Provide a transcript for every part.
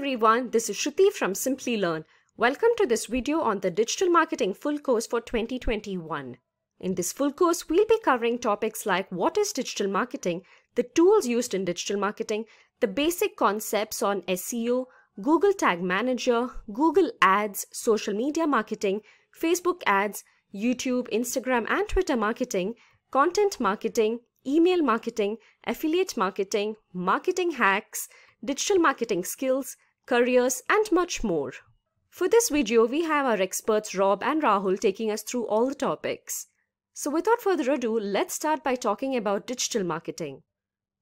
everyone, this is Shruti from Simplilearn. Welcome to this video on the Digital Marketing Full Course for 2021. In this full course, we'll be covering topics like what is digital marketing, the tools used in digital marketing, the basic concepts on SEO, Google Tag Manager, Google Ads, social media marketing, Facebook ads, YouTube, Instagram and Twitter marketing, content marketing, email marketing, affiliate marketing, marketing hacks, digital marketing skills, careers, and much more. For this video, we have our experts Rob and Rahul taking us through all the topics. So without further ado, let's start by talking about digital marketing.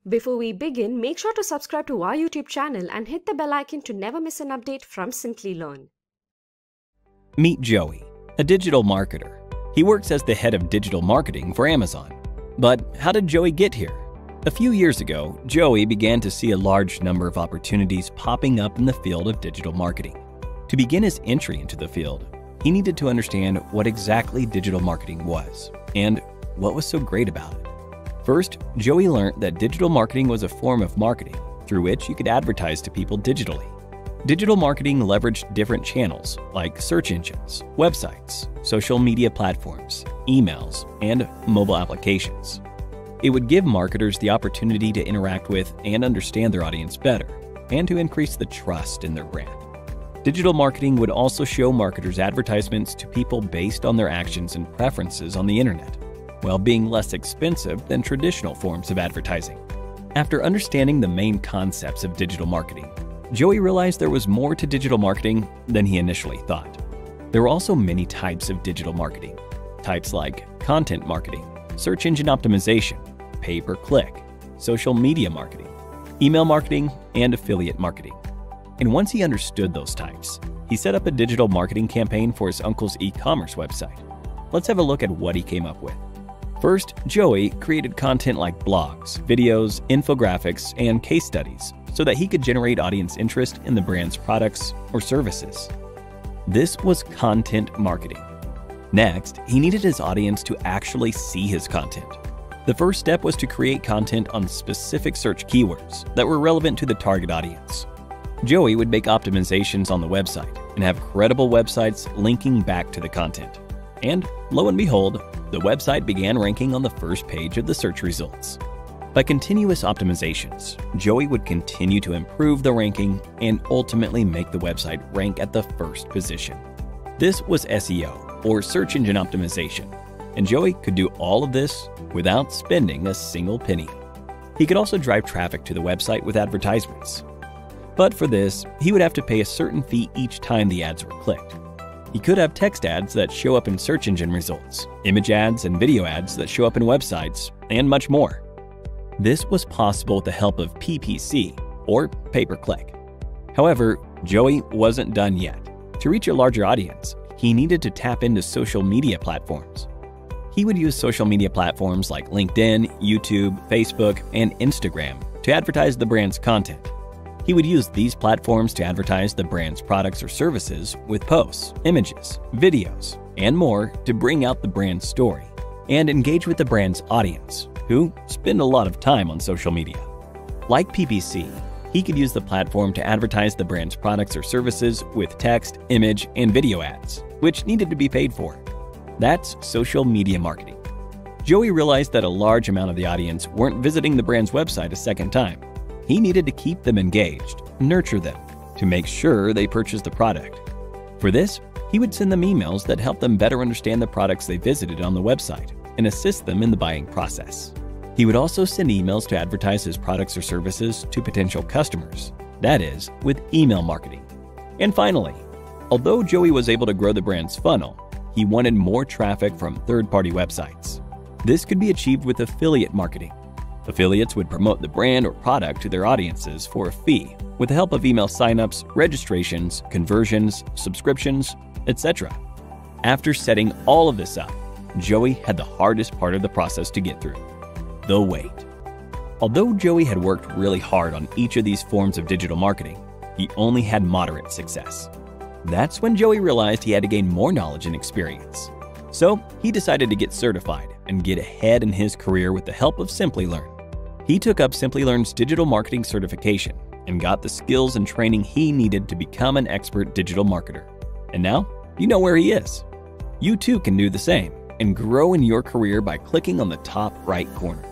Before we begin, make sure to subscribe to our YouTube channel and hit the bell icon to never miss an update from Simplilearn. Meet Joey, a digital marketer. He works as the head of digital marketing for Amazon. But how did Joey get here? A few years ago, Joey began to see a large number of opportunities popping up in the field of digital marketing. To begin his entry into the field, he needed to understand what exactly digital marketing was and what was so great about it. First, Joey learned that digital marketing was a form of marketing through which you could advertise to people digitally. Digital marketing leveraged different channels like search engines, websites, social media platforms, emails, and mobile applications. It would give marketers the opportunity to interact with and understand their audience better, and to increase the trust in their brand. Digital marketing would also show marketers advertisements to people based on their actions and preferences on the internet, while being less expensive than traditional forms of advertising. After understanding the main concepts of digital marketing, Joey realized there was more to digital marketing than he initially thought. There were also many types of digital marketing. Types like content marketing, search engine optimization, pay-per-click, social media marketing, email marketing, and affiliate marketing. And once he understood those types, he set up a digital marketing campaign for his uncle's e-commerce website. Let's have a look at what he came up with. First, Joey created content like blogs, videos, infographics, and case studies so that he could generate audience interest in the brand's products or services. This was content marketing. Next, he needed his audience to actually see his content. The first step was to create content on specific search keywords that were relevant to the target audience. Joey would make optimizations on the website and have credible websites linking back to the content. And lo and behold, the website began ranking on the first page of the search results. By continuous optimizations, Joey would continue to improve the ranking and ultimately make the website rank at the first position. This was SEO, or search engine optimization, and Joey could do all of this without spending a single penny. He could also drive traffic to the website with advertisements. But for this, he would have to pay a certain fee each time the ads were clicked. He could have text ads that show up in search engine results, image ads and video ads that show up in websites, and much more. This was possible with the help of PPC, or pay-per-click. However, Joey wasn't done yet. To reach a larger audience, he needed to tap into social media platforms. He would use social media platforms like LinkedIn, YouTube, Facebook, and Instagram to advertise the brand's content. He would use these platforms to advertise the brand's products or services with posts, images, videos, and more to bring out the brand's story and engage with the brand's audience, who spend a lot of time on social media. Like PPC, he could use the platform to advertise the brand's products or services with text, image, and video ads, which needed to be paid for. That's social media marketing. Joey realized that a large amount of the audience weren't visiting the brand's website a second time. He needed to keep them engaged, nurture them, to make sure they purchased the product. For this, he would send them emails that helped them better understand the products they visited on the website and assist them in the buying process. He would also send emails to advertise his products or services to potential customers, that is, with email marketing. And finally, although Joey was able to grow the brand's funnel, he wanted more traffic from third-party websites. This could be achieved with affiliate marketing. Affiliates would promote the brand or product to their audiences for a fee with the help of email signups, registrations, conversions, subscriptions, etc. After setting all of this up, Joey had the hardest part of the process to get through: the wait. Although Joey had worked really hard on each of these forms of digital marketing, he only had moderate success. That's when Joey realized he had to gain more knowledge and experience. So he decided to get certified and get ahead in his career with the help of Simplilearn. He took up Simplilearn's digital marketing certification and got the skills and training he needed to become an expert digital marketer. And now, you know where he is. You too can do the same and grow in your career by clicking on the top right corner.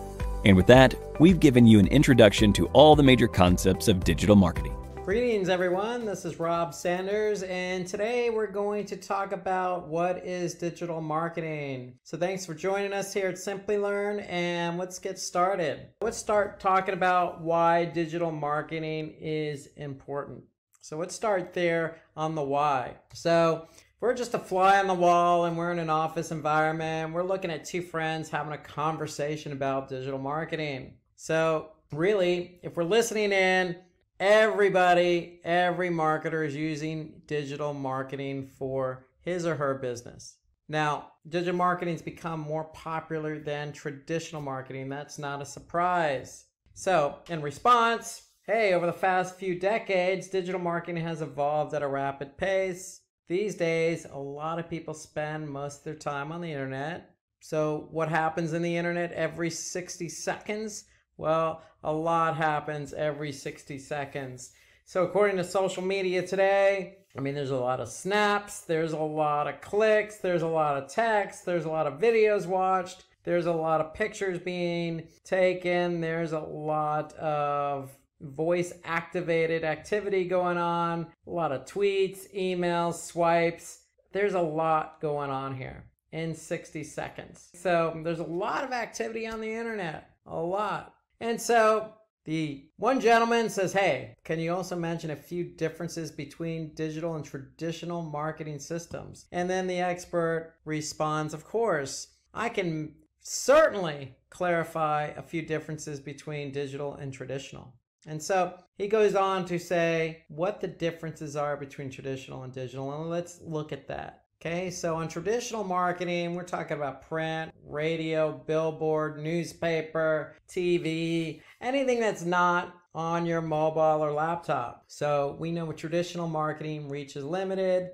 And with that, we've given you an introduction to all the major concepts of digital marketing. Greetings everyone, this is Rob Sanders, and today we're going to talk about what is digital marketing. So thanks for joining us here at Simplilearn, and let's get started. Let's start talking about why digital marketing is important. So let's start there on the why. So if we're just a fly on the wall and we're in an office environment, we're looking at two friends having a conversation about digital marketing. So really, if we're listening in, every marketer is using digital marketing for his or her business. Now, digital marketing's become more popular than traditional marketing. That's not a surprise. So, in response, hey, over the past few decades, digital marketing has evolved at a rapid pace. These days, a lot of people spend most of their time on the internet. So, what happens in the internet every 60 seconds? Well, a lot happens every 60 seconds. So according to social media today, there's a lot of snaps, there's a lot of clicks, there's a lot of text, there's a lot of videos watched, there's a lot of pictures being taken, there's a lot of voice activated activity going on, a lot of tweets, emails, swipes. There's a lot going on here in 60 seconds. So there's a lot of activity on the internet, a lot. And so the one gentleman says, hey, can you also mention a few differences between digital and traditional marketing systems? And then the expert responds, of course, I can certainly clarify a few differences between digital and traditional. And so he goes on to say what the differences are between traditional and digital. And let's look at that. Okay, so on traditional marketing, we're talking about print, radio, billboard, newspaper, TV, anything that's not on your mobile or laptop. So we know with traditional marketing, reach is limited.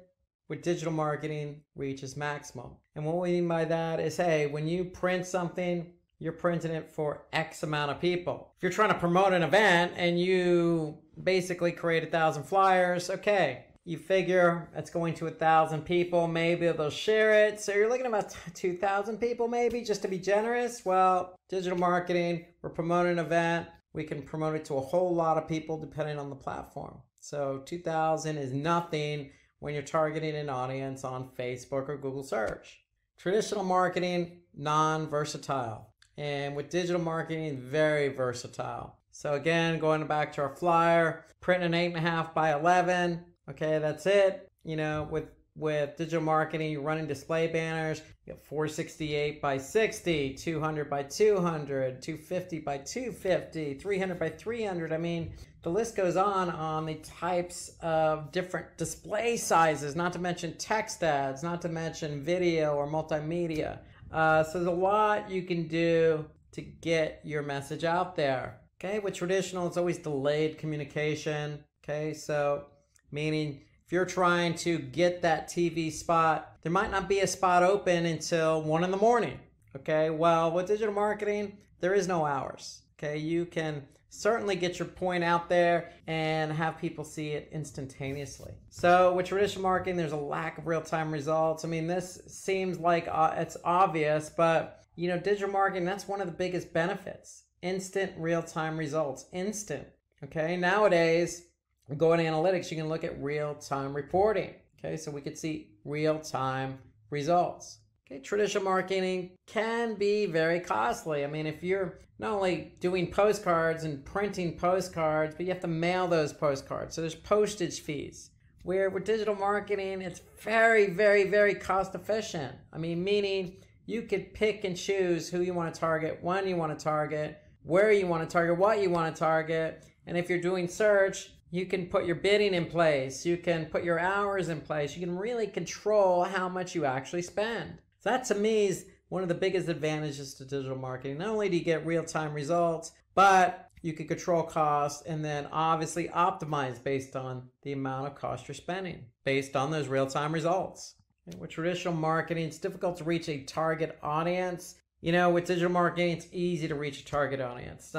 With digital marketing, reach is maximum. And what we mean by that is, hey, when you print something, you're printing it for X amount of people. If you're trying to promote an event and you basically create 1,000 flyers, okay. You figure it's going to 1,000 people, maybe they'll share it. So you're looking at about 2,000 people maybe, just to be generous. Well, digital marketing, we're promoting an event. We can promote it to a whole lot of people depending on the platform. So 2,000 is nothing when you're targeting an audience on Facebook or Google search. Traditional marketing, non-versatile. And with digital marketing, very versatile. So again, going back to our flyer, print an 8.5 by 11. Okay, that's it. With digital marketing, you're running display banners. You have 468 by 60, 200 by 200, 250 by 250, 300 by 300. The list goes on the types of different display sizes, not to mention text ads, not to mention video or multimedia. So there's a lot you can do to get your message out there. Okay, with traditional, it's always delayed communication. Okay, so meaning if you're trying to get that TV spot, there might not be a spot open until 1 in the morning. Okay, well, with digital marketing, there is no hours. Okay, you can certainly get your point out there and have people see it instantaneously. So with traditional marketing, there's a lack of real-time results. This seems like it's obvious, but digital marketing, that's one of the biggest benefits. Instant real-time results, instant. Okay, nowadays, going to analytics, you can look at real-time reporting. Okay, so we could see real-time results. Okay, traditional marketing can be very costly. If you're not only doing postcards and printing postcards, but you have to mail those postcards. So there's postage fees. Where with digital marketing, it's very, very, very cost efficient. Meaning you could pick and choose who you want to target, when you want to target, where you want to target, what you want to target. And if you're doing search, you can put your bidding in place. You can put your hours in place. You can really control how much you actually spend. So that to me is one of the biggest advantages to digital marketing. Not only do you get real-time results, but you can control costs and then obviously optimize based on the amount of cost you're spending based on those real-time results. And with traditional marketing, it's difficult to reach a target audience. With digital marketing, it's easy to reach a target audience.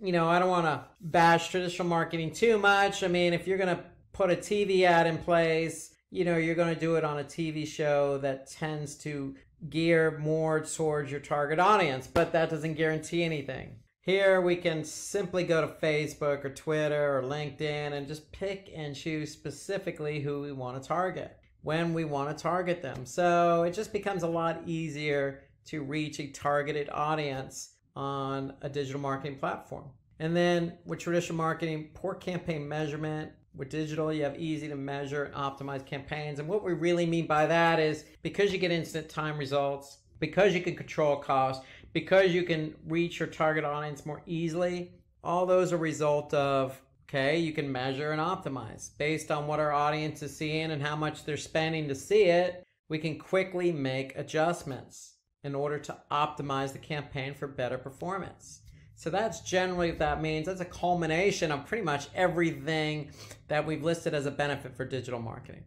I don't want to bash traditional marketing too much. I mean, if you're going to put a TV ad in place, you're going to do it on a TV show that tends to gear more towards your target audience, but that doesn't guarantee anything. Here we can simply go to Facebook or Twitter or LinkedIn and just pick and choose specifically who we want to target, when we want to target them. So it just becomes a lot easier to reach a targeted audience on a digital marketing platform. And then with traditional marketing, poor campaign measurement. With digital, you have easy to measure and optimize campaigns. And what we really mean by that is because you get instant time results, because you can control costs, because you can reach your target audience more easily, all those are a result of, you can measure and optimize. Based on what our audience is seeing and how much they're spending to see it, we can quickly make adjustments in order to optimize the campaign for better performance. So that's generally what that means. That's a culmination of pretty much everything that we've listed as a benefit for digital marketing.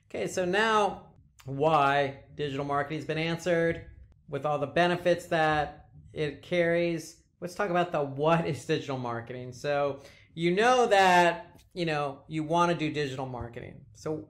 Okay, so now why digital marketing has been answered with all the benefits that it carries. Let's talk about the what is digital marketing. So that, you want to do digital marketing. So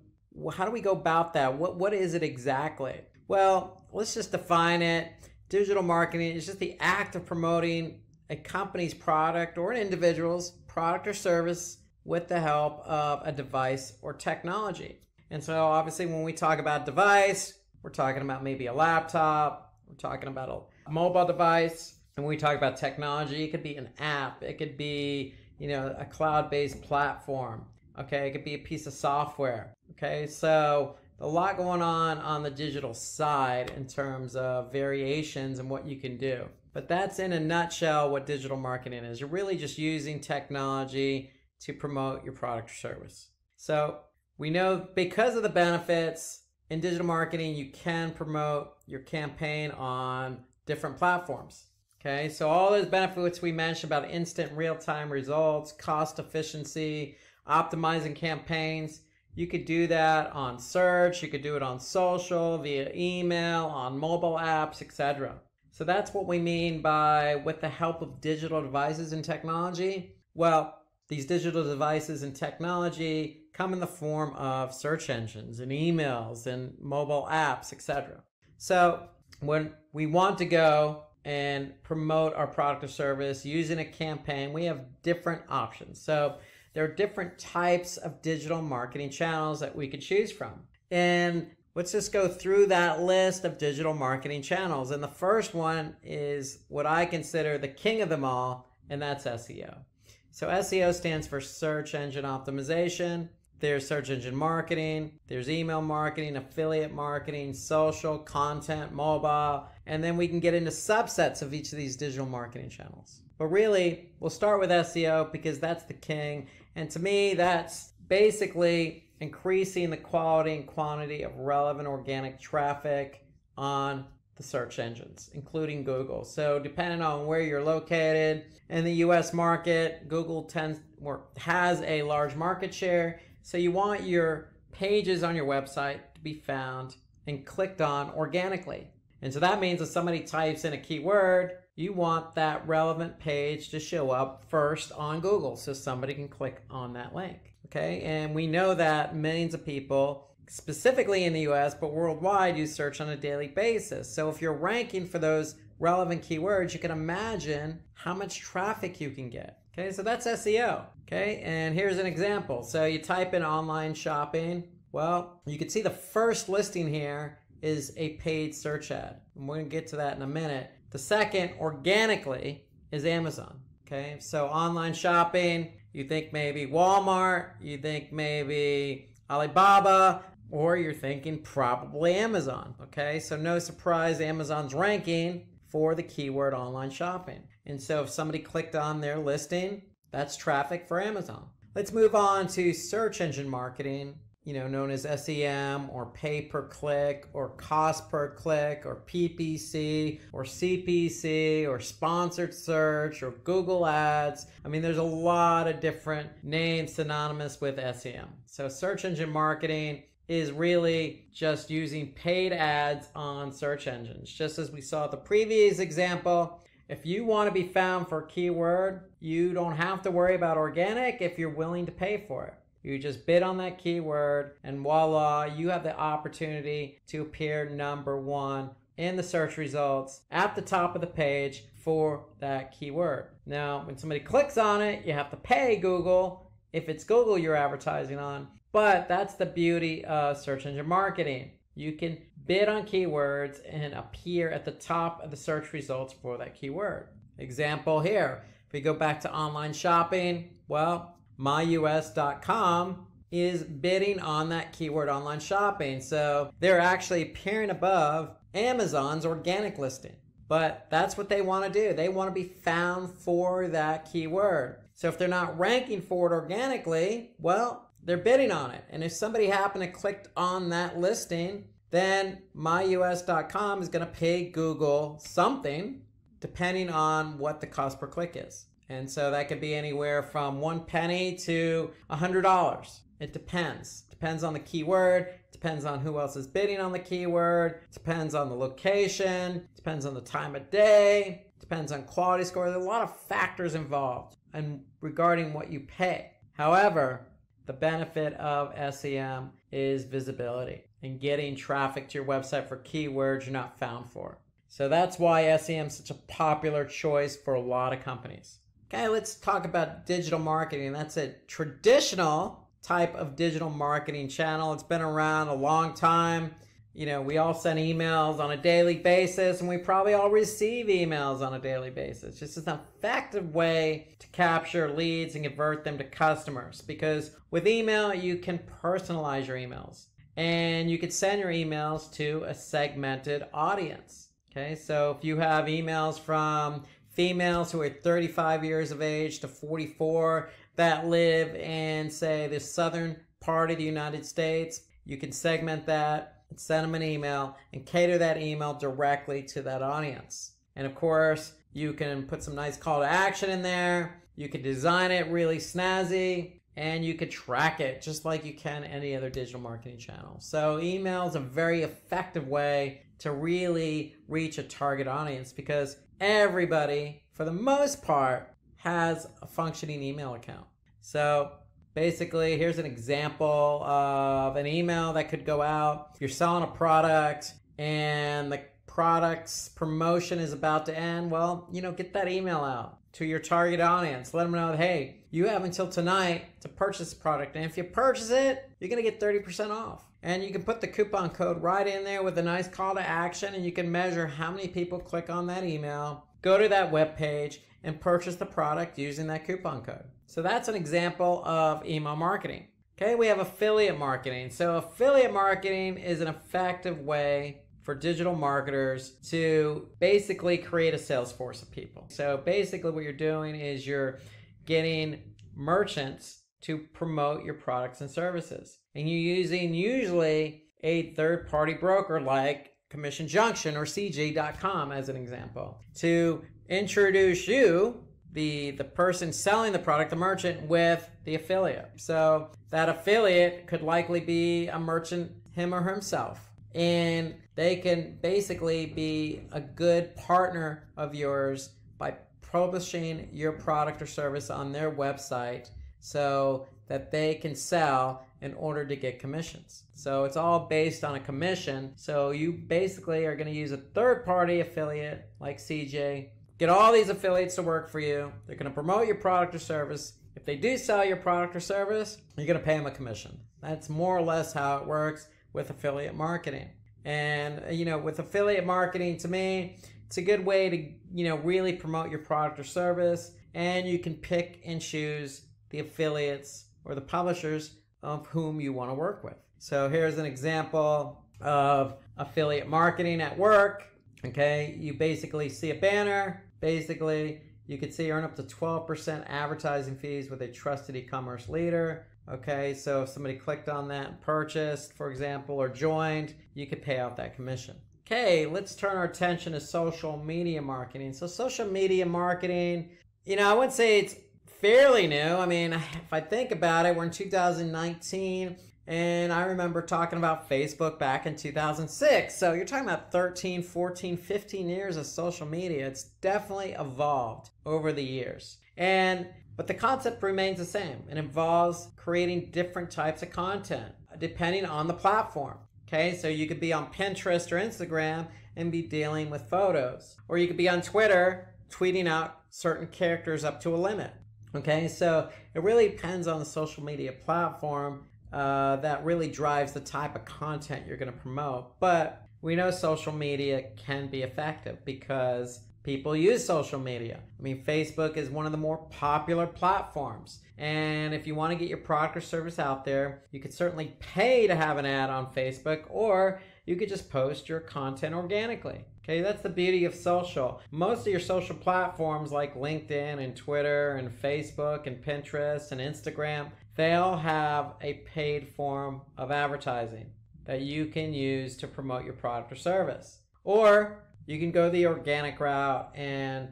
how do we go about that? What is it exactly? Well, let's just define it. Digital marketing is just the act of promoting a company's product or an individual's product or service with the help of a device or technology. And so obviously when we talk about device, we're talking about maybe a laptop, we're talking about a mobile device. And when we talk about technology, it could be an app, it could be, a cloud-based platform. Okay, it could be a piece of software. Okay, so a lot going on the digital side in terms of variations and what you can do. But that's in a nutshell what digital marketing is. You're really just using technology to promote your product or service. So we know because of the benefits in digital marketing, you can promote your campaign on different platforms. Okay, so all those benefits we mentioned about instant real-time results, cost efficiency, optimizing campaigns, you could do that on search, you could do it on social, via email, on mobile apps, etc. So that's what we mean by with the help of digital devices and technology. Well, these digital devices and technology come in the form of search engines and emails and mobile apps, etc. So when we want to go and promote our product or service using a campaign, we have different options. So there are different types of digital marketing channels that we could choose from. And let's just go through that list of digital marketing channels. And the first one is what I consider the king of them all, and that's SEO. So SEO stands for search engine optimization. There's search engine marketing, there's email marketing, affiliate marketing, social, content, mobile, and then we can get into subsets of each of these digital marketing channels. But really, we'll start with SEO because that's the king. And to me, that's basically increasing the quality and quantity of relevant organic traffic on the search engines, including Google. So depending on where you're located in the US market, Google has a large market share. So you want your pages on your website to be found and clicked on organically. And so that means if somebody types in a keyword, you want that relevant page to show up first on Google so somebody can click on that link. Okay, and we know that millions of people, specifically in the US, but worldwide, use search on a daily basis. So if you're ranking for those relevant keywords, you can imagine how much traffic you can get. Okay, so that's SEO. Okay, and here's an example. So you type in online shopping. Well, you can see the first listing here is a paid search ad. And we're going to get to that in a minute. The second, organically, is Amazon. Okay, so online shopping, you think maybe Walmart, you think maybe Alibaba, or you're thinking probably Amazon. Okay, so no surprise, Amazon's ranking for the keyword online shopping. And so if somebody clicked on their listing, that's traffic for Amazon. Let's move on to search engine marketing, known as SEM or pay per click or cost per click or PPC or CPC or sponsored search or Google ads. I mean, there's a lot of different names synonymous with SEM. So search engine marketing is really just using paid ads on search engines. Just as we saw the previous example, If you want to be found for a keyword, you don't have to worry about organic if you're willing to pay for it. You just bid on that keyword and voila, you have the opportunity to appear number one in the search results at the top of the page for that keyword. Now, when somebody clicks on it, you have to pay Google if it's Google you're advertising on. But that's the beauty of search engine marketing. You can bid on keywords and appear at the top of the search results for that keyword. Example here, if we go back to online shopping, well, myus.com is bidding on that keyword online shopping. So they're actually appearing above Amazon's organic listing. But that's what they want to do. They want to be found for that keyword. So if they're not ranking for it organically, well, they're bidding on it. And if somebody happened to click on that listing, then myus.com is going to pay Google something depending on what the cost per click is. And so that could be anywhere from 1 penny to $100. It depends. Depends on the keyword, depends on who else is bidding on the keyword, depends on the location, depends on the time of day, depends on quality score. There's a lot of factors involved and regarding what you pay. However, the benefit of SEM is visibility and getting traffic to your website for keywords you're not found for. So that's why SEM is such a popular choice for a lot of companies. Okay, let's talk about digital marketing. That's a traditional type of digital marketing channel. It's been around a long time. You know, we all send emails on a daily basis, and we probably all receive emails on a daily basis. Just an effective way to capture leads and convert them to customers, because with email, you can personalize your emails and you can send your emails to a segmented audience. Okay, so if you have emails from females who are 35 years of age to 44 that live in, say, the southern part of the United States, you can segment that and send them an email and cater that email directly to that audience. And of course, you can put some nice call to action in there. You can design it really snazzy, and you can track it just like you can any other digital marketing channel. So email is a very effective way to really reach a target audience, because everybody, for the most part, has a functioning email account. So basically, here's an example of an email that could go out. If you're selling a product and the product's promotion is about to end, well, get that email out to your target audience. Let them know that, hey, you have until tonight to purchase the product. And if you purchase it, you're going to get 30% off. And you can put the coupon code right in there with a nice call to action, and you can measure how many people click on that email, go to that web page, and purchase the product using that coupon code. So that's an example of email marketing. Okay, we have affiliate marketing. So affiliate marketing is an effective way for digital marketers to basically create a sales force of people. So basically what you're doing is you're getting merchants to promote your products and services. And you're using usually a third-party broker like Commission Junction or CJ.com as an example to introduce you, the person selling the product, the merchant, with the affiliate. So that affiliate could likely be a merchant, him or himself. And they can basically be a good partner of yours by publishing your product or service on their website so that they can sell in order to get commissions. So it's all based on a commission. So you basically are going to use a third-party affiliate like CJ, get all these affiliates to work for you. They're going to promote your product or service. If they do sell your product or service, you're going to pay them a commission. That's more or less how it works with affiliate marketing. And, with affiliate marketing, to me, it's a good way to, really promote your product or service. And you can pick and choose the affiliates or the publishers of whom you want to work with. So here's an example of affiliate marketing at work. Okay, you basically see a banner. Basically, you could see earn up to 12% advertising fees with a trusted e-commerce leader. Okay, so if somebody clicked on that and purchased, for example, or joined, you could pay out that commission. Okay, let's turn our attention to social media marketing. So social media marketing, I wouldn't say it's fairly new. I mean, if I think about it, we're in 2019, And I remember talking about Facebook back in 2006. So you're talking about 13, 14, 15 years of social media. It's definitely evolved over the years. But the concept remains the same. It involves creating different types of content depending on the platform. Okay, so you could be on Pinterest or Instagram and be dealing with photos. Or you could be on Twitter tweeting out certain characters up to a limit. Okay, so it really depends on the social media platform that really drives the type of content you're going to promote. But we know social media can be effective because people use social media. I mean, Facebook is one of the more popular platforms. And if you want to get your product or service out there, you could certainly pay to have an ad on Facebook, or you could just post your content organically. Okay, that's the beauty of social. Most of your social platforms like LinkedIn and Twitter and Facebook and Pinterest and Instagram, they all have a paid form of advertising that you can use to promote your product or service. Or you can go the organic route and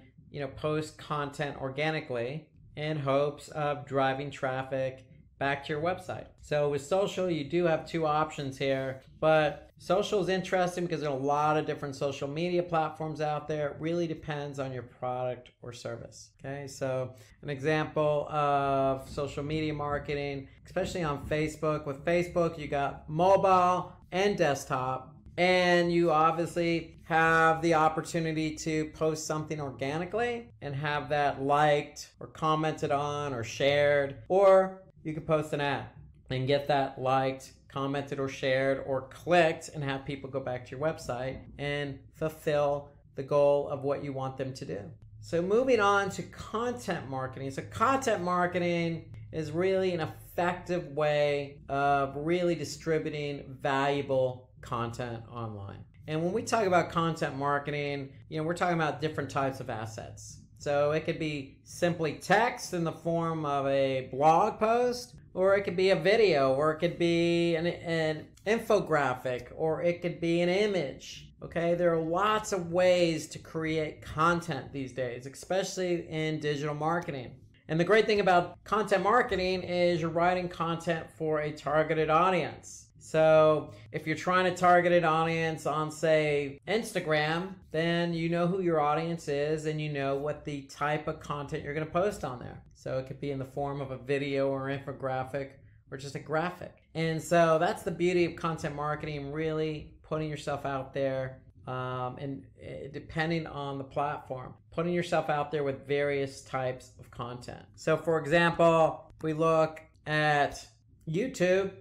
post content organically in hopes of driving traffic back to your website. So with social, you do have two options here, but social is interesting because there are a lot of different social media platforms out there. It really depends on your product or service. Okay, so an example of social media marketing, especially on Facebook. With Facebook, you got mobile and desktop, and you obviously have the opportunity to post something organically and have that liked or commented on or shared, or you could post an ad and get that liked, commented, or shared, or clicked, and have people go back to your website and fulfill the goal of what you want them to do. So moving on to content marketing. So content marketing is really an effective way of really distributing valuable content online. And when we talk about content marketing, we're talking about different types of assets. So it could be simply text in the form of a blog post, or it could be a video, or it could be an infographic, or it could be an image. Okay, there are lots of ways to create content these days, especially in digital marketing. And the great thing about content marketing is you're writing content for a targeted audience. So if you're trying to target an audience on, say, Instagram, then you know who your audience is and you know what the type of content you're going to post on there. So it could be in the form of a video or infographic or just a graphic. And so that's the beauty of content marketing, really putting yourself out there and depending on the platform, putting yourself out there with various types of content. So for example, if we look at YouTube,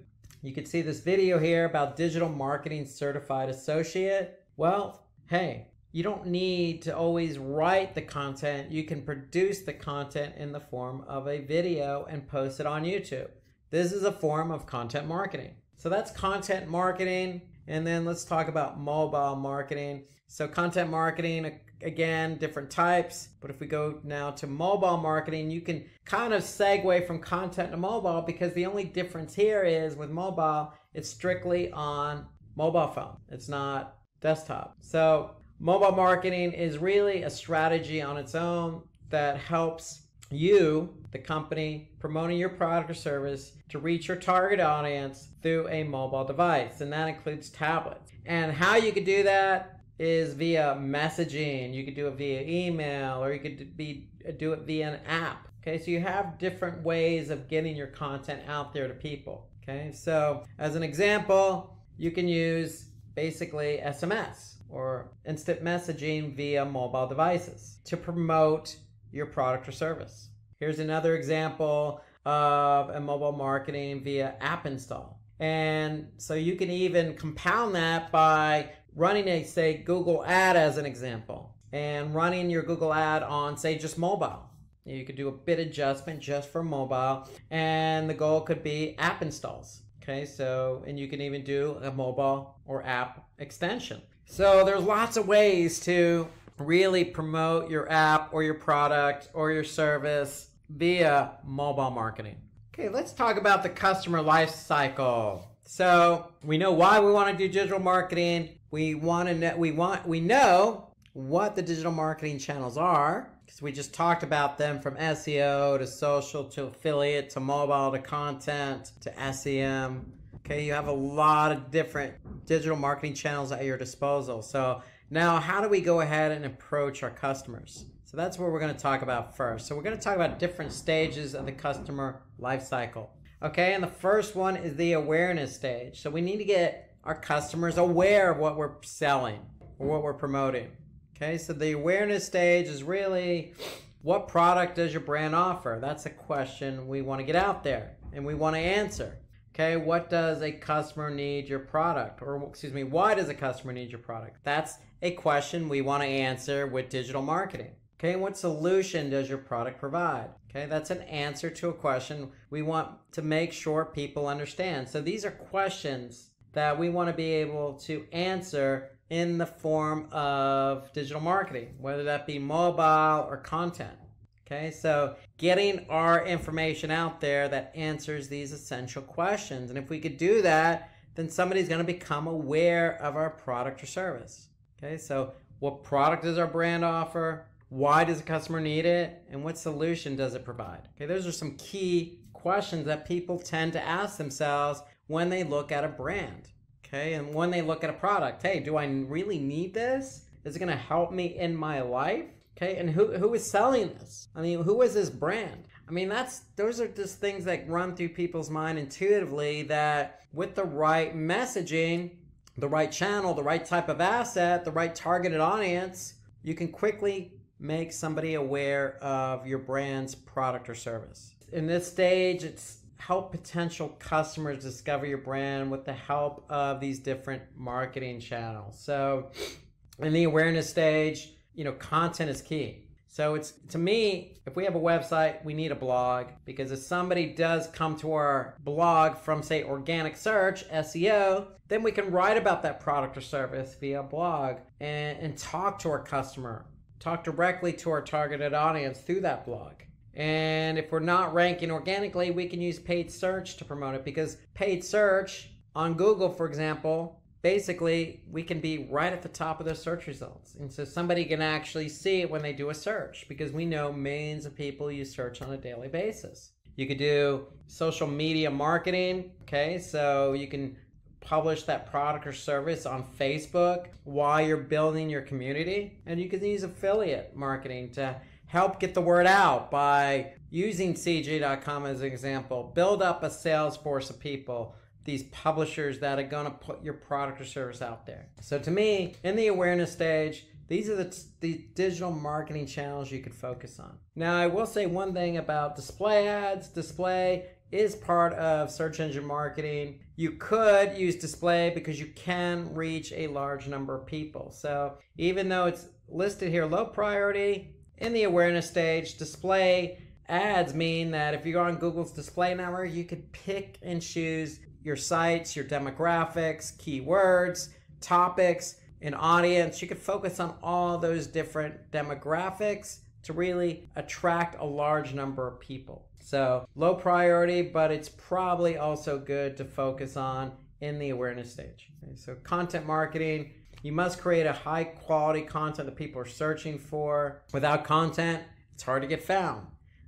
you can see this video here about digital marketing certified associate. Well, hey, you don't need to always write the content. You can produce the content in the form of a video and post it on YouTube. This is a form of content marketing. So that's content marketing. And then let's talk about mobile marketing. So content marketing, again, different types. But if we go now to mobile marketing, you can kind of segue from content to mobile, because the only difference here is with mobile, it's strictly on mobile phone. It's not desktop. So mobile marketing is really a strategy on its own that helps you, the company, promoting your product or service to reach your target audience through a mobile device. And that includes tablets. And how you could do that is via messaging. You could do it via email, or you could do it via an app. Okay, so you have different ways of getting your content out there to people. Okay, so as an example, you can use basically SMS or instant messaging via mobile devices to promote your product or service. Here's another example of a mobile marketing via app install. And so you can even compound that by running a, say, Google ad as an example, and running your Google ad on, say, just mobile. You could do a bit adjustment just for mobile, and the goal could be app installs. Okay, so, and you can even do a mobile or app extension. So there's lots of ways to really promote your app or your product or your service via mobile marketing. Okay, let's talk about the customer life cycle. So we know why we want to do digital marketing. We know what the digital marketing channels are, because we just talked about them, from SEO to social to affiliate to mobile to content to SEM. Okay, you have a lot of different digital marketing channels at your disposal. So now how do we go ahead and approach our customers? So that's what we're going to talk about first. So we're going to talk about different stages of the customer life cycle. Okay, and the first one is the awareness stage. So we need to get our customers aware of what we're selling or what we're promoting. Okay, so the awareness stage is really, what product does your brand offer? That's a question we want to get out there and we want to answer. Okay, what does a customer need your product? Or excuse me, why does a customer need your product? That's a question we want to answer with digital marketing. Okay, and what solution does your product provide? Okay, that's an answer to a question we want to make sure people understand. So these are questions that we want to be able to answer in the form of digital marketing, whether that be mobile or content. Okay, so getting our information out there that answers these essential questions. And if we could do that, then somebody's going to become aware of our product or service. Okay, so what product does our brand offer? Why does the customer need it? And what solution does it provide? Okay, those are some key questions that people tend to ask themselves when they look at a brand. Okay, and when they look at a product, hey, do I really need this? Is it going to help me in my life? Okay, and who is selling this? I mean, who is this brand? I mean, those are just things that run through people's mind intuitively, that with the right messaging, the right channel, the right type of asset, the right targeted audience, you can quickly make somebody aware of your brand's product or service. In this stage, it's help potential customers discover your brand with the help of these different marketing channels. So in the awareness stage, content is key. So it's, to me, if we have a website, we need a blog, because if somebody does come to our blog from, say, organic search, SEO, then we can write about that product or service via blog and talk to our customer, talk directly to our targeted audience through that blog. And if we're not ranking organically, we can use paid search to promote it, because paid search on Google, for example, basically we can be right at the top of the search results. And so somebody can actually see it when they do a search, because we know millions of people use search on a daily basis. You could do social media marketing. Okay, so you can publish that product or service on Facebook while you're building your community. And you can use affiliate marketing to help get the word out by using CJ.com as an example. Build up a sales force of people, these publishers that are going to put your product or service out there. So to me, in the awareness stage, these are the digital marketing channels you could focus on. Now, I will say one thing about display ads. Display is part of search engine marketing. You could use display because you can reach a large number of people. So even though it's listed here low priority, in the awareness stage, display ads mean that if you're on Google's display network, you could pick and choose your sites, your demographics, keywords, topics, an audience. You could focus on all those different demographics to really attract a large number of people. So low priority, but it's probably also good to focus on in the awareness stage. Okay, so content marketing, you must create a high quality content that people are searching for. Without content, it's hard to get found.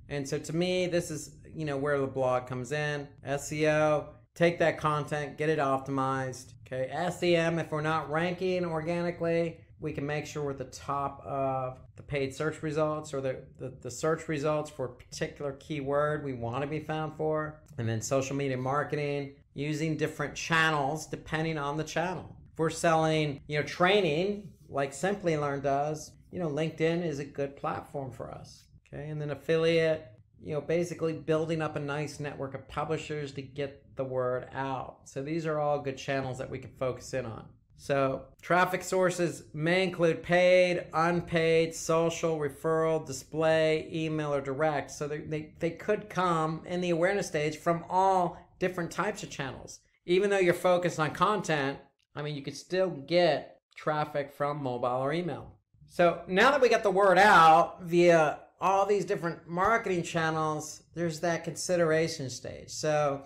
And so to me, this is where the blog comes in. SEO, take that content, get it optimized. Okay, SEM, if we're not ranking organically, we can make sure we're at the top of the paid search results, or the search results for a particular keyword we want to be found for. And then social media marketing, using different channels depending on the channel. If we're selling, training like Simplilearn does, LinkedIn is a good platform for us. Okay, and then affiliate, basically building up a nice network of publishers to get the word out. So these are all good channels that we can focus in on. So traffic sources may include paid, unpaid, social, referral, display, email, or direct. So they could come in the awareness stage from all different types of channels. Even though you're focused on content, you could still get traffic from mobile or email. So now that we got the word out via all these different marketing channels, there's that consideration stage. So,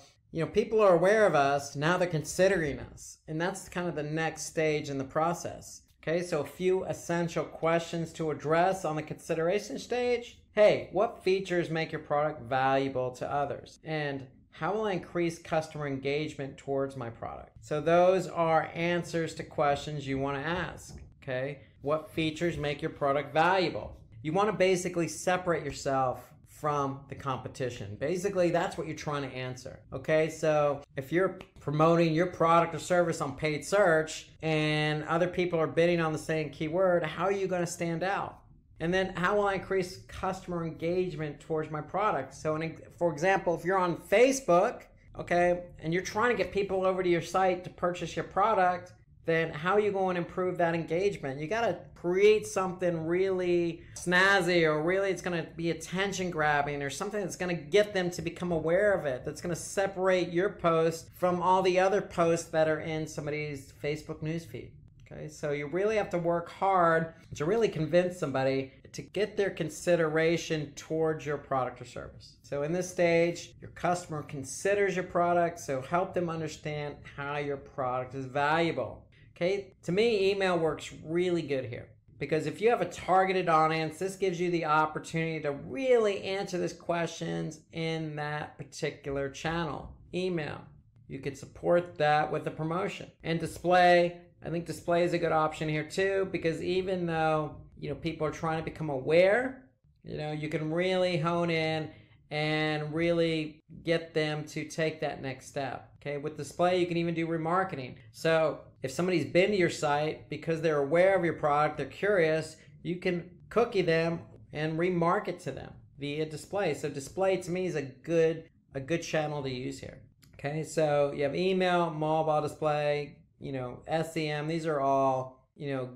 people are aware of us, now they're considering us. And that's kind of the next stage in the process. Okay, so a few essential questions to address on the consideration stage. Hey, what features make your product valuable to others? And how will I increase customer engagement towards my product? So those are answers to questions you want to ask, okay? What features make your product valuable? You want to basically separate yourself from the competition. Basically, that's what you're trying to answer, okay? So if you're promoting your product or service on paid search and other people are bidding on the same keyword, how are you going to stand out? And then how will I increase customer engagement towards my product? So for example, if you're on Facebook, okay, and you're trying to get people over to your site to purchase your product, then how are you going to improve that engagement? You got to create something really snazzy, or really it's going to be attention grabbing, or something that's going to get them to become aware of it, that's going to separate your post from all the other posts that are in somebody's Facebook newsfeed. Okay, so you really have to work hard to really convince somebody to get their consideration towards your product or service. So in this stage, your customer considers your product, so help them understand how your product is valuable. Okay, to me, email works really good here, because if you have a targeted audience, this gives you the opportunity to really answer these questions in that particular channel, email. You could support that with a promotion. And display, I think display is a good option here too, because even though, people are trying to become aware, you can really hone in and really get them to take that next step. Okay, with display, you can even do remarketing. So if somebody's been to your site because they're aware of your product, they're curious, you can cookie them and remarket to them via display. So display to me is a good channel to use here. Okay, so you have email, mobile display, SEM. These are all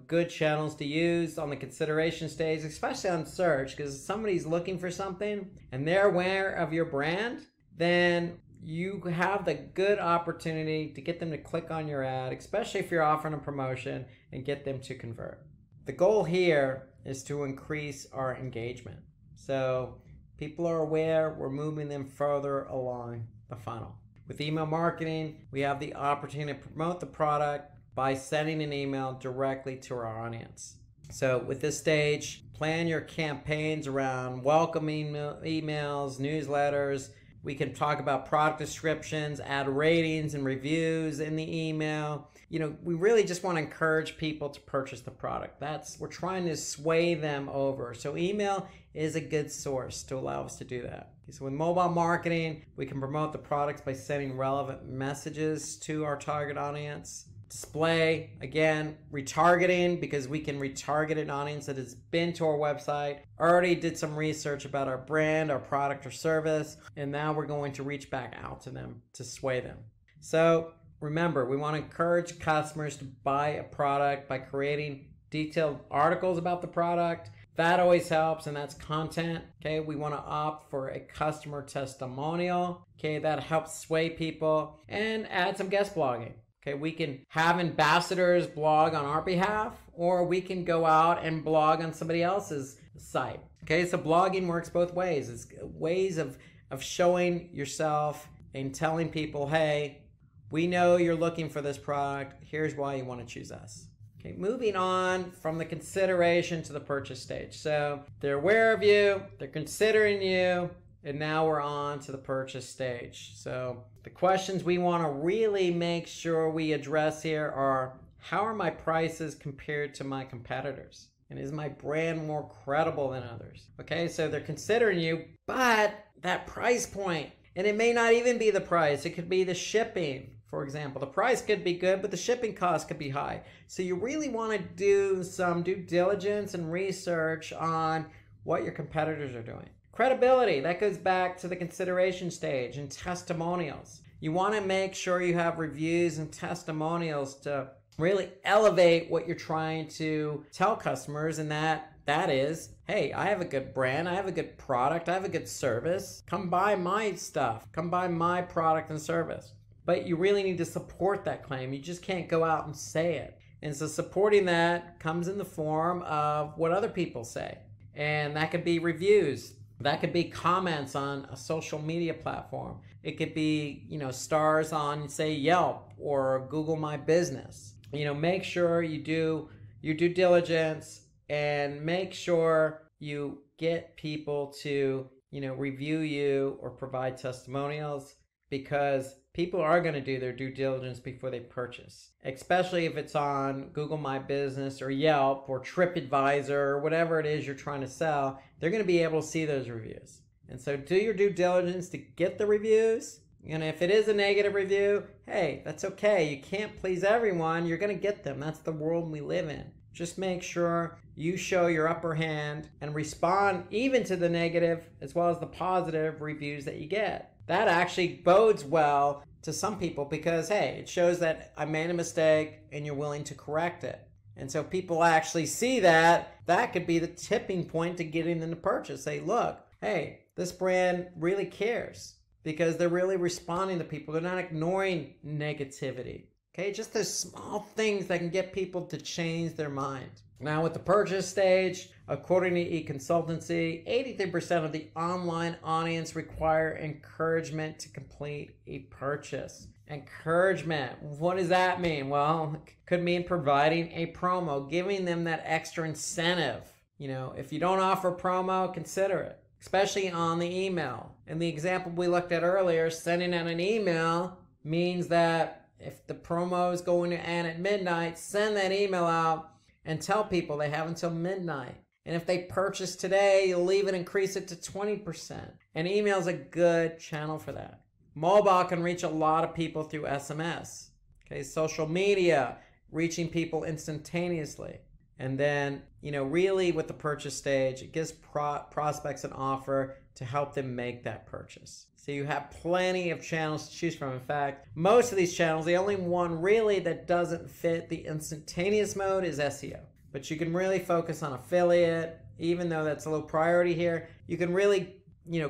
good channels to use on the consideration stage, especially on search, because if somebody's looking for something and they're aware of your brand, then you have the good opportunity to get them to click on your ad, especially if you're offering a promotion, and get them to convert. The goal here is to increase our engagement. So people are aware, we're moving them further along the funnel. With email marketing, we have the opportunity to promote the product by sending an email directly to our audience. So with this stage, plan your campaigns around welcoming emails, newsletters. We can talk about product descriptions, add ratings and reviews in the email. We really just want to encourage people to purchase the product. We're trying to sway them over. So email is a good source to allow us to do that. So with mobile marketing, we can promote the products by sending relevant messages to our target audience. Display, again, retargeting, because we can retarget an audience that has been to our website, already did some research about our brand, our product or service, and now we're going to reach back out to them to sway them. So remember, we want to encourage customers to buy a product by creating detailed articles about the product. That always helps, and that's content. Okay, we want to opt for a customer testimonial. Okay, that helps sway people, and add some guest blogging. Okay, we can have ambassadors blog on our behalf, or we can go out and blog on somebody else's site. Okay, so blogging works both ways. It's ways of showing yourself and telling people, hey, we know you're looking for this product. Here's why you want to choose us. Okay, moving on from the consideration to the purchase stage. So they're aware of you, they're considering you, and now we're on to the purchase stage. So the questions we want to really make sure we address here are, how are my prices compared to my competitors? And is my brand more credible than others? Okay, so they're considering you, but that price point, and it may not even be the price, it could be the shipping. For example, the price could be good, but the shipping cost could be high. So you really want to do some due diligence and research on what your competitors are doing. Credibility, that goes back to the consideration stage, and testimonials. You want to make sure you have reviews and testimonials to really elevate what you're trying to tell customers, and that is, hey, I have a good brand, I have a good product, I have a good service. Come buy my stuff, come buy my product and service. But you really need to support that claim. You just can't go out and say it. And so supporting that comes in the form of what other people say. And that could be reviews. That could be comments on a social media platform. It could be, stars on, say, Yelp or Google My Business. Make sure you do your due diligence and make sure you get people to, review you or provide testimonials. because people are going to do their due diligence before they purchase, especially if it's on Google My Business or Yelp or TripAdvisor or whatever it is you're trying to sell. They're going to be able to see those reviews. And so do your due diligence to get the reviews. And if it is a negative review, hey, that's okay. You can't please everyone. You're going to get them. That's the world we live in. Just make sure you show your upper hand and respond even to the negative as well as the positive reviews that you get. That actually bodes well to some people because, hey, it shows that I made a mistake and you're willing to correct it. And so people actually see that. That could be the tipping point to getting them to purchase. Say, look, hey, this brand really cares because they're really responding to people. They're not ignoring negativity. Okay, just those small things that can get people to change their mind. Now with the purchase stage, according to eConsultancy, 83% of the online audience require encouragement to complete a purchase. Encouragement, what does that mean? Well, it could mean providing a promo, giving them that extra incentive. If you don't offer promo, consider it, especially on the email. And the example we looked at earlier, sending out an email means that if the promo is going to end at midnight, send that email out and tell people they have until midnight. And if they purchase today, you'll even increase it to 20%. And email is a good channel for that. Mobile can reach a lot of people through SMS. Okay, social media, reaching people instantaneously. And then, really with the purchase stage, it gives prospects an offer to help them make that purchase. So you have plenty of channels to choose from. In fact, most of these channels, the only one really that doesn't fit the instantaneous mode is SEO. But you can really focus on affiliate, even though that's a low priority here. You can really,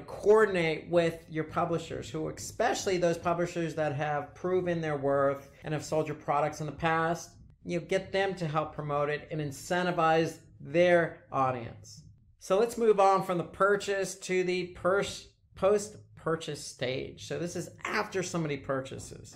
coordinate with your publishers, who, especially those publishers that have proven their worth and have sold your products in the past. Get them to help promote it and incentivize their audience. So let's move on from the purchase to the post-purchase stage. So this is after somebody purchases.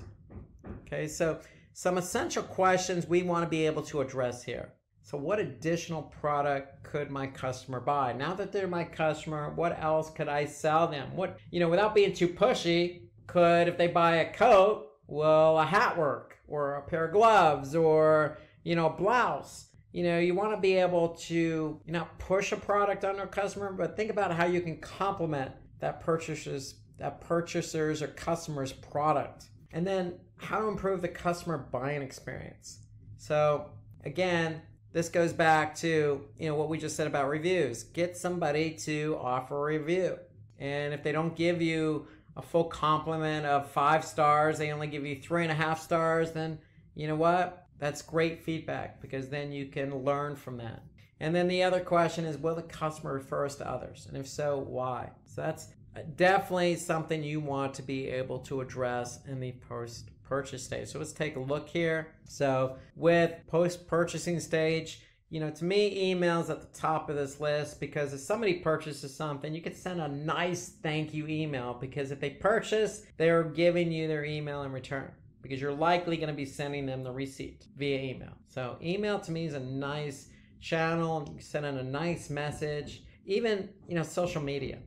Okay, so some essential questions we want to be able to address here. So what additional product could my customer buy? Now that they're my customer, what else could I sell them? Without being too pushy, if they buy a coat, a hat work or a pair of gloves or, a blouse. You want to be able to not push a product on a customer, but think about how you can complement that purchaser's or customer's product. And then how to improve the customer buying experience. So again, this goes back to, what we just said about reviews. Get somebody to offer a review. And if they don't give you a full compliment of 5 stars, they only give you 3.5 stars, then you know what? That's great feedback because then you can learn from that. And then the other question is, will the customer refer us to others? And if so, why? So that's definitely something you want to be able to address in the post-purchase stage. So let's take a look here. So with post-purchasing stage, to me, email's at the top of this list because if somebody purchases something, you could send a nice thank you email because if they purchase, they're giving you their email in return because you're likely going to be sending them the receipt via email. So email to me is a nice channel. You can send in a nice message. Even, social media.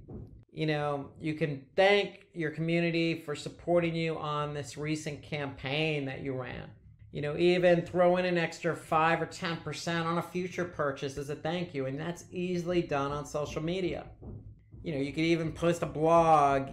You can thank your community for supporting you on this recent campaign that you ran. Even throw in an extra 5 or 10% on a future purchase as a thank you. And that's easily done on social media. You could even post a blog,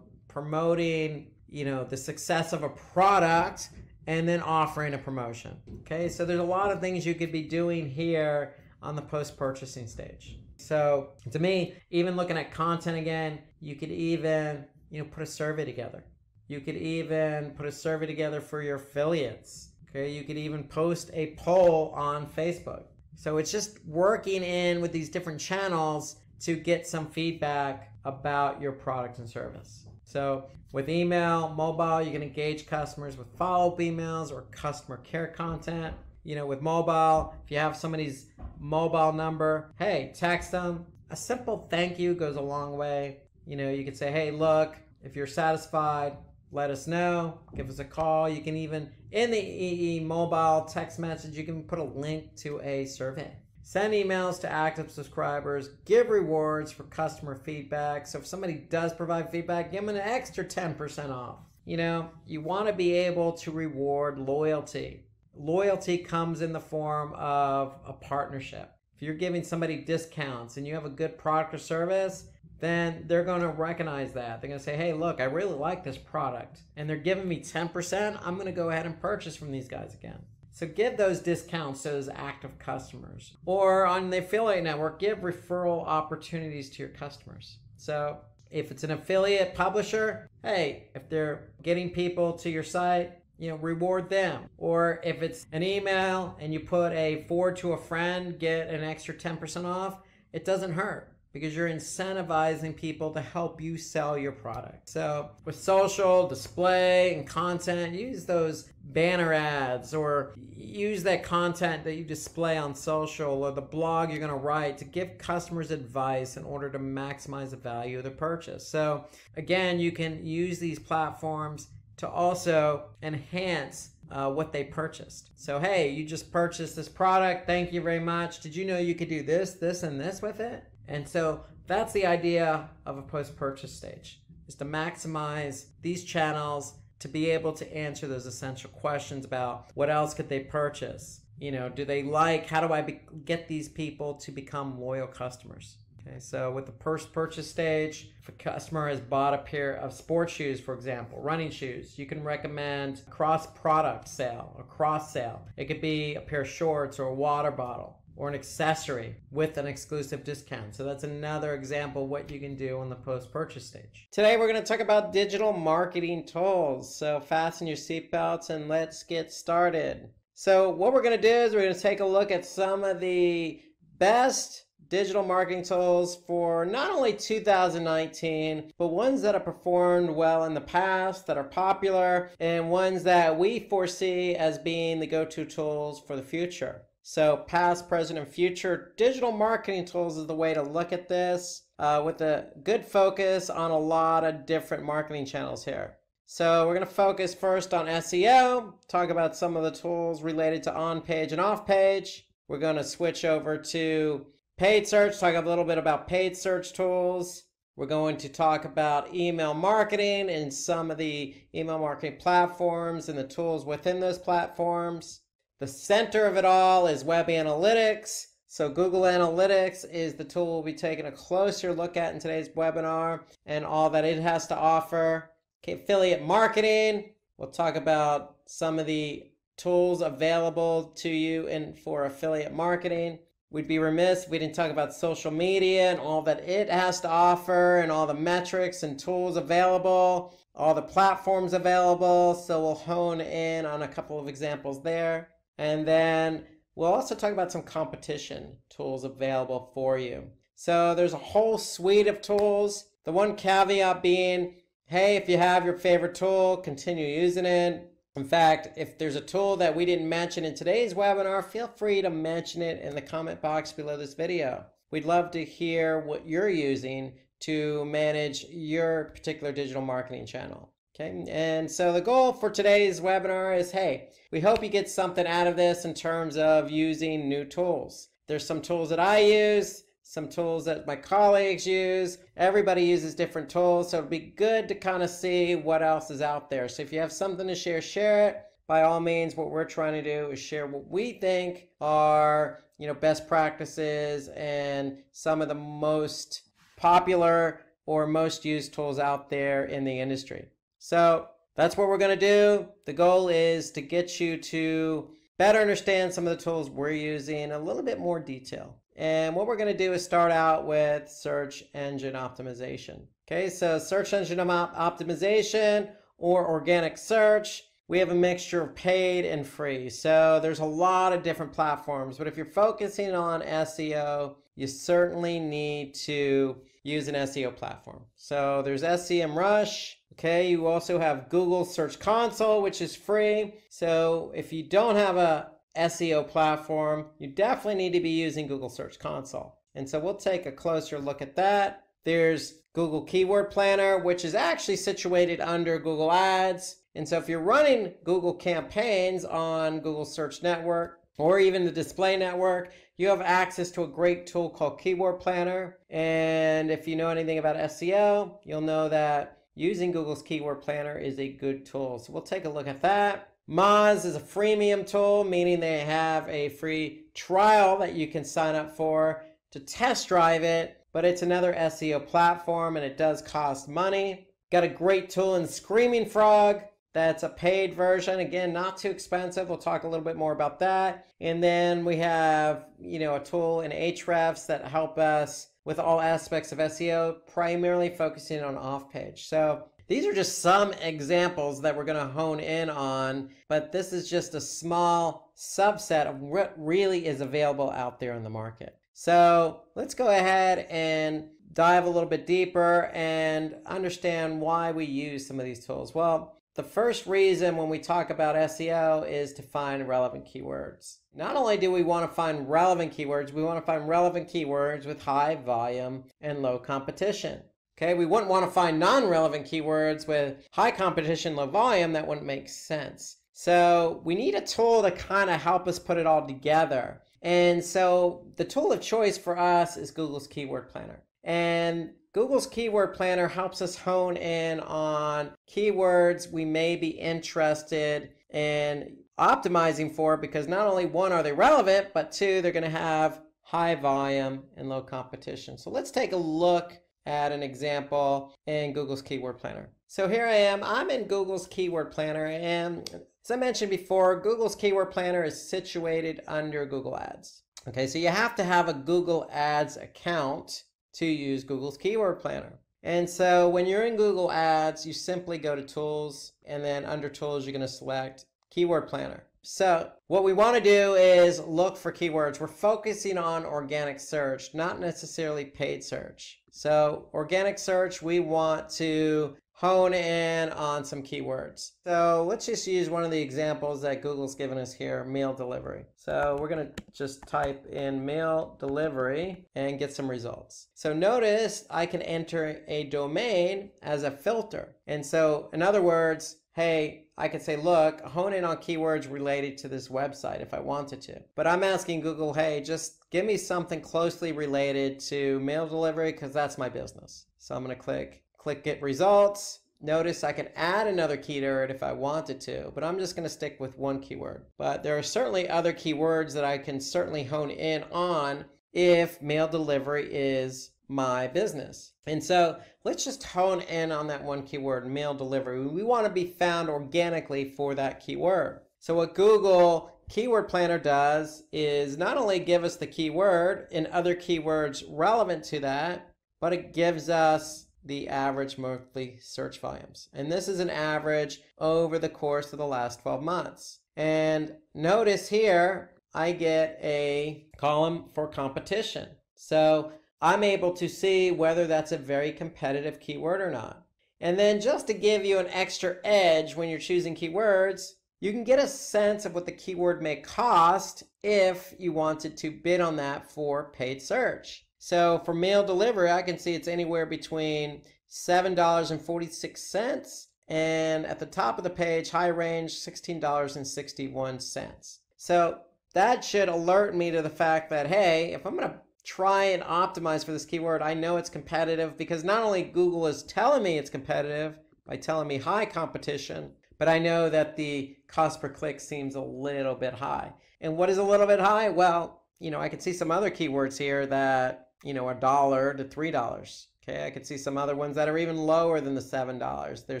promoting, the success of a product and then offering a promotion. Okay, so there's a lot of things you could be doing here on the post-purchasing stage. So to me, even looking at content again, you could even, put a survey together. You could even put a survey together for your affiliates. Okay, you could even post a poll on Facebook. So it's just working in with these different channels to get some feedback about your product and service. So with email, mobile, you can engage customers with follow-up emails or customer care content. With mobile, if you have somebody's mobile number, hey, text them. A simple thank you goes a long way. You could say, hey, look, if you're satisfied, let us know. Give us a call. You can even, in the EE mobile text message, you can put a link to a survey. Send emails to active subscribers, give rewards for customer feedback. So if somebody does provide feedback, give them an extra 10% off. You know, you want to be able to reward loyalty. Loyalty comes in the form of a partnership. If you're giving somebody discounts and you have a good product or service, then they're going to recognize that. They're going to say, hey, look, I really like this product and they're giving me 10%. I'm going to go ahead and purchase from these guys again. So give those discounts to those active customers. Or on the affiliate network, give referral opportunities to your customers. So if it's an affiliate publisher, hey, if they're getting people to your site, you know, reward them. Or if it's an email and you put a forward to a friend, get an extra 10% off, it doesn't hurt because you're incentivizing people to help you sell your product. So with social, display, and content, use those banner ads or use that content that you display on social or the blog you're gonna write to give customers advice in order to maximize the value of the purchase. So again, you can use these platforms to also enhance what they purchased. So, hey, you just purchased this product. Thank you very much. Did you know you could do this, this, and this with it? And so that's the idea of a post-purchase stage, is to maximize these channels to be able to answer those essential questions about what else could they purchase? You know, do they like, how do I get these people to become loyal customers? Okay, so with the post-purchase stage, if a customer has bought a pair of sports shoes, for example, running shoes, you can recommend cross-product sale or cross-sale. It could be a pair of shorts or a water bottle or an accessory with an exclusive discount. So that's another example of what you can do on the post-purchase stage. Today we're going to talk about digital marketing tools. So fasten your seatbelts and let's get started. So what we're going to do is we're going to take a look at some of the best digital marketing tools for not only 2019, but ones that have performed well in the past, that are popular, and ones that we foresee as being the go-to tools for the future. So past, present, and future digital marketing tools is the way to look at this with a good focus on a lot of different marketing channels here. So we're going to focus first on SEO, talk about some of the tools related to on-page and off-page. We're going to switch over to paid search, talk a little bit about paid search tools. We're going to talk about email marketing and some of the email marketing platforms and the tools within those platforms. The center of it all is web analytics. So Google Analytics is the tool we'll be taking a closer look at in today's webinar and all that it has to offer. Okay, affiliate marketing. We'll talk about some of the tools available to you for affiliate marketing. We'd be remiss if we didn't talk about social media and all that it has to offer and all the metrics and tools available, all the platforms available. So we'll hone in on a couple of examples there. And then we'll also talk about some competition tools available for you. So there's a whole suite of tools. The one caveat being, hey, if you have your favorite tool, continue using it. In fact, if there's a tool that we didn't mention in today's webinar, feel free to mention it in the comment box below this video. We'd love to hear what you're using to manage your particular digital marketing channel. Okay, and so the goal for today's webinar is, hey, we hope you get something out of this in terms of using new tools. There's some tools that I use, some tools that my colleagues use. Everybody uses different tools, so it'd be good to kind of see what else is out there. So if you have something to share, share it. By all means, what we're trying to do is share what we think are, best practices and some of the most popular or most used tools out there in the industry. So that's what we're going to do. The goal is to get you to better understand some of the tools we're using in a little bit more detail. And what we're going to do is start out with search engine optimization. Okay, so search engine optimization or organic search, we have a mixture of paid and free. So there's a lot of different platforms, but if you're focusing on SEO, you certainly need to use an SEO platform. So there's SEMrush. Okay, you also have Google Search Console, which is free. So if you don't have a SEO platform, you definitely need to be using Google Search Console. And so we'll take a closer look at that. There's Google Keyword Planner, which is actually situated under Google Ads. And so if you're running Google campaigns on Google Search Network or even the display network, you have access to a great tool called Keyword Planner. And if you know anything about SEO, you'll know that using Google's Keyword Planner is a good tool. So we'll take a look at that. Moz is a freemium tool, meaning they have a free trial that you can sign up for to test drive it, but it's another SEO platform and it does cost money. Got a great tool in Screaming Frog. That's a paid version. Again, not too expensive. We'll talk a little bit more about that. And then we have, a tool in Ahrefs that help us with all aspects of SEO, primarily focusing on off-page. So these are just some examples that we're going to hone in on, but this is just a small subset of what really is available out there in the market. So let's go ahead and dive a little bit deeper and understand why we use some of these tools. Well, the first reason when we talk about SEO is to find relevant keywords. Not only do we want to find relevant keywords, we want to find relevant keywords with high volume and low competition. Okay, we wouldn't want to find non-relevant keywords with high competition, low volume. That wouldn't make sense. So we need a tool to kind of help us put it all together. And so the tool of choice for us is Google's Keyword Planner. And Google's Keyword Planner helps us hone in on keywords we may be interested in optimizing for, because not only one, are they relevant, but two, they're going to have high volume and low competition. So let's take a look at an example in Google's Keyword Planner. So here I am, I'm in Google's Keyword Planner, and as I mentioned before, Google's Keyword Planner is situated under Google Ads. Okay, so you have to have a Google Ads account to use Google's Keyword Planner. And so when you're in Google Ads, you simply go to Tools, and then under Tools, you're going to select Keyword Planner. So what we want to do is look for keywords. We're focusing on organic search, not necessarily paid search. So organic search, we want to hone in on some keywords. So let's just use one of the examples that Google's given us here, meal delivery. So we're going to just type in meal delivery and get some results. So notice I can enter a domain as a filter. And so in other words, hey, I could say, look, hone in on keywords related to this website if I wanted to. But I'm asking Google, hey, just give me something closely related to meal delivery because that's my business. So I'm going to click Get Results. Notice I can add another keyword if I wanted to, but I'm just going to stick with one keyword. But there are certainly other keywords that I can certainly hone in on if meal delivery is my business. And so let's just hone in on that one keyword, meal delivery. We want to be found organically for that keyword. So what Google Keyword Planner does is not only give us the keyword and other keywords relevant to that, but it gives us the average monthly search volumes. And this is an average over the course of the last 12 months. And notice here, I get a column for competition. So I'm able to see whether that's a very competitive keyword or not. And then just to give you an extra edge when you're choosing keywords, you can get a sense of what the keyword may cost if you wanted to bid on that for paid search. So for meal delivery, I can see it's anywhere between $7.46 and at the top of the page, high range, $16.61. So that should alert me to the fact that, hey, if I'm going to try and optimize for this keyword, I know it's competitive because not only Google is telling me it's competitive by telling me high competition, but I know that the cost per click seems a little bit high. And what is a little bit high? Well, I can see some other keywords here that, $1 to $3. Okay, I could see some other ones that are even lower than the $7 they're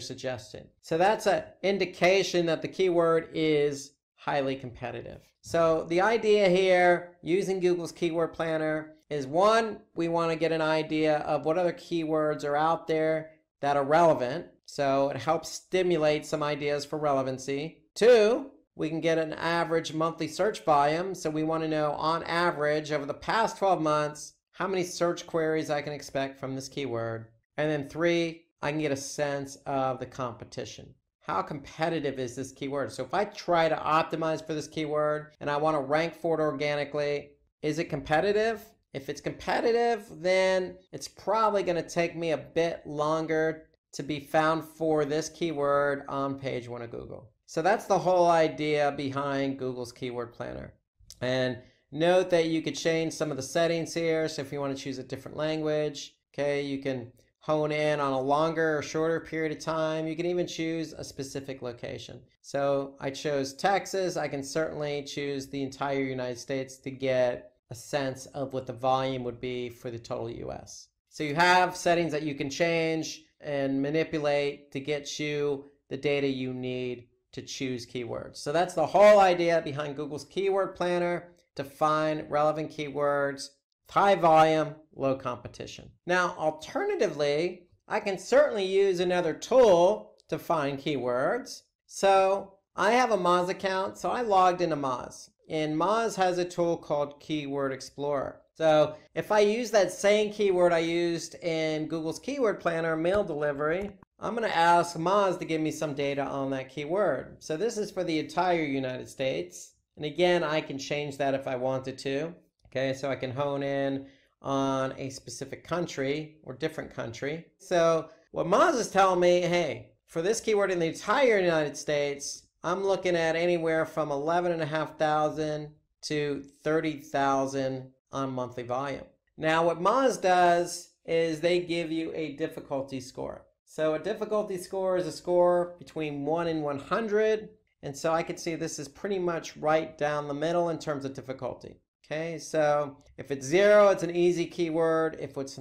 suggesting. So that's an indication that the keyword is highly competitive. So the idea here using Google's Keyword Planner is, one, we want to get an idea of what other keywords are out there that are relevant. So it helps stimulate some ideas for relevancy. Two, we can get an average monthly search volume. So we want to know on average over the past 12 months, how many search queries I can expect from this keyword. And then three, I can get a sense of the competition. How competitive is this keyword? So if I try to optimize for this keyword and I want to rank for it organically, is it competitive? If it's competitive, then it's probably going to take me a bit longer to be found for this keyword on page one of Google. So that's the whole idea behind Google's Keyword Planner. And Note that you could change some of the settings here. So if you want to choose a different language, okay, you can hone in on a longer or shorter period of time. You can even choose a specific location. So I chose Texas. I can certainly choose the entire United States to get a sense of what the volume would be for the total US. So you have settings that you can change and manipulate to get you the data you need to choose keywords. So that's the whole idea behind Google's Keyword Planner, to find relevant keywords, high volume, low competition. Now, alternatively, I can certainly use another tool to find keywords. So I have a Moz account, so I logged into Moz. And Moz has a tool called Keyword Explorer. So if I use that same keyword I used in Google's Keyword Planner, mail delivery, I'm going to ask Moz to give me some data on that keyword. So this is for the entire United States. And again, I can change that if I wanted to. Okay, so I can hone in on a specific country or different country. So what Moz is telling me, hey, for this keyword in the entire United States, I'm looking at anywhere from 11,500 to 30,000 on monthly volume. Now what Moz does is they give you a difficulty score. So a difficulty score is a score between 1 and 100. And so I can see this is pretty much right down the middle in terms of difficulty. Okay, so if it's 0, it's an easy keyword. If it's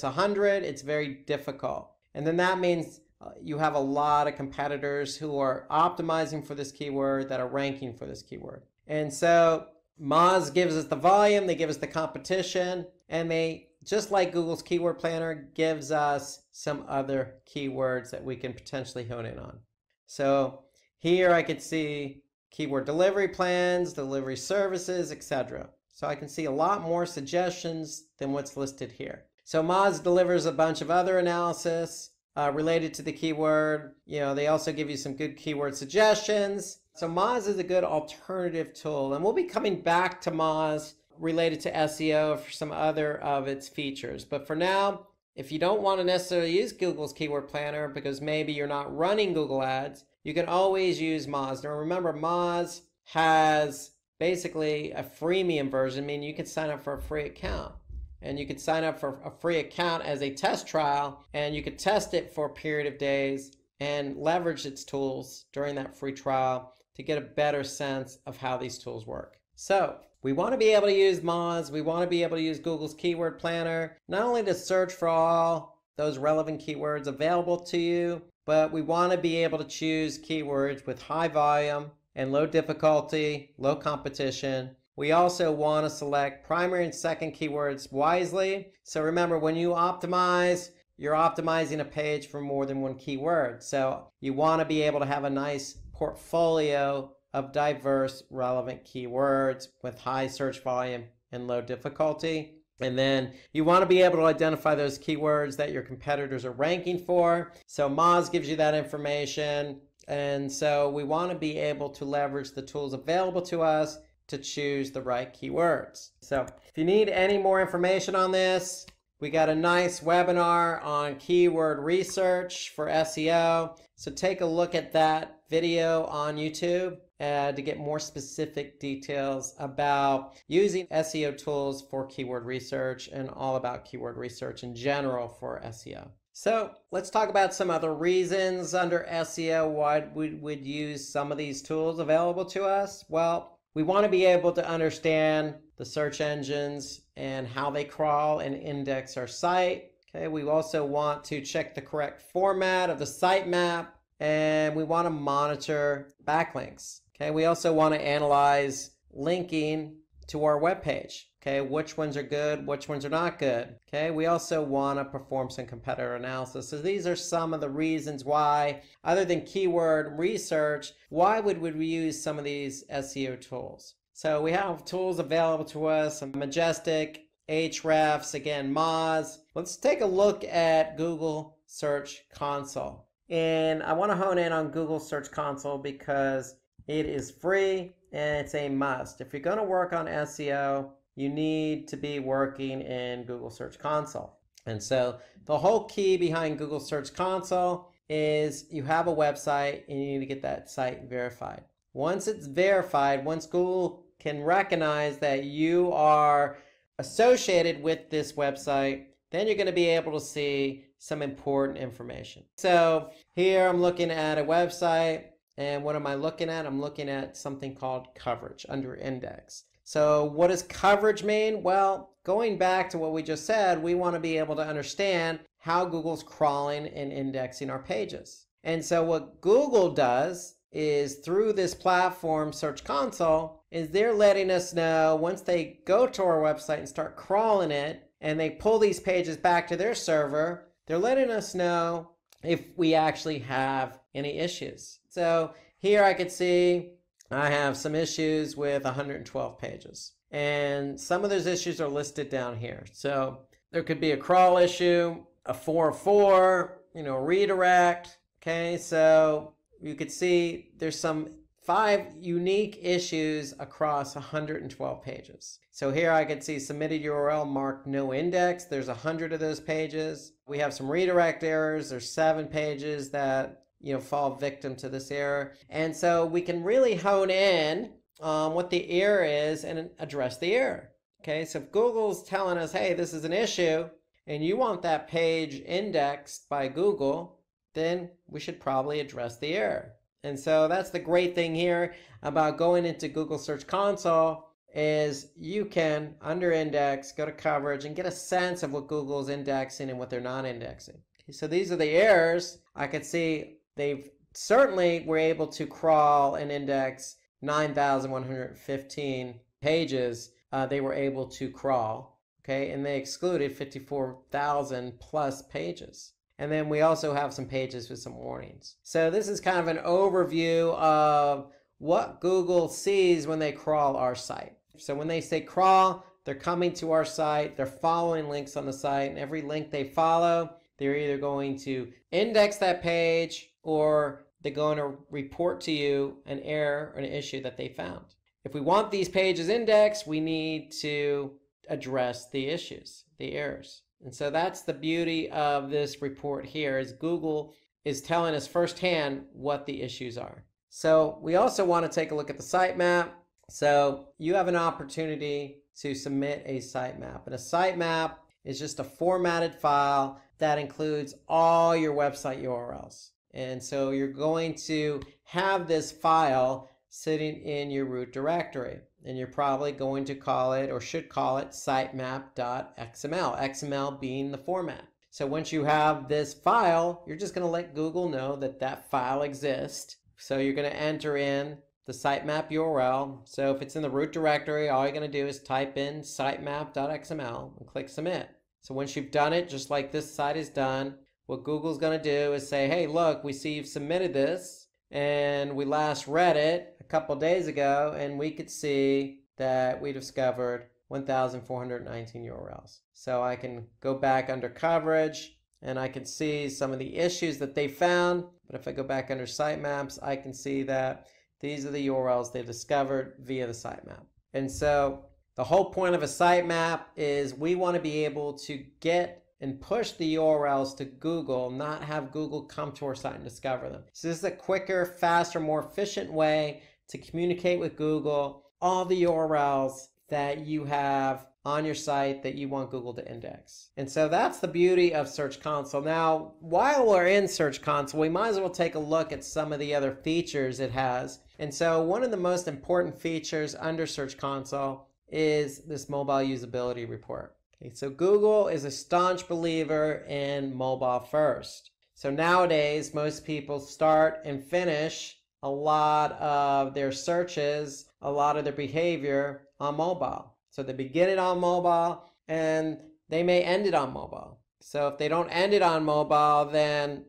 100, it's very difficult. And then that means you have a lot of competitors who are optimizing for this keyword, that are ranking for this keyword. And so Moz gives us the volume, they give us the competition, and they, just like Google's Keyword Planner, gives us some other keywords that we can potentially hone in on. So here I could see keyword delivery plans, delivery services, etc. So I can see a lot more suggestions than what's listed here. So Moz delivers a bunch of other analysis related to the keyword. You know, they also give you some good keyword suggestions. So Moz is a good alternative tool, and we'll be coming back to Moz related to SEO for some other of its features. But for now, if you don't want to necessarily use Google's Keyword Planner because maybe you're not running Google Ads, you can always use Moz. Now remember, Moz has basically a freemium version, meaning you can sign up for a free account. And you could sign up for a free account as a test trial, and you could test it for a period of days and leverage its tools during that free trial to get a better sense of how these tools work. So we want to be able to use Moz. We want to be able to use Google's Keyword Planner, not only to search for all those relevant keywords available to you, but we want to be able to choose keywords with high volume and low difficulty, low competition. We also want to select primary and second keywords wisely. So remember, when you optimize, you're optimizing a page for more than one keyword. So you want to be able to have a nice portfolio of diverse, relevant keywords with high search volume and low difficulty. And then you want to be able to identify those keywords that your competitors are ranking for. So Moz gives you that information. And so we want to be able to leverage the tools available to us to choose the right keywords. So if you need any more information on this, we got a nice webinar on keyword research for SEO. So take a look at that video on YouTube to get more specific details about using SEO tools for keyword research and all about keyword research in general for SEO. So let's talk about some other reasons under SEO why we would use some of these tools available to us. Well, we want to be able to understand the search engines and how they crawl and index our site. Okay, we also want to check the correct format of the sitemap, and we want to monitor backlinks. Okay, we also want to analyze linking to our web page. Okay, which ones are good, which ones are not good. Okay, we also want to perform some competitor analysis. So these are some of the reasons why, other than keyword research, why would we use some of these SEO tools? So we have tools available to us, Majestic, Ahrefs, again, Moz. Let's take a look at Google Search Console. And I want to hone in on Google Search Console because it is free and it's a must. If you're going to work on SEO, you need to be working in Google Search Console. And so the whole key behind Google Search Console is you have a website and you need to get that site verified. Once it's verified, once Google can recognize that you are associated with this website, then you're going to be able to see some important information. So here I'm looking at a website, and what am I looking at? I'm looking at something called coverage under index. So what does coverage mean? Well, going back to what we just said, we want to be able to understand how Google's crawling and indexing our pages. And so what Google does is through this platform, Search Console, is they're letting us know once they go to our website and start crawling it, and they pull these pages back to their server, they're letting us know if we actually have any issues. So here I could see I have some issues with 112 pages. And some of those issues are listed down here. So there could be a crawl issue, a 404, redirect. Okay, so you could see there's some 5 unique issues across 112 pages. So here I could see submitted URL marked no index. There's 100 of those pages. We have some redirect errors. There's 7 pages that fall victim to this error. And so we can really hone in on what the error is and address the error. Okay, so if Google's telling us, hey, this is an issue, and you want that page indexed by Google, then we should probably address the error. And so that's the great thing here about going into Google Search Console is you can, under index, go to coverage and get a sense of what Google's indexing and what they're not indexing. So these are the errors. I could see they've certainly were able to crawl and index 9,115 pages. They were able to crawl, okay, and they excluded 54,000 plus pages. And then we also have some pages with some warnings. So this is kind of an overview of what Google sees when they crawl our site. So when they say crawl, they're coming to our site, they're following links on the site, and every link they follow, they're either going to index that page or they're going to report to you an error or an issue that they found. If we want these pages indexed, we need to address the issues, the errors. And so that's the beauty of this report here is Google is telling us firsthand what the issues are. So we also want to take a look at the sitemap. So you have an opportunity to submit a sitemap. And a sitemap is just a formatted file that includes all your website URLs. And so you're going to have this file sitting in your root directory. And you're probably going to call it, or should call it, sitemap.xml, XML being the format. So once you have this file, you're just going to let Google know that that file exists. So you're going to enter in the sitemap URL. So if it's in the root directory, all you're going to do is type in sitemap.xml and click submit. So once you've done it, just like this site is done, what Google's going to do is say, hey, look, we see you've submitted this, and we last read it a couple days ago, and we could see that we discovered 1,419 URLs. So I can go back under coverage, and I can see some of the issues that they found. But if I go back under sitemaps, I can see that these are the URLs they discovered via the sitemap. And so the whole point of a sitemap is we want to be able to get and push the URLs to Google, not have Google come to our site and discover them. So this is a quicker, faster, more efficient way to communicate with Google all the URLs that you have on your site that you want Google to index. And so that's the beauty of Search Console. Now, while we're in Search Console, we might as well take a look at some of the other features it has. And so one of the most important features under Search Console is this mobile usability report. Okay, so Google is a staunch believer in mobile first. So nowadays, most people start and finish a lot of their searches, a lot of their behavior on mobile. So they begin it on mobile and they may end it on mobile. So if they don't end it on mobile, then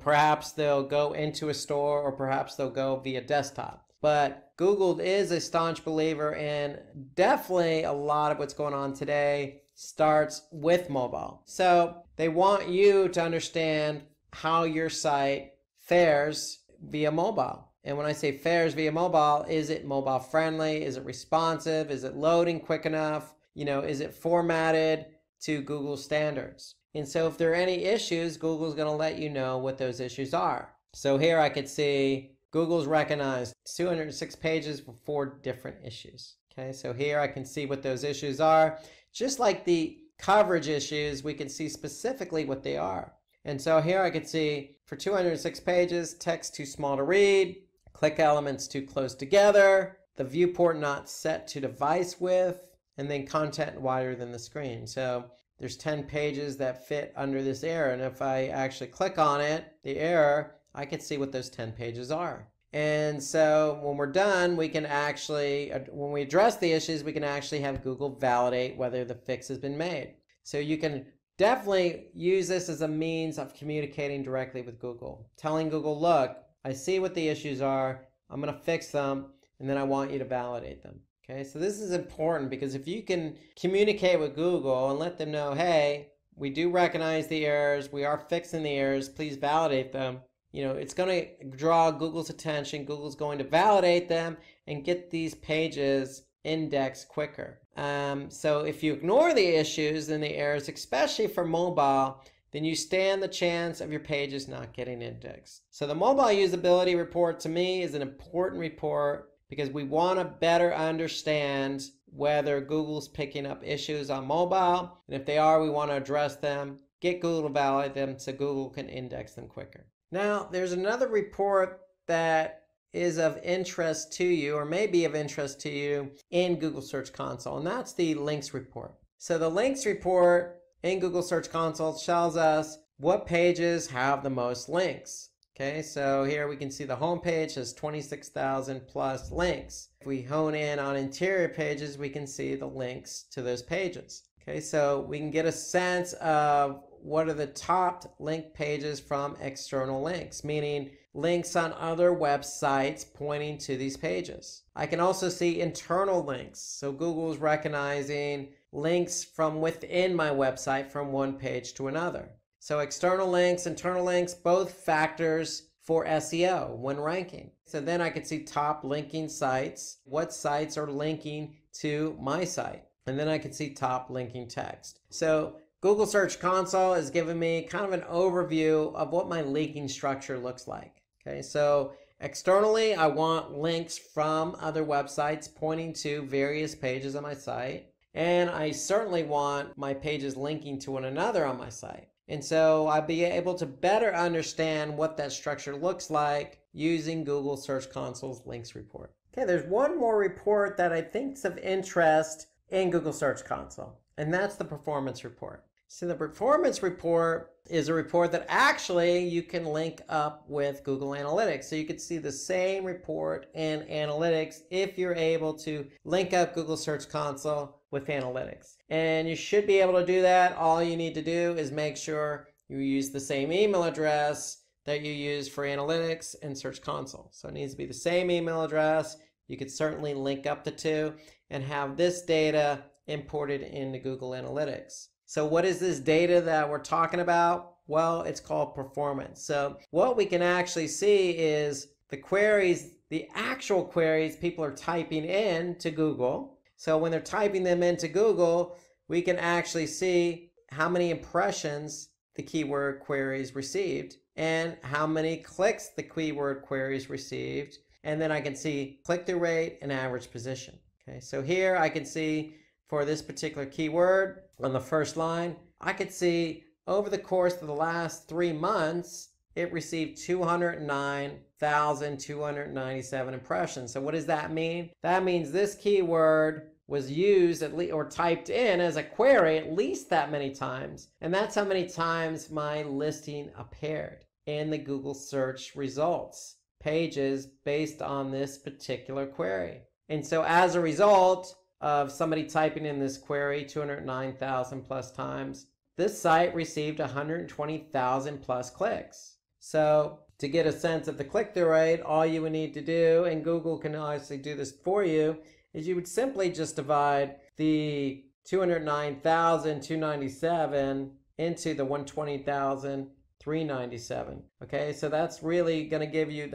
perhaps they'll go into a store or perhaps they'll go via desktop. But Google is a staunch believer, and definitely a lot of what's going on today starts with mobile. So they want you to understand how your site fares via mobile. And when I say fares via mobile, is it mobile friendly? Is it responsive? Is it loading quick enough? Is it formatted to Google standards? And so if there are any issues, Google's going to let you know what those issues are. So here I could see Google's recognized 206 pages for 4 different issues. Okay, so here I can see what those issues are. Just like the coverage issues, we can see specifically what they are. And so here I can see for 206 pages, text too small to read, click elements too close together, the viewport not set to device width, and then content wider than the screen. So there's 10 pages that fit under this error. And if I actually click on it, the error, I can see what those 10 pages are. And so when we're done, we can actually, when we address the issues, we can actually have Google validate whether the fix has been made. So you can definitely use this as a means of communicating directly with Google. Telling Google, look, I see what the issues are, I'm going to fix them, and then I want you to validate them. Okay, so this is important because if you can communicate with Google and let them know, hey, we do recognize the errors, we are fixing the errors, please validate them. You know, it's going to draw Google's attention. Google's going to validate them and get these pages indexed quicker. So if you ignore the issues and the errors, especially for mobile, then you stand the chance of your pages not getting indexed. So the mobile usability report to me is an important report because we want to better understand whether Google's picking up issues on mobile. And if they are, we want to address them, get Google to validate them so Google can index them quicker. Now, there's another report that is of interest to you or may be of interest to you in Google Search Console, and that's the links report. So the links report in Google Search Console tells us what pages have the most links. Okay, so here we can see the home page has 26,000 plus links. If we hone in on interior pages, we can see the links to those pages. Okay, so we can get a sense of what are the top link pages from external links, meaning links on other websites pointing to these pages. I can also see internal links. So Google is recognizing links from within my website from one page to another. So external links, internal links, both factors for SEO when ranking. So then I can see top linking sites, what sites are linking to my site. And then I can see top linking text. So Google Search Console is giving me kind of an overview of what my linking structure looks like. Okay, so externally, I want links from other websites pointing to various pages on my site. And I certainly want my pages linking to one another on my site. And so I'll be able to better understand what that structure looks like using Google Search Console's links report. Okay, there's one more report that I think is of interest in Google Search Console, and that's the performance report. So the performance report is a report that actually you can link up with Google Analytics. So you could see the same report in Analytics if you're able to link up Google Search Console with Analytics. And you should be able to do that. All you need to do is make sure you use the same email address that you use for Analytics and Search Console. So it needs to be the same email address. You could certainly link up the two and have this data imported into Google Analytics. So what is this data that we're talking about? Well, it's called performance. So what we can actually see is the queries, the actual queries people are typing in to Google. So when they're typing them into Google, we can actually see how many impressions the keyword queries received and how many clicks the keyword queries received. And then I can see click-through rate and average position. Okay, so here I can see for this particular keyword on the first line, I could see over the course of the last 3 months, it received 209,297 impressions. So what does that mean? That means this keyword was used at least or typed in as a query at least that many times. And that's how many times my listing appeared in the Google search results pages based on this particular query. And so as a result of somebody typing in this query 209,000 plus times, this site received 120,000 plus clicks. So to get a sense of the click-through rate, all you would need to do, and Google can obviously do this for you, is you would simply just divide the 209,297 into the 120,397. Okay, so that's really going to give you,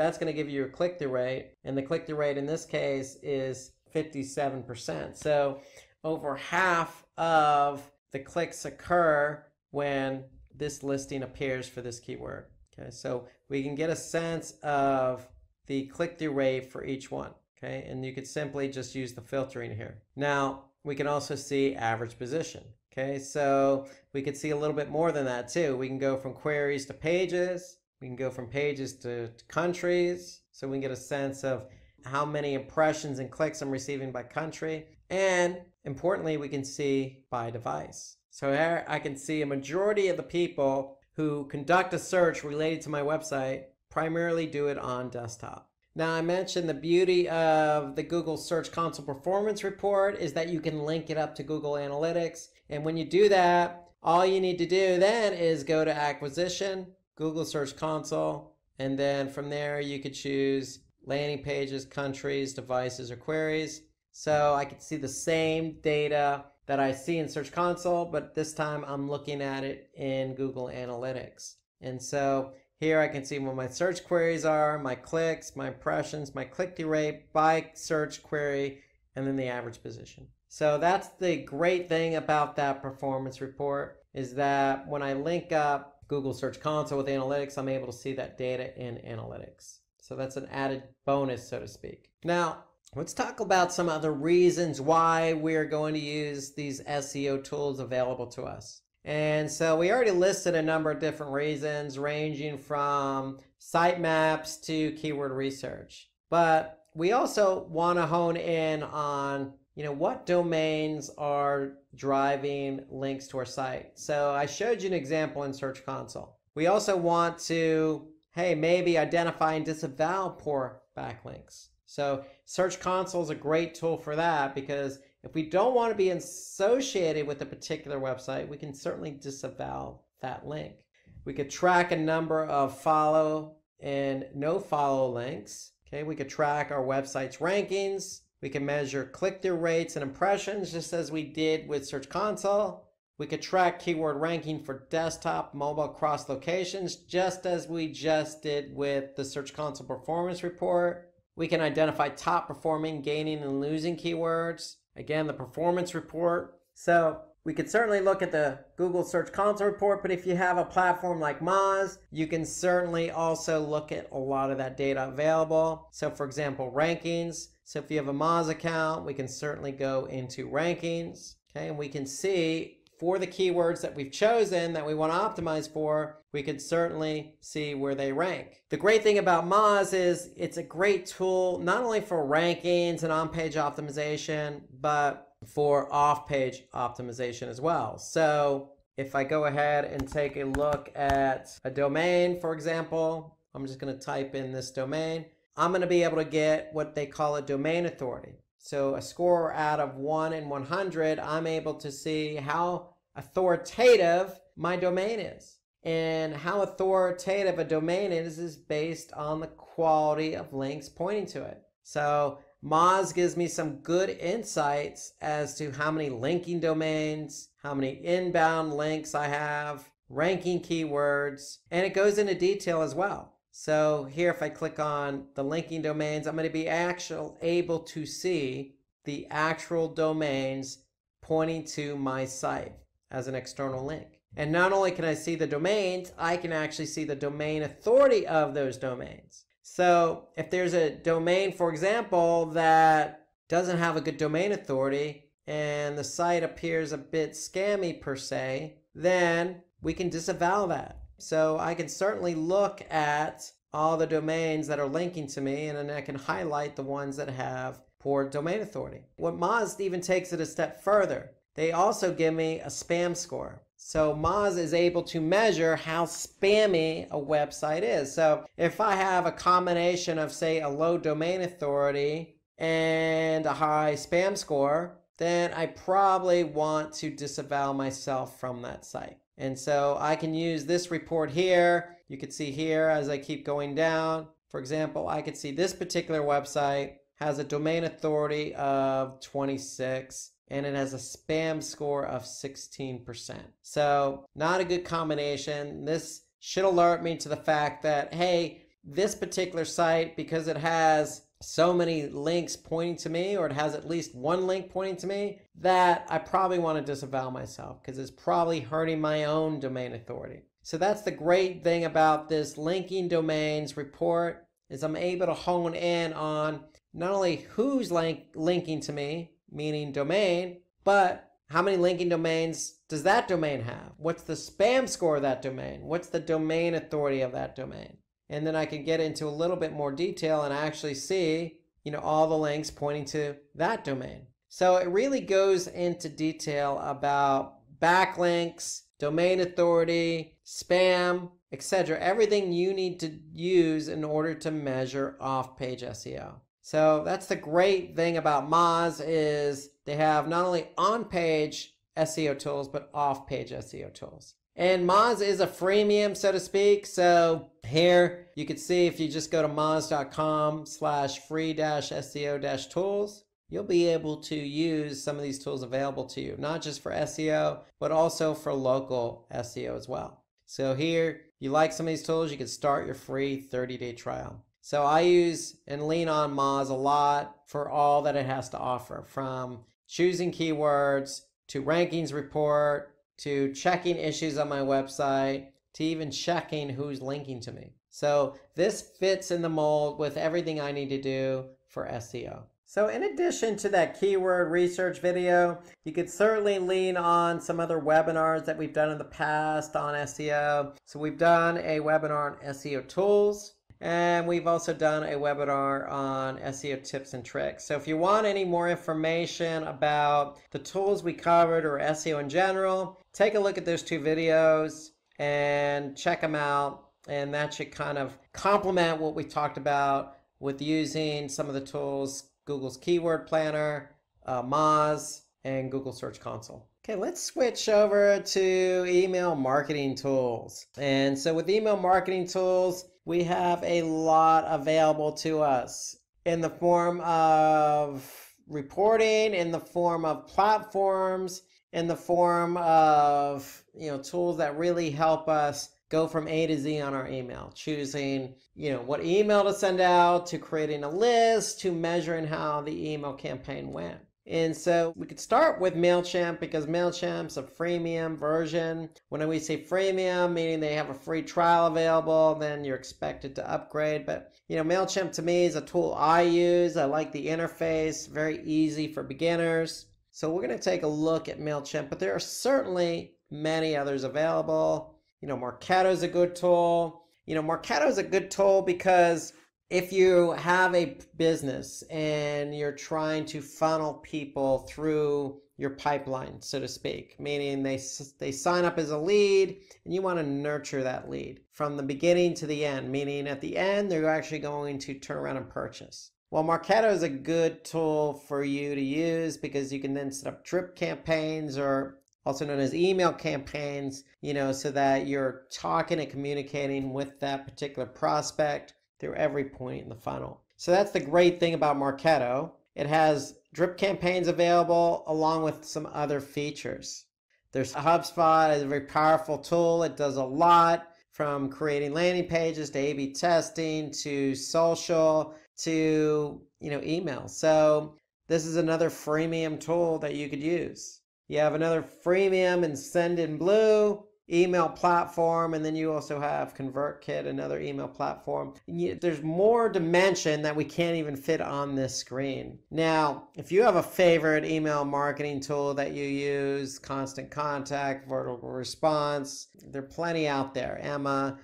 your click-through rate, and the click-through rate in this case is 57%. So over half of the clicks occur when this listing appears for this keyword. Okay, so we can get a sense of the click-through rate for each one. Okay, and you could simply just use the filtering here. Now, we can also see average position. Okay, so we could see a little bit more than that too. We can go from queries to pages. We can go from pages to countries. So we can get a sense of how many impressions and clicks I'm receiving by country. And importantly, we can see by device. So here I can see a majority of the people who conduct a search related to my website primarily do it on desktop. Now, I mentioned the beauty of the Google Search Console Performance Report is that you can link it up to Google Analytics. And when you do that, all you need to do then is go to Acquisition, Google Search Console, and then from there you could choose landing pages, countries, devices, or queries. So I can see the same data that I see in Search Console, but this time I'm looking at it in Google Analytics. And so here I can see what my search queries are, my clicks, my impressions, my click-through rate by search query, and then the average position. So that's the great thing about that performance report, is that when I link up Google Search Console with Analytics, I'm able to see that data in Analytics. So that's an added bonus, so to speak. Now, let's talk about some other reasons why we're going to use these SEO tools available to us. And so we already listed a number of different reasons, ranging from sitemaps to keyword research. But we also want to hone in on, what domains are driving links to our site. So I showed you an example in Search Console. We also want to, maybe identify and disavow poor backlinks. So Search Console is a great tool for that, because if we don't want to be associated with a particular website, we can certainly disavow that link. We could track a number of follow and no follow links. Okay, we could track our website's rankings. We can measure click-through rates and impressions, just as we did with Search Console. We could track keyword ranking for desktop, mobile, cross locations, just as we just did with the Search Console Performance Report. We can identify top performing, gaining, and losing keywords. Again, the performance report. So we could certainly look at the Google Search Console report, but if you have a platform like Moz, you can certainly also look at a lot of that data available. So for example, rankings. So if you have a Moz account, we can certainly go into rankings. Okay, and we can see for the keywords that we've chosen that we want to optimize for, we could certainly see where they rank. The great thing about Moz is it's a great tool, not only for rankings and on-page optimization, but for off-page optimization as well. So if I go ahead and take a look at a domain, for example, I'm just going to type in this domain. I'm going to be able to get what they call a domain authority. So a score out of 1 in 100, I'm able to see how authoritative my domain is. And how authoritative a domain is based on the quality of links pointing to it. So Moz gives me some good insights as to how many linking domains, how many inbound links I have, ranking keywords, and it goes into detail as well. So here, if I click on the linking domains, I'm going to be able to see the actual domains pointing to my site as an external link. And not only can I see the domains, I can actually see the domain authority of those domains. So if there's a domain, for example, that doesn't have a good domain authority and the site appears a bit scammy per se, then we can disavow that. So I can certainly look at all the domains that are linking to me, and then I can highlight the ones that have poor domain authority. What Moz even takes it a step further. They also give me a spam score. So Moz is able to measure how spammy a website is. So if I have a combination of, say, a low domain authority and a high spam score, then I probably want to disavow myself from that site. And so I can use this report here. You can see here as I keep going down. For example, I could see this particular website has a domain authority of 26 and it has a spam score of 16%. So not a good combination. This should alert me to the fact that, hey, this particular site, because it has so many links pointing to me, or it has at least one link pointing to me, that I probably want to disavow myself because it's probably hurting my own domain authority. So that's the great thing about this linking domains report, is I'm able to hone in on not only who's linking to me, meaning domain, but how many linking domains does that domain have? What's the spam score of that domain? What's the domain authority of that domain? And then I can get into a little bit more detail and actually see, all the links pointing to that domain. So it really goes into detail about backlinks, domain authority, spam, etc. Everything you need to use in order to measure off-page SEO. So that's the great thing about Moz is they have not only on-page SEO tools, but off-page SEO tools. And Moz is a freemium, so to speak. So here you can see if you just go to moz.com/free-SEO-tools, you'll be able to use some of these tools available to you, not just for SEO, but also for local SEO as well. So here, you like some of these tools, you can start your free 30-day trial. So I use and lean on Moz a lot for all that it has to offer, from choosing keywords to rankings report, to checking issues on my website, to even checking who's linking to me. So this fits in the mold with everything I need to do for SEO. So in addition to that keyword research video, you could certainly lean on some other webinars that we've done in the past on SEO. So we've done a webinar on SEO tools, and we've also done a webinar on SEO tips and tricks. So if you want any more information about the tools we covered or SEO in general, take a look at those two videos and check them out. And that should kind of complement what we talked about with using some of the tools, Google's Keyword Planner, Moz, and Google Search Console. Okay, let's switch over to email marketing tools. And so with email marketing tools, we have a lot available to us in the form of reporting, in the form of platforms, in the form of tools that really help us go from A to Z on our email, choosing what email to send out, to creating a list, to measuring how the email campaign went. And so we could start with MailChimp because MailChimp's a freemium version. When we say freemium, meaning they have a free trial available, then you're expected to upgrade. But MailChimp to me is a tool I use. I like the interface, very easy for beginners. So we're going to take a look at MailChimp, but there are certainly many others available. Marketo is a good tool. Marketo is a good tool because if you have a business and you're trying to funnel people through your pipeline, so to speak, meaning they sign up as a lead and you want to nurture that lead from the beginning to the end, meaning at the end they're actually going to turn around and purchase. Well, Marketo is a good tool for you to use because you can then set up drip campaigns, or also known as email campaigns, so that you're talking and communicating with that particular prospect through every point in the funnel. So that's the great thing about Marketo. It has drip campaigns available along with some other features. There's HubSpot is a very powerful tool. It does a lot from creating landing pages to A/B testing to social to email. So this is another freemium tool that you could use. You have another freemium and Sendinblue email platform, and then you also have ConvertKit, another email platform. There's more dimension that we can't even fit on this screen. Now, if you have a favorite email marketing tool that you use, Constant Contact, Vertical Response, there are plenty out there. Emma,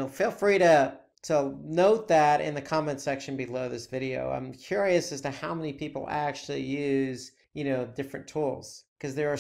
feel free to note that in the comment section below this video. I'm curious as to how many people actually use different tools, because there are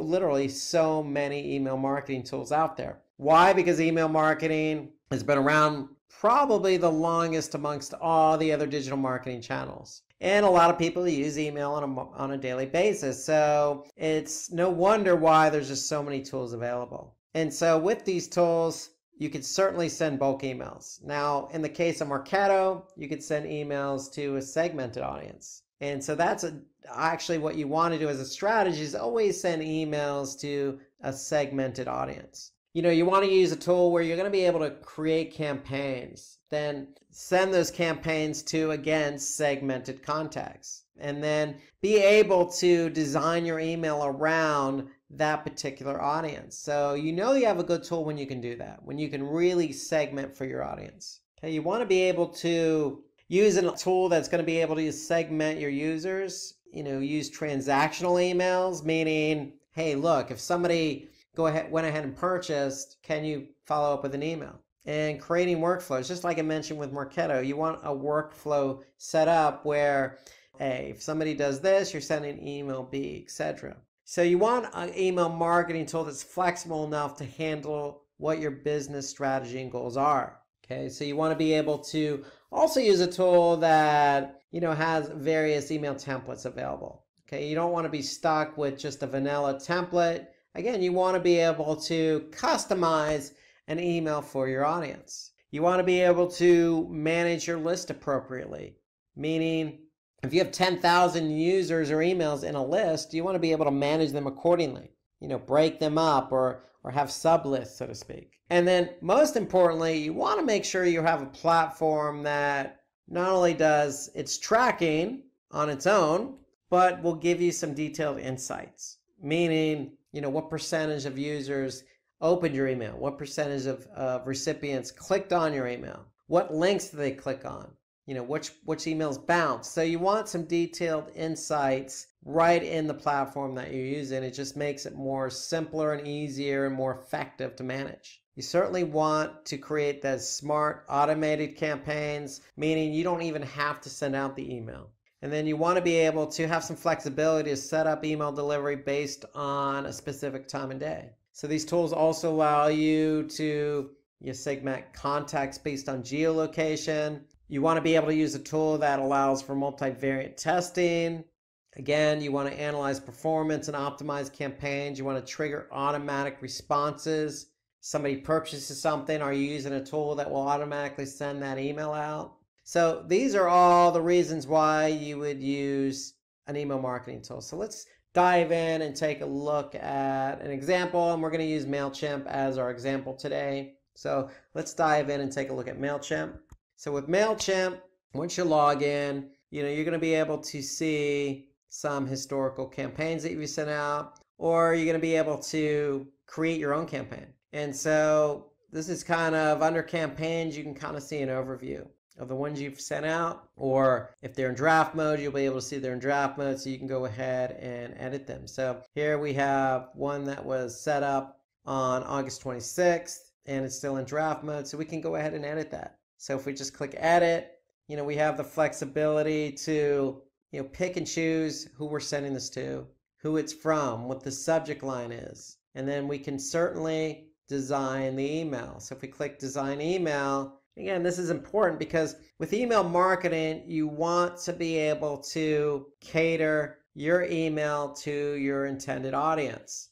literally so many email marketing tools out there. Why? Because email marketing has been around probably the longest amongst all the other digital marketing channels. And a lot of people use email on a daily basis. So it's no wonder why there's just so many tools available. And so with these tools, you could certainly send bulk emails. Now, in the case of Marketo, you could send emails to a segmented audience. And so that's actually what you want to do as a strategy, is always send emails to a segmented audience. You want to use a tool where you're going to be able to create campaigns, then send those campaigns to, again, segmented contacts, and then be able to design your email around that particular audience. So you have a good tool when you can do that, when you can really segment for your audience. Okay, you want to be able to use a tool that's going to be able to segment your users, use transactional emails, meaning, hey, look, if somebody went ahead and purchased, can you follow up with an email? And creating workflows, just like I mentioned with Marketo, you want a workflow set up where, hey, if somebody does this, you're sending email B, etc. So you want an email marketing tool that's flexible enough to handle what your business strategy and goals are. Okay, so you want to be able to also use a tool that, has various email templates available. Okay, you don't want to be stuck with just a vanilla template. Again, you want to be able to customize an email for your audience. You want to be able to manage your list appropriately, meaning if you have 10,000 users or emails in a list, you want to be able to manage them accordingly, break them up or have sublists, so to speak. And then most importantly, you want to make sure you have a platform that not only does its tracking on its own, but will give you some detailed insights, meaning, what percentage of users opened your email, what percentage of recipients clicked on your email, what links did they click on, which emails bounce. So you want some detailed insights right in the platform that you're using. It just makes it more simpler and easier and more effective to manage. You certainly want to create those smart automated campaigns, meaning you don't even have to send out the email. And then you want to be able to have some flexibility to set up email delivery based on a specific time and day. So these tools also allow you to segment contacts based on geolocation. You want to be able to use a tool that allows for multivariate testing. Again, you want to analyze performance and optimize campaigns. You want to trigger automatic responses. Somebody purchases something, are you using a tool that will automatically send that email out? So these are all the reasons why you would use an email marketing tool. So let's dive in and take a look at an example, and we're going to use MailChimp as our example today. So let's dive in and take a look at MailChimp. So with MailChimp, once you log in, you're going to be able to see some historical campaigns that you've sent out, or you're going to be able to create your own campaign. And so this is kind of under campaigns, you can kind of see an overview of the ones you've sent out, or if they're in draft mode, you'll be able to see they're in draft mode, so you can go ahead and edit them. So here we have one that was set up on August 26th, and it's still in draft mode, so we can go ahead and edit that. So if we just click edit, we have the flexibility to, pick and choose who we're sending this to, who it's from, what the subject line is, and then we can certainly design the email. So if we click design email, again, this is important because with email marketing, you want to be able to cater your email to your intended audience.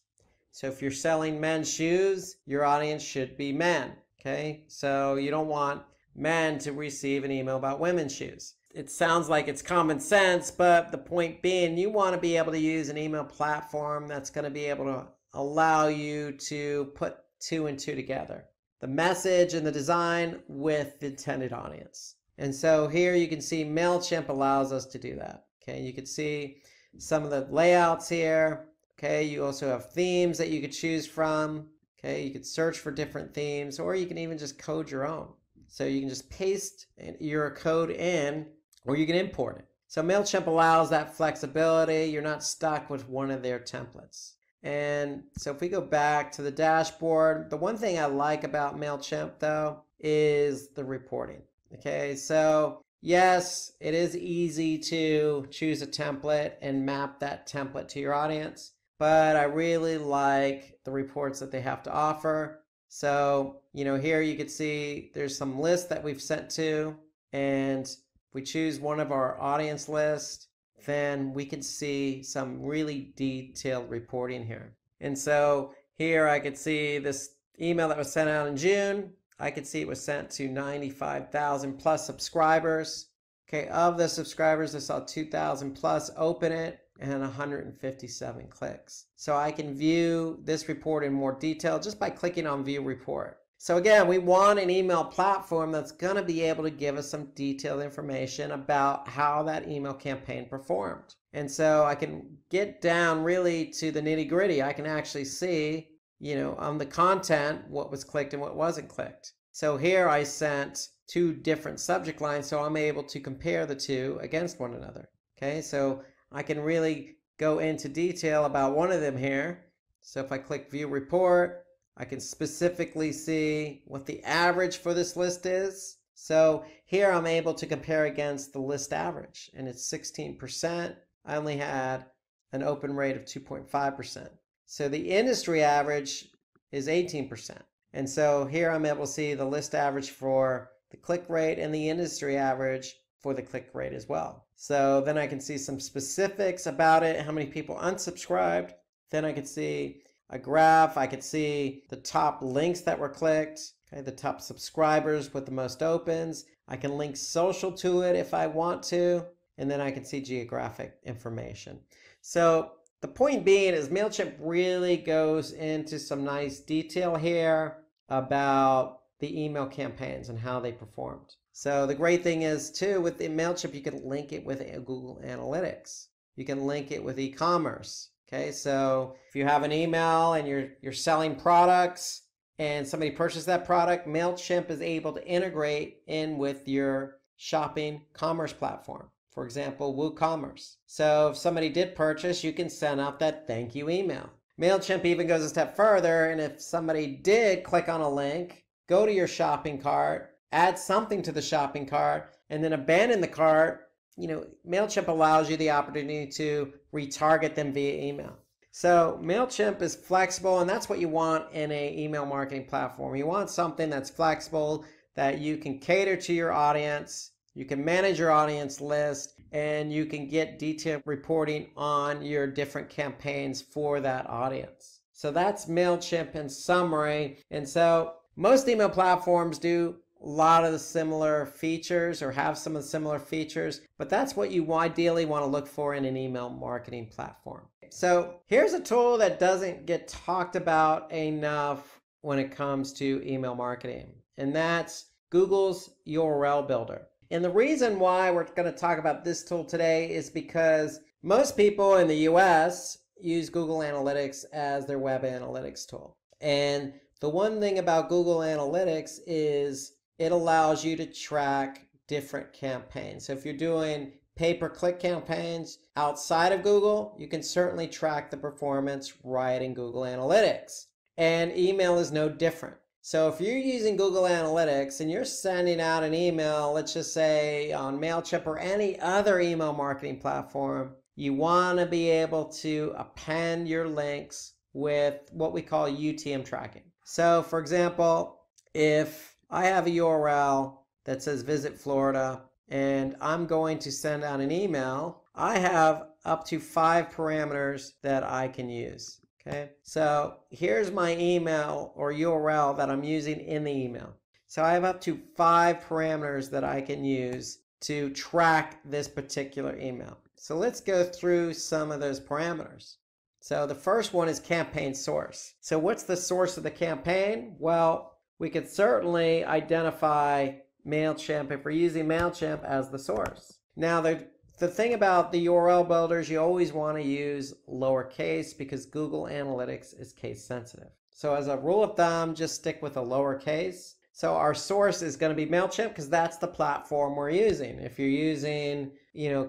So if you're selling men's shoes, your audience should be men, okay? So you don't want men to receive an email about women's shoes. It sounds like it's common sense, but the point being, you want to be able to use an email platform that's going to be able to allow you to put two and two together. The message and the design with the intended audience. And so here you can see MailChimp allows us to do that. Okay, you can see some of the layouts here. Okay, you also have themes that you could choose from. Okay, you could search for different themes, or you can even just code your own. So you can just paste your code in, or you can import it. So MailChimp allows that flexibility. You're not stuck with one of their templates. And so if we go back to the dashboard, the one thing I like about MailChimp though is the reporting. Okay, so yes, it is easy to choose a template and map that template to your audience, but I really like the reports that they have to offer. So, here you can see there's some lists that we've sent to, and if we choose one of our audience lists, then we can see some really detailed reporting here. And so here I could see this email that was sent out in June. I could see it was sent to 95,000 plus subscribers. Okay, of the subscribers, I saw 2,000 plus open it and 157 clicks. So I can view this report in more detail just by clicking on View Report. So again, we want an email platform that's going to be able to give us some detailed information about how that email campaign performed. And so I can get down really to the nitty gritty. I can actually see, on the content, what was clicked and what wasn't clicked. So here I sent two different subject lines, so I'm able to compare the two against one another. Okay, so I can really go into detail about one of them here. So if I click View Report, I can specifically see what the average for this list is. So here I'm able to compare against the list average, and it's 16%. I only had an open rate of 2.5%. So the industry average is 18%. And so here I'm able to see the list average for the click rate and the industry average for the click rate as well. So then I can see some specifics about it, how many people unsubscribed. Then I can see a graph. I could see the top links that were clicked, okay, the top subscribers with the most opens. I can link social to it if I want to, and then I can see geographic information. So the point being is MailChimp really goes into some nice detail here about the email campaigns and how they performed. So the great thing is too, with the MailChimp, you can link it with Google Analytics. You can link it with e-commerce. Okay, so if you have an email and you're selling products and somebody purchased that product, MailChimp is able to integrate in with your shopping commerce platform. For example, WooCommerce. So if somebody did purchase, you can send out that thank you email. MailChimp even goes a step further, and if somebody did click on a link, go to your shopping cart, add something to the shopping cart, and then abandon the cart, MailChimp allows you the opportunity to retarget them via email. So MailChimp is flexible, and that's what you want in an email marketing platform. You want something that's flexible, that you can cater to your audience, you can manage your audience list, and you can get detailed reporting on your different campaigns for that audience. So that's MailChimp in summary. And so most email platforms do a lot of the similar features or have some of the similar features, but that's what you ideally want to look for in an email marketing platform. So here's a tool that doesn't get talked about enough when it comes to email marketing, and that's Google's URL Builder. And the reason why we're going to talk about this tool today is because most people in the US use Google Analytics as their web analytics tool. And the one thing about Google Analytics is it allows you to track different campaigns. So if you're doing pay-per-click campaigns outside of Google, you can certainly track the performance right in Google Analytics. And email is no different. So if you're using Google Analytics and you're sending out an email, let's just say on MailChimp or any other email marketing platform, you want to be able to append your links with what we call UTM tracking. So for example, if I have a URL that says Visit Florida and I'm going to send out an email, I have up to 5 parameters that I can use. Okay, so here's my email or URL that I'm using in the email. So I have up to 5 parameters that I can use to track this particular email. So let's go through some of those parameters. So the first one is campaign source. So what's the source of the campaign? Well, we could certainly identify MailChimp if we're using MailChimp as the source. Now the thing about the URL builders, you always want to use lowercase because Google Analytics is case sensitive. So as a rule of thumb, just stick with a lowercase. So our source is going to be MailChimp because that's the platform we're using. If you're using,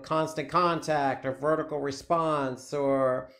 Constant Contact or Vertical Response or,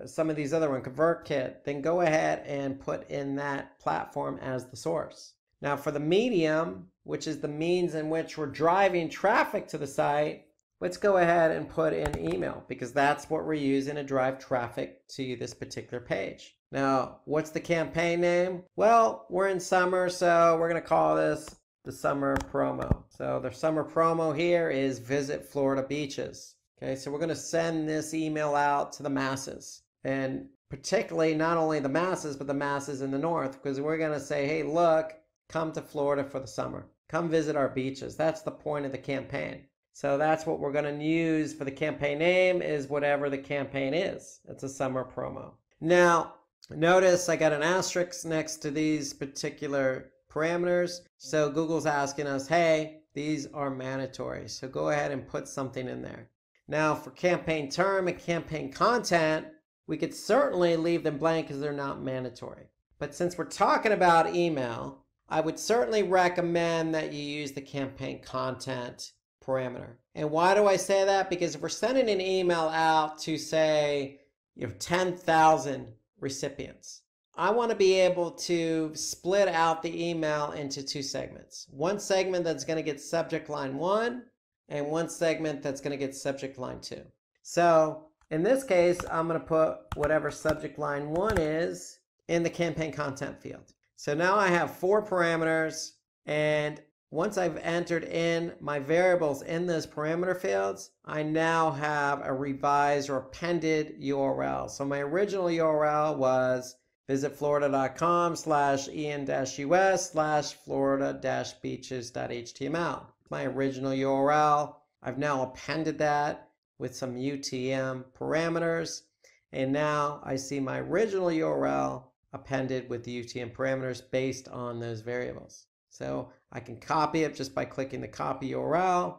some of these other ones, ConvertKit, then go ahead and put in that platform as the source. Now for the medium, which is the means in which we're driving traffic to the site, let's go ahead and put in email because that's what we're using to drive traffic to this particular page. Now, what's the campaign name? Well, we're in summer, so we're going to call this the summer promo. So the summer promo here is Visit Florida Beaches. Okay, so we're going to send this email out to the masses, and particularly not only the masses, but the masses in the north, because we're going to say, hey, look, come to Florida for the summer. Come visit our beaches. That's the point of the campaign. So that's what we're going to use for the campaign name is whatever the campaign is. It's a summer promo. Now, notice I got an asterisk next to these particular parameters. So Google's asking us, hey, these are mandatory. So go ahead and put something in there. Now for campaign term and campaign content, we could certainly leave them blank because they're not mandatory. But since we're talking about email, I would certainly recommend that you use the campaign content parameter. And why do I say that? Because if we're sending an email out to, say, 10,000 recipients, I want to be able to split out the email into two segments. One segment that's going to get subject line 1 and one segment that's going to get subject line 2. So in this case, I'm going to put whatever subject line 1 is in the campaign content field. So now I have 4 parameters, and once I've entered in my variables in those parameter fields, I now have a revised or appended URL. So my original URL was visitflorida.com/en-us/florida-beaches.html. My original URL. I've now appended that with some UTM parameters, and now I see my original URL appended with the UTM parameters based on those variables. So I can copy it just by clicking the copy URL.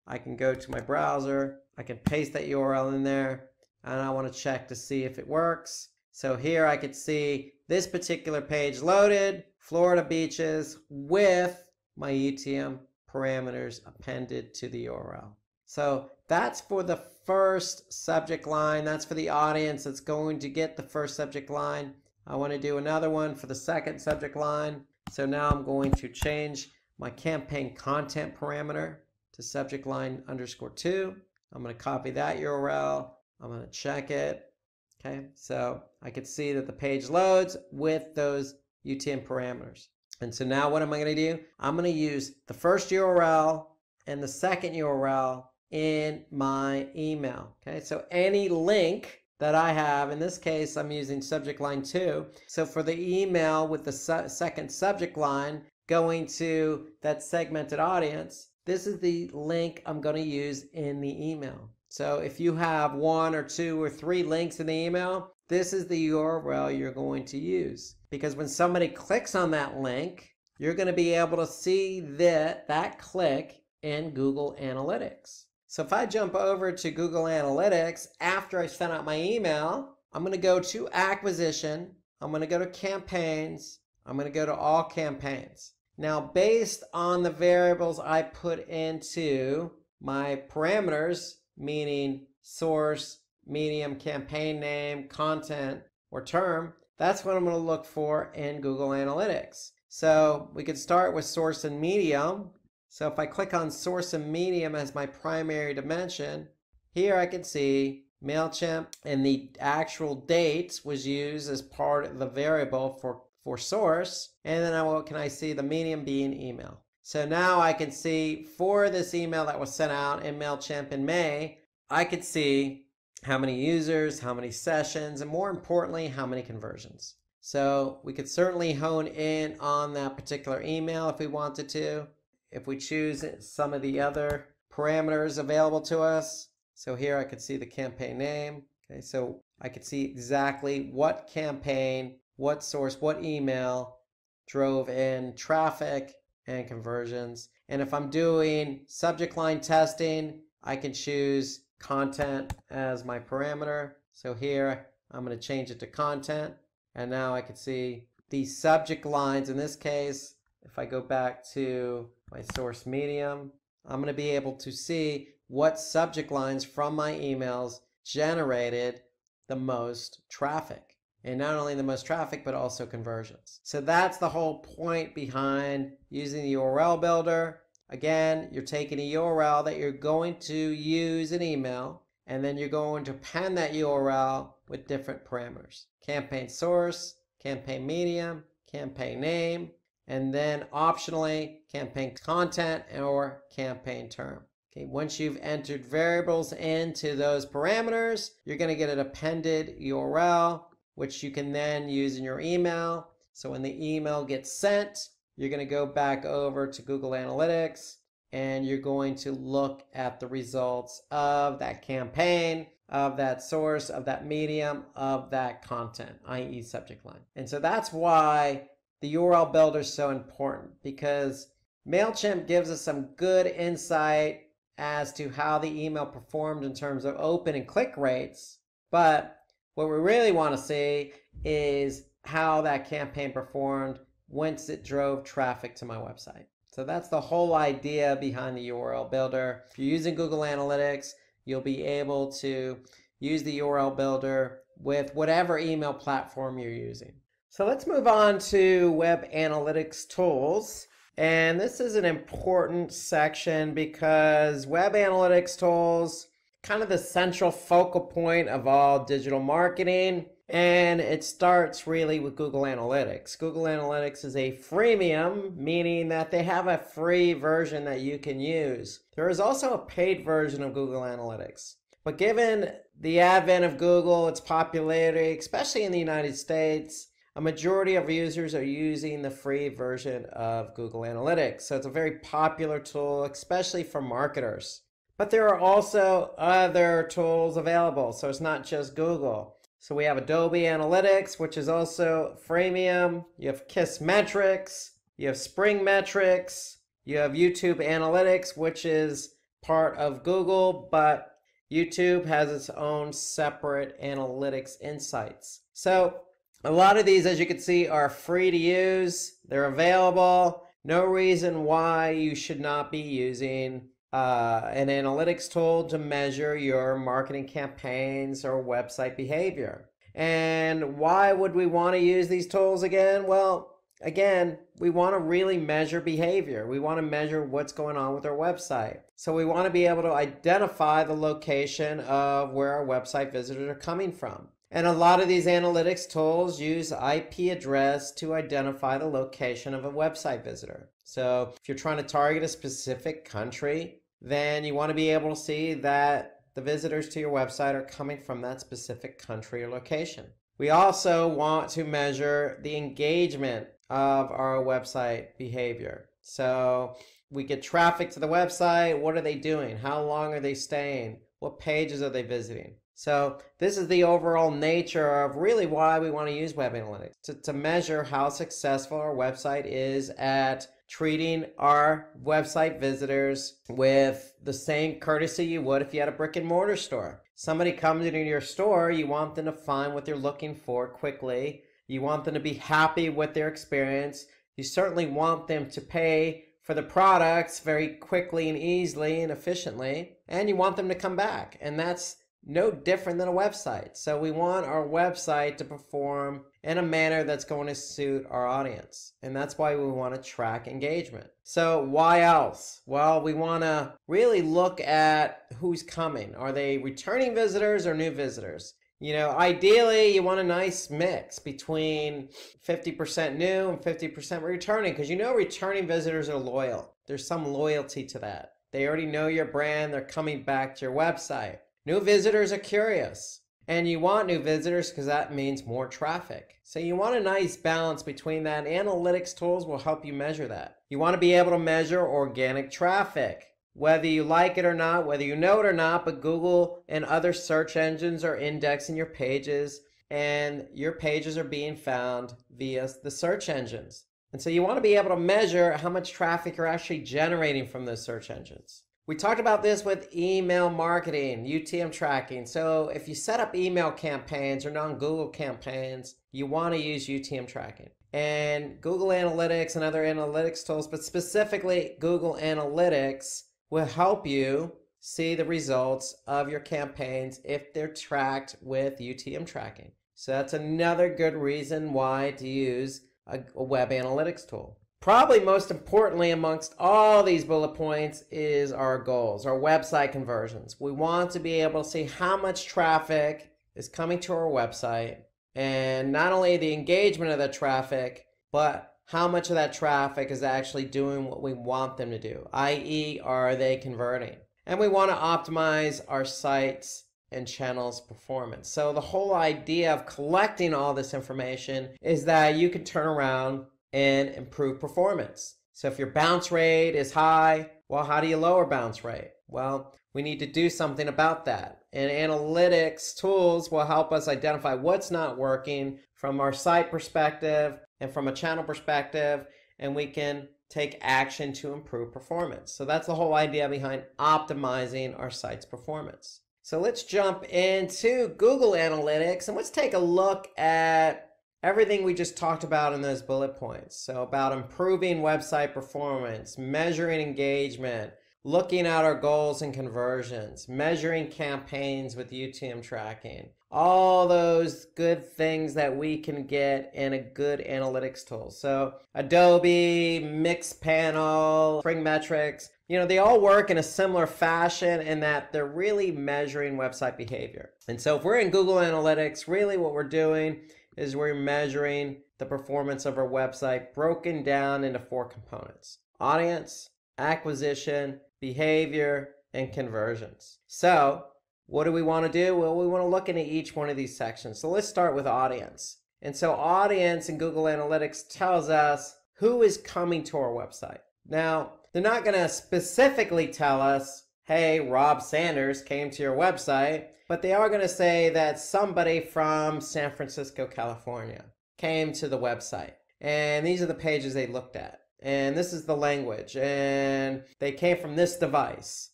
I can go to my browser, I can paste that URL in there, and I want to check to see if it works. So here I could see this particular page loaded, Florida beaches, with my UTM parameters appended to the URL. So that's for the first subject line. That's for the audience that's going to get the first subject line. I want to do another one for the second subject line. So now I'm going to change my campaign content parameter to subject line _2. I'm going to copy that URL. I'm going to check it. Okay, so I can see that the page loads with those UTM parameters. And so now what am I going to do? I'm going to use the first URL and the second URL in my email. Okay, so any link that I have, in this case, I'm using subject line 2. So for the email with the second subject line going to that segmented audience, this is the link I'm going to use in the email. So if you have 1 or 2 or 3 links in the email, this is the URL you're going to use. Because when somebody clicks on that link, you're going to be able to see that click in Google Analytics. So if I jump over to Google Analytics after I sent out my email, I'm going to go to acquisition, I'm going to go to campaigns, I'm going to go to all campaigns. Now based on the variables I put into my parameters, meaning source, medium, campaign name, content, or term, that's what I'm going to look for in Google Analytics. So we could start with source and medium. So if I click on source and medium as my primary dimension, here I can see MailChimp, and the actual date was used as part of the variable for source. And then what can I see? The medium being email. So now I can see for this email that was sent out in MailChimp in May, I could see how many users, how many sessions, and more importantly, how many conversions. So we could certainly hone in on that particular email if we wanted to. If we choose some of the other parameters available to us. So here I could see the campaign name. Okay, so I could see exactly what campaign, what source, what email drove in traffic and conversions. And if I'm doing subject line testing, I can choose content as my parameter. So here I'm going to change it to content. And now I can see the subject lines. In this case, if I go back to my source medium, I'm going to be able to see what subject lines from my emails generated the most traffic. And not only the most traffic, but also conversions. So that's the whole point behind using the URL builder. Again, you're taking a URL that you're going to use in email, and then you're going to append that URL with different parameters. Campaign source, campaign medium, campaign name, and then optionally campaign content or campaign term. Okay, once you've entered variables into those parameters, you're going to get an appended URL, which you can then use in your email. So when the email gets sent, you're going to go back over to Google Analytics, and you're going to look at the results of that campaign, of that source, of that medium, of that content, i.e. subject line. And so that's why the URL builder is so important, because MailChimp gives us some good insight as to how the email performed in terms of open and click rates. But what we really want to see is how that campaign performed once it drove traffic to my website. So that's the whole idea behind the URL builder. If you're using Google Analytics, you'll be able to use the URL builder with whatever email platform you're using. So let's move on to web analytics tools. And this is an important section because web analytics tools, kind of the central focal point of all digital marketing. And it starts really with Google Analytics. Google Analytics is a freemium, meaning that they have a free version that you can use. There is also a paid version of Google Analytics. But given the advent of Google, its popularity, especially in the United States, a majority of users are using the free version of Google Analytics. So it's a very popular tool, especially for marketers. But there are also other tools available. So it's not just Google. So we have Adobe Analytics, which is also freemium. You have Kissmetrics. You have Spring Metrics. You have YouTube Analytics, which is part of Google, but YouTube has its own separate analytics insights. So a lot of these, as you can see, are free to use. They're available. No reason why you should not be using an analytics tool to measure your marketing campaigns or website behavior. And why would we want to use these tools again? Well, again, we want to really measure behavior. We want to measure what's going on with our website. So we want to be able to identify the location of where our website visitors are coming from. And a lot of these analytics tools use IP address to identify the location of a website visitor. So if you're trying to target a specific country, then you want to be able to see that the visitors to your website are coming from that specific country or location. We also want to measure the engagement of our website behavior. So we get traffic to the website. What are they doing? How long are they staying? What pages are they visiting? So this is the overall nature of really why we want to use web analytics, to measure how successful our website is at treating our website visitors with the same courtesy you would if you had a brick and mortar store. Somebody comes into your store, you want them to find what they're looking for quickly. You want them to be happy with their experience. You certainly want them to pay for the products very quickly and easily and efficiently. And you want them to come back. And that's no different than a website. So we want our website to perform in a manner that's going to suit our audience. And that's why we want to track engagement. So why else? Well, we want to really look at who's coming. Are they returning visitors or new visitors? You know, ideally, you want a nice mix between 50% new and 50% returning, because you know returning visitors are loyal. There's some loyalty to that. They already know your brand. They're coming back to your website. New visitors are curious, and you want new visitors because that means more traffic. So you want a nice balance between that. Analytics tools will help you measure that. You want to be able to measure organic traffic, whether you like it or not, whether you know it or not, but Google and other search engines are indexing your pages, and your pages are being found via the search engines. And so you want to be able to measure how much traffic you're actually generating from those search engines. We talked about this with email marketing, UTM tracking. So if you set up email campaigns or non-Google campaigns, you want to use UTM tracking. And Google Analytics and other analytics tools, but specifically Google Analytics, will help you see the results of your campaigns if they're tracked with UTM tracking. So that's another good reason why to use a web analytics tool. Probably most importantly amongst all these bullet points is our goals, our website conversions. We want to be able to see how much traffic is coming to our website, and not only the engagement of the traffic, but how much of that traffic is actually doing what we want them to do, i.e. are they converting? And we want to optimize our sites and channels performance. So the whole idea of collecting all this information is that you can turn around and improve performance. So if your bounce rate is high, well, how do you lower bounce rate? Well, we need to do something about that. And analytics tools will help us identify what's not working from our site perspective and from a channel perspective, and we can take action to improve performance. So that's the whole idea behind optimizing our site's performance. So let's jump into Google Analytics and let's take a look at everything we just talked about in those bullet points. So about improving website performance, measuring engagement, looking at our goals and conversions, measuring campaigns with UTM tracking, all those good things that we can get in a good analytics tool. So Adobe, Mixpanel, Spring Metrics, they all work in a similar fashion in that they're really measuring website behavior. And so if we're in Google Analytics, really what we're doing is we're measuring the performance of our website broken down into 4 components: audience, acquisition, behavior, and conversions. So what do we want to do? Well, we want to look into each one of these sections. So let's start with audience. And so audience in Google Analytics tells us who is coming to our website. Now, they're not going to specifically tell us, hey, Rob Sanders came to your website, but they are going to say that somebody from San Francisco, California came to the website. And these are the pages they looked at. And this is the language. And they came from this device.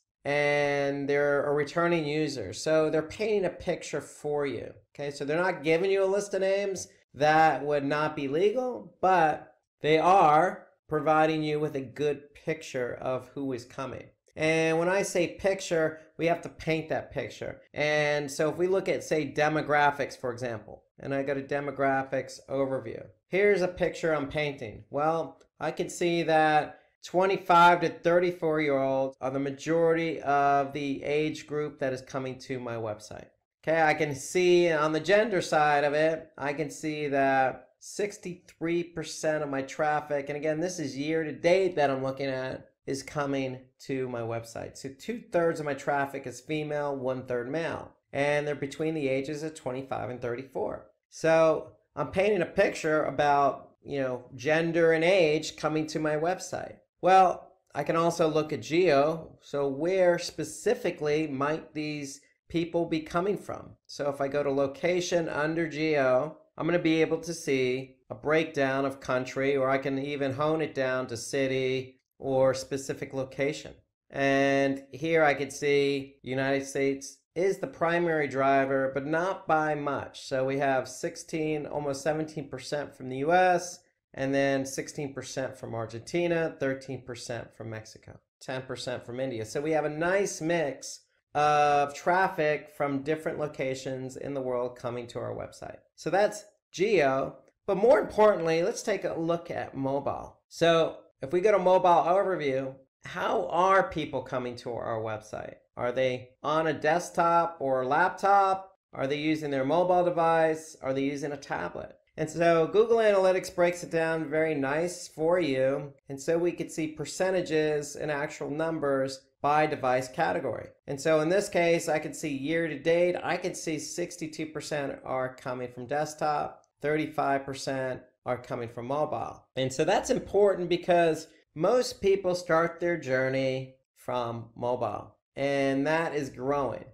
And they're a returning user. So they're painting a picture for you. Okay, so they're not giving you a list of names. That would not be legal, but they are providing you with a good picture of who is coming. And when I say picture, we have to paint that picture. And so if we look at, say, demographics, for example, and I go to demographics overview, here's a picture I'm painting. Well, I can see that 25 to 34-year-olds are the majority of the age group that is coming to my website. Okay, I can see on the gender side of it, I can see that 63% of my traffic, and again, this is year to date that I'm looking at, is coming to my website. So 2/3 of my traffic is female, 1/3 male. And they're between the ages of 25 and 34. So I'm painting a picture about, gender and age coming to my website. Well, I can also look at geo. So where specifically might these people be coming from? So if I go to location under geo, I'm going to be able to see a breakdown of country, or I can even hone it down to city or specific location. And here I could see United States is the primary driver, but not by much. So we have 16, almost 17% from the US, and then 16% from Argentina, 13% from Mexico, 10% from India. So we have a nice mix of traffic from different locations in the world coming to our website. So that's geo. But more importantly, let's take a look at mobile. So if we go to mobile overview, how are people coming to our website? Are they on a desktop or a laptop? Are they using their mobile device? Are they using a tablet? And so Google Analytics breaks it down very nice for you. And so we could see percentages and actual numbers by device category. And so in this case, I could see year to date, I could see 62% are coming from desktop, 35% are coming from mobile. And so that's important because most people start their journey from mobile, and that is growing,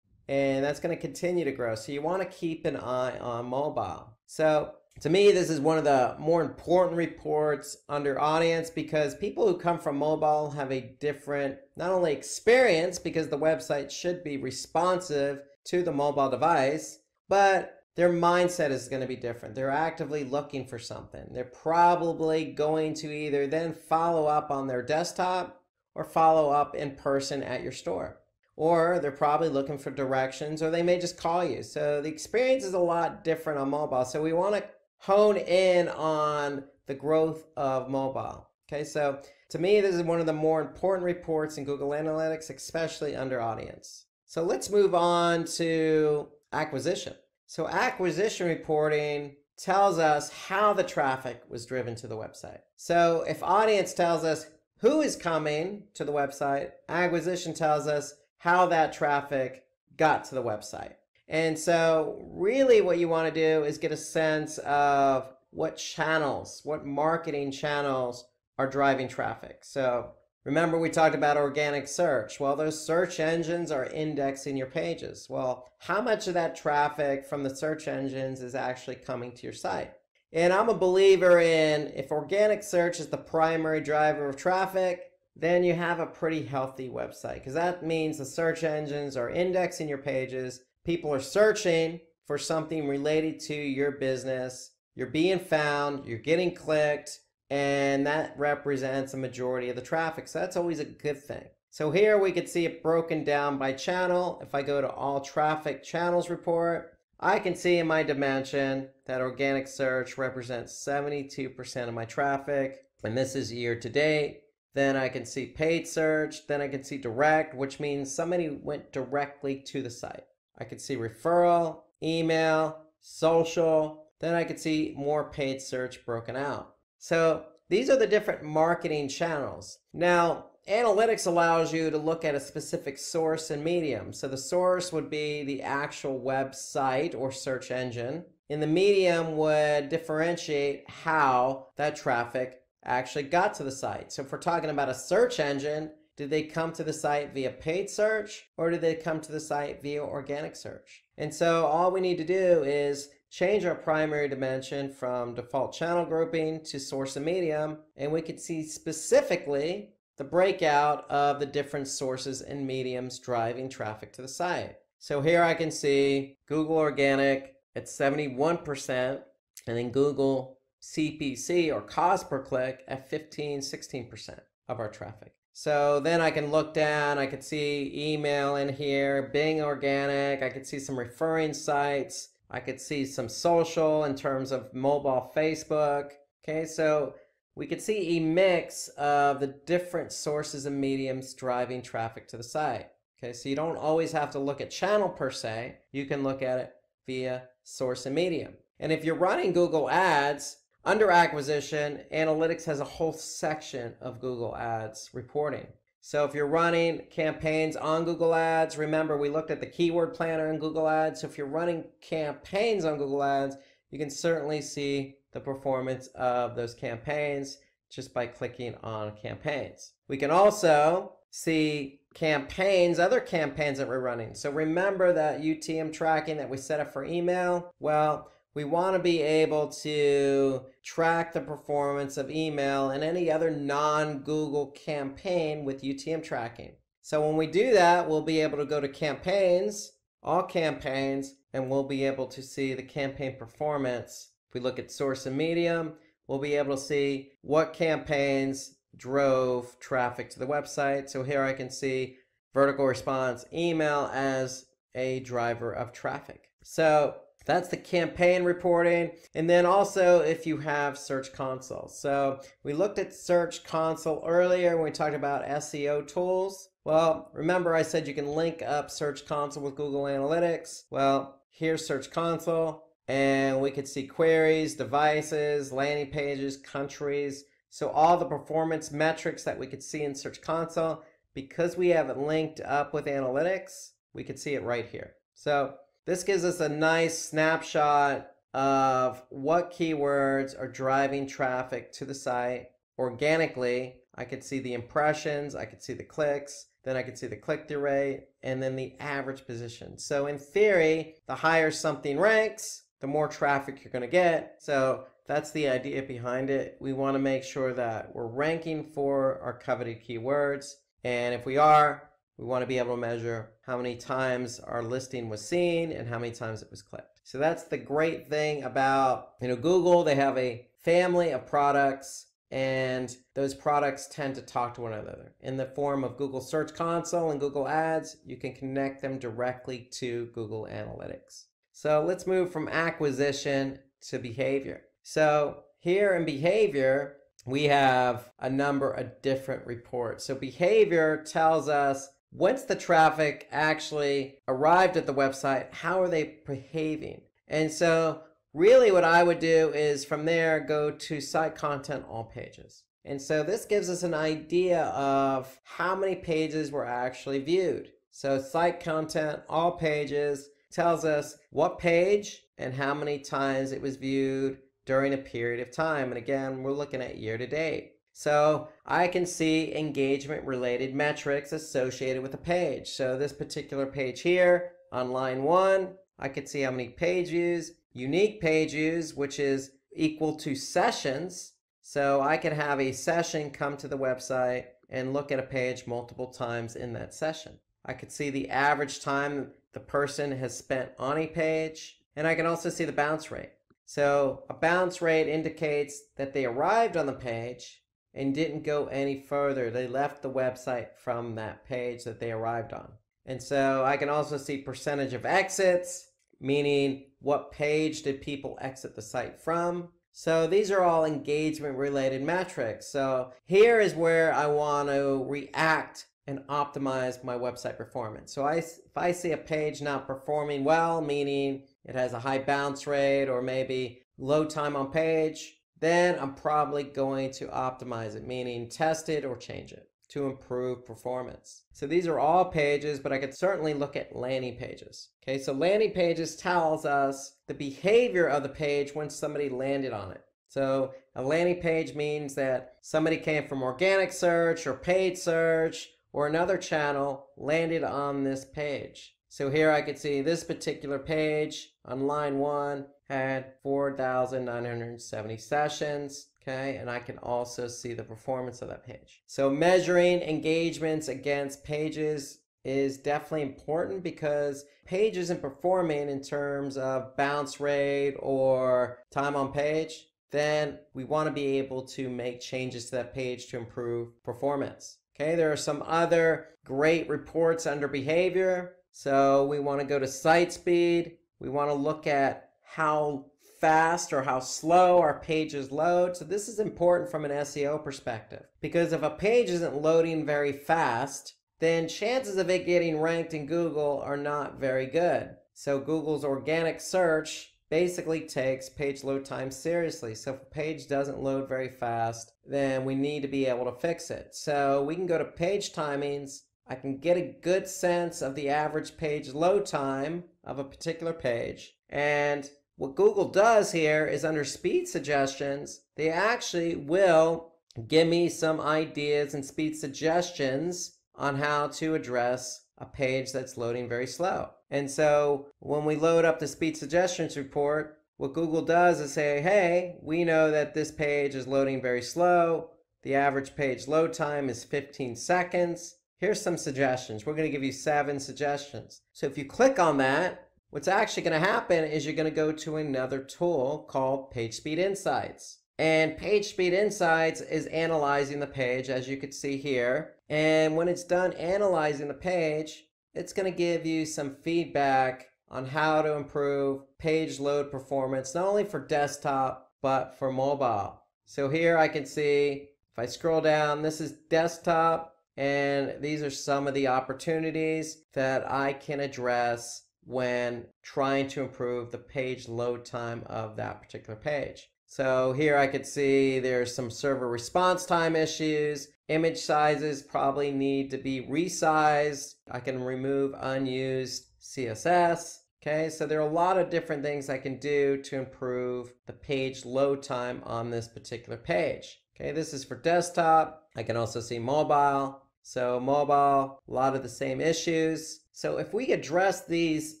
and that's going to continue to grow. So you want to keep an eye on mobile. So to me, this is one of the more important reports under audience because people who come from mobile have a different, not only experience, because the website should be responsive to the mobile device, but their mindset is going to be different. They're actively looking for something. They're probably going to either then follow up on their desktop or follow up in person at your store. Or they're probably looking for directions, or they may just call you. So the experience is a lot different on mobile. So we want to hone in on the growth of mobile. Okay, so to me, this is one of the more important reports in Google Analytics, especially under audience. So let's move on to acquisition. So acquisition reporting tells us how the traffic was driven to the website. So if audience tells us who is coming to the website, acquisition tells us how that traffic got to the website. And so really what you want to do is get a sense of what channels, what marketing channels are driving traffic. So remember we talked about organic search. Well, those search engines are indexing your pages. Well, how much of that traffic from the search engines is actually coming to your site? And I'm a believer in if organic search is the primary driver of traffic, then you have a pretty healthy website, because that means the search engines are indexing your pages. People are searching for something related to your business, you're being found, you're getting clicked, and that represents a majority of the traffic. So that's always a good thing. So here we could see it broken down by channel. If I go to all traffic channels report, I can see in my dimension that organic search represents 72% of my traffic. And this is year to date. Then I can see paid search. Then I can see direct, which means somebody went directly to the site. I can see referral, email, social. Then I can see more paid search broken out. So these are the different marketing channels. Now, analytics allows you to look at a specific source and medium. So the source would be the actual website or search engine, and the medium would differentiate how that traffic actually got to the site. So if we're talking about a search engine, did they come to the site via paid search, or did they come to the site via organic search? And so all we need to do is change our primary dimension from default channel grouping to source and medium, and we can see specifically the breakout of the different sources and mediums driving traffic to the site. So here I can see Google Organic at 71%, and then Google CPC or cost per click at 16% of our traffic. So then I can look down, I can see email in here, Bing Organic, I could see some referring sites, I could see some social in terms of mobile Facebook. Okay, so we could see a mix of the different sources and mediums driving traffic to the site. Okay, so you don't always have to look at channel per se, you can look at it via source and medium. And if you're running Google Ads, under acquisition, analytics has a whole section of Google Ads reporting. So if you're running campaigns on Google Ads, remember we looked at the keyword planner in Google Ads. So if you're running campaigns on Google Ads, you can certainly see the performance of those campaigns just by clicking on campaigns. We can also see campaigns, other campaigns that we're running. So remember that UTM tracking that we set up for email? Well, we want to be able to track the performance of email and any other non-Google campaign with UTM tracking. So when we do that, we'll be able to go to campaigns, all campaigns, and we'll be able to see the campaign performance. If we look at source and medium, we'll be able to see what campaigns drove traffic to the website. So here I can see vertical response email as a driver of traffic. So that's the campaign reporting. And then also if you have Search Console. So we looked at Search Console earlier when we talked about SEO tools. Well, remember I said you can link up Search Console with Google Analytics. Well, here's Search Console, and we could see queries, devices, landing pages, countries. So all the performance metrics that we could see in Search Console, because we have it linked up with Analytics, we could see it right here. So this gives us a nice snapshot of what keywords are driving traffic to the site organically. I could see the impressions, I could see the clicks, then I could see the click-through rate, and then the average position. So in theory, the higher something ranks, the more traffic you're going to get. So that's the idea behind it. We want to make sure that we're ranking for our coveted keywords. And if we are, we want to be able to measure how many times our listing was seen and how many times it was clicked. So that's the great thing about, Google. They have a family of products, and those products tend to talk to one another. In the form of Google Search Console and Google Ads, you can connect them directly to Google Analytics. So let's move from acquisition to behavior. So here in behavior, we have a number of different reports. So behavior tells us, once the traffic actually arrived at the website, how are they behaving? And so really what I would do is from there go to site content all pages. And so this gives us an idea of how many pages were actually viewed. So site content all pages tells us what page and how many times it was viewed during a period of time. And again, we're looking at year to date. So I can see engagement related metrics associated with the page. So this particular page here on line 1, I could see how many page views, unique page views, which is equal to sessions. So I can have a session come to the website and look at a page multiple times in that session. I could see the average time the person has spent on a page, and I can also see the bounce rate. So a bounce rate indicates that they arrived on the page and didn't go any further. They left the website from that page that they arrived on. And so I can also see percentage of exits, meaning what page did people exit the site from. So these are all engagement related metrics. So here is where I want to react and optimize my website performance. So if I see a page not performing well, meaning it has a high bounce rate or maybe low time on page, then I'm probably going to optimize it, meaning test it or change it to improve performance. So these are all pages, but I could certainly look at landing pages. Okay, so landing pages tells us the behavior of the page when somebody landed on it. So a landing page means that somebody came from organic search or paid search or another channel, landed on this page. So here I could see this particular page on line 1 had 4,970 sessions. Okay, and I can also see the performance of that page. So measuring engagements against pages is definitely important because page isn't performing in terms of bounce rate or time on page. Then we want to be able to make changes to that page to improve performance. Okay, there are some other great reports under behavior. So we want to go to site speed. We want to look at how fast or how slow our pages load. So this is important from an SEO perspective, because if a page isn't loading very fast, then chances of it getting ranked in Google are not very good. So Google's organic search basically takes page load time seriously. So if a page doesn't load very fast, then we need to be able to fix it. So we can go to page timings. I can get a good sense of the average page load time of a particular page. And what Google does here is under speed suggestions, they actually will give me some ideas and speed suggestions on how to address a page that's loading very slow. And so when we load up the speed suggestions report, what Google does is say, hey, we know that this page is loading very slow. The average page load time is 15 seconds. Here's some suggestions. We're going to give you 7 suggestions. So if you click on that, what's actually going to happen is you're going to go to another tool called PageSpeed Insights. And PageSpeed Insights is analyzing the page, as you can see here. And when it's done analyzing the page, it's going to give you some feedback on how to improve page load performance, not only for desktop, but for mobile. So here I can see, if I scroll down, this is desktop, and these are some of the opportunities that I can address when trying to improve the page load time of that particular page. So here I could see there's some server response time issues. Image sizes probably need to be resized. I can remove unused CSS. Okay, so there are a lot of different things I can do to improve the page load time on this particular page. Okay, this is for desktop. I can also see mobile. So mobile, a lot of the same issues. So if we address these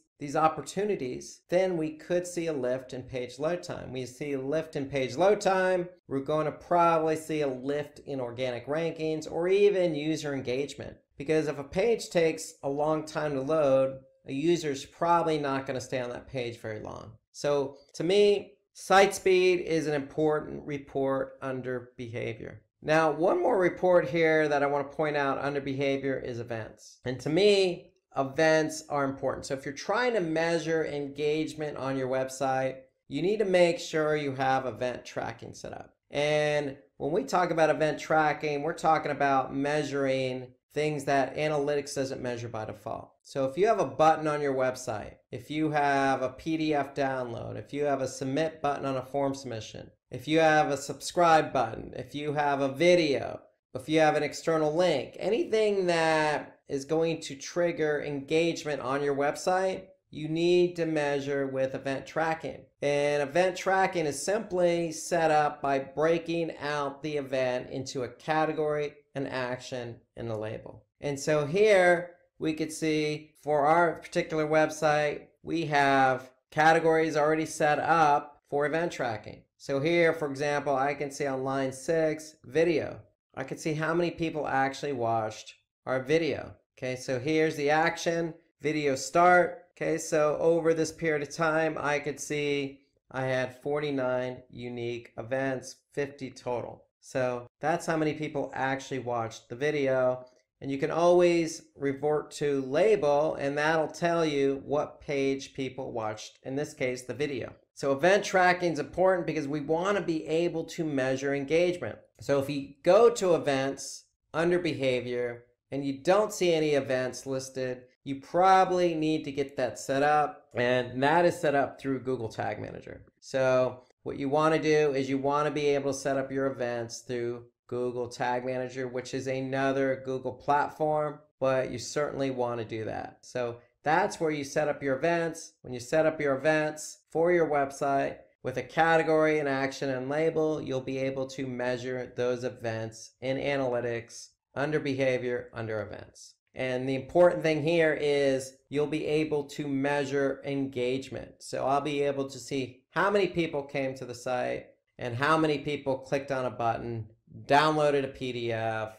opportunities, then we could see a lift in page load time. We see a lift in page load time. We're going to probably see a lift in organic rankings or even user engagement. Because if a page takes a long time to load, a user's probably not going to stay on that page very long. So to me, site speed is an important report under behavior. Now, one more report here that I want to point out under behavior is events. And to me, events are important. So if you're trying to measure engagement on your website, you need to make sure you have event tracking set up. And when we talk about event tracking, we're talking about measuring things that analytics doesn't measure by default. So if you have a button on your website, if you have a PDF download, if you have a submit button on a form submission, if you have a subscribe button, if you have a video, if you have an external link, anything that is going to trigger engagement on your website, you need to measure with event tracking. And event tracking is simply set up by breaking out the event into a category, an action, and a label. And so here we could see for our particular website, we have categories already set up for event tracking. So here, for example, I can see on line 6, video. I can see how many people actually watched our video. Okay, so here's the action, video start. Okay, so over this period of time, I could see I had 49 unique events, 50 total. So that's how many people actually watched the video. And you can always revert to label, and that'll tell you what page people watched, in this case, the video. So event tracking is important because we want to be able to measure engagement. So if you go to events under behavior and you don't see any events listed, you probably need to get that set up, and that is set up through Google Tag Manager. So what you want to do is you want to be able to set up your events through Google Tag Manager, which is another Google platform, but you certainly want to do that. So that's where you set up your events. When you set up your events for your website with a category, an action, and label, you'll be able to measure those events in analytics under behavior, under events. And the important thing here is you'll be able to measure engagement. So I'll be able to see how many people came to the site and how many people clicked on a button, downloaded a PDF,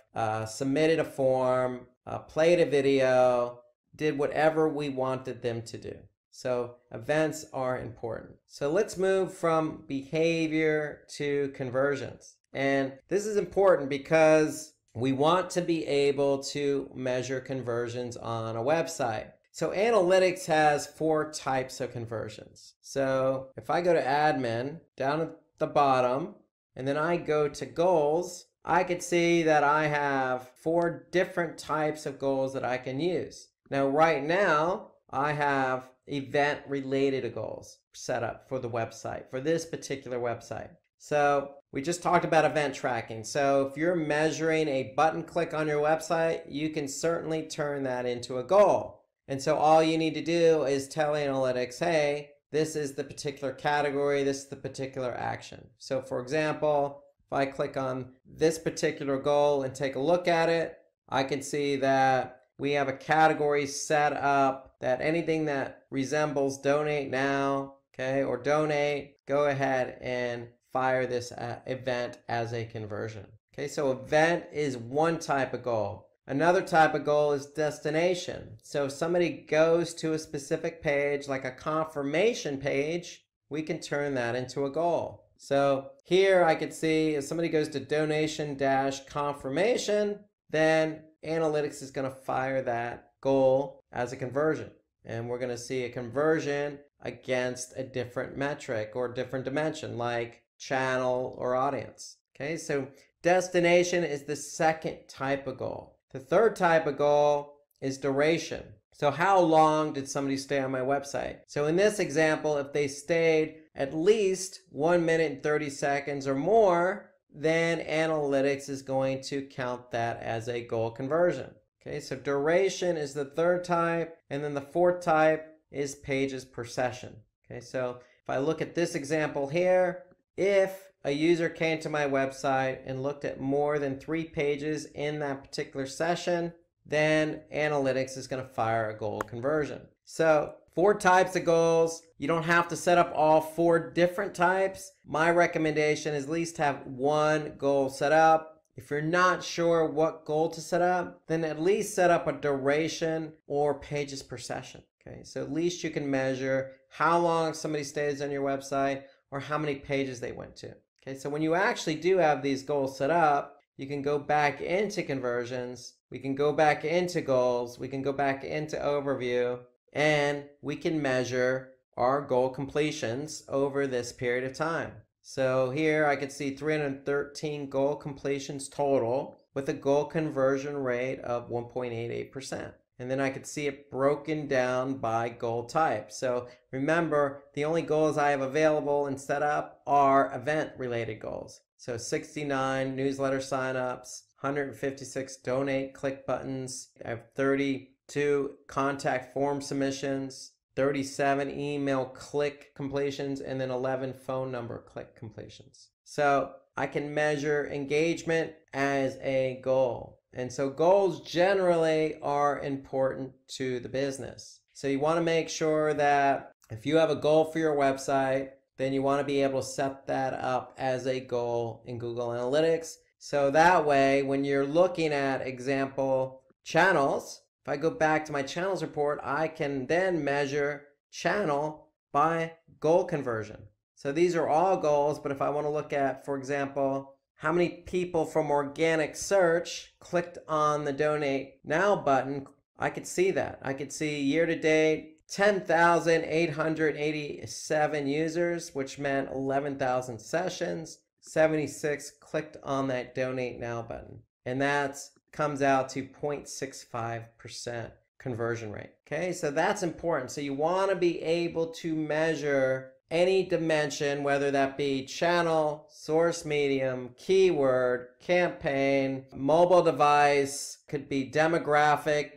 submitted a form, played a video, did whatever we wanted them to do. So events are important. So let's move from behavior to conversions. And this is important because we want to be able to measure conversions on a website. So analytics has 4 types of conversions. So if I go to admin, down at the bottom, and then I go to goals, I could see that I have 4 different types of goals that I can use. Now, right now, I have event-related goals set up for the website, for this particular website. So we just talked about event tracking. So if you're measuring a button click on your website, you can certainly turn that into a goal. And so all you need to do is tell analytics, hey, this is the particular category, this is the particular action. So for example, if I click on this particular goal and take a look at it, I can see that we have a category set up that anything that resembles donate now, okay, or donate, go ahead and fire this event as a conversion. Okay, so event is one type of goal. Another type of goal is destination. So if somebody goes to a specific page, like a confirmation page, we can turn that into a goal. So here I could see if somebody goes to donation-confirmation, then analytics is going to fire that goal as a conversion. And we're going to see a conversion against a different metric or different dimension, like channel or audience. Okay, so destination is the second type of goal. The third type of goal is duration. So how long did somebody stay on my website? So in this example, if they stayed at least 1 minute and 30 seconds or more, then analytics is going to count that as a goal conversion. Okay, so duration is the third type, and then the fourth type is pages per session. Okay, so if I look at this example here, if a user came to my website and looked at more than 3 pages in that particular session, then analytics is going to fire a goal conversion. So 4 types of goals. You don't have to set up all 4 different types. My recommendation is at least have 1 goal set up. If you're not sure what goal to set up, then at least set up a duration or pages per session. Okay, so at least you can measure how long somebody stays on your website or how many pages they went to. Okay, so when you actually do have these goals set up, you can go back into conversions, we can go back into goals, we can go back into overview, and we can measure our goal completions over this period of time. So here I can see 313 goal completions total with a goal conversion rate of 1.88%. And then I could see it broken down by goal type. So remember, the only goals I have available and set up are event-related goals. So 69 newsletter signups, 156 donate click buttons, I have 32 contact form submissions, 37 email click completions, and then 11 phone number click completions. So I can measure engagement as a goal. And so goals generally are important to the business. So you want to make sure that if you have a goal for your website, then you want to be able to set that up as a goal in Google Analytics. So that way, when you're looking at example channels, if I go back to my channels report, I can then measure channel by goal conversion. So these are all goals, but if I want to look at, for example, how many people from organic search clicked on the Donate Now button, I could see that. I could see year to date 10,887 users, which meant 11,000 sessions. 76 clicked on that Donate Now button. And that comes out to 0.65% conversion rate. Okay, so that's important. So you want to be able to measure any dimension, whether that be channel, source medium, keyword, campaign, mobile device, could be demographic,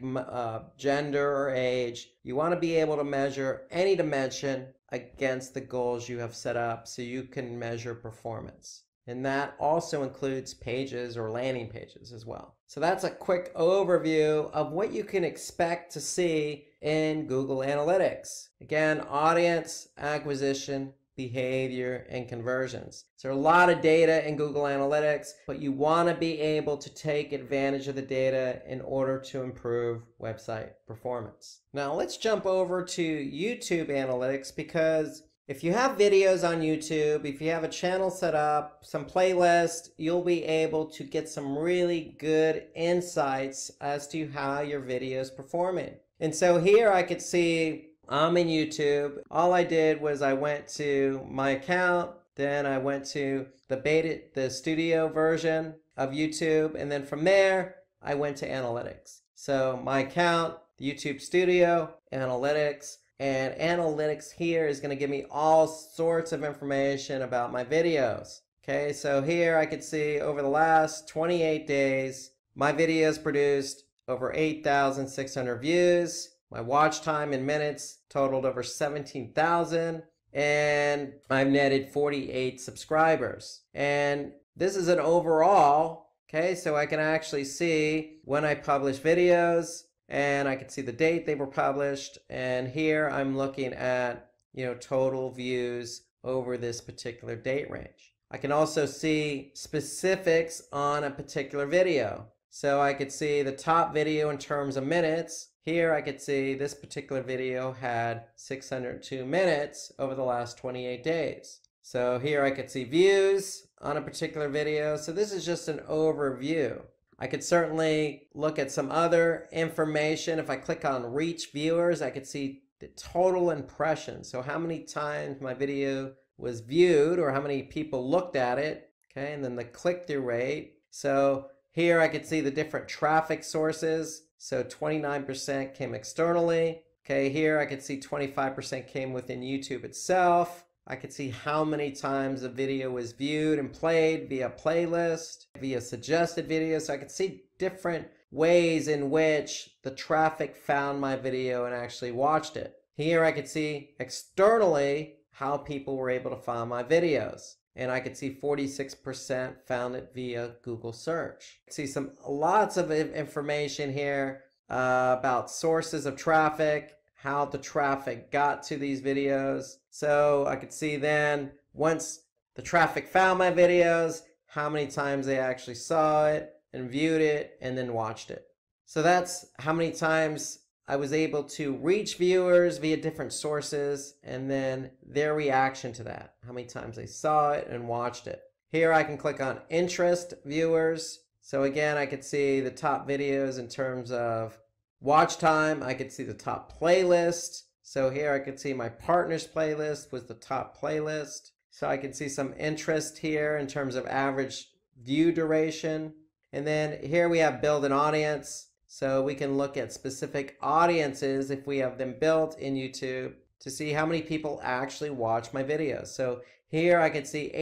gender, or age. You want to be able to measure any dimension against the goals you have set up so you can measure performance. And that also includes pages or landing pages as well. So that's a quick overview of what you can expect to see in Google Analytics. Again, audience, acquisition, behavior, and conversions. So a lot of data in Google Analytics, but you want to be able to take advantage of the data in order to improve website performance. Now let's jump over to YouTube Analytics, because if you have videos on YouTube, if you have a channel set up, some playlist, you'll be able to get some really good insights as to how your video is performing. And so here I could see I'm in YouTube. All I did was I went to my account, then I went to the studio version of YouTube, and then from there I went to Analytics. So my account, YouTube Studio, Analytics. And Analytics here is going to give me all sorts of information about my videos. Okay, so here I could see over the last 28 days, my videos produced over 8,600 views. My watch time in minutes totaled over 17,000. And I've netted 48 subscribers. And this is an overall, okay, so I can actually see when I publish videos, and I can see the date they were published. And here I'm looking at, total views over this particular date range. I can also see specifics on a particular video. So I could see the top video in terms of minutes. Here I could see this particular video had 602 minutes over the last 28 days. So here I could see views on a particular video. So this is just an overview. I could certainly look at some other information. If I click on reach viewers, I could see the total impressions. So how many times my video was viewed or how many people looked at it. Okay, and then the click-through rate. So here I could see the different traffic sources. So 29% came externally. Okay, here I could see 25% came within YouTube itself. I could see how many times a video was viewed and played via playlist, via suggested videos. So I could see different ways in which the traffic found my video and actually watched it. Here I could see externally how people were able to find my videos. And I could see 46% found it via Google search. I see lots of information here about sources of traffic, how the traffic got to these videos. So I could see then once the traffic found my videos, how many times they actually saw it and viewed it and then watched it. So that's how many times I was able to reach viewers via different sources and then their reaction to that, how many times they saw it and watched it. Here I can click on interest viewers. So again, I could see the top videos in terms of watch time. I could see the top playlist. So here I could see my partners playlist was the top playlist. So I can see some interest here in terms of average view duration. And then here we have build an audience. So we can look at specific audiences if we have them built in YouTube to see how many people actually watch my videos. So here I can see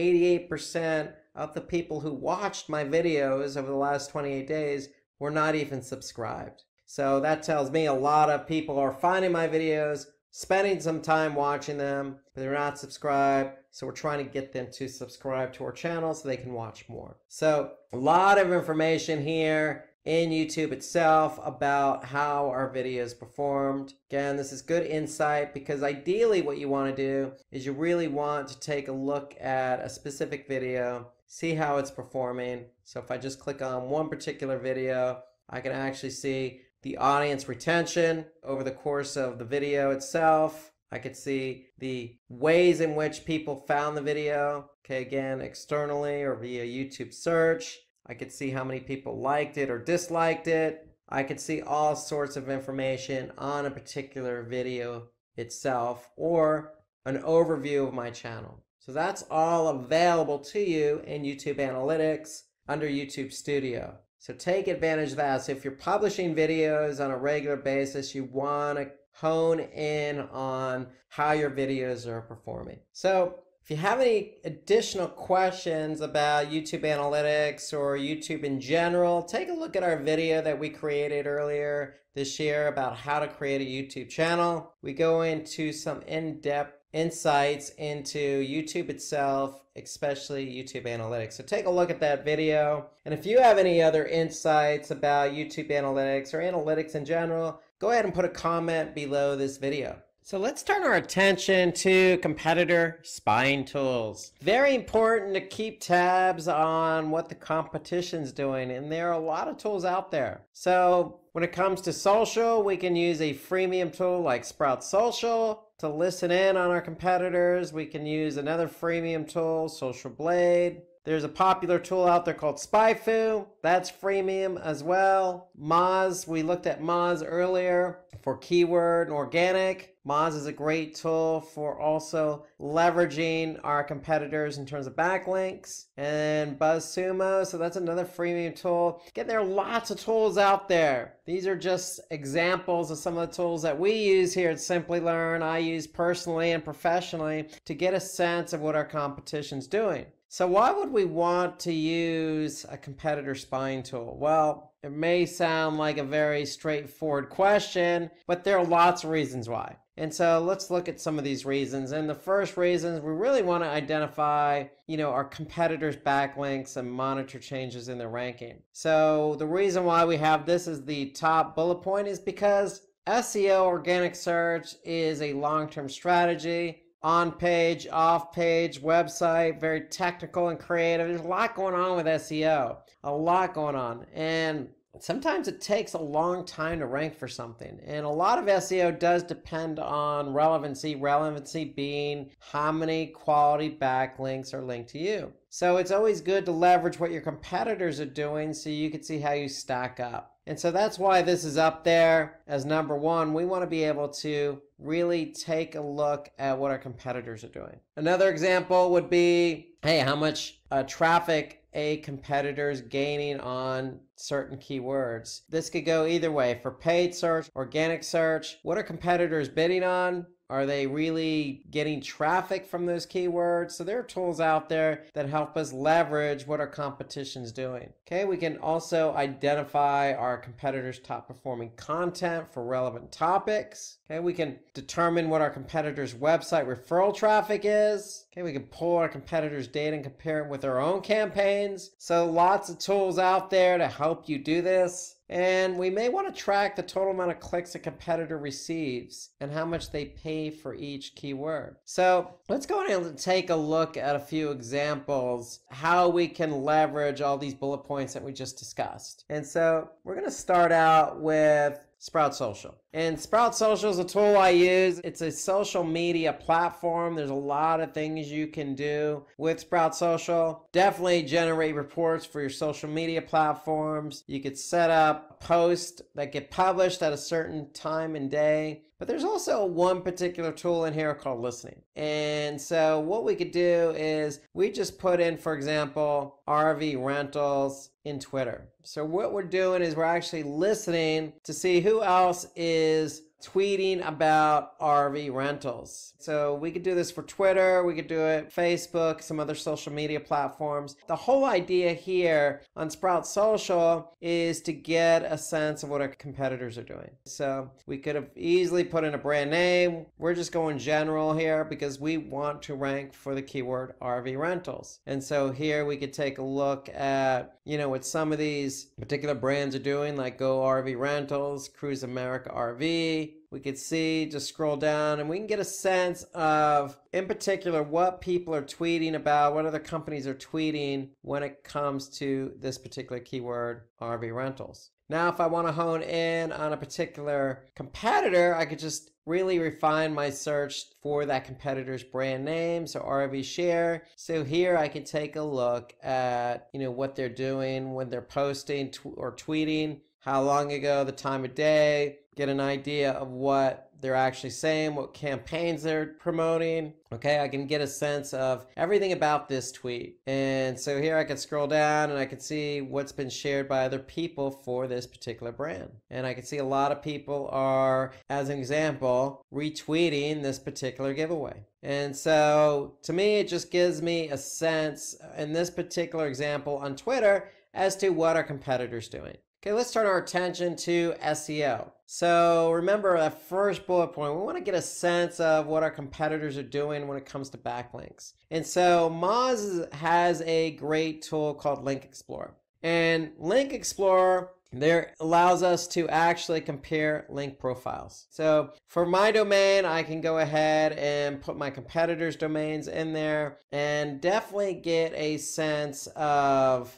88% of the people who watched my videos over the last 28 days were not even subscribed. So that tells me a lot of people are finding my videos, spending some time watching them, but they're not subscribed. So we're trying to get them to subscribe to our channel so they can watch more. So a lot of information here in YouTube itself about how our videos performed. Again, this is good insight because ideally what you want to do is you really want to take a look at a specific video, see how it's performing. So if I just click on one particular video, I can actually see the audience retention over the course of the video itself. I could see the ways in which people found the video. Okay, again, externally or via YouTube search. I could see how many people liked it or disliked it. I could see all sorts of information on a particular video itself or an overview of my channel. So that's all available to you in YouTube Analytics under YouTube Studio. So take advantage of that. So if you're publishing videos on a regular basis, you want to hone in on how your videos are performing. So if you have any additional questions about YouTube Analytics or YouTube in general, take a look at our video that we created earlier this year about how to create a YouTube channel. We go into some in-depth insights into YouTube itself, especially YouTube Analytics. So take a look at that video. And if you have any other insights about YouTube Analytics or analytics in general, go ahead and put a comment below this video. So let's turn our attention to competitor spying tools. Very important to keep tabs on what the competition's doing, and there are a lot of tools out there. So when it comes to social, we can use a freemium tool like Sprout Social to listen in on our competitors. We can use another freemium tool, Social Blade. There's a popular tool out there called SpyFu. That's freemium as well. Moz, we looked at Moz earlier for keyword and organic. Moz is a great tool for also leveraging our competitors in terms of backlinks. And BuzzSumo, so that's another freemium tool. Again, there are lots of tools out there. These are just examples of some of the tools that we use here at Simplilearn. I use personally and professionally to get a sense of what our competition's doing. So why would we want to use a competitor spying tool? Well, it may sound like a very straightforward question, but there are lots of reasons why. And so let's look at some of these reasons. And the first reason is we really want to identify, our competitors' backlinks and monitor changes in their ranking. So the reason why we have this as the top bullet point is because SEO organic search is a long-term strategy. On-page, off-page, website, very technical and creative. There's a lot going on with SEO, a lot going on. And sometimes it takes a long time to rank for something. And a lot of SEO does depend on relevancy, relevancy being how many quality backlinks are linked to you. So it's always good to leverage what your competitors are doing so you can see how you stack up. And so that's why this is up there as number one. We want to be able to really take a look at what our competitors are doing. Another example would be, hey, how much traffic a competitor is gaining on certain keywords. This could go either way. For paid search, organic search, what are competitors bidding on? Are they really getting traffic from those keywords? So there are tools out there that help us leverage what our competition's doing. Okay, we can also identify our competitors' top performing content for relevant topics. Okay, we can determine what our competitors' website referral traffic is. Okay, we can pull our competitors' data and compare it with our own campaigns. So lots of tools out there to help you do this. And we may want to track the total amount of clicks a competitor receives and how much they pay for each keyword. So let's go ahead and take a look at a few examples how we can leverage all these bullet points that we just discussed. And so we're going to start out with Sprout Social. And Sprout Social is a tool I use. It's a social media platform. There's a lot of things you can do with Sprout Social. Definitely generate reports for your social media platforms. You could set up posts that get published at a certain time and day. But there's also one particular tool in here called listening. And so what we could do is we just put in, for example, RV rentals in Twitter. So what we're doing is we're actually listening to see who else is tweeting about RV rentals. So we could do this for Twitter, we could do it Facebook, some other social media platforms. The whole idea here on Sprout Social is to get a sense of what our competitors are doing. So we could have easily put in a brand name. We're just going general here because we want to rank for the keyword RV rentals. And so here we could take a look at, what some of these particular brands are doing, like Go RV Rentals, Cruise America RV, we could see, just scroll down, and we can get a sense of, in particular, what people are tweeting about, what other companies are tweeting when it comes to this particular keyword, RV rentals. Now, if I want to hone in on a particular competitor, I could just really refine my search for that competitor's brand name, so RV share. So here I can take a look at, what they're doing when they're posting or tweeting, how long ago, the time of day, get an idea of what they're actually saying, what campaigns they're promoting. Okay, I can get a sense of everything about this tweet. And so here I can scroll down and I can see what's been shared by other people for this particular brand. And I can see a lot of people are, as an example, retweeting this particular giveaway. And so to me, it just gives me a sense in this particular example on Twitter as to what our competitors doing. Okay, let's turn our attention to SEO. So remember that first bullet point, we want to get a sense of what our competitors are doing when it comes to backlinks. And so Moz has a great tool called Link Explorer. And Link Explorer there allows us to actually compare link profiles. So for my domain, I can go ahead and put my competitors' domains in there and definitely get a sense of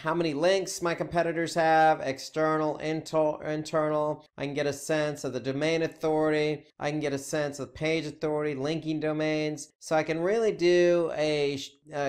how many links my competitors have, external, internal. I can get a sense of the domain authority. I can get a sense of page authority, linking domains. So I can really do a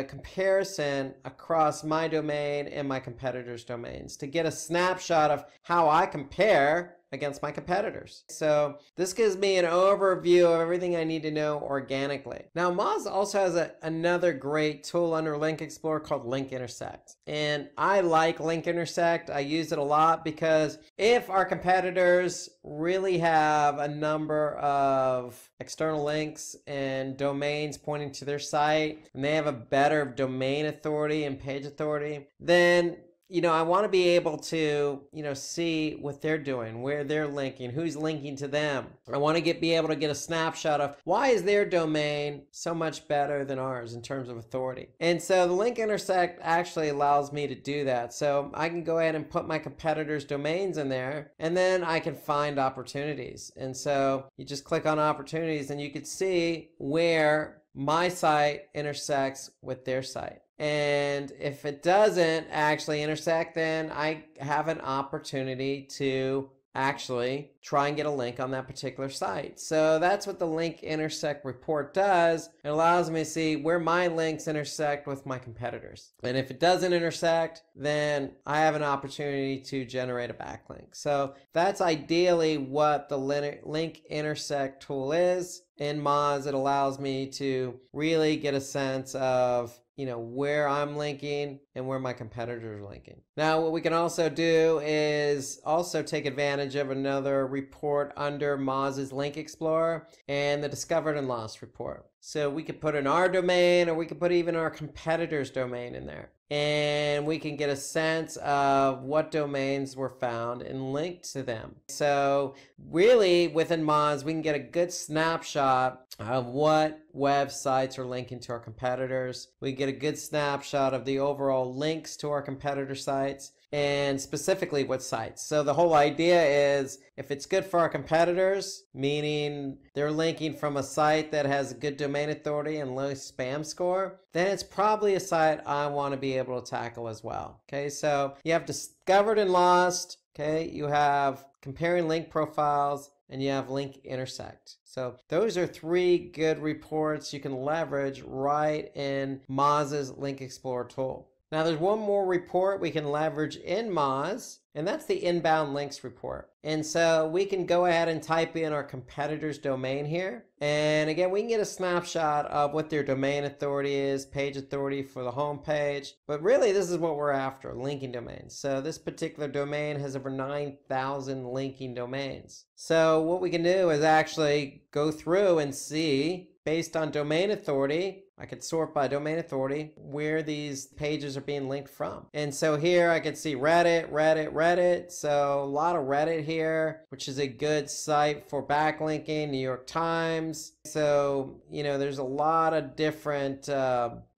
comparison across my domain and my competitors' domains to get a snapshot of how I compare against my competitors. So this gives me an overview of everything I need to know organically. Now, Moz also has another great tool under Link Explorer called Link Intersect. And I like Link Intersect. I use it a lot because if our competitors really have a number of external links and domains pointing to their site, and they have a better domain authority and page authority, then I want to be able to, see what they're doing, where they're linking, who's linking to them. I want to be able to get a snapshot of why is their domain so much better than ours in terms of authority. And so the Link Intersect actually allows me to do that. So I can go ahead and put my competitors' domains in there, and then I can find opportunities. And so you just click on opportunities and you can see where my site intersects with their site. And if it doesn't actually intersect, then I have an opportunity to actually try and get a link on that particular site. So that's what the Link Intersect report does. It allows me to see where my links intersect with my competitors. And if it doesn't intersect, then I have an opportunity to generate a backlink. So that's ideally what the Link Intersect tool is. In Moz, it allows me to really get a sense of where I'm linking and where my competitors are linking. Now, what we can also do is also take advantage of another report under Moz's Link Explorer and the Discovered and Lost report. So we could put in our domain, or we could put even our competitor's domain in there. And we can get a sense of what domains were found and linked to them. So really within Moz, we can get a good snapshot of what websites are linking to our competitors. We get a good snapshot of the overall links to our competitor sites, and specifically what sites. So the whole idea is if it's good for our competitors, meaning they're linking from a site that has a good domain authority and low spam score, then it's probably a site I want to be able to tackle as well. Okay, so you have Discovered and Lost. Okay, you have comparing link profiles, and you have Link Intersect. So those are three good reports you can leverage right in Moz's Link Explorer tool. Now there's one more report we can leverage in Moz, and that's the inbound links report. And so we can go ahead and type in our competitor's domain here. And again, we can get a snapshot of what their domain authority is, page authority for the home page. But really, this is what we're after, linking domains. So this particular domain has over 9,000 linking domains. So what we can do is actually go through and see, based on domain authority, I could sort by domain authority where these pages are being linked from. And so here I can see Reddit. So a lot of Reddit here, which is a good site for backlinking. New York Times. So, there's a lot of different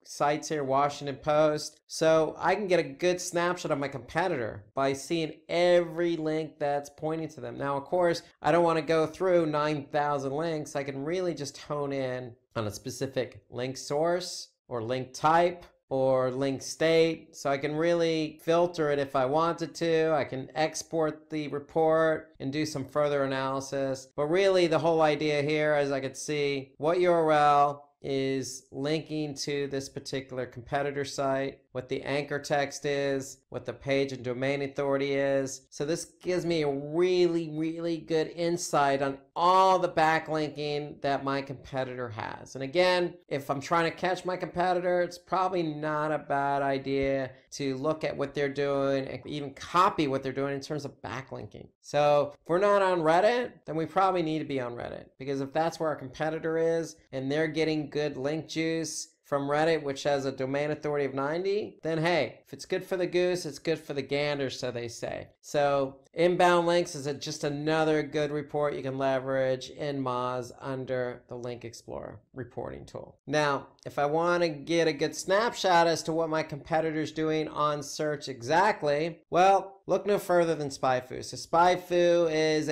sites here, Washington Post. So I can get a good snapshot of my competitor by seeing every link that's pointing to them. Now, of course, I don't want to go through 9,000 links. I can really just hone in on a specific link source or link type or link state. So I can really filter it if I wanted to. I can export the report and do some further analysis. But really the whole idea here is I could see what URL is linking to this particular competitor site, what the anchor text is, what the page and domain authority is. So this gives me a really good insight on all the backlinking that my competitor has. And again, if I'm trying to catch my competitor, it's probably not a bad idea to look at what they're doing and even copy what they're doing in terms of backlinking. So if we're not on Reddit, then we probably need to be on Reddit, because if that's where our competitor is and they're getting good link juice from Reddit, which has a domain authority of 90, then hey, if it's good for the goose, it's good for the gander, so they say. So inbound links is just another good report you can leverage in Moz under the Link Explorer reporting tool. Now, if I want to get a good snapshot as to what my competitor's doing on search exactly, well, look no further than SpyFu. So SpyFu is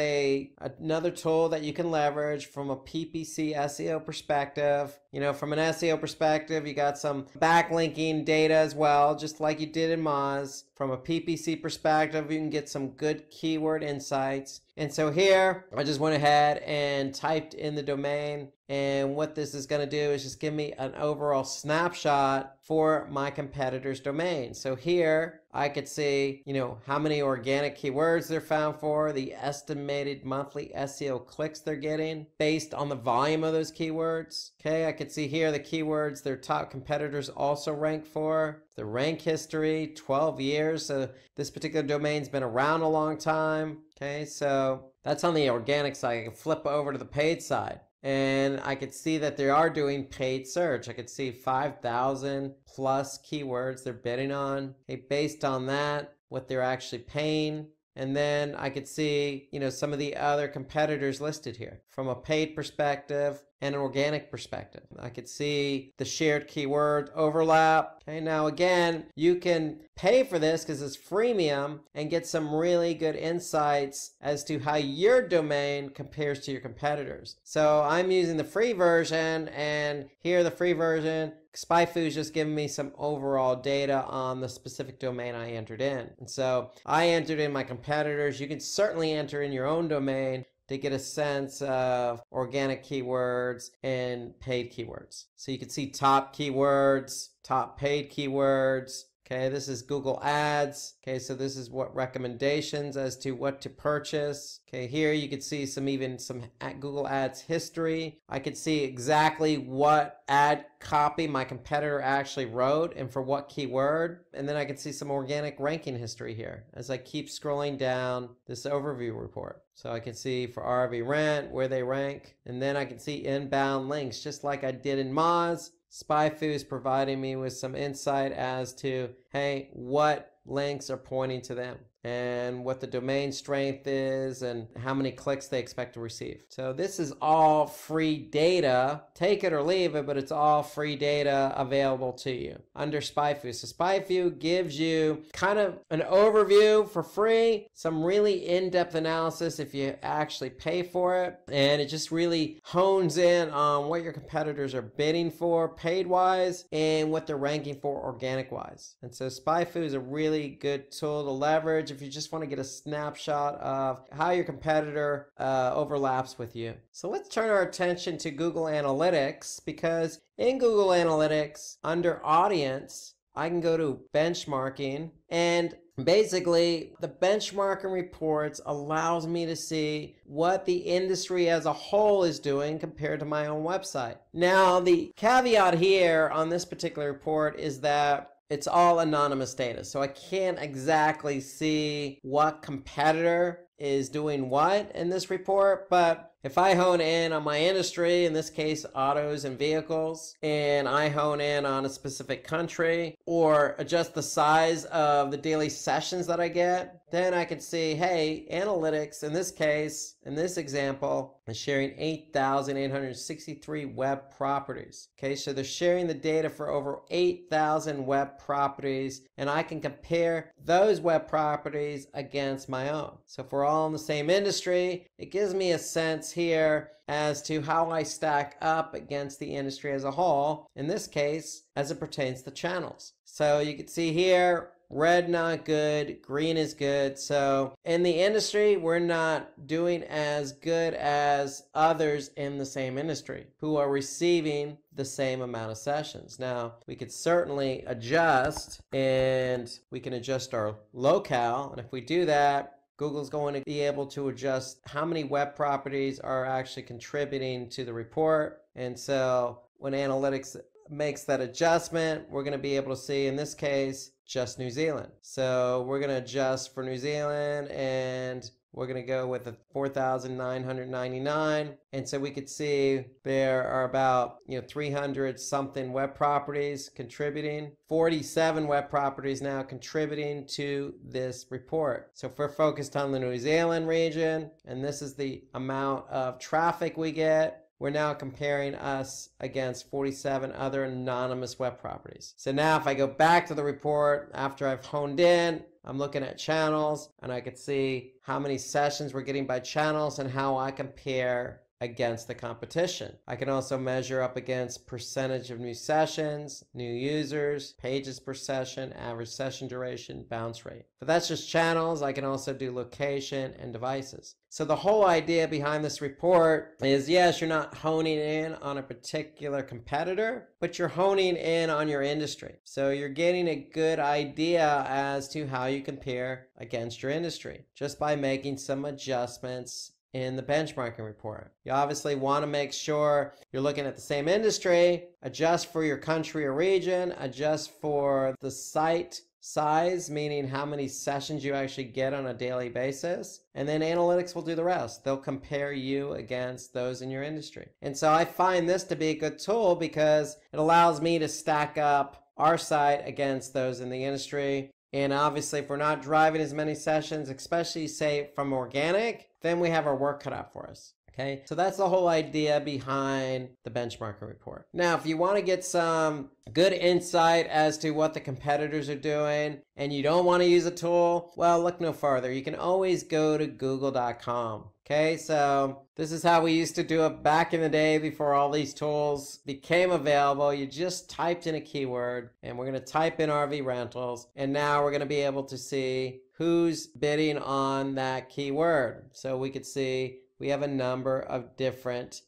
another tool that you can leverage from a PPC SEO perspective. You know, from an SEO perspective, you got some backlinking data as well, just like you did in Moz. From a PPC perspective, you can get some good keyword insights. And so here, I just went ahead and typed in the domain. And what this is going to do is just give me an overall snapshot for my competitor's domain. So here, I could see, you know, how many organic keywords they're found for, the estimated monthly SEO clicks they're getting based on the volume of those keywords. Okay, I could see here the keywords their top competitors also rank for, the rank history, 12 years. So this particular domain's been around a long time. Okay, so that's on the organic side. I can flip over to the paid side, and I could see that they are doing paid search. I could see 5,000 plus keywords they're bidding on. Okay, based on that, what they're actually paying. And then I could see, you know, some of the other competitors listed here from a paid perspective and an organic perspective. I could see the shared keyword overlap. Okay, now again, you can pay for this because it's freemium and get some really good insights as to how your domain compares to your competitors. So I'm using the free version, and here the free version, SpyFu is just giving me some overall data on the specific domain I entered in. And so I entered in my competitors. You can certainly enter in your own domain to get a sense of organic keywords and paid keywords. So you can see top keywords, top paid keywords. Okay, this is Google Ads. Okay, so this is what recommendations as to what to purchase. Okay, here you could see some Google Ads history. I could see exactly what ad copy my competitor actually wrote and for what keyword. And then I could see some organic ranking history here as I keep scrolling down this overview report. So I can see for RV Rent where they rank, and then I can see inbound links just like I did in Moz. SpyFu is providing me with some insight as to, hey, what links are pointing to them and what the domain strength is and how many clicks they expect to receive. So this is all free data. Take it or leave it, but it's all free data available to you under SpyFu. So SpyFu gives you kind of an overview for free, some really in-depth analysis if you actually pay for it, and it just really hones in on what your competitors are bidding for paid-wise and what they're ranking for organic-wise. And so SpyFu is a really good tool to leverage if you just want to get a snapshot of how your competitor overlaps with you. So let's turn our attention to Google Analytics, because in Google Analytics, under Audience, I can go to benchmarking, and basically the benchmarking reports allows me to see what the industry as a whole is doing compared to my own website. Now, the caveat here on this particular report is that it's all anonymous data, so I can't exactly see what competitor is doing what in this report, but if I hone in on my industry, in this case, autos and vehicles, and I hone in on a specific country or adjust the size of the daily sessions that I get, then I can see, hey, analytics in this case, in this example, is sharing 8,863 web properties. Okay, so they're sharing the data for over 8,000 web properties, and I can compare those web properties against my own. So if we're all in the same industry, it gives me a sense here as to how I stack up against the industry as a whole, in this case, as it pertains to channels. So you can see here, red not good, green is good. So in the industry, we're not doing as good as others in the same industry who are receiving the same amount of sessions. Now, we could certainly adjust, and we can adjust our locale. And if we do that, Google's going to be able to adjust how many web properties are actually contributing to the report. And so when analytics makes that adjustment, we're going to be able to see, in this case, just New Zealand. So we're going to adjust for New Zealand, and we're going to go with a 4,999. And so we could see there are about 300 something web properties contributing, 47 web properties now contributing to this report. So if we're focused on the New Zealand region, and this is the amount of traffic we get, we're now comparing us against 47 other anonymous web properties. So now if I go back to the report after I've honed in, I'm looking at channels, and I could see how many sessions we're getting by channels and how I compare against the competition. I can also measure up against percentage of new sessions, new users, pages per session, average session duration, bounce rate. But that's just channels. I can also do location and devices. So the whole idea behind this report is, yes, you're not honing in on a particular competitor, but you're honing in on your industry. So you're getting a good idea as to how you compare against your industry just by making some adjustments in the benchmarking report. You obviously want to make sure you're looking at the same industry, adjust for your country or region, adjust for the site size, meaning how many sessions you actually get on a daily basis, and then analytics will do the rest. They'll compare you against those in your industry. And so I find this to be a good tool because it allows me to stack up our site against those in the industry. And obviously, if we're not driving as many sessions, especially say from organic, then we have our work cut out for us. Okay, so that's the whole idea behind the benchmarking report. Now, if you want to get some good insight as to what the competitors are doing and you don't want to use a tool, well, look no farther. You can always go to google.com. Okay, so this is how we used to do it back in the day before all these tools became available. You just typed in a keyword, and we're going to type in RV rentals, and now we're going to be able to see who's bidding on that keyword. So we could see we have a number of different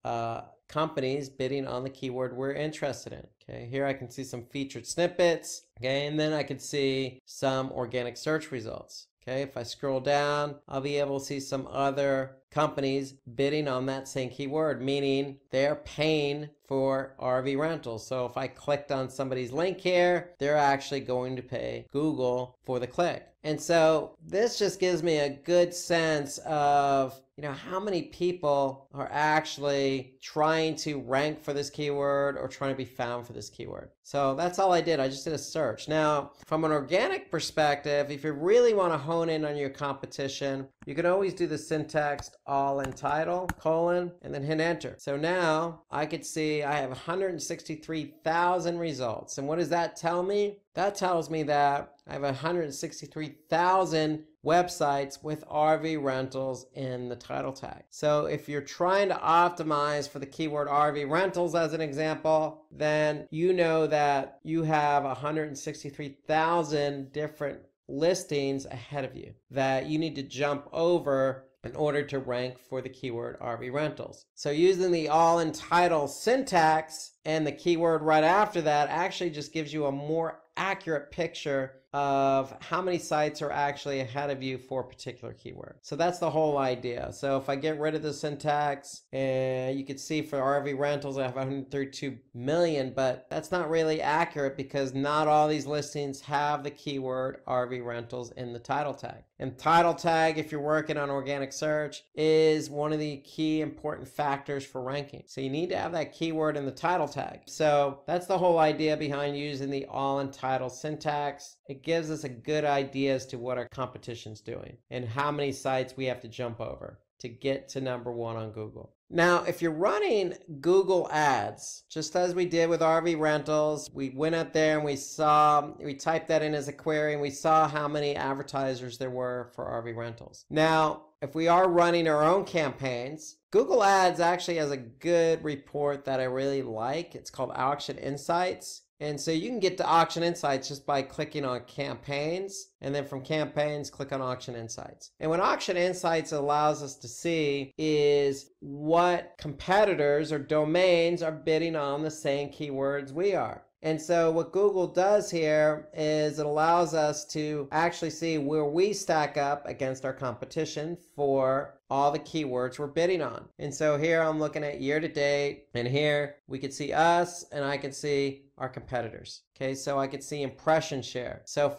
companies bidding on the keyword we're interested in. Okay, here I can see some featured snippets. Okay, and then I could see some organic search results. Okay, if I scroll down, I'll be able to see some other companies bidding on that same keyword, meaning they're paying for RV rentals. So if I clicked on somebody's link here, they're actually going to pay Google for the click. And so this just gives me a good sense of how many people are actually trying to rank for this keyword or trying to be found for this keyword. So that's all I did. I just did a search. Now, from an organic perspective, if you really want to hone in on your competition, you can always do the syntax all in title, colon, and then hit enter. So now I could see I have 163,000 results. And what does that tell me? That tells me that I have 163,000 websites with RV rentals in the title tag. So if you're trying to optimize for the keyword RV rentals as an example, then you know that you have 163,000 different listings ahead of you that you need to jump over in order to rank for the keyword RV rentals. So using the all in title syntax and the keyword right after that actually just gives you a more accurate picture of how many sites are actually ahead of you for a particular keyword. So that's the whole idea. So if I get rid of the syntax, and you can see for RV rentals I have 132 million, but that's not really accurate because not all these listings have the keyword RV rentals in the title tag. And title tag, if you're working on organic search, is one of the key important factors for ranking. So you need to have that keyword in the title tag. So that's the whole idea behind using the all in title syntax. It gives us a good idea as to what our competition's doing and how many sites we have to jump over to get to number one on Google. Now, if you're running Google Ads, just as we did with RV rentals, we went up there and we typed that in as a query and we saw how many advertisers there were for RV rentals. Now, if we are running our own campaigns, Google Ads actually has a good report that I really like. It's called Auction Insights. And so you can get to Auction Insights just by clicking on Campaigns, and then from Campaigns, click on Auction Insights. And what Auction Insights allows us to see is what competitors or domains are bidding on the same keywords we are. And so what Google does here is it allows us to actually see where we stack up against our competition for all the keywords we're bidding on. And so here I'm looking at year to date, and here we can see us and I can see our competitors. Okay, so I can see impression share. So if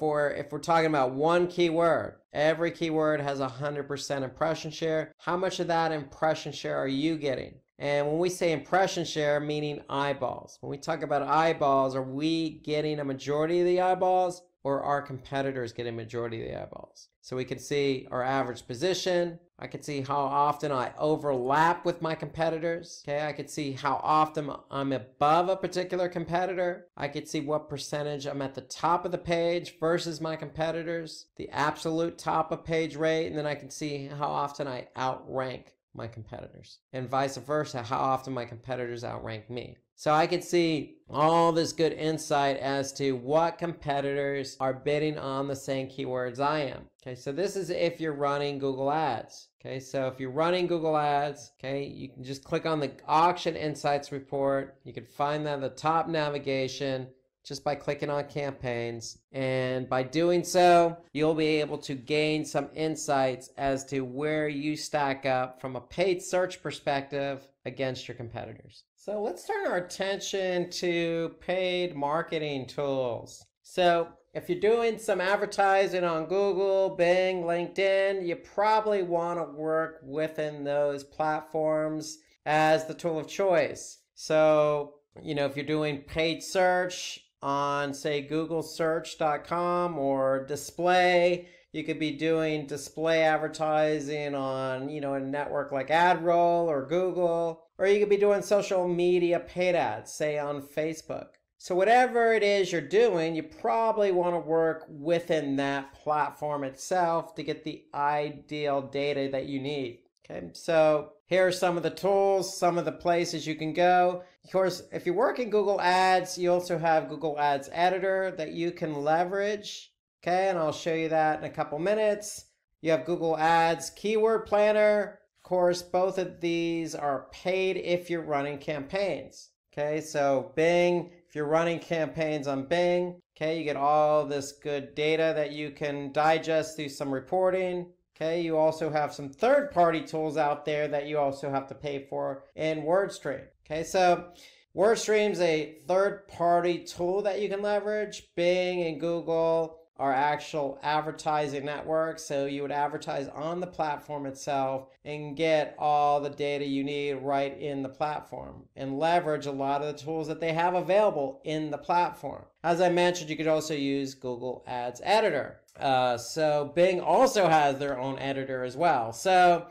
we're talking about one keyword, every keyword has 100% impression share. How much of that impression share are you getting? And when we say impression share, meaning eyeballs. When we talk about eyeballs, are we getting a majority of the eyeballs or our competitors getting a majority of the eyeballs? So we can see our average position. I can see how often I overlap with my competitors. Okay, I can see how often I'm above a particular competitor. I can see what percentage I'm at the top of the page versus my competitors, the absolute top of page rate, and then I can see how often I outrank my competitors, and vice versa, how often my competitors outrank me. So I can see all this good insight as to what competitors are bidding on the same keywords I am. Okay, so this is if you're running Google Ads. Okay, so if you're running Google Ads, okay, you can just click on the Auction Insights report. You can find that at the top navigation just by clicking on campaigns. And by doing so, you'll be able to gain some insights as to where you stack up from a paid search perspective against your competitors. So let's turn our attention to paid marketing tools. So if you're doing some advertising on Google, Bing, LinkedIn, you probably want to work within those platforms as the tool of choice. So, if you're doing paid search on, say, googlesearch.com or display, you could be doing display advertising on, a network like AdRoll or Google, or you could be doing social media paid ads, say on Facebook. So whatever it is you're doing, you probably want to work within that platform itself to get the ideal data that you need. Okay, so here are some of the tools, some of the places you can go. Of course, if you work in Google Ads, you also have Google Ads Editor that you can leverage. Okay, and I'll show you that in a couple minutes. You have Google Ads Keyword Planner. Of course, both of these are paid if you're running campaigns. Okay, so Bing, if you're running campaigns on Bing, okay, you get all this good data that you can digest through some reporting. Okay, you also have some third-party tools out there that you also have to pay for in WordStream. Okay, so WordStream is a third-party tool that you can leverage. Bing and Google are actual advertising networks, so you would advertise on the platform itself and get all the data you need right in the platform and leverage a lot of the tools that they have available in the platform. As I mentioned, you could also use Google Ads Editor. So Bing also has their own editor as well.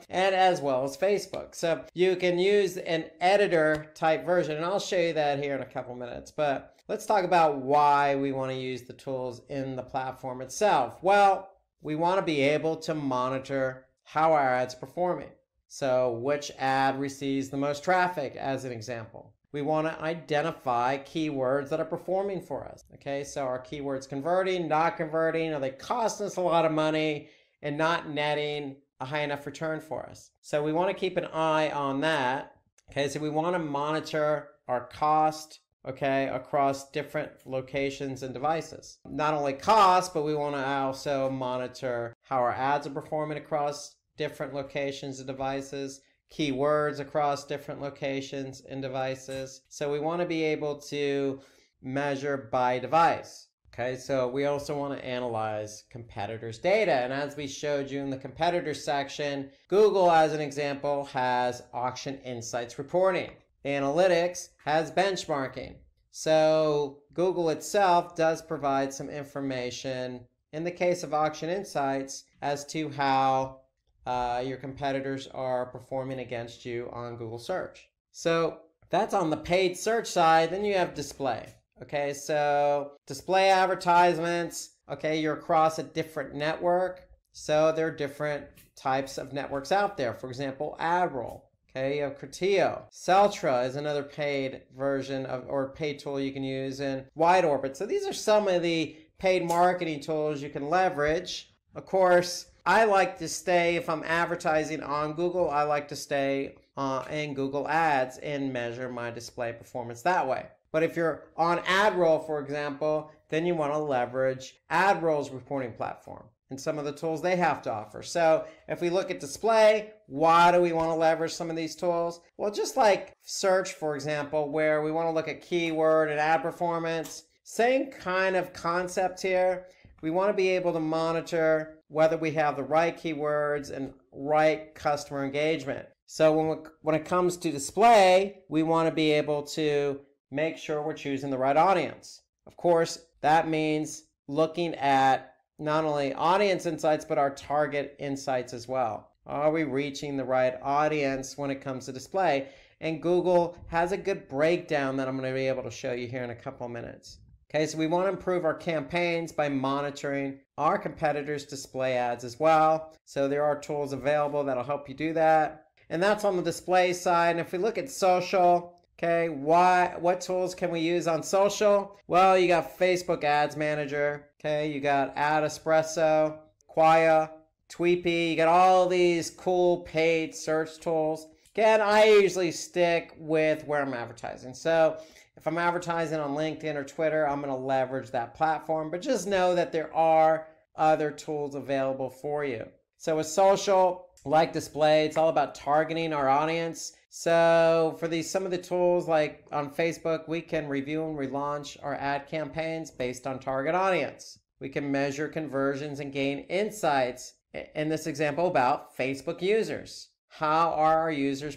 And as well as Facebook. So you can use an editor type version, and I'll show you that here in a couple minutes. But let's talk about why we want to use the tools in the platform itself. Well, we want to be able to monitor how our ad's performing. So which ad receives the most traffic, as an example. We want to identify keywords that are performing for us. Okay, so are keywords converting, not converting? Are they costing us a lot of money and not netting a high enough return for us? So we want to keep an eye on that. Okay, so we want to monitor our cost, okay, across different locations and devices. Not only cost, but we want to also monitor how our ads are performing across different locations and devices, keywords across different locations and devices. So we want to be able to measure by device. Okay, so we also want to analyze competitors' data. And as we showed you in the competitors section, Google, as an example, has auction insights reporting. Analytics has benchmarking. So Google itself does provide some information in the case of auction insights as to how your competitors are performing against you on Google search. So that's on the paid search side. Then you have display. Okay, so display advertisements. Okay, you're across a different network. So there are different types of networks out there. For example, AdRoll. Okay, you have Criteo. Celtra is another paid version of, or paid tool you can use, in Wide Orbit. So these are some of the paid marketing tools you can leverage. Of course, I like to stay, if I'm advertising on Google, I like to stay in Google Ads and measure my display performance that way. But if you're on AdRoll, for example, then you want to leverage AdRoll's reporting platform and some of the tools they have to offer. So if we look at display, why do we want to leverage some of these tools? Well, just like search, for example, where we want to look at keyword and ad performance, same kind of concept here. We want to be able to monitor whether we have the right keywords and right customer engagement. So when it comes to display, we want to be able to make sure we're choosing the right audience. Of course, that means looking at not only audience insights, but our target insights as well. Are we reaching the right audience when it comes to display? And Google has a good breakdown that I'm going to be able to show you here in a couple of minutes. Okay, so we want to improve our campaigns by monitoring our competitors' display ads as well. So there are tools available that'll help you do that. And that's on the display side. And if we look at social, okay, what tools can we use on social? Well, you got Facebook Ads Manager, okay, you got Ad Espresso, Quaya, Tweepy, you got all these cool paid search tools. Again, I usually stick with where I'm advertising. So if I'm advertising on LinkedIn or Twitter, I'm going to leverage that platform, but just know that there are other tools available for you. So with social, like display, it's all about targeting our audience. So for some of the tools, like on Facebook, we can review and relaunch our ad campaigns based on target audience. We can measure conversions and gain insights, in this example, about Facebook users. How are our users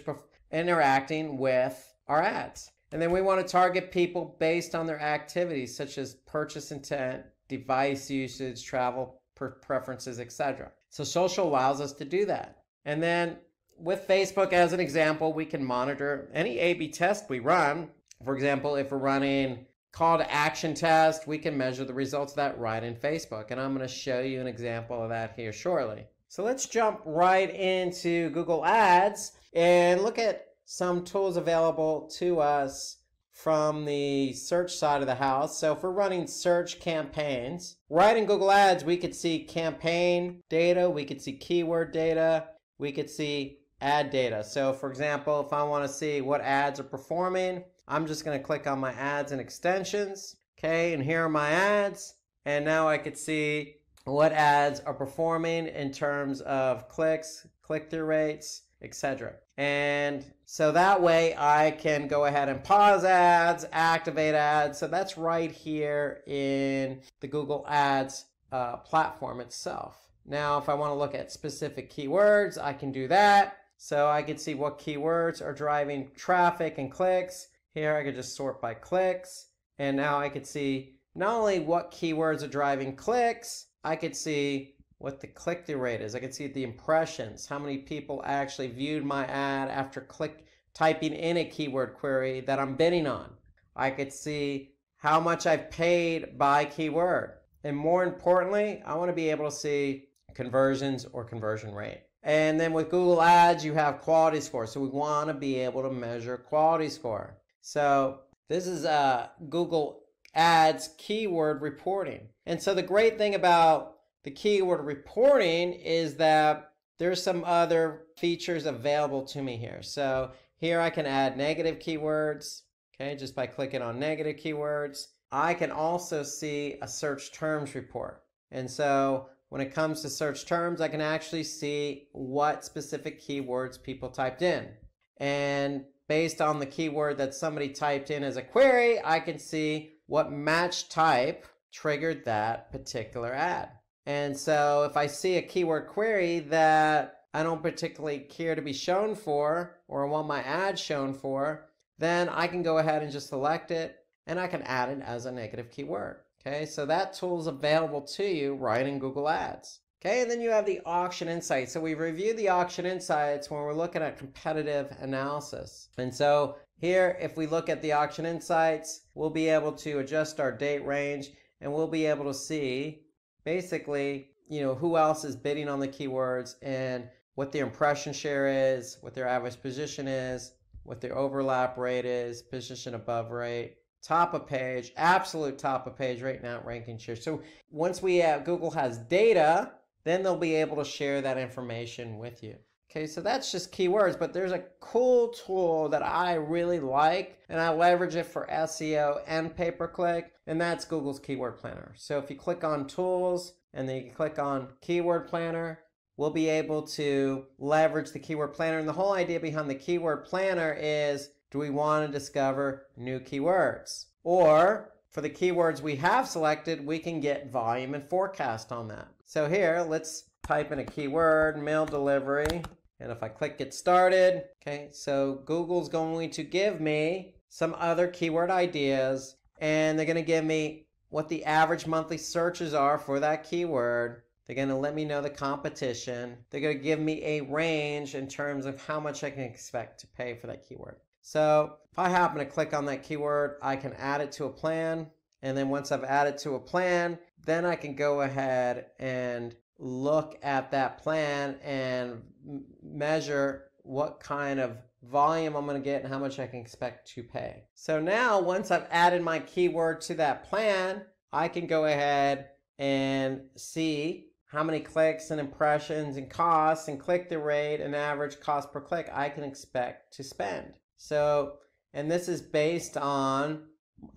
interacting with our ads? And then we want to target people based on their activities, such as purchase intent, device usage, travel preferences, etc. So social allows us to do that. And then with Facebook, as an example, we can monitor any A/B test we run. For example, if we're running call to action test, we can measure the results of that right in Facebook. And I'm going to show you an example of that here shortly. So let's jump right into Google Ads and look at some tools available to us from the search side of the house. So if we're running search campaigns, right in Google Ads, we could see campaign data, we could see keyword data, we could see ad data. So for example, if I want to see what ads are performing, I'm just going to click on my ads and extensions. Okay, and here are my ads. And now I could see what ads are performing in terms of clicks, click-through rates, etc. And so that way I can go ahead and pause ads, activate ads. So that's right here in the Google Ads platform itself. Now, if I want to look at specific keywords, I can do that. So I can see what keywords are driving traffic and clicks. Here I could just sort by clicks. And now I could see not only what keywords are driving clicks, I could see what the click-through rate is. I can see the impressions, how many people actually viewed my ad after typing in a keyword query that I'm bidding on. I could see how much I've paid by keyword. And more importantly, I want to be able to see conversions or conversion rate. And then with Google Ads, you have quality score. So we want to be able to measure quality score. So this is Google Ads keyword reporting. And so the great thing about the keyword reporting is that there's some other features available to me here. So here I can add negative keywords, okay, just by clicking on negative keywords. I can also see a search terms report. And so when it comes to search terms, I can actually see what specific keywords people typed in. And based on the keyword that somebody typed in as a query, I can see what match type triggered that particular ad. And so if I see a keyword query that I don't particularly care to be shown for, or want my ad shown for, then I can go ahead and just select it, and I can add it as a negative keyword. Okay, so that tool is available to you right in Google Ads. Okay, and then you have the auction insights. So we reviewed the auction insights when we're looking at competitive analysis. And so here, if we look at the auction insights, we'll be able to adjust our date range, and we'll be able to see basically, who else is bidding on the keywords and what their impression share is, what their average position is, what their overlap rate is, position above rate, top of page, absolute top of page rate, not ranking share. So once Google has data, then they'll be able to share that information with you. Okay, so that's just keywords, but there's a cool tool that I really like, and I leverage it for SEO and pay-per-click, and that's Google's Keyword Planner. So if you click on Tools, and then you click on Keyword Planner, we'll be able to leverage the Keyword Planner. And the whole idea behind the Keyword Planner is, do we want to discover new keywords? Or for the keywords we have selected, we can get volume and forecast on that. So here, let's type in a keyword, mail delivery. And if I click Get Started, okay, so Google's going to give me some other keyword ideas, and they're going to give me what the average monthly searches are for that keyword. They're going to let me know the competition. They're going to give me a range in terms of how much I can expect to pay for that keyword. So if I happen to click on that keyword, I can add it to a plan. And then once I've added to a plan, then I can go ahead and look at that plan and measure what kind of volume I'm going to get and how much I can expect to pay. So now once I've added my keyword to that plan, I can go ahead and see how many clicks and impressions and costs and click-through rate and average cost per click I can expect to spend. So, and this is based on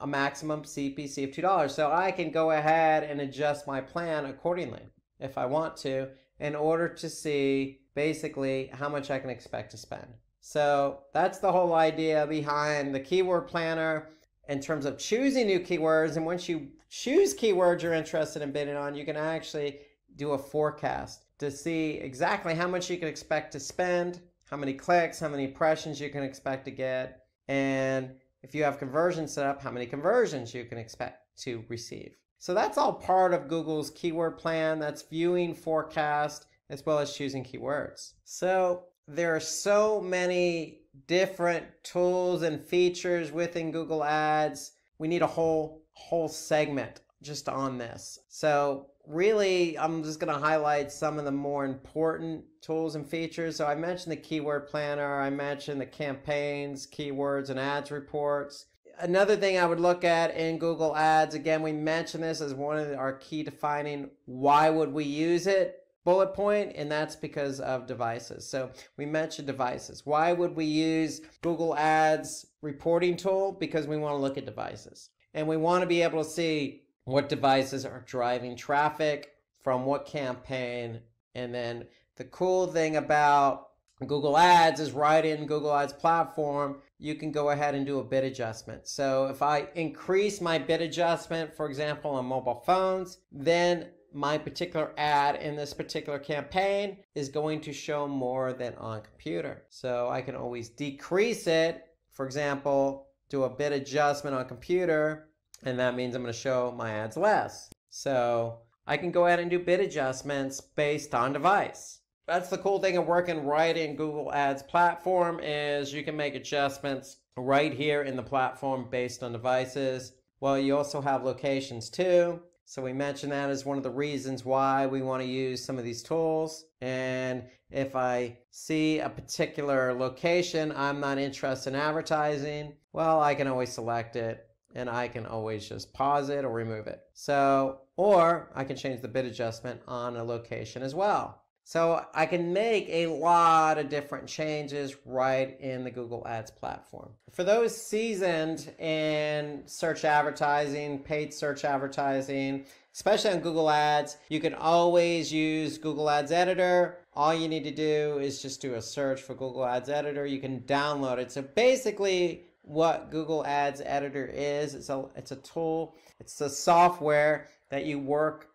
a maximum CPC of $2. So I can go ahead and adjust my plan accordingly if I want to, in order to see basically how much I can expect to spend. So that's the whole idea behind the Keyword Planner in terms of choosing new keywords. And once you choose keywords you're interested in bidding on, you can actually do a forecast to see exactly how much you can expect to spend, how many clicks, how many impressions you can expect to get, and if you have conversions set up, how many conversions you can expect to receive. So that's all part of Google's keyword plan. That's viewing, forecast, as well as choosing keywords. So there are so many different tools and features within Google Ads. We need a whole segment just on this. So really, I'm just going to highlight some of the more important tools and features. So I mentioned the keyword planner. I mentioned the campaigns, keywords, and ads reports. Another thing I would look at in Google Ads, again, we mentioned this as one of our key defining why would we use it bullet point, and that's because of devices. So we mentioned devices. Why would we use Google Ads reporting tool? Because we want to look at devices. And we want to be able to see what devices are driving traffic from what campaign. And then the cool thing about Google Ads is right in Google Ads platform, you can go ahead and do a bid adjustment. So if I increase my bid adjustment, for example, on mobile phones, then my particular ad in this particular campaign is going to show more than on computer. So I can always decrease it. For example, do a bid adjustment on computer, and that means I'm going to show my ads less. So I can go ahead and do bid adjustments based on device. That's the cool thing of working right in Google Ads platform, is you can make adjustments right here in the platform based on devices. Well, you also have locations too. So we mentioned that as one of the reasons why we want to use some of these tools. And if I see a particular location I'm not interested in advertising, well, I can always select it and I can always just pause it or remove it. So, or I can change the bid adjustment on a location as well. So I can make a lot of different changes right in the Google Ads platform. For those seasoned in search advertising, paid search advertising, especially on Google Ads, you can always use Google Ads Editor. All you need to do is just do a search for Google Ads Editor. You can download it. So basically what Google Ads Editor is. It's a tool. It's a software that you work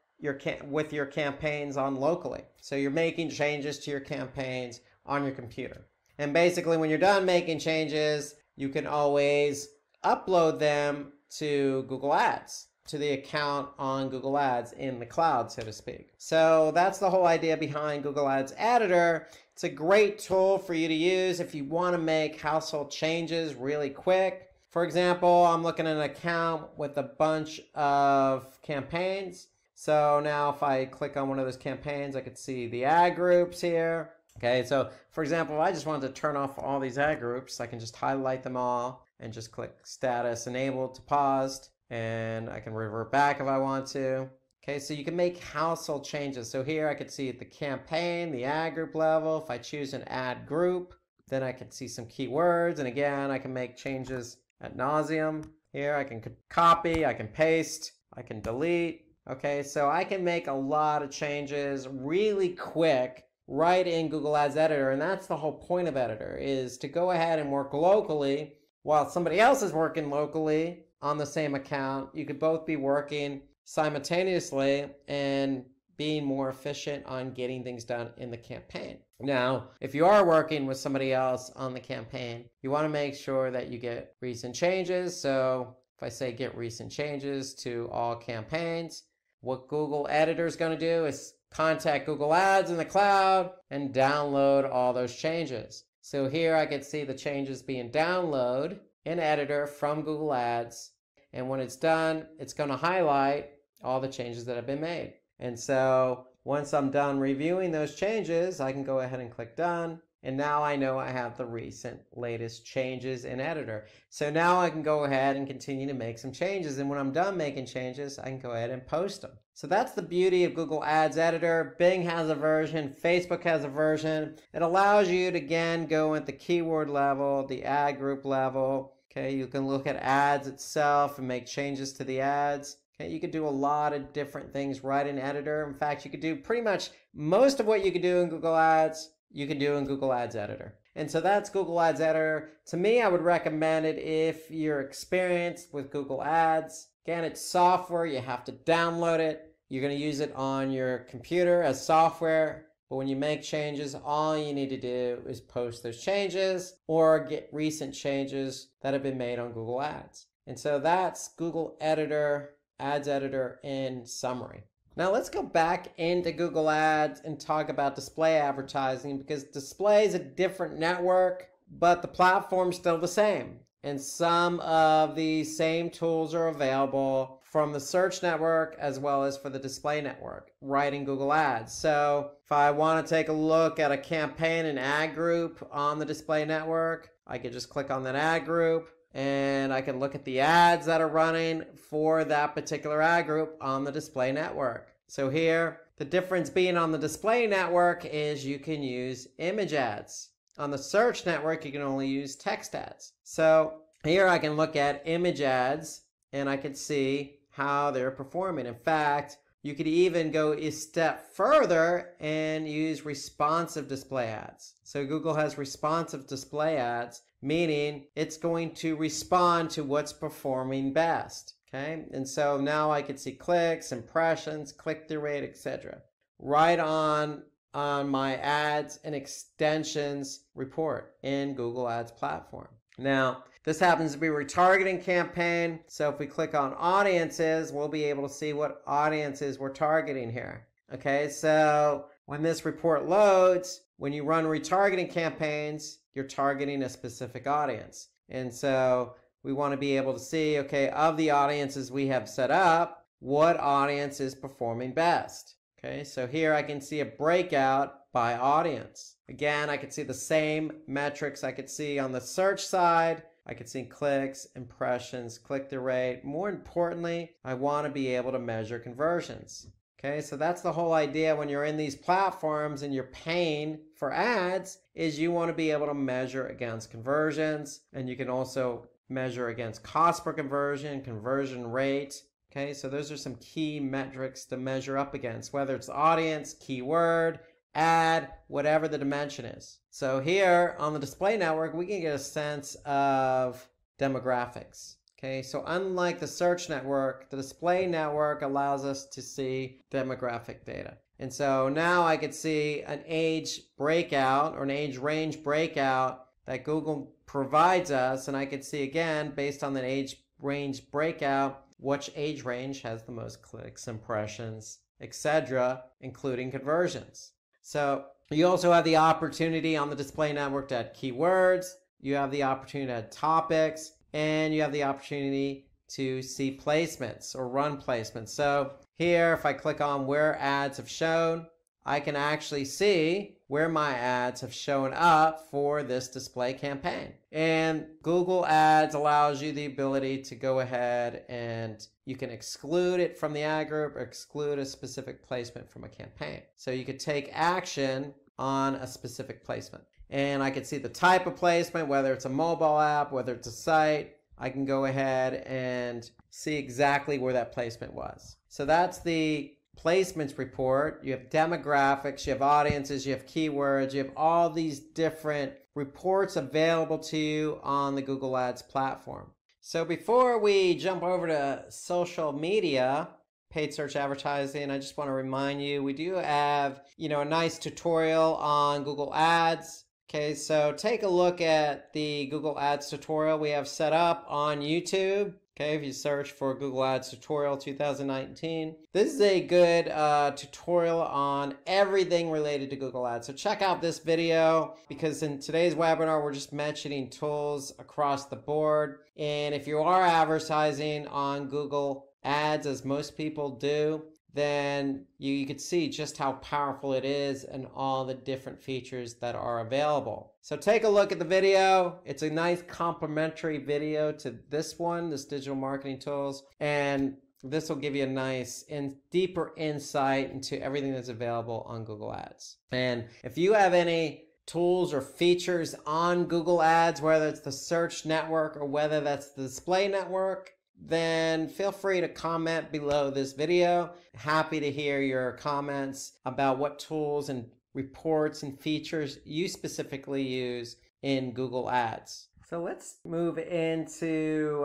with your campaigns on locally. So you're making changes to your campaigns on your computer. And basically when you're done making changes, you can always upload them to Google Ads, to the account on Google Ads in the cloud, so to speak. So that's the whole idea behind Google Ads Editor. It's a great tool for you to use if you want to make household changes really quick. For example, I'm looking at an account with a bunch of campaigns. So now if I click on one of those campaigns, I could see the ad groups here. Okay, so for example, I just wanted to turn off all these ad groups. I can just highlight them all and just click status enabled to paused, and I can revert back if I want to. Okay, so you can make household changes. So here I could see the campaign, the ad group level. If I choose an ad group, then I can see some keywords. And again, I can make changes ad nauseum. Here I can copy, I can paste, I can delete. Okay, so I can make a lot of changes really quick right in Google Ads Editor. And that's the whole point of Editor, is to go ahead and work locally while somebody else is working locally on the same account. You could both be working simultaneously and being more efficient on getting things done in the campaign. Now, if you are working with somebody else on the campaign, you want to make sure that you get recent changes. So if I say get recent changes to all campaigns, what Google Editor is going to do is contact Google Ads in the cloud and download all those changes. So here I can see the changes being downloaded in Editor from Google Ads. And when it's done, it's going to highlight all the changes that have been made. And so once I'm done reviewing those changes, I can go ahead and click done. And now I know I have the recent latest changes in Editor. So now I can go ahead and continue to make some changes. And when I'm done making changes, I can go ahead and post them. So that's the beauty of Google Ads Editor. Bing has a version, Facebook has a version. It allows you to, again, go at the keyword level, the ad group level. Okay, you can look at ads itself and make changes to the ads. Okay, you could do a lot of different things right in Editor. In fact, you could do pretty much most of what you could do in Google Ads, you can do in Google Ads Editor. And so that's Google Ads Editor. To me, I would recommend it if you're experienced with Google Ads. Again, it's software. You have to download it. You're going to use it on your computer as software. But when you make changes, all you need to do is post those changes or get recent changes that have been made on Google Ads. And so that's Google Editor, Ads Editor in summary. Now let's go back into Google Ads and talk about display advertising, because display is a different network, but the platform's still the same. And some of the same tools are available from the search network as well as for the display network right in Google Ads. So if I want to take a look at a campaign and ad group on the display network, I could just click on that ad group and I can look at the ads that are running for that particular ad group on the display network. So here, the difference being on the display network is you can use image ads. On the search network, you can only use text ads. So here I can look at image ads and I can see how they're performing. In fact, you could even go a step further and use responsive display ads. So Google has responsive display ads, meaning it's going to respond to what's performing best. Okay, and so now I can see clicks, impressions, click-through rate, etc. right on my ads and extensions report in Google Ads platform. Now, this happens to be a retargeting campaign. So if we click on audiences, we'll be able to see what audiences we're targeting here. Okay, so when this report loads, when you run retargeting campaigns, you're targeting a specific audience. And so we want to be able to see, okay, of the audiences we have set up, what audience is performing best. Okay, so here I can see a breakout by audience. Again, I can see the same metrics I could see on the search side. I could see clicks, impressions, click-through rate. More importantly, I want to be able to measure conversions. Okay, so that's the whole idea when you're in these platforms and you're paying for ads, is you want to be able to measure against conversions, and you can also measure against cost per conversion, conversion rate. Okay, so those are some key metrics to measure up against, whether it's audience, keyword, ad, whatever the dimension is. So here on the display network, we can get a sense of demographics. Okay, so unlike the search network, the display network allows us to see demographic data. And so now I could see an age breakout or an age range breakout that Google provides us. And I could see again, based on the age range breakout, which age range has the most clicks, impressions, etc., including conversions. So you also have the opportunity on the display network to add keywords. You have the opportunity to add topics, and you have the opportunity to see placements or run placements. So here, if I click on where ads have shown, I can actually see where my ads have shown up for this display campaign. And Google Ads allows you the ability to go ahead and you can exclude it from the ad group or exclude a specific placement from a campaign. So you could take action on a specific placement. And I could see the type of placement, whether it's a mobile app, whether it's a site. I can go ahead and see exactly where that placement was. So that's the placements report. You have demographics, you have audiences, you have keywords, you have all these different reports available to you on the Google Ads platform. So before we jump over to social media, paid search advertising, I just want to remind you, we do have, a nice tutorial on Google Ads. Okay, so take a look at the Google Ads tutorial we have set up on YouTube. Okay, if you search for Google Ads tutorial 2019, this is a good tutorial on everything related to Google Ads. So check out this video because in today's webinar, we're just mentioning tools across the board. And if you are advertising on Google Ads, as most people do, then you could see just how powerful it is and all the different features that are available. So take a look at the video. It's a nice complementary video to this one, this digital marketing tools, and this will give you a nice and deeper insight into everything that's available on Google Ads. And if you have any tools or features on Google Ads, whether it's the search network or whether that's the display network, then feel free to comment below this video. Happy to hear your comments about what tools and reports and features you specifically use in Google Ads. So let's move into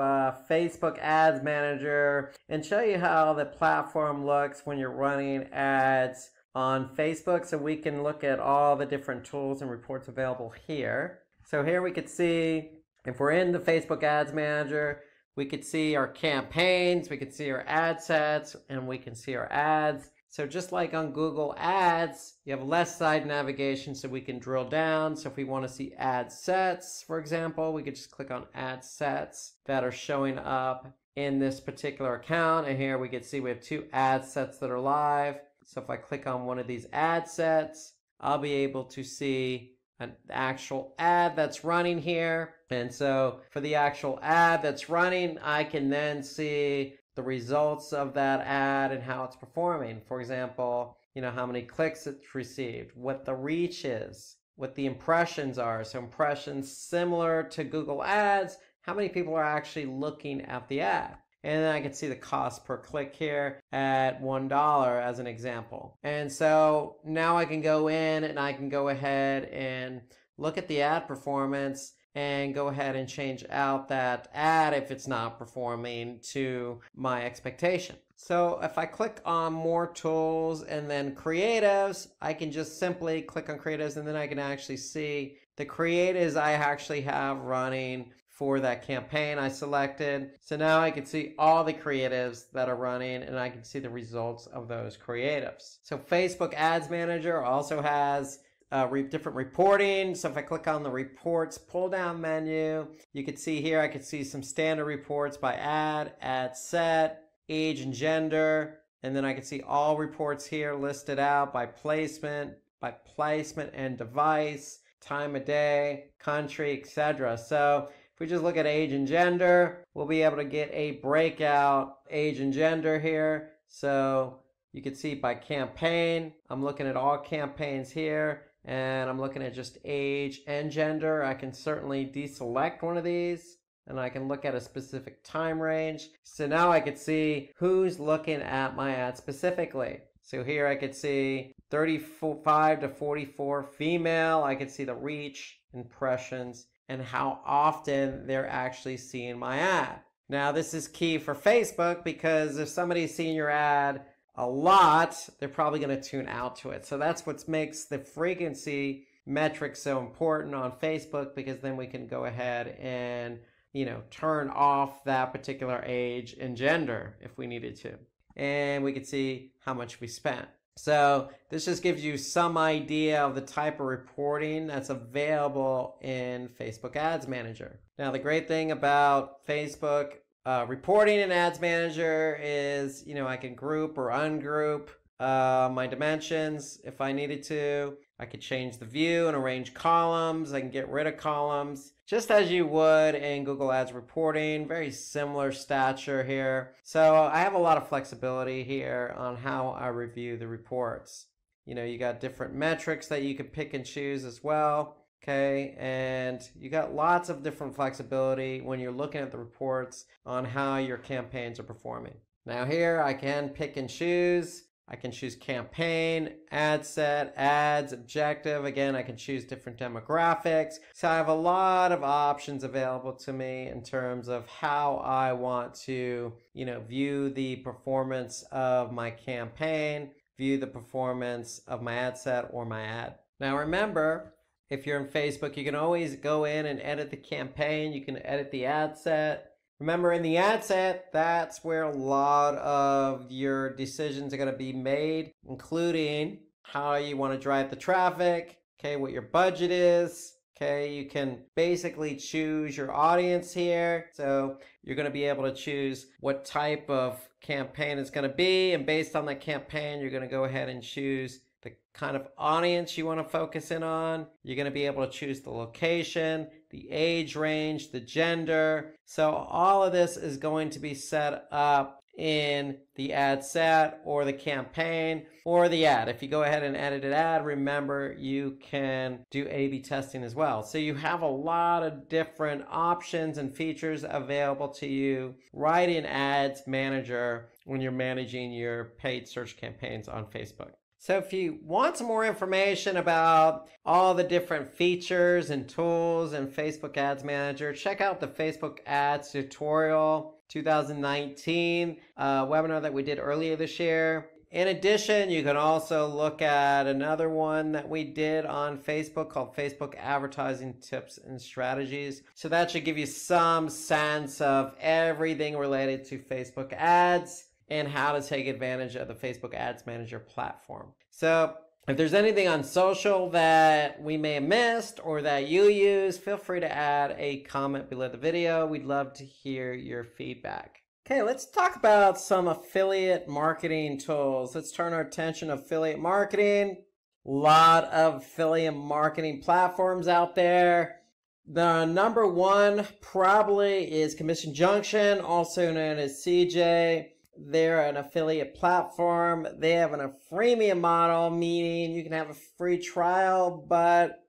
Facebook Ads Manager and show you how the platform looks when you're running ads on Facebook. So we can look at all the different tools and reports available here. So here we could see, if we're in the Facebook Ads Manager, we could see our campaigns, we could see our ad sets, and we can see our ads. So just like on Google Ads, you have left side navigation so we can drill down. So if we want to see ad sets, for example, we could just click on ad sets that are showing up in this particular account. And here we can see we have 2 ad sets that are live. So if I click on one of these ad sets, I'll be able to see an actual ad that's running here. And so for the actual ad that's running, I can then see the results of that ad and how it's performing. For example, how many clicks it's received, what the reach is, what the impressions are. So impressions similar to Google Ads, how many people are actually looking at the ad. And then I can see the cost per click here at $1 as an example. And so now I can go in and I can go ahead and look at the ad performance and go ahead and change out that ad if it's not performing to my expectation. So if I click on more tools and then creatives, I can just simply click on creatives and then I can actually see the creatives I actually have running for that campaign I selected. So now I can see all the creatives that are running and I can see the results of those creatives. So Facebook Ads Manager also has different reporting. So if I click on the reports pull down menu, you can see here, I can see some standard reports by ad set, age and gender, and then I can see all reports here listed out by placement and device, time of day, country, etc. So if we just look at age and gender, we'll be able to get a breakout age and gender here. So you can see by campaign, I'm looking at all campaigns here, and I'm looking at just age and gender. I can certainly deselect one of these, and I can look at a specific time range. So now I can see who's looking at my ad specifically. So here I could see 35 to 44 female. I could see the reach, impressions, and how often they're actually seeing my ad. Now, this is key for Facebook because if somebody's seeing your ad a lot, they're probably going to tune out to it. So that's what makes the frequency metric so important on Facebook, because then we can go ahead and, turn off that particular age and gender if we needed to. And we can see how much we spent. So this just gives you some idea of the type of reporting that's available in Facebook Ads Manager. Now, the great thing about Facebook reporting in Ads Manager is, I can group or ungroup my dimensions if I needed to. I could change the view and arrange columns. I can get rid of columns, just as you would in Google Ads reporting. Very similar stature here. So I have a lot of flexibility here on how I review the reports. You got different metrics that you can pick and choose as well. Okay, and you got lots of different flexibility when you're looking at the reports on how your campaigns are performing. Now here I can pick and choose. I can choose campaign, ad set, ads, objective. Again, I can choose different demographics. So I have a lot of options available to me in terms of how I want to, view the performance of my campaign, view the performance of my ad set or my ad. Now remember, if you're in Facebook, you can always go in and edit the campaign. You can edit the ad set. Remember, in the ad set, that's where a lot of your decisions are going to be made, including how you want to drive the traffic, okay, what your budget is. Okay, you can basically choose your audience here. So you're going to be able to choose what type of campaign it's going to be. And based on that campaign, you're going to go ahead and choose the kind of audience you want to focus in on. You're going to be able to choose the location, the age range, the gender. So all of this is going to be set up in the ad set or the campaign or the ad. If you go ahead and edit an ad, remember you can do A/B testing as well. So you have a lot of different options and features available to you right in Ads Manager when you're managing your paid search campaigns on Facebook. So if you want some more information about all the different features and tools in Facebook Ads Manager, check out the Facebook Ads Tutorial 2019 webinar that we did earlier this year. In addition, you can also look at another one that we did on Facebook called Facebook Advertising Tips and Strategies. So that should give you some sense of everything related to Facebook ads and how to take advantage of the Facebook Ads Manager platform. So if there's anything on social that we may have missed or that you use, feel free to add a comment below the video. We'd love to hear your feedback. Okay, let's talk about some affiliate marketing tools. Let's turn our attention to affiliate marketing. A lot of affiliate marketing platforms out there. The number one probably is Commission Junction, also known as CJ. They're an affiliate platform. They have a freemium model, meaning you can have a free trial, but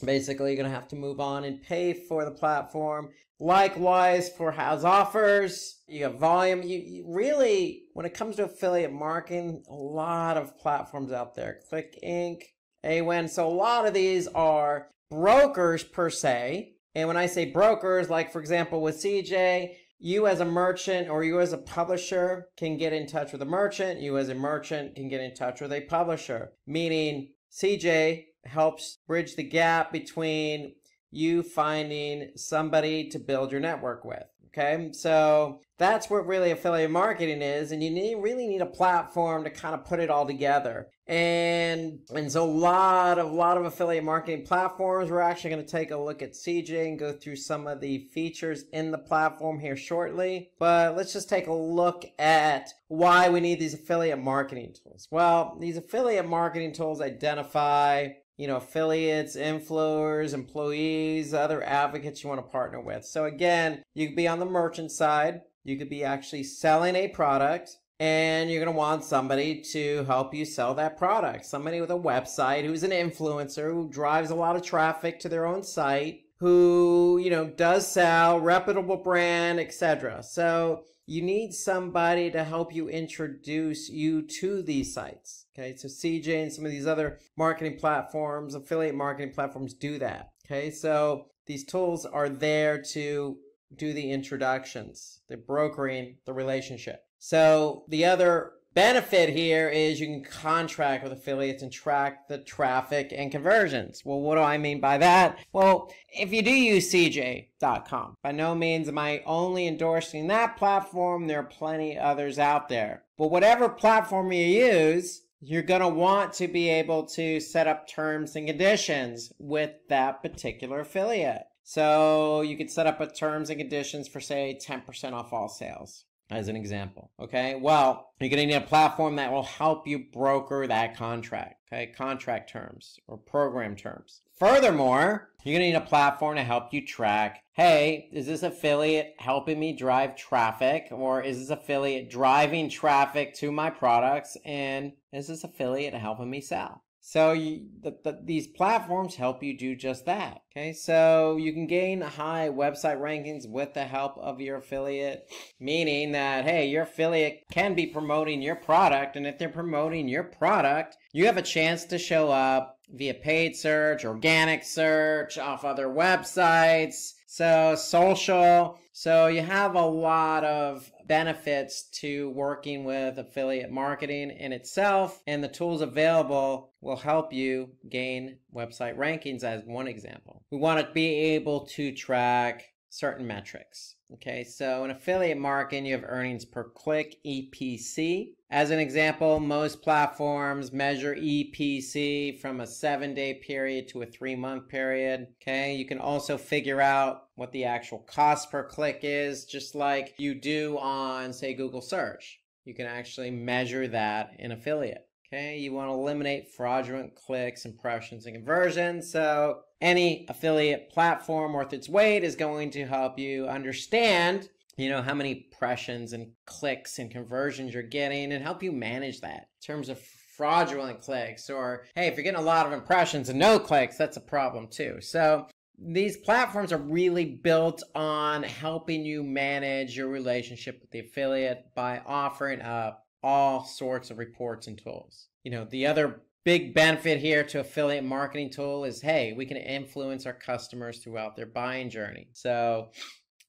basically you're going to have to move on and pay for the platform. Likewise for Has Offers, you have volume. You really, when it comes to affiliate marketing, a lot of platforms out there. Click Inc., AWIN. So a lot of these are brokers per se. And when I say brokers, like for example with CJ, you as a merchant or you as a publisher can get in touch with a merchant. You as a merchant can get in touch with a publisher, meaning CJ helps bridge the gap between you finding somebody to build your network with. Okay, so that's what really affiliate marketing is, and you really need a platform to kind of put it all together. And so a lot of affiliate marketing platforms. We're actually going to take a look at CJ and go through some of the features in the platform here shortly. But let's just take a look at why we need these affiliate marketing tools. Well, these affiliate marketing tools identify affiliates, influencers, employees, other advocates you want to partner with. So again, you could be on the merchant side. You could be actually selling a product, and you're going to want somebody to help you sell that product. Somebody with a website who's an influencer who drives a lot of traffic to their own site, who, does sell, reputable brand, etc. So you need somebody to help you introduce you to these sites. Okay, so CJ and some of these other marketing platforms, affiliate marketing platforms do that. Okay, so these tools are there to do the introductions, the brokering, the relationship. So the other benefit here is you can contract with affiliates and track the traffic and conversions. Well, what do I mean by that? Well, if you do use CJ.com, by no means am I only endorsing that platform. There are plenty others out there. But whatever platform you use, you're going to want to be able to set up terms and conditions with that particular affiliate. So you could set up a terms and conditions for, say, 10% off all sales, as an example. Okay, well, you're going to need a platform that will help you broker that contract. Okay, contract terms or program terms. Furthermore, you're going to need a platform to help you track, hey, is this affiliate helping me drive traffic, or is this affiliate driving traffic to my products, and is this affiliate helping me sell? So these platforms help you do just that. Okay, so you can gain high website rankings with the help of your affiliate, meaning that, hey, your affiliate can be promoting your product, and if they're promoting your product, you have a chance to show up via paid search, organic search, off other websites, so social. So you have a lot of benefits to working with affiliate marketing in itself, and the tools available will help you gain website rankings as one example. We want to be able to track certain metrics. Okay, so in affiliate marketing, you have earnings per click, EPC. As an example, most platforms measure EPC from a 7-day period to a 3-month period. Okay, you can also figure out what the actual cost per click is, just like you do on, say, Google search. You can actually measure that in affiliate. Okay, you want to eliminate fraudulent clicks, impressions, and conversions. So any affiliate platform worth its weight is going to help you understand, how many impressions and clicks and conversions you're getting, and help you manage that in terms of fraudulent clicks, or, hey, if you're getting a lot of impressions and no clicks, that's a problem too. So these platforms are really built on helping you manage your relationship with the affiliate by offering up all sorts of reports and tools. The other big benefit here to affiliate marketing tool is, hey, we can influence our customers throughout their buying journey. So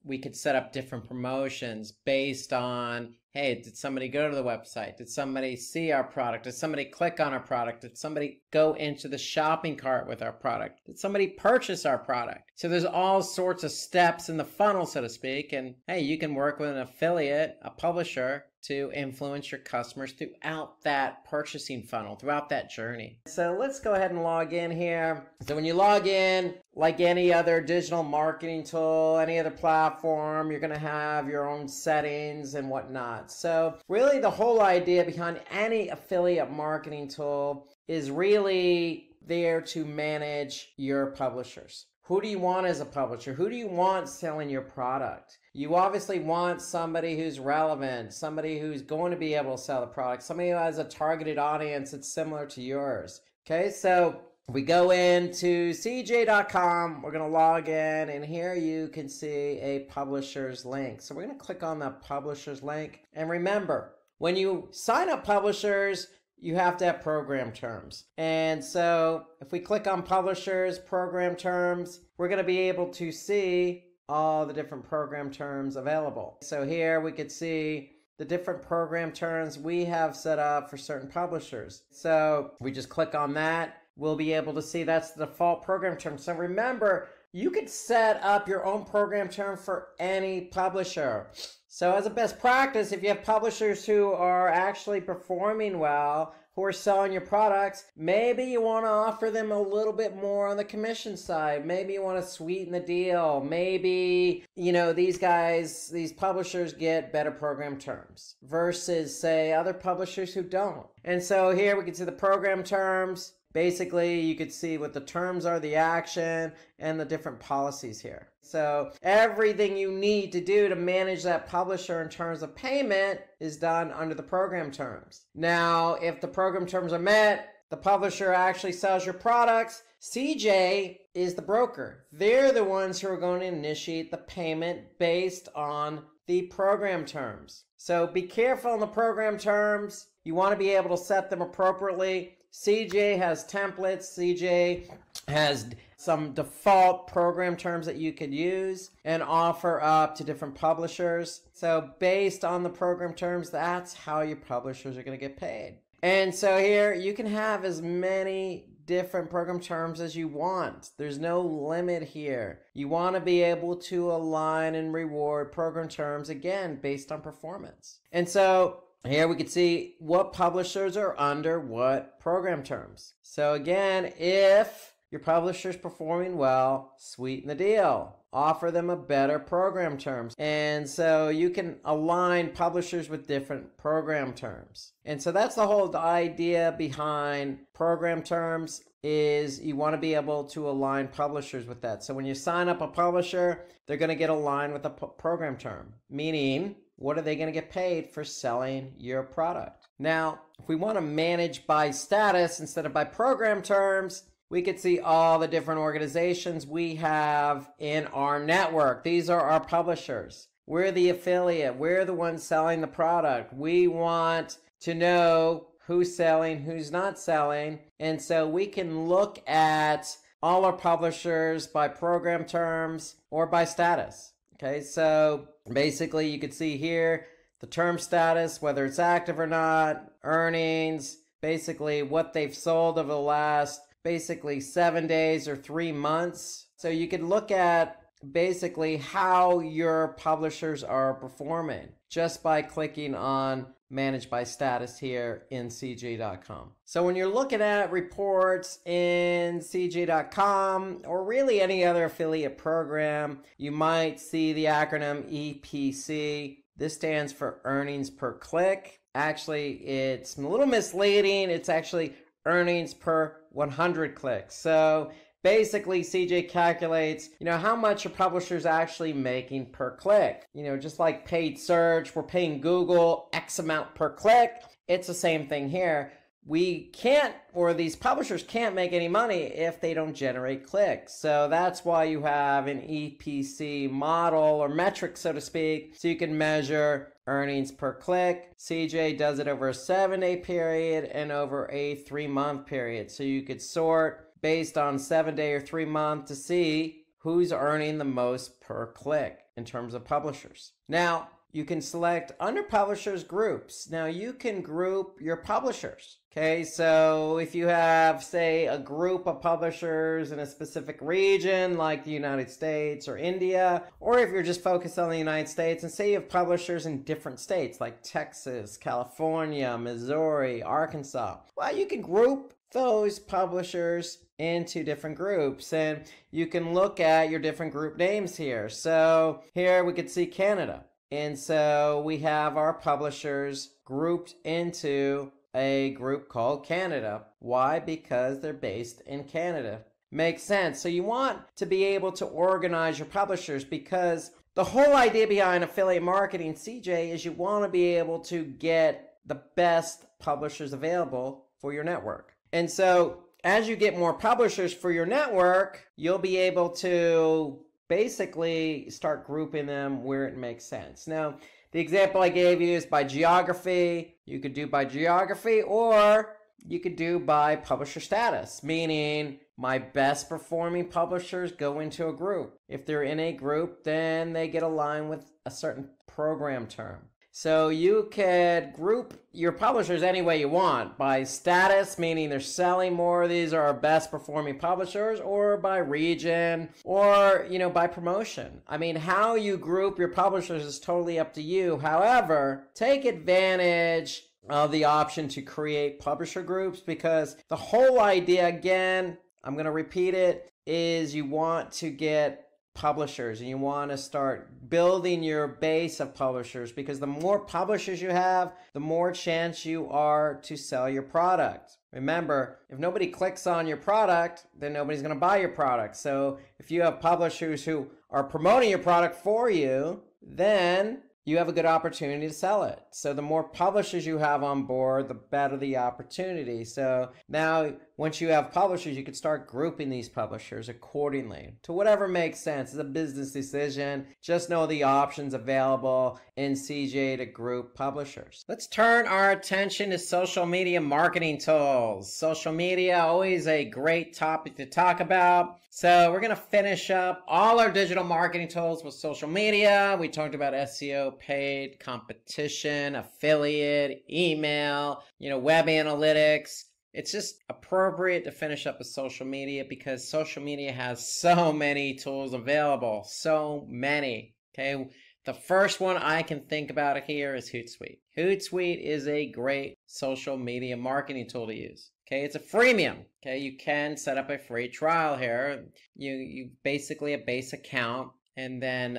we could set up different promotions based on, hey, did somebody go to the website? Did somebody see our product? Did somebody click on our product? Did somebody go into the shopping cart with our product? Did somebody purchase our product? So there's all sorts of steps in the funnel, so to speak. And hey, you can work with an affiliate, a publisher, to influence your customers throughout that purchasing funnel, throughout that journey. So let's go ahead and log in here. So when you log in, like any other digital marketing tool, any other platform, you're going to have your own settings and whatnot. So really the whole idea behind any affiliate marketing tool is really there to manage your publishers. Who do you want as a publisher? Who do you want selling your product? You obviously want somebody who's relevant, somebody who's going to be able to sell the product, somebody who has a targeted audience that's similar to yours. Okay, so we go into CJ.com, we're going to log in, and here you can see a publisher's link. So we're going to click on the publisher's link. And remember, when you sign up publishers, you have to have program terms. And so if we click on publishers, program terms, we're going to be able to see all the different program terms available. So here we could see the different program terms we have set up for certain publishers. So we just click on that. We'll be able to see that's the default program term. So remember, you could set up your own program term for any publisher. So as a best practice, if you have publishers who are actually performing well, who are selling your products, maybe you want to offer them a little bit more on the commission side. Maybe you want to sweeten the deal. Maybe, these publishers get better program terms versus, say, other publishers who don't. And so here we can see the program terms. Basically, you could see what the terms are, the action, and the different policies here. So everything you need to do to manage that publisher in terms of payment is done under the program terms. Now, if the program terms are met, the publisher actually sells your products. CJ is the broker. They're the ones who are going to initiate the payment based on the program terms. So be careful in the program terms. You want to be able to set them appropriately. CJ has templates. CJ has some default program terms that you could use and offer up to different publishers. So based on the program terms, that's how your publishers are going to get paid. And so here you can have as many different program terms as you want. There's no limit here. You want to be able to align and reward program terms, again, based on performance. And so here we can see what publishers are under what program terms. So again, if your publisher's performing well, sweeten the deal. Offer them a better program terms. And so you can align publishers with different program terms. And so that's the whole idea behind program terms, is you want to be able to align publishers with that. So when you sign up a publisher, they're going to get aligned with a program term, meaning what are they going to get paid for selling your product? Now, if we want to manage by status instead of by program terms, we could see all the different organizations we have in our network. These are our publishers. We're the affiliate. We're the ones selling the product. We want to know who's selling, who's not selling. And so we can look at all our publishers by program terms or by status. Okay, so basically you could see here the term status, whether it's active or not, earnings, basically what they've sold over the last basically 7 days or 3 months. So you can look at basically how your publishers are performing just by clicking on Manage by Status here in CJ.com. So when you're looking at reports in CJ.com or really any other affiliate program, you might see the acronym EPC. This stands for earnings per click. Actually, it's a little misleading. It's actually earnings per 100 clicks. So basically CJ calculates, how much your publisher's actually making per click. Just like paid search, we're paying Google X amount per click. It's the same thing here. We can't, or these publishers can't make any money if they don't generate clicks. So that's why you have an EPC model or metric, so to speak, so you can measure earnings per click. CJ does it over a 7-day period and over a 3-month period. So you could sort based on 7-day or 3-month to see who's earning the most per click in terms of publishers. Now, you can select under publishers groups. Now you can group your publishers. Okay, so if you have, say, a group of publishers in a specific region like the United States or India, or if you're just focused on the United States and say you have publishers in different states like Texas, California, Missouri, Arkansas, well, you can group those publishers into different groups, and you can look at your different group names here. So here we could see Canada. And so we have our publishers grouped into a group called Canada. Why? Because they're based in Canada. Makes sense. So you want to be able to organize your publishers, because the whole idea behind affiliate marketing, CJ, is you want to be able to get the best publishers available for your network. And so as you get more publishers for your network, you'll be able to basically start grouping them where it makes sense. Now, the example I gave you is by geography. You could do by geography, or you could do by publisher status, meaning my best performing publishers go into a group. If they're in a group, then they get aligned with a certain program term. So you could group your publishers any way you want, by status, meaning they're selling more, these are our best performing publishers, or by region, or by promotion. I mean, how you group your publishers is totally up to you. However, take advantage of the option to create publisher groups, because the whole idea, again, I'm going to repeat it, is you want to get publishers and you want to start building your base of publishers, because the more publishers you have, the more chance you are to sell your product. Remember, if nobody clicks on your product, then nobody's going to buy your product. So if you have publishers who are promoting your product for you, then you have a good opportunity to sell it. So the more publishers you have on board, the better the opportunity. So now once you have publishers, you can start grouping these publishers accordingly to whatever makes sense. It's a business decision. Just know the options available in CJ to group publishers. Let's turn our attention to social media marketing tools. Social media, always a great topic to talk about. So we're going to finish up all our digital marketing tools with social media. We talked about SEO, paid, competition, affiliate, email, web analytics. It's just appropriate to finish up with social media because social media has so many tools available. So many. Okay. The first one I can think about here is Hootsuite. Hootsuite is a great social media marketing tool to use. Okay, it's a freemium. Okay, you can set up a free trial here. You basically a base account, and then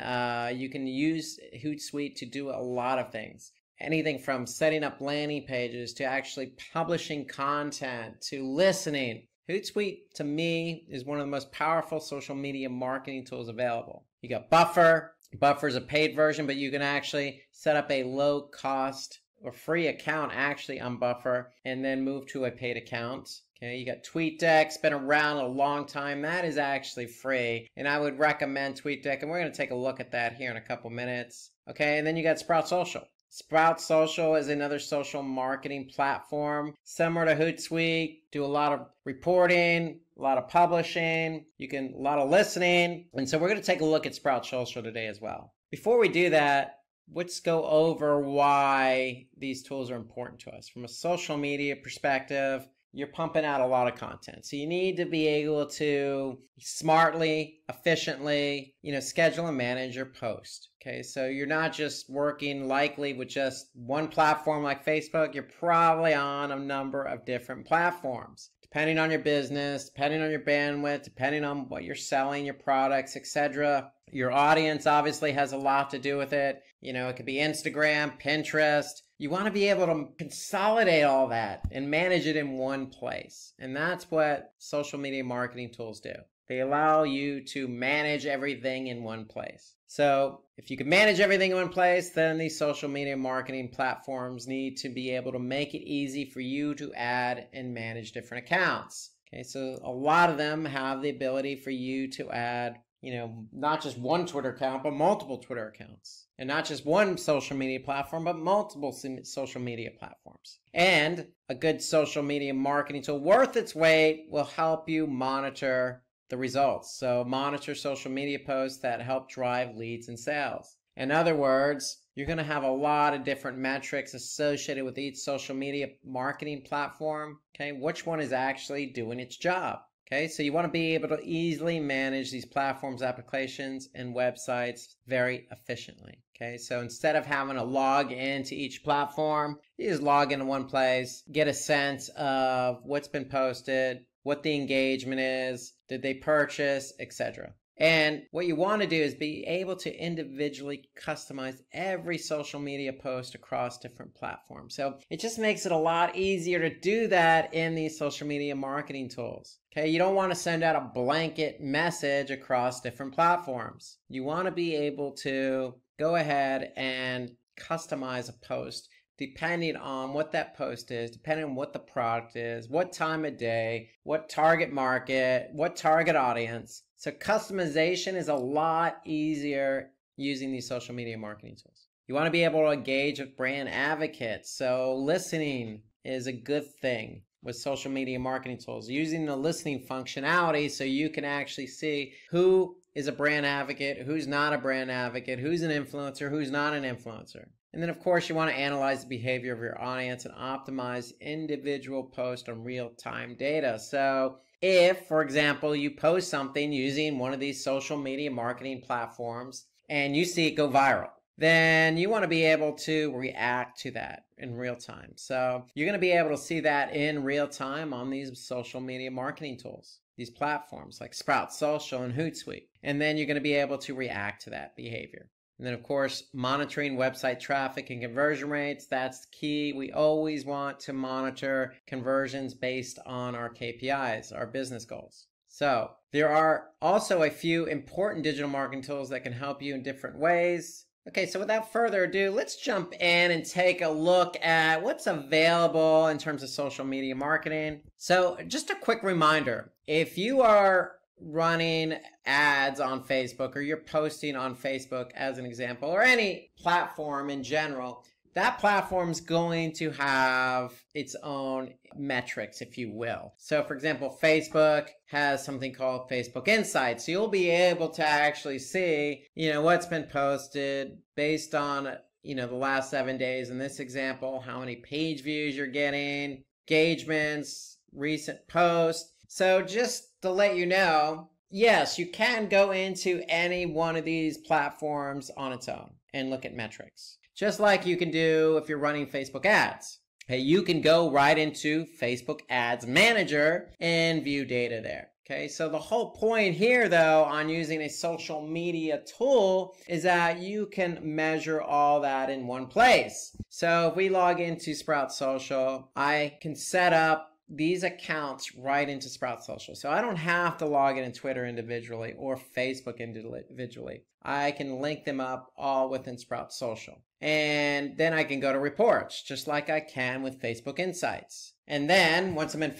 you can use Hootsuite to do a lot of things. Anything from setting up landing pages to actually publishing content to listening. Hootsuite, to me, is one of the most powerful social media marketing tools available. You got Buffer. Buffer is a paid version, but you can actually set up a low cost or free account actually on Buffer and then move to a paid account. Okay, you got TweetDeck, been around a long time. That is actually free, and I would recommend TweetDeck, and we're going to take a look at that here in a couple minutes. Okay, and then you got Sprout Social. Sprout Social is another social marketing platform similar to Hootsuite. Do a lot of reporting, a lot of publishing, a lot of listening. And so we're going to take a look at Sprout Social today as well. Before we do that, let's go over why these tools are important to us. From a social media perspective, you're pumping out a lot of content. So you need to be able to smartly, efficiently, schedule and manage your post. Okay, so you're not just working likely with just one platform like Facebook. You're probably on a number of different platforms. Depending on your business, depending on your bandwidth, depending on what you're selling, your products, etc. Your audience obviously has a lot to do with it. It could be Instagram, Pinterest. You want to be able to consolidate all that and manage it in one place. And that's what social media marketing tools do. They allow you to manage everything in one place. So if you can manage everything in one place, then these social media marketing platforms need to be able to make it easy for you to add and manage different accounts. Okay, so a lot of them have the ability for you to add, not just one Twitter account, but multiple Twitter accounts. And not just one social media platform, but multiple social media platforms. And a good social media marketing tool worth its weight will help you monitor the results. So monitor social media posts that help drive leads and sales. In other words, you're going to have a lot of different metrics associated with each social media marketing platform. Okay, which one is actually doing its job? Okay, so you want to be able to easily manage these platforms, applications, and websites very efficiently. Okay, so instead of having to log into each platform, you just log into one place, get a sense of what's been posted, what the engagement is, did they purchase, etc. And what you want to do is be able to individually customize every social media post across different platforms. So it just makes it a lot easier to do that in these social media marketing tools. Okay, you don't want to send out a blanket message across different platforms. You want to be able to go ahead and customize a post depending on what that post is, depending on what the product is, what time of day, what target market, what target audience. So customization is a lot easier using these social media marketing tools. You want to be able to engage with brand advocates. So listening is a good thing with social media marketing tools. Using the listening functionality so you can actually see who is a brand advocate, who's not a brand advocate, who's an influencer, who's not an influencer. And then, of course, you want to analyze the behavior of your audience and optimize individual posts on real-time data. So if, for example, you post something using one of these social media marketing platforms and you see it go viral, then you want to be able to react to that in real time. So you're going to be able to see that in real time on these social media marketing tools, these platforms like Sprout Social and Hootsuite. And then you're going to be able to react to that behavior. And then, of course, monitoring website traffic and conversion rates, that's key. We always want to monitor conversions based on our KPIs, our business goals. So there are also a few important digital marketing tools that can help you in different ways. Okay, so without further ado, let's jump in and take a look at what's available in terms of social media marketing. So just a quick reminder, if you are running ads on Facebook or you're posting on Facebook as an example, or any platform in general, that platform's going to have its own metrics, if you will. So for example, Facebook has something called Facebook Insights. So you'll be able to actually see, what's been posted based on, the last 7 days. In this example, how many page views you're getting, engagements, recent posts. So just to let you know, yes, you can go into any one of these platforms on its own and look at metrics. Just like you can do if you're running Facebook ads. Okay, you can go right into Facebook Ads Manager and view data there. Okay, so the whole point here though on using a social media tool is that you can measure all that in one place. So if we log into Sprout Social, I can set up these accounts right into Sprout Social. So I don't have to log in Twitter individually or Facebook individually. I can link them up all within Sprout Social. And then I can go to reports, just like I can with Facebook Insights. And then once I'm in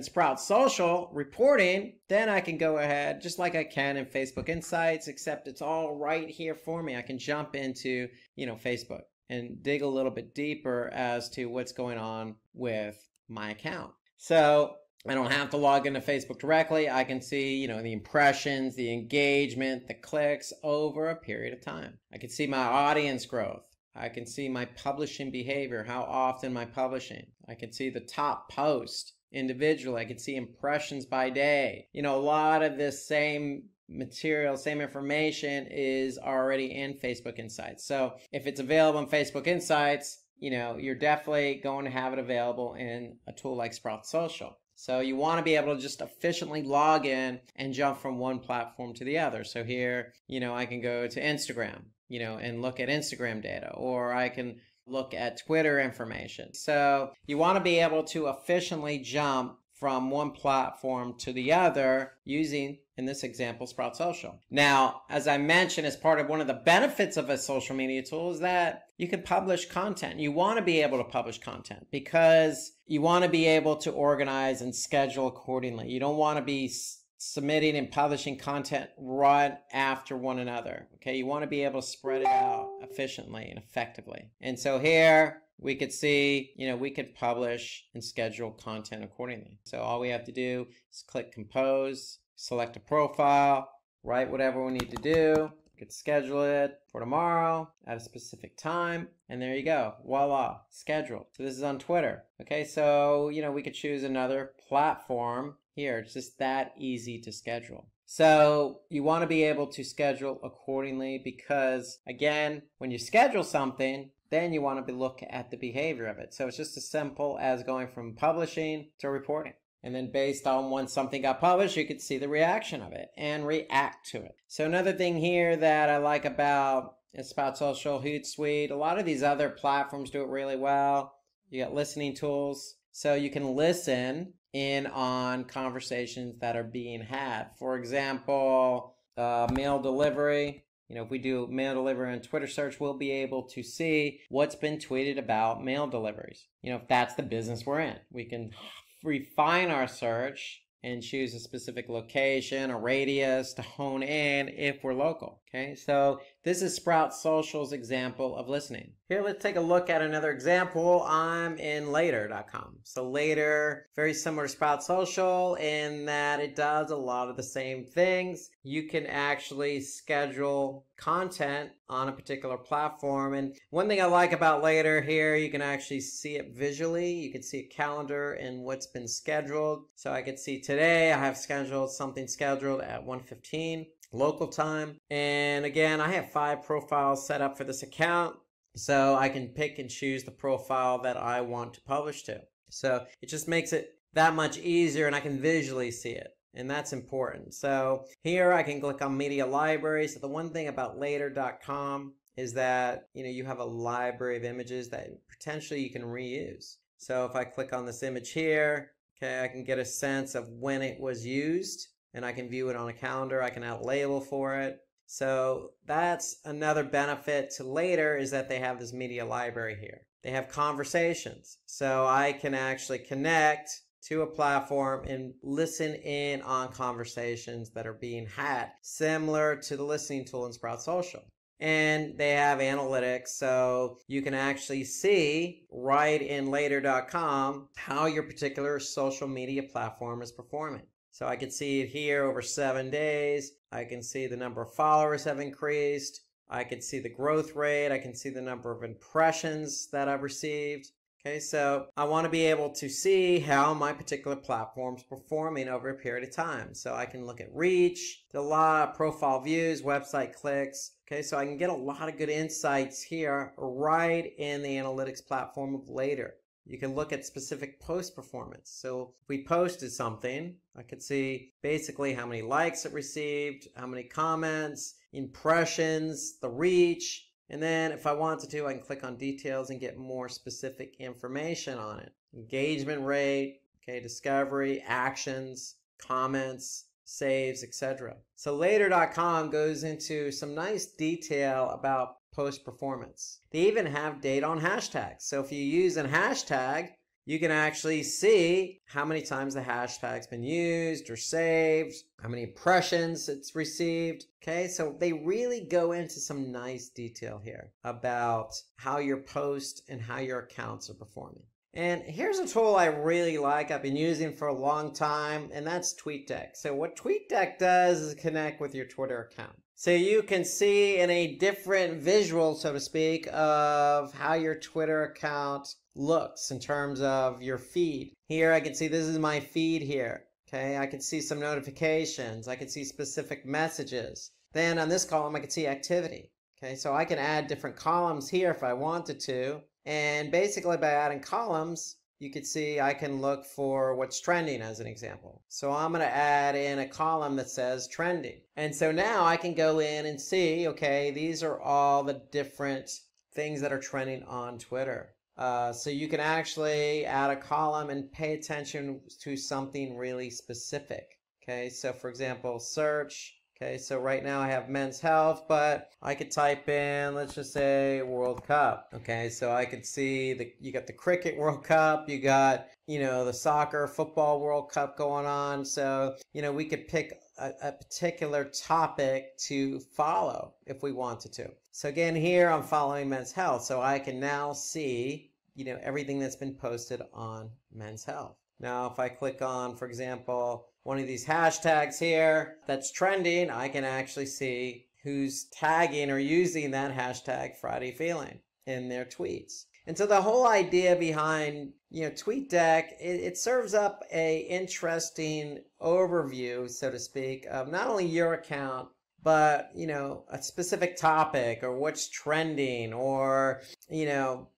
Sprout Social reporting, then I can go ahead, just like I can in Facebook Insights, except it's all right here for me. I can jump into, Facebook and dig a little bit deeper as to what's going on with my account. So I don't have to log into Facebook directly. I can see, the impressions, the engagement, the clicks over a period of time. I can see my audience growth. I can see my publishing behavior, how often am I publishing. I can see the top post individually. I can see impressions by day. A lot of this same material, same information is already in Facebook Insights. So if it's available in Facebook Insights, you're definitely going to have it available in a tool like Sprout Social. So you want to be able to just efficiently log in and jump from one platform to the other. So here, I can go to Instagram, and look at Instagram data, or I can look at Twitter information. So you want to be able to efficiently jump from one platform to the other using, in this example, Sprout Social. Now, as I mentioned, as part of one of the benefits of a social media tool is that you can publish content. You want to be able to publish content because you want to be able to organize and schedule accordingly. You don't want to be submitting and publishing content right after one another. Okay, you want to be able to spread it out efficiently and effectively. And so here, we could see, we could publish and schedule content accordingly. So all we have to do is click compose, select a profile, write whatever we need to do. We could schedule it for tomorrow at a specific time. And there you go. Voila, scheduled. So this is on Twitter. Okay, so, we could choose another platform here. It's just that easy to schedule. So you want to be able to schedule accordingly because, again, when you schedule something, then you want to look at the behavior of it. So it's just as simple as going from publishing to reporting. And then based on when something got published, you could see the reaction of it and react to it. So another thing here that I like about Sprout Social, Hootsuite, a lot of these other platforms do it really well. You got listening tools. So you can listen in on conversations that are being had. For example, mail delivery. If we do mail delivery on Twitter search, we'll be able to see what's been tweeted about mail deliveries. If that's the business we're in, we can refine our search and choose a specific location, a radius to hone in if we're local. Okay, so this is Sprout Social's example of listening. Here, let's take a look at another example. I'm in Later.com. So Later, very similar to Sprout Social in that it does a lot of the same things. You can actually schedule content on a particular platform. And one thing I like about Later here, you can actually see it visually. You can see a calendar and what's been scheduled. So I could see today I have something scheduled at 1:15 local time. And again, I have 5 profiles set up for this account. So I can pick and choose the profile that I want to publish to. So it just makes it that much easier and I can visually see it. And that's important. So here I can click on media library. So the one thing about later.com is that, you have a library of images that potentially you can reuse. So if I click on this image here, okay, I can get a sense of when it was used and I can view it on a calendar. I can add a label for it. So that's another benefit to Later, is that they have this media library here. They have conversations. So I can actually connect to a platform and listen in on conversations that are being had, similar to the listening tool in Sprout Social. And they have analytics, so you can actually see right in later.com how your particular social media platform is performing. So I can see it here over 7 days. I can see the number of followers have increased. I can see the growth rate. I can see the number of impressions that I've received. Okay, so I want to be able to see how my particular platform's performing over a period of time. So I can look at reach, a lot of profile views, website clicks. Okay, so I can get a lot of good insights here right in the analytics platform of Later. You can look at specific post performance. So if we posted something, I could see basically how many likes it received, how many comments, impressions, the reach. And then if I wanted to, I can click on details and get more specific information on it. Engagement rate, okay, discovery, actions, comments, saves, etc. So later.com goes into some nice detail about post performance. They even have data on hashtags. So if you use a hashtag, you can actually see how many times the hashtag's been used or saved, how many impressions it's received. Okay, so they really go into some nice detail here about how your post and how your accounts are performing. And here's a tool I really like, I've been using for a long time, and that's TweetDeck. So what TweetDeck does is connect with your Twitter account. So you can see in a different visual, so to speak, of how your Twitter account looks in terms of your feed. Here I can see this is my feed here. Okay, I can see some notifications. I can see specific messages. Then on this column, I can see activity. Okay, so I can add different columns here if I wanted to. And basically by adding columns, you can see I can look for what's trending as an example. So I'm going to add in a column that says trending. And so now I can go in and see, okay, these are all the different things that are trending on Twitter. So you can actually add a column and pay attention to something really specific. Okay, so for example, search. Okay, so right now I have men's health, but I could type in, let's just say, World Cup. Okay, so I could see you got the cricket World Cup, you got, the soccer, football World Cup going on. So, we could pick a particular topic to follow if we wanted to. So again, here I'm following men's health, so I can now see, everything that's been posted on men's health. Now, if I click on, for example, one of these hashtags here that's trending, I can actually see who's tagging or using that hashtag Friday Feeling in their tweets. And so the whole idea behind, TweetDeck, it serves up a interesting overview, so to speak, of not only your account, but, a specific topic or what's trending or,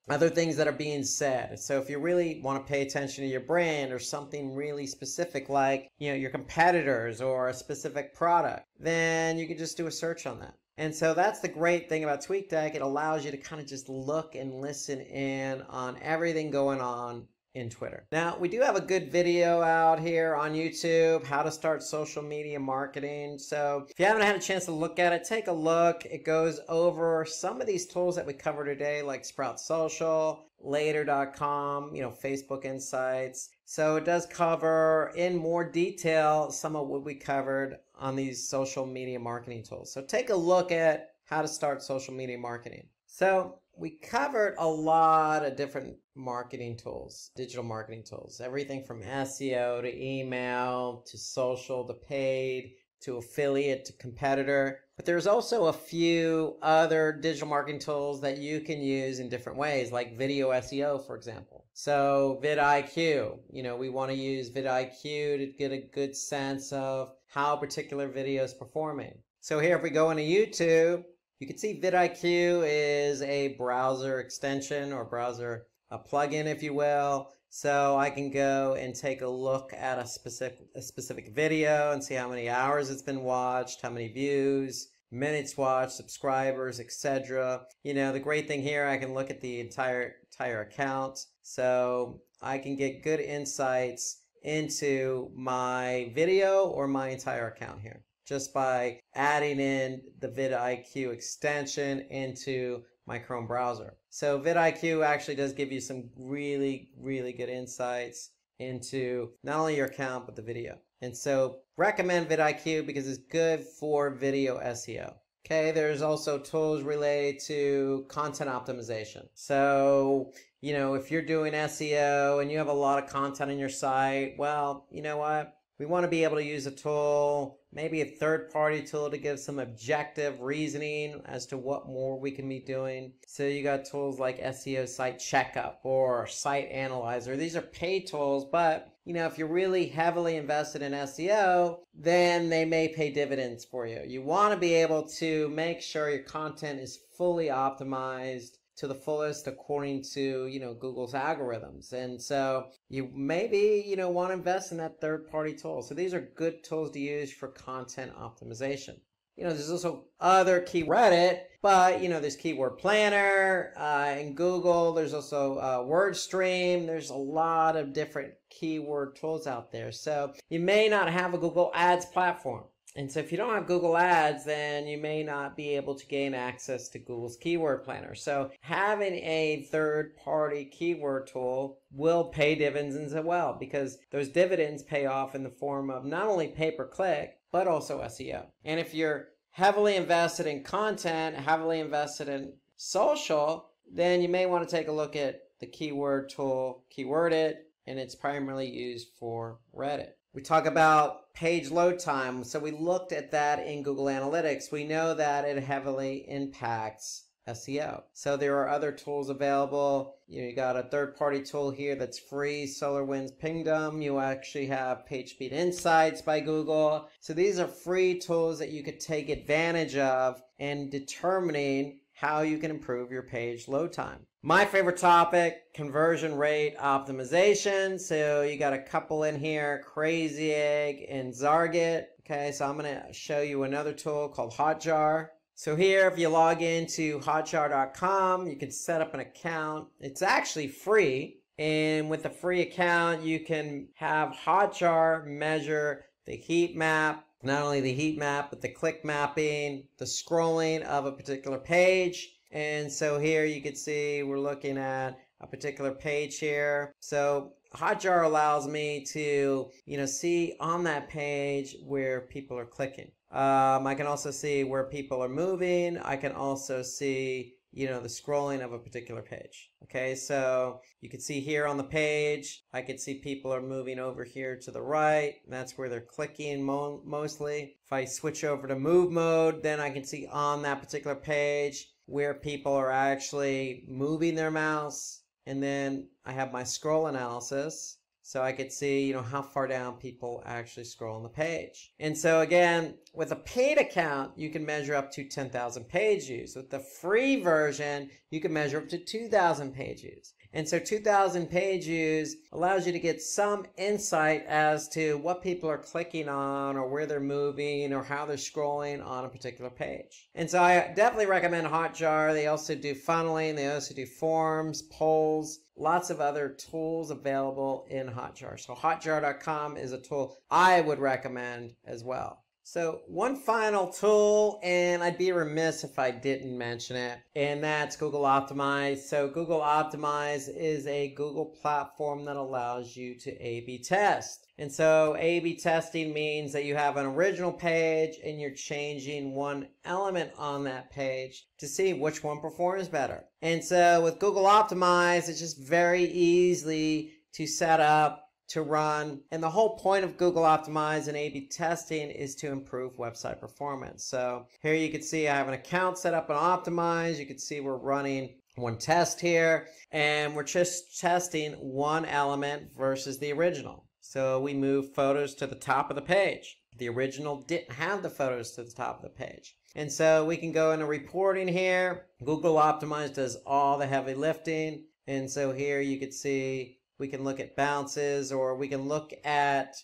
other things that are being said. So if you really want to pay attention to your brand or something really specific like, your competitors or a specific product, then you can just do a search on that. And so that's the great thing about TweetDeck. It allows you to kind of just look and listen in on everything going on in Twitter. Now, we do have a good video out here on YouTube, how to start social media marketing. So if you haven't had a chance to look at it, take a look. It goes over some of these tools that we covered today, like Sprout Social, later.com, Facebook Insights. So it does cover in more detail some of what we covered on these social media marketing tools. So take a look at how to start social media marketing. So we covered a lot of different marketing tools, digital marketing tools, everything from SEO to email to social to paid to affiliate to competitor. But there's also a few other digital marketing tools that you can use in different ways, like video SEO, for example. So vidIQ, we want to use vidIQ to get a good sense of how a particular video is performing. So here, if we go into YouTube, you can see vidIQ is a browser extension or browser plugin, if you will. So I can go and take a look at a specific video and see how many hours it's been watched, how many views, minutes watched, subscribers, etc. The great thing here, I can look at the entire account. So I can get good insights into my video or my entire account here, just by adding in the vidIQ extension into my Chrome browser. So vidIQ actually does give you some really, really good insights into not only your account, but the video. And so recommend vidIQ because it's good for video SEO. Okay, there's also tools related to content optimization. So, if you're doing SEO and you have a lot of content on your site, well, you know what? We want to be able to use a tool, maybe a third-party tool to give some objective reasoning as to what more we can be doing. So you got tools like SEO Site Checkup or Site Analyzer. These are paid tools, but if you're really heavily invested in SEO, then they may pay dividends for you. You want to be able to make sure your content is fully optimized to the fullest according to, Google's algorithms. And so you maybe, want to invest in that third-party tool. So these are good tools to use for content optimization. There's also other Reddit, but, there's Keyword Planner in Google. There's also WordStream. There's a lot of different keyword tools out there. So you may not have a Google Ads platform. And so if you don't have Google Ads, then you may not be able to gain access to Google's Keyword Planner. So having a third-party keyword tool will pay dividends as well, because those dividends pay off in the form of not only pay-per-click, but also SEO. And if you're heavily invested in content, heavily invested in social, then you may want to take a look at the keyword tool, Keywordit, and it's primarily used for Reddit. We talk about page load time. So we looked at that in Google Analytics. We know that it heavily impacts SEO. So there are other tools available. You got a third-party tool here that's free, SolarWinds Pingdom. You actually have PageSpeed Insights by Google. So these are free tools that you could take advantage of in determining how you can improve your page load time. My favorite topic, conversion rate optimization. So you got a couple in here, Crazy Egg and Zarget. Okay, so I'm going to show you another tool called Hotjar. So here, if you log into hotjar.com, you can set up an account. It's actually free. And with a free account, you can have Hotjar measure the heat map, not only the heat map, but the click mapping, the scrolling of a particular page. And so here you can see we're looking at a particular page here. So Hotjar allows me to, see on that page where people are clicking. I can also see where people are moving. I can also see, the scrolling of a particular page. Okay, so you can see here on the page, I can see people are moving over here to the right. That's where they're clicking mostly. If I switch over to move mode, then I can see on that particular page where people are actually moving their mouse. And then I have my scroll analysis. So I could see, how far down people actually scroll on the page. And so again, with a paid account, you can measure up to 10,000 page views. With the free version, you can measure up to 2,000 page views. And so 2,000 page views allows you to get some insight as to what people are clicking on or where they're moving or how they're scrolling on a particular page. And so I definitely recommend Hotjar. They also do funneling. They also do forms, polls, lots of other tools available in Hotjar. So hotjar.com is a tool I would recommend as well. So one final tool, and I'd be remiss if I didn't mention it, and that's Google Optimize. So Google Optimize is a Google platform that allows you to A/B test. And so A/B testing means that you have an original page and you're changing one element on that page to see which one performs better. And so with Google Optimize, it's just very easy to set up, to run. And the whole point of Google Optimize and A/B testing is to improve website performance. So here you can see I have an account set up on Optimize. You can see we're running one test here, and we're just testing one element versus the original. So we move photos to the top of the page. The original didn't have the photos to the top of the page. And so we can go into reporting here. Google Optimize does all the heavy lifting. And so here you can see we can look at bounces, or we can look at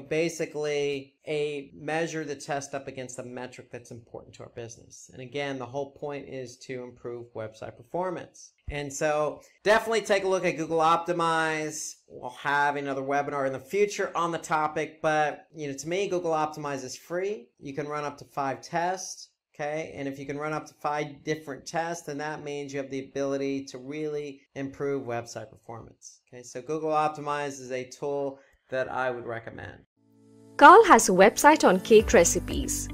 basically a measure to test up against a metric that's important to our business. And again, the whole point is to improve website performance. And so definitely take a look at Google Optimize. We'll have another webinar in the future on the topic, but to me, Google Optimize is free. You can run up to 5 tests. Okay, and if you can run up to 5 different tests, then that means you have the ability to really improve website performance. Okay, so Google Optimize is a tool that I would recommend. Carl has a website on cake recipes.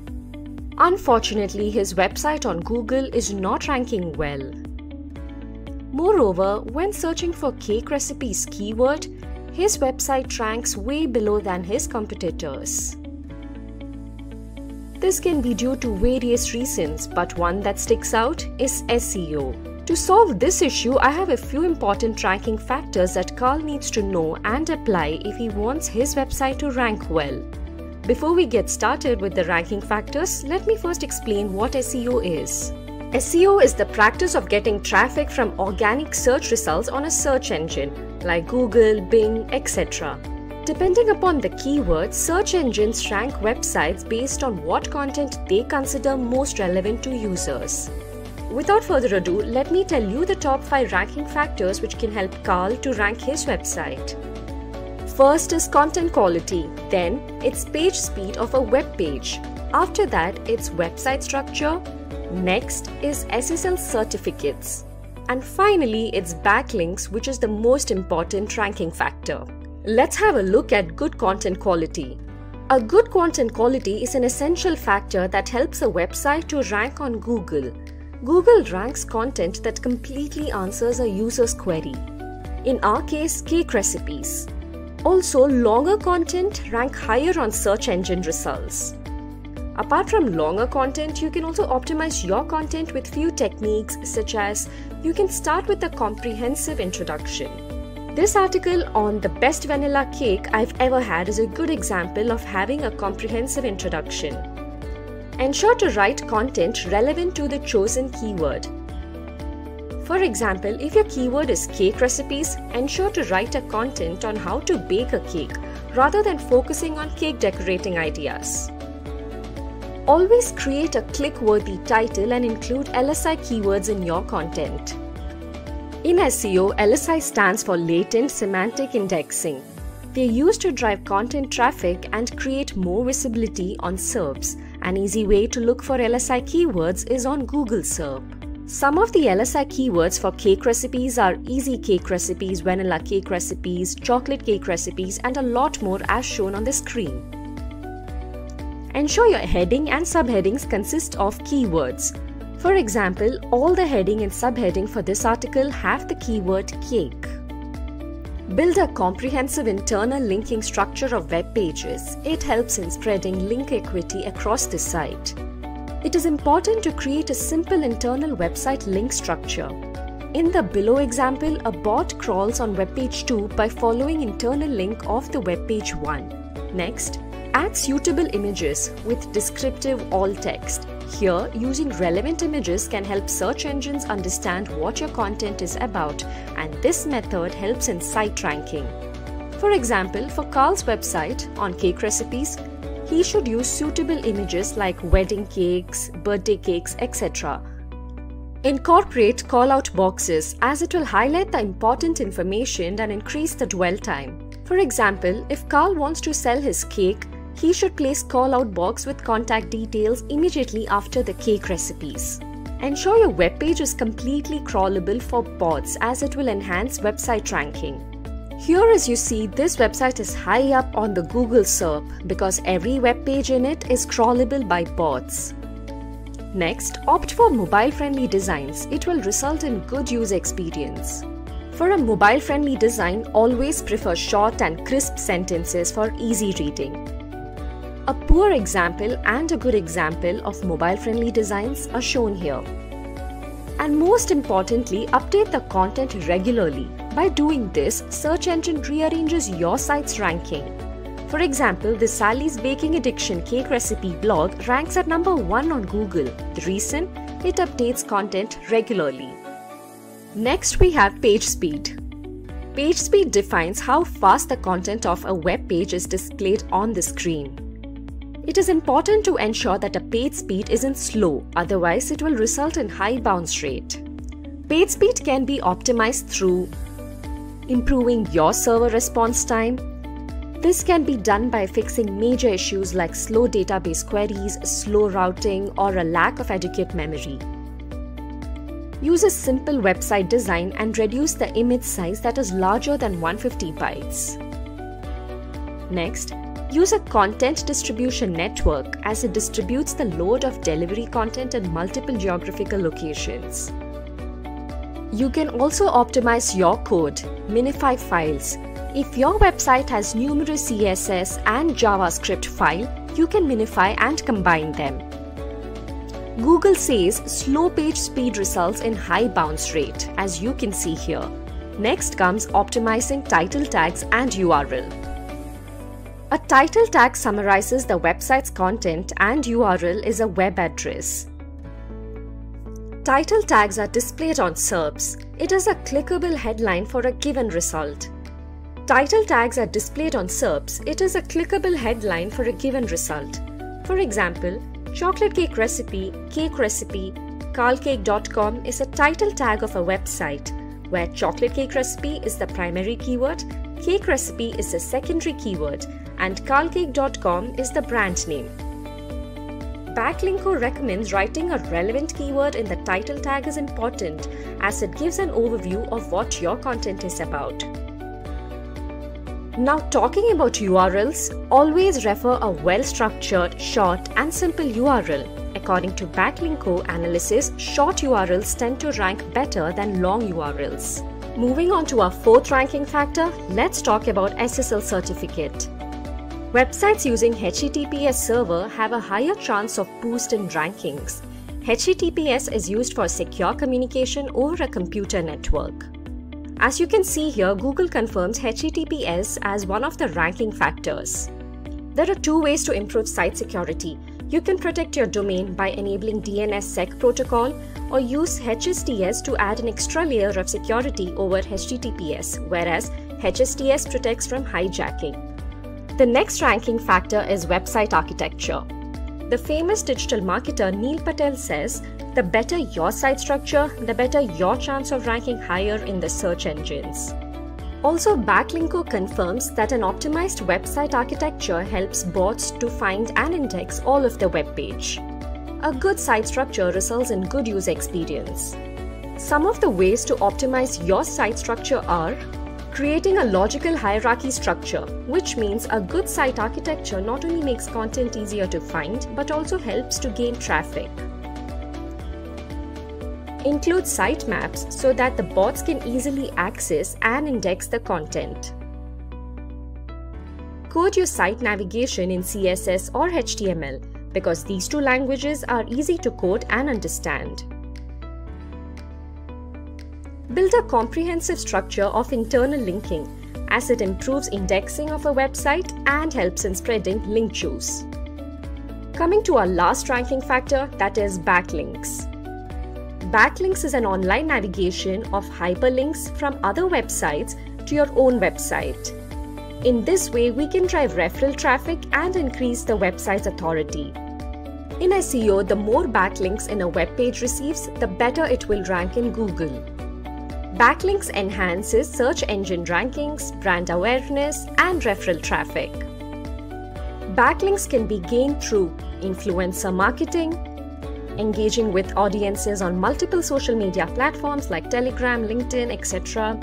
Unfortunately, his website on Google is not ranking well. Moreover, when searching for cake recipes keyword, his website ranks way below than his competitors. This can be due to various reasons, but one that sticks out is SEO. To solve this issue, I have a few important ranking factors that Carl needs to know and apply if he wants his website to rank well. Before we get started with the ranking factors, let me first explain what SEO is. SEO is the practice of getting traffic from organic search results on a search engine like Google, Bing, etc. Depending upon the keyword, search engines rank websites based on what content they consider most relevant to users. Without further ado, let me tell you the top 5 ranking factors which can help Carl to rank his website. First is content quality, then it's page speed of a web page. After that, it's website structure. Next is SSL certificates. And finally, it's backlinks, which is the most important ranking factor. Let's have a look at good content quality. A good content quality is an essential factor that helps a website to rank on Google. Google ranks content that completely answers a user's query. In our case, cake recipes. Also, longer content rank higher on search engine results. Apart from longer content, you can also optimize your content with few techniques, such as you can start with a comprehensive introduction. This article on the best vanilla cake I've ever had is a good example of having a comprehensive introduction. Ensure to write content relevant to the chosen keyword. For example, if your keyword is cake recipes, ensure to write a content on how to bake a cake rather than focusing on cake decorating ideas. Always create a click-worthy title and include LSI keywords in your content. In SEO, LSI stands for Latent Semantic Indexing. They're used to drive content traffic and create more visibility on SERPs. An easy way to look for LSI keywords is on Google SERP. Some of the LSI keywords for cake recipes are easy cake recipes, vanilla cake recipes, chocolate cake recipes, and a lot more as shown on the screen. Ensure your heading and subheadings consist of keywords. For example, all the heading and subheading for this article have the keyword cake. Build a comprehensive internal linking structure of web pages. It helps in spreading link equity across the site. It is important to create a simple internal website link structure. In the below example, a bot crawls on web page 2 by following internal link of the web page 1. Next, add suitable images with descriptive alt text. Here, using relevant images can help search engines understand what your content is about, and this method helps in site ranking. For example, for Carl's website on cake recipes, he should use suitable images like wedding cakes, birthday cakes, etc. Incorporate call-out boxes as it will highlight the important information and increase the dwell time. For example, if Carl wants to sell his cake, he should place call-out box with contact details immediately after the cake recipes. Ensure your web page is completely crawlable for bots as it will enhance website ranking. Here as you see, this website is high up on the Google SERP because every web page in it is crawlable by bots. Next, opt for mobile-friendly designs. It will result in good user experience. For a mobile-friendly design, always prefer short and crisp sentences for easy reading. A poor example and a good example of mobile-friendly designs are shown here. And most importantly, update the content regularly. By doing this, search engine rearranges your site's ranking. For example, the Sally's Baking Addiction cake recipe blog ranks at number 1 on Google. The reason? It updates content regularly. Next, we have page speed. Page speed defines how fast the content of a web page is displayed on the screen. It is important to ensure that a page speed isn't slow, otherwise it will result in high bounce rate. Page speed can be optimized through improving your server response time. This can be done by fixing major issues like slow database queries, slow routing, or a lack of adequate memory. Use a simple website design and reduce the image size that is larger than 150 bytes. Next, use a content distribution network as it distributes the load of delivery content in multiple geographical locations. You can also optimize your code, minify files. If your website has numerous CSS and JavaScript files, you can minify and combine them. Google says slow page speed results in high bounce rate, as you can see here. Next comes optimizing title tags and URL. A title tag summarizes the website's content and URL is a web address. Title tags are displayed on SERPs. It is a clickable headline for a given result. Title tags are displayed on SERPs. It is a clickable headline for a given result. For example, chocolate cake recipe, carlcake.com is a title tag of a website, where chocolate cake recipe is the primary keyword, cake recipe is the secondary keyword, and carlcake.com is the brand name. Backlinko recommends writing a relevant keyword in the title tag is important, as it gives an overview of what your content is about. Now, talking about URLs, always refer a well-structured, short and simple URL. According to Backlinko analysis, short URLs tend to rank better than long URLs. Moving on to our fourth ranking factor, let's talk about SSL certificate. Websites using HTTPS server have a higher chance of boost in rankings. HTTPS is used for secure communication over a computer network. As you can see here, Google confirms HTTPS as one of the ranking factors. There are two ways to improve site security. You can protect your domain by enabling DNSSEC protocol or use HSTS to add an extra layer of security over HTTPS, whereas HSTS protects from hijacking. The next ranking factor is website architecture. The famous digital marketer Neil Patel says, the better your site structure, the better your chance of ranking higher in the search engines. Also, Backlinko confirms that an optimized website architecture helps bots to find and index all of the web page. A good site structure results in good user experience. Some of the ways to optimize your site structure are creating a logical hierarchy structure, which means a good site architecture not only makes content easier to find, but also helps to gain traffic. Include sitemaps so that the bots can easily access and index the content. Code your site navigation in CSS or HTML because these two languages are easy to code and understand. Build a comprehensive structure of internal linking as it improves indexing of a website and helps in spreading link juice. Coming to our last ranking factor, that is backlinks. Backlinks is an online navigation of hyperlinks from other websites to your own website. In this way, we can drive referral traffic and increase the website's authority. In SEO, the more backlinks in a web page receives, the better it will rank in Google. Backlinks enhances search engine rankings, brand awareness, and referral traffic. Backlinks can be gained through influencer marketing, engaging with audiences on multiple social media platforms like Telegram, LinkedIn, etc.,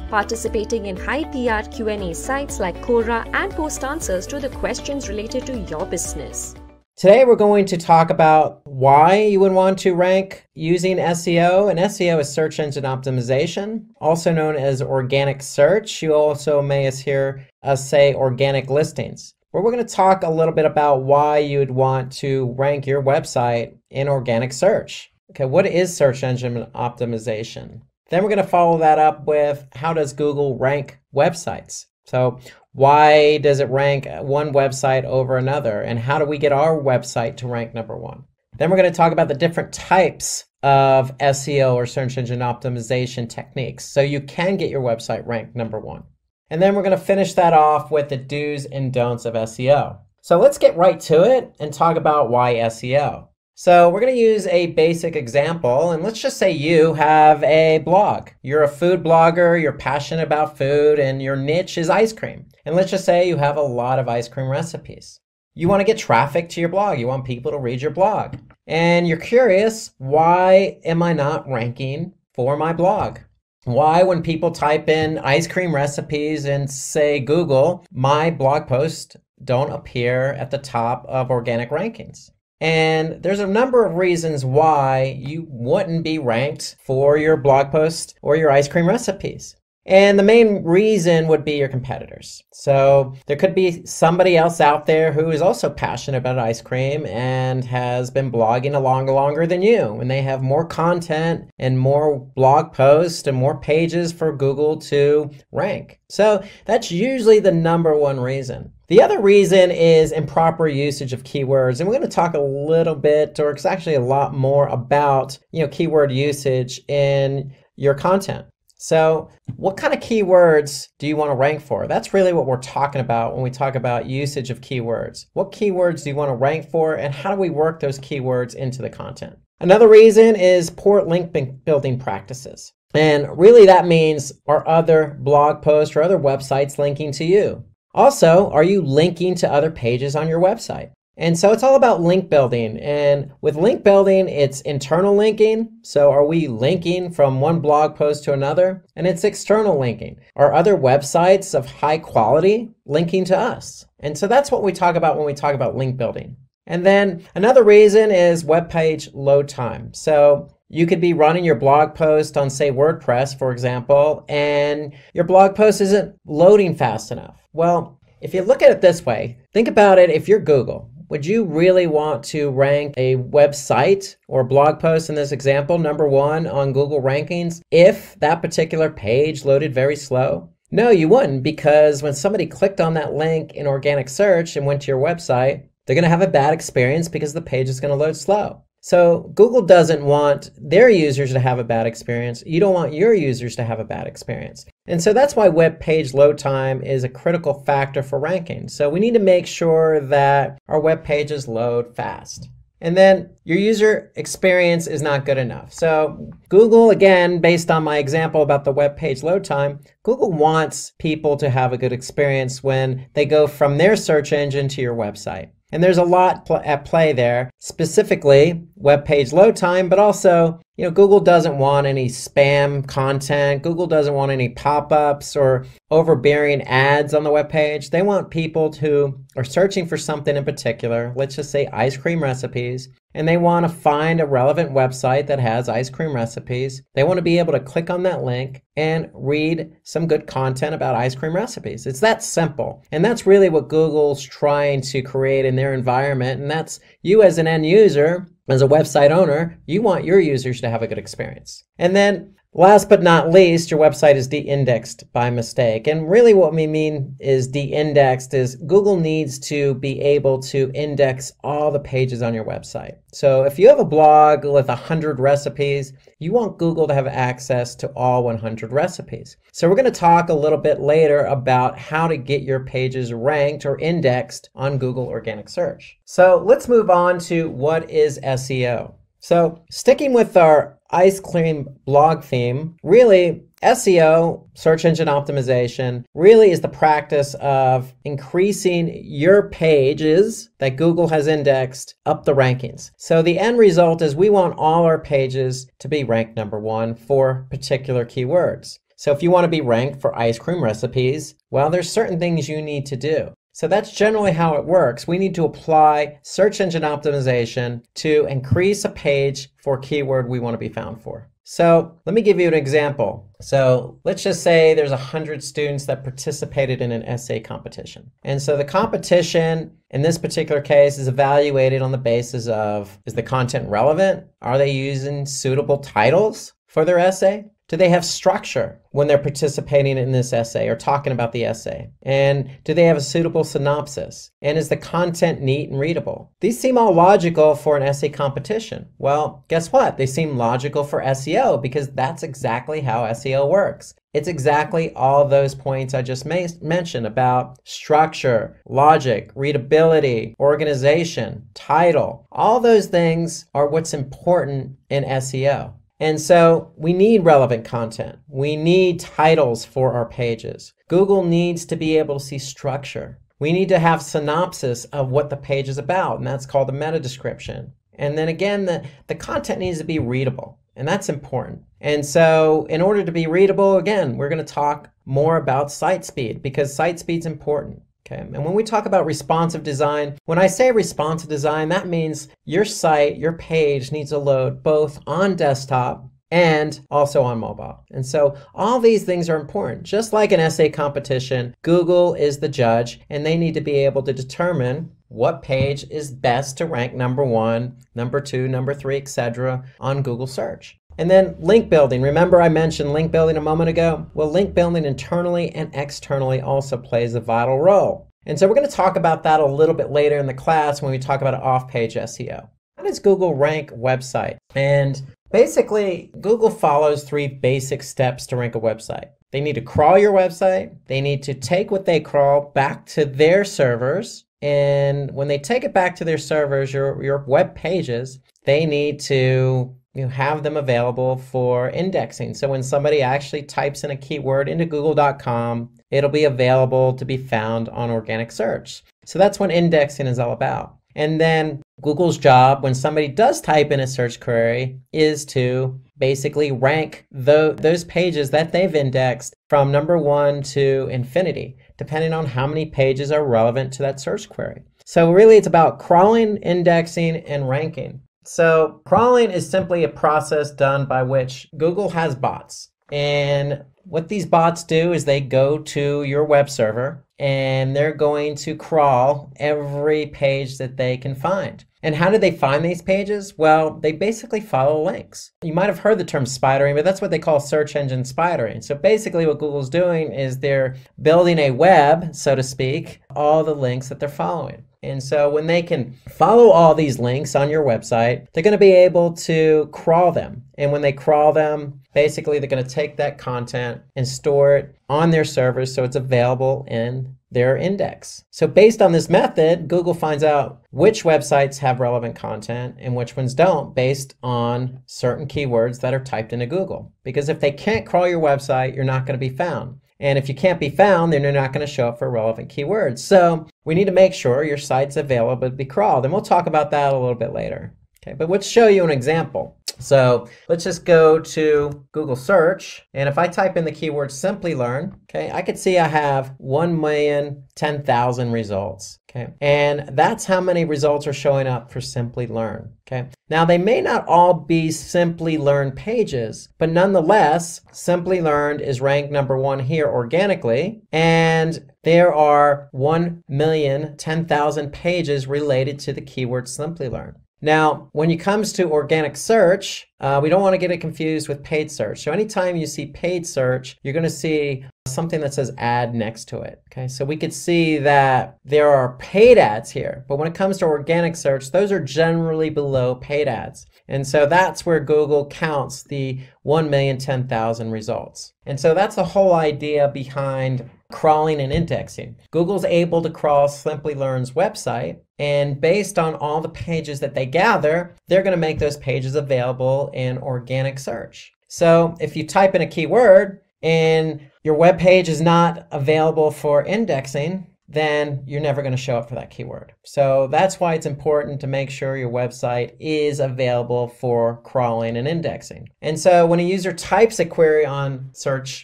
participating in high PR Q&A sites like Quora, and post answers to the questions related to your business. Today we're going to talk about why you would want to rank using SEO. And SEO is search engine optimization, also known as organic search. You also may hear us say organic listings. But we're going to talk a little bit about why you'd want to rank your website in organic search. Okay, what is search engine optimization? Then we're going to follow that up with how does Google rank websites? So why does it rank one website over another? And how do we get our website to rank number one? Then we're going to talk about the different types of SEO or search engine optimization techniques. So you can get your website ranked number one. And then we're going to finish that off with the do's and don'ts of SEO. So let's get right to it and talk about why SEO. So we're going to use a basic example, and let's just say you have a blog. You're a food blogger, you're passionate about food, and your niche is ice cream. And let's just say you have a lot of ice cream recipes. You want to get traffic to your blog. You want people to read your blog. And you're curious, why am I not ranking for my blog? Why, when people type in ice cream recipes and say Google, my blog posts don't appear at the top of organic rankings? And there's a number of reasons why you wouldn't be ranked for your blog post or your ice cream recipes. And the main reason would be your competitors. So there could be somebody else out there who is also passionate about ice cream and has been blogging longer than you, and they have more content and more blog posts and more pages for Google to rank. So that's usually the number one reason. The other reason is improper usage of keywords, and we're going to talk a little bit, or it's actually a lot more about, keyword usage in your content. So what kind of keywords do you want to rank for? That's really what we're talking about when we talk about usage of keywords. What keywords do you want to rank for, and how do we work those keywords into the content? Another reason is poor link building practices. And really that means, are other blog posts or other websites linking to you? Also, are you linking to other pages on your website? And so it's all about link building. And with link building, it's internal linking. So are we linking from one blog post to another? And it's external linking. Are other websites of high quality linking to us? And so that's what we talk about when we talk about link building. And then another reason is web page load time. So you could be running your blog post on, say, WordPress, for example, and your blog post isn't loading fast enough. Well, if you look at it this way, think about it. If you're Google, would you really want to rank a website or blog post in this example number one on Google rankings if that particular page loaded very slow? No, you wouldn't, because when somebody clicked on that link in organic search and went to your website, they're going to have a bad experience because the page is going to load slow. So Google doesn't want their users to have a bad experience. You don't want your users to have a bad experience. And so that's why web page load time is a critical factor for ranking. So we need to make sure that our web pages load fast. And then your user experience is not good enough. So Google, again, based on my example about the web page load time, Google wants people to have a good experience when they go from their search engine to your website. And there's a lot at play there, specifically web page load time, but also, Google doesn't want any spam content. Google doesn't want any pop-ups or overbearing ads on the web page. They want people who are searching for something in particular, let's just say ice cream recipes, and they want to find a relevant website that has ice cream recipes. They want to be able to click on that link and read some good content about ice cream recipes. It's that simple. And that's really what Google's trying to create in their environment. And that's you as an end user, as a website owner, you want your users to have a good experience. And then last but not least, your website is de-indexed by mistake. And really what we mean is de-indexed is Google needs to be able to index all the pages on your website. So if you have a blog with 100 recipes, you want Google to have access to all 100 recipes. So we're going to talk a little bit later about how to get your pages ranked or indexed on Google organic search. So let's move on to what is SEO. So sticking with our ice cream blog theme, really SEO, search engine optimization, really is the practice of increasing your pages that Google has indexed up the rankings. So the end result is we want all our pages to be ranked number one for particular keywords. So if you want to be ranked for ice cream recipes, well, there's certain things you need to do. So that's generally how it works. We need to apply search engine optimization to increase a page for a keyword we want to be found for. So let me give you an example. So let's just say there's 100 students that participated in an essay competition. And so the competition in this particular case is evaluated on the basis of, is the content relevant? Are they using suitable titles for their essay? Do they have structure when they're participating in this essay or talking about the essay? And do they have a suitable synopsis? And is the content neat and readable? These seem all logical for an essay competition. Well, guess what? They seem logical for SEO because that's exactly how SEO works. It's exactly all those points I just mentioned about structure, logic, readability, organization, title. All those things are what's important in SEO. And so we need relevant content. We need titles for our pages. Google needs to be able to see structure. We need to have synopsis of what the page is about, and that's called a meta description. And then again, the content needs to be readable, and that's important. And so in order to be readable, again, we're going to talk more about site speed because site speed is important. Okay. And when we talk about responsive design, when I say responsive design, that means your site, your page needs to load both on desktop and also on mobile. And so all these things are important. Just like an essay competition, Google is the judge and they need to be able to determine what page is best to rank number 1, number 2, number 3, etc. on Google search. And then link building. Remember I mentioned link building a moment ago? Well, link building internally and externally also plays a vital role. And so we're going to talk about that a little bit later in the class when we talk about off-page SEO. How does Google rank website? And basically, Google follows 3 basic steps to rank a website. They need to crawl your website. They need to take what they crawl back to their servers. And when they take it back to their servers, your web pages, they need to have them available for indexing. So when somebody actually types in a keyword into google.com, it'll be available to be found on organic search. So that's what indexing is all about. And then Google's job when somebody does type in a search query is to basically rank those pages that they've indexed from number 1 to infinity, depending on how many pages are relevant to that search query. So really it's about crawling, indexing, and ranking. So crawling is simply a process done by which Google has bots. And what these bots do is they go to your web server and they're going to crawl every page that they can find. And how do they find these pages? Well, they basically follow links. You might have heard the term spidering, but that's what they call search engine spidering. So basically what Google's doing is they're building a web, so to speak, all the links that they're following. And so when they can follow all these links on your website, they're going to be able to crawl them. And when they crawl them, basically they're going to take that content and store it on their servers so it's available in their index. So based on this method, Google finds out which websites have relevant content and which ones don't based on certain keywords that are typed into Google. Because if they can't crawl your website, you're not going to be found. And if you can't be found, then you're not going to show up for relevant keywords. So we need to make sure your site's available to be crawled. And we'll talk about that a little bit later. Okay, but let's show you an example. So let's just go to Google search. And if I type in the keyword Simplilearn, okay, I could see I have 1,010,000 results. Okay, and that's how many results are showing up for Simplilearn. Okay, now they may not all be Simplilearn pages, but nonetheless, Simplilearn is ranked number 1 here organically, and there are 1,010,000 pages related to the keyword Simplilearn. Now, when it comes to organic search, we don't want to get it confused with paid search. So anytime you see paid search, you're going to see something that says ad next to it. Okay, so we could see that there are paid ads here, but when it comes to organic search, those are generally below paid ads. And so that's where Google counts the 1,010,000 results. And so that's the whole idea behind crawling and indexing. Google's able to crawl Simplilearn's website, and based on all the pages that they gather, they're going to make those pages available in organic search. So if you type in a keyword and your web page is not available for indexing, then you're never going to show up for that keyword. So that's why it's important to make sure your website is available for crawling and indexing. And so when a user types a query on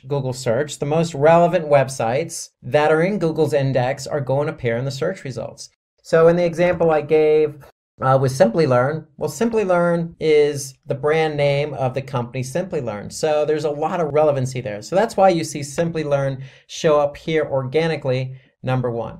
Google search, the most relevant websites that are in Google's index are going to appear in the search results. So in the example I gave with Simplilearn, well, Simplilearn is the brand name of the company Simplilearn. So there's a lot of relevancy there. So that's why you see Simplilearn show up here organically, number 1.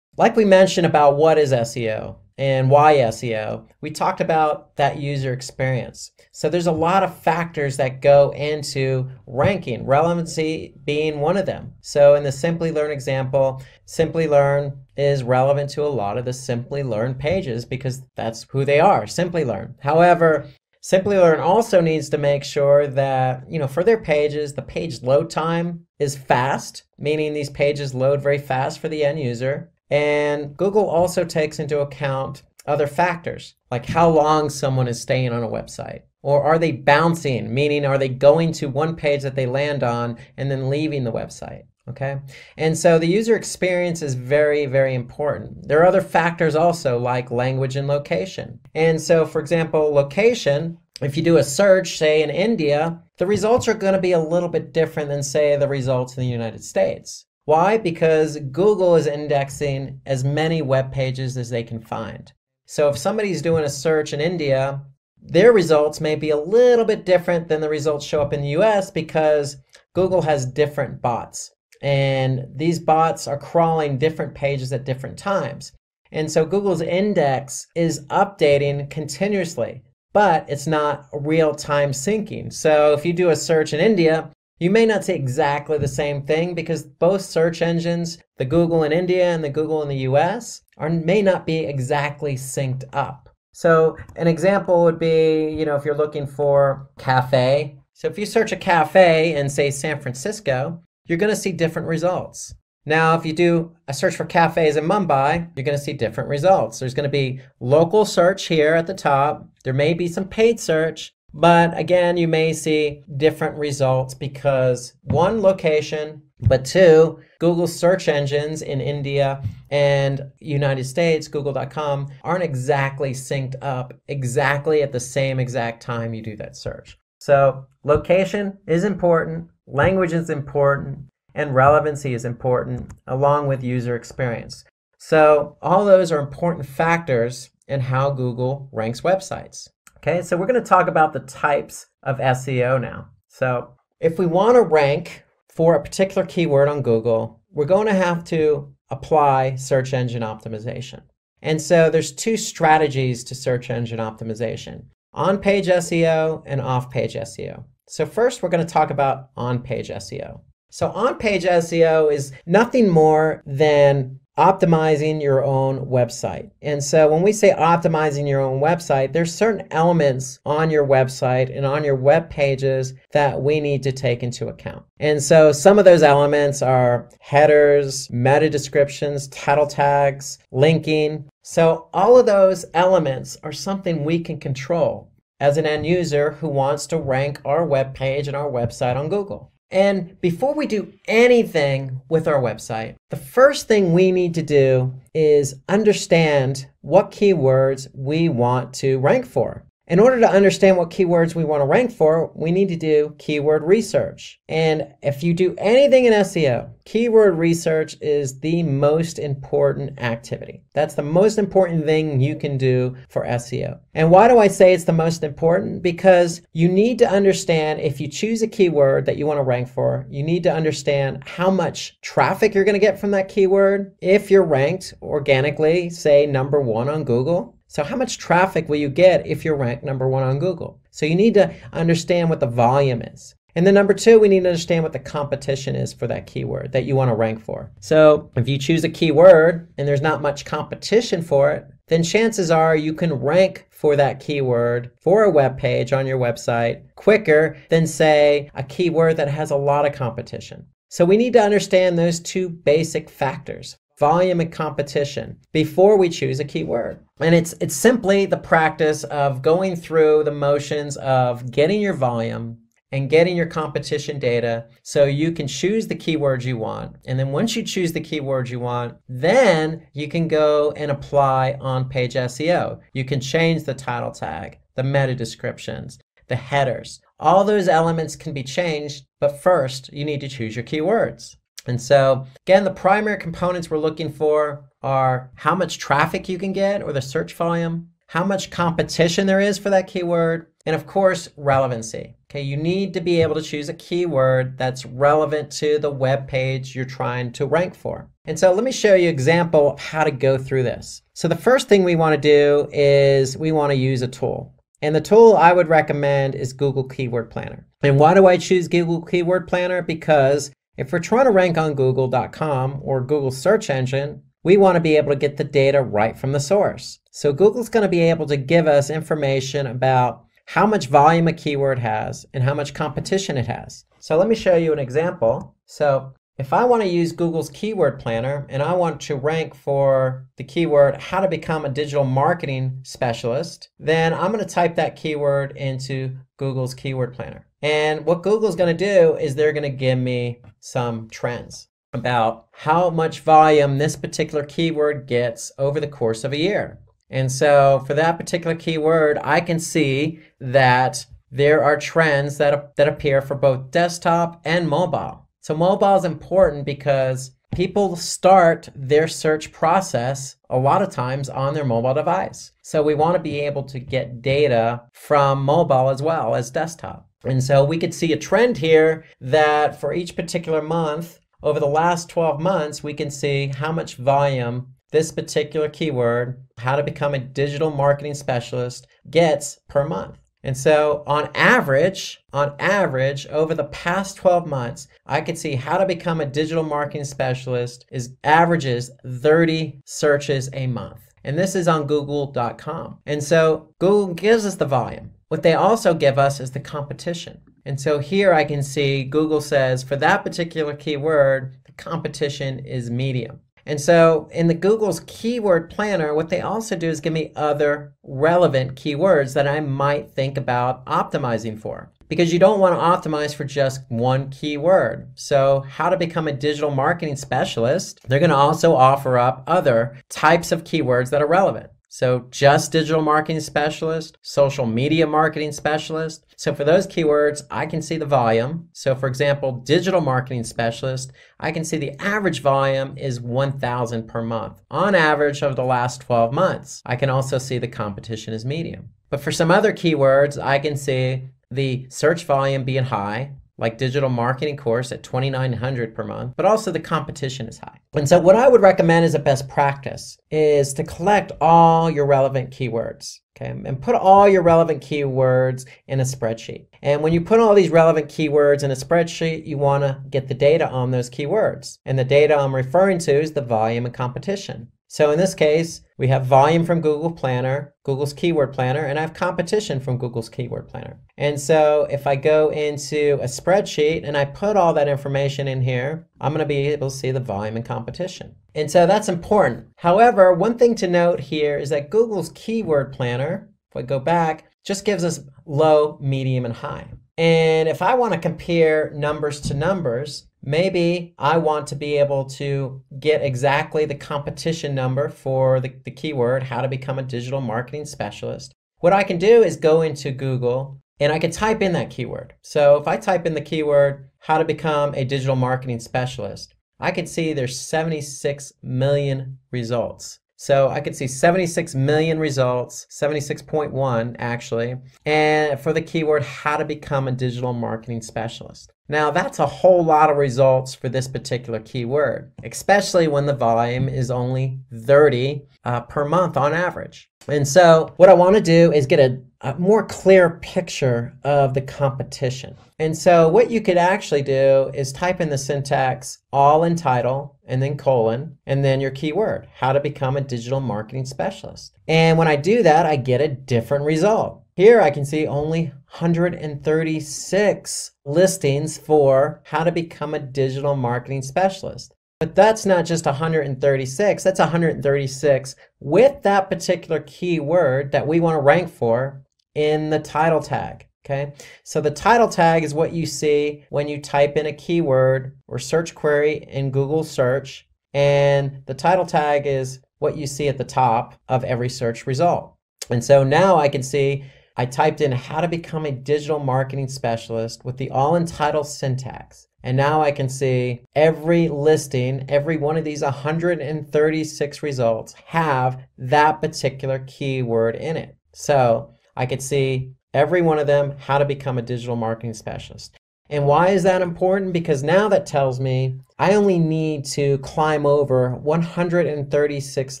Like we mentioned about what is SEO, and why SEO, we talked about that user experience. So there's a lot of factors that go into ranking, relevancy being one of them. So in the Simplilearn example, Simplilearn is relevant to a lot of the Simplilearn pages because that's who they are, Simplilearn. However, Simplilearn also needs to make sure that, for their pages, the page load time is fast, meaning these pages load very fast for the end user. And Google also takes into account other factors, like how long someone is staying on a website. Or are they bouncing, meaning are they going to one page that they land on and then leaving the website? Okay, and so the user experience is very, very important. There are other factors also like language and location. And so, for example, location, if you do a search, say in India, the results are going to be a little bit different than, say, the results in the United States. Why? Because Google is indexing as many web pages as they can find. So if somebody's doing a search in India, their results may be a little bit different than the results show up in the US because Google has different bots. And these bots are crawling different pages at different times. And so Google's index is updating continuously, but it's not real-time syncing. So if you do a search in India, you may not see exactly the same thing because both search engines, the Google in India and the Google in the US, may not be exactly synced up. So an example would be, if you're looking for cafe. So if you search a cafe in, say, San Francisco, you're going to see different results. Now, if you do a search for cafes in Mumbai, you're going to see different results. There's going to be local search here at the top. There may be some paid search, but again, you may see different results because one, location, but two, Google's search engines in India and United States, google.com, aren't exactly synced up exactly at the same exact time you do that search. So location is important, language is important, and relevancy is important, along with user experience. So all those are important factors in how Google ranks websites. Okay, so we're going to talk about the types of SEO now. So if we want to rank for a particular keyword on Google, we're going to have to apply search engine optimization. And so there's two strategies to search engine optimization: on-page SEO and off-page SEO. So first, we're going to talk about on-page SEO. So on-page SEO is nothing more than optimizing your own website. And so when we say optimizing your own website, there's certain elements on your website and on your web pages that we need to take into account. And so some of those elements are headers, meta descriptions, title tags, linking. So all of those elements are something we can control as an end user who wants to rank our web page and our website on Google. And before we do anything with our website, the first thing we need to do is understand what keywords we want to rank for. In order to understand what keywords we want to rank for, we need to do keyword research. And if you do anything in SEO, keyword research is the most important activity. That's the most important thing you can do for SEO. And why do I say it's the most important? Because you need to understand, if you choose a keyword that you want to rank for, you need to understand how much traffic you're going to get from that keyword if you're ranked organically, say number 1 on Google. So how much traffic will you get if you're ranked number 1 on Google? So you need to understand what the volume is. And then number 2, we need to understand what the competition is for that keyword that you want to rank for. So if you choose a keyword and there's not much competition for it, then chances are you can rank for that keyword for a web page on your website quicker than, say, a keyword that has a lot of competition. So we need to understand those two basic factors: volume and competition, before we choose a keyword. And it's simply the practice of going through the motions of getting your volume and getting your competition data so you can choose the keywords you want. And then once you choose the keywords you want, then you can go and apply on-page SEO. You can change the title tag, the meta descriptions, the headers. All those elements can be changed, but first you need to choose your keywords. And so, again, the primary components we're looking for are how much traffic you can get, or the search volume, how much competition there is for that keyword, And of course, relevancy. Okay, you need to be able to choose a keyword that's relevant to the web page you're trying to rank for. And so let me show you an example of how to go through this. So the first thing we want to do is we want to use a tool. And the tool I would recommend is Google Keyword Planner. And why do I choose Google Keyword Planner? Because if we're trying to rank on Google.com or Google search engine, we want to be able to get the data right from the source. So Google's going to be able to give us information about how much volume a keyword has and how much competition it has. So let me show you an example. So if I want to use Google's Keyword Planner and I want to rank for the keyword how to become a digital marketing specialist, then I'm going to type that keyword into Google's Keyword Planner. And what Google's going to do is they're going to give me some trends about how much volume this particular keyword gets over the course of a year. And so for that particular keyword, I can see that there are trends that appear for both desktop and mobile. So mobile is important because people start their search process a lot of times on their mobile device. So we want to be able to get data from mobile as well as desktop. And so we could see a trend here that for each particular month, over the last 12 months, we can see how much volume this particular keyword, how to become a digital marketing specialist, gets per month. And so on average, over the past 12 months, I could see how to become a digital marketing specialist averages 30 searches a month. And this is on Google.com. And so Google gives us the volume. What they also give us is the competition. And so here I can see Google says for that particular keyword, the competition is medium. And so in the Google's Keyword Planner, what they also do is give me other relevant keywords that I might think about optimizing for. Because you don't want to optimize for just one keyword. So how to become a digital marketing specialist, they're going to also offer up other types of keywords that are relevant. So just digital marketing specialist, social media marketing specialist. So for those keywords, I can see the volume. So for example, digital marketing specialist, I can see the average volume is 1,000 per month on average over the last 12 months. I can also see the competition is medium. But for some other keywords, I can see the search volume being high, like digital marketing course at 2,900 per month, but also the competition is high. And so what I would recommend as a best practice is to collect all your relevant keywords, okay? And put all your relevant keywords in a spreadsheet. And when you put all these relevant keywords in a spreadsheet, you want to get the data on those keywords. And the data I'm referring to is the volume and competition. So in this case, we have volume from Google Planner, Google's Keyword Planner, and I have competition from Google's Keyword Planner. And so if I go into a spreadsheet and I put all that information in here, I'm going to be able to see the volume and competition. And so that's important. However, one thing to note here is that Google's Keyword Planner, if I go back, just gives us low, medium, and high. And if I want to compare numbers to numbers, maybe I want to be able to get exactly the competition number for the keyword, how to become a digital marketing specialist. What I can do is go into Google and I can type in that keyword. So if I type in the keyword, how to become a digital marketing specialist, I can see there's 76 million results. So I could see 76 million results, 76.1 actually, and for the keyword, how to become a digital marketing specialist. Now that's a whole lot of results for this particular keyword, especially when the volume is only 30 per month on average. And so what I want to do is get a more clear picture of the competition. And so what you could actually do is type in the syntax all in title and then colon and then your keyword, how to become a digital marketing specialist. And when I do that, I get a different result. Here I can see only 136 listings for how to become a digital marketing specialist. But that's not just 136, that's 136 with that particular keyword that we want to rank for in the title tag. Okay, so the title tag is what you see when you type in a keyword or search query in Google search, and the title tag is what you see at the top of every search result. And so now I can see I typed in how to become a digital marketing specialist with the all in title syntax. And now I can see every listing, every one of these 136 results have that particular keyword in it. So I could see every one of them, how to become a digital marketing specialist. And why is that important? Because now that tells me I only need to climb over 136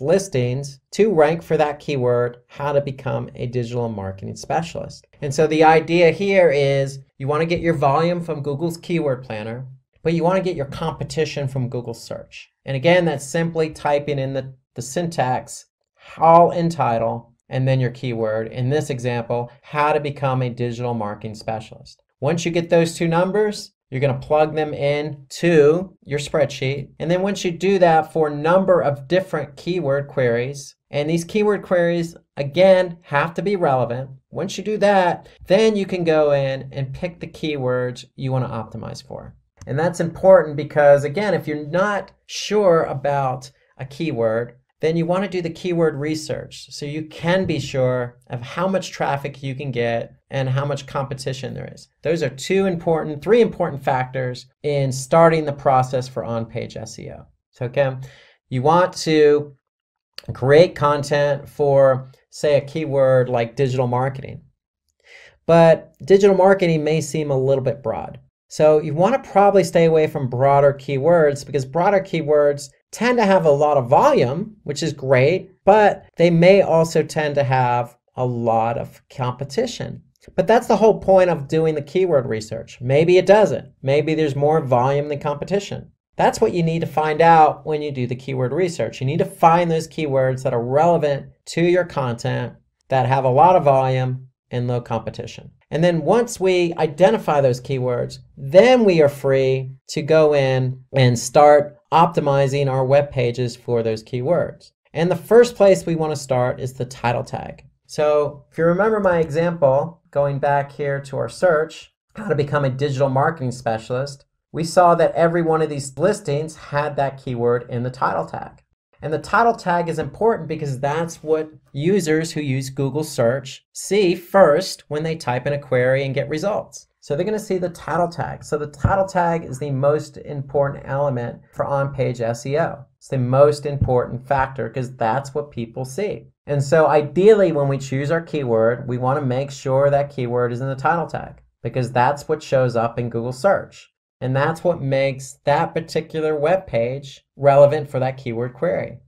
listings to rank for that keyword, how to become a digital marketing specialist. And so the idea here is you want to get your volume from Google's keyword planner, but you want to get your competition from Google search. And again, that's simply typing in the syntax, all in title, and then your keyword. In this example, how to become a digital marketing specialist. Once you get those two numbers, you're going to plug them in to your spreadsheet. And then once you do that for a number of different keyword queries, and these keyword queries, again, have to be relevant. Once you do that, then you can go in and pick the keywords you want to optimize for. And that's important because, again, if you're not sure about a keyword, then you want to do the keyword research so you can be sure of how much traffic you can get and how much competition there is. Those are three important factors in starting the process for on-page SEO. So again, you want to create content for, say, a keyword like digital marketing. But digital marketing may seem a little bit broad. So you want to probably stay away from broader keywords because broader keywords tend to have a lot of volume, which is great, but they may also tend to have a lot of competition. But that's the whole point of doing the keyword research. Maybe it doesn't. Maybe there's more volume than competition. That's what you need to find out when you do the keyword research. You need to find those keywords that are relevant to your content, that have a lot of volume and low competition. And then once we identify those keywords, then we are free to go in and start optimizing our web pages for those keywords. And the first place we want to start is the title tag. So if you remember my example, going back here to our search, how to become a digital marketing specialist, we saw that every one of these listings had that keyword in the title tag. And the title tag is important because that's what users who use Google search see first when they type in a query and get results. So they're going to see the title tag. So the title tag is the most important element for on-page SEO. It's the most important factor because that's what people see. And so ideally when we choose our keyword, we want to make sure that keyword is in the title tag because that's what shows up in Google search. And that's what makes that particular web page relevant for that keyword query.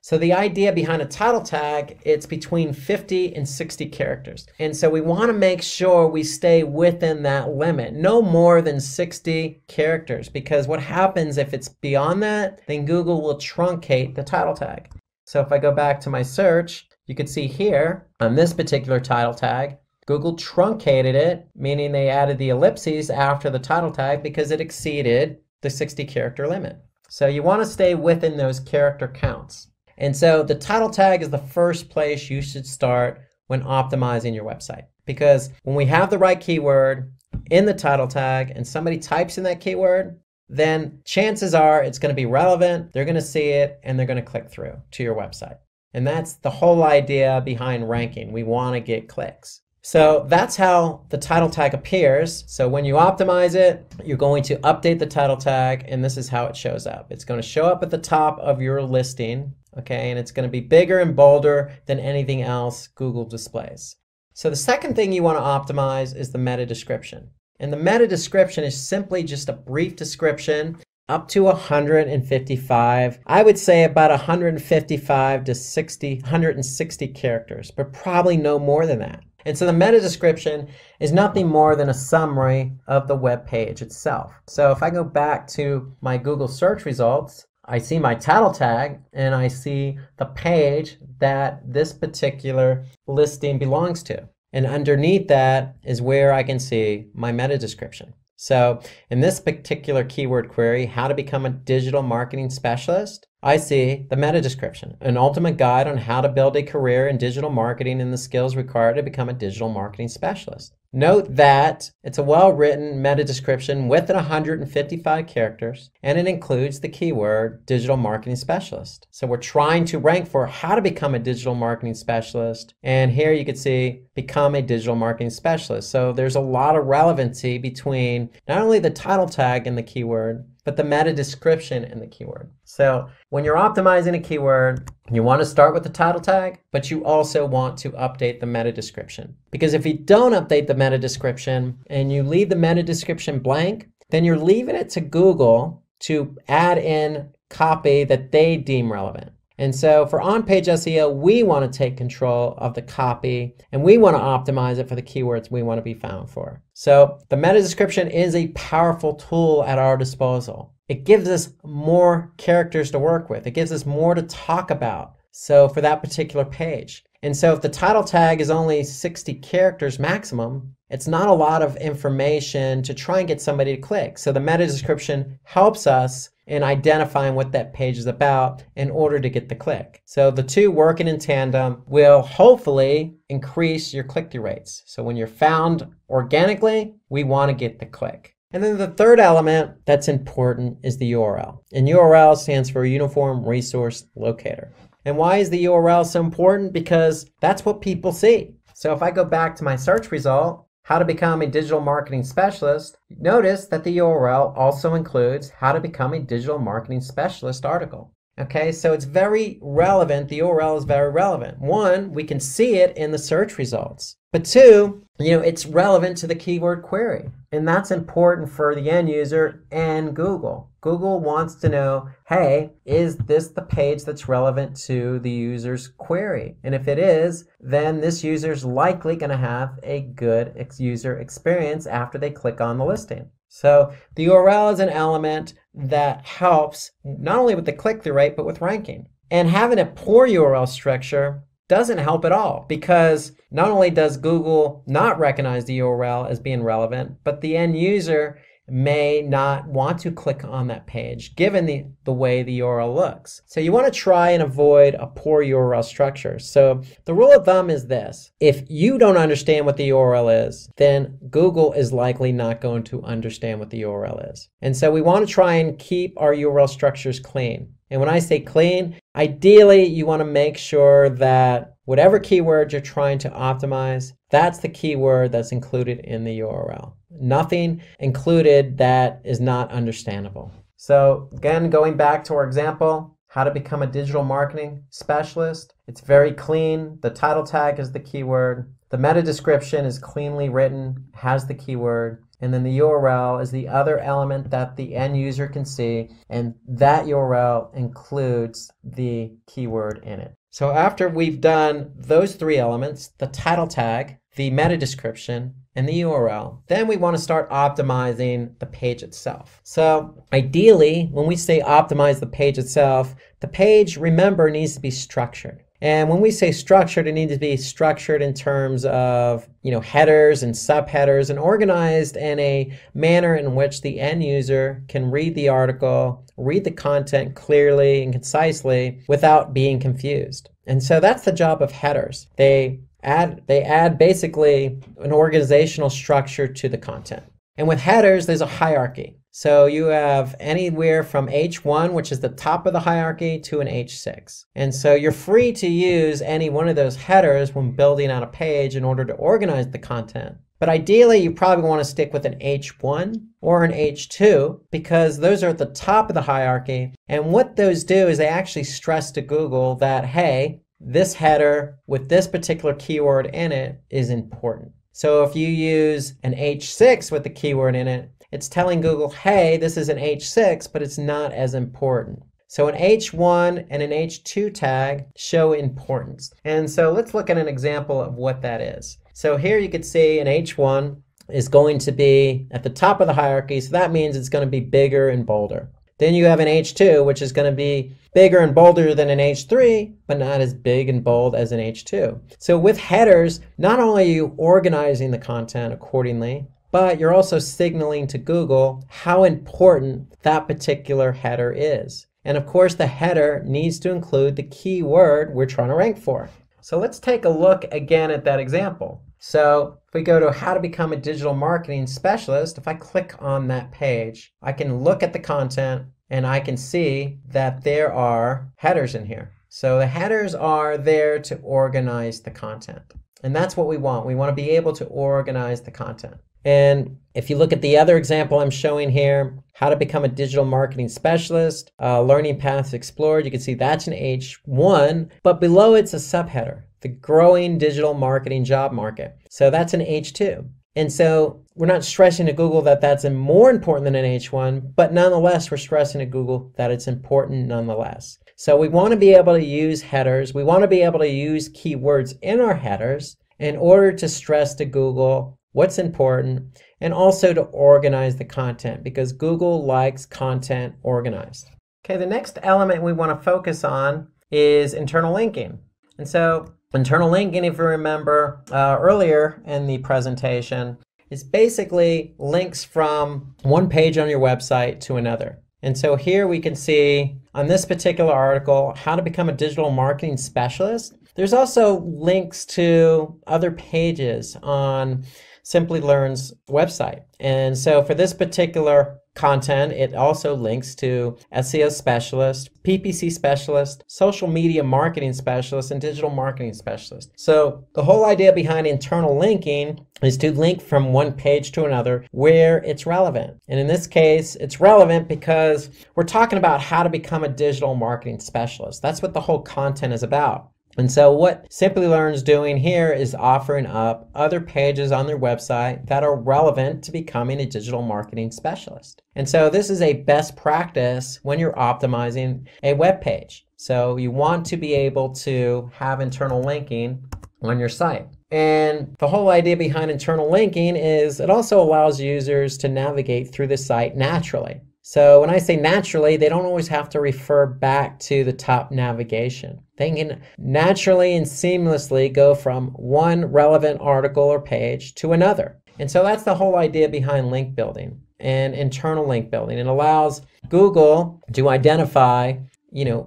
So the idea behind a title tag, it's between 50 and 60 characters. And so we want to make sure we stay within that limit, no more than 60 characters, because what happens if it's beyond that, then Google will truncate the title tag. So if I go back to my search, you can see here on this particular title tag, Google truncated it, meaning they added the ellipses after the title tag because it exceeded the 60 character limit. So you want to stay within those character counts. And so the title tag is the first place you should start when optimizing your website. Because when we have the right keyword in the title tag and somebody types in that keyword, then chances are it's going to be relevant, they're going to see it, and they're going to click through to your website. And that's the whole idea behind ranking. We want to get clicks. So that's how the title tag appears. So when you optimize it, you're going to update the title tag, and this is how it shows up. It's going to show up at the top of your listing, okay, and it's going to be bigger and bolder than anything else Google displays. So the second thing you want to optimize is the meta description. And the meta description is simply just a brief description up to 155. I would say about 155 to 160 characters, but probably no more than that. And so the meta description is nothing more than a summary of the web page itself. So if I go back to my Google search results, I see my title tag and I see the page that this particular listing belongs to. And underneath that is where I can see my meta description. So in this particular keyword query, how to become a digital marketing specialist, I see the meta description, an ultimate guide on how to build a career in digital marketing and the skills required to become a digital marketing specialist. Note that it's a well-written meta description with 155 characters, and it includes the keyword digital marketing specialist. So we're trying to rank for how to become a digital marketing specialist, and here you can see become a digital marketing specialist. So there's a lot of relevancy between not only the title tag and the keyword, but the meta description in the keyword. So when you're optimizing a keyword, you want to start with the title tag, but you also want to update the meta description. Because if you don't update the meta description and you leave the meta description blank, then you're leaving it to Google to add in copy that they deem relevant. And so for on-page SEO, we want to take control of the copy and we want to optimize it for the keywords we want to be found for. So the meta description is a powerful tool at our disposal. It gives us more characters to work with. It gives us more to talk about. So for that particular page. And so if the title tag is only 60 characters maximum, it's not a lot of information to try and get somebody to click. So the meta description helps us in identifying what that page is about in order to get the click. So the two working in tandem will hopefully increase your click-through rates. So when you're found organically, we want to get the click. And then the third element that's important is the URL. And URL stands for Uniform Resource Locator. And why is the URL so important? Because that's what people see. So if I go back to my search result, how to become a digital marketing specialist, notice that the URL also includes how to become a digital marketing specialist article. Okay, so it's very relevant. The URL is very relevant. One, we can see it in the search results. But two, it's relevant to the keyword query. And that's important for the end user and Google. Google wants to know, hey, is this the page that's relevant to the user's query? And if it is, then this user is likely going to have a good user experience after they click on the listing. So the URL is an element that helps not only with the click-through rate, but with ranking. And having a poor URL structure doesn't help at all, because not only does Google not recognize the URL as being relevant, but the end user may not want to click on that page given the way the URL looks. So you want to try and avoid a poor URL structure. So the rule of thumb is this: if you don't understand what the URL is, then Google is likely not going to understand what the URL is. And so we want to try and keep our URL structures clean. And when I say clean, ideally you want to make sure that whatever keyword you're trying to optimize, that's the keyword that's included in the URL. Nothing included that is not understandable. So again, going back to our example, how to become a digital marketing specialist. It's very clean. The title tag is the keyword. The meta description is cleanly written, has the keyword. And then the URL is the other element that the end user can see, and that URL includes the keyword in it. So after we've done those three elements, the title tag, the meta description, and the URL, then we want to start optimizing the page itself. So ideally, when we say optimize the page itself, the page, remember, needs to be structured. And when we say structured, it needs to be structured in terms of, headers and subheaders, and organized in a manner in which the end user can read the article, read the content clearly and concisely without being confused. And so that's the job of headers. They add basically an organizational structure to the content. And with headers, there's a hierarchy. So you have anywhere from H1, which is the top of the hierarchy, to an H6. And so you're free to use any one of those headers when building out a page in order to organize the content. But ideally, you probably want to stick with an H1 or an H2, because those are at the top of the hierarchy. And what those do is they actually stress to Google that, hey, this header with this particular keyword in it is important. So if you use an H6 with the keyword in it, it's telling Google, hey, this is an H6, but it's not as important. So an H1 and an H2 tag show importance. And so let's look at an example of what that is. So here you can see an H1 is going to be at the top of the hierarchy, so that means it's going to be bigger and bolder. Then you have an H2, which is going to be bigger and bolder than an H3, but not as big and bold as an H2. So with headers, not only are you organizing the content accordingly, but you're also signaling to Google how important that particular header is. And of course, the header needs to include the keyword we're trying to rank for. So let's take a look again at that example. So if we go to how to become a digital marketing specialist, if I click on that page, I can look at the content and I can see that there are headers in here. So the headers are there to organize the content. And that's what we want. We want to be able to organize the content. And if you look at the other example I'm showing here, how to become a digital marketing specialist, learning paths explored, you can see that's an H1, but below it's a subheader, the growing digital marketing job market. So that's an H2. And so we're not stressing to Google that that's more important than an H1, but nonetheless, we're stressing to Google that it's important nonetheless. So we want to be able to use headers. We want to be able to use keywords in our headers in order to stress to Google what's important and also to organize the content, because Google likes content organized. Okay, the next element we want to focus on is internal linking. And so internal linking, if you remember earlier in the presentation, is basically links from one page on your website to another. And so here we can see on this particular article, how to become a digital marketing specialist. There's also links to other pages on Simplilearn's website. And so for this particular content, it also links to SEO specialist, PPC specialist, social media marketing specialist, and digital marketing specialist. So the whole idea behind internal linking is to link from one page to another where it's relevant. And in this case, it's relevant because we're talking about how to become a digital marketing specialist. That's what the whole content is about. And so what Simplilearn's doing here is offering up other pages on their website that are relevant to becoming a digital marketing specialist. And so this is a best practice when you're optimizing a web page. So you want to be able to have internal linking on your site. And the whole idea behind internal linking is it also allows users to navigate through the site naturally. So when I say naturally, they don't always have to refer back to the top navigation. They can naturally and seamlessly go from one relevant article or page to another. And so that's the whole idea behind link building and internal link building. It allows Google to identify,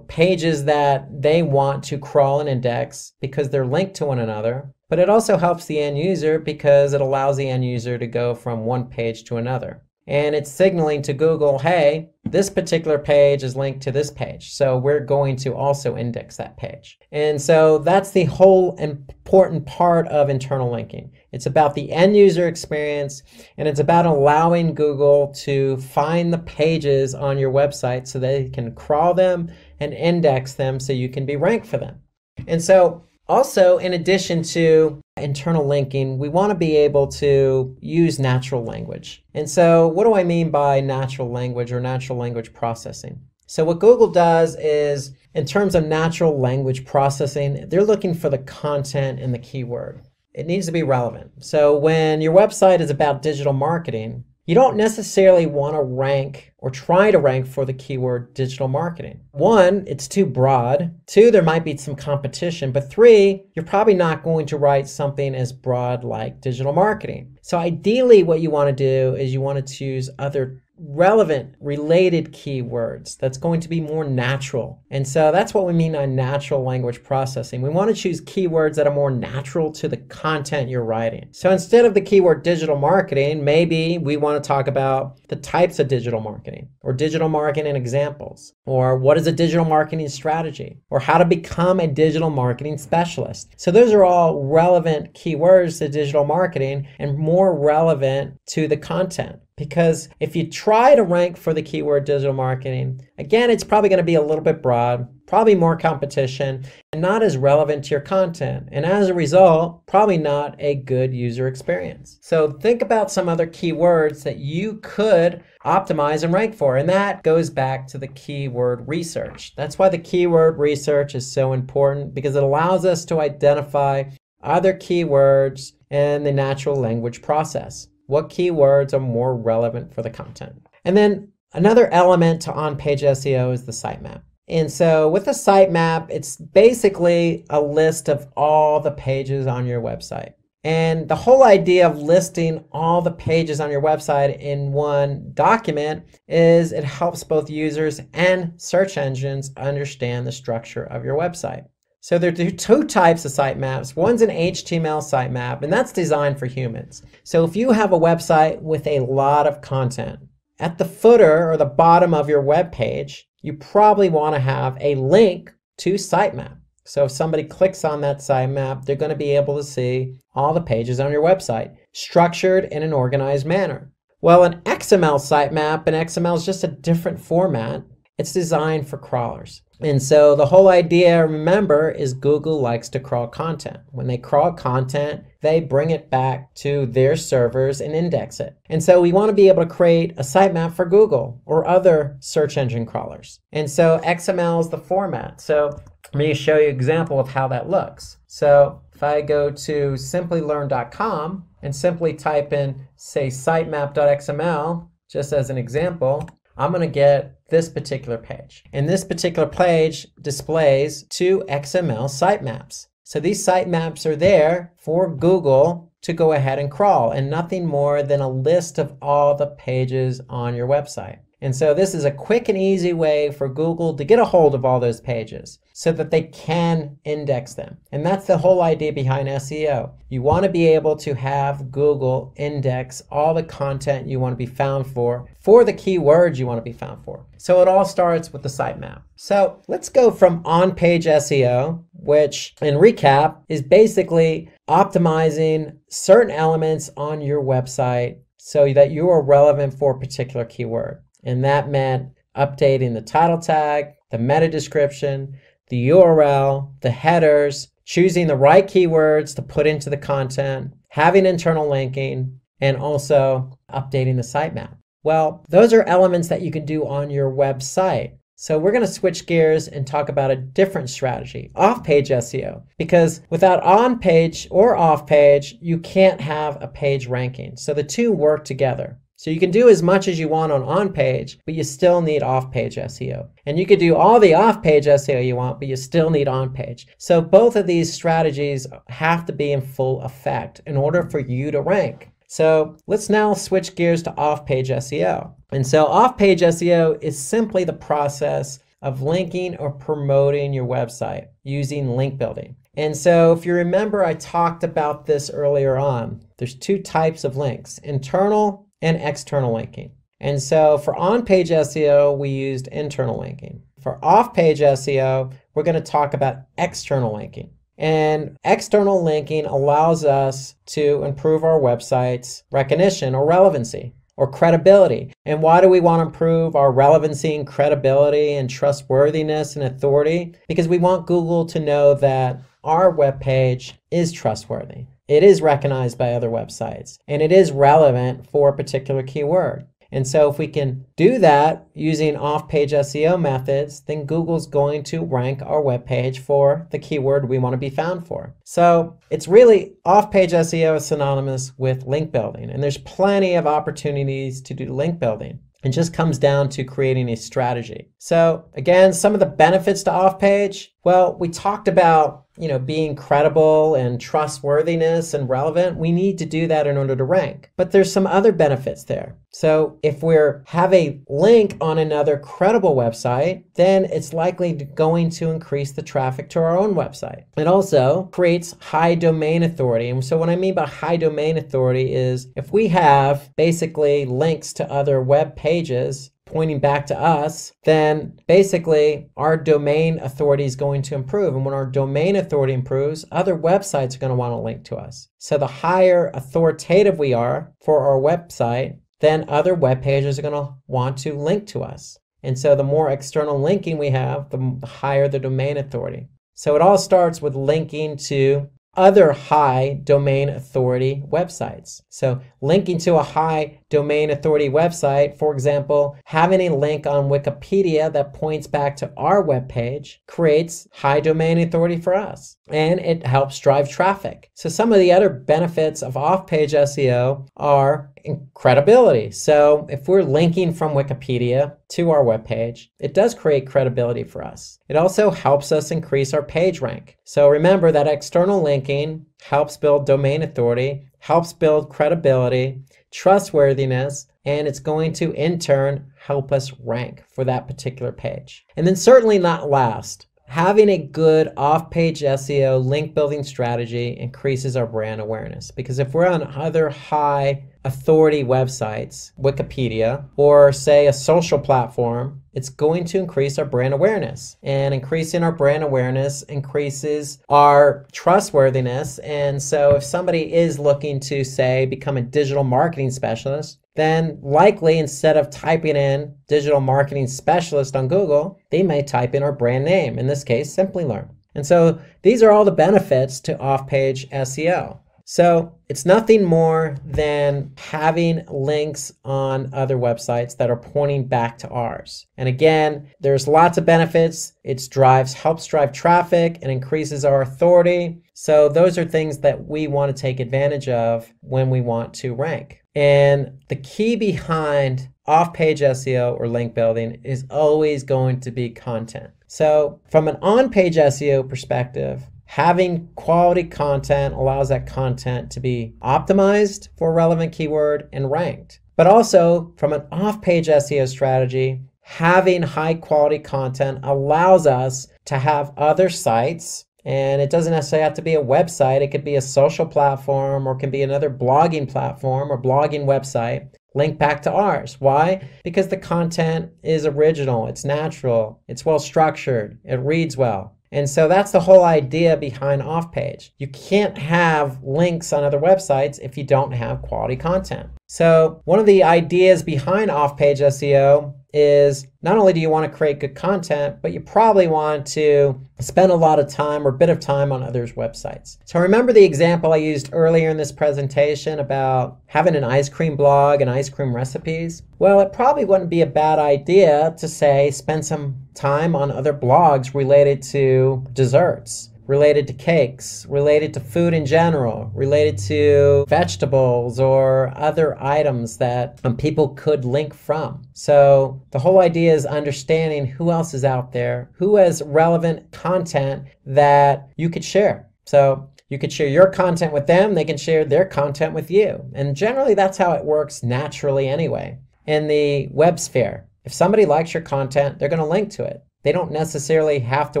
pages that they want to crawl and index because they're linked to one another. But it also helps the end user because it allows the end user to go from one page to another. And it's signaling to Google, hey, this particular page is linked to this page, so we're going to also index that page. And so that's the whole important part of internal linking. It's about the end user experience, and it's about allowing Google to find the pages on your website so they can crawl them and index them so you can be ranked for them. And so also, in addition to internal linking, we want to be able to use natural language. And so what do I mean by natural language or natural language processing? So what Google does is, in terms of natural language processing, they're looking for the content and the keyword. It needs to be relevant. So when your website is about digital marketing, you don't necessarily want to rank or try to rank for the keyword digital marketing. One, it's too broad. Two, there might be some competition. But three, you're probably not going to write something as broad like digital marketing. So ideally, what you want to do is you want to choose other relevant, related keywords that's going to be more natural. And so that's what we mean by natural language processing. We want to choose keywords that are more natural to the content you're writing. So instead of the keyword digital marketing, maybe we want to talk about the types of digital marketing, or digital marketing examples, or what is a digital marketing strategy, or how to become a digital marketing specialist. So those are all relevant keywords to digital marketing and more relevant to the content. Because if you try to rank for the keyword digital marketing, again, it's probably going to be a little bit broad, probably more competition, and not as relevant to your content. And as a result, probably not a good user experience. So think about some other keywords that you could optimize and rank for. And that goes back to the keyword research. That's why the keyword research is so important, because it allows us to identify other keywords in the natural language process. What keywords are more relevant for the content? And then another element to on-page SEO is the sitemap. And so with the sitemap, it's basically a list of all the pages on your website. And the whole idea of listing all the pages on your website in one document is it helps both users and search engines understand the structure of your website. So there are two types of sitemaps. One's an HTML sitemap, and that's designed for humans. So if you have a website with a lot of content, at the footer or the bottom of your web page, you probably want to have a link to sitemap. So if somebody clicks on that sitemap, they're going to be able to see all the pages on your website, structured in an organized manner. Well, an XML sitemap, and XML is just a different format. It's designed for crawlers. And so the whole idea, remember, is Google likes to crawl content. When they crawl content, they bring it back to their servers and index it. And so we want to be able to create a sitemap for Google or other search engine crawlers. And so XML is the format. So let me show you an example of how that looks. So if I go to Simplilearn.com and simply type in, say, sitemap.xml, just as an example, I'm going to get this particular page. And this particular page displays 2 XML sitemaps. So these sitemaps are there for Google to go ahead and crawl, and nothing more than a list of all the pages on your website. And so this is a quick and easy way for Google to get a hold of all those pages so that they can index them. And that's the whole idea behind SEO. You want to be able to have Google index all the content you want to be found for the keywords you want to be found for. So it all starts with the sitemap. So let's go from on-page SEO, which in recap is basically optimizing certain elements on your website so that you are relevant for a particular keyword. And that meant updating the title tag, the meta description, the URL, the headers, choosing the right keywords to put into the content, having internal linking, and also updating the sitemap. Well, those are elements that you can do on your website. So we're going to switch gears and talk about a different strategy, off-page SEO, because without on-page or off-page, you can't have a page ranking. So the two work together. So you can do as much as you want on-page, but you still need off-page SEO. And you could do all the off-page SEO you want, but you still need on-page. So both of these strategies have to be in full effect in order for you to rank. So let's now switch gears to off-page SEO. And so off-page SEO is simply the process of linking or promoting your website using link building. And so if you remember, I talked about this earlier on. There's 2 types of links, internal and external linking. And so for on-page SEO, we used internal linking. For off-page SEO, we're going to talk about external linking. And external linking allows us to improve our website's recognition or relevancy or credibility. And why do we want to improve our relevancy and credibility and trustworthiness and authority? Because we want Google to know that our web page is trustworthy. It is recognized by other websites, and it is relevant for a particular keyword. And so if we can do that using off-page SEO methods, then Google's going to rank our web page for the keyword we want to be found for. So it's really off-page SEO is synonymous with link building, and there's plenty of opportunities to do link building. It just comes down to creating a strategy. So again, some of the benefits to off-page, well, we talked about being credible and trustworthiness and relevant. We need to do that in order to rank. But there's some other benefits there. So if we have a link on another credible website, then it's likely going to increase the traffic to our own website. It also creates high domain authority. And so what I mean by high domain authority is if we have basically links to other web pages pointing back to us, then basically our domain authority is going to improve. And when our domain authority improves, other websites are going to want to link to us. So the higher authoritative we are for our website, then other web pages are going to want to link to us. And so the more external linking we have, the higher the domain authority. So it all starts with linking to other high domain authority websites. So linking to a high domain authority website, for example, having a link on Wikipedia that points back to our web page creates high domain authority for us, and it helps drive traffic. So some of the other benefits of off-page SEO are credibility. So if we're linking from Wikipedia to our web page, it does create credibility for us. It also helps us increase our page rank. So remember that external linking helps build domain authority, helps build credibility, trustworthiness, and it's going to in turn help us rank for that particular page. And then certainly not last, having a good off-page SEO link building strategy increases our brand awareness, because if we're on other high authority websites, Wikipedia, or say a social platform, It's going to increase our brand awareness. And increasing our brand awareness increases our trustworthiness. And so if somebody is looking to, say, become a digital marketing specialist, then likely instead of typing in digital marketing specialist on Google, they may type in our brand name, in this case, Simplilearn. And so these are all the benefits to off-page SEO. So it's nothing more than having links on other websites that are pointing back to ours. And again, there's lots of benefits. It helps drive traffic and increases our authority. So those are things that we want to take advantage of when we want to rank. And the key behind off-page SEO or link building is always going to be content. So from an on-page SEO perspective, having quality content allows that content to be optimized for a relevant keyword and ranked. But also from an off-page SEO strategy, having high quality content allows us to have other sites, and it doesn't necessarily have to be a website. It could be a social platform, or it can be another blogging platform or blogging website, link back to ours. Why? Because the content is original, it's natural, it's well structured, it reads well. And so that's the whole idea behind off-page. You can't have links on other websites if you don't have quality content. So one of the ideas behind off-page SEO is not only do you want to create good content, but you probably want to spend a lot of time or a bit of time on others' websites. So remember the example I used earlier in this presentation about having an ice cream blog and ice cream recipes? Well, it probably wouldn't be a bad idea to say spend some time on other blogs related to desserts, related to cakes, related to food in general, related to vegetables or other items that people could link from. So the whole idea is understanding who else is out there, who has relevant content that you could share. So you could share your content with them, they can share their content with you. And generally that's how it works naturally anyway. In the web sphere, if somebody likes your content, they're going to link to it. They don't necessarily have to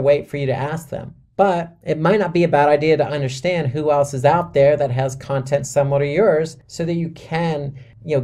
wait for you to ask them. But it might not be a bad idea to understand who else is out there that has content similar to yours so that you can,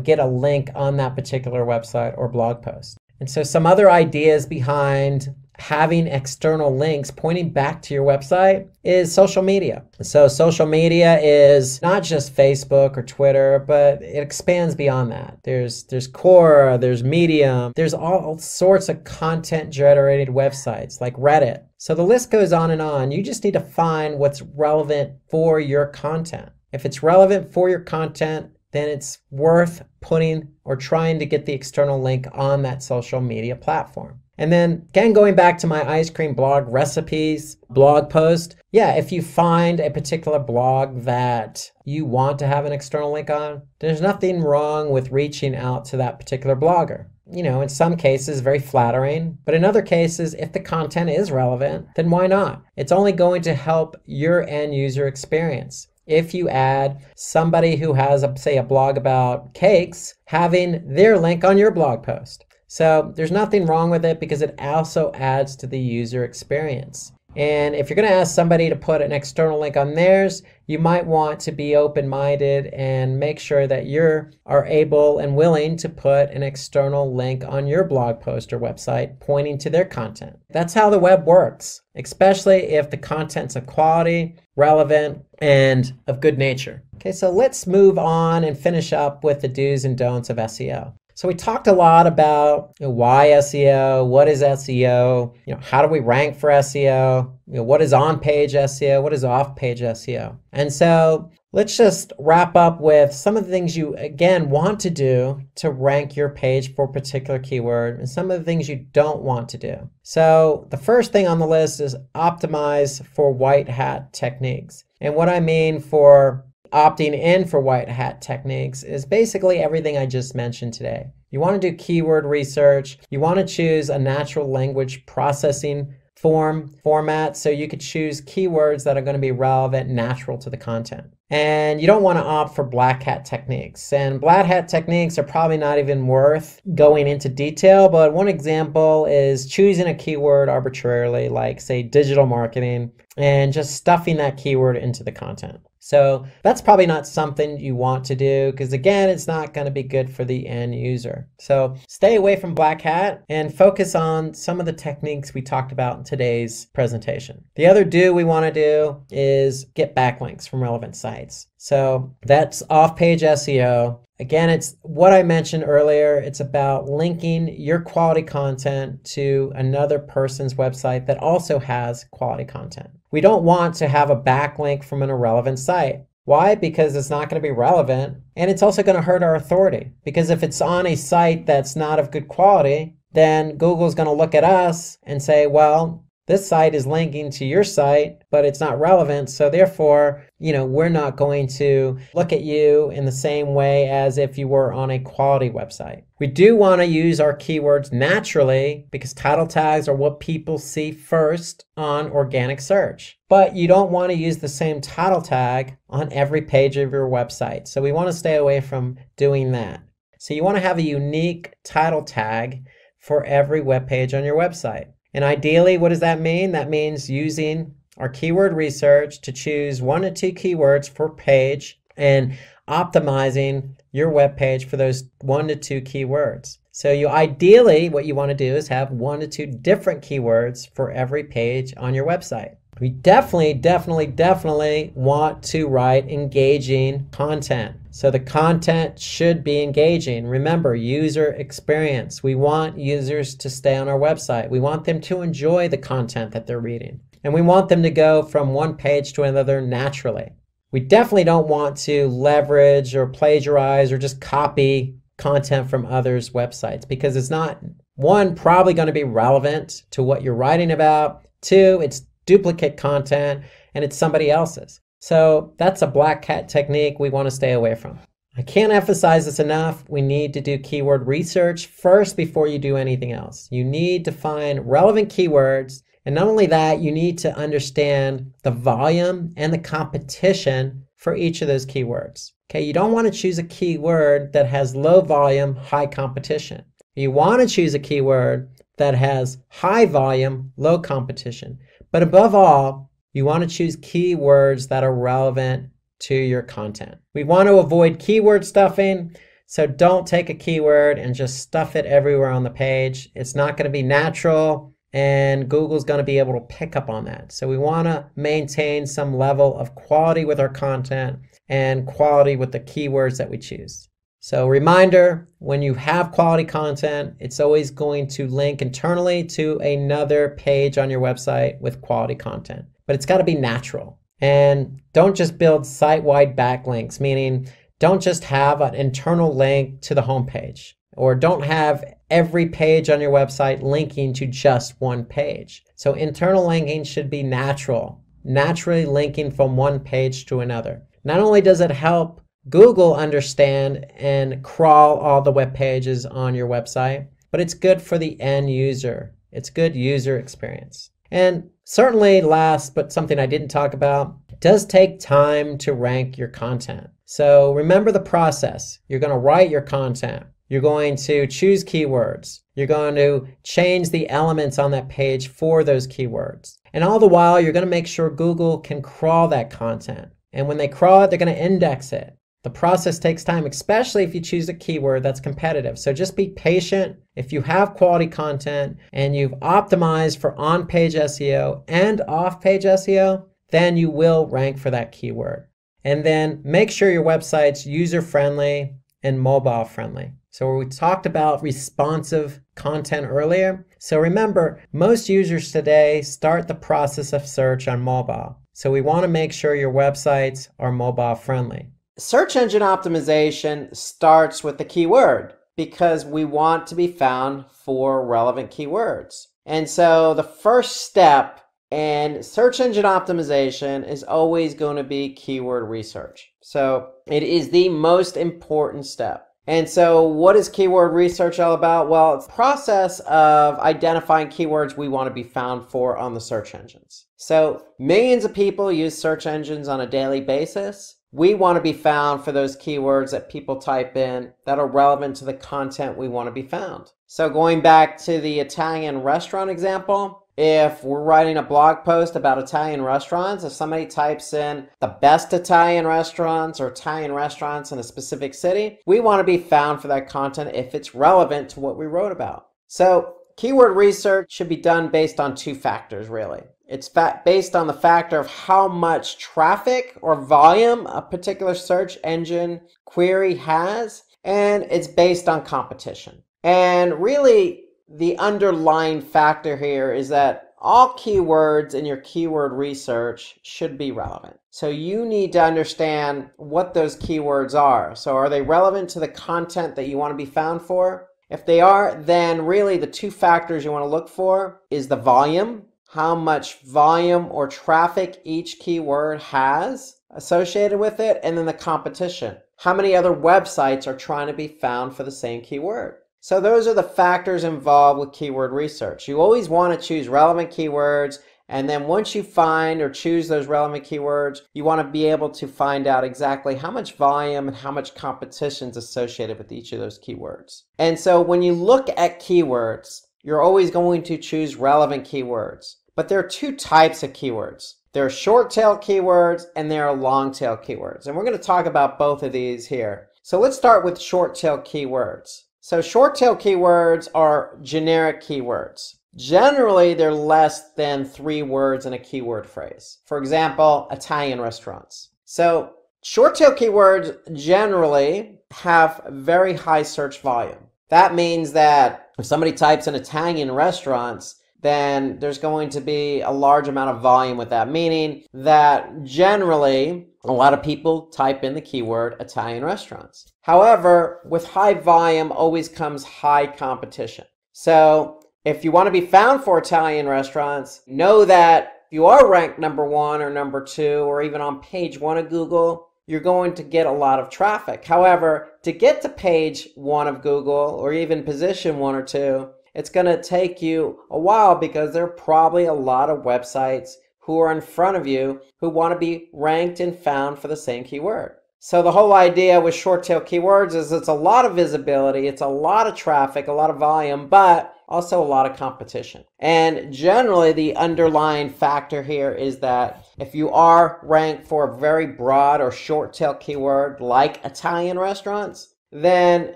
get a link on that particular website or blog post. And so some other ideas behind having external links pointing back to your website is social media. So social media is not just Facebook or Twitter, but it expands beyond that. There's Quora, there's Medium, there's all sorts of content generated websites like Reddit. So the list goes on and on. You just need to find what's relevant for your content. If it's relevant for your content, then it's worth putting or trying to get the external link on that social media platform. And then again, going back to my ice cream blog recipes blog post, if you find a particular blog that you want to have an external link on, there's nothing wrong with reaching out to that particular blogger. In some cases, very flattering, but in other cases, if the content is relevant, then why not? It's only going to help your end user experience. If you add somebody who has, say, a blog about cakes, having their link on your blog post. So there's nothing wrong with it because it also adds to the user experience. And if you're going to ask somebody to put an external link on theirs, you might want to be open-minded and make sure that you are able and willing to put an external link on your blog post or website pointing to their content. That's how the web works, especially if the content's of quality, relevant, and of good nature. Okay, so let's move on and finish up with the do's and don'ts of SEO. So we talked a lot about why SEO, what is SEO, how do we rank for SEO, what is on-page SEO, what is off-page SEO. And so let's just wrap up with some of the things you, again, want to do to rank your page for a particular keyword and some of the things you don't want to do. So the first thing on the list is optimize for white hat techniques. And what I mean for opting in for white hat techniques is basically everything I just mentioned today. You want to do keyword research. You want to choose a natural language processing format so you could choose keywords that are going to be relevant and natural to the content. And you don't want to opt for black hat techniques. And black hat techniques are probably not even worth going into detail, but one example is choosing a keyword arbitrarily, like say digital marketing, and just stuffing that keyword into the content. So that's probably not something you want to do because, again, it's not going to be good for the end user. So stay away from black hat and focus on some of the techniques we talked about in today's presentation. The other do we want to do is get backlinks from relevant sites. So that's off-page SEO. Again, it's what I mentioned earlier. It's about linking your quality content to another person's website that also has quality content. We don't want to have a backlink from an irrelevant site. Why? Because it's not going to be relevant, and it's also going to hurt our authority. Because if it's on a site that's not of good quality, then Google's going to look at us and say, well, this site is linking to your site, but it's not relevant. So therefore, we're not going to look at you in the same way as if you were on a quality website. We do want to use our keywords naturally because title tags are what people see first on organic search. But you don't want to use the same title tag on every page of your website. So we want to stay away from doing that. So you want to have a unique title tag for every web page on your website. And ideally, what does that mean? That means using our keyword research to choose 1 to 2 keywords per page and optimizing your web page for those 1 to 2 keywords. So ideally, what you want to do is have 1 to 2 different keywords for every page on your website. We definitely want to write engaging content. So the content should be engaging. Remember, user experience. We want users to stay on our website. We want them to enjoy the content that they're reading. And we want them to go from one page to another naturally. We definitely don't want to leverage or plagiarize or just copy content from others' websites because it's not, 1, probably going to be relevant to what you're writing about. 2, it's duplicate content and it's somebody else's. So that's a black hat technique we want to stay away from. I can't emphasize this enough. We need to do keyword research first before you do anything else. You need to find relevant keywords. And not only that, you need to understand the volume and the competition for each of those keywords. Okay, you don't want to choose a keyword that has low volume, high competition. You want to choose a keyword that has high volume, low competition. But above all, you want to choose keywords that are relevant to your content. We want to avoid keyword stuffing, so don't take a keyword and just stuff it everywhere on the page. It's not going to be natural, and Google's going to be able to pick up on that. So we want to maintain some level of quality with our content and quality with the keywords that we choose. So reminder, when you have quality content, it's always going to link internally to another page on your website with quality content. But it's got to be natural. And don't just build site-wide backlinks, meaning don't just have an internal link to the homepage, or don't have every page on your website linking to just one page. So internal linking should be natural, naturally linking from one page to another. Not only does it help Google understand and crawl all the web pages on your website, but it's good for the end user. It's good user experience. And certainly last, but something I didn't talk about, it does take time to rank your content. So remember the process. You're going to write your content. You're going to choose keywords. You're going to change the elements on that page for those keywords. And all the while, you're going to make sure Google can crawl that content. And when they crawl it, they're going to index it. The process takes time, especially if you choose a keyword that's competitive. So just be patient. If you have quality content and you've optimized for on-page SEO and off-page SEO, then you will rank for that keyword. And then make sure your website's user-friendly and mobile-friendly. So we talked about responsive content earlier. So remember, most users today start the process of search on mobile. So we want to make sure your websites are mobile-friendly. Search engine optimization starts with the keyword because we want to be found for relevant keywords. And so the first step in search engine optimization is always going to be keyword research. So it is the most important step. And so what is keyword research all about? Well, it's the process of identifying keywords we want to be found for on the search engines. So millions of people use search engines on a daily basis. We want to be found for those keywords that people type in that are relevant to the content we want to be found. So going back to the Italian restaurant example, if we're writing a blog post about Italian restaurants, if somebody types in the best Italian restaurants or Italian restaurants in a specific city, we want to be found for that content if it's relevant to what we wrote about. So keyword research should be done based on two factors, really. It's based on the factor of how much traffic or volume a particular search engine query has, and it's based on competition. And really, the underlying factor here is that all keywords in your keyword research should be relevant. So you need to understand what those keywords are. So are they relevant to the content that you want to be found for? If they are, then really the two factors you want to look for is the volume, how much volume or traffic each keyword has associated with it, and then the competition. How many other websites are trying to be found for the same keyword? So those are the factors involved with keyword research. You always want to choose relevant keywords, and then once you find or choose those relevant keywords, you want to be able to find out exactly how much volume and how much competition is associated with each of those keywords. And so when you look at keywords, you're always going to choose relevant keywords. But there are two types of keywords. There are short-tail keywords and there are long-tail keywords. And we're going to talk about both of these here. So let's start with short-tail keywords. So short-tail keywords are generic keywords. Generally, they're less than 3 words in a keyword phrase. For example, Italian restaurants. So short-tail keywords generally have very high search volume. That means that if somebody types in Italian restaurants, then there's going to be a large amount of volume with that, meaning that generally a lot of people type in the keyword Italian restaurants. However, with high volume always comes high competition. So if you want to be found for Italian restaurants, know that if you are ranked number 1 or number 2 or even on page 1 of Google, you're going to get a lot of traffic. However, to get to page 1 of Google or even position 1 or 2, it's going to take you a while because there are probably a lot of websites who are in front of you who want to be ranked and found for the same keyword. So the whole idea with short tail keywords is it's a lot of visibility, it's a lot of traffic, a lot of volume, but also a lot of competition. And generally the underlying factor here is that if you are ranked for a very broad or short tail keyword like Italian restaurants, then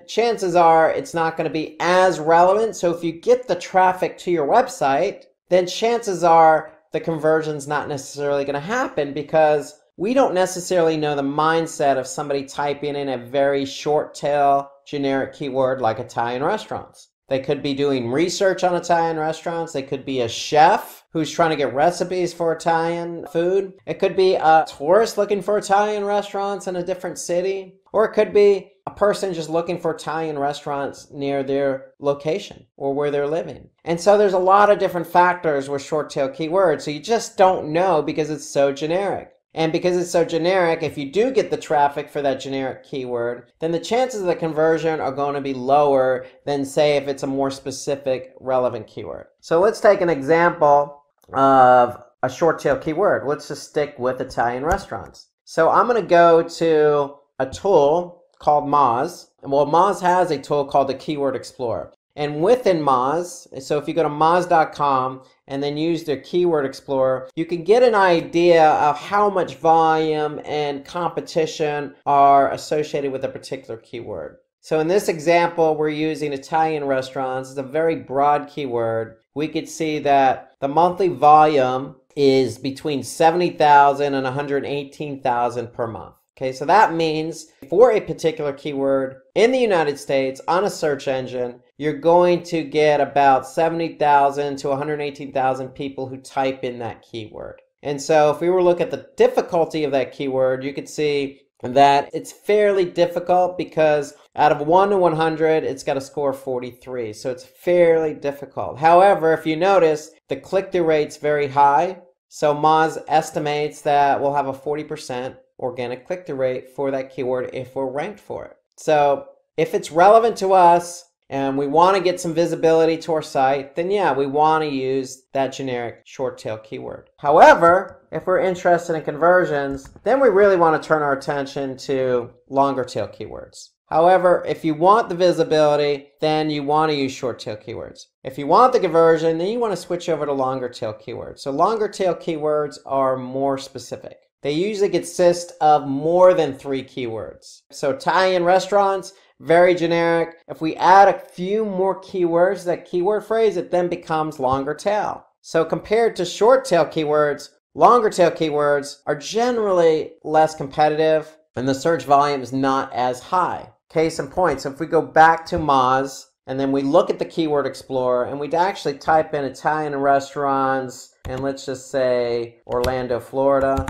chances are it's not going to be as relevant. So if you get the traffic to your website, then chances are the conversion's not necessarily going to happen because we don't necessarily know the mindset of somebody typing in a very short tail generic keyword like Italian restaurants. They could be doing research on Italian restaurants. They could be a chef who's trying to get recipes for Italian food. It could be a tourist looking for Italian restaurants in a different city. Or it could be a person just looking for Italian restaurants near their location or where they're living. And so there's a lot of different factors with short tail keywords. So you just don't know because it's so generic. And because it's so generic, if you do get the traffic for that generic keyword, then the chances of the conversion are going to be lower than, say, if it's a more specific relevant keyword. So let's take an example of a short tail keyword. Let's just stick with Italian restaurants. So I'm going to go to a tool called Moz. Well, Moz has a tool called the Keyword Explorer. And within Moz, so if you go to moz.com and then use the Keyword Explorer, you can get an idea of how much volume and competition are associated with a particular keyword. So in this example, we're using Italian restaurants. It's a very broad keyword. We could see that the monthly volume is between 70,000 and 118,000 per month. Okay, so that means for a particular keyword in the United States on a search engine, you're going to get about 70,000 to 118,000 people who type in that keyword. And so if we were to look at the difficulty of that keyword, you could see that it's fairly difficult because out of 1 to 100, it's got a score of 43. So it's fairly difficult. However, if you notice, the click-through rate's very high. So Moz estimates that we'll have a 40% organic click-through rate for that keyword if we're ranked for it. So if it's relevant to us and we want to get some visibility to our site, then yeah, we want to use that generic short tail keyword. However, if we're interested in conversions, then we really want to turn our attention to longer tail keywords. However, if you want the visibility, then you want to use short tail keywords. If you want the conversion, then you want to switch over to longer tail keywords. So longer tail keywords are more specific. They usually consist of more than 3 keywords. So Italian restaurants, very generic. If we add a few more keywords to that keyword phrase, it then becomes longer tail. So compared to short tail keywords, longer tail keywords are generally less competitive and the search volume is not as high. Case in point, so if we go back to Moz and then we look at the Keyword Explorer and we'd actually type in Italian restaurants and let's just say Orlando, Florida.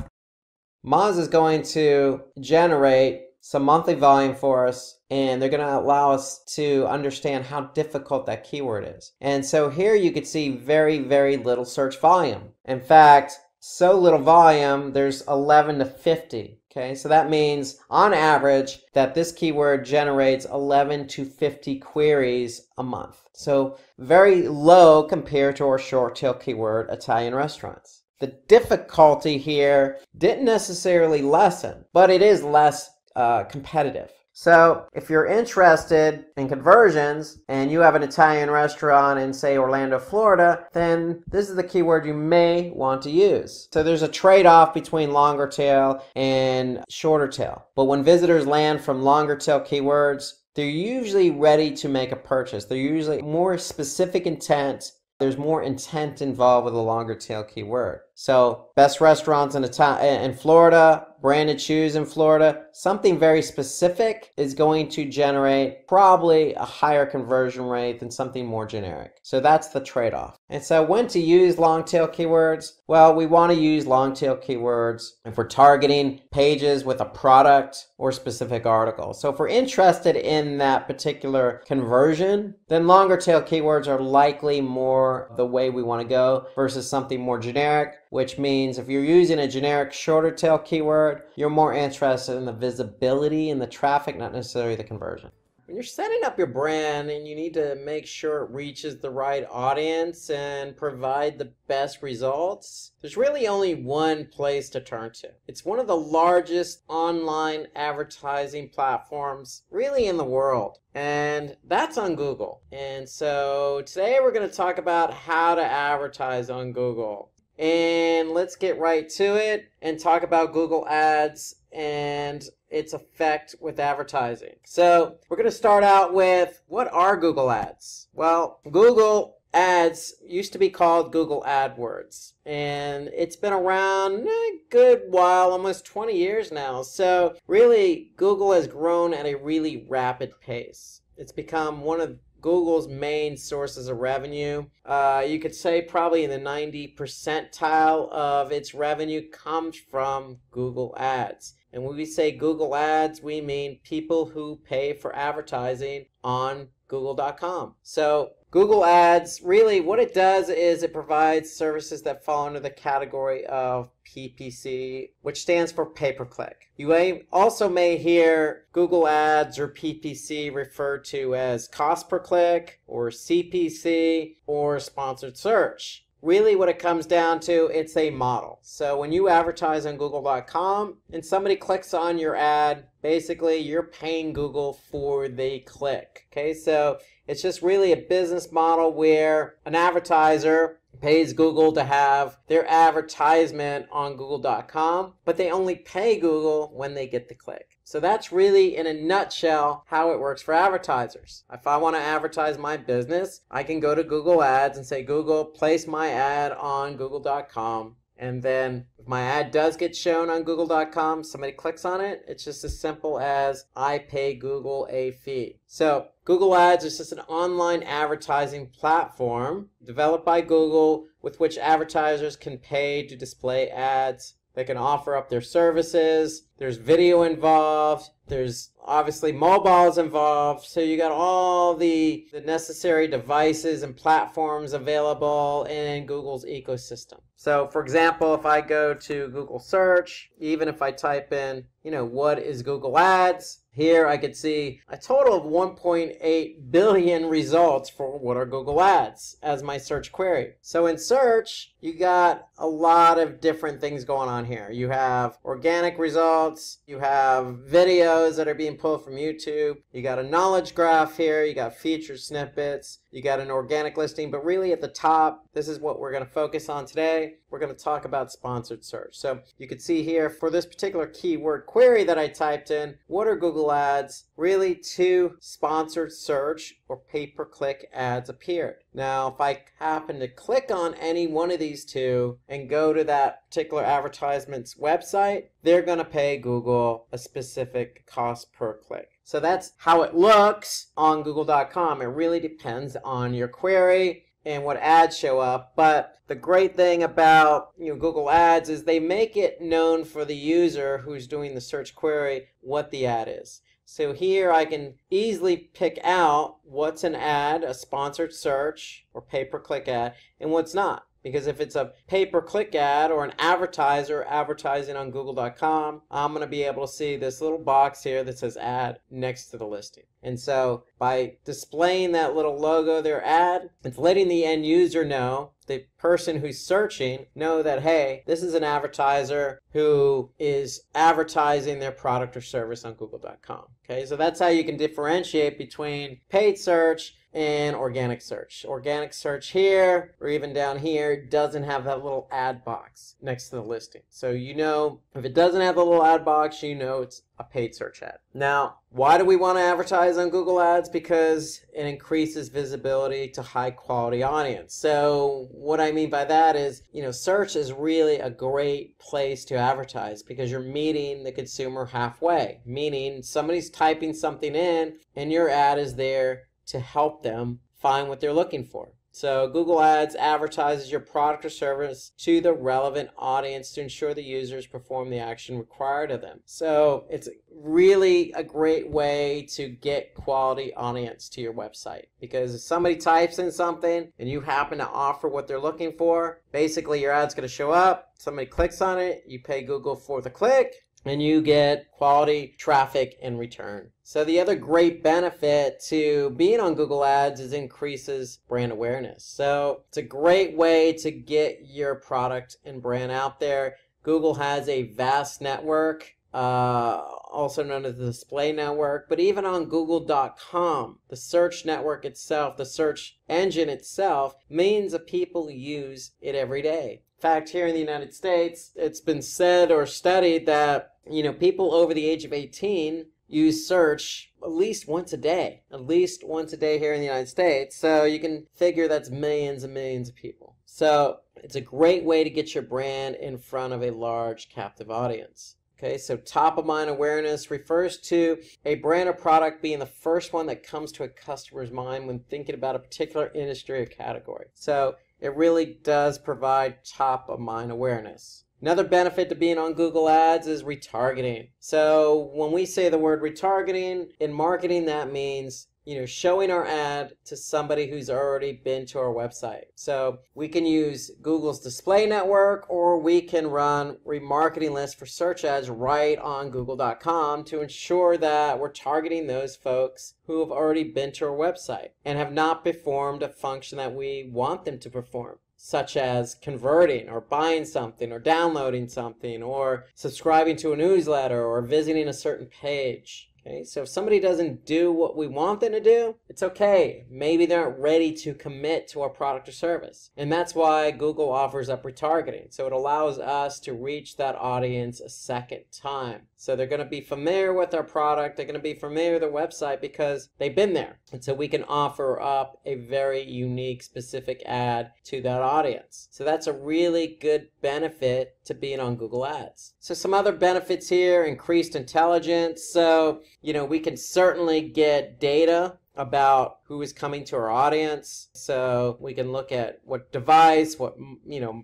Moz is going to generate some monthly volume for us, and they're going to allow us to understand how difficult that keyword is. And so here you could see very, very little search volume. In fact, so little volume, there's 11 to 50. Okay, so that means on average that this keyword generates 11 to 50 queries a month. So very low compared to our short tail keyword, Italian restaurants. The difficulty here didn't necessarily lessen, but it is less competitive. So if you're interested in conversions and you have an Italian restaurant in, say, Orlando, Florida, then this is the keyword you may want to use. So there's a trade-off between longer tail and shorter tail. But when visitors land from longer tail keywords, they're usually ready to make a purchase. They're usually more specific intent. There's more intent involved with a longer tail keyword. So best restaurants in Florida, branded shoes in Florida, something very specific is going to generate probably a higher conversion rate than something more generic. So that's the trade-off. And so when to use long tail keywords? Well, we want to use long tail keywords if we're targeting pages with a product or specific article. So if we're interested in that particular conversion, then longer tail keywords are likely more the way we want to go versus something more generic, which means if you're using a generic shorter tail keyword, you're more interested in the visibility and the traffic, not necessarily the conversion. When you're setting up your brand and you need to make sure it reaches the right audience and provide the best results, there's really only one place to turn to. It's one of the largest online advertising platforms really in the world, and that's on Google. And so today we're going to talk about how to advertise on Google. And let's get right to it and talk about Google Ads and its effect with advertising. So we're going to start out with, what are Google Ads? Well, Google Ads used to be called Google AdWords, and it's been around a good while, almost 20 years now. So really, Google has grown at a really rapid pace. It's become one of Google's main sources of revenue. You could say probably in the 90th percentile of its revenue comes from Google Ads. And when we say Google Ads, we mean people who pay for advertising on Google.com. So Google Ads, really what it does is it provides services that fall under the category of PPC, which stands for pay-per-click. You also may hear Google Ads or PPC referred to as cost per click or CPC or sponsored search. Really what it comes down to, it's a model. So when you advertise on Google.com and somebody clicks on your ad, basically you're paying Google for the click. Okay, so it's just really a business model where an advertiser pays Google to have their advertisement on Google.com, but they only pay Google when they get the click. So that's really, in a nutshell, how it works for advertisers. If I want to advertise my business, I can go to Google Ads and say, Google, place my ad on Google.com. And then if my ad does get shown on Google.com, somebody clicks on it, it's just as simple as I pay Google a fee. So Google Ads is just an online advertising platform developed by Google with which advertisers can pay to display ads. They can offer up their services. There's video involved. There's obviously mobiles involved. So you got all the necessary devices and platforms available in Google's ecosystem. So for example, if I go to Google search, even if I type in, what is Google Ads, here I could see a total of 1.8 billion results for what are Google Ads as my search query. So in search, you got a lot of different things going on here. You have organic results, you have videos that are being pulled from YouTube, you got a knowledge graph here, you got featured snippets, you got an organic listing, but really at the top, this is what we're going to focus on today. We're going to talk about sponsored search. So you can see here for this particular keyword query that I typed in, what are Google Ads? Really 2 sponsored search or pay-per-click ads appeared. Now, if I happen to click on any one of these 2 and go to that particular advertisement's website, they're going to pay Google a specific cost per click. So that's how it looks on Google.com. It really depends on your query and what ads show up. But the great thing about Google Ads is they make it known for the user who's doing the search query what the ad is. So here I can easily pick out what's an ad, a sponsored search or pay-per-click ad, and what's not. Because if it's a pay-per-click ad or an advertiser advertising on Google.com, I'm going to be able to see this little box here that says ad next to the listing. And so by displaying that little logo, their ad, it's letting the end user know, the person who's searching, know that, hey, this is an advertiser who is advertising their product or service on Google.com. Okay, so that's how you can differentiate between paid search and organic search. Organic search here, or even down here, doesn't have that little ad box next to the listing. So if it doesn't have the little ad box, it's a paid search ad. Now, why do we want to advertise on Google Ads? Because it increases visibility to high quality audience. So what I mean by that is, search is really a great place to advertise because you're meeting the consumer halfway, meaning somebody's typing something in and your ad is there to help them find what they're looking for. So Google Ads advertises your product or service to the relevant audience to ensure the users perform the action required of them. So it's really a great way to get quality audience to your website, because if somebody types in something and you happen to offer what they're looking for, basically your ad's going to show up, somebody clicks on it, you pay Google for the click, and you get quality traffic in return. So the other great benefit to being on Google Ads is increases brand awareness. So it's a great way to get your product and brand out there. Google has a vast network, also known as the display network, but even on Google.com, the search network itself, the search engine itself, millions of people use it every day. In fact, here in the United States, it's been said or studied that people over the age of 18 use search at least once a day here in the United States. So you can figure that's millions and millions of people. So it's a great way to get your brand in front of a large captive audience. Okay, so top of mind awareness refers to a brand or product being the first one that comes to a customer's mind when thinking about a particular industry or category. So it really does provide top of mind awareness. Another benefit to being on Google Ads is retargeting. So when we say the word retargeting in marketing, that means showing our ad to somebody who's already been to our website. So we can use Google's display network, or we can run remarketing lists for search ads right on Google.com to ensure that we're targeting those folks who have already been to our website and have not performed a function that we want them to perform, such as converting or buying something or downloading something or subscribing to a newsletter or visiting a certain page. Okay, so if somebody doesn't do what we want them to do, it's okay. Maybe they aren't ready to commit to our product or service. And that's why Google offers up retargeting. So it allows us to reach that audience a second time. So they're going to be familiar with our product. They're going to be familiar with our website because they've been there. And so we can offer up a very unique, specific ad to that audience. So that's a really good benefit to being on Google Ads. So some other benefits here: increased intelligence. So we can certainly get data about who is coming to our audience. So we can look at what device, what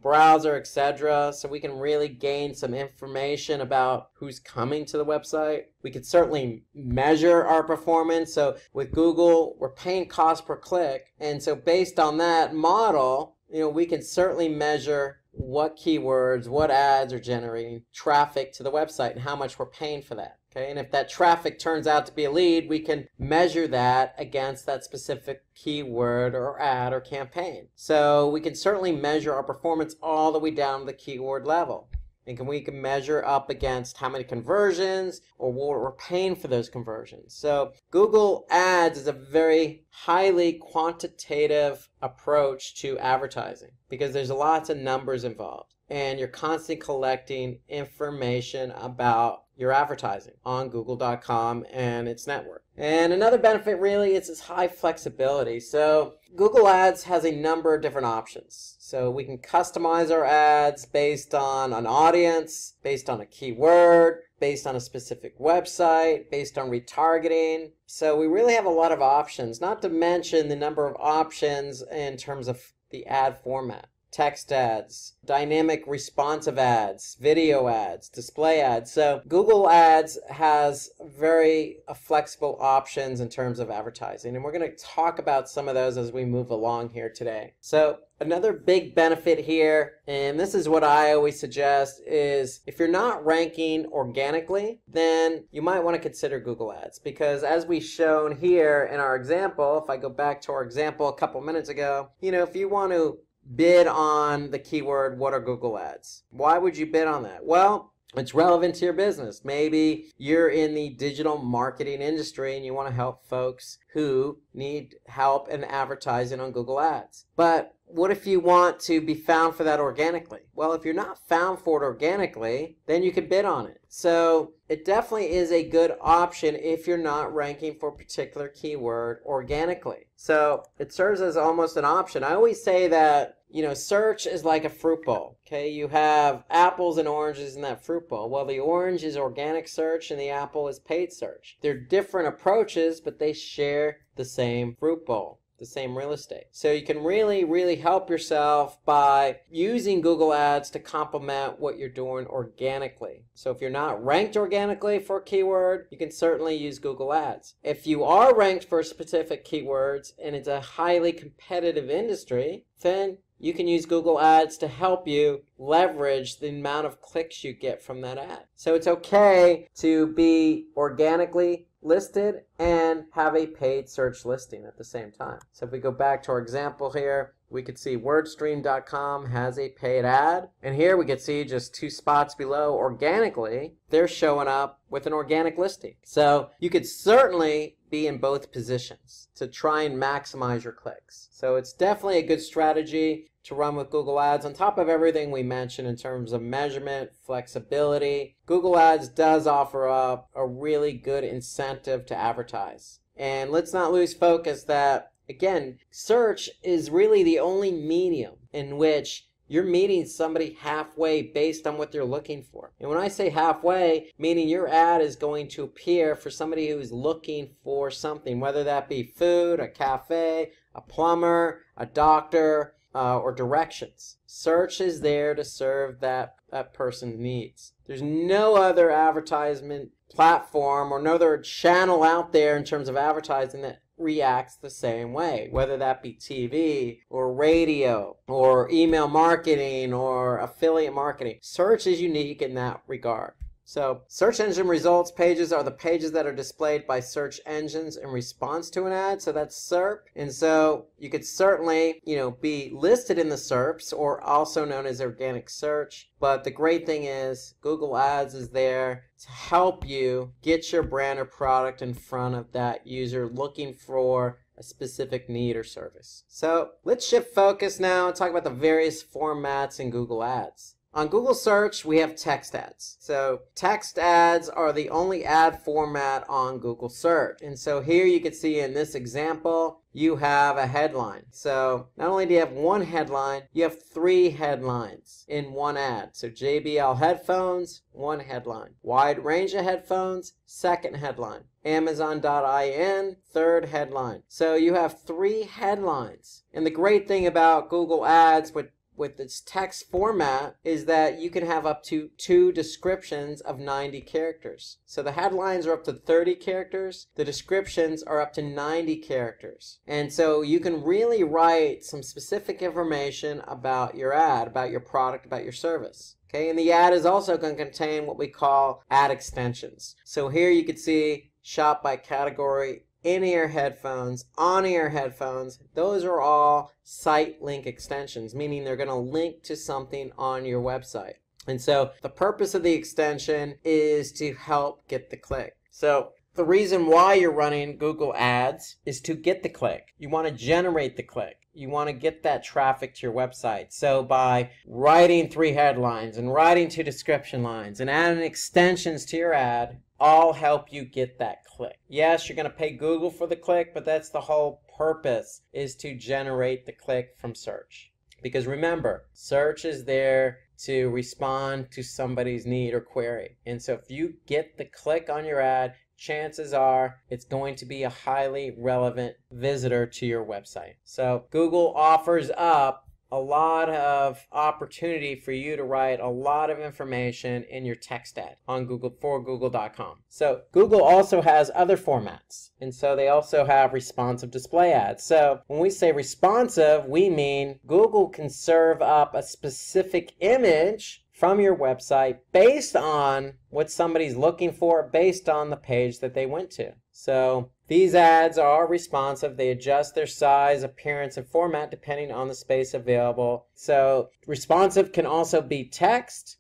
browser, etc. So we can really gain some information about who's coming to the website. We could certainly measure our performance. So with Google, we're paying cost per click. And so based on that model, we can certainly measure what keywords, what ads are generating traffic to the website and how much we're paying for that. Okay, and if that traffic turns out to be a lead, we can measure that against that specific keyword or ad or campaign. So we can certainly measure our performance all the way down to the keyword level. And we can measure up against how many conversions or what we're paying for those conversions. So Google Ads is a very highly quantitative approach to advertising because there's lots of numbers involved. And you're constantly collecting information about your advertising on Google.com and its network. And another benefit really is its high flexibility. So Google Ads has a number of different options. So we can customize our ads based on an audience, based on a keyword, based on a specific website, based on retargeting. So we really have a lot of options, not to mention the number of options in terms of the ad format. Text ads, dynamic responsive ads, video ads, display ads. So Google Ads has very flexible options in terms of advertising. And we're going to talk about some of those as we move along here today. So another big benefit here, and this is what I always suggest, is if you're not ranking organically, then you might want to consider Google Ads. Because as we've shown here in our example, if I go back to our example a couple minutes ago, if you want to bid on the keyword, what are Google Ads? Why would you bid on that? Well, it's relevant to your business. Maybe you're in the digital marketing industry and you want to help folks who need help in advertising on Google Ads. But what if you want to be found for that organically? Well, if you're not found for it organically, then you can bid on it. So it definitely is a good option if you're not ranking for a particular keyword organically. So it serves as almost an option. I always say that, search is like a fruit bowl. Okay, you have apples and oranges in that fruit bowl. Well, the orange is organic search and the apple is paid search. They're different approaches, but they share the same fruit bowl, the same real estate. So you can really help yourself by using Google Ads to complement what you're doing organically. So if you're not ranked organically for a keyword, you can certainly use Google Ads. If you are ranked for specific keywords and it's a highly competitive industry, then you can use Google Ads to help you leverage the amount of clicks you get from that ad. So it's okay to be organically listed and have a paid search listing at the same time. So if we go back to our example here, we could see wordstream.com has a paid ad. And here we could see just 2 spots below organically, they're showing up with an organic listing. So you could certainly be in both positions to try and maximize your clicks. So it's definitely a good strategy to run with Google Ads on top of everything we mentioned in terms of measurement, flexibility. Google Ads does offer up a really good incentive to advertise. And let's not lose focus that, again, search is really the only medium in which you're meeting somebody halfway based on what they're looking for. And when I say halfway, meaning your ad is going to appear for somebody who's looking for something, whether that be food, a cafe, a plumber, a doctor, or directions. Search is there to serve that person's needs. There's no other advertisement platform or no other channel out there in terms of advertising that reacts the same way, whether that be TV or radio or email marketing or affiliate marketing. Search is unique in that regard. So search engine results pages are the pages that are displayed by search engines in response to an ad. So that's SERP. And so you could certainly, be listed in the SERPs, or also known as organic search. But the great thing is Google Ads is there to help you get your brand or product in front of that user looking for a specific need or service. So let's shift focus now and talk about the various formats in Google Ads. On Google Search, we have text ads. So text ads are the only ad format on Google Search. And so here you can see in this example, you have a headline. So not only do you have one headline, you have 3 headlines in one ad. So JBL headphones, 1 headline. Wide range of headphones, 2nd headline. Amazon.in, 3rd headline. So you have 3 headlines. And the great thing about Google Ads with its text format is that you can have up to 2 descriptions of 90 characters. So the headlines are up to 30 characters, the descriptions are up to 90 characters. And so you can really write some specific information about your ad, about your product, about your service. Okay, and the ad is also going to contain what we call ad extensions. So here you can see shop by category, in-ear headphones, on-ear headphones. Those are all site link extensions, meaning they're going to link to something on your website. And so the purpose of the extension is to help get the click. So the reason why you're running Google Ads is to get the click. You want to generate the click. You want to get that traffic to your website. So by writing 3 headlines and writing 2 description lines and adding extensions to your ad, all help you get that click. Yes, you're going to pay Google for the click, but that's the whole purpose, is to generate the click from search. Because remember, search is there to respond to somebody's need or query. And so if you get the click on your ad, chances are it's going to be a highly relevant visitor to your website. So Google offers up a lot of opportunity for you to write a lot of information in your text ad on Google for Google.com. So Google also has other formats, and so they also have responsive display ads. So when we say responsive, we mean Google can serve up a specific image from your website based on what somebody's looking for, based on the page that they went to. So these ads are responsive. They adjust their size, appearance, and format depending on the space available. So responsive can also be text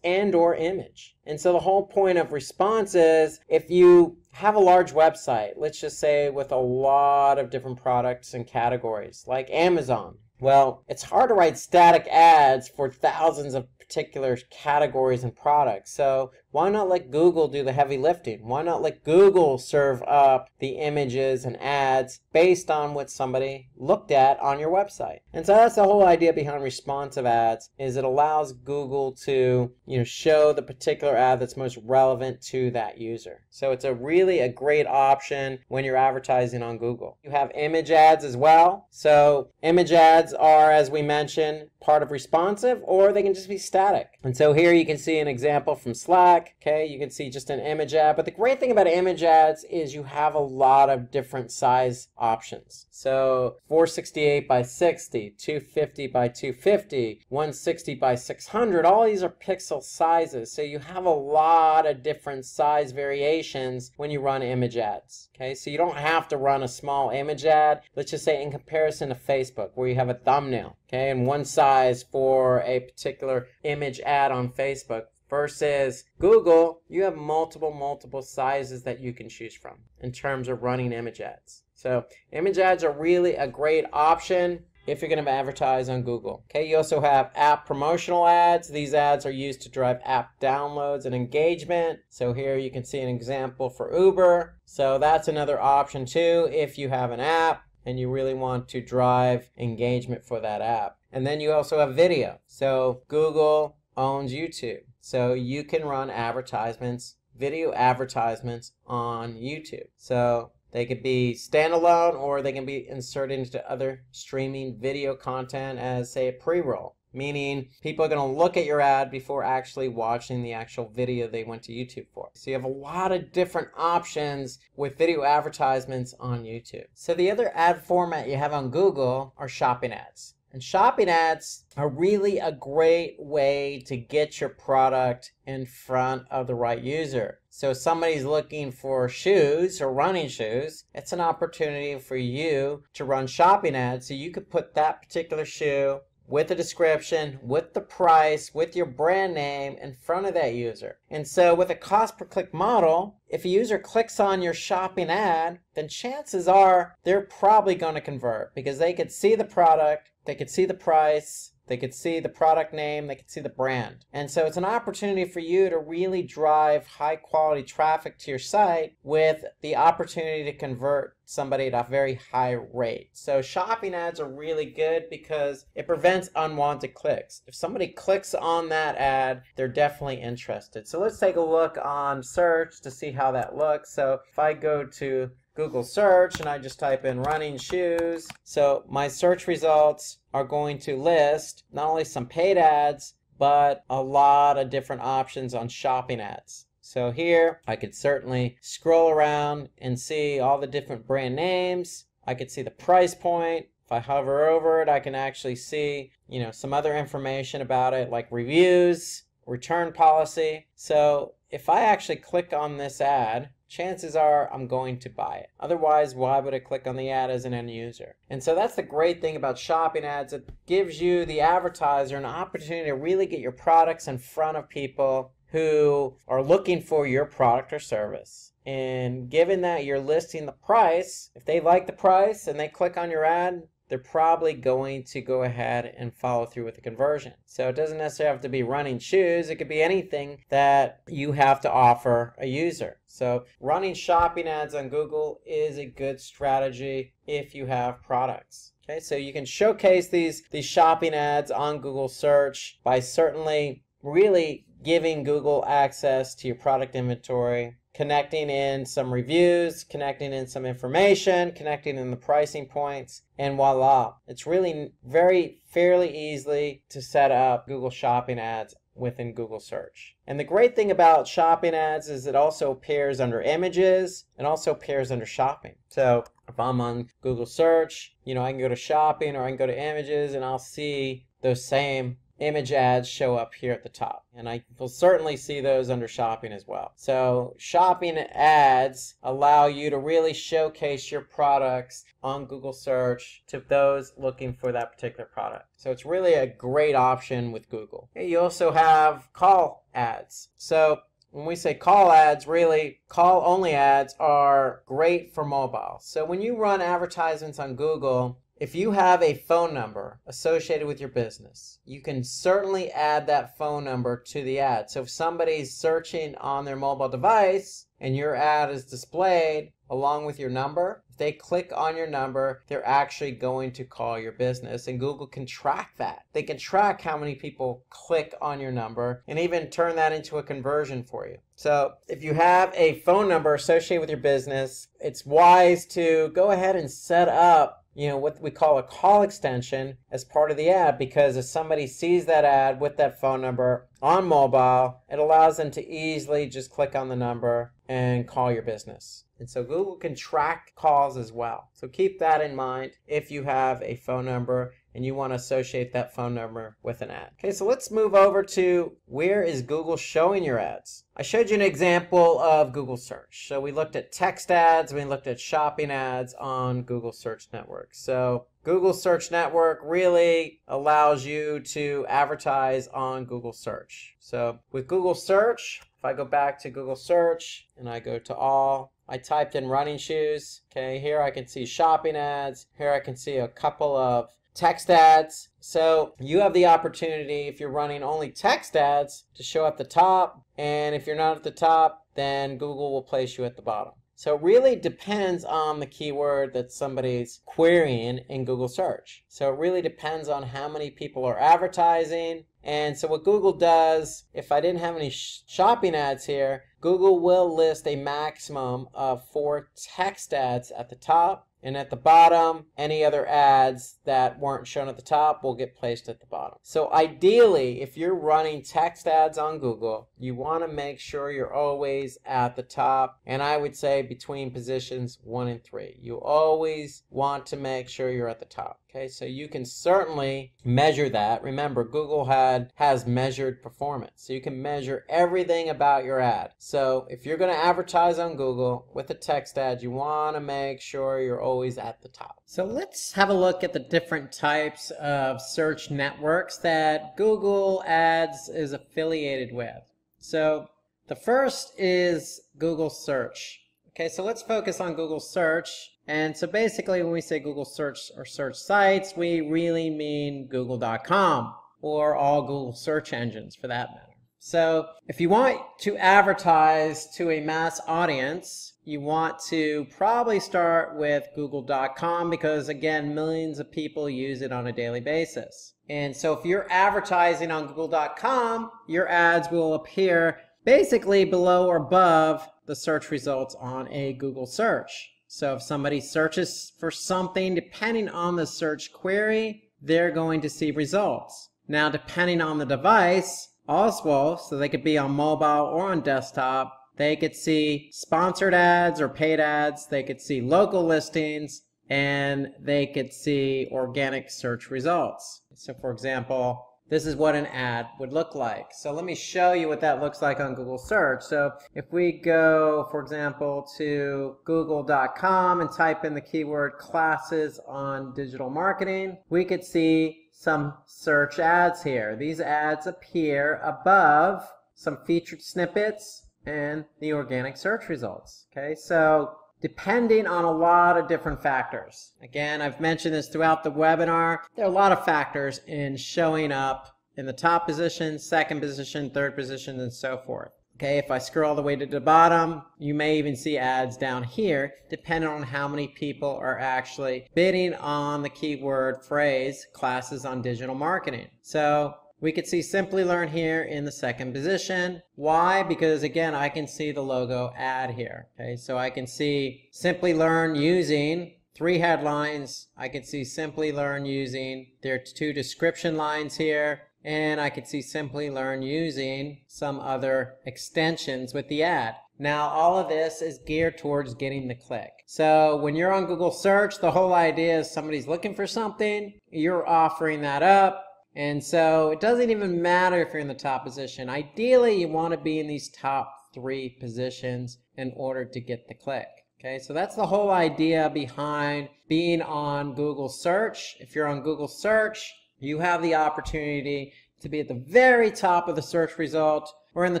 and or image. And so the whole point of response is if you have a large website, let's just say with a lot of different products and categories like Amazon. Well, it's hard to write static ads for thousands of particular categories and products. So why not let Google do the heavy lifting? Why not let Google serve up the images and ads based on what somebody looked at on your website? And so that's the whole idea behind responsive ads, is it allows Google to, show the particular ad that's most relevant to that user. So it's really a great option when you're advertising on Google. You have image ads as well. So image ads are, as we mentioned, part of responsive, or they can just be static. And so here you can see an example from Slack. Okay, you can see just an image ad. But the great thing about image ads is you have a lot of different size options. So 468 by 60, 250 by 250, 160 by 600, all these are pixel sizes. So you have a lot of different size variations when you run image ads. Okay, so you don't have to run a small image ad, let's just say in comparison to Facebook, where you have a thumbnail, okay, and one size for a particular image ad on Facebook. Versus Google, you have multiple sizes that you can choose from in terms of running image ads. So image ads are really a great option if you're going to advertise on Google. Okay, you also have app promotional ads. These ads are used to drive app downloads and engagement. So here you can see an example for Uber. So that's another option too if you have an app and you really want to drive engagement for that app. And then you also have video. So Google owns YouTube. So you can run advertisements, video advertisements on YouTube. So they could be standalone or they can be inserted into other streaming video content as, say, a pre-roll. Meaning people are going to look at your ad before actually watching the actual video they went to YouTube for. So you have a lot of different options with video advertisements on YouTube. So the other ad format you have on Google are shopping ads. And shopping ads are really a great way to get your product in front of the right user. So if somebody's looking for shoes or running shoes, it's an opportunity for you to run shopping ads so you could put that particular shoe with the description, with the price, with your brand name in front of that user. And so with a cost per click model, if a user clicks on your shopping ad, then chances are they're probably going to convert because they could see the product, they could see the price, they could see the product name, they could see the brand. And so it's an opportunity for you to really drive high quality traffic to your site with the opportunity to convert somebody at a very high rate. So shopping ads are really good because it prevents unwanted clicks. If somebody clicks on that ad, they're definitely interested. So let's take a look on search to see how that looks. So if I go to Google search and I just type in running shoes, so my search results are going to list not only some paid ads, but a lot of different options on shopping ads. So here I could certainly scroll around and see all the different brand names. I could see the price point. If I hover over it, I can actually see, some other information about it like reviews. return policy. So if I actually click on this ad, chances are I'm going to buy it. Otherwise, why would I click on the ad as an end user? And so that's the great thing about shopping ads. It gives you, the advertiser, an opportunity to really get your products in front of people who are looking for your product or service. And given that you're listing the price, if they like the price and they click on your ad, they're probably going to go ahead and follow through with the conversion. So it doesn't necessarily have to be running shoes. It could be anything that you have to offer a user. So running shopping ads on Google is a good strategy if you have products. Okay, so you can showcase these shopping ads on Google search by certainly really giving Google access to your product inventory, connecting in some reviews, connecting in some information, connecting in the pricing points, and voila. It's really fairly easily to set up Google shopping ads within Google search. And the great thing about shopping ads is it also appears under images and also appears under shopping. So if I'm on Google search, I can go to shopping or I can go to images and I'll see those same image ads show up here at the top. And I will certainly see those under shopping as well. So shopping ads allow you to really showcase your products on Google search to those looking for that particular product. So it's really a great option with Google. You also have call ads. So when we say call ads, really call only ads are great for mobile. So when you run advertisements on Google, if you have a phone number associated with your business, you can certainly add that phone number to the ad. So if somebody's searching on their mobile device and your ad is displayed along with your number, if they click on your number, they're actually going to call your business, and Google can track that. They can track how many people click on your number and even turn that into a conversion for you. So if you have a phone number associated with your business, it's wise to go ahead and set up what we call a call extension as part of the ad, because if somebody sees that ad with that phone number on mobile, it allows them to easily just click on the number and call your business. And so Google can track calls as well. So keep that in mind if you have a phone number and you want to associate that phone number with an ad. Okay, so let's move over to where is Google showing your ads. I showed you an example of Google search. So we looked at text ads, we looked at shopping ads on Google Search Network. So Google Search Network really allows you to advertise on Google Search. So with Google Search, if I go back to Google Search and I go to all, I typed in running shoes. Okay, here I can see shopping ads. Here I can see a couple of text ads. So you have the opportunity, if you're running only text ads, to show at the top. And if you're not at the top, then Google will place you at the bottom. So it really depends on the keyword that somebody's querying in Google search. So it really depends on how many people are advertising. And so what Google does, if I didn't have any shopping ads here, Google will list a maximum of 4 text ads at the top. And at the bottom, any other ads that weren't shown at the top will get placed at the bottom. So ideally, if you're running text ads on Google, you want to make sure you're always at the top. And I would say between positions 1 and 3. You always want to make sure you're at the top. Okay, so you can certainly measure that. Remember, Google has measured performance. So you can measure everything about your ad. So if you're going to advertise on Google with a text ad, you want to make sure you're always at the top. So let's have a look at the different types of search networks that Google Ads is affiliated with. So the first is Google Search. Okay, so let's focus on Google Search. And so basically when we say Google Search or search sites, we really mean Google.com or all Google search engines for that matter. So if you want to advertise to a mass audience, you want to probably start with Google.com because, again, millions of people use it on a daily basis. And so if you're advertising on Google.com, your ads will appear basically below or above the search results on a Google search. So if somebody searches for something, depending on the search query, they're going to see results. Now, depending on the device, also, so they could be on mobile or on desktop, they could see sponsored ads or paid ads, they could see local listings, and they could see organic search results. So for example, this is what an ad would look like. So let me show you what that looks like on Google search. So if we go, for example, to google.com and type in the keyword classes on digital marketing, we could see some search ads here. These ads appear above some featured snippets and the organic search results. Okay, so depending on a lot of different factors. Again, I've mentioned this throughout the webinar. There are a lot of factors in showing up in the top position, second position, third position, and so forth. Okay, if I scroll all the way to the bottom, you may even see ads down here, depending on how many people are actually bidding on the keyword phrase, classes on digital marketing. So we could see Simplilearn here in the second position. Why? Because again, I can see the logo ad here. Okay, so I can see Simplilearn using 3 headlines. I can see Simplilearn using their 2 description lines here. And I could see Simplilearn using some other extensions with the ad. Now, all of this is geared towards getting the click. So when you're on Google search, the whole idea is somebody's looking for something, you're offering that up. And so it doesn't even matter if you're in the top position. Ideally, you want to be in these top 3 positions in order to get the click. Okay, so that's the whole idea behind being on Google search. If you're on Google search, you have the opportunity to be at the very top of the search result or in the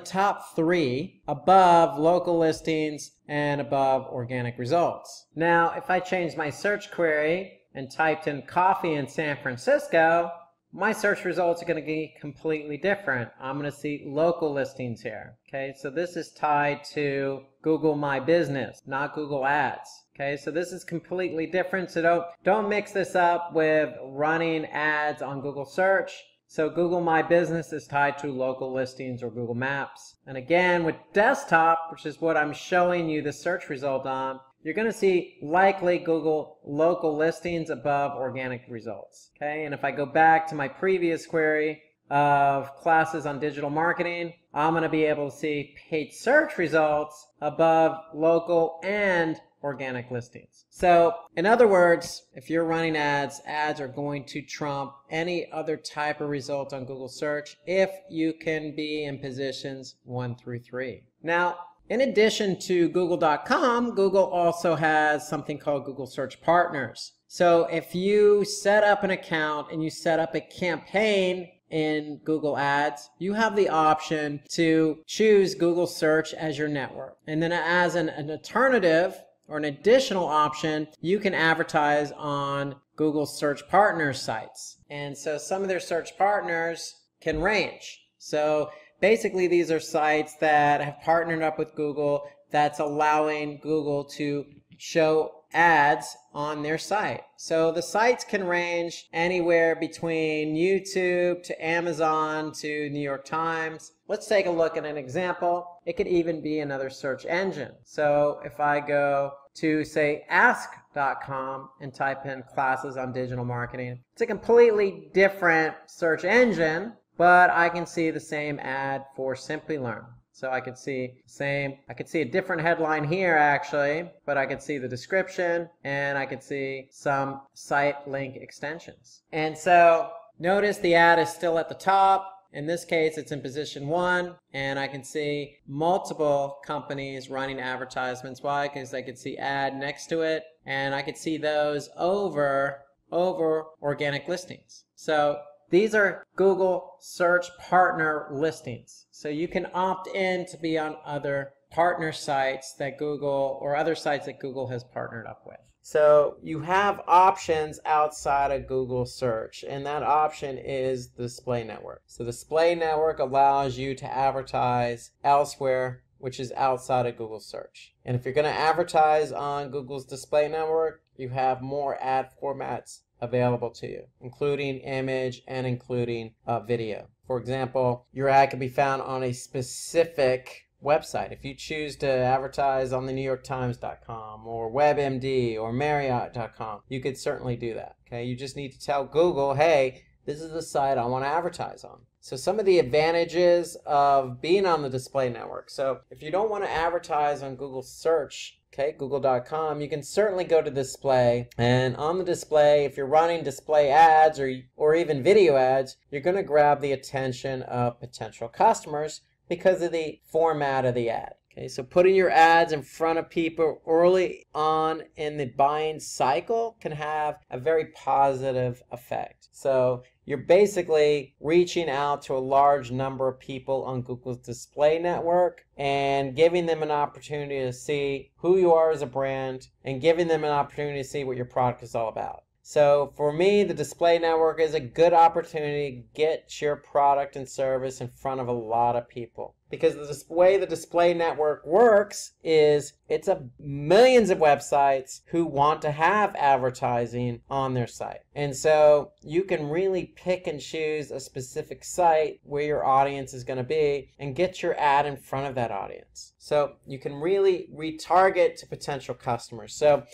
top 3 above local listings and above organic results. Now, if I change my search query and typed in coffee in San Francisco, my search results are going to be completely different. I'm going to see local listings here. Okay, so this is tied to Google My Business, not Google Ads. Okay, so this is completely different. So don't mix this up with running ads on Google search. So Google My Business is tied to local listings or Google Maps. And again, with desktop, which is what I'm showing you the search result on, you're going to see likely Google local listings above organic results. Okay, and if I go back to my previous query of classes on digital marketing, I'm going to be able to see paid search results above local and organic listings. So in other words, if you're running ads, ads are going to trump any other type of result on Google search if you can be in positions 1 through 3. Now, in addition to google.com, Google also has something called Google Search Partners. So if you set up an account and you set up a campaign in Google Ads, you have the option to choose Google Search as your network. And then as an alternative or an additional option, you can advertise on Google Search Partners sites. And so some of their search partners can range. So basically, these are sites that have partnered up with Google that's allowing Google to show ads on their site. So the sites can range anywhere between YouTube to Amazon to New York Times. Let's take a look at an example. It could even be another search engine. So if I go to, say, ask.com and type in classes on digital marketing, it's a completely different search engine, but I can see the same ad for Simplilearn. So I could see a different headline here actually, but I could see the description and I could see some site link extensions. And so notice the ad is still at the top. In this case, it's in position 1, and I can see multiple companies running advertisements. Why? Because I could see ad next to it, and I could see those over organic listings. So these are Google Search Partner listings. So you can opt in to be on other partner sites that Google or other sites that Google has partnered up with. So you have options outside of Google search, and that option is the display network. So the display network allows you to advertise elsewhere, which is outside of Google search. And if you're going to advertise on Google's display network, you have more ad formats available to you, including image and including video. For example, your ad can be found on a specific website. If you choose to advertise on the NewYorkTimes.com or WebMD or Marriott.com, you could certainly do that. Okay, you just need to tell Google, hey, this is the site I want to advertise on. So some of the advantages of being on the display network. So if you don't want to advertise on Google search, okay, google.com, you can certainly go to display, and on the display, if you're running display ads or even video ads, you're going to grab the attention of potential customers because of the format of the ad. Okay, so putting your ads in front of people early on in the buying cycle can have a very positive effect. So you're basically reaching out to a large number of people on Google's display network and giving them an opportunity to see who you are as a brand and giving them an opportunity to see what your product is all about. So for me, the display network is a good opportunity to get your product and service in front of a lot of people. Because the way the display network works is it's millions of websites who want to have advertising on their site. And so you can really pick and choose a specific site where your audience is going to be and get your ad in front of that audience. So you can really retarget to potential customers. So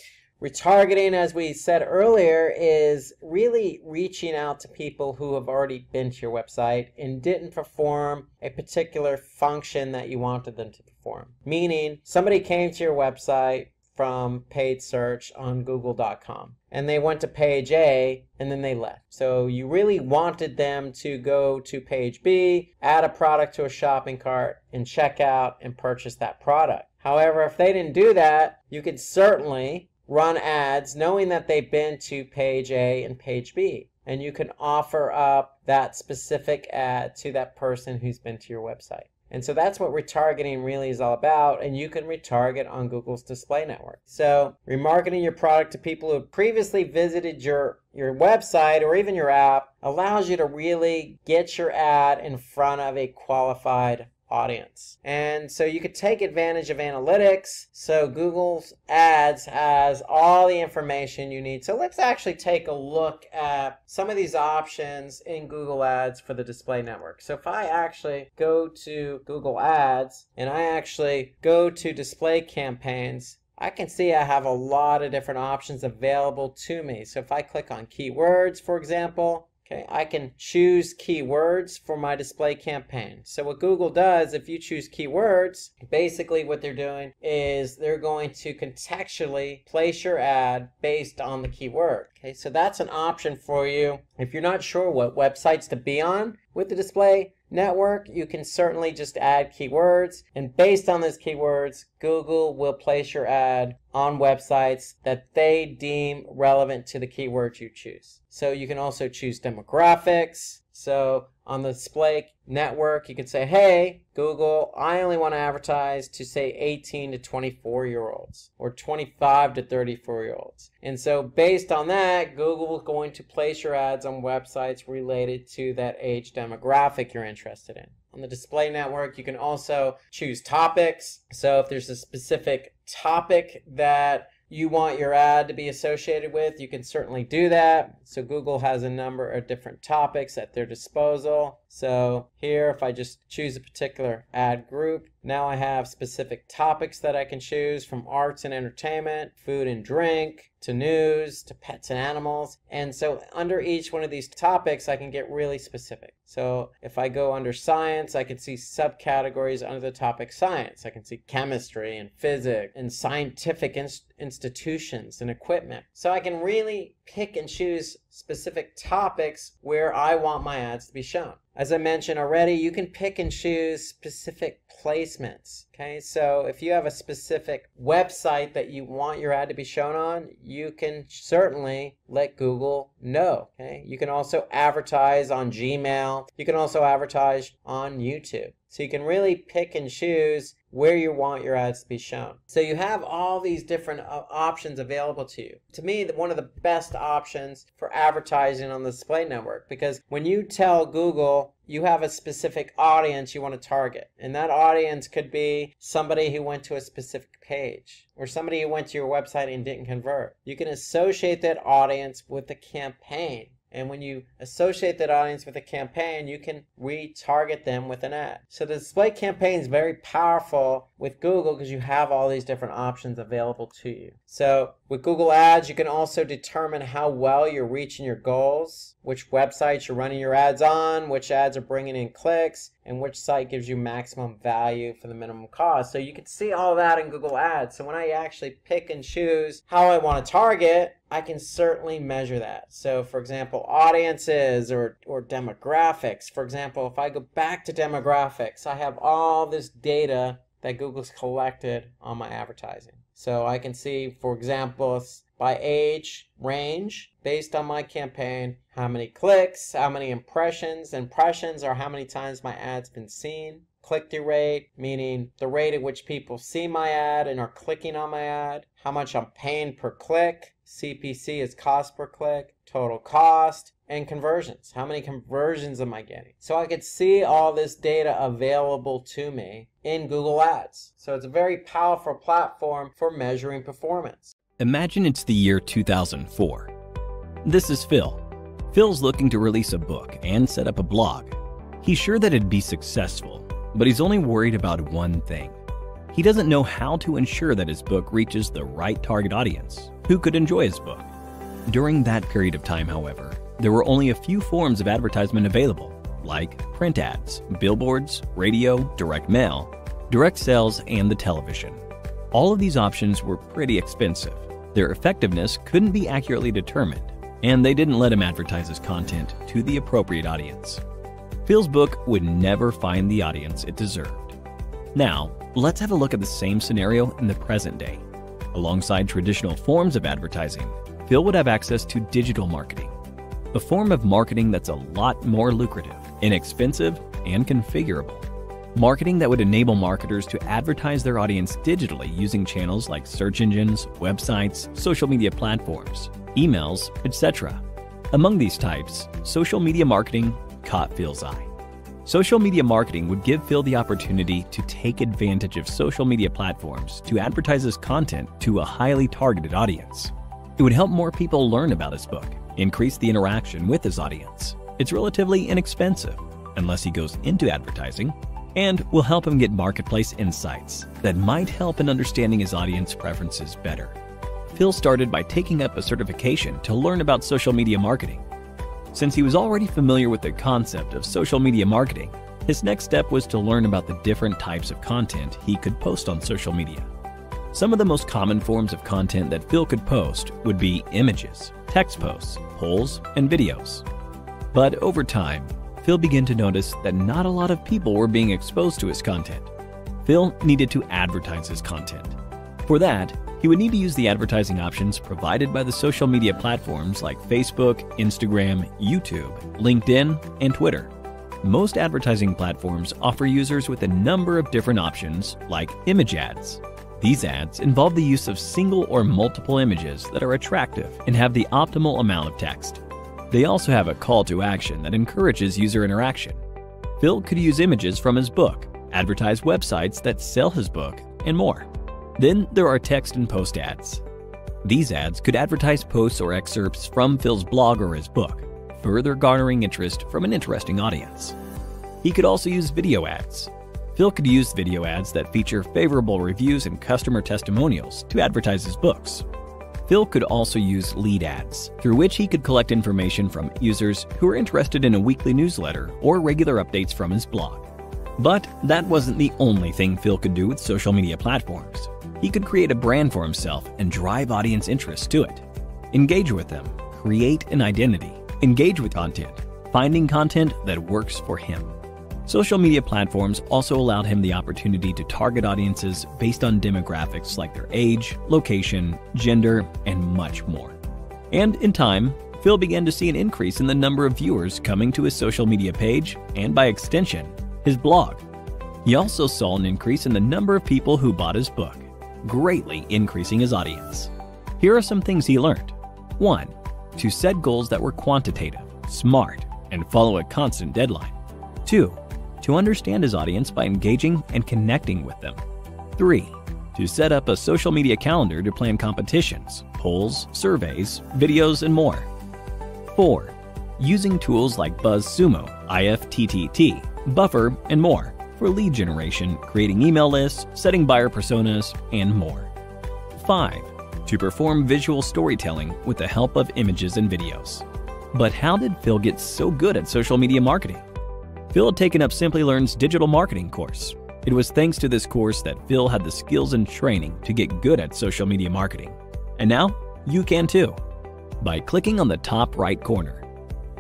retargeting, as we said earlier, is really reaching out to people who have already been to your website and didn't perform a particular function that you wanted them to perform. Meaning, somebody came to your website from paid search on google.com and they went to page A and then they left. So you really wanted them to go to page B, add a product to a shopping cart, and check out and purchase that product. However, if they didn't do that, you could certainly run ads knowing that they've been to page A and page B. And you can offer up that specific ad to that person who's been to your website. And so that's what retargeting really is all about, and you can retarget on Google's display network. So remarketing your product to people who have previously visited your website or even your app allows you to really get your ad in front of a qualified audience. And so you could take advantage of analytics. So Google's ads has all the information you need. So let's actually take a look at some of these options in Google Ads for the display network. So if I actually go to Google Ads and I actually go to display campaigns, I can see I have a lot of different options available to me. So if I click on keywords, for example, okay, I can choose keywords for my display campaign. So what Google does, if you choose keywords, basically what they're doing is they're going to contextually place your ad based on the keyword. Okay, so that's an option for you. If you're not sure what websites to be on with the display network, you can certainly just add keywords, and based on those keywords, Google will place your ad on websites that they deem relevant to the keywords you choose. So you can also choose demographics. So on the display network, you can say, hey, Google, I only want to advertise to say 18 to 24-year-olds or 25 to 34-year-olds. And so based on that, Google is going to place your ads on websites related to that age demographic you're interested in. On the display network, you can also choose topics. So if there's a specific topic that you want your ad to be associated with, you can certainly do that. So Google has a number of different topics at their disposal. So here, if I just choose a particular ad group, now I have specific topics that I can choose, from arts and entertainment, food and drink, to news, to pets and animals. And so under each one of these topics, I can get really specific. So if I go under science, I can see subcategories under the topic science. I can see chemistry and physics and scientific institutions and equipment. So I can really pick and choose specific topics where I want my ads to be shown. As I mentioned already, you can pick and choose specific placements. Okay, so if you have a specific website that you want your ad to be shown on, you can certainly let Google know. Okay, you can also advertise on Gmail. You can also advertise on YouTube. So you can really pick and choose where you want your ads to be shown. So you have all these different options available to you. To me, one of the best options for advertising on the display network, because when you tell Google you have a specific audience you want to target, and that audience could be somebody who went to a specific page or somebody who went to your website and didn't convert. You can associate that audience with the campaign. And when you associate that audience with a campaign, you can retarget them with an ad. So the display campaign is very powerful with Google because you have all these different options available to you. So with Google Ads, you can also determine how well you're reaching your goals, which websites you're running your ads on, which ads are bringing in clicks, and which site gives you maximum value for the minimum cost. So you can see all that in Google Ads. So when I actually pick and choose how I want to target, I can certainly measure that. So for example, audiences or demographics. For example, if I go back to demographics, I have all this data that Google's collected on my advertising. So I can see, for example, by age range, based on my campaign, how many clicks, how many impressions. Impressions are how many times my ad's been seen. Click-through rate, meaning the rate at which people see my ad and are clicking on my ad. How much I'm paying per click. CPC is cost per click. Total cost. And conversions. How many conversions am I getting? So I could see all this data available to me in Google Ads. So it's a very powerful platform for measuring performance. Imagine it's the year 2004. This is Phil. Phil's looking to release a book and set up a blog. He's sure that it'd be successful, but he's only worried about one thing. He doesn't know how to ensure that his book reaches the right target audience who could enjoy his book. During that period of time, however, there were only a few forms of advertisement available, like print ads, billboards, radio, direct mail, direct sales, and the television. All of these options were pretty expensive. Their effectiveness couldn't be accurately determined, and they didn't let him advertise his content to the appropriate audience. Phil's book would never find the audience it deserved. Now, let's have a look at the same scenario in the present day. Alongside traditional forms of advertising, Phil would have access to digital marketing, a form of marketing that's a lot more lucrative, inexpensive, and configurable. Marketing that would enable marketers to advertise their audience digitally using channels like search engines, websites, social media platforms, emails, etc. Among these types, social media marketing caught Phil's eye. Social media marketing would give Phil the opportunity to take advantage of social media platforms to advertise his content to a highly targeted audience. It would help more people learn about his book, increase the interaction with his audience. It's relatively inexpensive, unless he goes into advertising, and will help him get marketplace insights that might help in understanding his audience preferences better. Phil started by taking up a certification to learn about social media marketing. Since he was already familiar with the concept of social media marketing, his next step was to learn about the different types of content he could post on social media. Some of the most common forms of content that Phil could post would be images, text posts, polls, and videos. But over time, Phil began to notice that not a lot of people were being exposed to his content. Phil needed to advertise his content. For that, he would need to use the advertising options provided by the social media platforms like Facebook, Instagram, YouTube, LinkedIn, and Twitter. Most advertising platforms offer users with a number of different options like image ads. These ads involve the use of single or multiple images that are attractive and have the optimal amount of text. They also have a call to action that encourages user interaction. Phil could use images from his book, advertise websites that sell his book, and more. Then there are text and post ads. These ads could advertise posts or excerpts from Phil's blog or his book, further garnering interest from an interesting audience. He could also use video ads. Phil could use video ads that feature favorable reviews and customer testimonials to advertise his books. Phil could also use lead ads, through which he could collect information from users who are interested in a weekly newsletter or regular updates from his blog. But that wasn't the only thing Phil could do with social media platforms. He could create a brand for himself and drive audience interest to it. Engage with them, create an identity, engage with content, finding content that works for him. Social media platforms also allowed him the opportunity to target audiences based on demographics like their age, location, gender, and much more. And in time, Phil began to see an increase in the number of viewers coming to his social media page and, by extension, his blog. He also saw an increase in the number of people who bought his book, greatly increasing his audience. Here are some things he learned. 1. To set goals that were quantitative, smart, and follow a constant deadline. 2. To understand his audience by engaging and connecting with them. 3. To set up a social media calendar to plan competitions, polls, surveys, videos, and more. 4. using tools like BuzzSumo, IFTTT, Buffer, and more for lead generation, creating email lists, setting buyer personas, and more. 5. To perform visual storytelling with the help of images and videos. But how did Phil get so good at social media marketing? Phil had taken up Simplilearn's digital marketing course. It was thanks to this course that Phil had the skills and training to get good at social media marketing. And now, you can too, by clicking on the top right corner.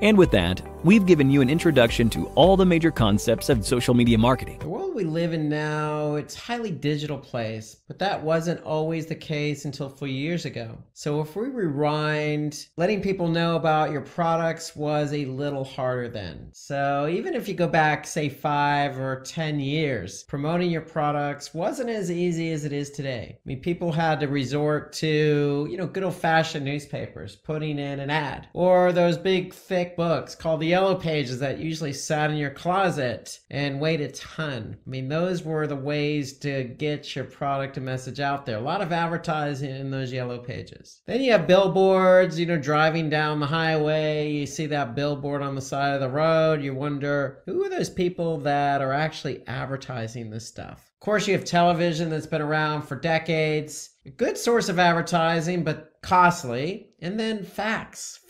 And with that, we've given you an introduction to all the major concepts of social media marketing. The world we live in now, it's a highly digital place, but that wasn't always the case until a few years ago. So if we rewind, letting people know about your products was a little harder then. So even if you go back, say 5 or 10 years, promoting your products wasn't as easy as it is today. I mean, people had to resort to, good old-fashioned newspapers, putting in an ad, or those big thick books called the Yellow Pages that usually sat in your closet and weighed a ton. I mean, those were the ways to get your product and message out there. A lot of advertising in those Yellow Pages. Then you have billboards, driving down the highway, you see that billboard on the side of the road, you wonder, who are those people that are actually advertising this stuff? Of course, you have television that's been around for decades. A good source of advertising, but costly. And then fax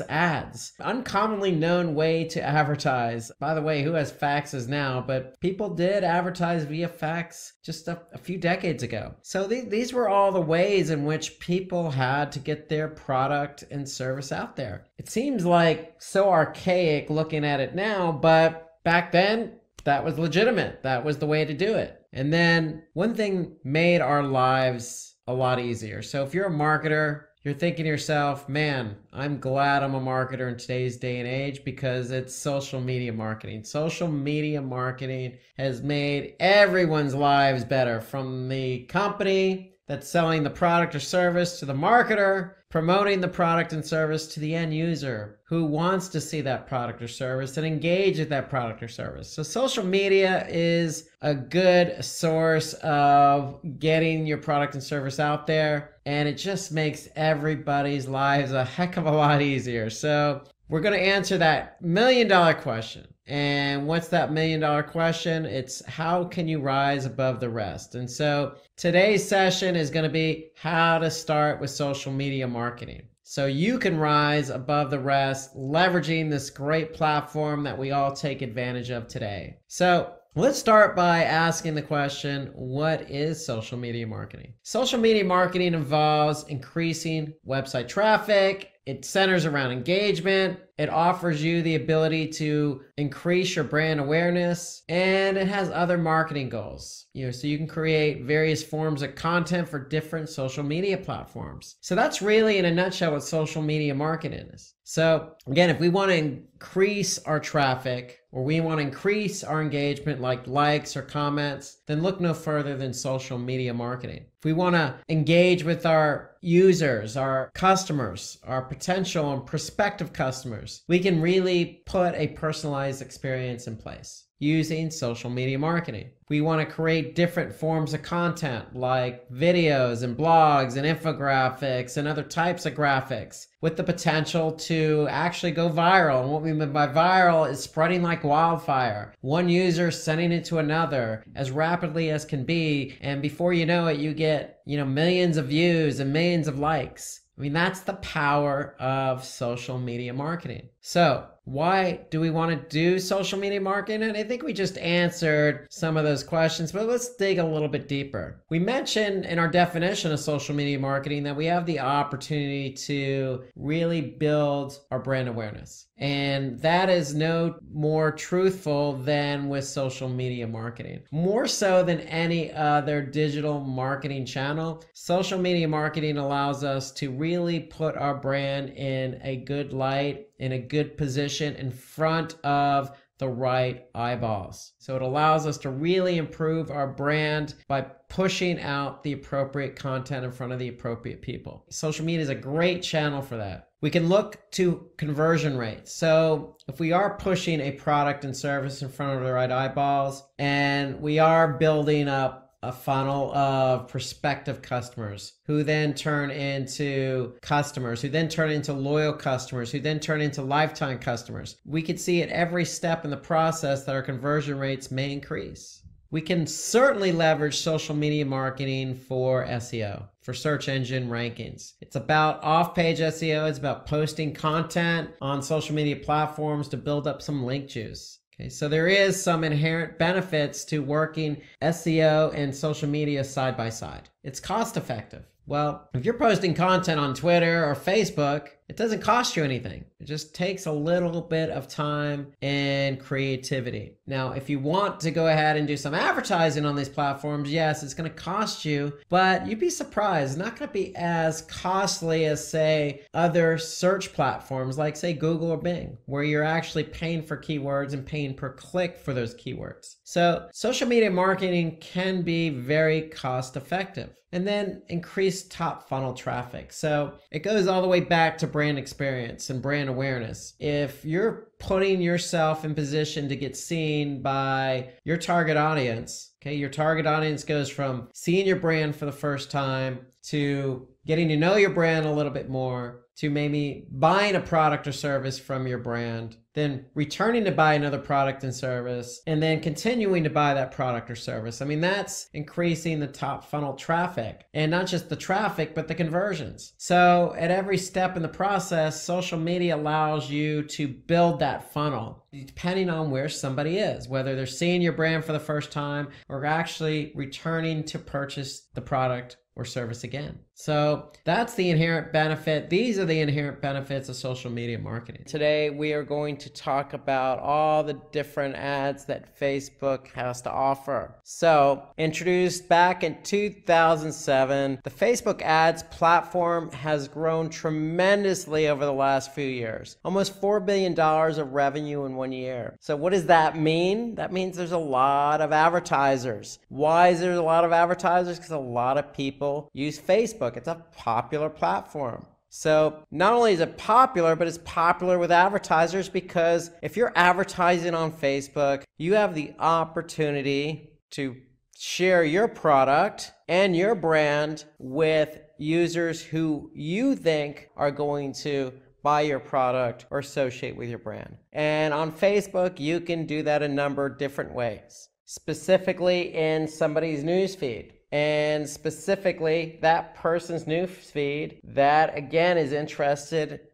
ads. Uncommonly known way to advertise. By the way, who has faxes now? But people did advertise via fax just a few decades ago. So these were all the ways in which people had to get their product and service out there. It seems like so archaic looking at it now, but back then, that was legitimate. That was the way to do it. And then one thing made our lives a lot easier. So if you're a marketer, you're thinking to yourself, man, I'm glad I'm a marketer in today's day and age because it's social media marketing. Social media marketing has made everyone's lives better, from the company that's selling the product or service to the marketer promoting the product and service to the end user who wants to see that product or service and engage with that product or service. So social media is a good source of getting your product and service out there, and it just makes everybody's lives a heck of a lot easier. So we're going to answer that $1 million question. And what's that $1 million question? It's how can you rise above the rest? And so today's session is going to be how to start with social media marketing, so you can rise above the rest, leveraging this great platform that we all take advantage of today. So let's start by asking the question, what is social media marketing? Social media marketing involves increasing website traffic. It centers around engagement. It offers you the ability to increase your brand awareness, and it has other marketing goals. So you can create various forms of content for different social media platforms. So that's really, in a nutshell, what social media marketing is. So again, if we want to increase our traffic, or we want to increase our engagement like likes or comments, then look no further than social media marketing. If we want to engage with our users, our customers, our potential and prospective customers, we can really put a personalized experience in place using social media marketing. We want to create different forms of content like videos and blogs and infographics and other types of graphics with the potential to actually go viral. And what we mean by viral is spreading like wildfire. One user sending it to another as rapidly as can be. And before you know it, you get, millions of views and millions of likes. I mean, that's the power of social media marketing. So why do we want to do social media marketing? And I think we just answered some of those questions, but let's dig a little bit deeper. We mentioned in our definition of social media marketing that we have the opportunity to really build our brand awareness. And that is no more truthful than with social media marketing. More so than any other digital marketing channel, social media marketing allows us to really put our brand in a good light, in a good position in front of the right eyeballs. So it allows us to really improve our brand by pushing out the appropriate content in front of the appropriate people. Social media is a great channel for that. We can look to conversion rates. So if we are pushing a product and service in front of the right eyeballs, and we are building up a funnel of prospective customers who then turn into customers, who then turn into loyal customers, who then turn into lifetime customers. We can see at every step in the process that our conversion rates may increase. We can certainly leverage social media marketing for SEO, for search engine rankings. It's about off-page SEO. It's about posting content on social media platforms to build up some link juice. Okay, so there is some inherent benefits to working SEO and social media side by side. It's cost effective. Well, if you're posting content on Twitter or Facebook, it doesn't cost you anything. It just takes a little bit of time and creativity. Now, if you want to go ahead and do some advertising on these platforms, yes, it's going to cost you, but you'd be surprised. It's not going to be as costly as, say, other search platforms like, say, Google or Bing, where you're actually paying for keywords and paying per click for those keywords. So social media marketing can be very cost effective. And then increase top funnel traffic. So it goes all the way back to brand experience and brand awareness. If you're putting yourself in position to get seen by your target audience, okay, your target audience goes from seeing your brand for the first time to getting to know your brand a little bit more, to maybe buying a product or service from your brand, then returning to buy another product and service, and then continuing to buy that product or service. I mean, that's increasing the top funnel traffic, and not just the traffic, but the conversions. So at every step in the process, social media allows you to build that funnel, depending on where somebody is, whether they're seeing your brand for the first time or actually returning to purchase the product or service again. So that's the inherent benefit. These are the inherent benefits of social media marketing. Today, we are going to talk about all the different ads that Facebook has to offer. So, introduced back in 2007, the Facebook ads platform has grown tremendously over the last few years. Almost $4 billion of revenue in 1 year. So what does that mean? That means there's a lot of advertisers. Why is there a lot of advertisers? Because a lot of people use Facebook. It's a popular platform. So not only is it popular, but it's popular with advertisers because if you're advertising on Facebook, you have the opportunity to share your product and your brand with users who you think are going to buy your product or associate with your brand. And on Facebook, you can do that a number of different ways, specifically in somebody's newsfeed. And specifically that person's newsfeed that again is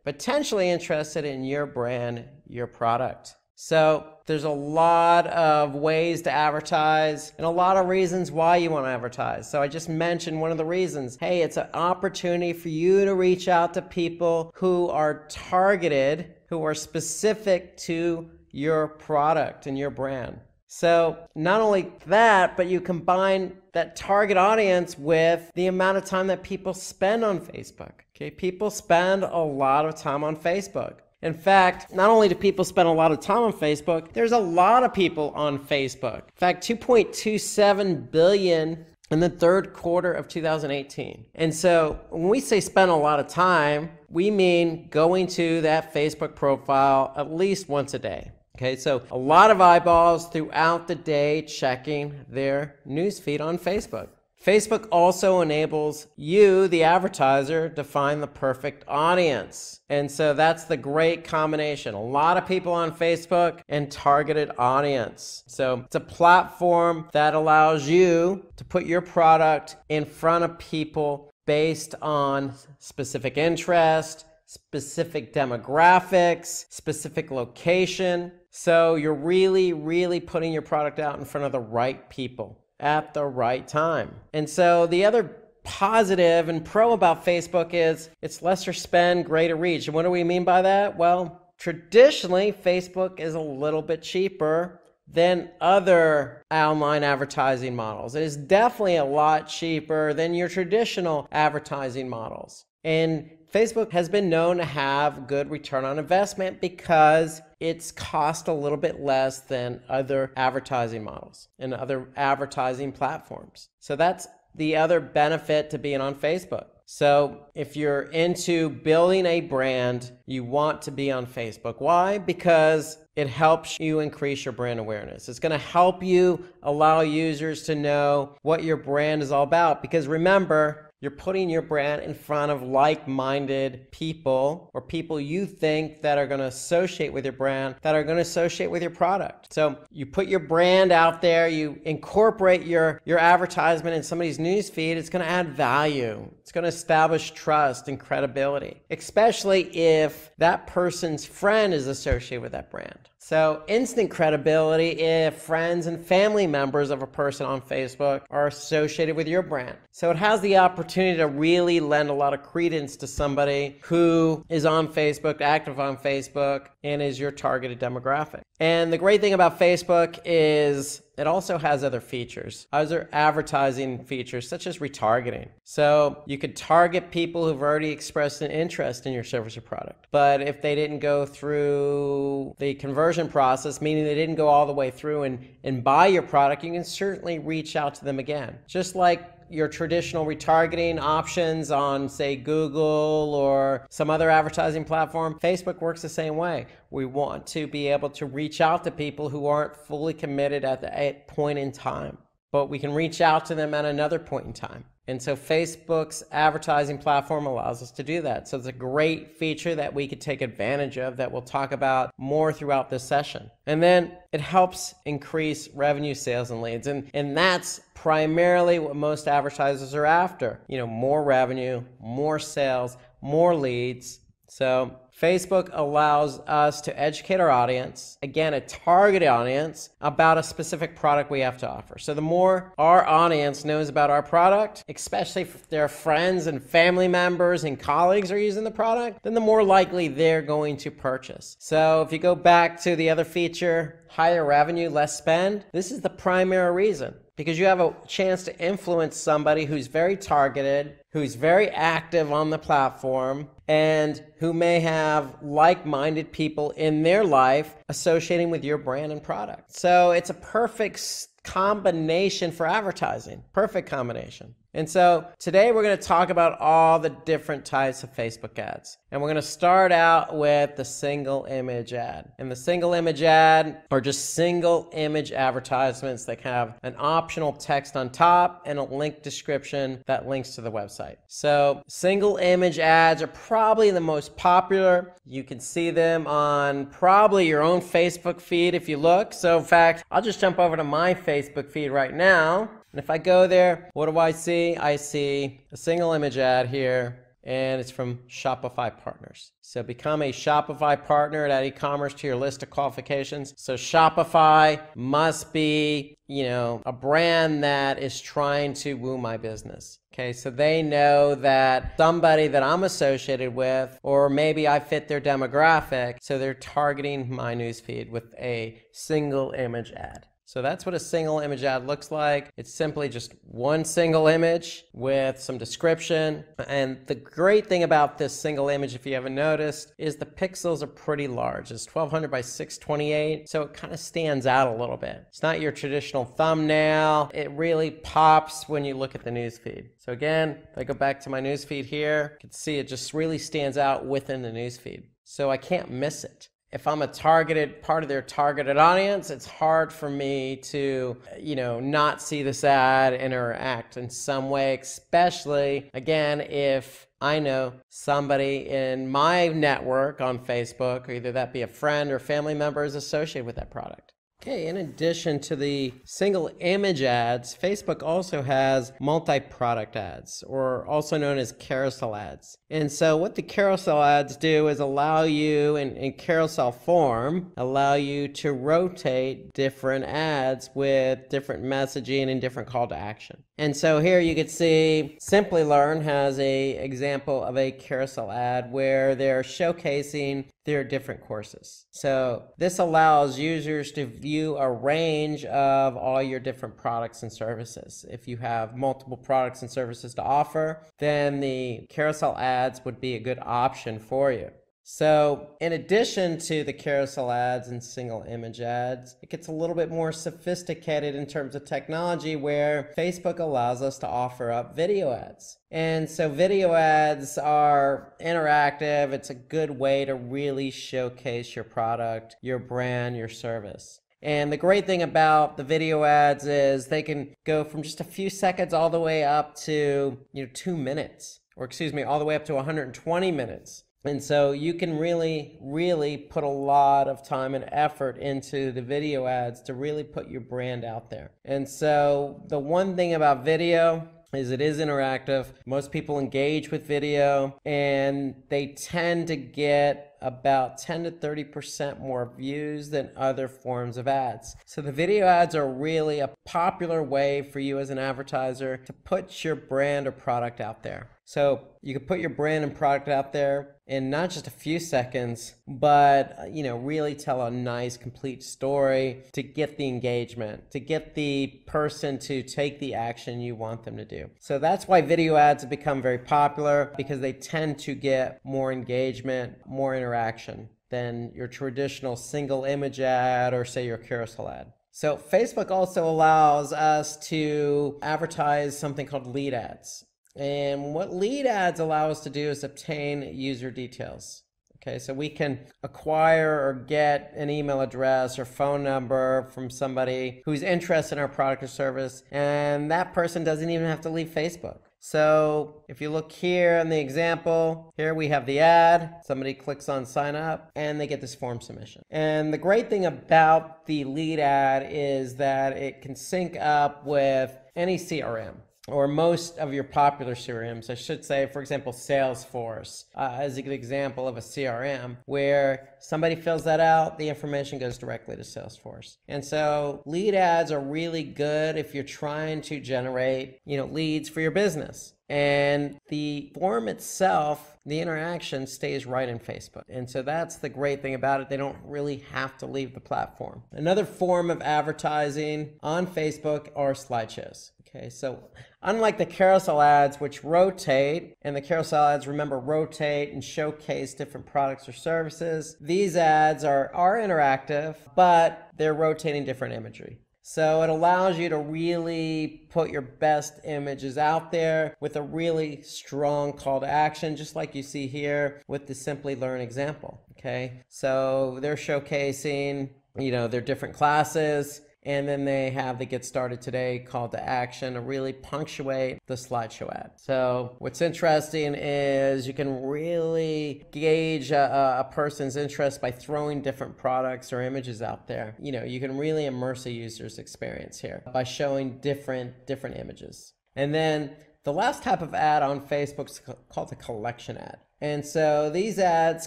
potentially interested in your brand, your product. So there's a lot of ways to advertise and a lot of reasons why you want to advertise. So I just mentioned one of the reasons. Hey, it's an opportunity for you to reach out to people who are targeted, who are specific to your product and your brand. So not only that, but you combine that target audience with the amount of time that people spend on Facebook. Okay, people spend a lot of time on Facebook. In fact, not only do people spend a lot of time on Facebook, there's a lot of people on Facebook. In fact, 2.27 billion in the third quarter of 2018. And so when we say spend a lot of time, we mean going to that Facebook profile at least once a day. Okay, so a lot of eyeballs throughout the day checking their newsfeed on Facebook. Facebook also enables you, the advertiser, to find the perfect audience. And so that's the great combination. A lot of people on Facebook and targeted audience. So it's a platform that allows you to put your product in front of people based on specific interest, specific demographics, specific location. So you're really putting your product out in front of the right people at the right time. And so the other positive and pro about Facebook is it's lesser spend, greater reach. And what do we mean by that? Well, traditionally, Facebook is a little bit cheaper than other online advertising models. It is definitely a lot cheaper than your traditional advertising models. And Facebook has been known to have good return on investment because it's cost a little bit less than other advertising models and other advertising platforms. So that's the other benefit to being on Facebook. So if you're into building a brand, you want to be on Facebook. Why? Because it helps you increase your brand awareness. It's going to help you allow users to know what your brand is all about. Because remember, you're putting your brand in front of like-minded people, or people you think that are going to associate with your brand, that are going to associate with your product. So you put your brand out there, you incorporate your advertisement in somebody's newsfeed, it's going to add value. It's going to establish trust and credibility, especially if that person's friend is associated with that brand. So instant credibility if friends and family members of a person on Facebook are associated with your brand. So it has the opportunity to really lend a lot of credence to somebody who is on Facebook, active on Facebook, and is your targeted demographic. And the great thing about Facebook is it also has other features, other advertising features such as retargeting. So you could target people who've already expressed an interest in your service or product. But if they didn't go through the conversion process, meaning they didn't go all the way through and buy your product, you can certainly reach out to them again. Just like your traditional retargeting options on, say, Google or some other advertising platform, Facebook works the same way. We want to be able to reach out to people who aren't fully committed at the point in time, but we can reach out to them at another point in time. And so Facebook's advertising platform allows us to do that. So it's a great feature that we could take advantage of that we'll talk about more throughout this session. And then it helps increase revenue, sales, and leads. And that's primarily what most advertisers are after. You know, more revenue, more sales, more leads. So Facebook allows us to educate our audience, again, a targeted audience, about a specific product we have to offer. So the more our audience knows about our product, especially if their friends and family members and colleagues are using the product, then the more likely they're going to purchase. So if you go back to the other feature, higher revenue, less spend, this is the primary reason. Because you have a chance to influence somebody who's very targeted, who's very active on the platform, and who may have like-minded people in their life associating with your brand and product. So it's a perfect combination for advertising. Perfect combination. And so today we're going to talk about all the different types of Facebook ads. And we're going to start out with the single image ad. And the single image ad are just single image advertisements that have an optional text on top and a link description that links to the website. So single image ads are probably the most popular. You can see them on probably your own Facebook feed if you look. So in fact, I'll just jump over to my Facebook feed right now. And if I go there, what do I see? I see a single image ad here, and it's from Shopify Partners. So become a Shopify partner to add e-commerce to your list of qualifications. So Shopify must be, a brand that is trying to woo my business. Okay, so they know that somebody that I'm associated with, or maybe I fit their demographic, so they're targeting my newsfeed with a single image ad. So that's what a single image ad looks like. It's simply just one single image with some description. And the great thing about this single image, if you haven't noticed, is the pixels are pretty large. It's 1200 by 628, so it kind of stands out a little bit. It's not your traditional thumbnail. It really pops when you look at the newsfeed. So again, if I go back to my newsfeed here, you can see it just really stands out within the newsfeed. So I can't miss it. If I'm a targeted part of their targeted audience, it's hard for me to, not see this ad interact in some way, especially, again, if I know somebody in my network on Facebook, or either that be a friend or family member, is associated with that product. Okay, in addition to the single image ads, Facebook also has multi-product ads, or also known as carousel ads. And so what the carousel ads do is allow you, in carousel form, allow you to rotate different ads with different messaging and different call to action. And so here you can see Simplilearn has an example of a carousel ad where they're showcasing their different courses. So this allows users to view a range of all your different products and services. If you have multiple products and services to offer, then the carousel ads would be a good option for you. So in addition to the carousel ads and single image ads, it gets a little bit more sophisticated in terms of technology where Facebook allows us to offer up video ads. And so video ads are interactive. It's a good way to really showcase your product, your brand, your service. And the great thing about the video ads is they can go from just a few seconds all the way up to 2 minutes, or excuse me, all the way up to 120 minutes. And so you can really put a lot of time and effort into the video ads to really put your brand out there. And so the one thing about video is it is interactive. Most people engage with video, and they tend to get about 10 to 30% more views than other forms of ads. So the video ads are really a popular way for you as an advertiser to put your brand or product out there. So you can put your brand and product out there in not just a few seconds, but really tell a nice complete story to get the engagement, to get the person to take the action you want them to do. So that's why video ads have become very popular, because they tend to get more engagement, more interaction than your traditional single image ad or say your carousel ad. So Facebook also allows us to advertise something called lead ads. And what lead ads allow us to do is obtain user details. Okay, so we can acquire or get an email address or phone number from somebody who's interested in our product or service, and that person doesn't even have to leave Facebook. So if you look here in the example, here we have the ad, somebody clicks on sign up, and they get this form submission. And the great thing about the lead ad is that it can sync up with any CRM, or most of your popular CRMs. I should say, for example, Salesforce as an example of a CRM where somebody fills that out, the information goes directly to Salesforce. And so lead ads are really good if you're trying to generate, leads for your business. And the form itself, the interaction stays right in Facebook. And so that's the great thing about it. They don't really have to leave the platform. Another form of advertising on Facebook are slideshows. Okay, so unlike the carousel ads, which rotate, and the carousel ads, remember, rotate and showcase different products or services, these ads are interactive, but they're rotating different imagery. So it allows you to really put your best images out there with a really strong call to action, just like you see here with the Simplilearn example. Okay, so they're showcasing, their different classes, and then they have the Get Started Today call to action to really punctuate the slideshow ad. So what's interesting is you can really gauge a person's interest by throwing different products or images out there. You can really immerse a user's experience here by showing different images. And then the last type of ad on Facebook is called a collection ad. And so these ads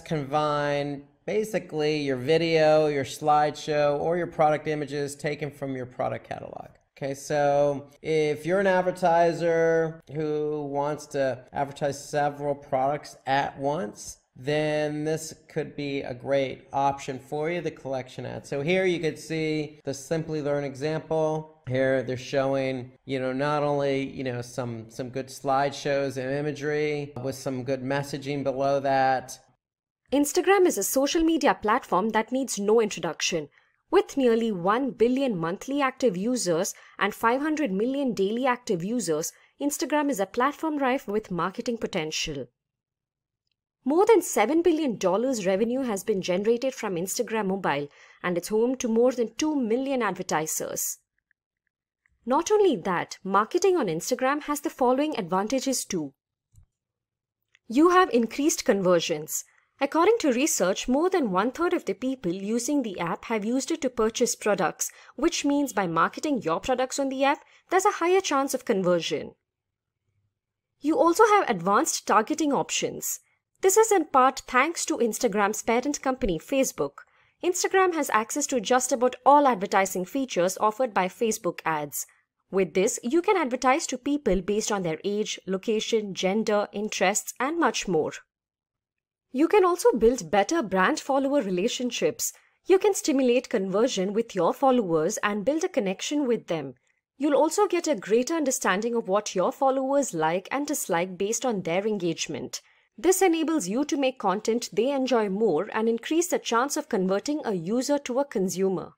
combine basically your video, your slideshow, or your product images taken from your product catalog. Okay, so if you're an advertiser who wants to advertise several products at once, then this could be a great option for you, the collection ad. So here you could see the Simplilearn example. Here they're showing, not only, some good slideshows and imagery with some good messaging below that. Instagram is a social media platform that needs no introduction. With nearly 1 billion monthly active users and 500 million daily active users, Instagram is a platform rife with marketing potential. More than $7 billion revenue has been generated from Instagram Mobile, and it's home to more than 2 million advertisers. Not only that, marketing on Instagram has the following advantages too. You have increased conversions. According to research, more than 1/3 of the people using the app have used it to purchase products, which means by marketing your products on the app, there's a higher chance of conversion. You also have advanced targeting options. This is in part thanks to Instagram's parent company, Facebook. Instagram has access to just about all advertising features offered by Facebook ads. With this, you can advertise to people based on their age, location, gender, interests, and much more. You can also build better brand-follower relationships. You can stimulate conversion with your followers and build a connection with them. You'll also get a greater understanding of what your followers like and dislike based on their engagement. This enables you to make content they enjoy more and increase the chance of converting a user to a consumer.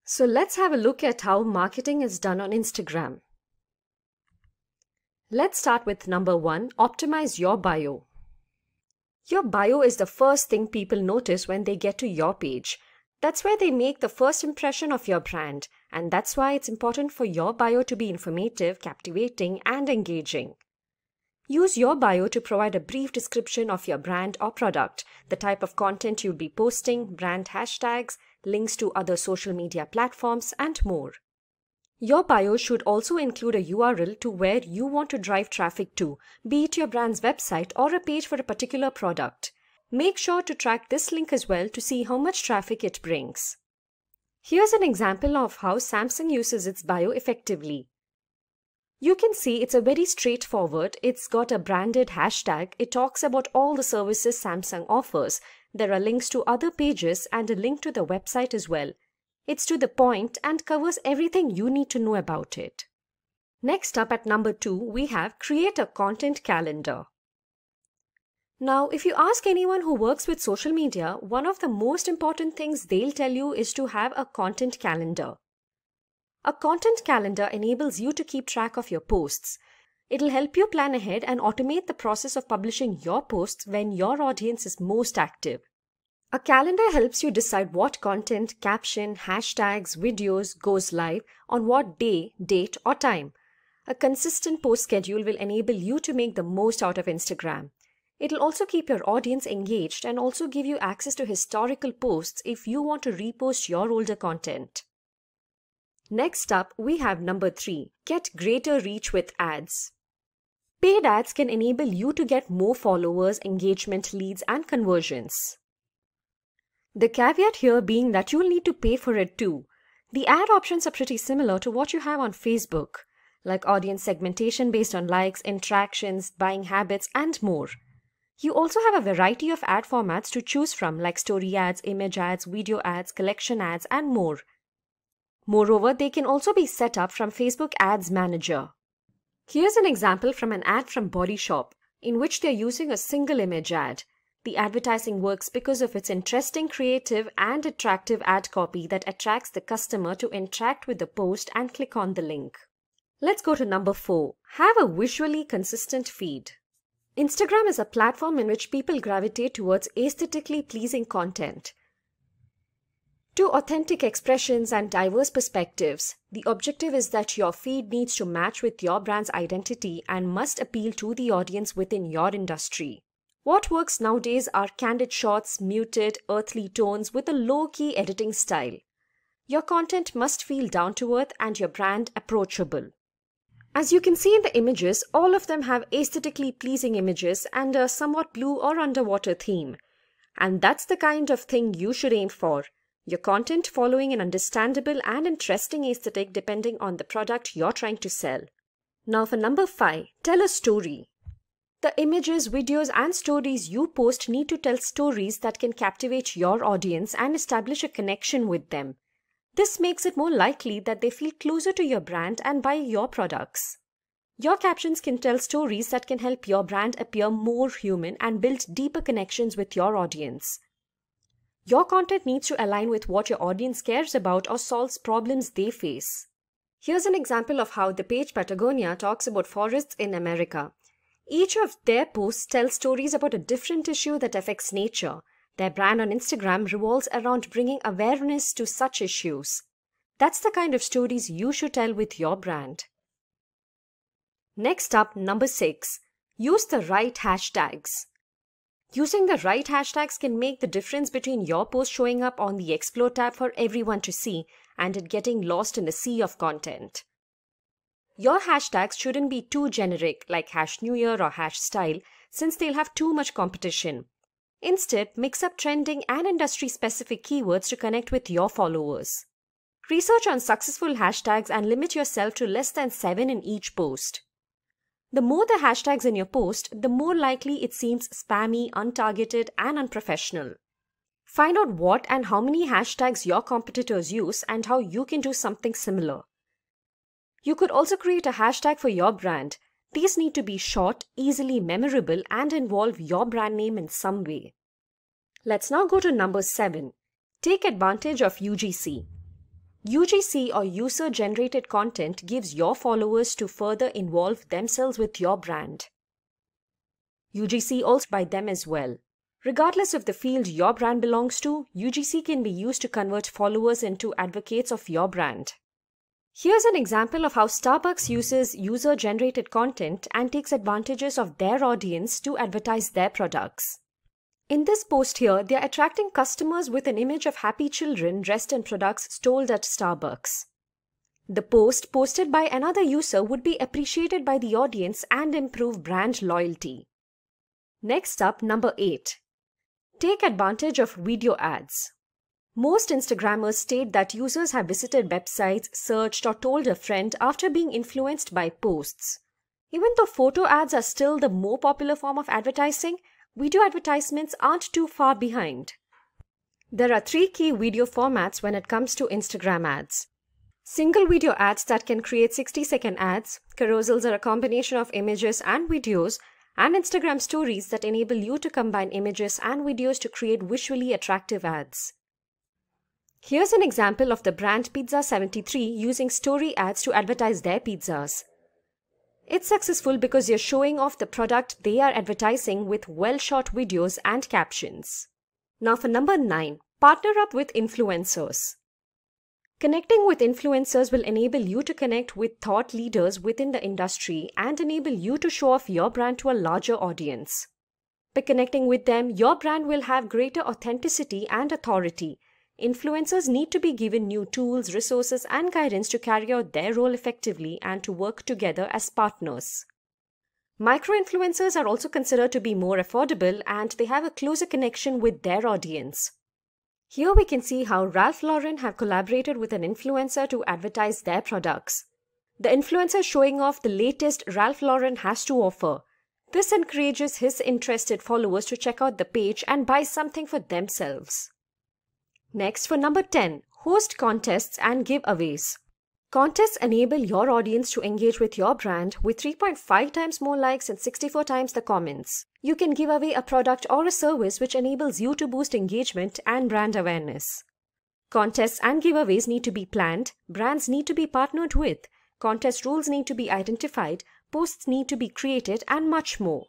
So let's have a look at how marketing is done on Instagram. Let's start with number 1, optimize your bio. Your bio is the first thing people notice when they get to your page. That's where they make the first impression of your brand, and that's why it's important for your bio to be informative, captivating, and engaging. Use your bio to provide a brief description of your brand or product, the type of content you'll be posting, brand hashtags, links to other social media platforms, and more. Your bio should also include a URL to where you want to drive traffic to, be it your brand's website or a page for a particular product. Make sure to track this link as well to see how much traffic it brings. Here's an example of how Samsung uses its bio effectively. You can see it's a very straightforward. It's got a branded hashtag. It talks about all the services Samsung offers. There are links to other pages and a link to the website as well. It's to the point and covers everything you need to know about it. Next up at number 2, we have create a content calendar. Now, if you ask anyone who works with social media, one of the most important things they'll tell you is to have a content calendar. A content calendar enables you to keep track of your posts. It'll help you plan ahead and automate the process of publishing your posts when your audience is most active. A calendar helps you decide what content, caption, hashtags, videos goes live on what day, date, or time. A consistent post schedule will enable you to make the most out of Instagram. It'll also keep your audience engaged and also give you access to historical posts if you want to repost your older content. Next up, we have number 3, get greater reach with ads. Paid ads can enable you to get more followers, engagement, leads, and conversions. The caveat here being that you'll need to pay for it too. The ad options are pretty similar to what you have on Facebook, like audience segmentation based on likes, interactions, buying habits, and more. You also have a variety of ad formats to choose from, like story ads, image ads, video ads, collection ads, and more. Moreover, they can also be set up from Facebook Ads Manager. Here's an example from an ad from Body Shop, in which they're using a single image ad. The advertising works because of its interesting, creative, and attractive ad copy that attracts the customer to interact with the post and click on the link. Let's go to number 4. Have a visually consistent feed. Instagram is a platform in which people gravitate towards aesthetically pleasing content. To authentic expressions and diverse perspectives, the objective is that your feed needs to match with your brand's identity and must appeal to the audience within your industry. What works nowadays are candid shots, muted, earthly tones with a low-key editing style. Your content must feel down to earth and your brand approachable. As you can see in the images, all of them have aesthetically pleasing images and a somewhat blue or underwater theme. And that's the kind of thing you should aim for. Your content following an understandable and interesting aesthetic depending on the product you're trying to sell. Now for number 5, tell a story. The images, videos, and stories you post need to tell stories that can captivate your audience and establish a connection with them. This makes it more likely that they feel closer to your brand and buy your products. Your captions can tell stories that can help your brand appear more human and build deeper connections with your audience. Your content needs to align with what your audience cares about or solves problems they face. Here's an example of how the page Patagonia talks about forests in America. Each of their posts tells stories about a different issue that affects nature. Their brand on Instagram revolves around bringing awareness to such issues. That's the kind of stories you should tell with your brand. Next up, number 6. Use the right hashtags. Using the right hashtags can make the difference between your post showing up on the Explore tab for everyone to see and it getting lost in the sea of content. Your hashtags shouldn't be too generic like #NewYear or #style since they'll have too much competition. Instead, mix up trending and industry-specific keywords to connect with your followers. Research on successful hashtags and limit yourself to less than 7 in each post. The more the hashtags in your post, the more likely it seems spammy, untargeted, and unprofessional. Find out what and how many hashtags your competitors use and how you can do something similar. You could also create a hashtag for your brand. These need to be short, easily memorable, and involve your brand name in some way. Let's now go to number 7. Take advantage of UGC. UGC or user-generated content gives your followers to further involve themselves with your brand. UGC also by them as well. Regardless of the field your brand belongs to, UGC can be used to convert followers into advocates of your brand. Here's an example of how Starbucks uses user-generated content and takes advantages of their audience to advertise their products. In this post here, they are attracting customers with an image of happy children dressed in products sold at Starbucks. The post posted by another user would be appreciated by the audience and improve brand loyalty. Next up, number 8. Take advantage of video ads. Most Instagrammers state that users have visited websites, searched, or told a friend after being influenced by posts. Even though photo ads are still the more popular form of advertising, video advertisements aren't too far behind. There are 3 key video formats when it comes to Instagram ads. Single video ads that can create 60-second ads, carousels are a combination of images and videos, and Instagram stories that enable you to combine images and videos to create visually attractive ads. Here's an example of the brand Pizza 73 using story ads to advertise their pizzas. It's successful because they're showing off the product they are advertising with well-shot videos and captions. Now for number 9, partner up with influencers. Connecting with influencers will enable you to connect with thought leaders within the industry and enable you to show off your brand to a larger audience. By connecting with them, your brand will have greater authenticity and authority. Influencers need to be given new tools, resources, and guidance to carry out their role effectively and to work together as partners. Micro-influencers are also considered to be more affordable and they have a closer connection with their audience. Here we can see how Ralph Lauren have collaborated with an influencer to advertise their products. The influencer is showing off the latest Ralph Lauren has to offer. This encourages his interested followers to check out the page and buy something for themselves. Next, for number 10, host contests and giveaways. Contests enable your audience to engage with your brand with 3.5 times more likes and 64 times the comments. You can give away a product or a service which enables you to boost engagement and brand awareness. Contests and giveaways need to be planned, brands need to be partnered with, contest rules need to be identified, posts need to be created, and much more.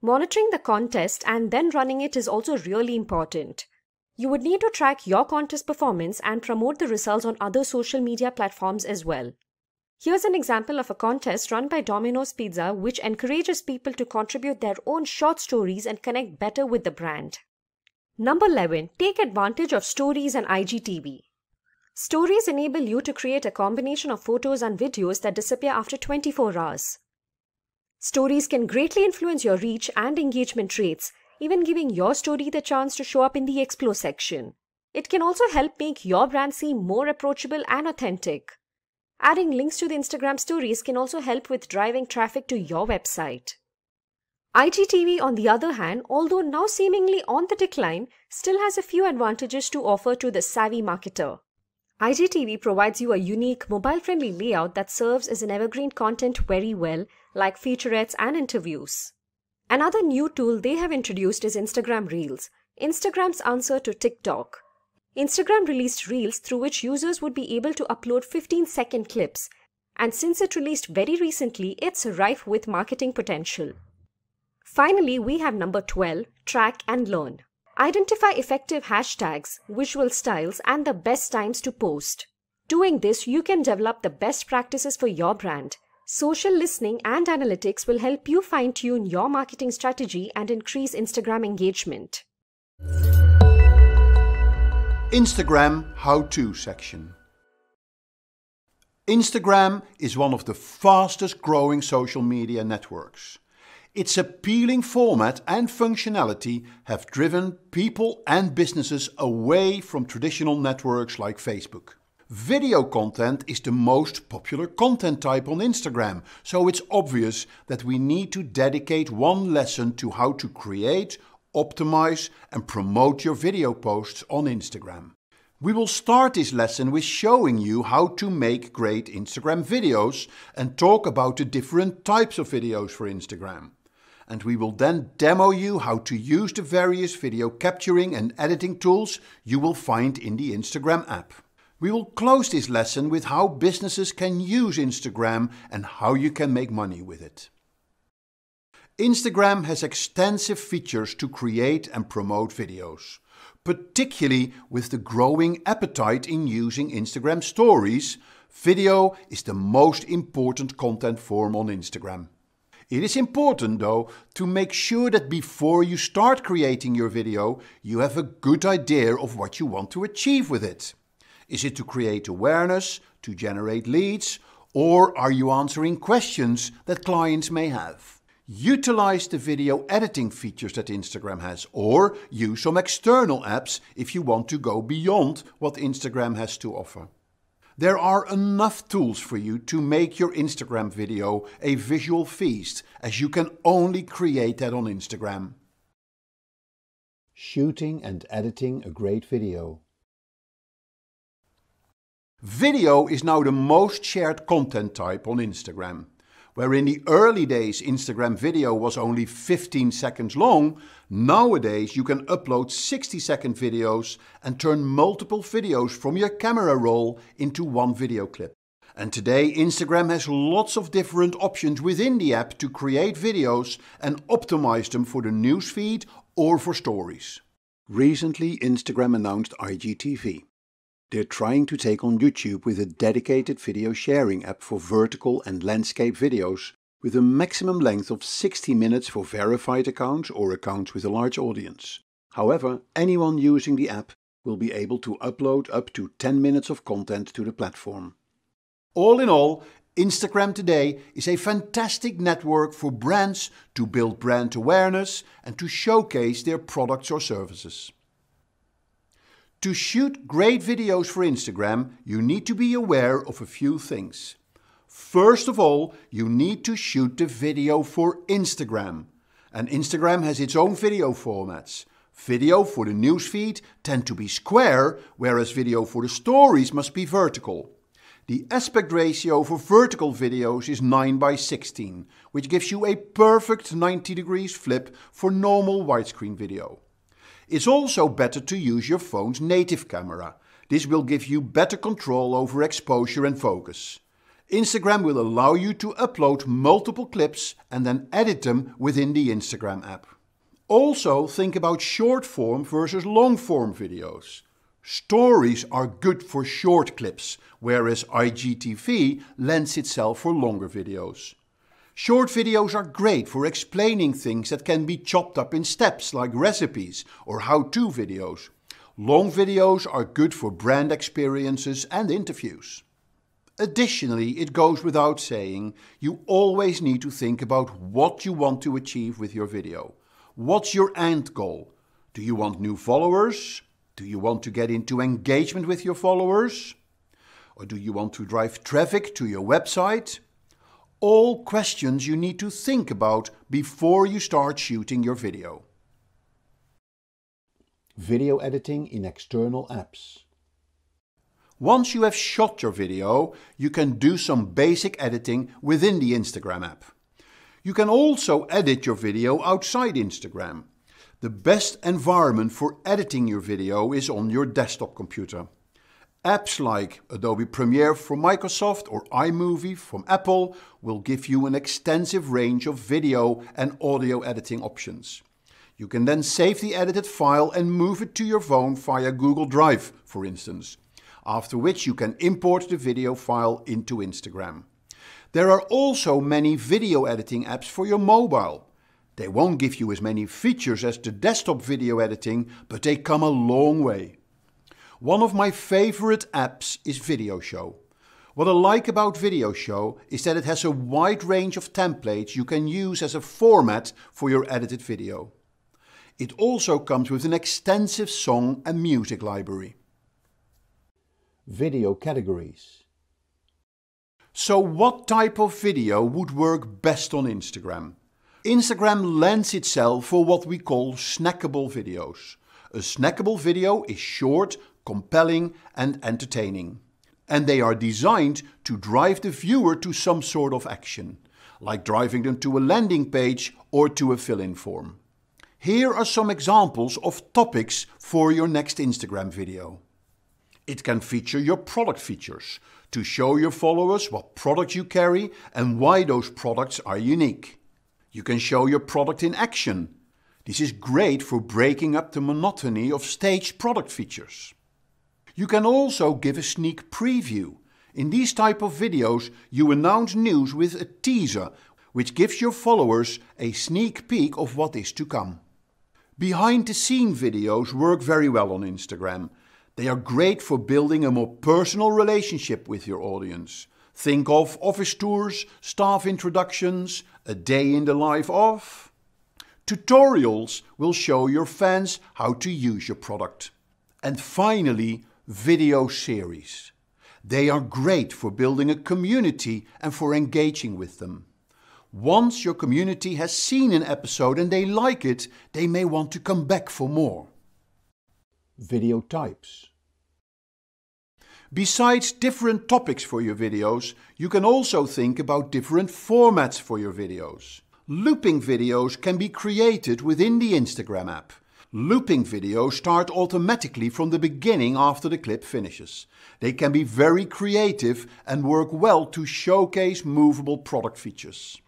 Monitoring the contest and then running it is also really important. You would need to track your contest performance and promote the results on other social media platforms as well. Here's an example of a contest run by Domino's Pizza which encourages people to contribute their own short stories and connect better with the brand. Number 11. Take advantage of stories and IGTV. Stories enable you to create a combination of photos and videos that disappear after 24 hours. Stories can greatly influence your reach and engagement rates, even giving your story the chance to show up in the Explore section. It can also help make your brand seem more approachable and authentic. Adding links to the Instagram stories can also help with driving traffic to your website. IGTV, on the other hand, although now seemingly on the decline, still has a few advantages to offer to the savvy marketer. IGTV provides you a unique, mobile-friendly layout that serves as an evergreen content very well, like featurettes and interviews. Another new tool they have introduced is Instagram Reels, Instagram's answer to TikTok. Instagram released Reels through which users would be able to upload 15-second clips, and since it released very recently, it's rife with marketing potential. Finally, we have number 12, Track and Learn. Identify effective hashtags, visual styles, and the best times to post. Doing this, you can develop the best practices for your brand. Social listening and analytics will help you fine-tune your marketing strategy and increase Instagram engagement. Instagram How-To section. Instagram is one of the fastest growing social media networks. Its appealing format and functionality have driven people and businesses away from traditional networks like Facebook. Video content is the most popular content type on Instagram, so it's obvious that we need to dedicate one lesson to how to create, optimize and promote your video posts on Instagram. We will start this lesson with showing you how to make great Instagram videos and talk about the different types of videos for Instagram. And we will then demo you how to use the various video capturing and editing tools you will find in the Instagram app. We will close this lesson with how businesses can use Instagram and how you can make money with it. Instagram has extensive features to create and promote videos, particularly with the growing appetite in using Instagram stories. Video is the most important content form on Instagram. It is important, though, to make sure that before you start creating your video, you have a good idea of what you want to achieve with it. Is it to create awareness, to generate leads, or are you answering questions that clients may have? Utilize the video editing features that Instagram has, or use some external apps if you want to go beyond what Instagram has to offer. There are enough tools for you to make your Instagram video a visual feast, as you can only create that on Instagram. Shooting and editing a great video. Video is now the most shared content type on Instagram. Where in the early days Instagram video was only 15 seconds long, nowadays you can upload 60-second videos and turn multiple videos from your camera roll into one video clip. And today Instagram has lots of different options within the app to create videos and optimize them for the newsfeed or for stories. Recently Instagram announced IGTV. They're trying to take on YouTube with a dedicated video sharing app for vertical and landscape videos with a maximum length of 60 minutes for verified accounts or accounts with a large audience. However, anyone using the app will be able to upload up to 10 minutes of content to the platform. All in all, Instagram today is a fantastic network for brands to build brand awareness and to showcase their products or services. To shoot great videos for Instagram, you need to be aware of a few things. First of all, you need to shoot the video for Instagram. And Instagram has its own video formats. Video for the newsfeed tend to be square, whereas video for the stories must be vertical. The aspect ratio for vertical videos is 9:16, which gives you a perfect 90 degrees flip for normal widescreen video. It's also better to use your phone's native camera. This will give you better control over exposure and focus. Instagram will allow you to upload multiple clips and then edit them within the Instagram app. Also think about short form versus long form videos. Stories are good for short clips, whereas IGTV lends itself for longer videos. Short videos are great for explaining things that can be chopped up in steps like recipes or how-to videos. Long videos are good for brand experiences and interviews. Additionally, it goes without saying, you always need to think about what you want to achieve with your video. What's your end goal? Do you want new followers? Do you want to get into engagement with your followers? Or do you want to drive traffic to your website? All questions you need to think about before you start shooting your video. Video editing in external apps. Once you have shot your video, you can do some basic editing within the Instagram app. You can also edit your video outside Instagram. The best environment for editing your video is on your desktop computer. Apps like Adobe Premiere from Microsoft or iMovie from Apple will give you an extensive range of video and audio editing options. You can then save the edited file and move it to your phone via Google Drive, for instance, after which you can import the video file into Instagram. There are also many video editing apps for your mobile. They won't give you as many features as the desktop video editing, but they come a long way. One of my favorite apps is VideoShow. What I like about VideoShow is that it has a wide range of templates you can use as a format for your edited video. It also comes with an extensive song and music library. Video categories. So what type of video would work best on Instagram? Instagram lends itself for what we call snackable videos. A snackable video is short, compelling and entertaining. And they are designed to drive the viewer to some sort of action, like driving them to a landing page or to a fill-in form. Here are some examples of topics for your next Instagram video. It can feature your product features to show your followers what products you carry and why those products are unique. You can show your product in action. This is great for breaking up the monotony of staged product features. You can also give a sneak preview. In these type of videos, you announce news with a teaser, which gives your followers a sneak peek of what is to come. Behind-the-scene videos work very well on Instagram. They are great for building a more personal relationship with your audience. Think of office tours, staff introductions, a day in the life of. Tutorials will show your fans how to use your product. And finally, video series. They are great for building a community and for engaging with them. Once your community has seen an episode and they like it, they may want to come back for more. Video types. Besides different topics for your videos, you can also think about different formats for your videos. Looping videos can be created within the Instagram app. Looping videos start automatically from the beginning after the clip finishes. They can be very creative and work well to showcase movable product features.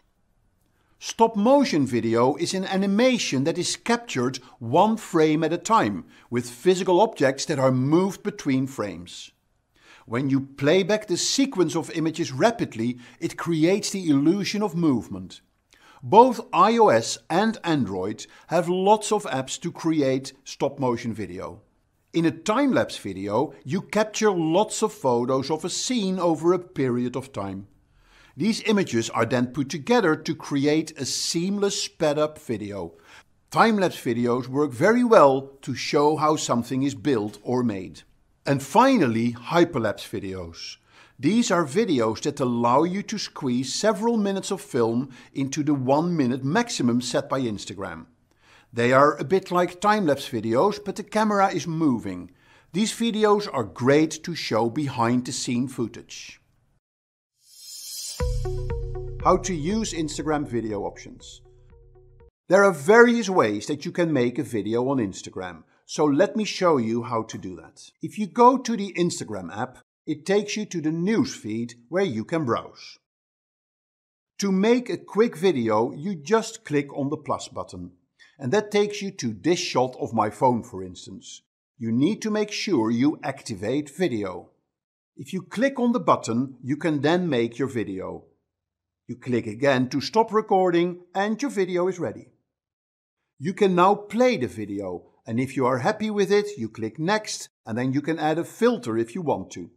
Stop motion video is an animation that is captured one frame at a time, with physical objects that are moved between frames. When you play back the sequence of images rapidly, it creates the illusion of movement. Both iOS and Android have lots of apps to create stop motion video. In a time-lapse video, you capture lots of photos of a scene over a period of time. These images are then put together to create a seamless sped-up video. Time-lapse videos work very well to show how something is built or made. And finally, hyperlapse videos. These are videos that allow you to squeeze several minutes of film into the 1 minute maximum set by Instagram. They are a bit like time-lapse videos, but the camera is moving. These videos are great to show behind-the-scene footage. How to use Instagram video options. There are various ways that you can make a video on Instagram, so let me show you how to do that. If you go to the Instagram app, it takes you to the news feed where you can browse. To make a quick video, you just click on the plus button, and that takes you to this shot of my phone, for instance. You need to make sure you activate video. If you click on the button, you can then make your video. You click again to stop recording and your video is ready. You can now play the video, and if you are happy with it, you click next, and then you can add a filter if you want to.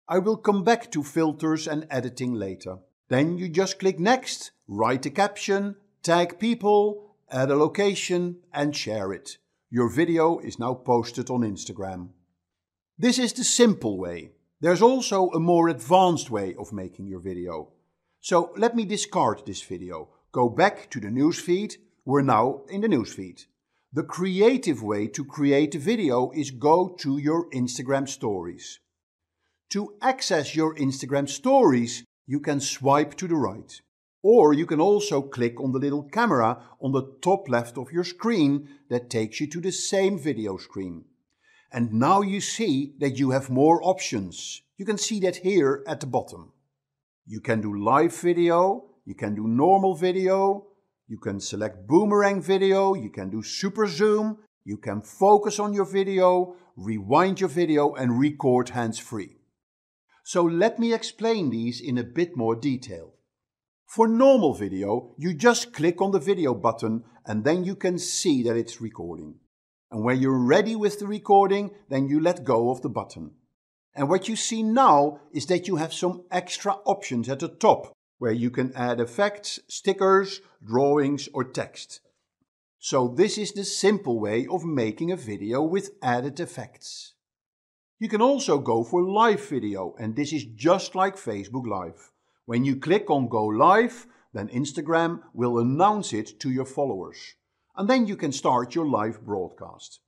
I will come back to filters and editing later. Then you just click next, write a caption, tag people, add a location and share it. Your video is now posted on Instagram. This is the simple way. There's also a more advanced way of making your video. So let me discard this video. Go back to the newsfeed. We're now in the newsfeed. The creative way to create a video is go to your Instagram stories. To access your Instagram stories, you can swipe to the right. Or you can also click on the little camera on the top left of your screen that takes you to the same video screen. And now you see that you have more options. You can see that here at the bottom. You can do live video, you can do normal video, you can select boomerang video, you can do super zoom, you can focus on your video, rewind your video and record hands-free. So let me explain these in a bit more detail. For normal video, you just click on the video button and then you can see that it's recording. And when you're ready with the recording, then you let go of the button. And what you see now is that you have some extra options at the top, where you can add effects, stickers, drawings or text. So this is the simple way of making a video with added effects. You can also go for live video, and this is just like Facebook Live. When you click on Go Live, then Instagram will announce it to your followers. And then you can start your live broadcast.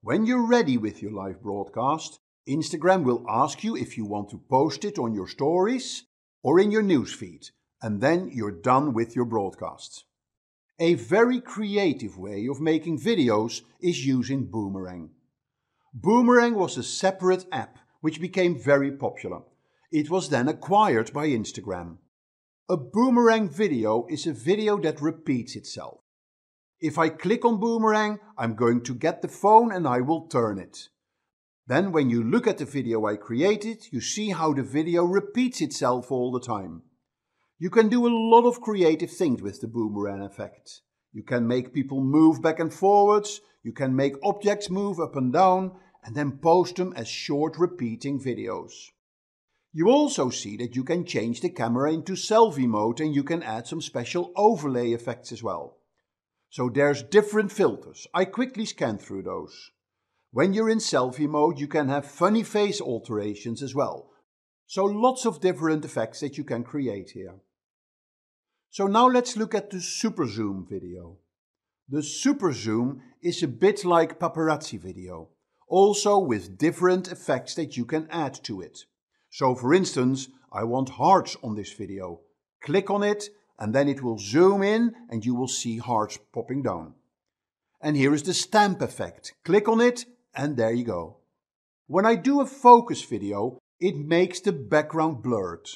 When you're ready with your live broadcast, Instagram will ask you if you want to post it on your stories or in your newsfeed, and then you're done with your broadcast. A very creative way of making videos is using Boomerang. Boomerang was a separate app which became very popular. It was then acquired by Instagram. A Boomerang video is a video that repeats itself. If I click on Boomerang, I'm going to get the phone and I will turn it. Then when you look at the video I created, you see how the video repeats itself all the time. You can do a lot of creative things with the Boomerang effect. You can make people move back and forwards, you can make objects move up and down, and then post them as short repeating videos. You also see that you can change the camera into selfie mode and you can add some special overlay effects as well. So there's different filters. I quickly scan through those. When you're in selfie mode, you can have funny face alterations as well. So lots of different effects that you can create here. So now let's look at the super zoom video. The super zoom is a bit like paparazzi video, also with different effects that you can add to it. So for instance, I want hearts on this video. Click on it and then it will zoom in and you will see hearts popping down. And here is the stamp effect. Click on it and there you go. When I do a focus video, it makes the background blurred.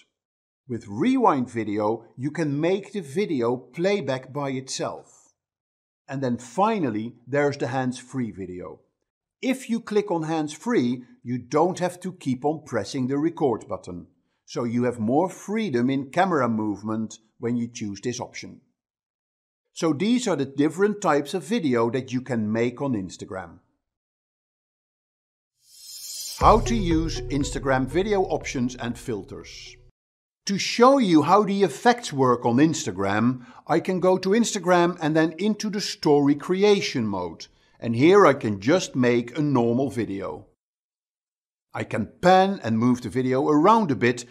With rewind video, you can make the video playback by itself. And then finally, there's the hands-free video. If you click on hands-free, you don't have to keep on pressing the record button. So you have more freedom in camera movement when you choose this option. So these are the different types of video that you can make on Instagram. How to use Instagram video options and filters. To show you how the effects work on Instagram, I can go to Instagram and then into the story creation mode. And here I can just make a normal video. I can pan and move the video around a bit,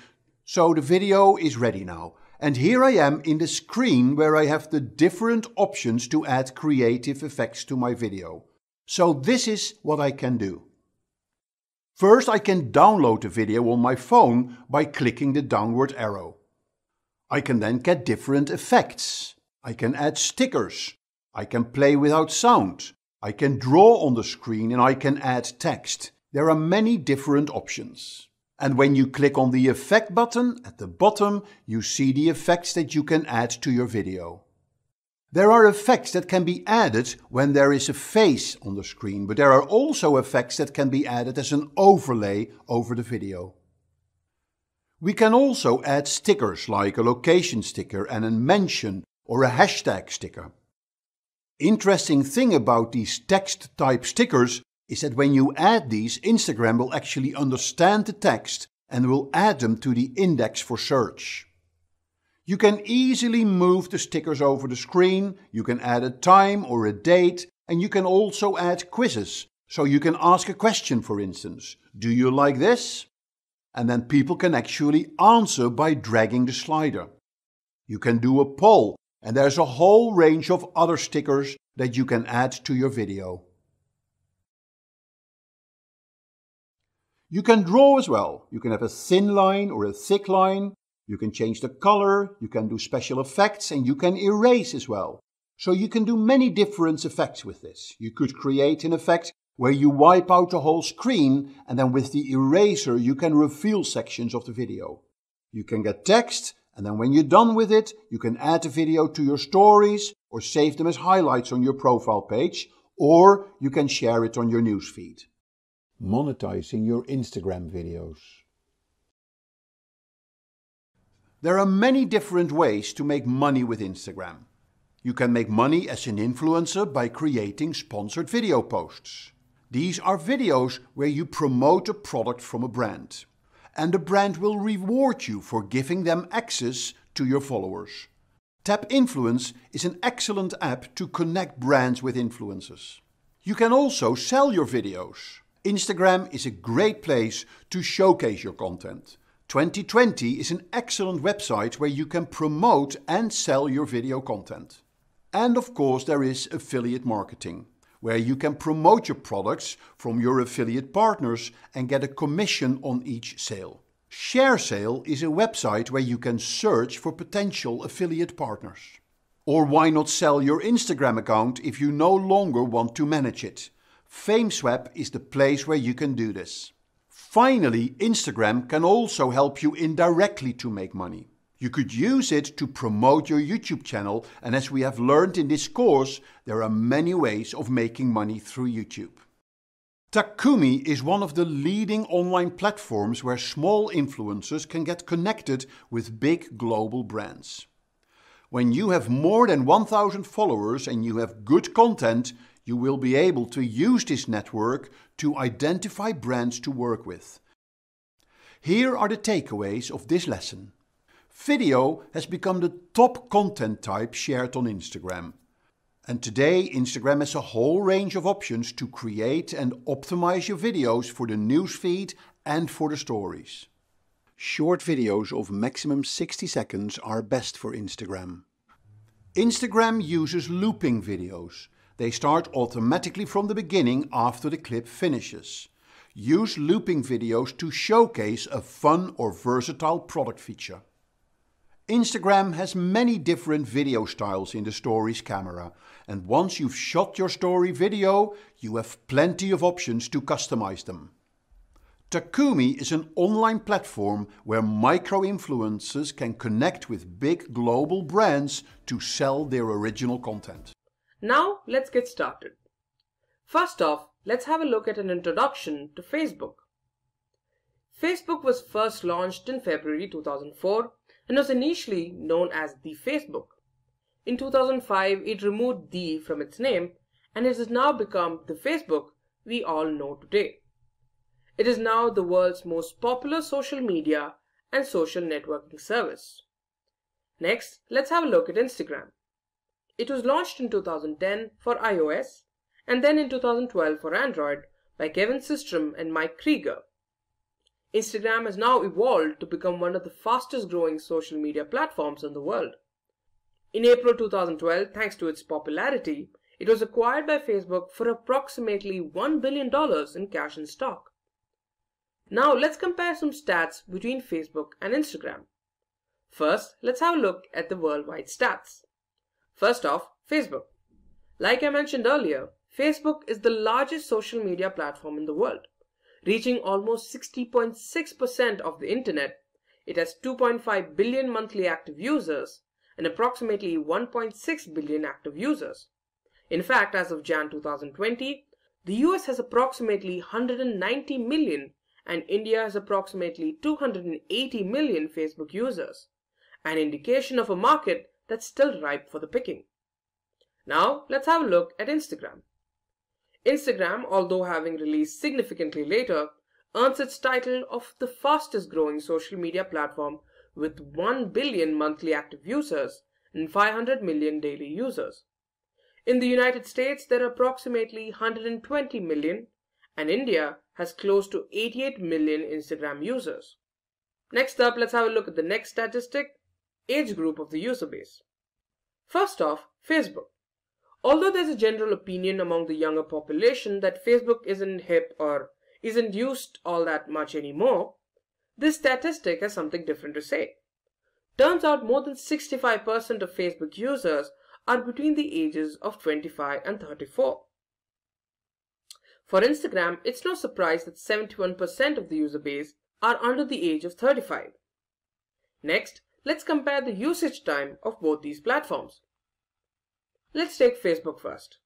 so the video is ready now. And here I am in the screen where I have the different options to add creative effects to my video. So this is what I can do. First, I can download the video on my phone by clicking the downward arrow. I can then get different effects. I can add stickers. I can play without sound. I can draw on the screen and I can add text. There are many different options. And when you click on the effect button at the bottom, you see the effects that you can add to your video. There are effects that can be added when there is a face on the screen, but there are also effects that can be added as an overlay over the video. We can also add stickers like a location sticker and a mention or a hashtag sticker. Interesting thing about these text type stickers is that when you add these, Instagram will actually understand the text and will add them to the index for search. You can easily move the stickers over the screen, you can add a time or a date, and you can also add quizzes. So you can ask a question, for instance, do you like this? And then people can actually answer by dragging the slider. You can do a poll, and there's a whole range of other stickers that you can add to your video. You can draw as well. You can have a thin line or a thick line. You can change the color, you can do special effects, and you can erase as well. So you can do many different effects with this. You could create an effect where you wipe out the whole screen, and then with the eraser you can reveal sections of the video. You can get text, and then when you're done with it, you can add the video to your stories or save them as highlights on your profile page, or you can share it on your newsfeed. Monetizing your Instagram videos. There are many different ways to make money with Instagram. You can make money as an influencer by creating sponsored video posts. These are videos where you promote a product from a brand. And the brand will reward you for giving them access to your followers. Tap Influence is an excellent app to connect brands with influencers. You can also sell your videos. Instagram is a great place to showcase your content. 2020 is an excellent website where you can promote and sell your video content. And of course there is affiliate marketing, where you can promote your products from your affiliate partners and get a commission on each sale. ShareSale is a website where you can search for potential affiliate partners. Or why not sell your Instagram account if you no longer want to manage it? FameSwap is the place where you can do this. Finally, Instagram can also help you indirectly to make money. You could use it to promote your YouTube channel, and as we have learned in this course, there are many ways of making money through YouTube. Takumi is one of the leading online platforms where small influencers can get connected with big global brands. When you have more than 1,000 followers and you have good content, you will be able to use this network to identify brands to work with. Here are the takeaways of this lesson. Video has become the top content type shared on Instagram. And today Instagram has a whole range of options to create and optimize your videos for the newsfeed and for the stories. Short videos of maximum 60 seconds are best for Instagram. Instagram uses looping videos. They start automatically from the beginning after the clip finishes. Use looping videos to showcase a fun or versatile product feature. Instagram has many different video styles in the Stories camera, and once you've shot your story video, you have plenty of options to customize them. Takumi is an online platform where micro-influencers can connect with big global brands to sell their original content. Now let's get started. First off, let's have a look at an introduction to Facebook. Facebook was first launched in February 2004 and was initially known as the Facebook. In 2005, it removed the from its name and it has now become the Facebook we all know today. It is now the world's most popular social media and social networking service. Next, let's have a look at Instagram. It was launched in 2010 for iOS and then in 2012 for Android by Kevin Systrom and Mike Krieger. Instagram has now evolved to become one of the fastest growing social media platforms in the world. In April 2012, thanks to its popularity, it was acquired by Facebook for approximately $1 billion in cash and stock. Now let's compare some stats between Facebook and Instagram. First, let's have a look at the worldwide stats. First off, Facebook. Like I mentioned earlier, Facebook is the largest social media platform in the world. Reaching almost 60.6% of the internet, it has 2.5 billion monthly active users and approximately 1.6 billion active users. In fact, as of Jan 2020, the US has approximately 190 million and India has approximately 280 million Facebook users, an indication of a market that's still ripe for the picking. Now, let's have a look at Instagram. Instagram, although having released significantly later, earns its title of the fastest growing social media platform with 1 billion monthly active users and 500 million daily users. In the United States, there are approximately 120 million and India has close to 88 million Instagram users. Next up, let's have a look at the next statistic, age group of the user base. First off, Facebook. Although there's a general opinion among the younger population that Facebook isn't hip or isn't used all that much anymore, this statistic has something different to say. Turns out more than 65% of Facebook users are between the ages of 25 and 34. For Instagram, it's no surprise that 71% of the user base are under the age of 35. Next, let's compare the usage time of both these platforms. Let's take Facebook first.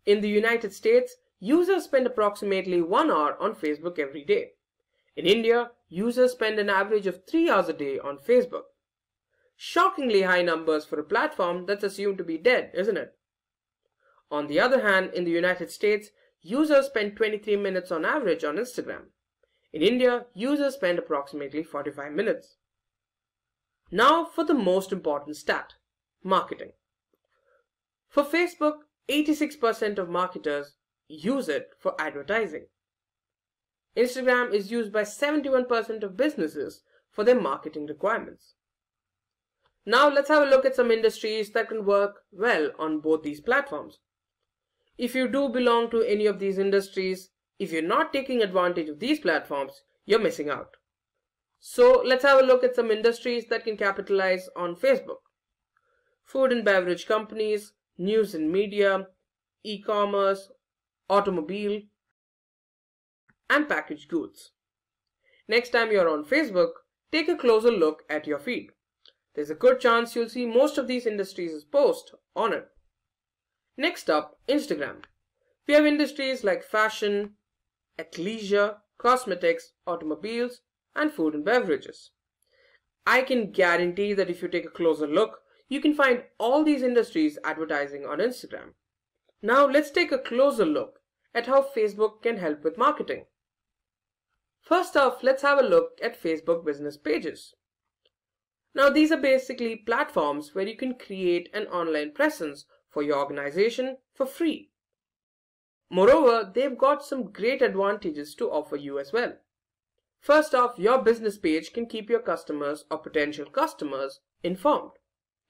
In the United States, users spend approximately 1 hour on Facebook every day. In India, users spend an average of 3 hours a day on Facebook. Shockingly high numbers for a platform that's assumed to be dead, isn't it? On the other hand, in the United States, users spend 23 minutes on average on Instagram. In India, users spend approximately 45 minutes. Now for the most important stat, marketing. For Facebook, 86% of marketers use it for advertising. Instagram is used by 71% of businesses for their marketing requirements. Now let's have a look at some industries that can work well on both these platforms. If you do belong to any of these industries, if you're not taking advantage of these platforms, you're missing out. So let's have a look at some industries that can capitalize on Facebook. Food and beverage companies, news and media, e-commerce, automobile, and packaged goods. Next time you're on Facebook, take a closer look at your feed. There's a good chance you'll see most of these industries' posts on it. Next up, Instagram. We have industries like fashion, athleisure, cosmetics, automobiles, and food and beverages. I can guarantee that if you take a closer look, you can find all these industries advertising on Instagram. Now let's take a closer look at how Facebook can help with marketing. First off, let's have a look at Facebook business pages. Now these are basically platforms where you can create an online presence for your organization for free. Moreover, they've got some great advantages to offer you as well. First off, your business page can keep your customers or potential customers informed.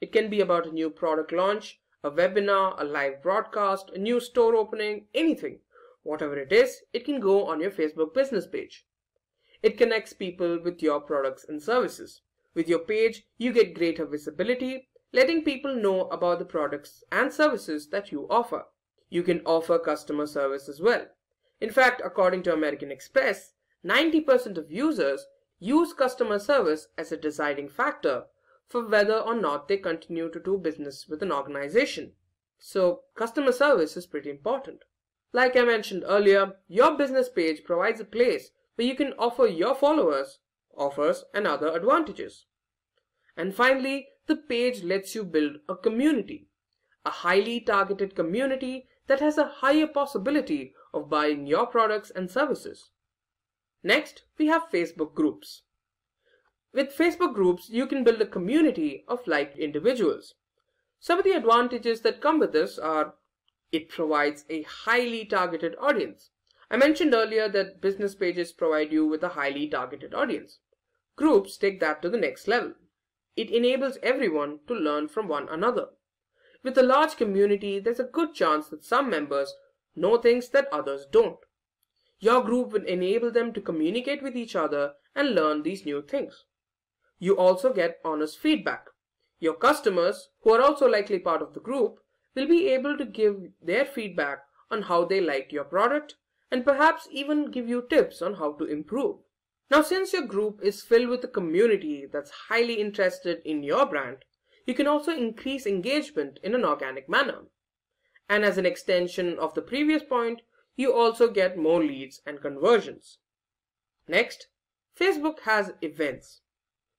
It can be about a new product launch, a webinar, a live broadcast, a new store opening, anything. Whatever it is, it can go on your Facebook business page. It connects people with your products and services. With your page, you get greater visibility, letting people know about the products and services that you offer. You can offer customer service as well. In fact, according to American Express, 90% of users use customer service as a deciding factor for whether or not they continue to do business with an organization. So, customer service is pretty important. Like I mentioned earlier, your business page provides a place where you can offer your followers offers and other advantages. And finally, the page lets you build a community, a highly targeted community that has a higher possibility of buying your products and services. Next, we have Facebook groups. With Facebook groups, you can build a community of like individuals. Some of the advantages that come with this are it provides a highly targeted audience. I mentioned earlier that business pages provide you with a highly targeted audience. Groups take that to the next level. It enables everyone to learn from one another. With a large community, there's a good chance that some members know things that others don't. Your group will enable them to communicate with each other and learn these new things. You also get honest feedback. Your customers, who are also likely part of the group, will be able to give their feedback on how they like your product and perhaps even give you tips on how to improve. Now, since your group is filled with a community that's highly interested in your brand, you can also increase engagement in an organic manner. And as an extension of the previous point, you also get more leads and conversions. Next, Facebook has events.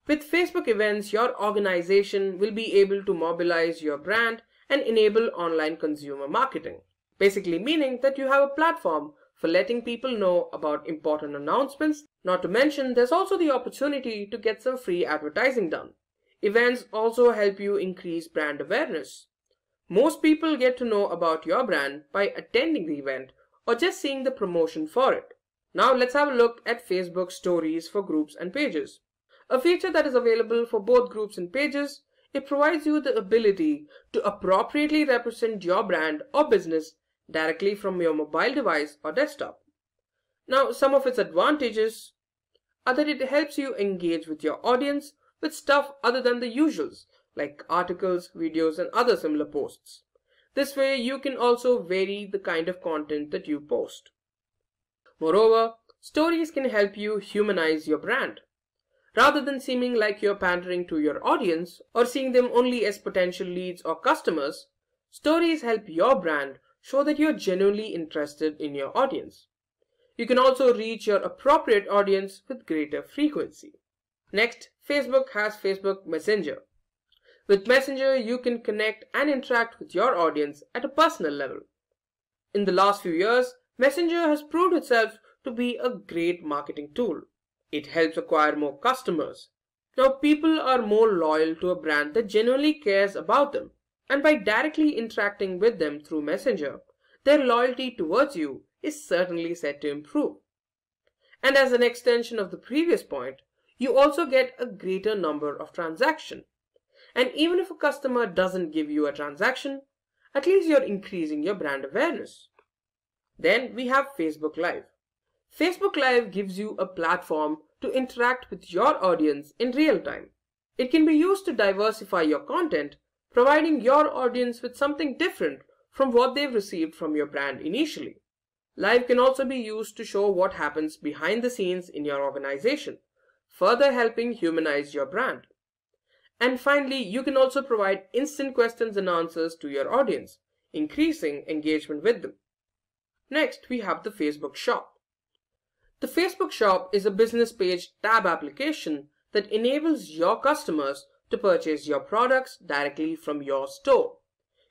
With Facebook events, your organization will be able to mobilize your brand and enable online consumer marketing. Basically meaning that you have a platform for letting people know about important announcements. Not to mention, there's also the opportunity to get some free advertising done. Events also help you increase brand awareness. Most people get to know about your brand by attending the event or just seeing the promotion for it. Now let's have a look at Facebook stories for groups and pages. A feature that is available for both groups and pages, it provides you the ability to appropriately represent your brand or business directly from your mobile device or desktop. Now, some of its advantages are that it helps you engage with your audience with stuff other than the usuals, like articles, videos, and other similar posts. This way, you can also vary the kind of content that you post. Moreover, stories can help you humanize your brand. Rather than seeming like you're pandering to your audience or seeing them only as potential leads or customers, stories help your brand show that you're genuinely interested in your audience. You can also reach your appropriate audience with greater frequency. Next, Facebook has Facebook Messenger. With Messenger, you can connect and interact with your audience at a personal level. In the last few years, Messenger has proved itself to be a great marketing tool. It helps acquire more customers. Now, people are more loyal to a brand that genuinely cares about them. And by directly interacting with them through Messenger, their loyalty towards you is certainly set to improve. And as an extension of the previous point, you also get a greater number of transactions. And even if a customer doesn't give you a transaction, at least you're increasing your brand awareness. Then we have Facebook Live. Facebook Live gives you a platform to interact with your audience in real time. It can be used to diversify your content, providing your audience with something different from what they've received from your brand initially. Live can also be used to show what happens behind the scenes in your organization, further helping humanize your brand. And finally, you can also provide instant questions and answers to your audience, increasing engagement with them. Next, we have the Facebook Shop. The Facebook Shop is a business page tab application that enables your customers to purchase your products directly from your store.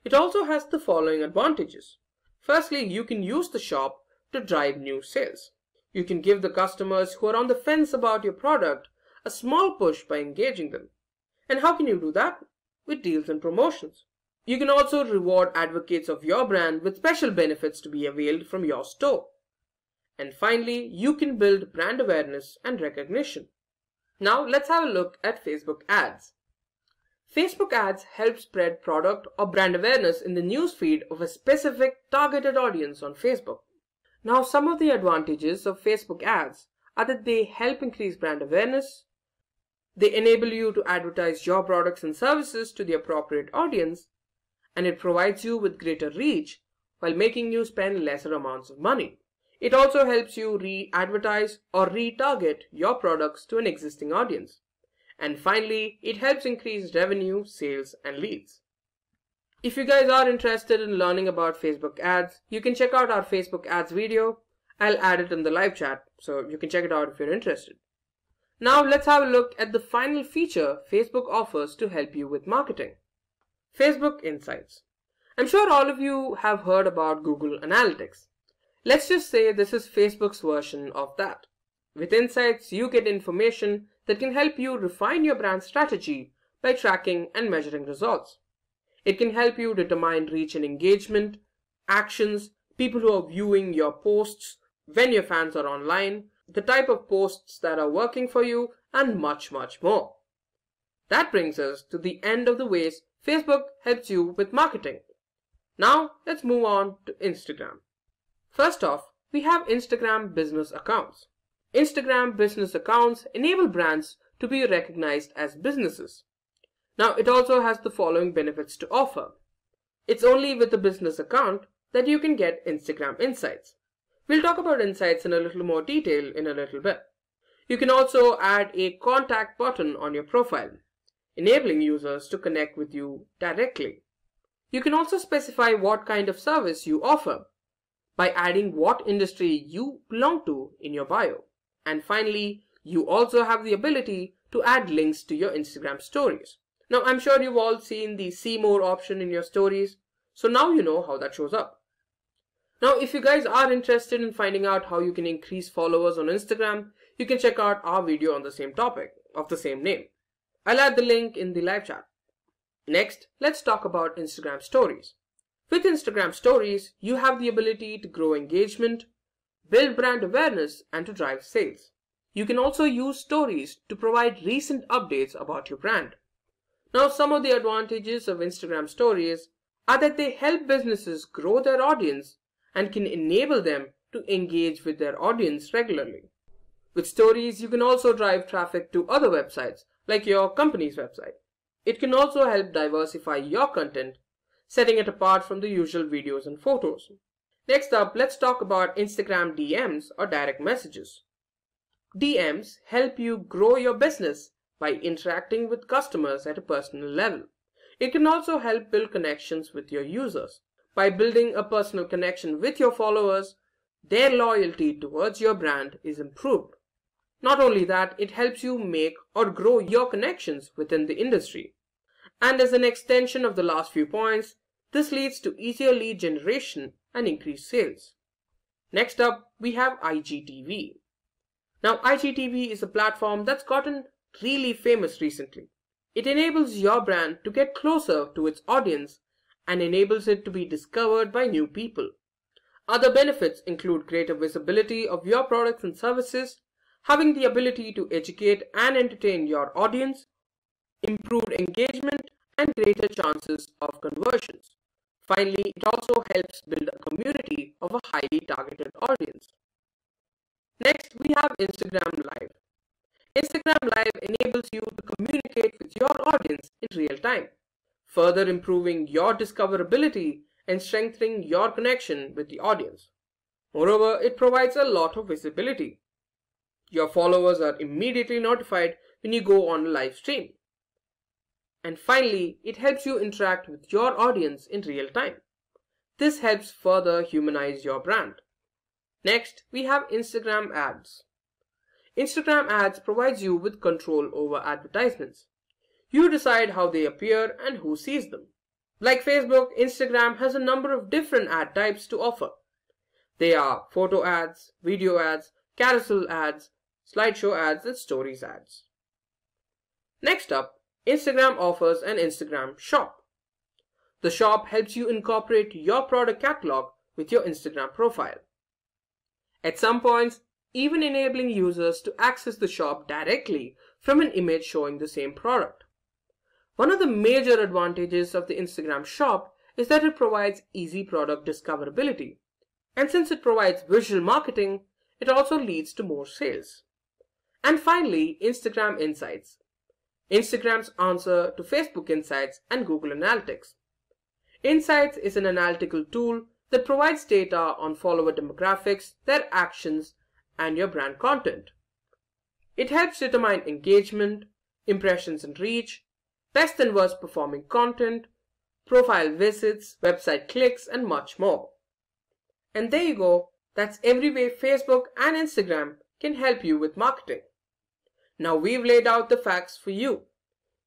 It also has the following advantages. Firstly, you can use the shop to drive new sales. You can give the customers who are on the fence about your product a small push by engaging them. And how can you do that? With deals and promotions. You can also reward advocates of your brand with special benefits to be availed from your store. And finally, you can build brand awareness and recognition. Now let's have a look at Facebook ads. Facebook ads help spread product or brand awareness in the newsfeed of a specific targeted audience on Facebook. Now, some of the advantages of Facebook ads are that they help increase brand awareness, they enable you to advertise your products and services to the appropriate audience, and it provides you with greater reach while making you spend lesser amounts of money. It also helps you re-advertise or retarget your products to an existing audience. And finally, it helps increase revenue, sales, and leads. If you guys are interested in learning about Facebook ads, you can check out our Facebook ads video. I'll add it in the live chat, so you can check it out if you're interested. Now let's have a look at the final feature Facebook offers to help you with marketing. Facebook Insights. I'm sure all of you have heard about Google Analytics. Let's just say this is Facebook's version of that. With Insights, you get information that can help you refine your brand strategy by tracking and measuring results. It can help you determine reach and engagement, actions, people who are viewing your posts, when your fans are online, the type of posts that are working for you, and much, much more. That brings us to the end of the ways Facebook helps you with marketing. Now, let's move on to Instagram. First off, we have Instagram business accounts. Instagram business accounts enable brands to be recognized as businesses. Now, it also has the following benefits to offer. It's only with a business account that you can get Instagram Insights. We'll talk about Insights in a little more detail in a little bit. You can also add a contact button on your profile, enabling users to connect with you directly. You can also specify what kind of service you offer by adding what industry you belong to in your bio. And finally, you also have the ability to add links to your Instagram stories. Now, I'm sure you've all seen the See More option in your stories, so now you know how that shows up. Now, if you guys are interested in finding out how you can increase followers on Instagram, you can check out our video on the same topic of the same name. I'll add the link in the live chat. Next, let's talk about Instagram stories. With Instagram stories, you have the ability to grow engagement, build brand awareness, and to drive sales. You can also use stories to provide recent updates about your brand. Now, some of the advantages of Instagram stories are that they help businesses grow their audience and can enable them to engage with their audience regularly. With stories, you can also drive traffic to other websites, like your company's website. It can also help diversify your content, setting it apart from the usual videos and photos. Next up, let's talk about Instagram DMs or direct messages. DMs help you grow your business by interacting with customers at a personal level. It can also help build connections with your users. By building a personal connection with your followers, their loyalty towards your brand is improved. Not only that, it helps you make or grow your connections within the industry. And as an extension of the last few points, this leads to easier lead generation and increased sales. Next up, we have IGTV. Now, IGTV is a platform that's gotten really famous recently. It enables your brand to get closer to its audience and enables it to be discovered by new people. Other benefits include greater visibility of your products and services, having the ability to educate and entertain your audience, improved engagement, and greater chances of conversions. Finally, it also helps build a community of a highly targeted audience. Next, we have Instagram Live. Instagram Live enables you to communicate with your audience in real time, further improving your discoverability and strengthening your connection with the audience. Moreover, it provides a lot of visibility. Your followers are immediately notified when you go on a live stream. And finally, it helps you interact with your audience in real time. This helps further humanize your brand. Next, we have Instagram Ads. Instagram Ads provides you with control over advertisements. You decide how they appear and who sees them. Like Facebook, Instagram has a number of different ad types to offer. They are photo ads, video ads, carousel ads, slideshow ads, and stories ads. Next up, Instagram offers an Instagram shop. The shop helps you incorporate your product catalog with your Instagram profile. At some points, even enabling users to access the shop directly from an image showing the same product. One of the major advantages of the Instagram shop is that it provides easy product discoverability. And since it provides visual marketing, it also leads to more sales. And finally, Instagram Insights. Instagram's answer to Facebook Insights and Google Analytics. Insights is an analytical tool that provides data on follower demographics, their actions, and your brand content. It helps determine engagement, impressions and reach, best and worst performing content, profile visits, website clicks, and much more. And there you go, that's every way Facebook and Instagram can help you with marketing. Now we've laid out the facts for you.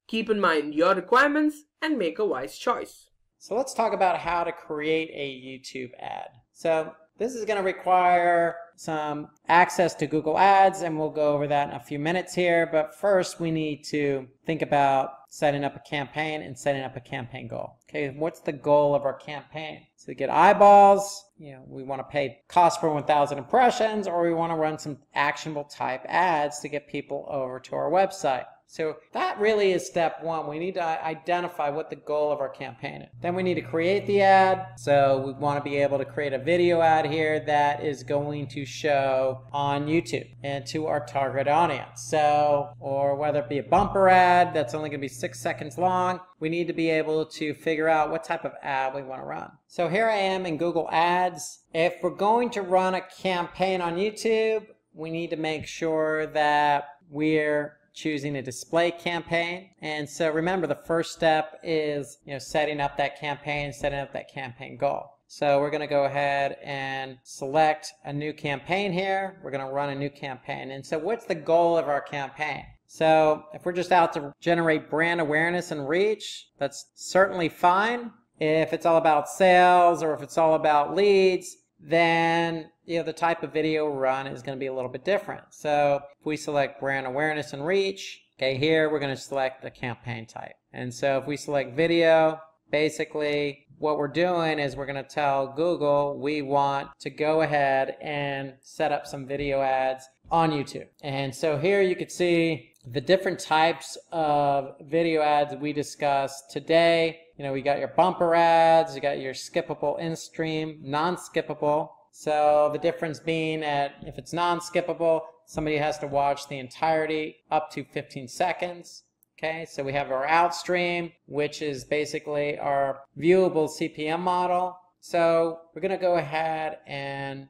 Keep in mind your requirements and make a wise choice. So let's talk about how to create a YouTube ad. So this is going to require some access to Google Ads, and we'll go over that in a few minutes here. But first, we need to think about setting up a campaign and setting up a campaign goal. Okay, what's the goal of our campaign? So to get eyeballs, we want to pay cost per 1,000 impressions, or we want to run some actionable type ads to get people over to our website. So that really is step one. We need to identify what the goal of our campaign is. Then we need to create the ad. So we want to be able to create a video ad here that is going to show on YouTube and to our target audience. So, or whether it be a bumper ad that's only going to be 6 seconds long, we need to be able to figure out what type of ad we want to run. So here I am in Google Ads. If we're going to run a campaign on YouTube, we need to make sure that we're choosing a display campaign. And so remember, the first step is setting up that campaign, setting up that campaign goal. So we're going to go ahead and select a new campaign here. We're going to run a new campaign. And so what's the goal of our campaign? So if we're just out to generate brand awareness and reach, that's certainly fine. If it's all about sales or if it's all about leads, then the type of video run is going to be a little bit different. So if we select brand awareness and reach, okay, here we're going to select the campaign type. And so if we select video, basically what we're doing is we're going to tell Google we want to go ahead and set up some video ads on YouTube. And so here you can see the different types of video ads we discussed today. We got your bumper ads, you got your skippable in-stream, non-skippable. So the difference being that if it's non-skippable, somebody has to watch the entirety up to 15 seconds. Okay, so we have our outstream, which is basically our viewable CPM model. So we're going to go ahead and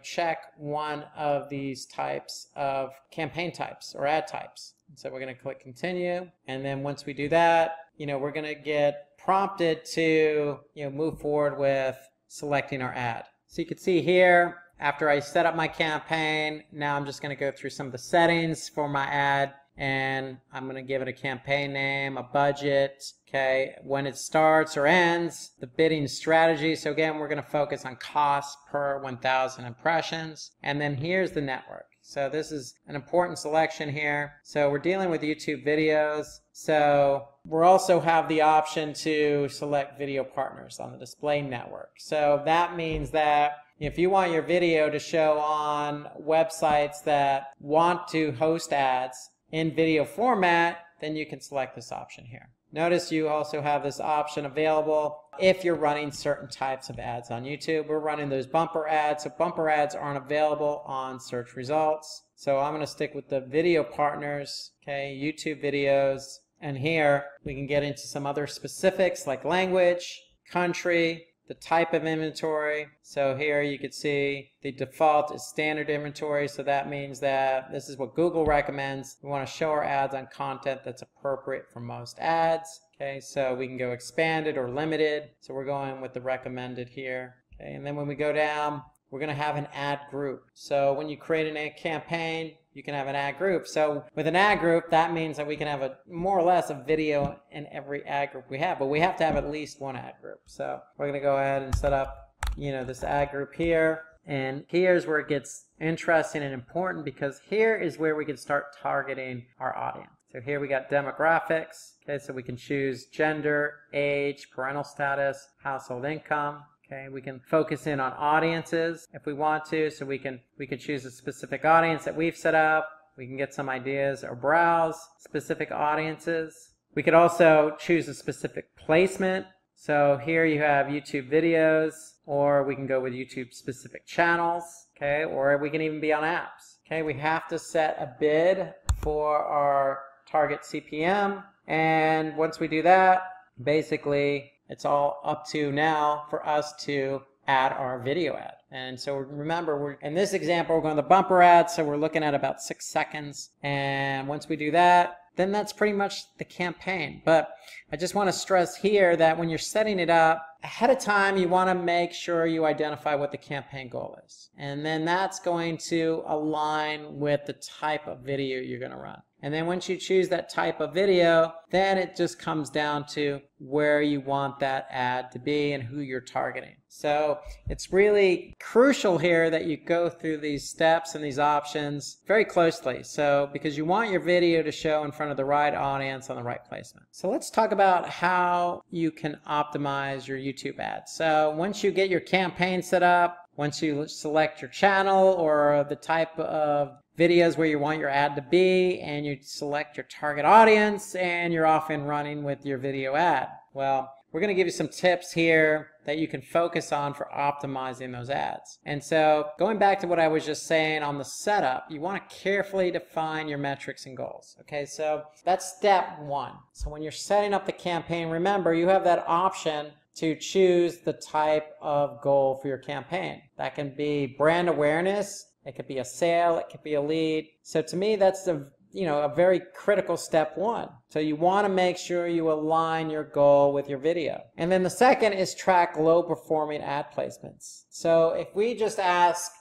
check one of these types of campaign types or ad types. So we're going to click continue, and then once we do that, we're going to get prompted to move forward with selecting our ad. So you can see here, after I set up my campaign, now I'm just going to go through some of the settings for my ad, and I'm going to give it a campaign name, a budget, okay, when it starts or ends, the bidding strategy. So again, we're going to focus on cost per 1,000 impressions, and then here's the network. So this is an important selection here. So we're dealing with YouTube videos. So we'll also have the option to select video partners on the display network. So that means that if you want your video to show on websites that want to host ads in video format, then you can select this option here. Notice you also have this option available if you're running certain types of ads on YouTube. We're running those bumper ads, so bumper ads aren't available on search results. So I'm going to stick with the video partners, okay, YouTube videos, and here we can get into some other specifics like language, country, the type of inventory. So here you can see the default is standard inventory, so that means that this is what Google recommends. We want to show our ads on content that's appropriate for most ads. Okay, so we can go expanded or limited, so we're going with the recommended here. Okay, and then when we go down, we're going to have an ad group. So when you create an ad campaign, you can have an ad group. So with an ad group, that means that we can have a more or less a video in every ad group we have, but we have to have at least one ad group. So we're going to go ahead and set up, this ad group here. And here's where it gets interesting and important, because here is where we can start targeting our audience. So here we got demographics. Okay, so we can choose gender, age, parental status, household income. Okay, we can focus in on audiences if we want to, so we can choose a specific audience that we've set up. We can get some ideas or browse specific audiences. We could also choose a specific placement. So here you have YouTube videos, or we can go with YouTube specific channels, okay, or we can even be on apps. Okay, we have to set a bid for our target CPM, and once we do that, basically it's all up to now for us to add our video ad. And so remember, in this example, we're going to the bumper ad, so we're looking at about 6 seconds. And once we do that, then that's pretty much the campaign. But I just want to stress here that when you're setting it up, ahead of time, you want to make sure you identify what the campaign goal is. And then that's going to align with the type of video you're going to run. And then once you choose that type of video, then it just comes down to where you want that ad to be and who you're targeting. So it's really crucial here that you go through these steps and these options very closely. So because you want your video to show in front of the right audience on the right placement. So let's talk about how you can optimize your YouTube ads. So once you get your campaign set up, once you select your channel or the type of videos where you want your ad to be, and you select your target audience, and you're off and running with your video ad. Well, we're going to give you some tips here that you can focus on for optimizing those ads. And so going back to what I was just saying on the setup, you want to carefully define your metrics and goals. Okay, so that's step one. So when you're setting up the campaign, remember you have that option to choose the type of goal for your campaign. That can be brand awareness, it could be a sale, it could be a lead. So to me, that's a very critical step one. So you want to make sure you align your goal with your video. And then the second is track low performing ad placements. So if we just ask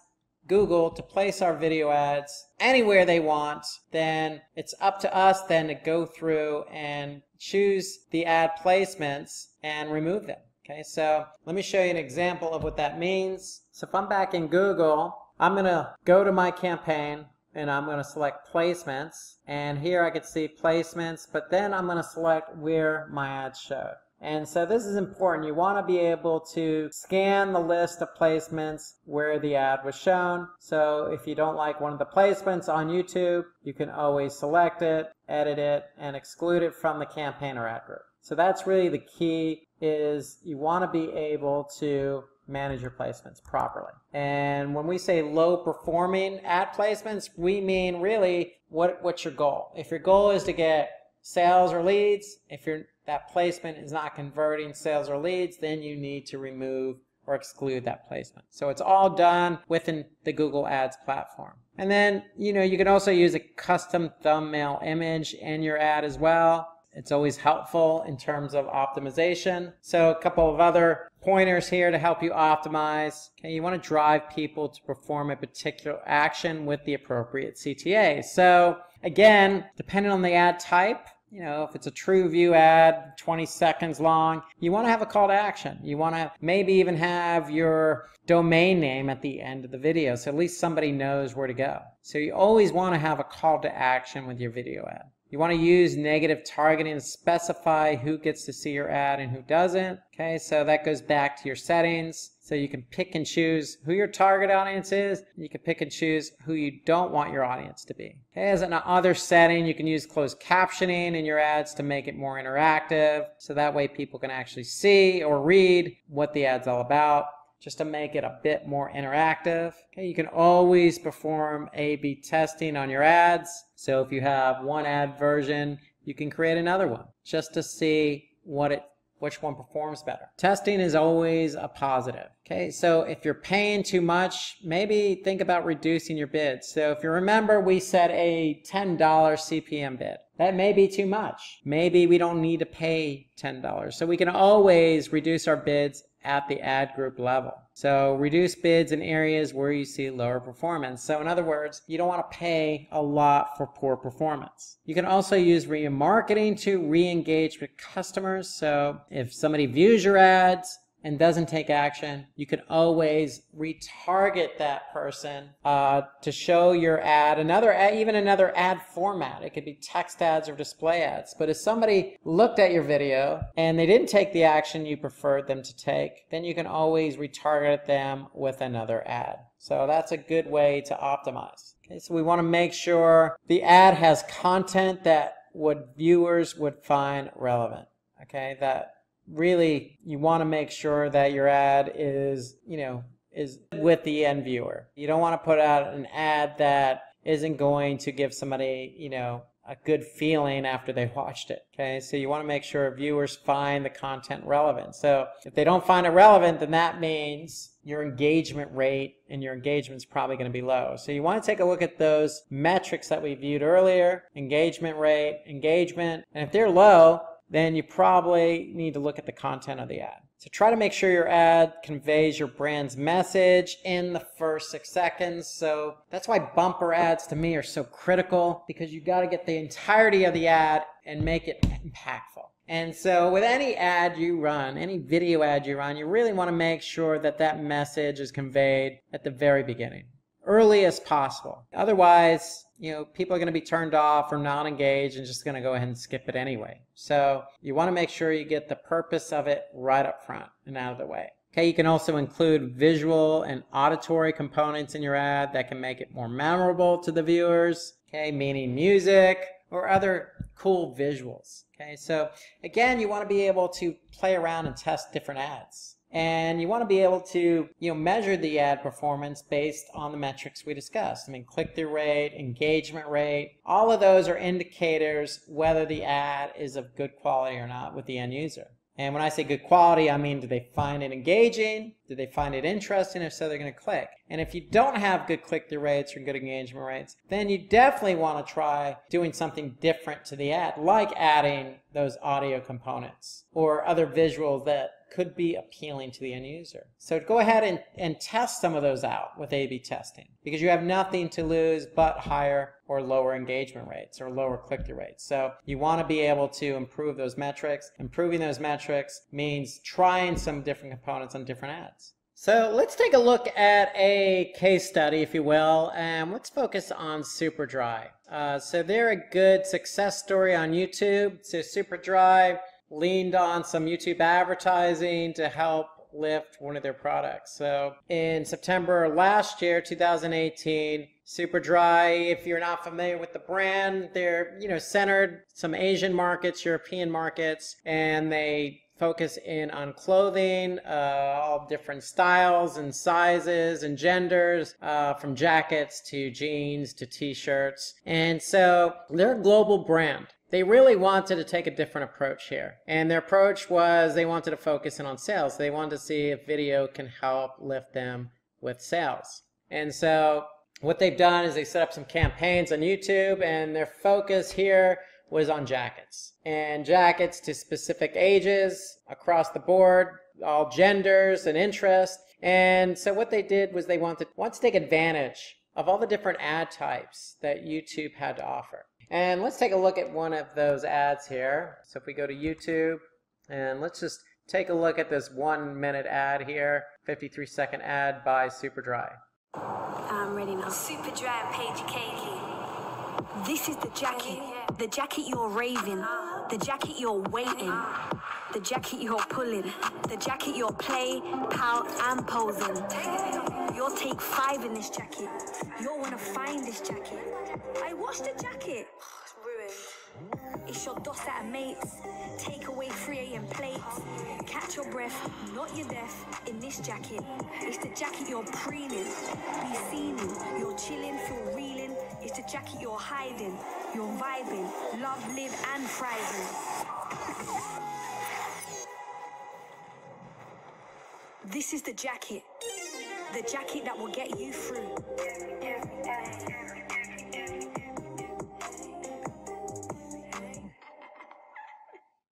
Google to place our video ads anywhere they want, then it's up to us then to go through and choose the ad placements and remove them. Okay, so let me show you an example of what that means. So if I'm back in Google, I'm going to go to my campaign and I'm going to select placements, and here I can see placements, but then I'm going to select where my ads show. And so this is important. You want to be able to scan the list of placements where the ad was shown. So if you don't like one of the placements on YouTube, you can always select it, edit it, and exclude it from the campaign or ad group. So that's really the key, is you want to be able to manage your placements properly. And when we say low performing ad placements, we mean really what's your goal. If your goal is to get sales or leads, if that placement is not converting sales or leads, then you need to remove or exclude that placement. So it's all done within the Google Ads platform. And then, you can also use a custom thumbnail image in your ad as well. It's always helpful in terms of optimization. So a couple of other pointers here to help you optimize. Okay, you want to drive people to perform a particular action with the appropriate CTA. So again, depending on the ad type, if it's a true view ad, 20 seconds long, you want to have a call to action. You want to maybe even have your domain name at the end of the video, so at least somebody knows where to go. So you always want to have a call to action with your video ad. You want to use negative targeting to specify who gets to see your ad and who doesn't. Okay, so that goes back to your settings. So you can pick and choose who your target audience is. You can pick and choose who you don't want your audience to be. Okay, as another setting, you can use closed captioning in your ads to make it more interactive. So that way people can actually see or read what the ad's all about, just to make it a bit more interactive. Okay, you can always perform A/B testing on your ads. So if you have one ad version, you can create another one just to see which one performs better. Testing is always a positive. Okay, so if you're paying too much, maybe think about reducing your bids. So if you remember, we set a $10 CPM bid. That may be too much. Maybe we don't need to pay $10. So we can always reduce our bids at the ad group level. So reduce bids in areas where you see lower performance. So in other words, you don't want to pay a lot for poor performance. You can also use remarketing to re-engage with customers. So if somebody views your ads and doesn't take action, you can always retarget that person to show your ad, even another ad format. It could be text ads or display ads. But if somebody looked at your video and they didn't take the action you preferred them to take, then you can always retarget them with another ad. So that's a good way to optimize. Okay, so we want to make sure the ad has content that viewers would find relevant. Okay, that really, you want to make sure that your ad is with the end viewer. You don't want to put out an ad that isn't going to give somebody, a good feeling after they watched it. Okay, so you want to make sure viewers find the content relevant. So if they don't find it relevant, then that means your engagement rate and your engagement is probably going to be low. So you want to take a look at those metrics that we viewed earlier: engagement rate, engagement, and if they're low, then you probably need to look at the content of the ad. So try to make sure your ad conveys your brand's message in the first 6 seconds. So that's why bumper ads to me are so critical, because you got to get the entirety of the ad and make it impactful. And so with any ad you run, any video ad you run, you really want to make sure that that message is conveyed at the very beginning, early as possible. Otherwise, people are going to be turned off or not engaged and just going to go ahead and skip it anyway. So you want to make sure you get the purpose of it right up front and out of the way. Okay, you can also include visual and auditory components in your ad that can make it more memorable to the viewers. Okay, meaning music or other cool visuals. Okay, so again, you want to be able to play around and test different ads. And you want to be able to measure the ad performance based on the metrics we discussed. I mean, click-through rate, engagement rate, all of those are indicators whether the ad is of good quality or not with the end user. And when I say good quality, I mean, do they find it engaging? Do they find it interesting? If so, they're going to click. And if you don't have good click-through rates or good engagement rates, then you definitely want to try doing something different to the ad, like adding those audio components or other visuals that could be appealing to the end user. So go ahead and test some of those out with A/B testing, because you have nothing to lose but higher or lower engagement rates or lower click-through rates. So you want to be able to improve those metrics. Improving those metrics means trying some different components on different ads. So let's take a look at a case study, if you will, and let's focus on Superdry. So they're a good success story on YouTube. So Superdry leaned on some YouTube advertising to help lift one of their products. So in September last year, 2018, Superdry, if you're not familiar with the brand, they're centered some Asian markets, European markets, and they focus in on clothing, all different styles and sizes and genders, from jackets to jeans to t-shirts. And so they're a global brand. They really wanted to take a different approach here. And their approach was they wanted to focus in on sales. They wanted to see if video can help lift them with sales. And so what they've done is they set up some campaigns on YouTube, and their focus here was on jackets. And jackets to specific ages across the board, all genders and interests. And so what they did was they wanted to take advantage of all the different ad types that YouTube had to offer. And let's take a look at one of those ads here. So if we go to YouTube, and let's just take a look at this 1 minute ad here, 53-second ad by Superdry. I'm ready now. Superdry and Paige Katie. This is the jacket. The jacket you're raving, the jacket you're waiting, the jacket you're pulling, the jacket you're play, pout and posing. You'll take 5 in this jacket. You'll want to find this jacket. I washed the jacket. Oh, it's ruined. It's your dos at a mate's. Take away 3 AM plates. Catch your breath, not your death, in this jacket. It's the jacket you're preening. Be seen in. You're chilling, feel reeling. It's the jacket you're hiding. You're vibing. Love, live and thriving. This is the jacket. The jacket that will get you through.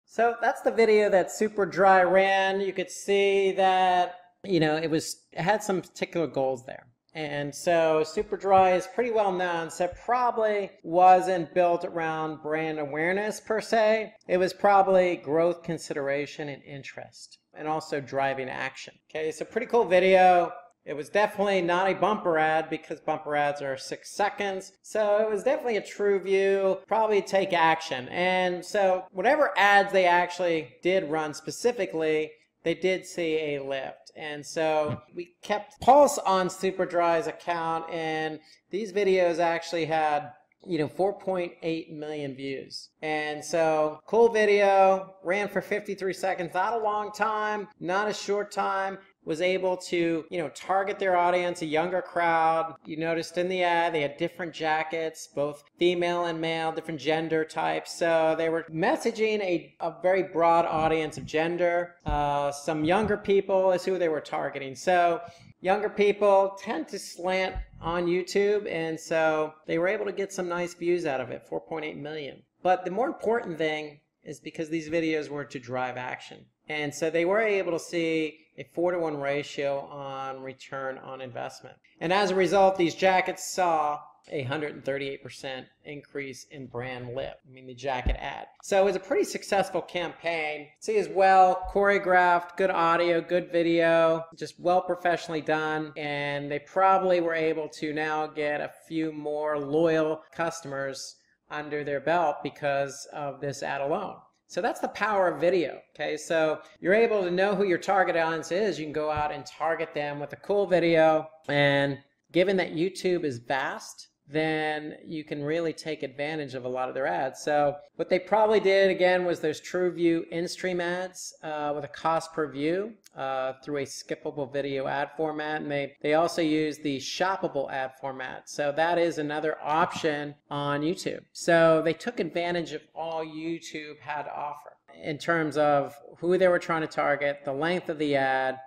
So that's the video that Super Dry ran. You could see that, it had some particular goals there. And so Super Dry is pretty well known, so it probably wasn't built around brand awareness per se. It was probably growth consideration and interest, and also driving action. Okay, so pretty cool video. It was definitely not a bumper ad because bumper ads are 6 seconds. So it was definitely a true view, probably take action. And so whatever ads they actually did run specifically, they did see a lift. And so we kept pulse on Super Dry's account, and these videos actually had 4.8 million views. And so cool video, ran for 53 seconds, not a long time, not a short time. Was able to, target their audience, a younger crowd. You noticed in the ad, they had different jackets, both female and male, different gender types. So they were messaging a very broad audience of gender. Some younger people is who they were targeting. So younger people tend to slant on YouTube, and so they were able to get some nice views out of it, 4.8 million. But the more important thing is because these videos were to drive action. And so they were able to see a 4-to-1 ratio on return on investment. And as a result, these jackets saw a 138% increase in brand lift. The jacket ad. So it was a pretty successful campaign. See as well, choreographed, good audio, good video, just well professionally done. And they probably were able to now get a few more loyal customers under their belt because of this ad alone. So that's the power of video, okay? So you're able to know who your target audience is. You can go out and target them with a cool video. And given that YouTube is vast, then you can really take advantage of a lot of their ads. So what they probably did, again, was those TrueView in-stream ads with a cost per view through a skippable video ad format. And they also use the shoppable ad format. So that is another option on YouTube. So they took advantage of all YouTube had to offer in terms of who they were trying to target, the length of the ad,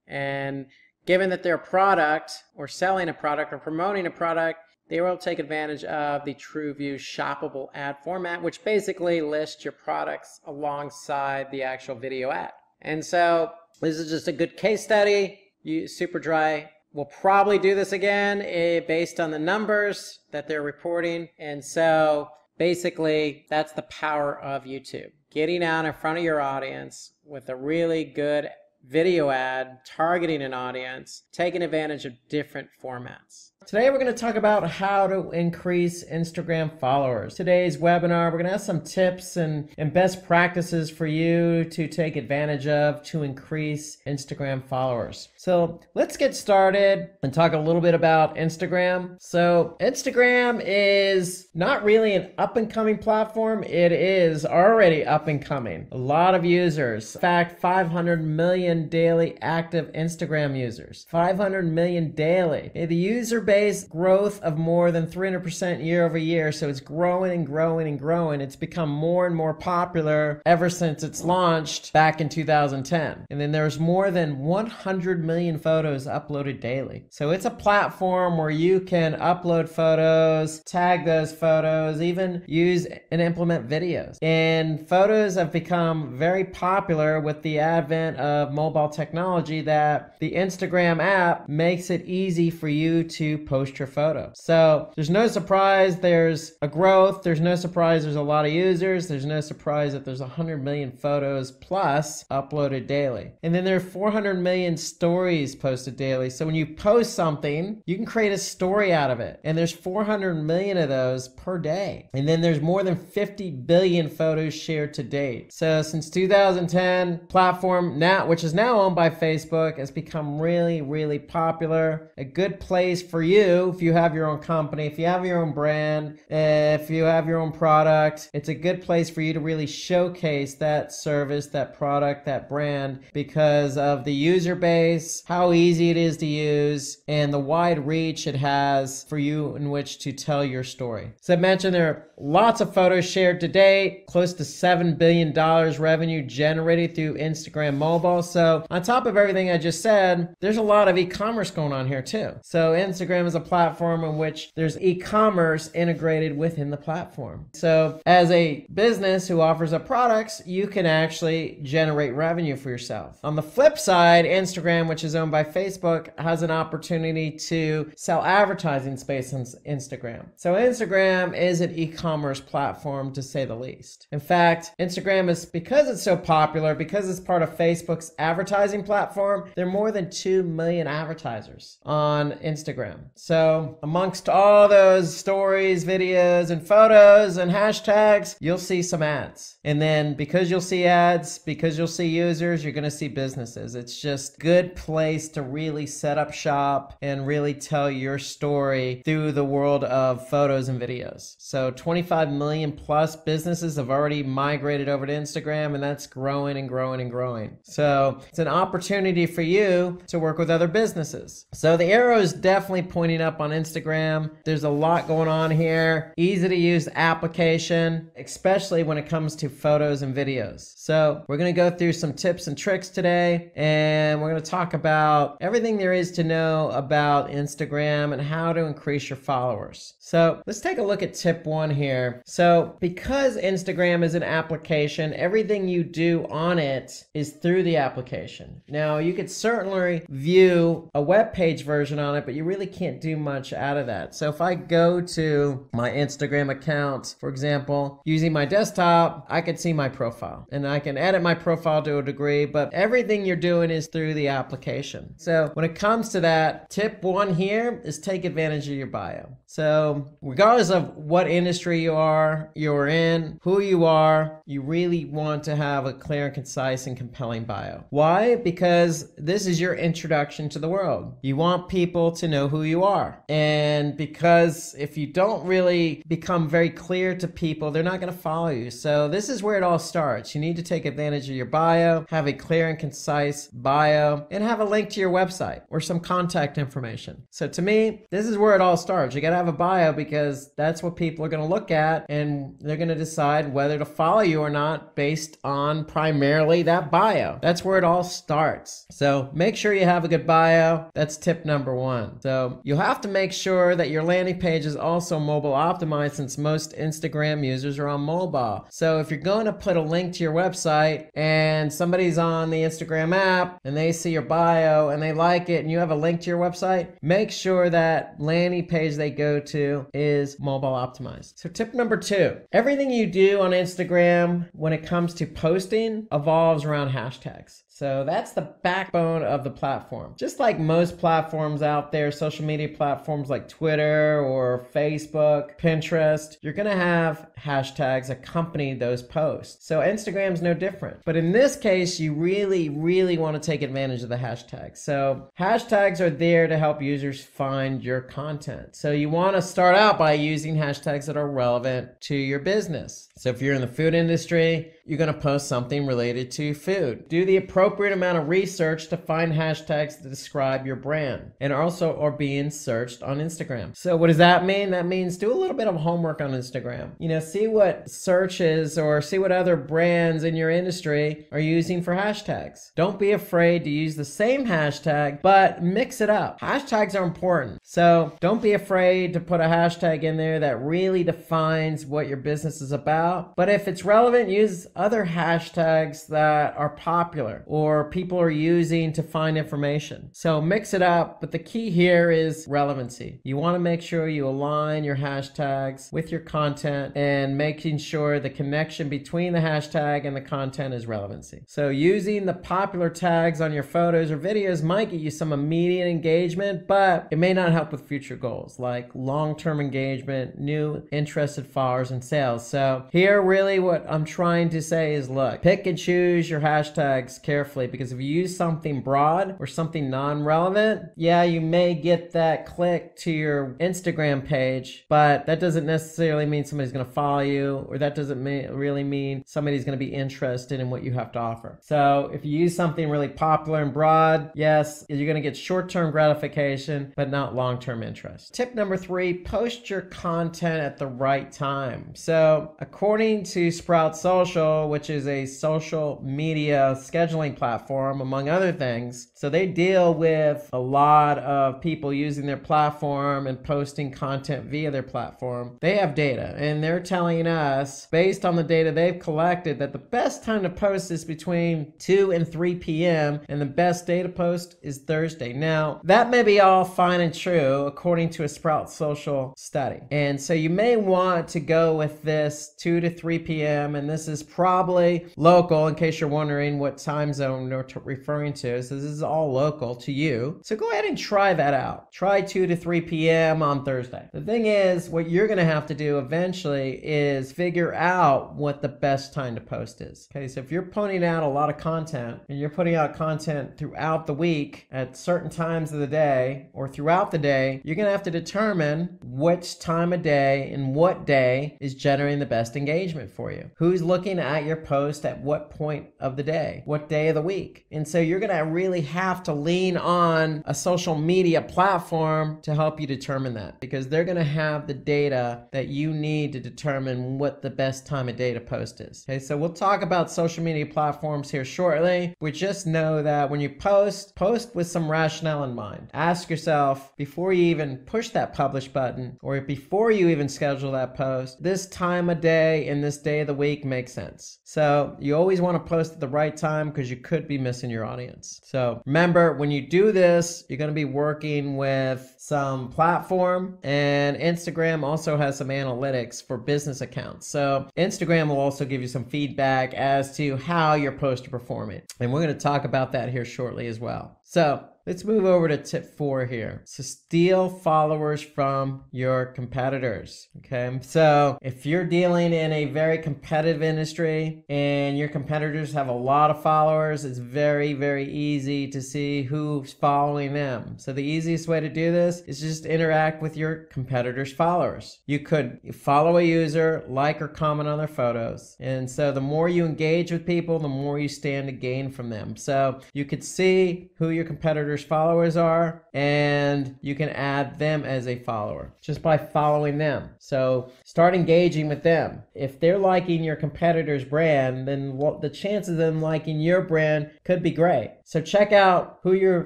and given that their product or selling a product or promoting a product, they will take advantage of the TrueView shoppable ad format, which basically lists your products alongside the actual video ad. And so this is just a good case study. Super Dry will probably do this again based on the numbers that they're reporting. And so basically that's the power of YouTube. Getting out in front of your audience with a really good video ad, targeting an audience, taking advantage of different formats. Today we're going to talk about how to increase Instagram followers. Today's webinar, we're going to have some tips and best practices for you to take advantage of to increase Instagram followers. So let's get started and talk a little bit about Instagram. So Instagram is not really an up-and-coming platform. It is already up-and-coming. A lot of users. In fact, 500 million daily active Instagram users. 500 million daily. The user base growth of more than 300% year over year. So it's growing and growing and growing. It's become more and more popular ever since it's launched back in 2010. And then there's more than 100 million photos uploaded daily. So it's a platform where you can upload photos, tag those photos, even use and implement videos. And photos have become very popular with the advent of mobile technology, that the Instagram app makes it easy for you to post your photo. So there's no surprise there's a growth. There's no surprise there's a lot of users. There's no surprise that there's 100 million photos plus uploaded daily. And then there are 400 million stories posted daily. So when you post something, you can create a story out of it. And there's 400 million of those per day. And then there's more than 50 billion photos shared to date. So since 2010, platform now, which is now owned by Facebook, has become really, really popular. A good place for you if you have your own company, if you have your own brand, if you have your own product. It's a good place for you to really showcase that service, that product, that brand, because of the user base, how easy it is to use, and the wide reach it has for you in which to tell your story. So I mentioned there are lots of photos shared to date, close to $7 billion revenue generated through Instagram mobile. So on top of everything I just said, there's a lot of e-commerce going on here too. So Instagram is a platform in which there's e-commerce integrated within the platform. So as a business who offers up products, you can actually generate revenue for yourself. On the flip side, Instagram, which is owned by Facebook, has an opportunity to sell advertising space on Instagram. So Instagram is an e-commerce platform, to say the least. In fact, Instagram is, because it's so popular, because it's part of Facebook's advertising platform, there are more than 2 million advertisers on Instagram. So amongst all those stories, videos, and photos and hashtags, you'll see some ads. And then because you'll see ads, because you'll see users, you're going to see businesses. It's just a good place to really set up shop and really tell your story through the world of photos and videos. So 25 million plus businesses have already migrated over to Instagram, and that's growing and growing and growing. So it's an opportunity for you to work with other businesses. So the arrow is definitely pointing up on Instagram. There's a lot going on here. Easy to use application, especially when it comes to photos and videos. So we're going to go through some tips and tricks today, and we're going to talk about everything there is to know about Instagram and how to increase your followers. So let's take a look at tip 1 here. So because Instagram is an application, everything you do on it is through the application. Now you could certainly view a web page version on it, but you really can't do much out of that. So if I go to my Instagram account, for example, using my desktop, I could see my profile and I can edit my profile to a degree, but everything you're doing is through the application. So when it comes to that, tip 1 here is take advantage of your bio. So regardless of what industry you're in, who you are, you really want to have a clear and concise and compelling bio. Why? Because this is your introduction to the world. You want people to know who you are. And because if you don't really become very clear to people, they're not going to follow you. So this is where it all starts. You need to take advantage of your bio, have a clear and concise bio, and have a link to your website or some contact information. So to me, this is where it all starts. You got to have a bio because that's what people are going to look at, and they're going to decide whether to follow you or not based on primarily that bio. That's where it all starts. So make sure you have a good bio. That's tip number 1. So you'll have to make sure that your landing page is also mobile optimized, since most Instagram users are on mobile. So if you're going to put a link to your website and somebody's on the Instagram app and they see your bio and they like it and you have a link to your website, make sure that landing page they go to is mobile optimized. So tip number 2, everything you do on Instagram when it comes to posting evolves around hashtags. So that's the backbone of the platform. Just like most platforms out there, social media platforms like Twitter or Facebook, Pinterest, you're going to have hashtags accompany those posts. So Instagram's no different. But in this case, you really, really want to take advantage of the hashtags. So hashtags are there to help users find your content. So you want to start out by using hashtags that are relevant to your business. So if you're in the food industry, you're going to post something related to food. Do the appropriate amount of research to find hashtags to describe your brand and also are being searched on Instagram. So what does that mean? That means do a little bit of homework on Instagram. See what searches or see what other brands in your industry are using for hashtags. Don't be afraid to use the same hashtag, but mix it up. Hashtags are important. So don't be afraid to put a hashtag in there that really defines what your business is about. But if it's relevant, use other hashtags that are popular or people are using to find information. So mix it up, but the key here is relevancy. You want to make sure you align your hashtags with your content and making sure the connection between the hashtag and the content is relevancy. So using the popular tags on your photos or videos might get you some immediate engagement, but it may not help with future goals like long-term engagement, new interested followers, and sales. So here really what I'm trying to say is, look, pick and choose your hashtags carefully, because if you use something broad or something non-relevant, yeah, you may get that click to your Instagram page, but that doesn't necessarily mean somebody's going to follow you, or that doesn't really mean somebody's going to be interested in what you have to offer. So if you use something really popular and broad, yes, you're going to get short-term gratification, but not long-term interest. Tip number 3, post your content at the right time. So according to Sprout Social, which is a social media scheduling platform, among other things, so they deal with a lot of people using their platform and posting content via their platform. They have data, and they're telling us, based on the data they've collected, that the best time to post is between 2 and 3 p.m. and the best day to post is Thursday. Now, that may be all fine and true according to a Sprout Social study. And so you may want to go with this 2 to 3 p.m. and this is probably local, in case you're wondering what time zone we're referring to. So this is all local to you. So go ahead and try that out. Try 2 to 3 p.m. on Thursday. The thing is, what you're going to have to do eventually is figure out what the best time to post is. Okay, so if you're putting out a lot of content and you're putting out content throughout the week at certain times of the day or throughout the day, you're going to have to determine which time of day and what day is generating the best engagement for you. Who's looking at your post at what point of the day, what day of the week. And so you're going to really have to lean on a social media platform to help you determine that, because they're going to have the data that you need to determine what the best time of day to post is. Okay, so we'll talk about social media platforms here shortly. We just know that when you post with some rationale in mind. Ask yourself, before you even push that publish button or before you even schedule that post, this time of day and this day of the week makes sense. So you always want to post at the right time, because you could be missing your audience. So remember, when you do this, you're going to be working with some platform, and Instagram also has some analytics for business accounts. So Instagram will also give you some feedback as to how your posts are performing. And we're going to talk about that here shortly as well. So let's move over to tip 4 here. So steal followers from your competitors. Okay, so if you're dealing in a very competitive industry and your competitors have a lot of followers, it's very, very easy to see who's following them. So the easiest way to do this is just interact with your competitors' followers. You could follow a user, like or comment on their photos. And so the more you engage with people, the more you stand to gain from them. So you could see who your competitors' followers are, and you can add them as a follower just by following them. So start engaging with them. If they're liking your competitor's brand, then the chances of them liking your brand could be great. So check out who your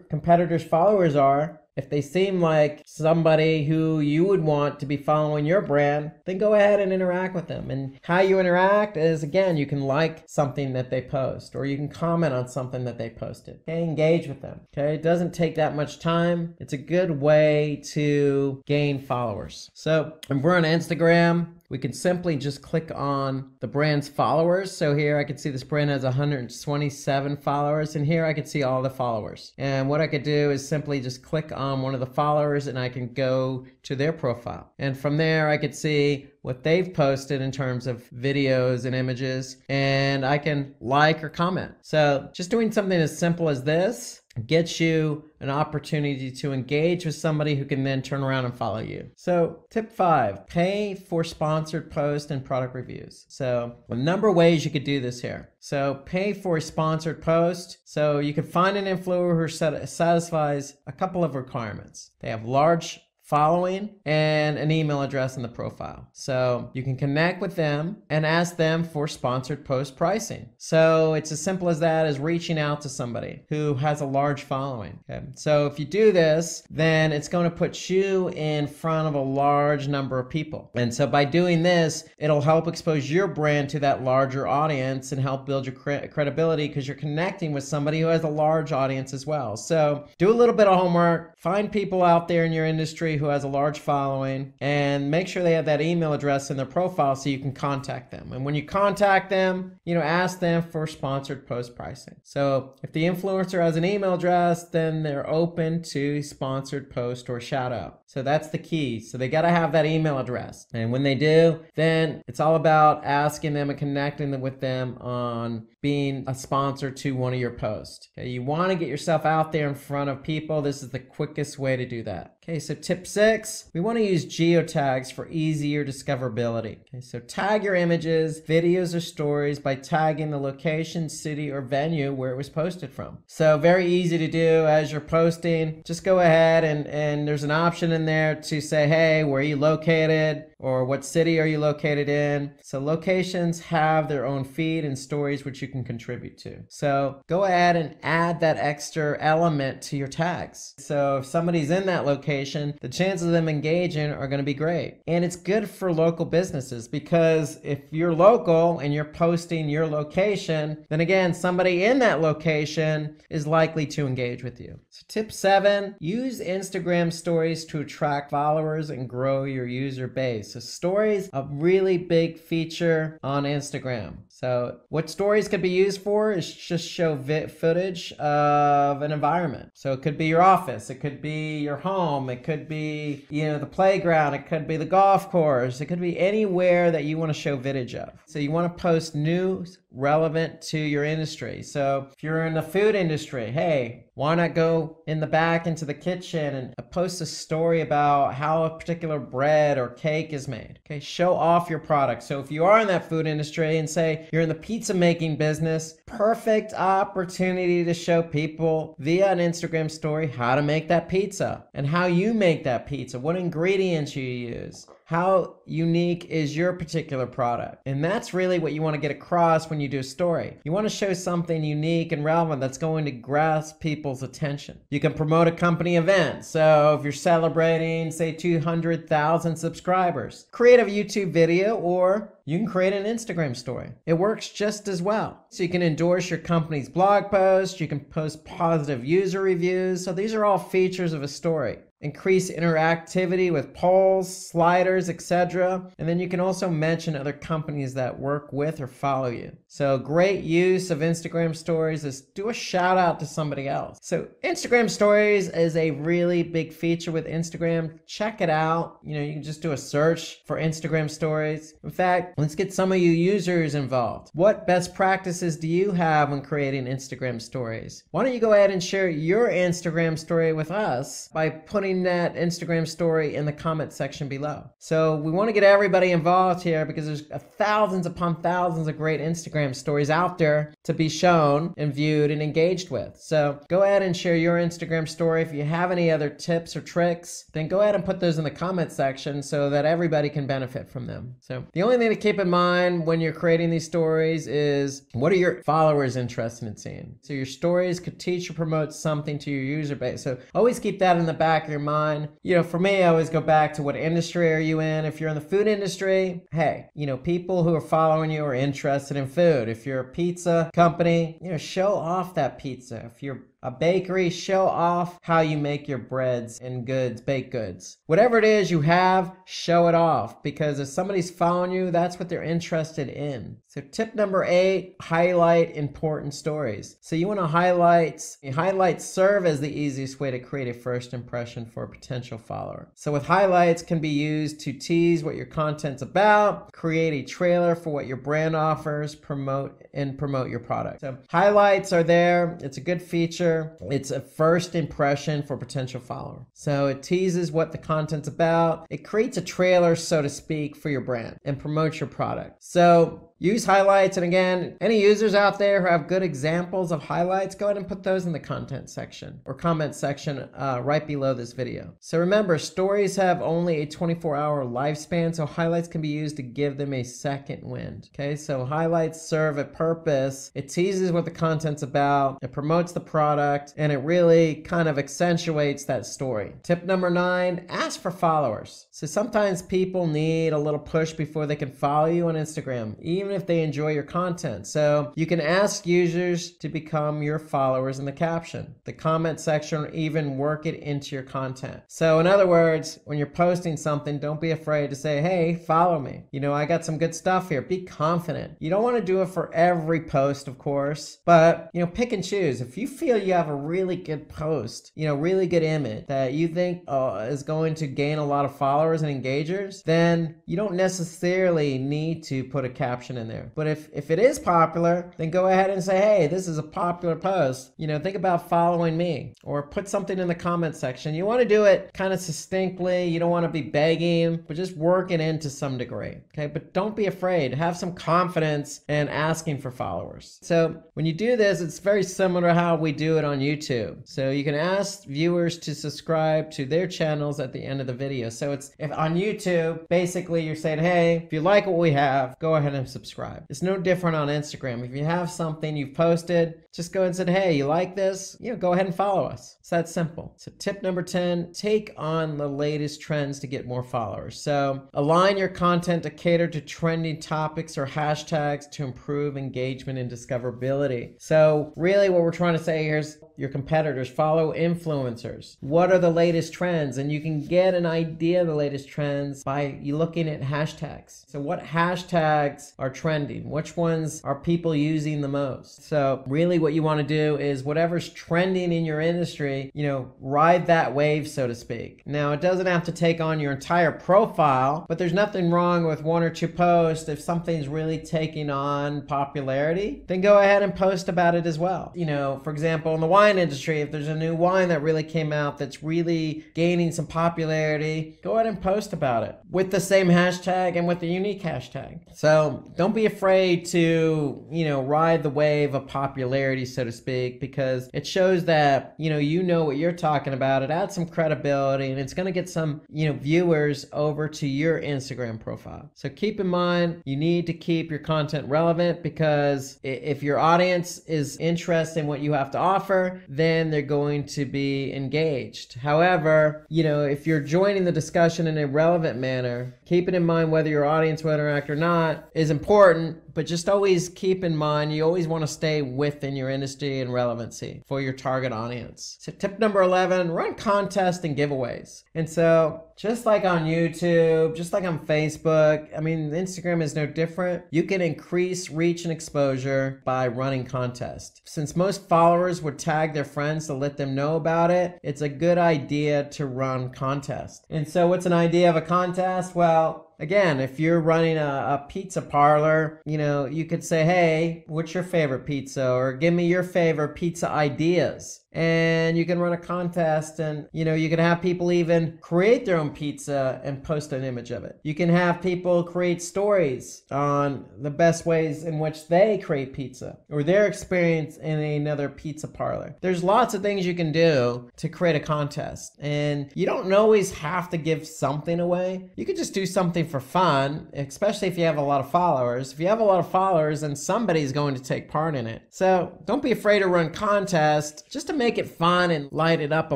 competitors' followers are. If they seem like somebody who you would want to be following your brand, then go ahead and interact with them. And how you interact is, again, you can like something that they post, or you can comment on something that they posted. Okay, engage with them. Okay, it doesn't take that much time. It's a good way to gain followers. So if we're on Instagram, we can simply just click on the brand's followers. So here I can see this brand has 127 followers, and here I can see all the followers. And what I could do is simply just click on one of the followers and I can go to their profile. And from there I could see what they've posted in terms of videos and images, and I can like or comment. So just doing something as simple as this gets you an opportunity to engage with somebody who can then turn around and follow you. So tip 5, pay for sponsored posts and product reviews. So a number of ways you could do this here. So pay for a sponsored post. So you can find an influencer who satisfies a couple of requirements. They have large following, and an email address in the profile. So you can connect with them and ask them for sponsored post pricing. So it's as simple as that, as reaching out to somebody who has a large following. Okay? So if you do this, then it's going to put you in front of a large number of people. And so by doing this, it'll help expose your brand to that larger audience and help build your credibility, because you're connecting with somebody who has a large audience as well. So do a little bit of homework, find people out there in your industry who has a large following, and make sure they have that email address in their profile so you can contact them. And when you contact them, ask them for sponsored post pricing. So if the influencer has an email address, then they're open to sponsored post or shout out. So that's the key. So they got to have that email address. And when they do, then it's all about asking them and connecting with them on being a sponsor to one of your posts. Okay, you want to get yourself out there in front of people. This is the quickest way to do that. Okay, so tip 6, we want to use geotags for easier discoverability. Okay, so tag your images, videos, or stories by tagging the location, city, or venue where it was posted from. So very easy to do as you're posting. Just go ahead and there's an option in there to say, hey, where are you located? Or what city are you located in? So locations have their own feed and stories which you can contribute to. So go ahead and add that extra element to your tags. So if somebody's in that location, the chances of them engaging are going to be great. And it's good for local businesses, because if you're local and you're posting your location, then again, somebody in that location is likely to engage with you. So tip 7, use Instagram stories to attract followers and grow your user base. So stories, a really big feature on Instagram. So what stories could be used for is just show footage of an environment. So it could be your office, it could be your home, it could be, the playground, it could be the golf course, it could be anywhere that you want to show footage of. So you want to post news relevant to your industry. So if you're in the food industry, hey, why not go in the back into the kitchen and post a story about how a particular bread or cake is made? Okay, show off your product. So if you are in that food industry and say you're in the pizza making business, perfect opportunity to show people via an Instagram story how to make that pizza and how you make that pizza, what ingredients you use. How unique is your particular product? And that's really what you want to get across when you do a story. You want to show something unique and relevant that's going to grasp people's attention. You can promote a company event. So if you're celebrating, say, 200,000 subscribers, create a YouTube video, or you can create an Instagram story. It works just as well. So you can endorse your company's blog post. You can post positive user reviews. So these are all features of a story. Increase interactivity with polls, sliders, etc. And then you can also mention other companies that work with or follow you. So great use of Instagram stories is do a shout out to somebody else. So Instagram stories is a really big feature with Instagram. Check it out. You can just do a search for Instagram stories. In fact, let's get some of you users involved. What best practices do you have when creating Instagram stories? Why don't you go ahead and share your Instagram story with us by putting that Instagram story in the comment section below. So we want to get everybody involved here, because there's thousands upon thousands of great Instagram stories out there to be shown and viewed and engaged with. So go ahead and share your Instagram story. If you have any other tips or tricks, then go ahead and put those in the comment section so that everybody can benefit from them. So the only thing to keep in mind when you're creating these stories is, what are your followers interested in seeing? So your stories could teach or promote something to your user base. So always keep that in the back of your mind. For me, I always go back to what industry are you in? If you're in the food industry, hey, people who are following you are interested in food. If you're a pizza company, show off that pizza. If you're a bakery, show off how you make your breads and goods, baked goods. Whatever it is you have, show it off, because if somebody's following you, that's what they're interested in. So tip number 8, highlight important stories. So you want to highlights serve as the easiest way to create a first impression for a potential follower. So with highlights can be used to tease what your content's about, create a trailer for what your brand offers, promote your product. So highlights are there. It's a good feature. voucher. It's a first impression for potential follower. So it teases what the content's about. It creates a trailer, so to speak, for your brand and promotes your product. So use highlights. And again, any users out there who have good examples of highlights, go ahead and put those in the content section or comment section right below this video. So remember, stories have only a 24-hour lifespan, so highlights can be used to give them a second wind. Okay, so highlights serve a purpose. It teases what the content's about, it promotes the product, and it really kind of accentuates that story. Tip number 9, ask for followers. So sometimes people need a little push before they can follow you on Instagram, even if they enjoy your content. So you can ask users to become your followers in the caption, the comment section, or even work it into your content. So in other words, when you're posting something, don't be afraid to say, hey, follow me. You know, I got some good stuff here. Be confident. You don't want to do it for every post, of course, but, you know, pick and choose. If you feel you have a really good post, you know, really good image that you think is going to gain a lot of followers and engagers, then you don't necessarily need to put a caption in there. But if it is popular, then go ahead and say, hey, this is a popular post. You know, think about following me, or put something in the comment section. You want to do it kind of succinctly. You don't want to be begging, but just work it in to some degree. Okay, but don't be afraid. Have some confidence in asking for followers. So when you do this, it's very similar to how we do it on YouTube. So you can ask viewers to subscribe to their channels at the end of the video. So if on YouTube, basically you're saying, hey, if you like what we have, go ahead and subscribe. It's no different on Instagram. If you have something you've posted, just go and say, hey, you like this? You know, go ahead and follow us. It's that simple. So tip number 10, take on the latest trends to get more followers. So align your content to cater to trending topics or hashtags to improve engagement and discoverability. So really what we're trying to say here is your competitors follow influencers. What are the latest trends? And you can get an idea of the latest trends by you looking at hashtags. So what hashtags are trending? Which ones are people using the most? So really what you want to do is whatever's trending in your industry, you know, ride that wave, so to speak. Now, it doesn't have to take on your entire profile, but there's nothing wrong with 1 or 2 posts. If something's really taking on popularity, then go ahead and post about it as well. You know, for example, in the wine industry, if there's a new wine that really came out that's really gaining some popularity, go ahead and post about it with the same hashtag and with the unique hashtag. So don't be afraid to, you know, ride the wave of popularity, so to speak, because it shows that, you know what you're talking about. It adds some credibility and it's going to get some, you know, viewers over to your Instagram profile. So keep in mind, you need to keep your content relevant, because if your audience is interested in what you have to offer, then they're going to be engaged. However, you know, if you're joining the discussion in a relevant manner, keep it in mind whether your audience will interact or not is important, but just always keep in mind, you always want to stay within your industry and relevancy for your target audience. So tip number 11, run contests and giveaways. And so just like on YouTube, just like on Facebook, I mean, Instagram is no different. You can increase reach and exposure by running contests. Since most followers would tag their friends to let them know about it, it's a good idea to run contests. And so what's an idea of a contest? Well, again, if you're running a pizza parlor, you know, you could say, hey, what's your favorite pizza? Or give me your favorite pizza ideas. And you can run a contest, and, you know, you can have people even create their own pizza and post an image of it. You can have people create stories on the best ways in which they create pizza or their experience in another pizza parlor. There's lots of things you can do to create a contest, and you don't always have to give something away. You could just do something for fun, especially if you have a lot of followers. If you have a lot of followers, then somebody's going to take part in it. So don't be afraid to run contests just to make it fun and light it up a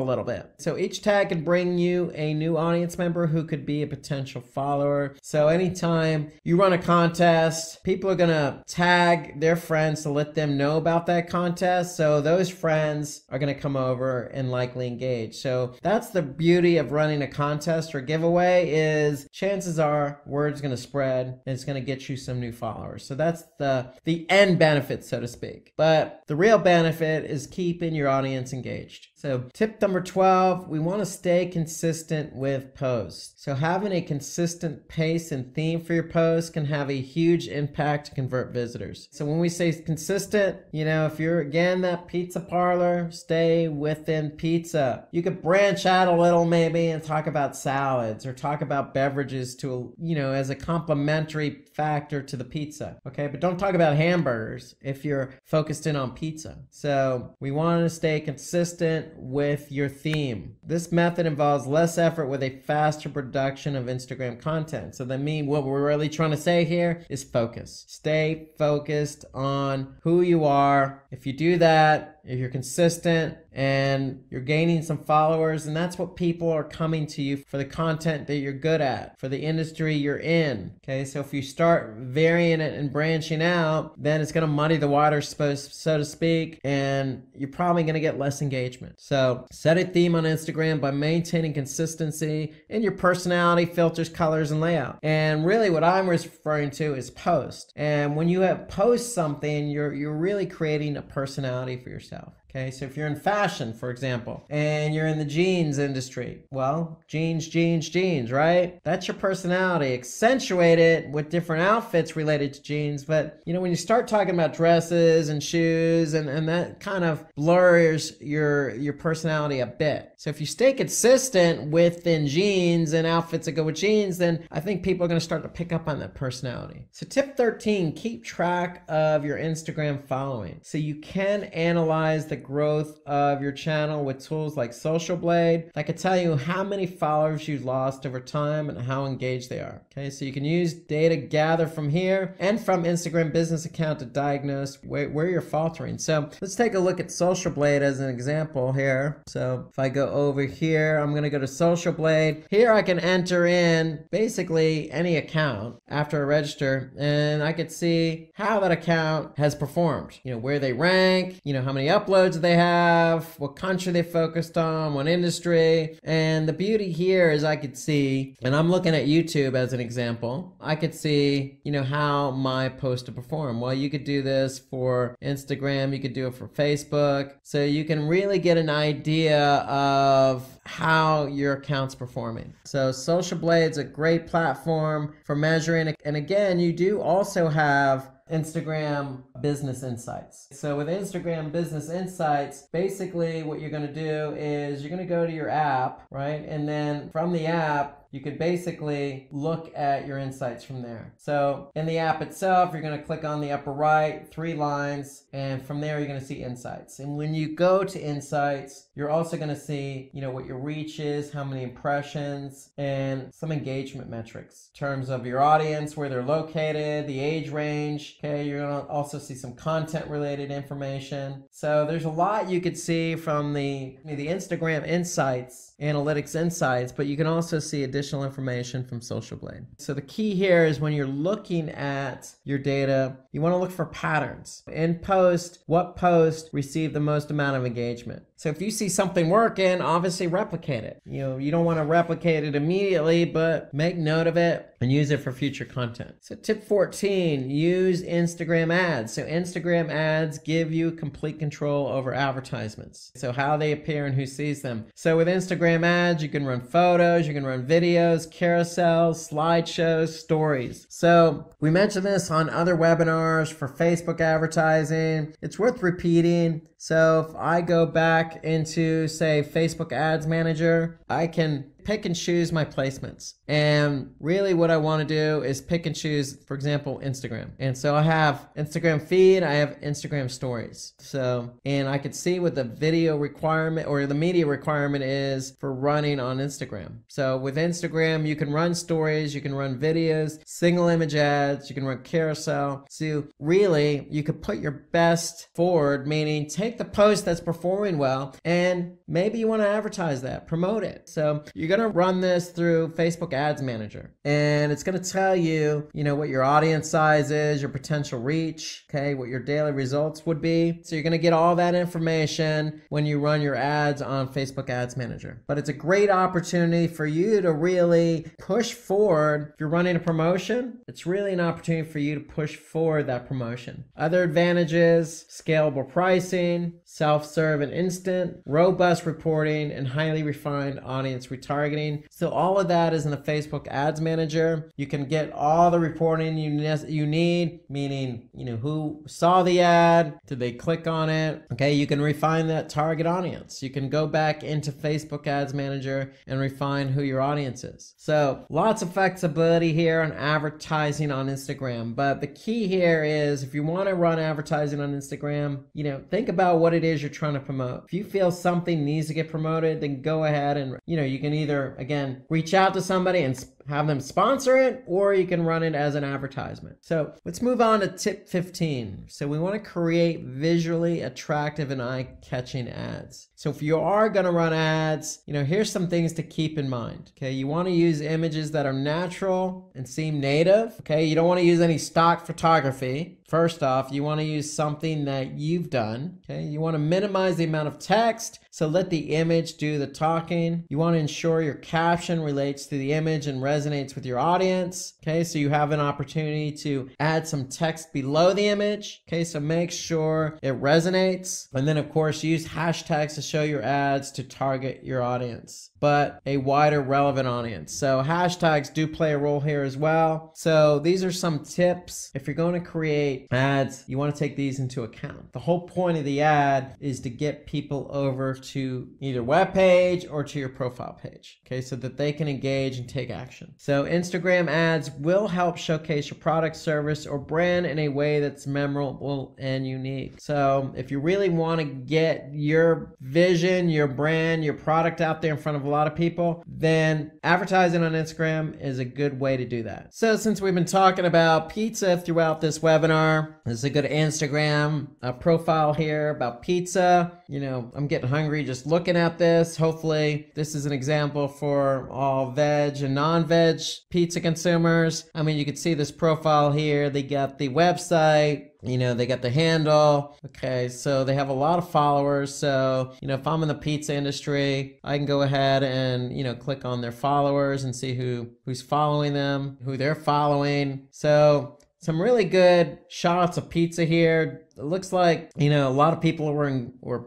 little bit. So each tag can bring you a new audience member who could be a potential follower. So anytime you run a contest, people are gonna tag their friends to let them know about that contest. So those friends are gonna come over and likely engage. So that's the beauty of running a contest or giveaway, is chances are word's gonna spread and it's gonna get you some new followers. So that's the end benefit, so to speak. But the real benefit is keeping your audience engaged. So tip number 12, we want to stay consistent with posts. So having a consistent pace and theme for your posts can have a huge impact to convert visitors. So when we say consistent, if you're again that pizza parlor, stay within pizza. You could branch out a little maybe and talk about salads or talk about beverages to, as a complementary factor to the pizza. Okay, but don't talk about hamburgers if you're focused in on pizza. So we want to stay consistent with your theme. This method involves less effort with a faster production of Instagram content. So that means what we're really trying to say here is focus. Stay focused on who you are. If you do that, if you're consistent and you're gaining some followers, and that's what people are coming to you for, the content that you're good at, for the industry you're in. Okay, so if you start varying it and branching out, then it's going to muddy the water, so to speak, and you're probably going to get less engagement. So set a theme on Instagram by maintaining consistency in your personality, filters, colors, and layout. And really what I'm referring to is post. And when you have post something, you're really creating a personality for yourself. Okay, so if you're in fashion, for example, and you're in the jeans industry, well, jeans, right? That's your personality. Accentuate it with different outfits related to jeans. But, when you start talking about dresses and shoes, and that kind of blurs your personality a bit. So if you stay consistent within jeans and outfits that go with jeans, then I think people are going to start to pick up on that personality. So tip 13, keep track of your Instagram following. So you can analyze the growth of your channel with tools like Social Blade that could tell you how many followers you've lost over time and how engaged they are. Okay, so you can use data gathered from here and from Instagram business account to diagnose where you're faltering. So let's take a look at Social Blade as an example here. So if I go over here, I'm going to go to Social Blade. Here I can enter in basically any account after I register, and I could see how that account has performed. Where they rank, how many uploads they have, what country they focused on, what industry. And the beauty here is I could see, and I'm looking at YouTube as an example, I could see, how my post to perform. Well, you could do this for Instagram, you could do it for Facebook. So you can really get an idea of how your account's performing. So Social Blade's a great platform for measuring. And again, you do also have Instagram Business Insights. So with Instagram Business Insights, basically what you're going to do is you're going to go to your app, right? And then from the app, you could basically look at your insights from there. So in the app itself, you're going to click on the upper right, 3 lines, and from there you're going to see insights. And when you go to insights, you're also going to see, what your reach is, how many impressions, and some engagement metrics in terms of your audience, where they're located, the age range. Okay, you're going to also see some content related information. So there's a lot you could see from the Instagram Insights, Analytics Insights, but you can also see additional information from Social Blade. So the key here is when you're looking at your data, you want to look for patterns. In post, what post received the most amount of engagement? So if you see something working, obviously replicate it. You don't want to replicate it immediately, but make note of it and use it for future content. So tip 14, use Instagram ads. So Instagram ads give you complete control over advertisements. So how they appear and who sees them. So with Instagram ads, you can run photos, you can run videos, carousels, slideshows, stories. So we mentioned this on other webinars for Facebook advertising. It's worth repeating. So if I go back into, say, Facebook Ads Manager, I can pick and choose my placements. And really what I want to do is pick and choose, for example, Instagram. And so I have Instagram feed, I have Instagram stories. So, and I could see what the video requirement or the media requirement is for running on Instagram. So with Instagram, you can run stories, you can run videos, single image ads, you can run carousel. So really, you could put your best forward, meaning take the post that's performing well, and maybe you want to advertise that, promote it. So you're going going to run this through Facebook Ads Manager. And it's going to tell you, what your audience size is, your potential reach, okay, what your daily results would be. So you're going to get all that information when you run your ads on Facebook Ads Manager. But it's a great opportunity for you to really push forward. If you're running a promotion, it's really an opportunity for you to push forward that promotion. Other advantages: scalable pricing, self-serve and instant, robust reporting, and highly refined audience retargeting. So all of that is in the Facebook Ads Manager. You can get all the reporting you need, meaning, who saw the ad, did they click on it? Okay, you can refine that target audience. You can go back into Facebook Ads Manager and refine who your audience is. So lots of flexibility here on advertising on Instagram. But the key here is, if you want to run advertising on Instagram, think about what it is you're trying to promote. If you feel something needs to get promoted, then go ahead and, you can either, again, reach out to somebody and have them sponsor it, or you can run it as an advertisement. So let's move on to tip 15. So we want to create visually attractive and eye-catching ads. So if you are going to run ads, here's some things to keep in mind. Okay, you want to use images that are natural and seem native. Okay, you don't want to use any stock photography. First off, you want to use something that you've done. Okay, you want to minimize the amount of text, so let the image do the talking. You want to ensure your caption relates to the image and resonates with your audience. Okay, so you have an opportunity to add some text below the image. Okay, so make sure it resonates. And then, of course, use hashtags to show your ads to target your audience, but a wider relevant audience. So hashtags do play a role here as well. So these are some tips. If you're going to create ads, you want to take these into account. The whole point of the ad is to get people over to either web page or to your profile page, okay, so that they can engage and take action. So Instagram ads will help showcase your product, service, or brand in a way that's memorable and unique. So if you really want to get your vision, your brand, your product out there in front of a lot of people, then advertising on Instagram is a good way to do that. So since we've been talking about pizza throughout this webinar, this is a good Instagram profile here about pizza. I'm getting hungry just looking at this. Hopefully this is an example for all veg and non-veg pizza consumers. I mean, you can see this profile here. They got the website, they got the handle. Okay, so they have a lot of followers. So, if I'm in the pizza industry, I can go ahead and, click on their followers and see who's following them, who they're following. So some really good shots of pizza here. It looks like, a lot of people were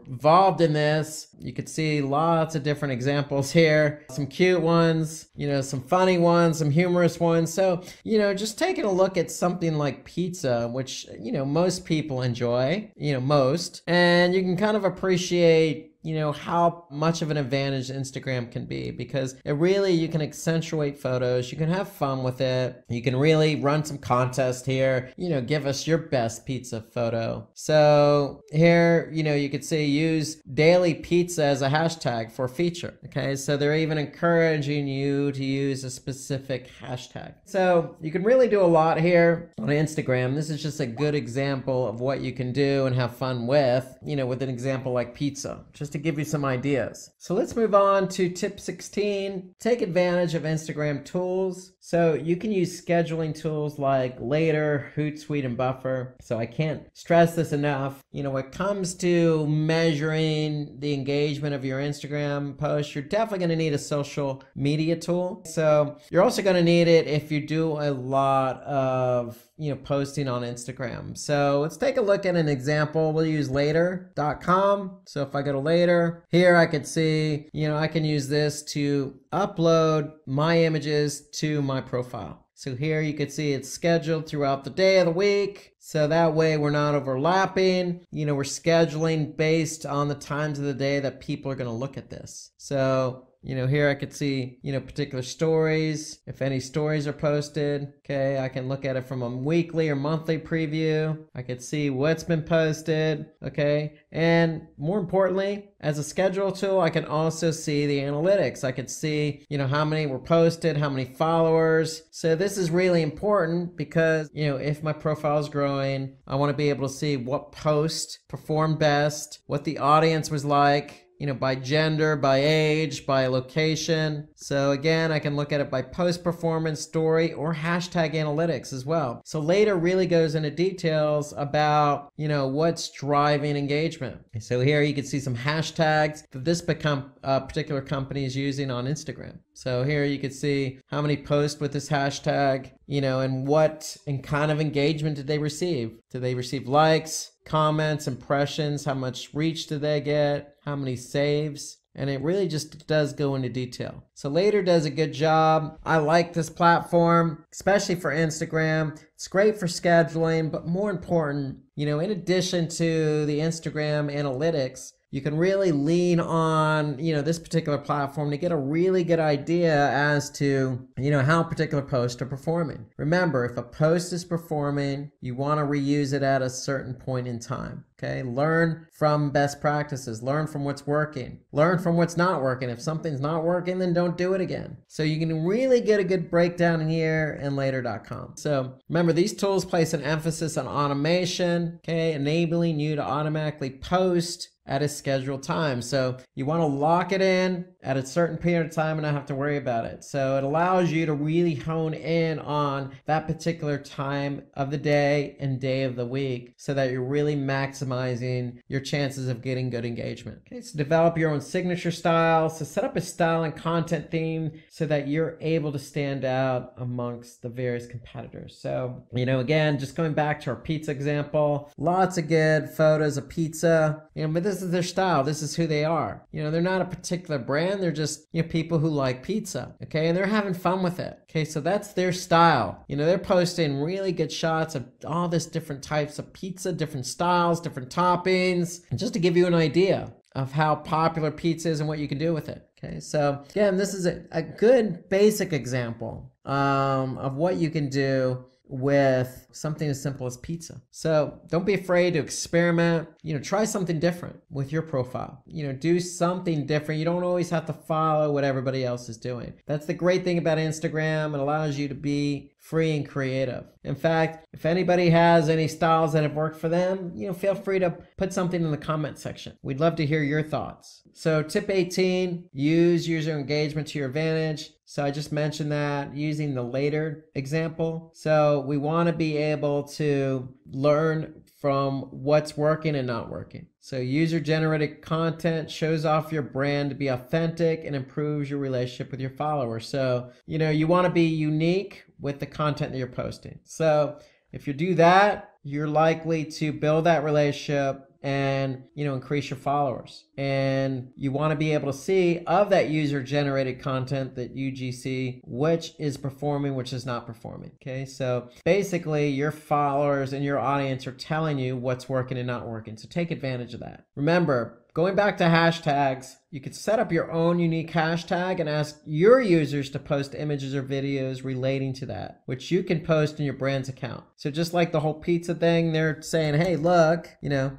involved in this. You could see lots of different examples here. Some cute ones, some funny ones, some humorous ones. So, just taking a look at something like pizza, which, most people enjoy, most, and you can kind of appreciate how much of an advantage Instagram can be, because you can accentuate photos, you can have fun with it, you can really run some contest here, give us your best pizza photo. So here, you could say use daily pizza as a hashtag for a feature. Okay, so they're even encouraging you to use a specific hashtag. So you can really do a lot here on Instagram. This is just a good example of what you can do and have fun with, with an example like pizza, just to give you some ideas. So let's move on to tip 16. Take advantage of Instagram tools. So you can use scheduling tools like Later, Hootsuite, and Buffer. So I can't stress this enough. When it comes to measuring the engagement of your Instagram post, you're definitely going to need a social media tool. So you're also going to need it if you do a lot of posting on Instagram. So let's take a look at an example. We'll use later.com. So if I go to Later, here I could see, I can use this to upload my images to my profile. So here you can see it's scheduled throughout the day of the week. So that way we're not overlapping. We're scheduling based on the times of the day that people are going to look at this. So here I could see, particular stories. If any stories are posted, okay, I can look at it from a weekly or monthly preview. I could see what's been posted, okay? And more importantly, as a schedule tool, I can also see the analytics. I could see, how many were posted, how many followers. So this is really important because, if my profile is growing, I want to be able to see what post performed best, what the audience was like. by gender, by age, by location. So again, I can look at it by post performance, story, or hashtag analytics as well. So later really goes into details about, what's driving engagement. So here you can see some hashtags that this particular company is using on Instagram. So here you can see how many posts with this hashtag, and what kind of engagement did they receive? Did they receive likes, comments, impressions? How much reach did they get? How many saves? And it really just does go into detail. So Later does a good job. I like this platform, especially for Instagram. It's great for scheduling, but more important, in addition to the Instagram analytics, you can really lean on, this particular platform to get a really good idea as to, how particular posts are performing. Remember, if a post is performing, you want to reuse it at a certain point in time. Okay, learn from best practices, learn from what's working, learn from what's not working. If something's not working, then don't do it again. So you can really get a good breakdown here in later.com. So remember, these tools place an emphasis on automation, okay, enabling you to automatically post at a scheduled time. So you want to lock it in at a certain period of time and not have to worry about it. So it allows you to really hone in on that particular time of the day and day of the week so that you're really maximizing your chances of getting good engagement. Okay, so develop your own signature style. So set up a style and content theme so that you're able to stand out amongst the various competitors. So, again, just going back to our pizza example, lots of good photos of pizza, but this is their style. This is who they are. They're not a particular brand. They're just, people who like pizza. Okay. And they're having fun with it. Okay. So that's their style. They're posting really good shots of all this different types of pizza, different styles, different toppings, and just to give you an idea of how popular pizza is and what you can do with it. Okay. So again, this is a good basic example of what you can do with something as simple as pizza. So don't be afraid to experiment, try something different with your profile, do something different. You don't always have to follow what everybody else is doing. That's the great thing about Instagram. It allows you to be free and creative. In fact, if anybody has any styles that have worked for them, feel free to put something in the comment section. We'd love to hear your thoughts. So tip 18, use user engagement to your advantage. So I just mentioned that using the Later example. So we want to be able to learn from what's working and not working. So user-generated content shows off your brand to be authentic and improves your relationship with your followers. So, you want to be unique with the content that you're posting. So if you do that, you're likely to build that relationship and increase your followers. And you want to be able to see of that user generated content, that UGC, which is performing, which is not performing. Okay, so basically your followers and your audience are telling you what's working and not working. So take advantage of that. Remember, going back to hashtags, you could set up your own unique hashtag and ask your users to post images or videos relating to that, which you can post in your brand's account. So just like the whole pizza thing, they're saying, hey, look,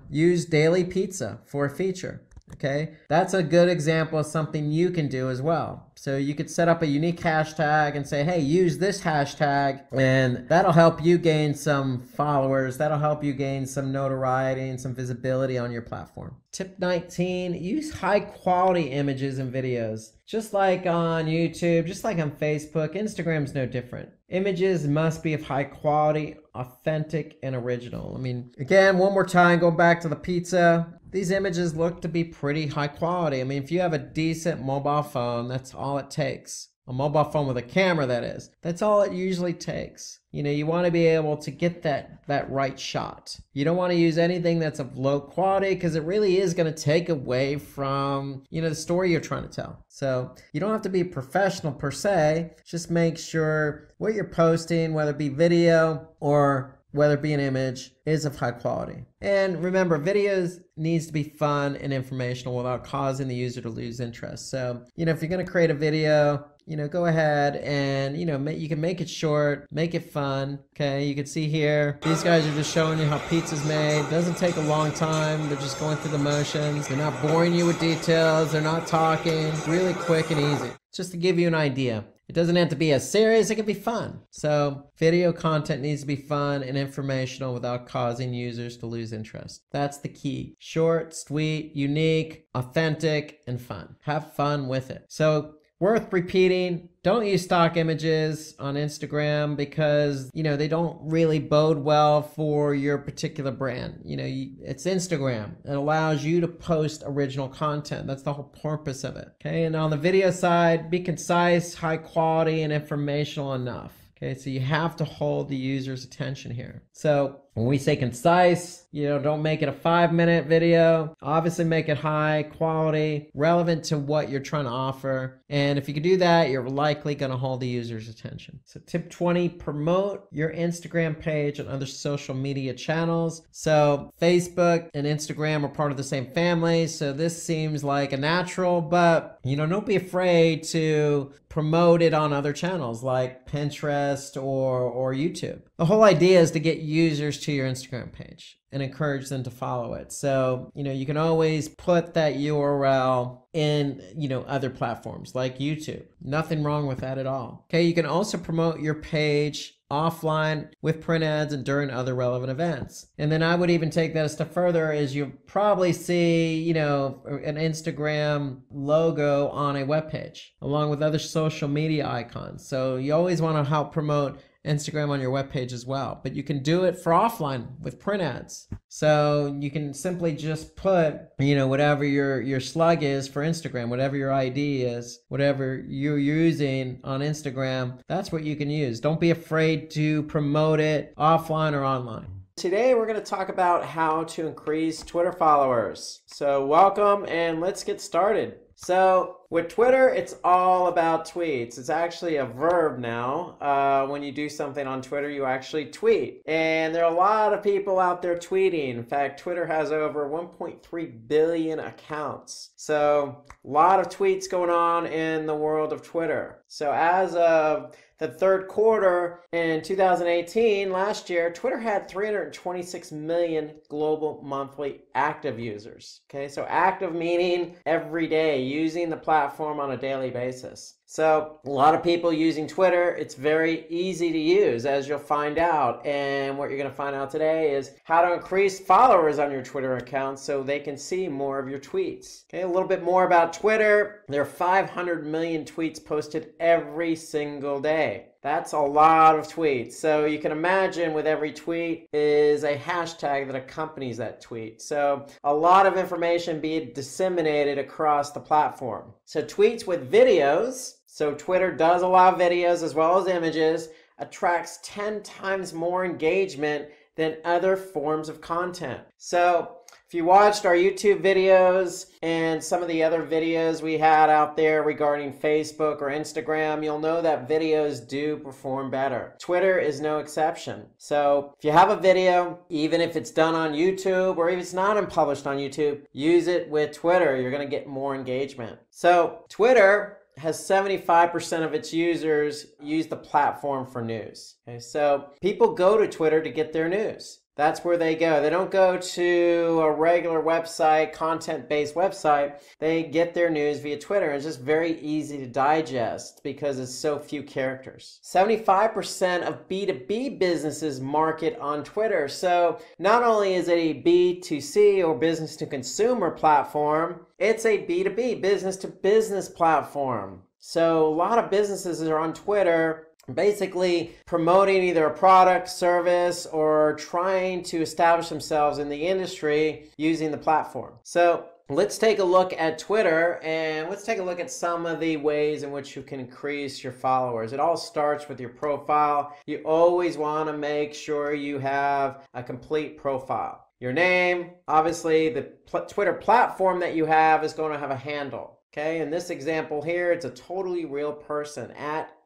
use daily pizza for a feature. Okay, that's a good example of something you can do as well. So you could set up a unique hashtag and say, hey, use this hashtag, and that'll help you gain some followers. That'll help you gain some notoriety and some visibility on your platform. Tip 19, use high quality images and videos. Just like on YouTube, just like on Facebook, Instagram's no different. Images must be of high quality, authentic, and original. Again, one more time, going back to the pizza. These images look to be pretty high quality. If you have a decent mobile phone, that's all it takes. A mobile phone with a camera, that is. That's all it usually takes. You want to be able to get that right shot. You don't want to use anything that's of low quality because it really is going to take away from, the story you're trying to tell. So you don't have to be professional per se. Just make sure what you're posting, whether it be video or whether it be an image, is of high quality. And remember, videos needs to be fun and informational without causing the user to lose interest. So, if you're going to create a video, go ahead and, you can make it short, make it fun. Okay, you can see here, these guys are just showing you how pizza's made. It doesn't take a long time. They're just going through the motions. They're not boring you with details. They're not talking. Really quick and easy. Just to give you an idea. It doesn't have to be as serious, it can be fun. So video content needs to be fun and informational without causing users to lose interest. That's the key. Short, sweet, unique, authentic, and fun. Have fun with it. So worth repeating, don't use stock images on Instagram because, they don't really bode well for your particular brand. It's Instagram. It allows you to post original content. That's the whole purpose of it. Okay, and on the video side, be concise, high quality, and informational enough. Okay, so you have to hold the user's attention here. So when we say concise, don't make it a 5-minute video. Obviously make it high quality, relevant to what you're trying to offer. And if you can do that, you're likely going to hold the user's attention. So tip 20, promote your Instagram page and other social media channels. So Facebook and Instagram are part of the same family. So this seems like a natural, but don't be afraid to promote it on other channels like Pinterest or YouTube. The whole idea is to get users to your Instagram page and encourage them to follow it. So, you can always put that URL in, other platforms like YouTube. Nothing wrong with that at all. Okay, you can also promote your page offline with print ads and during other relevant events. And then I would even take that a step further is you'll probably see, an Instagram logo on a web page along with other social media icons. So you always want to help promote Instagram on your webpage as well, but you can do it for offline with print ads. So you can simply just put, whatever your slug is for Instagram, whatever your ID is, whatever you're using on Instagram, that's what you can use. Don't be afraid to promote it offline or online. Today we're going to talk about how to increase Twitter followers. So welcome and let's get started. So with Twitter, it's all about tweets. It's actually a verb now. When you do something on Twitter, you actually tweet. And there are a lot of people out there tweeting. In fact, Twitter has over 1.3 billion accounts. So a lot of tweets going on in the world of Twitter. So as of the third quarter in 2018, last year, Twitter had 326 million global monthly active users. Okay, so active meaning every day, using the platform on a daily basis. So a lot of people using Twitter. It's very easy to use, as you'll find out. And what you're going to find out today is how to increase followers on your Twitter account so they can see more of your tweets. Okay, a little bit more about Twitter. There are 500 million tweets posted every single day. That's a lot of tweets. So you can imagine with every tweet is a hashtag that accompanies that tweet. So a lot of information being disseminated across the platform. So tweets with videos, so Twitter does allow videos as well as images, attracts 10 times more engagement than other forms of content. So if you watched our YouTube videos and some of the other videos we had out there regarding Facebook or Instagram, you'll know that videos do perform better. Twitter is no exception. So if you have a video, even if it's done on YouTube or if it's not published on YouTube, use it with Twitter. You're going to get more engagement. So Twitter has 75% of its users use the platform for news. Okay, so people go to Twitter to get their news. That's where they go. They don't go to a regular website, content-based website. They get their news via Twitter. It's just very easy to digest because it's so few characters. 75% of B2B businesses market on Twitter. So not only is it a B2C or business to consumer platform, it's a B2B, business to business platform. So a lot of businesses are on Twitter basically promoting either a product, service, or trying to establish themselves in the industry using the platform. So let's take a look at Twitter and let's take a look at some of the ways in which you can increase your followers. It all starts with your profile. You always want to make sure you have a complete profile. Your name, obviously the Twitter platform that you have is going to have a handle. Okay, in this example here, it's a totally real person.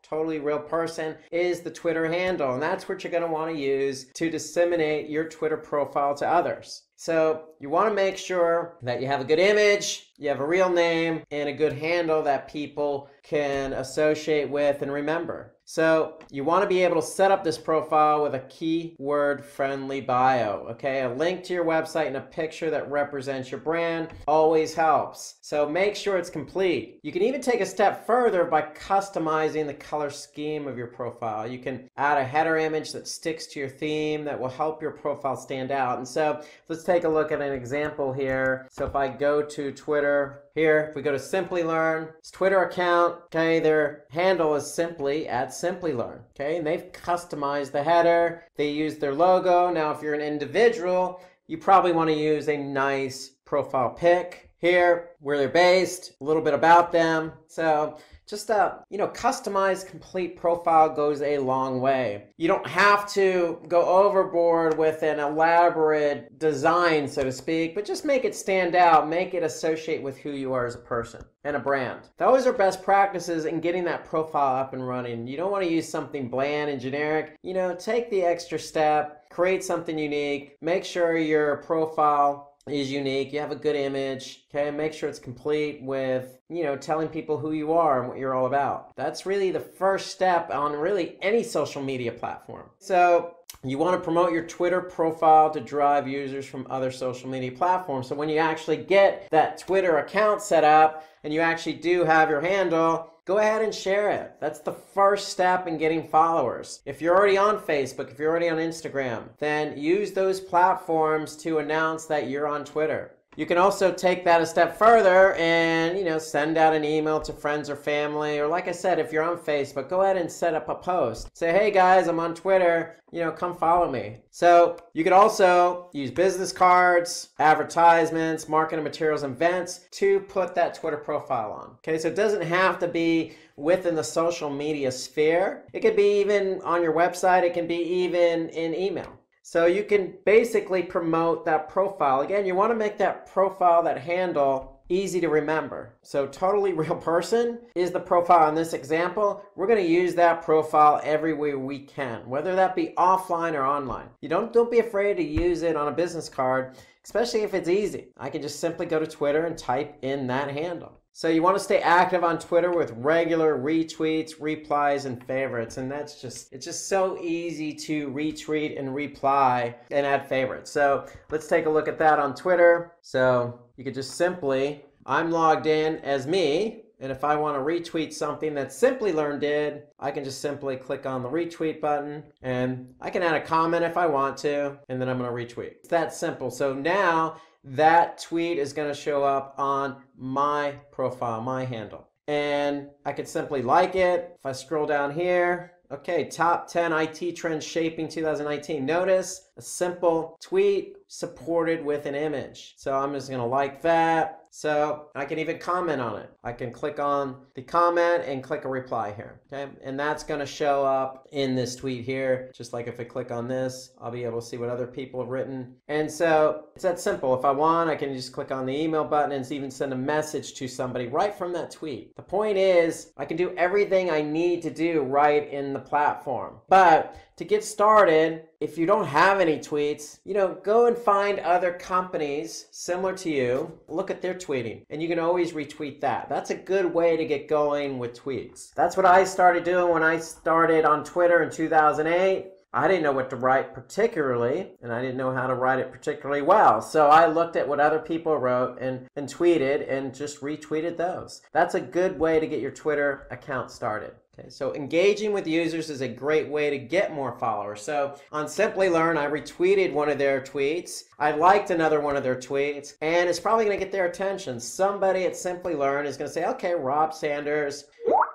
@totally real person is the Twitter handle, and that's what you're going to want to use to disseminate your Twitter profile to others. So you want to make sure that you have a good image, you have a real name, and a good handle that people can associate with and remember. So you want to be able to set up this profile with a keyword-friendly bio, okay? A link to your website and a picture that represents your brand always helps. So make sure it's complete. You can even take a step further by customizing the color scheme of your profile. You can add a header image that sticks to your theme that will help your profile stand out. And so let's take a look at an example here. So if I go to Twitter, here, if we go to Simplilearn, it's Twitter account, okay, their handle is simply @Simplilearn, okay, and they've customized the header, they use their logo. Now, if you're an individual, you probably want to use a nice profile pic here, where they're based, a little bit about them. So just customized complete profile goes a long way. You don't have to go overboard with an elaborate design, so to speak, but just make it stand out, make it associate with who you are as a person and a brand. Those are best practices in getting that profile up and running. You don't want to use something bland and generic. Take the extra step, create something unique, make sure your profile is unique, you have a good image, okay, make sure it's complete with, telling people who you are and what you're all about. That's really the first step on really any social media platform. So you want to promote your Twitter profile to drive users from other social media platforms. So when you actually get that Twitter account set up and you actually do have your handle, go ahead and share it. That's the first step in getting followers. If you're already on Facebook, if you're already on Instagram, then use those platforms to announce that you're on Twitter. You can also take that a step further and, send out an email to friends or family. Or like I said, if you're on Facebook, go ahead and set up a post. Say, hey guys, I'm on Twitter, come follow me. So you could also use business cards, advertisements, marketing materials, and events to put that Twitter profile on. Okay, so it doesn't have to be within the social media sphere. It could be even on your website. It can be even in email. So you can basically promote that profile. Again, you want to make that profile, that handle, easy to remember. So totally real person is the profile in this example. We're going to use that profile everywhere we can, whether that be offline or online. Don't be afraid to use it on a business card, especially if it's easy. I can just simply go to Twitter and type in that handle. So you want to stay active on Twitter with regular retweets, replies, and favorites. And it's just so easy to retweet and reply and add favorites. So let's take a look at that on Twitter. So you could just simply, I'm logged in as me. And if I want to retweet something that Simplilearn did, I can just simply click on the retweet button and I can add a comment if I want to, and then I'm going to retweet. It's that simple. So now that tweet is going to show up on my profile, my handle. And I could simply like it. If I scroll down here, okay, top 10 IT trends shaping 2019. Notice a simple tweet supported with an image. So I'm just going to like that. So I can even comment on it. I can click on the comment and click a reply here, okay? And that's going to show up in this tweet here. Just like if I click on this, I'll be able to see what other people have written. And so it's that simple. If I want, I can just click on the email button and even send a message to somebody right from that tweet. The point is, I can do everything I need to do right in the platform. But to get started, if you don't have any tweets, go and find other companies similar to you, look at their tweeting, and you can always retweet that. That's a good way to get going with tweets. That's what I started doing when I started on Twitter in 2008. I didn't know what to write particularly, and I didn't know how to write it particularly well. So I looked at what other people wrote and tweeted and just retweeted those. That's a good way to get your Twitter account started. Okay, so engaging with users is a great way to get more followers. So on Simplilearn, I retweeted one of their tweets. I liked another one of their tweets, and it's probably going to get their attention. Somebody at Simplilearn is going to say, okay, Rob Sanders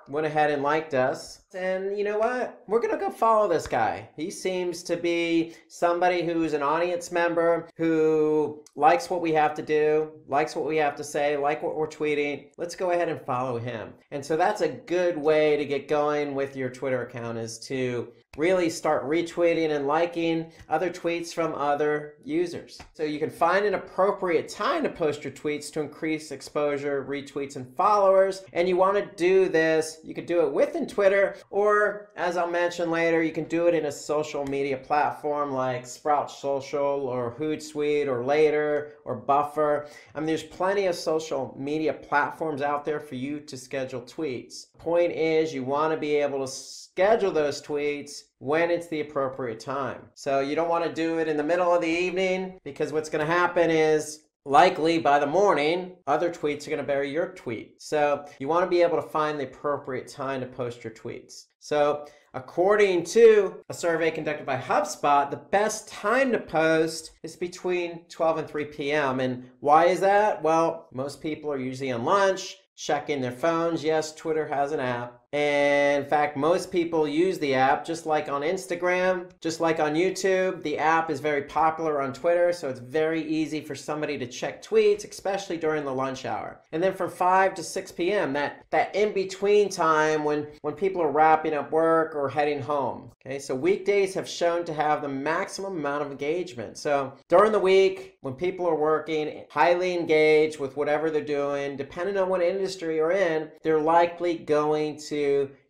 went ahead and liked us. And you know what? We're going to go follow this guy. He seems to be somebody who's an audience member, who likes what we have to do, likes what we have to say, like what we're tweeting. Let's go ahead and follow him. And so that's a good way to get going with your Twitter account, is to really start retweeting and liking other tweets from other users. So you can find an appropriate time to post your tweets to increase exposure, retweets, and followers. And you want to do this, you could do it within Twitter, Or, as I'll mention later, you can do it in a social media platform like Sprout Social or Hootsuite or Later or Buffer. I mean, there's plenty of social media platforms out there for you to schedule tweets. Point is, you want to be able to schedule those tweets when it's the appropriate time. So you don't want to do it in the middle of the evening, because what's going to happen is likely by the morning, other tweets are going to bury your tweet. So you want to be able to find the appropriate time to post your tweets. So according to a survey conducted by HubSpot, the best time to post is between 12 and 3 p.m. And why is that? Well, most people are usually on lunch, checking their phones. Yes, Twitter has an app. And in fact, most people use the app, just like on Instagram, just like on YouTube. The app is very popular on Twitter, so it's very easy for somebody to check tweets, especially during the lunch hour. And then from 5 to 6 p.m., that in-between time when people are wrapping up work or heading home. Okay, so weekdays have shown to have the maximum amount of engagement. So during the week, when people are working, highly engaged with whatever they're doing, depending on what industry you're in, they're likely going to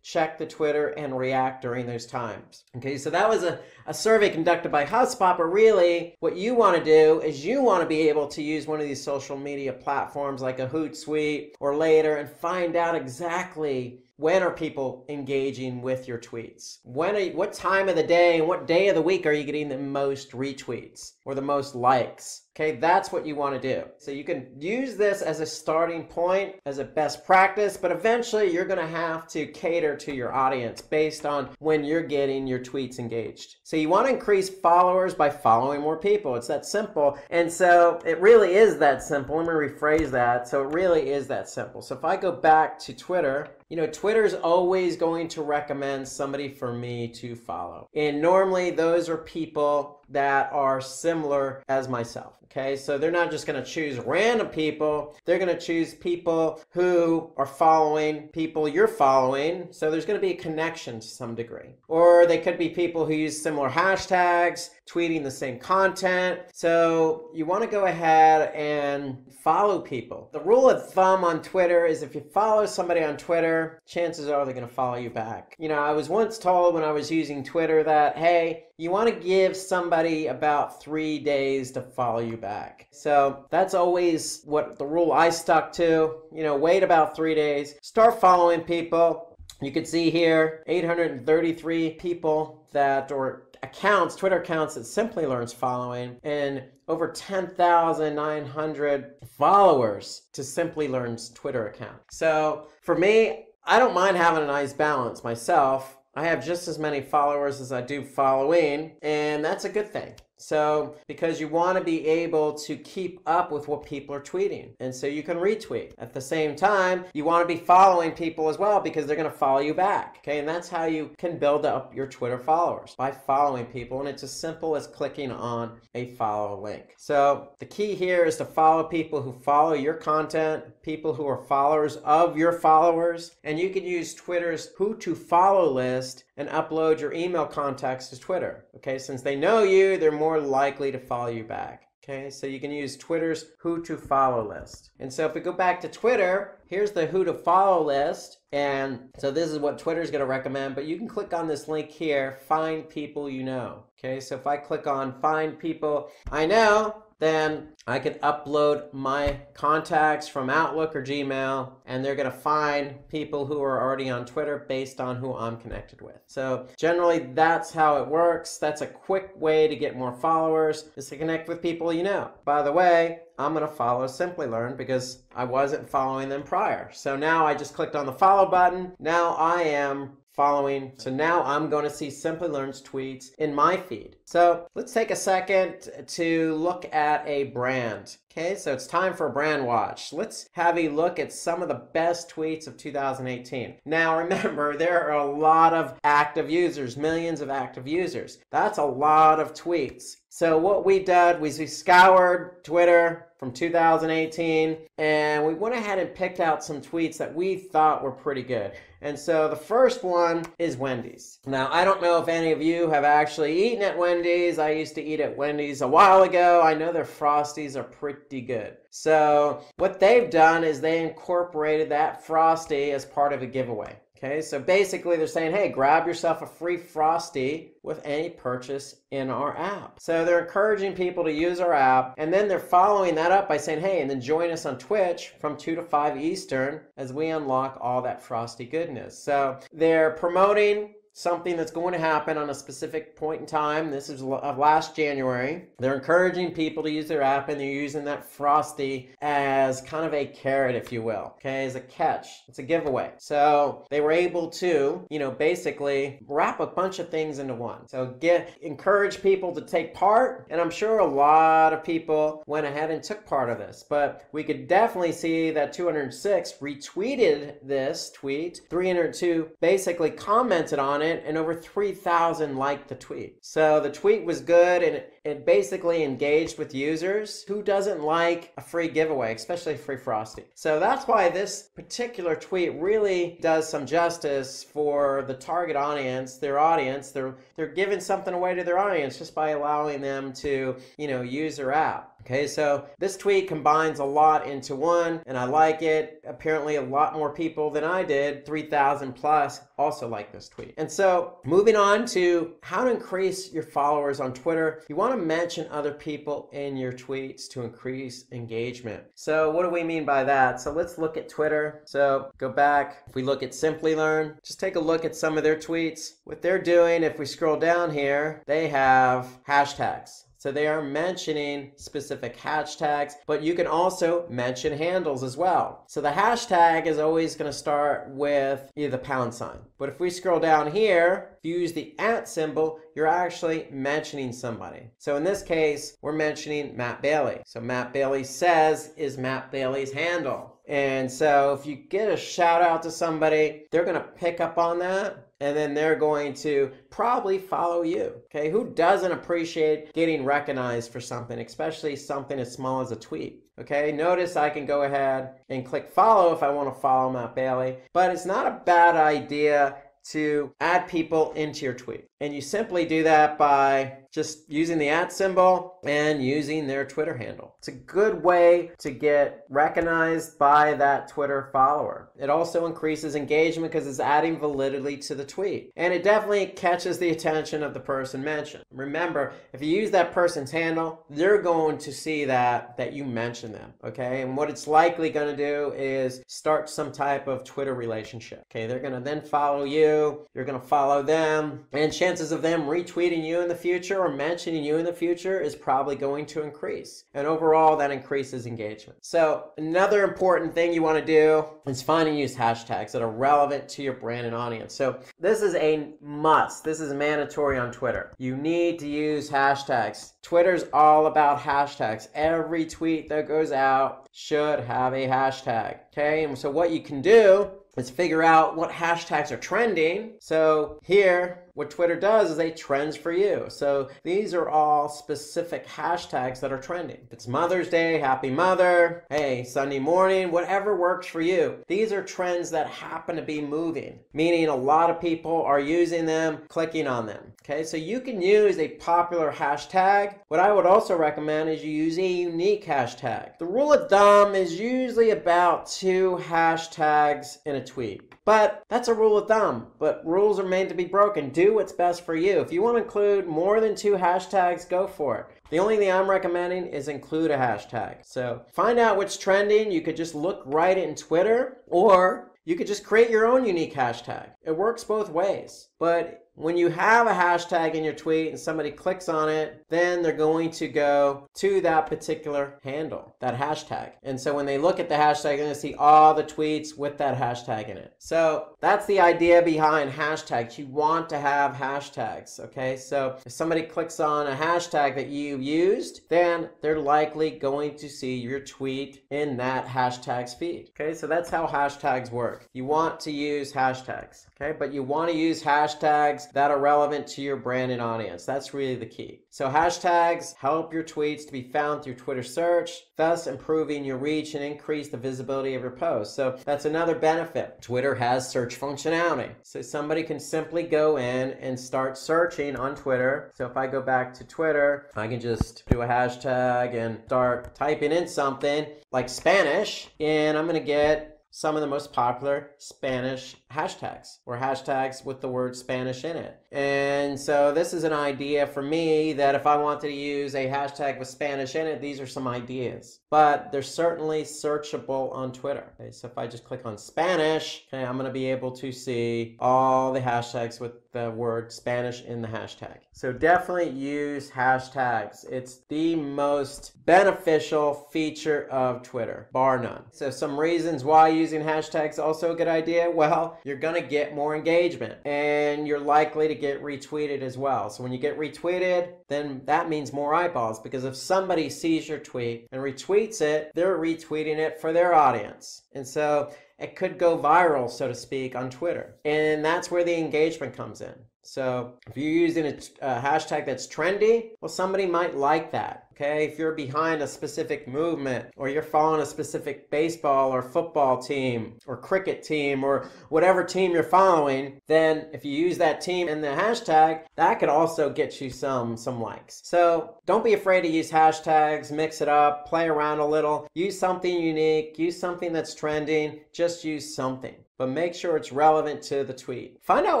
check the Twitter and react during those times. Okay, so that was a survey conducted by HubSpot, but really what you want to do is you want to be able to use one of these social media platforms like a Hootsuite or Later and find out exactly when are people engaging with your tweets? What time of the day and what day of the week are you getting the most retweets or the most likes? Okay, that's what you want to do. So you can use this as a starting point, as a best practice, but eventually you're going to have to cater to your audience based on when you're getting your tweets engaged. So you want to increase followers by following more people. It's that simple. And so it really is that simple. Let me rephrase that. So it really is that simple. So if I go back to Twitter, you know, Twitter's always going to recommend somebody for me to follow. And normally those are people that are similar as myself. Okay, so they're not just going to choose random people. They're going to choose people who are following people you're following. So there's going to be a connection to some degree. Or they could be people who use similar hashtags, tweeting the same content. So you want to go ahead and follow people. The rule of thumb on Twitter is if you follow somebody on Twitter, chances are they're going to follow you back. You know, I was once told when I was using Twitter that, hey, you want to give somebody about 3 days to follow you back. So that's always what the rule I stuck to. You know, wait about 3 days, start following people. You can see here 833 people or accounts, Twitter accounts that Simplilearn's following, and over 10,900 followers to Simplilearn's Twitter account. So for me, I don't mind having a nice balance myself. I have just as many followers as I do following, and that's a good thing. So, because you want to be able to keep up with what people are tweeting. And so you can retweet. At the same time, you want to be following people as well because they're going to follow you back. Okay, and that's how you can build up your Twitter followers, by following people. And it's as simple as clicking on a follow link. So the key here is to follow people who follow your content, people who are followers of your followers. And you can use Twitter's who to follow list and upload your email contacts to Twitter. Okay, since they know you, they're more likely to follow you back. Okay, so you can use Twitter's who to follow list. And so if we go back to Twitter, here's the who to follow list. And so this is what Twitter's going to recommend, but you can click on this link here, find people you know. Okay, so if I click on find people I know, then I can upload my contacts from Outlook or Gmail, and they're going to find people who are already on Twitter based on who I'm connected with. So generally, that's how it works. That's a quick way to get more followers, is to connect with people you know. By the way, I'm going to follow Simplilearn because I wasn't following them prior. So now I just clicked on the follow button. Now I am following. So now I'm going to see Simplilearn's tweets in my feed. So let's take a second to look at a brand. Okay, so it's time for a brand watch. Let's have a look at some of the best tweets of 2018. Now remember, there are a lot of active users, millions of active users. That's a lot of tweets. So what we did was we scoured Twitter from 2018, and we went ahead and picked out some tweets that we thought were pretty good. And so the first one is Wendy's. Now, I don't know if any of you have actually eaten at Wendy's. I used to eat at Wendy's a while ago. I know their Frosties are pretty good. So what they've done is they incorporated that Frosty as part of a giveaway. Okay, so basically they're saying, hey, grab yourself a free Frosty with any purchase in our app. So they're encouraging people to use our app, and then they're following that up by saying, hey, and then join us on Twitch from 2 to 5 Eastern as we unlock all that Frosty goodness. So they're promoting something that's going to happen on a specific point in time. This is of last January. They're encouraging people to use their app, and they're using that Frosty as kind of a carrot, if you will, okay, as a catch. It's a giveaway. So they were able to, basically wrap a bunch of things into one. So encourage people to take part, and I'm sure a lot of people went ahead and took part of this, but we could definitely see that 206 retweeted this tweet, 302 basically commented on it, and over 3,000 liked the tweet. So the tweet was good, and it basically engaged with users. Who doesn't like a free giveaway, especially a free Frosty? So that's why this particular tweet really does some justice for the target audience, their audience. They're giving something away to their audience just by allowing them to, use their app. Okay, so this tweet combines a lot into one, and I like it. Apparently a lot more people than I did, 3,000 plus, also like this tweet. And so moving on to how to increase your followers on Twitter, you want to mention other people in your tweets to increase engagement. So what do we mean by that? So let's look at Twitter. So go back. If we look at Simplilearn, just take a look at some of their tweets. What they're doing, if we scroll down here, they have hashtags. So they are mentioning specific hashtags, but you can also mention handles as well. So the hashtag is always going to start with either the pound sign. But if we scroll down here, if you use the @ symbol, you're actually mentioning somebody. So in this case, we're mentioning Matt Bailey. So Matt Bailey says is Matt Bailey's handle. And so if you get a shout out to somebody, they're going to pick up on that, and then they're going to probably follow you. Okay, who doesn't appreciate getting recognized for something, especially something as small as a tweet? Okay, notice I can go ahead and click follow if I want to follow Matt Bailey, but it's not a bad idea to add people into your tweet. And you simply do that by just using the @ symbol and using their Twitter handle. It's a good way to get recognized by that Twitter follower. It also increases engagement because it's adding validity to the tweet. And it definitely catches the attention of the person mentioned. Remember, if you use that person's handle, they're going to see that you mentioned them, okay? And what it's likely going to do is start some type of Twitter relationship, okay? They're going to then follow you, you're going to follow them, and chances of them retweeting you in the future or mentioning you in the future is probably going to increase. And overall, that increases engagement. So another important thing you want to do is find and use hashtags that are relevant to your brand and audience. So this is a must. This is mandatory on Twitter. You need to use hashtags. Twitter's all about hashtags. Every tweet that goes out should have a hashtag. Okay, and so what you can do is figure out what hashtags are trending. So here, what Twitter does is they trends for you. So these are all specific hashtags that are trending. If it's Mother's Day, Happy Mother, hey, Sunday morning, whatever works for you. These are trends that happen to be moving, meaning a lot of people are using them, clicking on them. Okay, so you can use a popular hashtag. What I would also recommend is you use a unique hashtag. The rule of thumb is usually about 2 hashtags in a tweet. But that's a rule of thumb, but rules are made to be broken. Do what's best for you. If you want to include more than 2 hashtags, go for it. The only thing I'm recommending is include a hashtag. So find out what's trending. You could just look right in Twitter, or you could just create your own unique hashtag. It works both ways. But when you have a hashtag in your tweet and somebody clicks on it, then they're going to go to that particular handle, that hashtag. And so when they look at the hashtag, they're going to see all the tweets with that hashtag in it. So that's the idea behind hashtags. You want to have hashtags, okay? So if somebody clicks on a hashtag that you used, then they're likely going to see your tweet in that hashtag's feed, okay? So that's how hashtags work. You want to use hashtags, okay? But you want to use hashtags that are relevant to your brand and audience. That's really the key. So hashtags help your tweets to be found through Twitter search, thus improving your reach and increase the visibility of your posts. So that's another benefit. Twitter has search functionality. So somebody can simply go in and start searching on Twitter. So if I go back to Twitter, I can just do a hashtag and start typing in something like Spanish, and I'm going to get some of the most popular Spanish hashtags, or hashtags with the word Spanish in it. And so this is an idea for me that if I wanted to use a hashtag with Spanish in it, these are some ideas. But they're certainly searchable on Twitter. Okay, so if I just click on Spanish, okay, I'm going to be able to see all the hashtags with the word Spanish in the hashtag. So definitely use hashtags. It's the most beneficial feature of Twitter, bar none. So some reasons why using hashtags is also a good idea. Well, you're going to get more engagement and you're likely to get retweeted as well. So when you get retweeted, then that means more eyeballs, because if somebody sees your tweet and retweets it, they're retweeting it for their audience. And so it could go viral, so to speak, on Twitter. And that's where the engagement comes in. So if you're using a hashtag that's trendy, well, somebody might like that. Okay, if you're behind a specific movement, or you're following a specific baseball or football team or cricket team or whatever team you're following, then if you use that team in the hashtag, that could also get you some likes. So don't be afraid to use hashtags, mix it up, play around a little, use something unique, use something that's trending, just use something. But make sure it's relevant to the tweet. Find out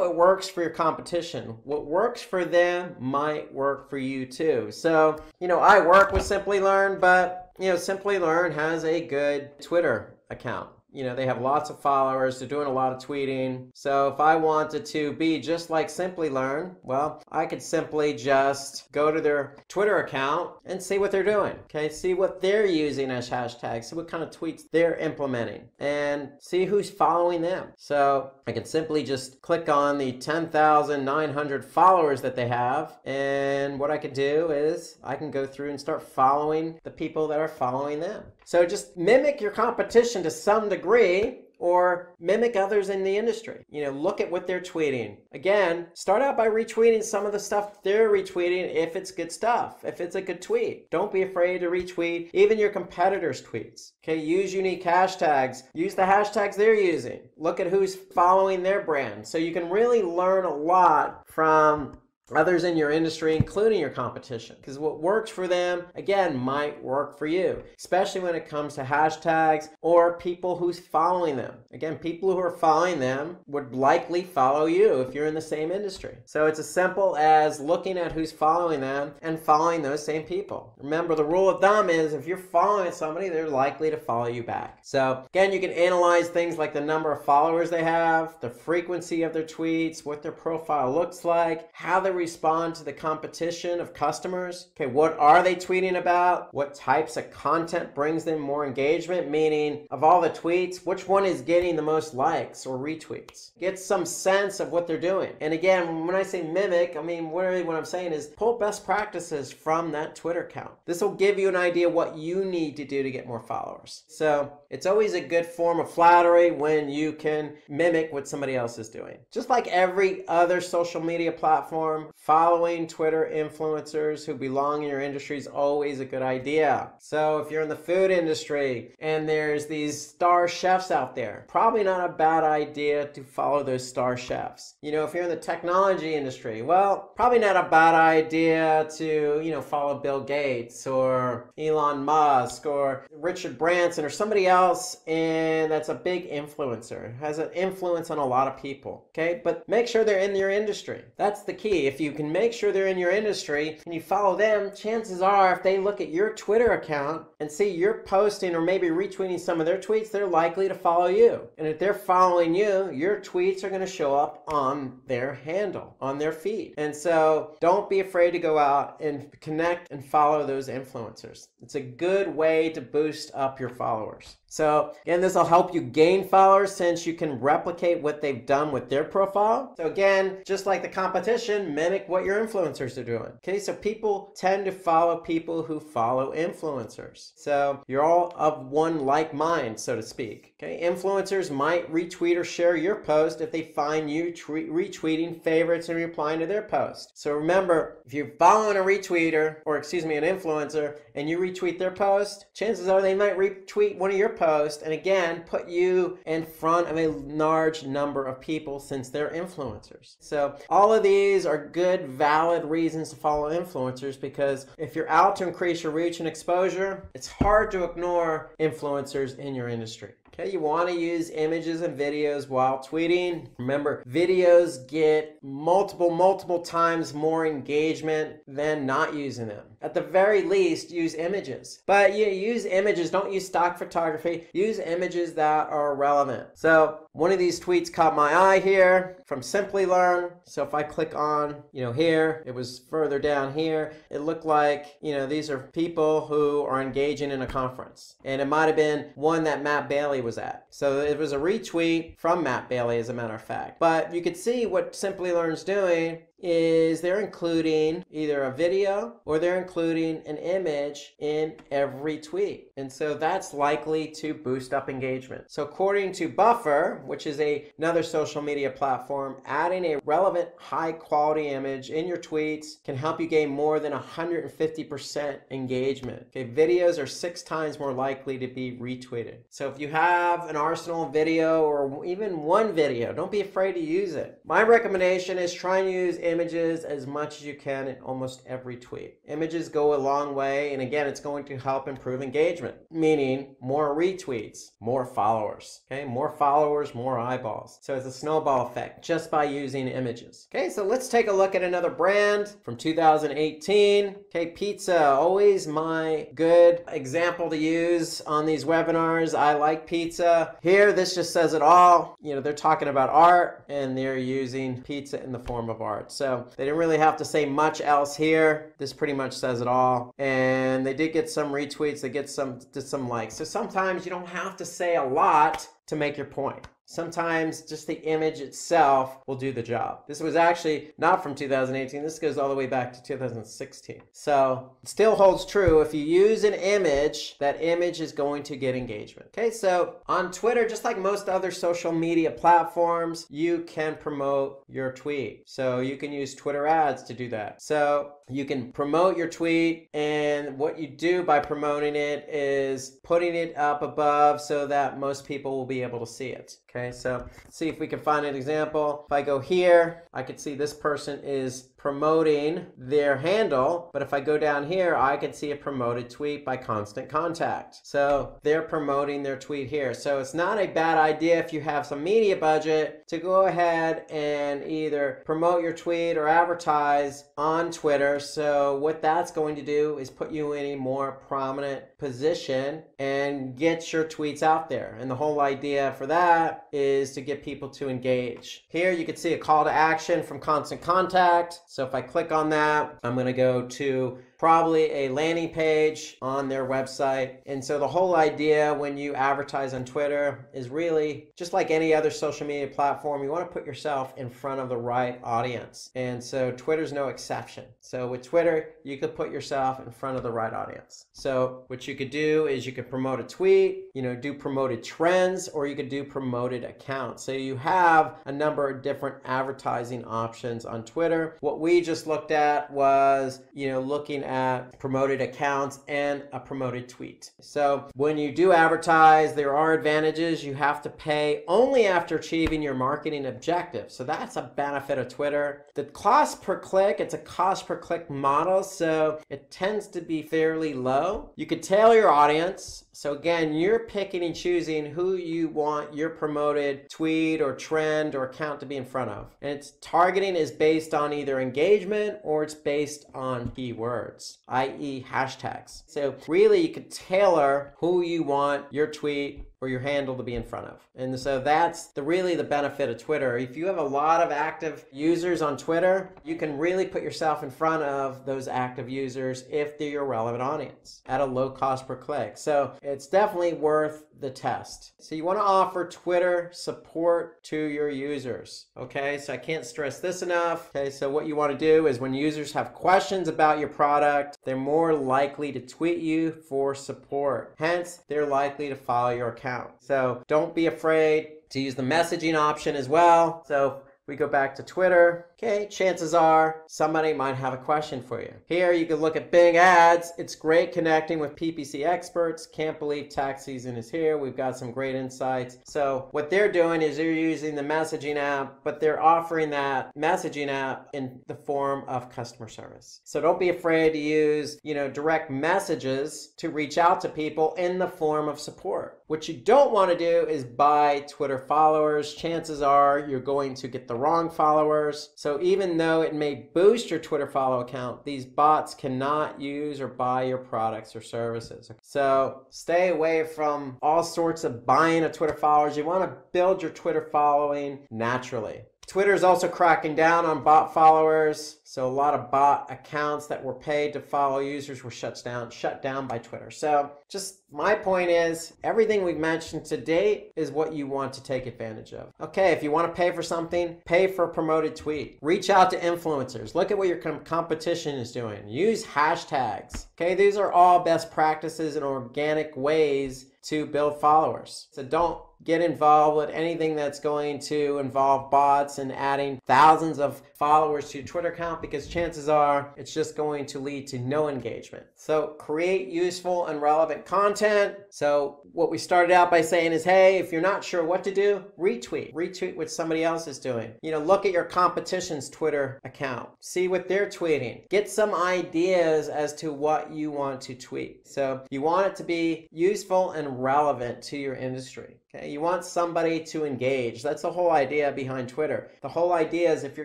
what works for your competition. What works for them might work for you too. So, I work with Simplilearn, but, Simplilearn has a good Twitter account. They have lots of followers. They're doing a lot of tweeting. So if I wanted to be just like Simplilearn, well, I could simply just go to their Twitter account and see what they're doing. Okay, see what they're using as hashtags, see what kind of tweets they're implementing, and see who's following them. So I can simply just click on the 10,900 followers that they have, and what I can do is I can go through and start following the people that are following them. So just mimic your competition to some degree, or mimic others in the industry. Look at what they're tweeting. Again, start out by retweeting some of the stuff they're retweeting if it's good stuff, if it's a good tweet. Don't be afraid to retweet even your competitors' tweets. Okay, use unique hashtags. Use the hashtags they're using. Look at who's following their brand. So you can really learn a lot from others in your industry, including your competition, because what works for them, again, might work for you, especially when it comes to hashtags or people who's following them. Again, people who are following them would likely follow you if you're in the same industry. So it's as simple as looking at who's following them and following those same people. Remember, the rule of thumb is if you're following somebody, they're likely to follow you back. So again, you can analyze things like the number of followers they have, the frequency of their tweets, what their profile looks like, how they respond to the competition of customers. Okay, what are they tweeting about? What types of content brings them more engagement? Meaning, of all the tweets, which one is getting the most likes or retweets? Get some sense of what they're doing. And again, when I say mimic, I mean, really what I'm saying is pull best practices from that Twitter account. This will give you an idea what you need to do to get more followers. So it's always a good form of flattery when you can mimic what somebody else is doing. Just like every other social media platform, following Twitter influencers who belong in your industry is always a good idea. So if you're in the food industry and there's these star chefs out there, probably not a bad idea to follow those star chefs. If you're in the technology industry, well, probably not a bad idea to, follow Bill Gates or Elon Musk or Richard Branson or somebody else and that's a big influencer, has an influence on a lot of people. Okay, but make sure they're in your industry. That's the key. If you can make sure they're in your industry and you follow them, chances are if they look at your Twitter account and see you're posting or maybe retweeting some of their tweets, they're likely to follow you. And if they're following you, your tweets are going to show up on their handle, on their feed. And so don't be afraid to go out and connect and follow those influencers. It's a good way to boost up your followers. So again, this will help you gain followers since you can replicate what they've done with their profile. So again, just like the competition, mimic what your influencers are doing. Okay, so people tend to follow people who follow influencers. So you're all of one like mind, so to speak. Okay, influencers might retweet or share your post if they find you retweeting favorites and replying to their post. So remember, if you're following a retweeter, or excuse me, an influencer, and you retweet their post, chances are they might retweet one of your posts and again put you in front of a large number of people since they're influencers. So all of these are good, valid reasons to follow influencers, because if you're out to increase your reach and exposure, it's hard to ignore influencers in your industry. Okay, you want to use images and videos while tweeting. Remember, videos get multiple times more engagement than not using them. At the very least, use images. But you use images, don't use stock photography. Use images that are relevant. So one of these tweets caught my eye here from Simplilearn. So if I click on, here, it was further down here. It looked like, these are people who are engaging in a conference. And it might have been one that Matt Bailey was at. So it was a retweet from Matt Bailey, as a matter of fact. But you could see what Simplilearn's doing is they're including either a video or they're including an image in every tweet. And so that's likely to boost up engagement. So according to Buffer, which is another social media platform, adding a relevant high quality image in your tweets can help you gain more than 150% engagement. Okay, videos are 6 times more likely to be retweeted. So if you have an arsenal of video or even one video, don't be afraid to use it. My recommendation is try and use images as much as you can in almost every tweet. Images go a long way, and again, it's going to help improve engagement, meaning more retweets, more followers. Okay, more followers, more eyeballs. So it's a snowball effect just by using images. Okay, so let's take a look at another brand from 2018. Okay, pizza, always my good example to use on these webinars. I like pizza. Here, this just says it all. They're talking about art and they're using pizza in the form of art. So they didn't really have to say much else here. This pretty much says it all. And they did get some retweets. They did some likes. So sometimes you don't have to say a lot to make your point. Sometimes just the image itself will do the job. This was actually not from 2018. This goes all the way back to 2016. So it still holds true. If you use an image, that image is going to get engagement. Okay, so on Twitter, just like most other social media platforms, you can promote your tweet. So you can use Twitter ads to do that. So you can promote your tweet, and what you do by promoting it is putting it up above so that most people will be able to see it. Okay, so let's see if we can find an example. If I go here, I can see this person is promoting their handle, but if I go down here, I can see a promoted tweet by Constant Contact. So they're promoting their tweet here. So it's not a bad idea if you have some media budget to go ahead and either promote your tweet or advertise on Twitter. So what that's going to do is put you in a more prominent position and get your tweets out there. And the whole idea for that is to get people to engage. Here you can see a call to action from Constant Contact. So if I click on that, I'm going to go to probably a landing page on their website. And so the whole idea when you advertise on Twitter is really just like any other social media platform. You want to put yourself in front of the right audience. And so Twitter's no exception. So with Twitter, you could put yourself in front of the right audience. So what you could do is you could promote a tweet, do promoted trends, or you could do promoted accounts. So you have a number of different advertising options on Twitter. What we just looked at was, looking at promoted accounts and a promoted tweet. So when you do advertise, there are advantages. You have to pay only after achieving your marketing objective. So that's a benefit of Twitter. The cost per click, it's a cost per click model, so it tends to be fairly low. You could tailor your audience. So again, you're picking and choosing who you want your promoted tweet or trend or account to be in front of. And its targeting is based on either engagement or it's based on keywords, i.e. hashtags. So really you could tailor who you want your tweet or your handle to be in front of. And so that's really the benefit of Twitter. If you have a lot of active users on Twitter, you can really put yourself in front of those active users if they're your relevant audience at a low cost per click. So it's definitely worth the test. So you want to offer Twitter support to your users. Okay, so I can't stress this enough. Okay, so what you want to do is when users have questions about your product, they're more likely to tweet you for support. Hence, they're likely to follow your account. So don't be afraid to use the messaging option as well. So we go back to Twitter. Okay, chances are somebody might have a question for you. Here you can look at Bing Ads. It's great connecting with PPC experts. Can't believe tax season is here. We've got some great insights. So what they're doing is they're using the messaging app, but they're offering that messaging app in the form of customer service. So don't be afraid to use, direct messages to reach out to people in the form of support. What you don't want to do is buy Twitter followers. Chances are you're going to get the wrong followers. So even though it may boost your Twitter follow account, these bots cannot use or buy your products or services. So stay away from all sorts of buying of Twitter followers. You want to build your Twitter following naturally. Twitter is also cracking down on bot followers. So a lot of bot accounts that were paid to follow users were shut down by Twitter. So just my point is, everything we've mentioned to date is what you want to take advantage of. Okay, if you want to pay for something, pay for a promoted tweet. Reach out to influencers. Look at what your competition is doing. Use hashtags. Okay, these are all best practices and organic ways to build followers. So don't get involved with anything that's going to involve bots and adding thousands of followers to your Twitter account, because chances are it's just going to lead to no engagement. So create useful and relevant content. So what we started out by saying is, hey, if you're not sure what to do, retweet what somebody else is doing. Look at your competition's Twitter account. See what they're tweeting. Get some ideas as to what you want to tweet. So you want it to be useful and relevant to your industry. Okay, you want somebody to engage. That's the whole idea behind Twitter. The whole idea is if you're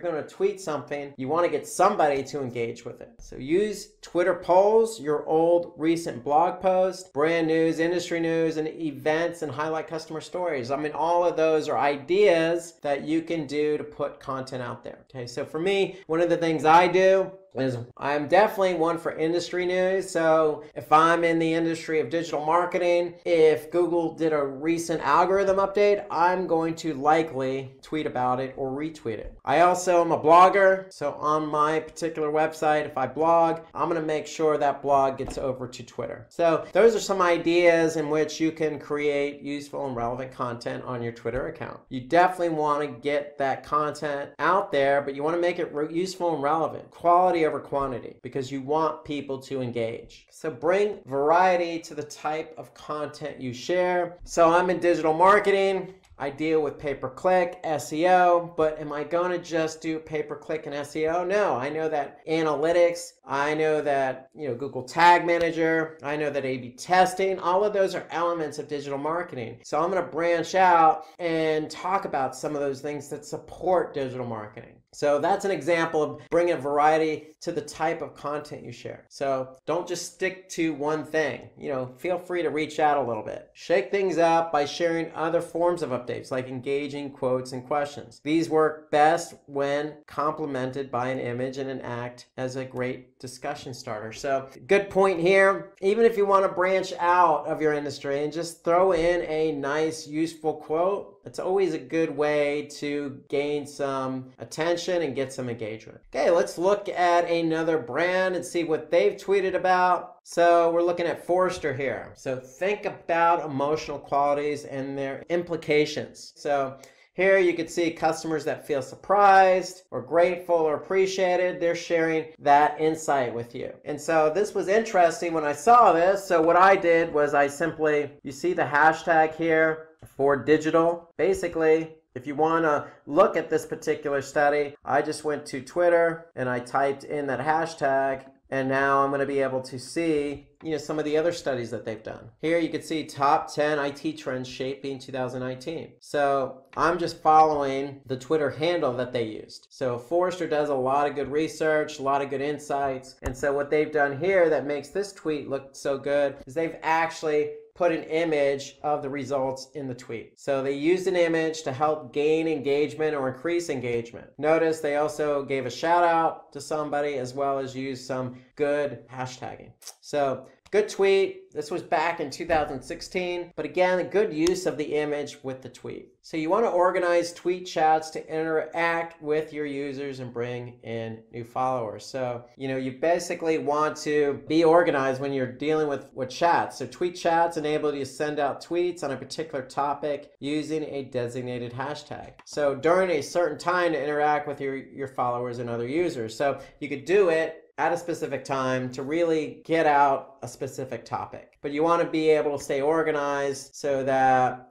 going to tweet something, you want to get somebody to engage with it. So use Twitter polls, your old recent blog posts, brand news, industry news, and events, and highlight customer stories. I mean, all of those are ideas that you can do to put content out there. Okay, so for me, one of the things I do is I'm definitely one for industry news. So if I'm in the industry of digital marketing, if Google did a recent algorithm update, I'm going to likely tweet about it or retweet it. I also am a blogger. So on my particular website, if I blog, I'm going to make sure that blog gets over to Twitter. So those are some ideas in which you can create useful and relevant content on your Twitter account. You definitely want to get that content out there, but you want to make it useful and relevant. Quality over quantity, because you want people to engage. So bring variety to the type of content you share. So I'm in digital marketing. I deal with pay-per-click, SEO, but am I going to just do pay-per-click and SEO? No, I know that analytics, I know that Google Tag Manager, I know that A/B testing, all of those are elements of digital marketing. So I'm going to branch out and talk about some of those things that support digital marketing. So that's an example of bringing variety to the type of content you share. So don't just stick to one thing. Feel free to reach out a little bit. Shake things up by sharing other forms of updates, like engaging quotes and questions. These work best when complemented by an image, and an act as a great discussion starter. So good point here. Even if you want to branch out of your industry and just throw in a nice, useful quote, it's always a good way to gain some attention and get some engagement. Okay, let's look at another brand and see what they've tweeted about. So we're looking at Forrester here. So think about emotional qualities and their implications. So here you can see customers that feel surprised or grateful or appreciated. They're sharing that insight with you. And so this was interesting when I saw this. So what I did was you see the hashtag here for digital. Basically, if you want to look at this particular study, I just went to Twitter and I typed in that hashtag, and now I'm going to be able to see some of the other studies that they've done. Here you can see top 10 IT trends shaping 2019. So I'm just following the Twitter handle that they used. So Forrester does a lot of good research, a lot of good insights. And so what they've done here that makes this tweet look so good is they've actually put an image of the results in the tweet. So they used an image to help gain engagement or increase engagement. Notice they also gave a shout out to somebody, as well as used some good hashtagging. So good tweet. This was back in 2016, but again, a good use of the image with the tweet. So you want to organize tweet chats to interact with your users and bring in new followers. So, you basically want to be organized when you're dealing with chats. So tweet chats enable you to send out tweets on a particular topic using a designated hashtag. So during a certain time to interact with your followers and other users. So you could do it at a specific time to really get out a specific topic. But you want to be able to stay organized so that,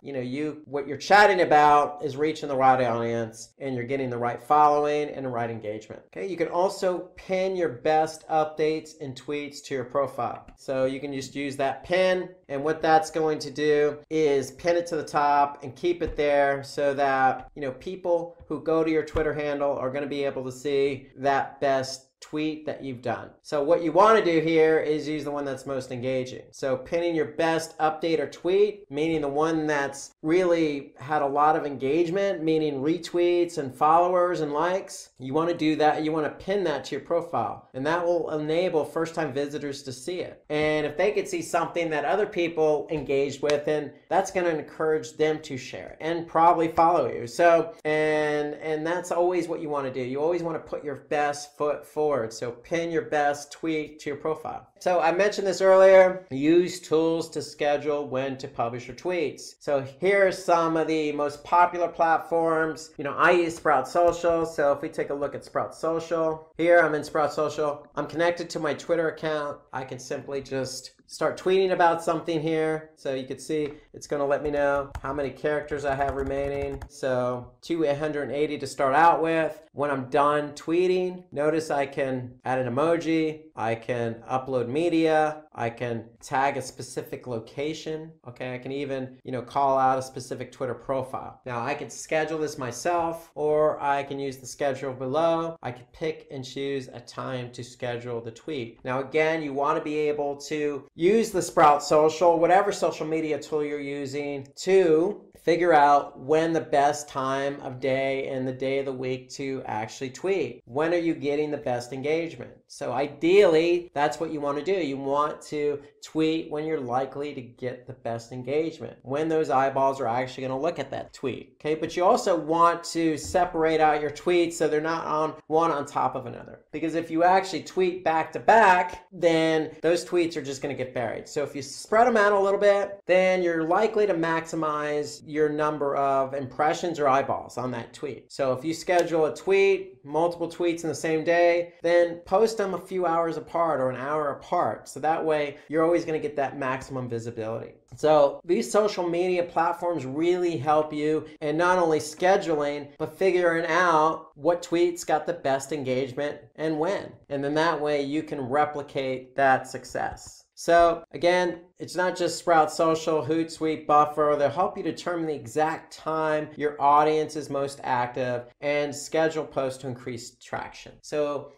what you're chatting about is reaching the right audience and you're getting the right following and the right engagement. Okay, you can also pin your best updates and tweets to your profile. So you can just use that pin, and what that's going to do is pin it to the top and keep it there so that, people who go to your Twitter handle are going to be able to see that best tweet that you've done. So what you want to do here is use the one that's most engaging. So pinning your best update or tweet, meaning the one that's really had a lot of engagement, meaning retweets and followers and likes. You want to do that. You want to pin that to your profile, and that will enable first-time visitors to see it. And if they could see something that other people engaged with, then that's going to encourage them to share it and probably follow you. So, and that's always what you want to do. You always want to put your best foot forward. So pin your best tweet to your profile. So I mentioned this earlier, use tools to schedule when to publish your tweets. So here are some of the most popular platforms. I use Sprout Social. So if we take a look at Sprout Social, here I'm in Sprout Social. I'm connected to my Twitter account. I can simply just start tweeting about something here. So you can see it's going to let me know how many characters I have remaining. So 280 to start out with. When I'm done tweeting, notice I can add an emoji, I can upload media, I can tag a specific location. Okay, I can even, call out a specific Twitter profile. Now I can schedule this myself, or I can use the schedule below. I can pick and choose a time to schedule the tweet. Now again, you want to be able to use the Sprout Social, whatever social media tool you're using, to figure out when the best time of day and the day of the week to actually tweet. When are you getting the best engagement? So ideally, that's what you want to do. You want to tweet when you're likely to get the best engagement, when those eyeballs are actually going to look at that tweet. Okay, but you also want to separate out your tweets so they're not on one on top of another. Because if you actually tweet back to back, then those tweets are just going to get buried. So if you spread them out a little bit, then you're likely to maximize your number of impressions or eyeballs on that tweet. So if you schedule a tweet, multiple tweets in the same day, then post them a few hours apart or an hour apart. So that way you're always going to get that maximum visibility. So these social media platforms really help you in not only scheduling, but figuring out what tweets got the best engagement and when. And then that way you can replicate that success. So again, it's not just Sprout Social, Hootsuite, Buffer. They'll help you determine the exact time your audience is most active and schedule posts to increase traction. So,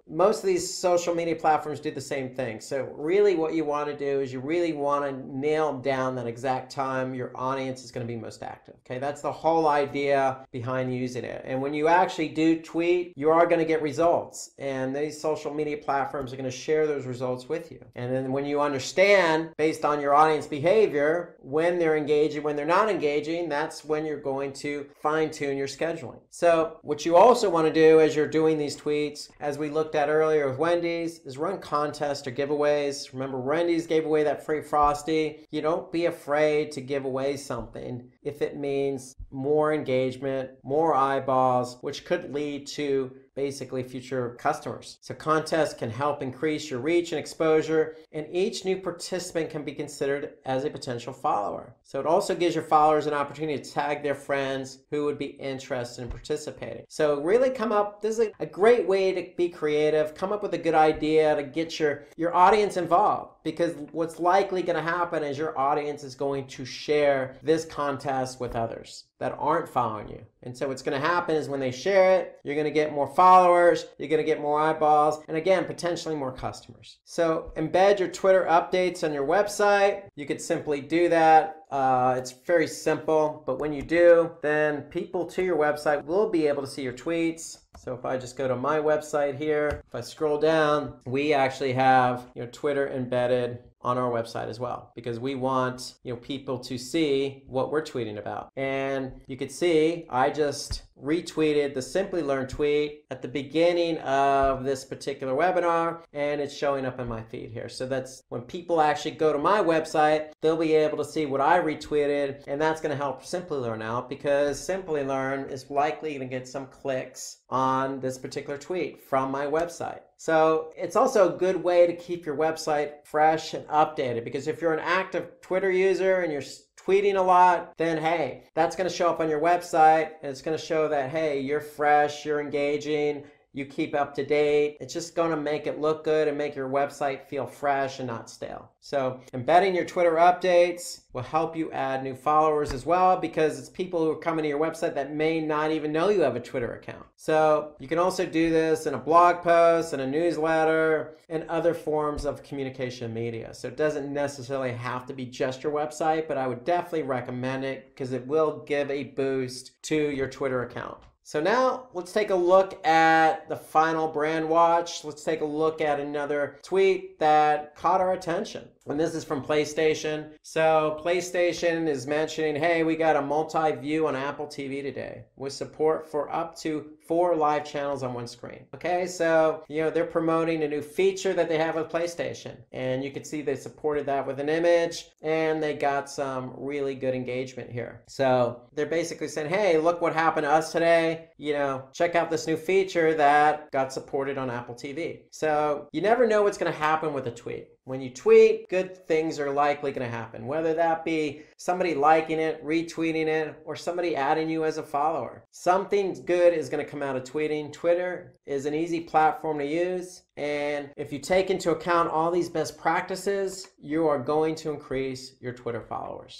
most of these social media platforms do the same thing. So really what you want to do is you really want to nail down that exact time your audience is going to be most active. Okay, that's the whole idea behind using it. And when you actually do tweet, you are going to get results. And these social media platforms are going to share those results with you. And then when you understand based on your audience behavior, when they're engaging, when they're not engaging, that's when you're going to fine-tune your scheduling. So what you also want to do as you're doing these tweets, as we looked at earlier with Wendy's, is run contests or giveaways. Remember, Wendy's gave away that free Frosty. You don't be afraid to give away something if it means more engagement, more eyeballs, which could lead to basically future customers. So contests can help increase your reach and exposure, and each new participant can be considered as a potential follower. So it also gives your followers an opportunity to tag their friends who would be interested in participating. So really this is a great way to be creative, come up with a good idea to get your audience involved, because what's likely going to happen is your audience is going to share this contest with others that aren't following you. And so what's going to happen is when they share it, you're going to get more followers, you're going to get more eyeballs, and again, potentially more customers. So embed your Twitter updates on your website. You could simply do that. It's very simple, but when you do, then people to your website will be able to see your tweets. So if I just go to my website here, if I scroll down, we actually have Twitter embedded on our website as well, because we want, people to see what we're tweeting about. And you can see I just retweeted the Simplilearn tweet at the beginning of this particular webinar, and it's showing up in my feed here. So that's when people actually go to my website, they'll be able to see what I retweeted, and that's going to help Simplilearn out, because Simplilearn is likely to get some clicks on this particular tweet from my website. So it's also a good way to keep your website fresh and updated, because if you're an active Twitter user and you're tweeting a lot, then hey, that's going to show up on your website, and it's going to show that, hey, you're fresh, you're engaging, you keep up to date. It's just going to make it look good and make your website feel fresh and not stale. So embedding your Twitter updates will help you add new followers as well, because it's people who are coming to your website that may not even know you have a Twitter account. So you can also do this in a blog post, in a newsletter, and other forms of communication media. So it doesn't necessarily have to be just your website, but I would definitely recommend it because it will give a boost to your Twitter account. So now let's take a look at the final brand watch. Let's take a look at another tweet that caught our attention. And this is from PlayStation. So PlayStation is mentioning, hey, we got a multi-view on Apple TV today with support for up to 4 live channels on one screen. Okay, so, they're promoting a new feature that they have with PlayStation. And you can see they supported that with an image, and they got some really good engagement here. So they're basically saying, hey, look what happened to us today. Check out this new feature that got supported on Apple TV. So you never know what's going to happen with a tweet. When you tweet, good things are likely going to happen, whether that be somebody liking it, retweeting it, or somebody adding you as a follower. Something good is going to come out of tweeting. Twitter is an easy platform to use, and if you take into account all these best practices, you are going to increase your Twitter followers.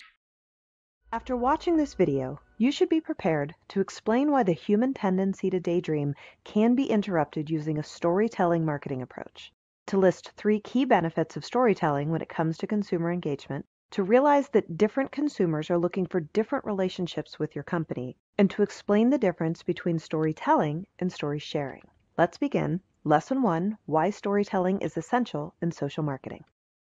After watching this video, you should be prepared to explain why the human tendency to daydream can be interrupted using a storytelling marketing approach, to list 3 key benefits of storytelling when it comes to consumer engagement, to realize that different consumers are looking for different relationships with your company, and to explain the difference between storytelling and story sharing. Let's begin. Lesson 1, why storytelling is essential in social marketing.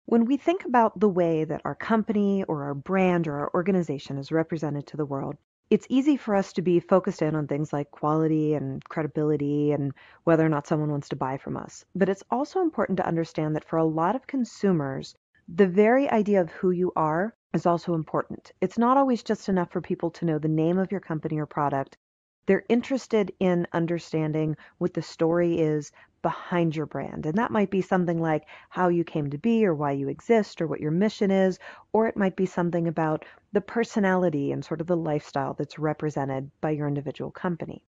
When we think about the way that our company or our brand or our organization is represented to the world, it's easy for us to be focused in on things like quality and credibility and whether or not someone wants to buy from us. But it's also important to understand that for a lot of consumers, the very idea of who you are is also important. It's not always just enough for people to know the name of your company or product. They're interested in understanding what the story is behind your brand. And that might be something like how you came to be or why you exist or what your mission is, or it might be something about the personality and sort of the lifestyle that's represented by your individual company.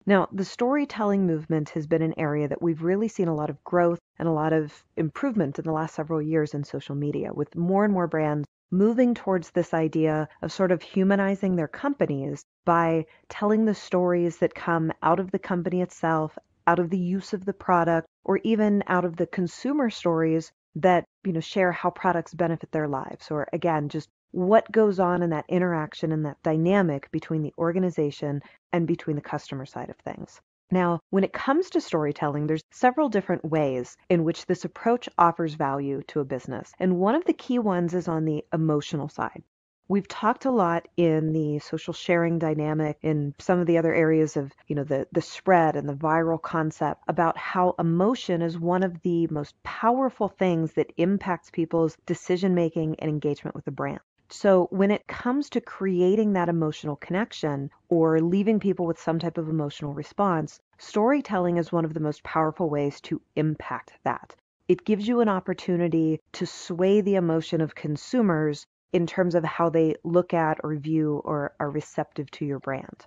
Now, the storytelling movement has been an area that we've really seen a lot of growth and a lot of improvement in the last several years in social media, with more and more brands moving towards this idea of sort of humanizing their companies by telling the stories that come out of the company itself, out of the use of the product, or even out of the consumer stories that, share how products benefit their lives, or again, just what goes on in that interaction and that dynamic between the organization and between the customer side of things. Now, when it comes to storytelling, there's several different ways in which this approach offers value to a business. And one of the key ones is on the emotional side. We've talked a lot in the social sharing dynamic, in some of the other areas of, the spread and the viral concept, about how emotion is one of the most powerful things that impacts people's decision-making and engagement with the brand. So when it comes to creating that emotional connection or leaving people with some type of emotional response, storytelling is one of the most powerful ways to impact that. It gives you an opportunity to sway the emotion of consumers in terms of how they look at or view or are receptive to your brand.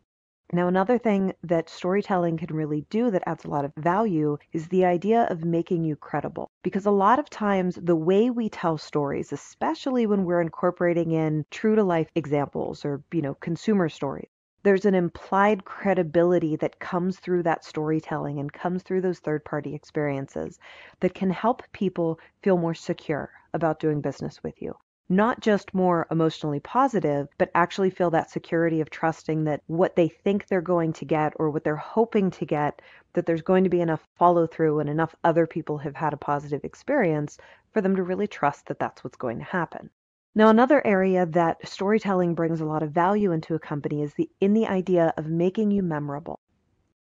Now, another thing that storytelling can really do that adds a lot of value is the idea of making you credible. Because a lot of times the way we tell stories, especially when we're incorporating in true to life examples or, consumer stories, there's an implied credibility that comes through that storytelling and comes through those third-party experiences that can help people feel more secure about doing business with you. Not just more emotionally positive, but actually feel that security of trusting that what they think they're going to get or what they're hoping to get, that there's going to be enough follow through and enough other people have had a positive experience for them to really trust that that's what's going to happen. Now, another area that storytelling brings a lot of value into a company is in the idea of making you memorable,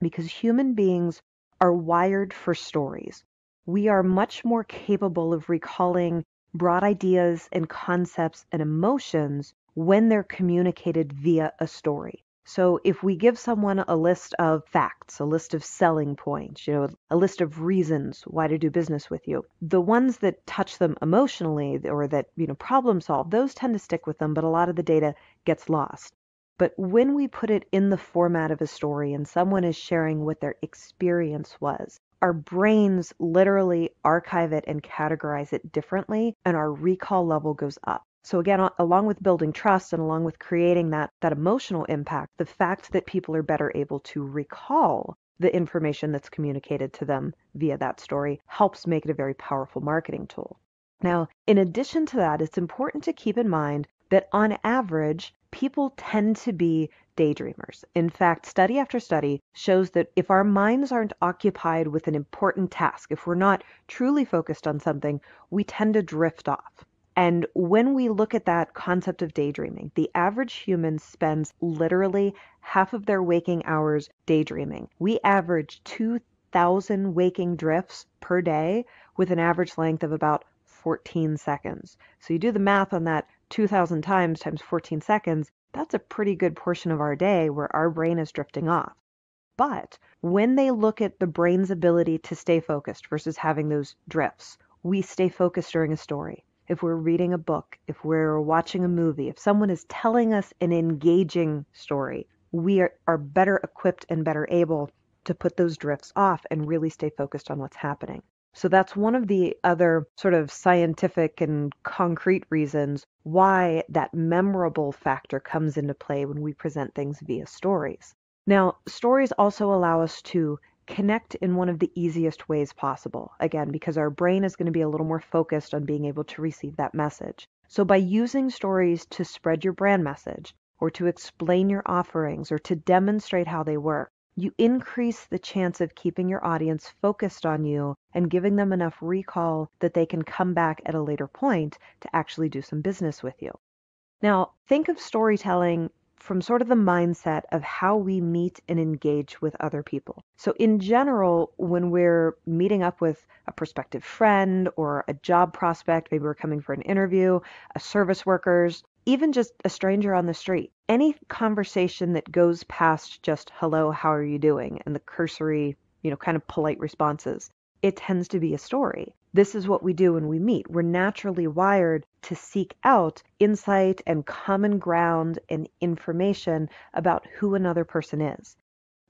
because human beings are wired for stories. We are much more capable of recalling broad ideas and concepts and emotions when they're communicated via a story. So if we give someone a list of facts, a list of selling points, a list of reasons why to do business with you, the ones that touch them emotionally or that, problem solve, those tend to stick with them, but a lot of the data gets lost. But when we put it in the format of a story and someone is sharing what their experience was, our brains literally archive it and categorize it differently, and our recall level goes up. So again, along with building trust and along with creating that emotional impact, the fact that people are better able to recall the information that's communicated to them via that story helps make it a very powerful marketing tool. Now, in addition to that, it's important to keep in mind that on average, people tend to be daydreamers. In fact, study after study shows that if our minds aren't occupied with an important task, if we're not truly focused on something, we tend to drift off. And when we look at that concept of daydreaming, the average human spends literally half of their waking hours daydreaming. We average 2,000 waking drifts per day with an average length of about 14 seconds. So you do the math on that 2,000 times 14 seconds, that's a pretty good portion of our day where our brain is drifting off. But when they look at the brain's ability to stay focused versus having those drifts, we stay focused during a story. If we're reading a book, if we're watching a movie, if someone is telling us an engaging story, we are better equipped and better able to put those drifts off and really stay focused on what's happening. So that's one of the other sort of scientific and concrete reasons why that memorable factor comes into play when we present things via stories. Now, stories also allow us to connect in one of the easiest ways possible, again, because our brain is going to be a little more focused on being able to receive that message. So by using stories to spread your brand message, or to explain your offerings, or to demonstrate how they work, you increase the chance of keeping your audience focused on you and giving them enough recall that they can come back at a later point to actually do some business with you. Now, think of storytelling from sort of the mindset of how we meet and engage with other people. So in general, when we're meeting up with a prospective friend or a job prospect, maybe we're coming for an interview, a service workers, even just a stranger on the street, any conversation that goes past just hello, how are you doing, and the cursory, kind of polite responses, it tends to be a story. This is what we do when we meet. We're naturally wired to seek out insight and common ground and information about who another person is.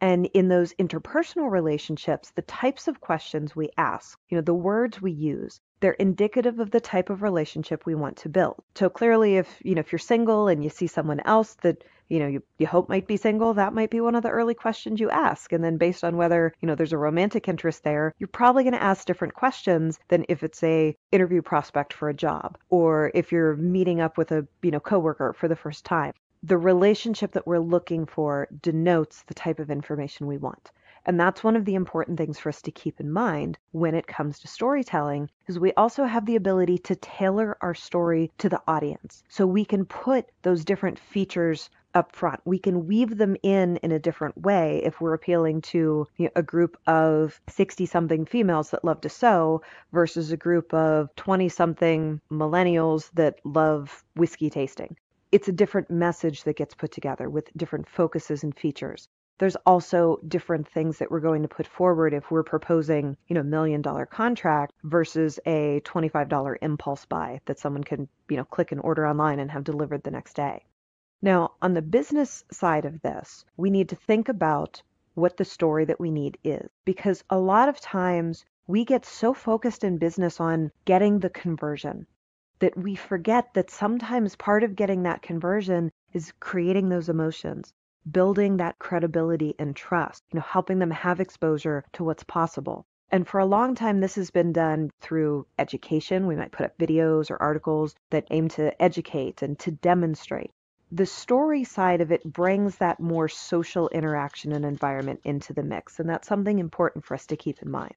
And in those interpersonal relationships, the types of questions we ask, the words we use, they're indicative of the type of relationship we want to build. So clearly, if you're single and you see someone else that you hope might be single, that might be one of the early questions you ask. And then based on whether, there's a romantic interest there, you're probably going to ask different questions than if it's a interview prospect for a job, or if you're meeting up with a, coworker for the first time. The relationship that we're looking for denotes the type of information we want. And that's one of the important things for us to keep in mind when it comes to storytelling, is we also have the ability to tailor our story to the audience. So we can put those different features up front. We can weave them in a different way if we're appealing to a group of 60-something females that love to sew versus a group of 20-something millennials that love whiskey tasting. It's a different message that gets put together with different focuses and features. There's also different things that we're going to put forward if we're proposing, $1 million contract versus a $25 impulse buy that someone can, click and order online and have delivered the next day. Now, on the business side of this, we need to think about what the story that we need is, because a lot of times we get so focused in business on getting the conversion that we forget that sometimes part of getting that conversion is creating those emotions, building that credibility and trust, helping them have exposure to what's possible. And for a long time, this has been done through education. We might put up videos or articles that aim to educate and to demonstrate. The story side of it brings that more social interaction and environment into the mix, and that's something important for us to keep in mind.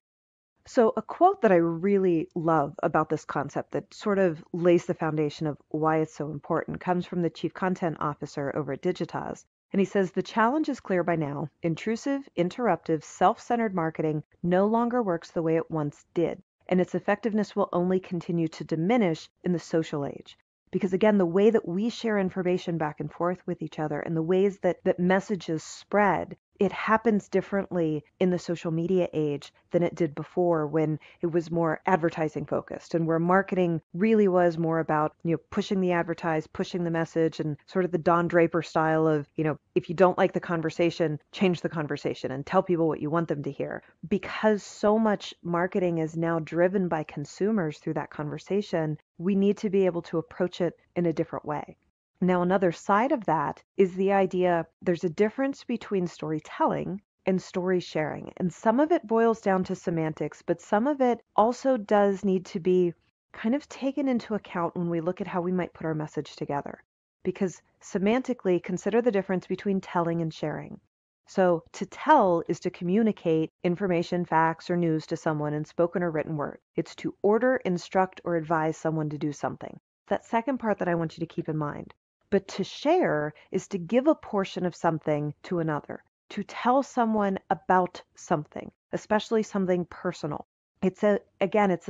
So, a quote that I really love about this concept that sort of lays the foundation of why it's so important comes from the Chief Content Officer over at Digitas. And he says, the challenge is clear by now. Intrusive, interruptive, self-centered marketing no longer works the way it once did, and its effectiveness will only continue to diminish in the social age. Because again, the way that we share information back and forth with each other and the ways that messages spread, it happens differently in the social media age than it did before, when it was more advertising focused and where marketing really was more about, pushing the advertise, pushing the message, and sort of the Don Draper style of, if you don't like the conversation, change the conversation and tell people what you want them to hear. Because so much marketing is now driven by consumers through that conversation, we need to be able to approach it in a different way. Now, another side of that is the idea there's a difference between storytelling and story sharing. And some of it boils down to semantics, but some of it also does need to be kind of taken into account when we look at how we might put our message together. Because semantically, consider the difference between telling and sharing. So to tell is to communicate information, facts, or news to someone in spoken or written word. It's to order, instruct, or advise someone to do something. That second part that I want you to keep in mind. But to share is to give a portion of something to another, to tell someone about something, especially something personal. It's a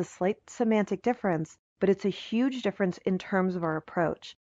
slight semantic difference, but it's a huge difference in terms of our approach.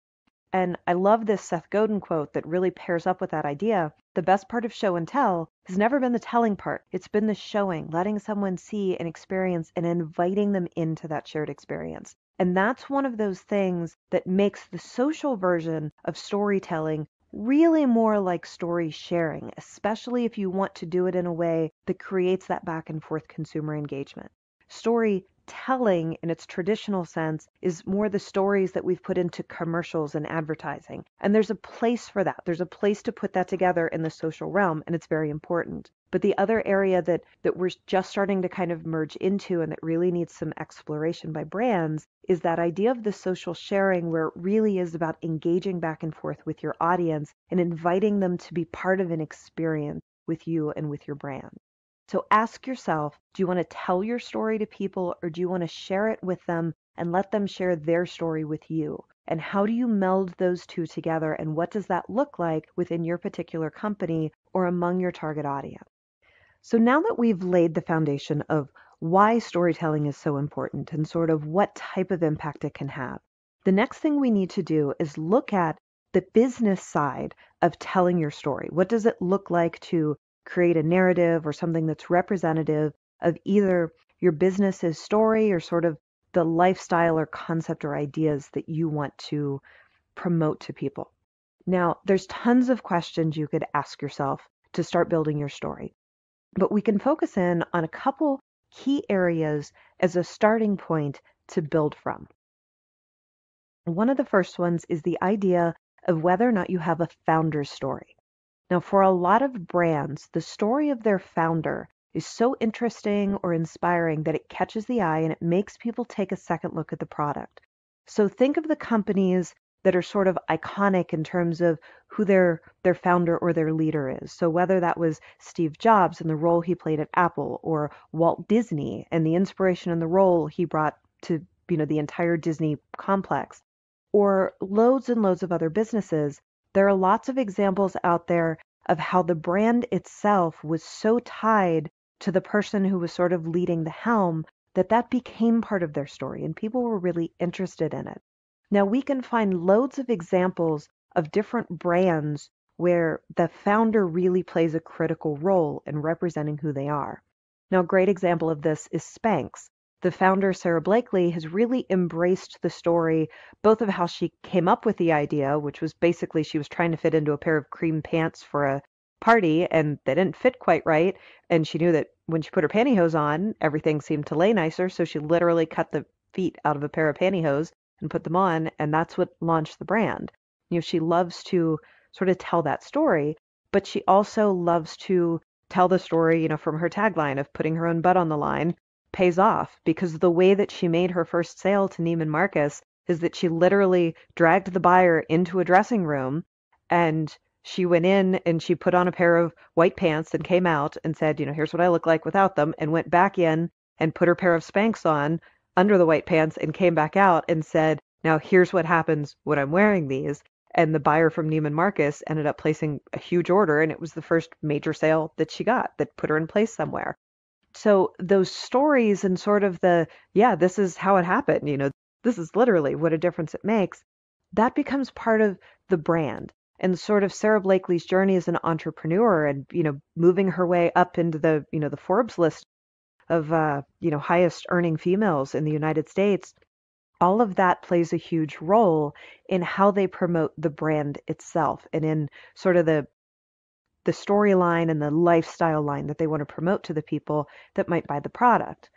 And I love this Seth Godin quote that really pairs up with that idea. The best part of show and tell has never been the telling part. It's been the showing, letting someone see and experience and inviting them into that shared experience. And that's one of those things that makes the social version of storytelling really more like story sharing, especially if you want to do it in a way that creates that back and forth consumer engagement. Storytelling in its traditional sense is more the stories that we've put into commercials and advertising. And there's a place for that. There's a place to put that together in the social realm, and it's very important. But the other area that we're just starting to kind of merge into and that really needs some exploration by brands is that idea of the social sharing, where it really is about engaging back and forth with your audience and inviting them to be part of an experience with you and with your brand. So ask yourself, do you want to tell your story to people, or do you want to share it with them and let them share their story with you? And how do you meld those two together, and what does that look like within your particular company or among your target audience? So now that we've laid the foundation of why storytelling is so important and sort of what type of impact it can have, the next thing we need to do is look at the business side of telling your story. What does it look like to create a narrative or something that's representative of either your business's story or sort of the lifestyle or concept or ideas that you want to promote to people? Now, there's tons of questions you could ask yourself to start building your story. But we can focus in on a couple key areas as a starting point to build from. One of the first ones is the idea of whether or not you have a founder's story. Now, for a lot of brands, the story of their founder is so interesting or inspiring that it catches the eye and it makes people take a second look at the product. So think of the companies that are sort of iconic in terms of who their founder or their leader is. So whether that was Steve Jobs and the role he played at Apple, or Walt Disney and the inspiration and the role he brought to, the entire Disney complex, or loads and loads of other businesses, there are lots of examples out there of how the brand itself was so tied to the person who was sort of leading the helm that became part of their story and people were really interested in it. Now, we can find loads of examples of different brands where the founder really plays a critical role in representing who they are. Now, a great example of this is Spanx. The founder, Sarah Blakely, has really embraced the story, both of how she came up with the idea, which was basically she was trying to fit into a pair of cream pants for a party, and they didn't fit quite right. And she knew that when she put her pantyhose on, everything seemed to lay nicer, so she literally cut the feet out of a pair of pantyhose and put them on, and that's what launched the brand. She loves to sort of tell that story, but she also loves to tell the story, from her tagline of putting her own butt on the line pays off, because the way that she made her first sale to Neiman Marcus is that she literally dragged the buyer into a dressing room, and she went in and she put on a pair of white pants and came out and said, here's what I look like without them, and went back in and put her pair of Spanx on under the white pants and came back out and said, now here's what happens when I'm wearing these. And the buyer from Neiman Marcus ended up placing a huge order, and it was the first major sale that she got that put her in place somewhere. So those stories and sort of this is how it happened, this is literally what a difference it makes, that becomes part of the brand. And sort of Sarah Blakely's journey as an entrepreneur and, moving her way up into the Forbes list of, highest earning females in the United States, all of that plays a huge role in how they promote the brand itself and in sort of the storyline and the lifestyle line that they want to promote to the people that might buy the product.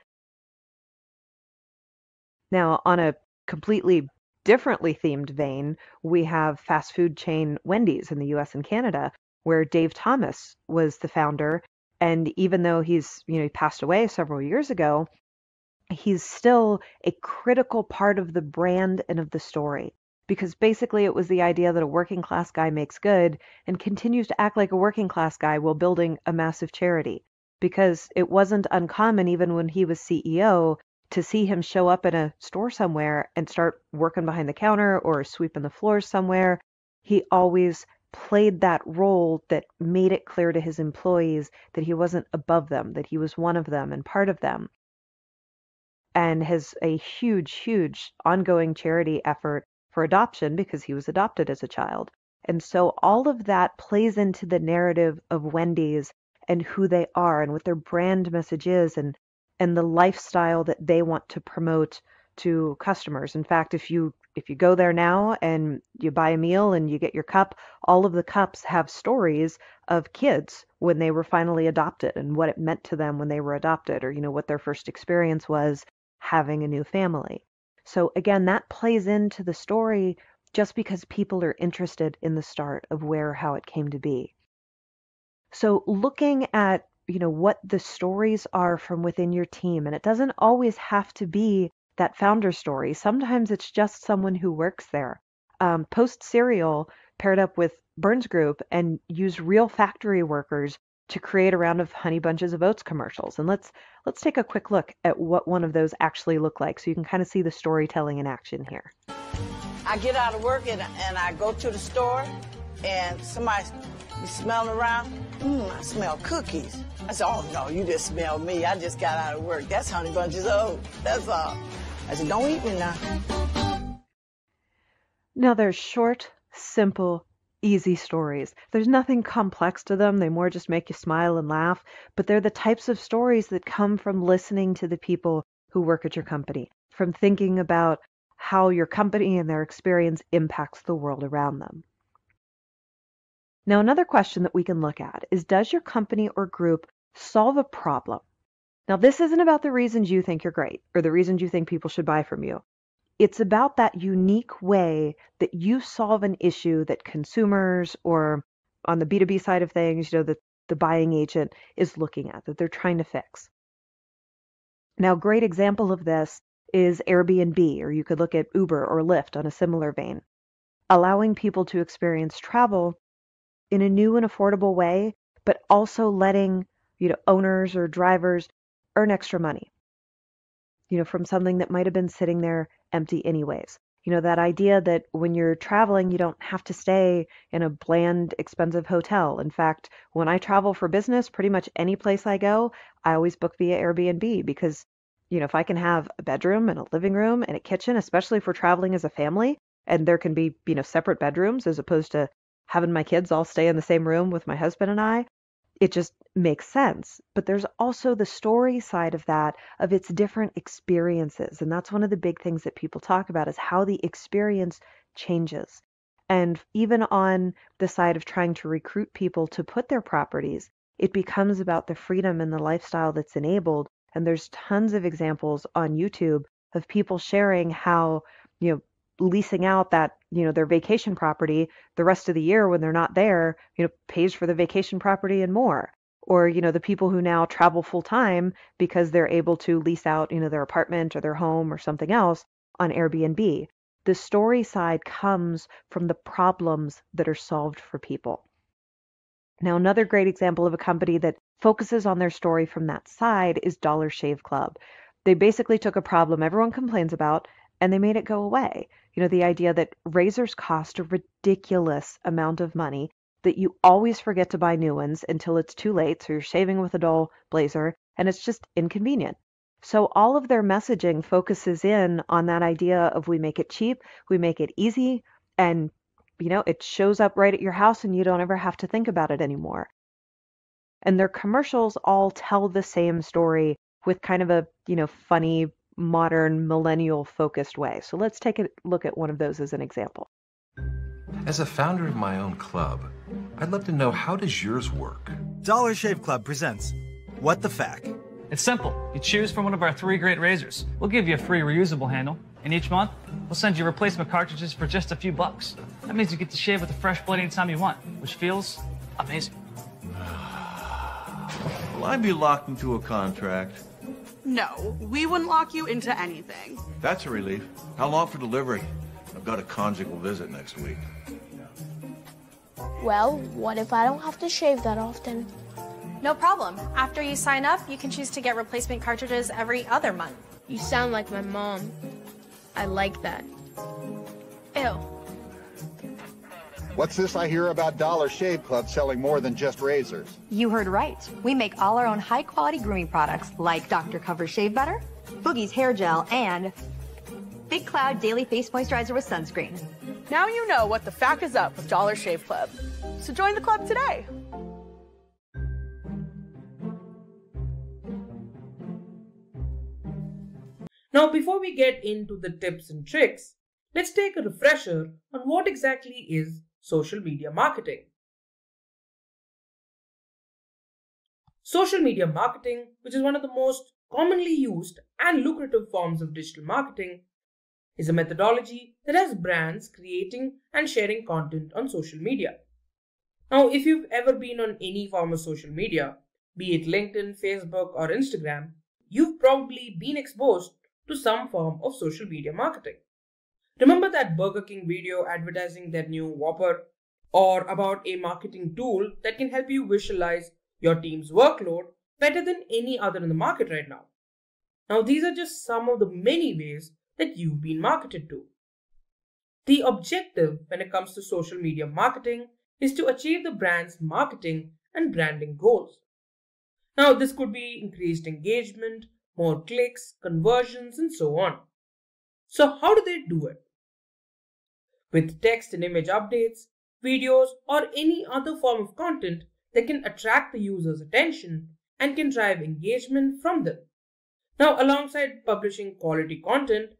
Now, on a completely differently themed vein, we have fast food chain Wendy's in the US and Canada, where Dave Thomas was the founder. And even though he passed away several years ago, he's still a critical part of the brand and of the story. Because basically it was the idea that a working class guy makes good and continues to act like a working class guy while building a massive charity. Because it wasn't uncommon, even when he was CEO, to see him show up in a store somewhere and start working behind the counter or sweeping the floors somewhere. He always played that role that made it clear to his employees that he wasn't above them, that he was one of them and part of them. And has a huge, huge ongoing charity effort for adoption because he was adopted as a child. And so all of that plays into the narrative of Wendy's and who they are and what their brand message is and the lifestyle that they want to promote to customers. In fact, if you go there now and you buy a meal and you get your cup, all of the cups have stories of kids when they were finally adopted and what it meant to them when they were adopted, or what their first experience was having a new family. So again, that plays into the story just because people are interested in the start of how it came to be. So looking at, what the stories are from within your team, and it doesn't always have to be that founder story. Sometimes it's just someone who works there. Post Cereal paired up with Burns Group and used real factory workers to create a round of Honey Bunches of Oats commercials. And let's take a quick look at what one of those actually look like so you can kind of see the storytelling in action here. I get out of work and I go to the store and somebody be smelling around. I smell cookies. I said, oh no, you just smell me. I just got out of work. That's Honey Bunches of Oats. That's all. I said, don't eat me now. Now they're short, simple, easy stories. There's nothing complex to them. They more just make you smile and laugh. But they're the types of stories that come from listening to the people who work at your company, from thinking about how your company and their experience impacts the world around them. Now, another question that we can look at is, does your company or group solve a problem? Now, this isn't about the reasons you think you're great or the reasons you think people should buy from you. It's about that unique way that you solve an issue that consumers, or on the B2B side of things, that the buying agent is looking at, that they're trying to fix. Now, a great example of this is Airbnb, or you could look at Uber or Lyft on a similar vein, allowing people to experience travel in a new and affordable way, but also letting, owners or drivers earn extra money, from something that might have been sitting there empty anyways. That idea that when you're traveling, you don't have to stay in a bland, expensive hotel. In fact, when I travel for business, pretty much any place I go, I always book via Airbnb because, if I can have a bedroom and a living room and a kitchen, especially if we're traveling as a family, and there can be, separate bedrooms as opposed to having my kids all stay in the same room with my husband and I, it just makes sense. But there's also the story side of that, of its different experiences. And that's one of the big things that people talk about, is how the experience changes. And even on the side of trying to recruit people to put their properties, it becomes about the freedom and the lifestyle that's enabled. And there's tons of examples on YouTube of people sharing how, leasing out that, their vacation property the rest of the year when they're not there, pays for the vacation property and more. Or, the people who now travel full time because they're able to lease out, their apartment or their home or something else on Airbnb. The story side comes from the problems that are solved for people. Now, another great example of a company that focuses on their story from that side is Dollar Shave Club. They basically took a problem everyone complains about and they made it go away. The idea that razors cost a ridiculous amount of money, that you always forget to buy new ones until it's too late, so you're shaving with a dull blazer, and it's just inconvenient. So all of their messaging focuses in on that idea of we make it cheap, we make it easy, and it shows up right at your house and you don't ever have to think about it anymore. And their commercials all tell the same story with kind of a, funny, modern, millennial-focused way. So let's take a look at one of those as an example. As a founder of my own club, I'd love to know, how does yours work? Dollar Shave Club presents What the Fact. It's simple. You choose from one of our 3 great razors. We'll give you a free reusable handle, and each month, we'll send you replacement cartridges for just a few bucks. That means you get to shave with a fresh blade anytime you want, which feels amazing. Will I be locked into a contract? No, we wouldn't lock you into anything. That's a relief. How long for delivery? I've got a conjugal visit next week. Well, what if I don't have to shave that often? No problem. After you sign up, you can choose to get replacement cartridges every other month. You sound like my mom. I like that. Ew. What's this I hear about Dollar Shave Club selling more than just razors? You heard right. We make all our own high-quality grooming products like Dr. Cover Shave Butter, Boogie's Hair Gel, and Big Cloud Daily Face Moisturizer with Sunscreen. Now you know what the fact is up with Dollar Shave Club. So join the club today. Now, before we get into the tips and tricks, let's take a refresher on what exactly is social media marketing. Social media marketing, which is one of the most commonly used and lucrative forms of digital marketing, is a methodology that has brands creating and sharing content on social media. Now, if you've ever been on any form of social media, be it LinkedIn, Facebook, or Instagram, you've probably been exposed to some form of social media marketing. Remember that Burger King video advertising their new Whopper, or about a marketing tool that can help you visualize your team's workload better than any other in the market right now? Now, these are just some of the many ways that you've been marketed to. The objective when it comes to social media marketing is to achieve the brand's marketing and branding goals. Now, this could be increased engagement, more clicks, conversions, and so on. So how do they do it? With text and image updates, videos, or any other form of content that can attract the user's attention and can drive engagement from them. Now, alongside publishing quality content,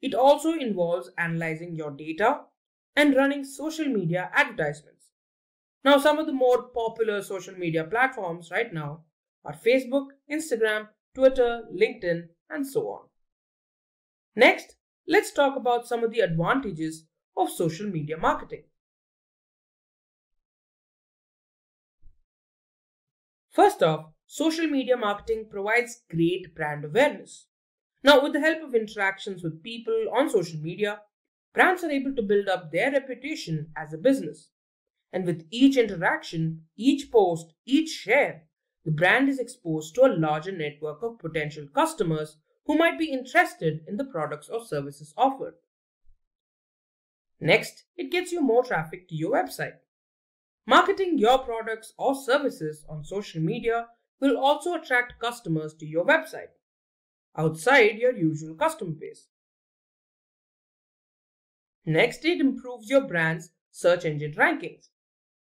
it also involves analyzing your data and running social media advertisements. Now, some of the more popular social media platforms right now are Facebook, Instagram, Twitter, LinkedIn, and so on. Next, let's talk about some of the advantages of social media marketing. First off, social media marketing provides great brand awareness. Now, with the help of interactions with people on social media, brands are able to build up their reputation as a business. And with each interaction, each post, each share, the brand is exposed to a larger network of potential customers who might be interested in the products or services offered. Next, it gets you more traffic to your website. Marketing your products or services on social media will also attract customers to your website, outside your usual customer base. Next, it improves your brand's search engine rankings.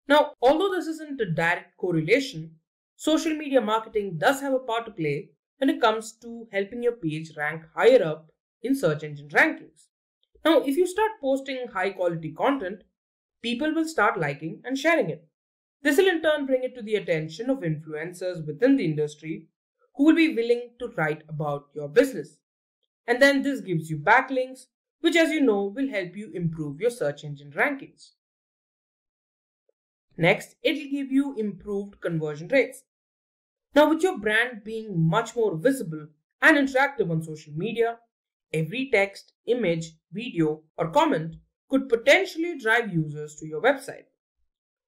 Now, although this isn't a direct correlation, social media marketing does have a part to play when it comes to helping your page rank higher up in search engine rankings. Now, if you start posting high quality content, people will start liking and sharing it. This will in turn bring it to the attention of influencers within the industry who will be willing to write about your business. And then this gives you backlinks, which, as you know, will help you improve your search engine rankings. Next, it will give you improved conversion rates. Now, with your brand being much more visible and interactive on social media, every text, image, video, or comment could potentially drive users to your website.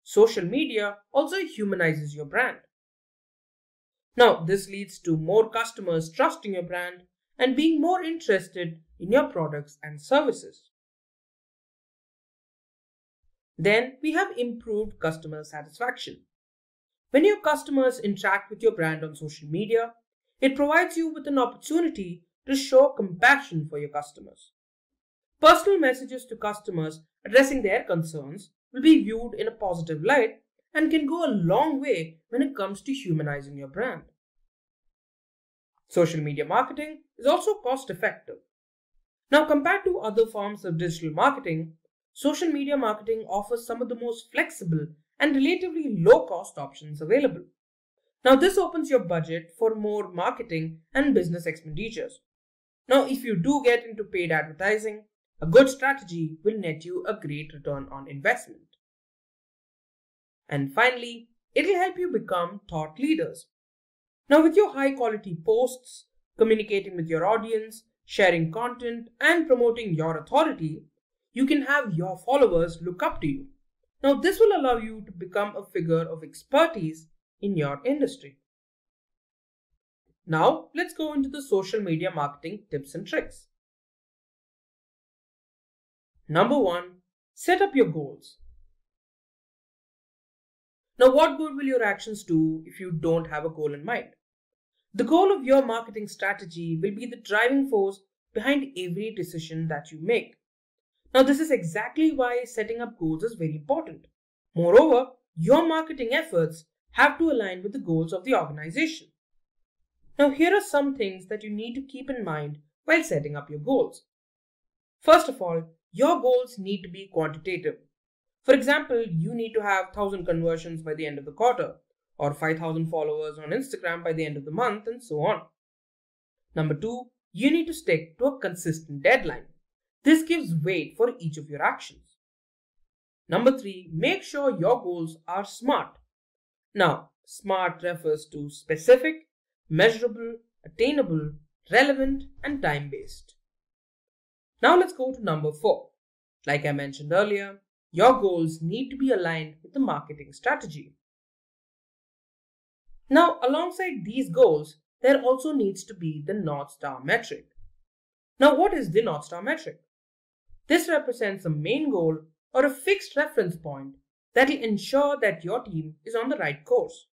social media also humanizes your brand. Now, this leads to more customers trusting your brand and being more interested in your products and services. Then we have improved customer satisfaction. When your customers interact with your brand on social media, it provides you with an opportunity to show compassion for your customers. Personal messages to customers addressing their concerns will be viewed in a positive light and can go a long way when it comes to humanizing your brand. Social media marketing is also cost effective. Now, compared to other forms of digital marketing, social media marketing offers some of the most flexible and relatively low-cost options available. Now, this opens your budget for more marketing and business expenditures. Now, if you do get into paid advertising, a good strategy will net you a great return on investment. And finally, it will help you become thought leaders. Now, with your high-quality posts, communicating with your audience, sharing content, and promoting your authority, you can have your followers look up to you. Now, this will allow you to become a figure of expertise in your industry. Now, let's go into the social media marketing tips and tricks. Number 1, set up your goals. Now, what good will your actions do if you don't have a goal in mind? The goal of your marketing strategy will be the driving force behind every decision that you make. Now, this is exactly why setting up goals is very important. Moreover, your marketing efforts have to align with the goals of the organization. Now, here are some things that you need to keep in mind while setting up your goals. First of all, your goals need to be quantitative. For example, you need to have 1,000 conversions by the end of the quarter, or 5,000 followers on Instagram by the end of the month, and so on. Number 2, you need to stick to a consistent deadline. This gives weight for each of your actions. Number 3, make sure your goals are SMART. Now, SMART refers to specific, measurable, attainable, relevant, and time-based. Now let's go to number 4. Like I mentioned earlier, your goals need to be aligned with the marketing strategy. Now, alongside these goals, there also needs to be the North Star metric. Now, what is the North Star metric? This represents a main goal or a fixed reference point that will ensure that your team is on the right course.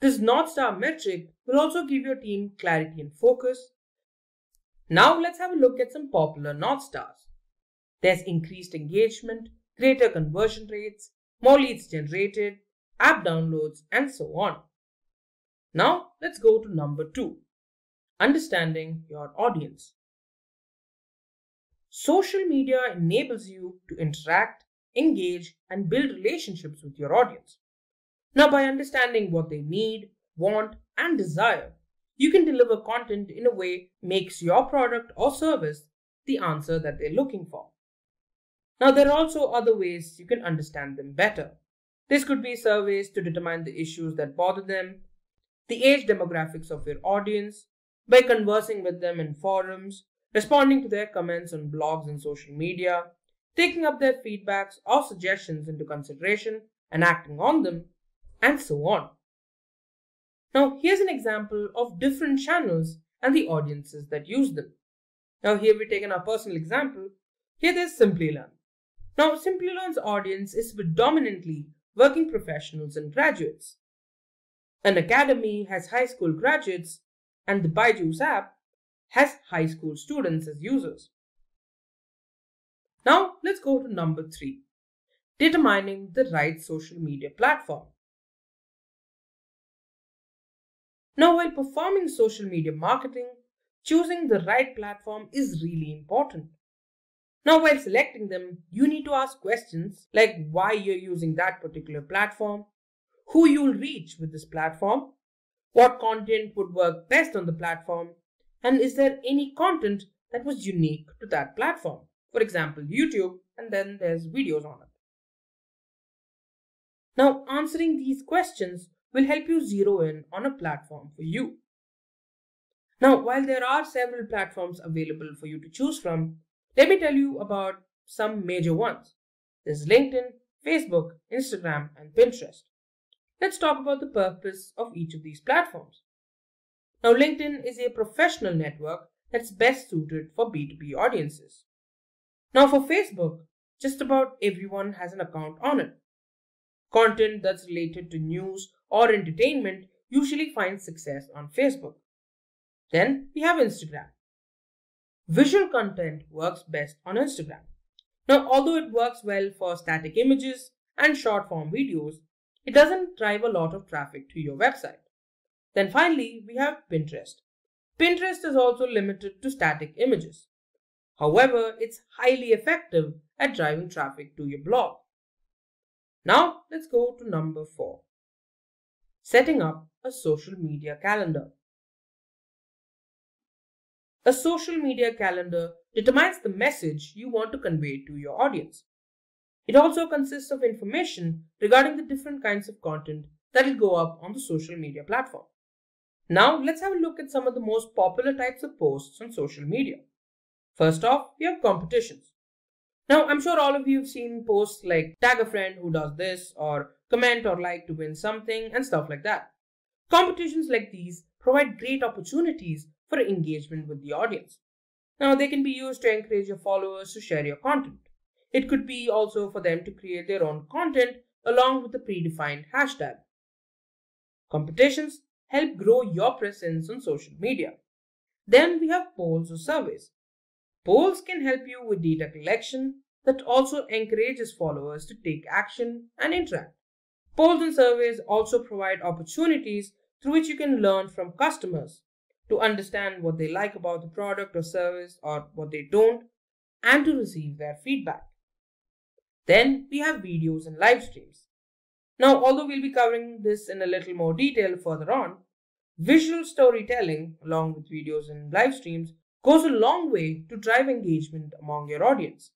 This North Star metric will also give your team clarity and focus. Now, let's have a look at some popular North Stars. There's increased engagement, greater conversion rates, more leads generated, app downloads, and so on. Now, let's go to number 2, understanding your audience. Social media enables you to interact, engage, and build relationships with your audience. Now, by understanding what they need, want, and desire, you can deliver content in a way that makes your product or service the answer that they're looking for. Now, there are also other ways you can understand them better. This could be surveys to determine the issues that bother them, the age demographics of your audience, by conversing with them in forums, responding to their comments on blogs and social media, taking up their feedbacks or suggestions into consideration and acting on them, and so on. Now, here's an example of different channels and the audiences that use them. Now, here we've taken our personal example. Here there's Simplilearn. Now, Simplilearn's audience is predominantly working professionals and graduates. An academy has high school graduates, and the Byju's app has high school students as users. Now, let's go to number 3, determining the right social media platform. Now, while performing social media marketing, choosing the right platform is really important. Now, while selecting them, you need to ask questions like why you're using that particular platform, who you'll reach with this platform, what content would work best on the platform, and is there any content that was unique to that platform? For example, YouTube, and then there's videos on it. Now, answering these questions will help you zero in on a platform for you. Now, while there are several platforms available for you to choose from, let me tell you about some major ones. There's LinkedIn, Facebook, Instagram, and Pinterest. Let's talk about the purpose of each of these platforms. Now, LinkedIn is a professional network that's best suited for B2B audiences. Now, for Facebook, just about everyone has an account on it. Content that's related to news or entertainment usually finds success on Facebook. Then we have Instagram. Visual content works best on Instagram. Now, although it works well for static images and short form videos, it doesn't drive a lot of traffic to your website. Then finally, we have Pinterest. Pinterest is also limited to static images. However, it's highly effective at driving traffic to your blog. Now, let's go to number 4. Setting up a social media calendar. A social media calendar determines the message you want to convey to your audience. It also consists of information regarding the different kinds of content that will go up on the social media platform. Now, let's have a look at some of the most popular types of posts on social media. First off, we have competitions. Now, I'm sure all of you have seen posts like tag a friend who does this, or comment or like to win something, and stuff like that. Competitions like these provide great opportunities for engagement with the audience. Now, they can be used to encourage your followers to share your content. It could be also for them to create their own content along with a predefined hashtag. Competitions help grow your presence on social media. Then we have polls or surveys. Polls can help you with data collection that also encourages followers to take action and interact. Polls and surveys also provide opportunities through which you can learn from customers to understand what they like about the product or service or what they don't, and to receive their feedback. Then we have videos and live streams. Now, although we'll be covering this in a little more detail further on, visual storytelling along with videos and live streams goes a long way to drive engagement among your audience.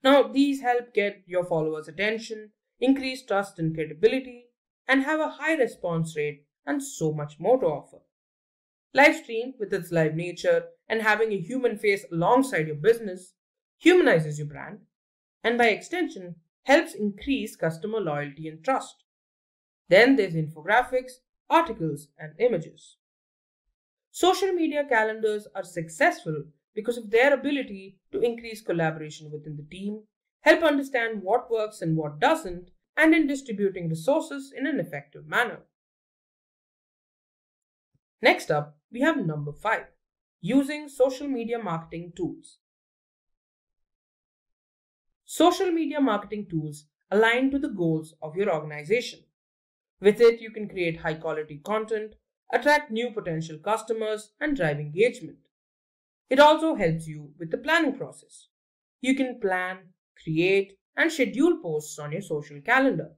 Now, these help get your followers' attention, increase trust and credibility, and have a high response rate, and so much more to offer. Live stream, with its live nature and having a human face alongside your business, humanizes your brand, and by extension, helps increase customer loyalty and trust. Then there's infographics, articles, and images. Social media calendars are successful because of their ability to increase collaboration within the team, help understand what works and what doesn't, and in distributing resources in an effective manner. Next up, we have number 5, using social media marketing tools. Social media marketing tools align to the goals of your organization. With it, you can create high quality content, attract new potential customers, and drive engagement. It also helps you with the planning process. You can plan, create, and schedule posts on your social calendar.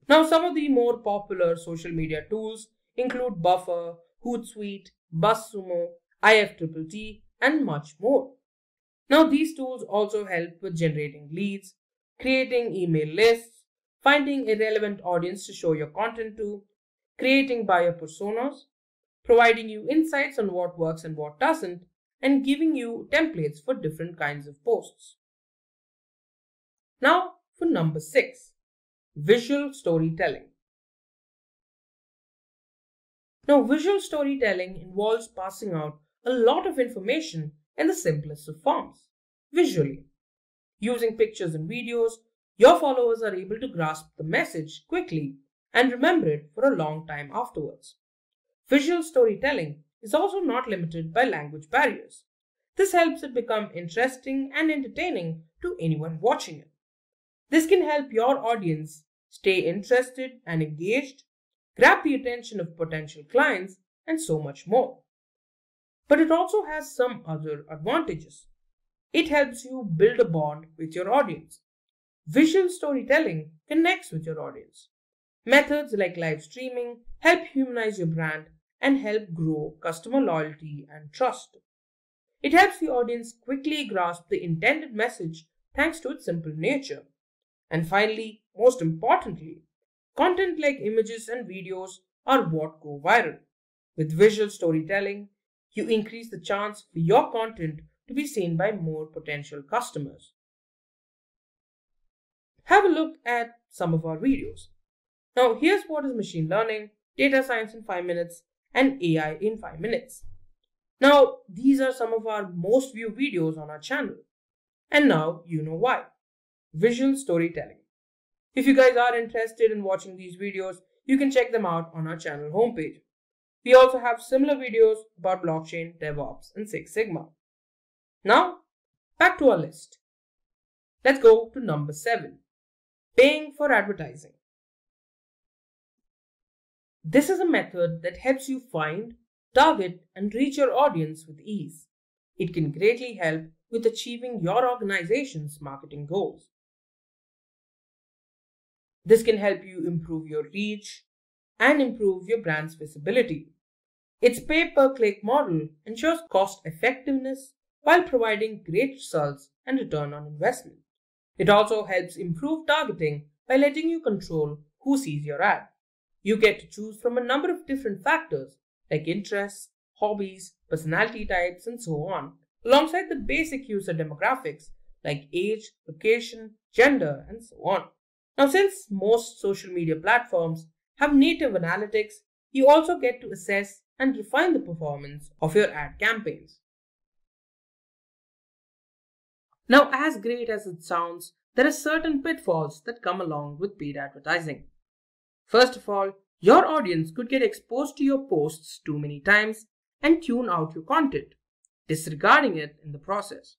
Now, some of the more popular social media tools include Buffer, Hootsuite, BuzzSumo, IFTTT, and much more. Now, these tools also help with generating leads, creating email lists, finding a relevant audience to show your content to, creating buyer personas, providing you insights on what works and what doesn't, and giving you templates for different kinds of posts. Now, for number 6. Visual storytelling. Now, visual storytelling involves passing out a lot of information in the simplest of forms, visually. Using pictures and videos, your followers are able to grasp the message quickly and remember it for a long time afterwards. Visual storytelling is also not limited by language barriers. This helps it become interesting and entertaining to anyone watching it. This can help your audience stay interested and engaged, grab the attention of potential clients, and so much more. But it also has some other advantages. It helps you build a bond with your audience. Visual storytelling connects with your audience. Methods like live streaming help humanize your brand and help grow customer loyalty and trust. It helps the audience quickly grasp the intended message thanks to its simple nature. And finally, most importantly, content like images and videos are what go viral. With visual storytelling, you increase the chance for your content to be seen by more potential customers. have a look at some of our videos. Now, here's what is machine learning, data science in 5 minutes, and AI in 5 minutes. Now, these are some of our most viewed videos on our channel. And now you know why. Visual storytelling. If you guys are interested in watching these videos, you can check them out on our channel homepage. We also have similar videos about blockchain, DevOps, and Six Sigma. Now, back to our list. Let's go to number 7. Paying for advertising. This is a method that helps you find, target, and reach your audience with ease. It can greatly help with achieving your organization's marketing goals. This can help you improve your reach and improve your brand's visibility. Its pay-per-click model ensures cost effectiveness while providing great results and return on investment. It also helps improve targeting by letting you control who sees your ad. You get to choose from a number of different factors like interests, hobbies, personality types, and so on, alongside the basic user demographics like age, location, gender, and so on. Now, since most social media platforms have native analytics, you also get to assess and refine the performance of your ad campaigns. Now, as great as it sounds, there are certain pitfalls that come along with paid advertising. First of all, your audience could get exposed to your posts too many times and tune out your content, disregarding it in the process.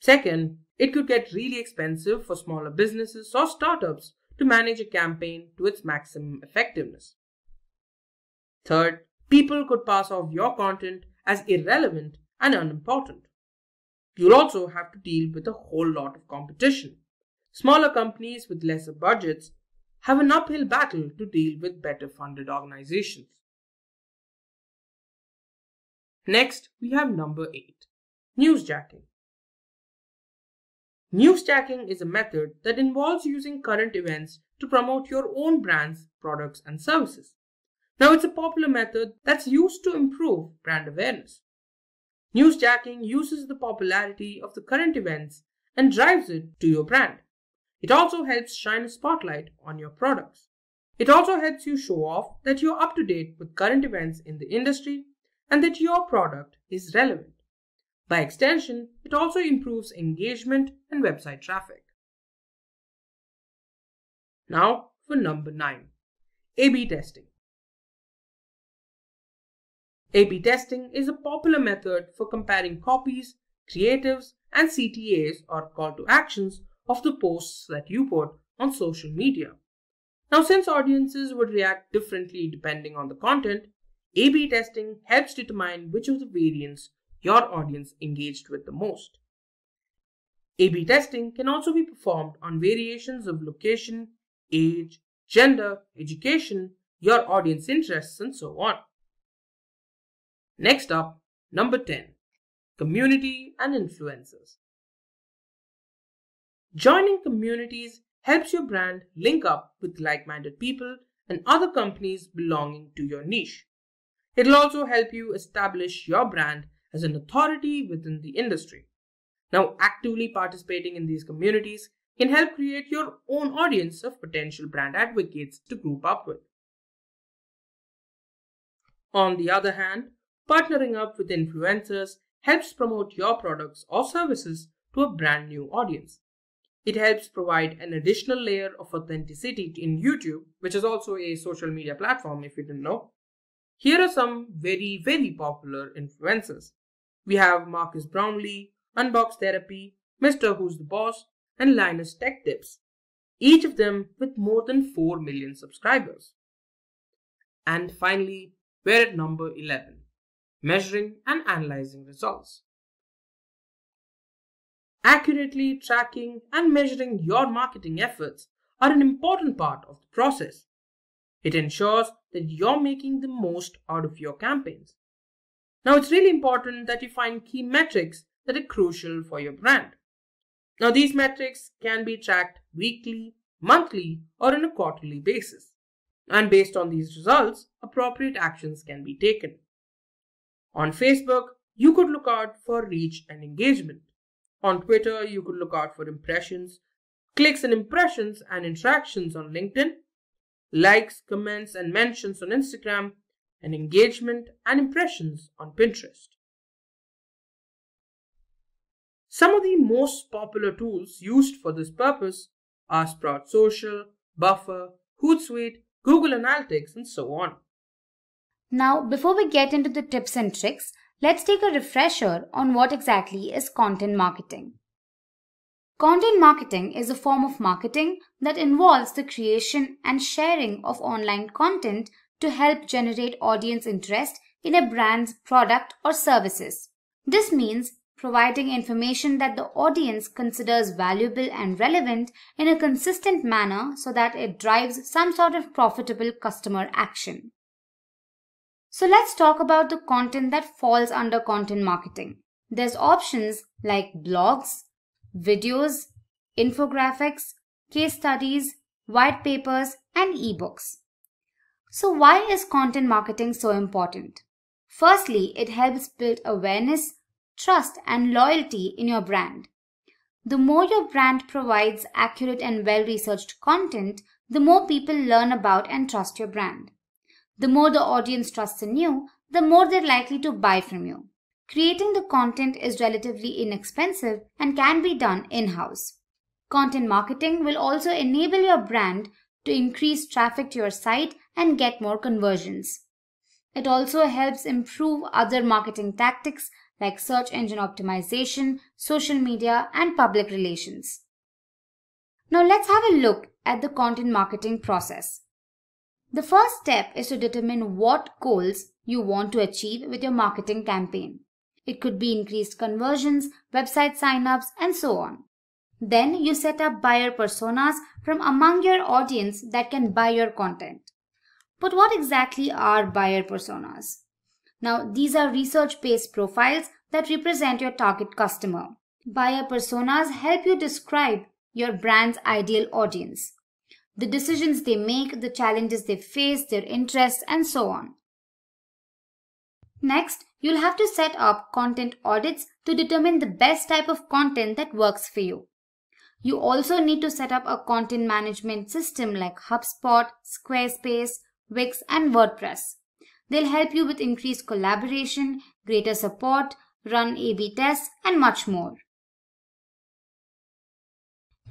Second, it could get really expensive for smaller businesses or startups to manage a campaign to its maximum effectiveness. Third, people could pass off your content as irrelevant and unimportant. You'll also have to deal with a whole lot of competition. Smaller companies with lesser budgets have an uphill battle to deal with better funded organizations. Next, we have number 8, newsjacking. Newsjacking is a method that involves using current events to promote your own brands, products, and services. Now, it's a popular method that's used to improve brand awareness. Newsjacking uses the popularity of the current events and drives it to your brand. It also helps shine a spotlight on your products. It also helps you show off that you're up to date with current events in the industry and that your product is relevant. By extension, it also improves engagement and website traffic. Now for number 9, A/B testing. A/B testing is a popular method for comparing copies, creatives, and CTAs or call to actions of the posts that you put on social media. Now, since audiences would react differently depending on the content, A/B testing helps determine which of the variants your audience engaged with the most. A/B testing can also be performed on variations of location, age, gender, education, your audience interests, and so on. Next up, number 10, community and influencers. Joining communities helps your brand link up with like-minded people and other companies belonging to your niche. It'll also help you establish your brand as an authority within the industry. Now, actively participating in these communities can help create your own audience of potential brand advocates to group up with. On the other hand, partnering up with influencers helps promote your products or services to a brand new audience. It helps provide an additional layer of authenticity in YouTube, which is also a social media platform if you didn't know. Here are some very, very popular influencers. We have Marcus Brownlee, Unbox Therapy, Mr. Who's the Boss, and Linus Tech Tips, each of them with more than 4 million subscribers. And finally, we're at number 11, measuring and analyzing results. Accurately tracking and measuring your marketing efforts are an important part of the process. It ensures that you're making the most out of your campaigns. Now, it's really important that you find key metrics that are crucial for your brand. Now, these metrics can be tracked weekly, monthly, or on a quarterly basis. And based on these results, appropriate actions can be taken. On Facebook, you could look out for reach and engagement. On Twitter, you could look out for impressions. clicks and impressions and interactions on LinkedIn, likes, comments and mentions on Instagram, and engagement and impressions on Pinterest. Some of the most popular tools used for this purpose are Sprout Social, Buffer, Hootsuite, Google Analytics, and so on. Now, before we get into the tips and tricks, let's take a refresher on what exactly is content marketing. Content marketing is a form of marketing that involves the creation and sharing of online content to help generate audience interest in a brand's product or services. This means providing information that the audience considers valuable and relevant in a consistent manner so that it drives some sort of profitable customer action. So let's talk about the content that falls under content marketing. There's options like blogs, videos, infographics, case studies, white papers, and ebooks. So why is content marketing so important? Firstly, it helps build awareness, trust, and loyalty in your brand. The more your brand provides accurate and well-researched content, the more people learn about and trust your brand. The more the audience trusts in you, the more they're likely to buy from you. Creating the content is relatively inexpensive and can be done in-house. Content marketing will also enable your brand to increase traffic to your site and get more conversions. It also helps improve other marketing tactics like search engine optimization, social media, and public relations. Now let's have a look at the content marketing process. The first step is to determine what goals you want to achieve with your marketing campaign. It could be increased conversions, website signups, and so on. Then you set up buyer personas from among your audience that can buy your content. But what exactly are buyer personas? Now, these are research-based profiles that represent your target customer. Buyer personas help you describe your brand's ideal audience, the decisions they make, the challenges they face, their interests, and so on. Next, you'll have to set up content audits to determine the best type of content that works for you. You also need to set up a content management system like HubSpot, Squarespace, Wix, and WordPress. They'll help you with increased collaboration, greater support, run A/B tests, and much more.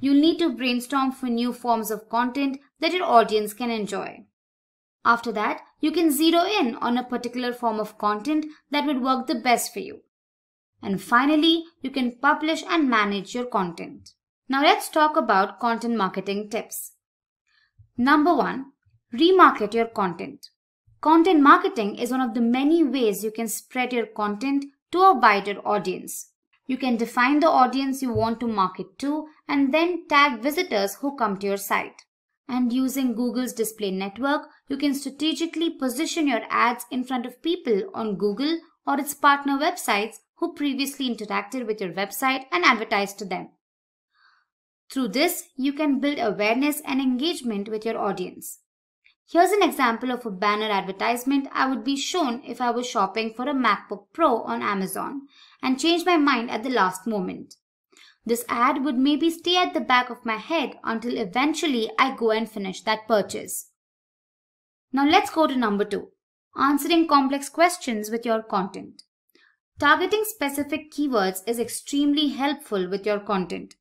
You'll need to brainstorm for new forms of content that your audience can enjoy. After that, you can zero in on a particular form of content that would work the best for you. And finally, you can publish and manage your content. Now let's talk about content marketing tips. Number 1, remarket your content. Content marketing is one of the many ways you can spread your content to a wider audience. You can define the audience you want to market to and then tag visitors who come to your site. And using Google's display network, you can strategically position your ads in front of people on Google or its partner websites who previously interacted with your website and advertised to them. Through this, you can build awareness and engagement with your audience. Here's an example of a banner advertisement I would be shown if I was shopping for a MacBook Pro on Amazon and changed my mind at the last moment. This ad would maybe stay at the back of my head until eventually I go and finish that purchase. Now let's go to number 2, answering complex questions with your content. Targeting specific keywords is extremely helpful with your content.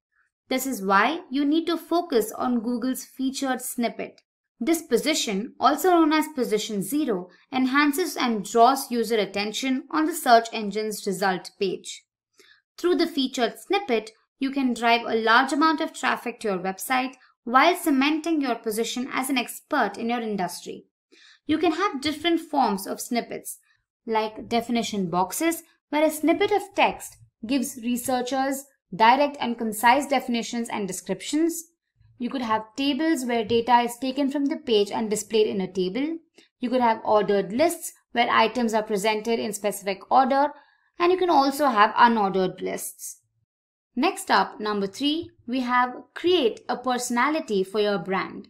This is why you need to focus on Google's featured snippet. This position, also known as position 0, enhances and draws user attention on the search engine's result page. Through the featured snippet, you can drive a large amount of traffic to your website while cementing your position as an expert in your industry. You can have different forms of snippets, like definition boxes, where a snippet of text gives researchers direct and concise definitions and descriptions. You could have tables where data is taken from the page and displayed in a table. You could have ordered lists where items are presented in specific order. And you can also have unordered lists. Next up, number 3, we have create a personality for your brand.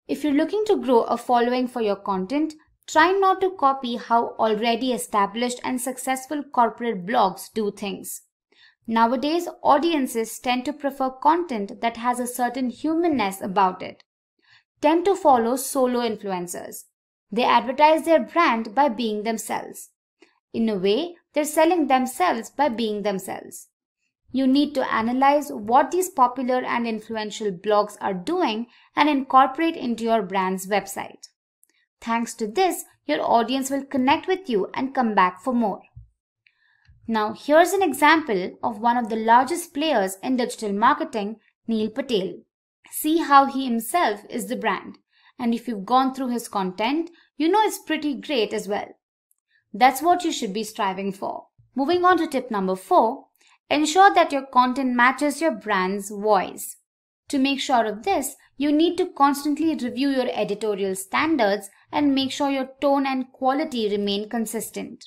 If you're looking to grow a following for your content, try not to copy how already established and successful corporate blogs do things. Nowadays, audiences tend to prefer content that has a certain humanness about it. Tend to follow solo influencers. They advertise their brand by being themselves. In a way, they're selling themselves by being themselves. You need to analyze what these popular and influential blogs are doing and incorporate into your brand's website. Thanks to this, your audience will connect with you and come back for more. Now, here's an example of one of the largest players in digital marketing, Neil Patel. See how he himself is the brand. And if you've gone through his content, you know it's pretty great as well. That's what you should be striving for. Moving on to tip number 4, ensure that your content matches your brand's voice. To make sure of this, you need to constantly review your editorial standards and make sure your tone and quality remain consistent.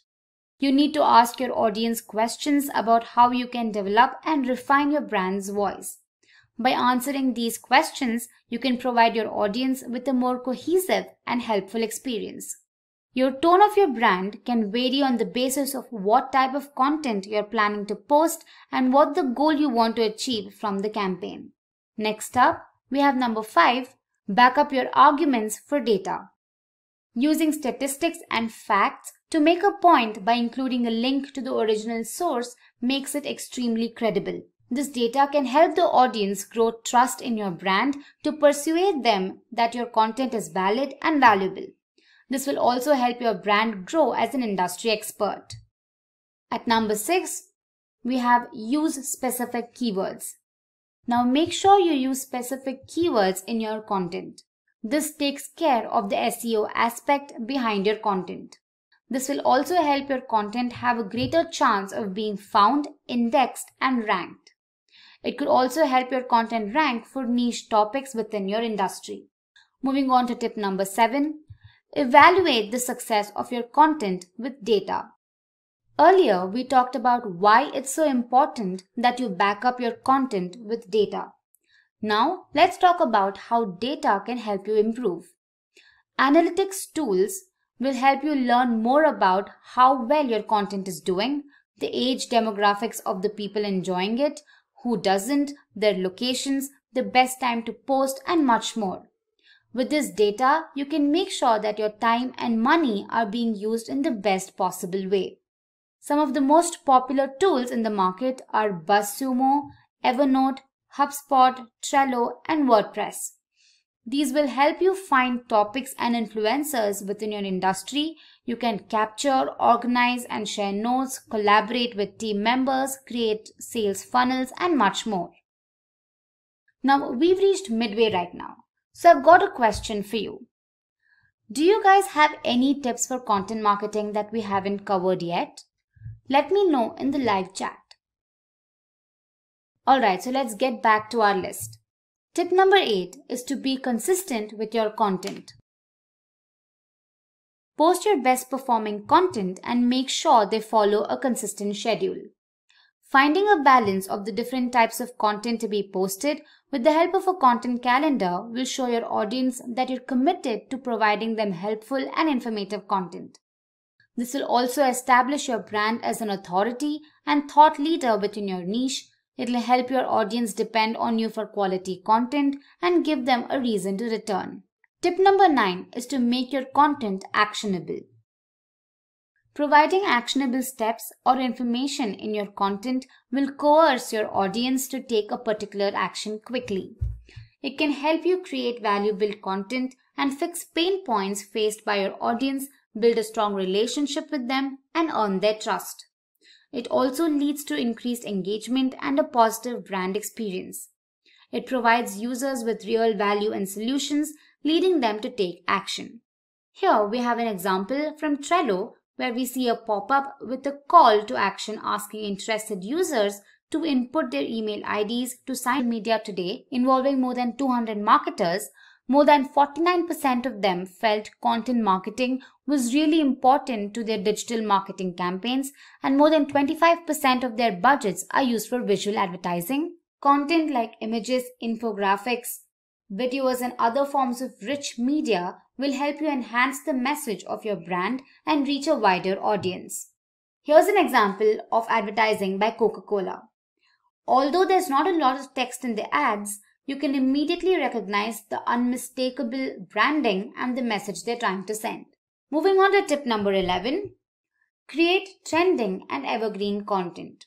You need to ask your audience questions about how you can develop and refine your brand's voice. By answering these questions, you can provide your audience with a more cohesive and helpful experience. Your tone of your brand can vary on the basis of what type of content you're planning to post and what the goal you want to achieve from the campaign. Next up, we have number 5, back up your arguments for data. Using statistics and facts to make a point by including a link to the original source makes it extremely credible. This data can help the audience grow trust in your brand to persuade them that your content is valid and valuable. This will also help your brand grow as an industry expert. At number 6, we have use specific keywords. Now make sure you use specific keywords in your content. This takes care of the SEO aspect behind your content. This will also help your content have a greater chance of being found, indexed, and ranked. It could also help your content rank for niche topics within your industry. Moving on to tip number 7, evaluate the success of your content with data. Earlier, we talked about why it's so important that you back up your content with data. Now, let's talk about how data can help you improve. Analytics tools will help you learn more about how well your content is doing, the age demographics of the people enjoying it, who doesn't, their locations, the best time to post, and much more. With this data, you can make sure that your time and money are being used in the best possible way. Some of the most popular tools in the market are BuzzSumo, Evernote, HubSpot, Trello, and WordPress. These will help you find topics and influencers within your industry. You can capture, organize, and share notes, collaborate with team members, create sales funnels, and much more. Now, we've reached midway right now. So I've got a question for you. Do you guys have any tips for content marketing that we haven't covered yet? Let me know in the live chat. Alright, so let's get back to our list. Tip number 8 is to be consistent with your content. Post your best performing content and make sure they follow a consistent schedule. Finding a balance of the different types of content to be posted with the help of a content calendar will show your audience that you're committed to providing them helpful and informative content. This will also establish your brand as an authority and thought leader within your niche. It will help your audience depend on you for quality content and give them a reason to return. Tip number 9 is to make your content actionable. Providing actionable steps or information in your content will coerce your audience to take a particular action quickly. It can help you create valuable content and fix pain points faced by your audience, build a strong relationship with them, and earn their trust. It also leads to increased engagement and a positive brand experience. It provides users with real value and solutions, leading them to take action. Here we have an example from Trello where we see a pop-up with a call to action asking interested users to input their email IDs to Social Media Today, involving more than 200 marketers. More than 49% of them felt content marketing was really important to their digital marketing campaigns, and more than 25% of their budgets are used for visual advertising. Content like images, infographics, videos, and other forms of rich media will help you enhance the message of your brand and reach a wider audience. Here's an example of advertising by Coca-Cola. Although there's not a lot of text in the ads, you can immediately recognize the unmistakable branding and the message they're trying to send. Moving on to tip number 11, create trending and evergreen content.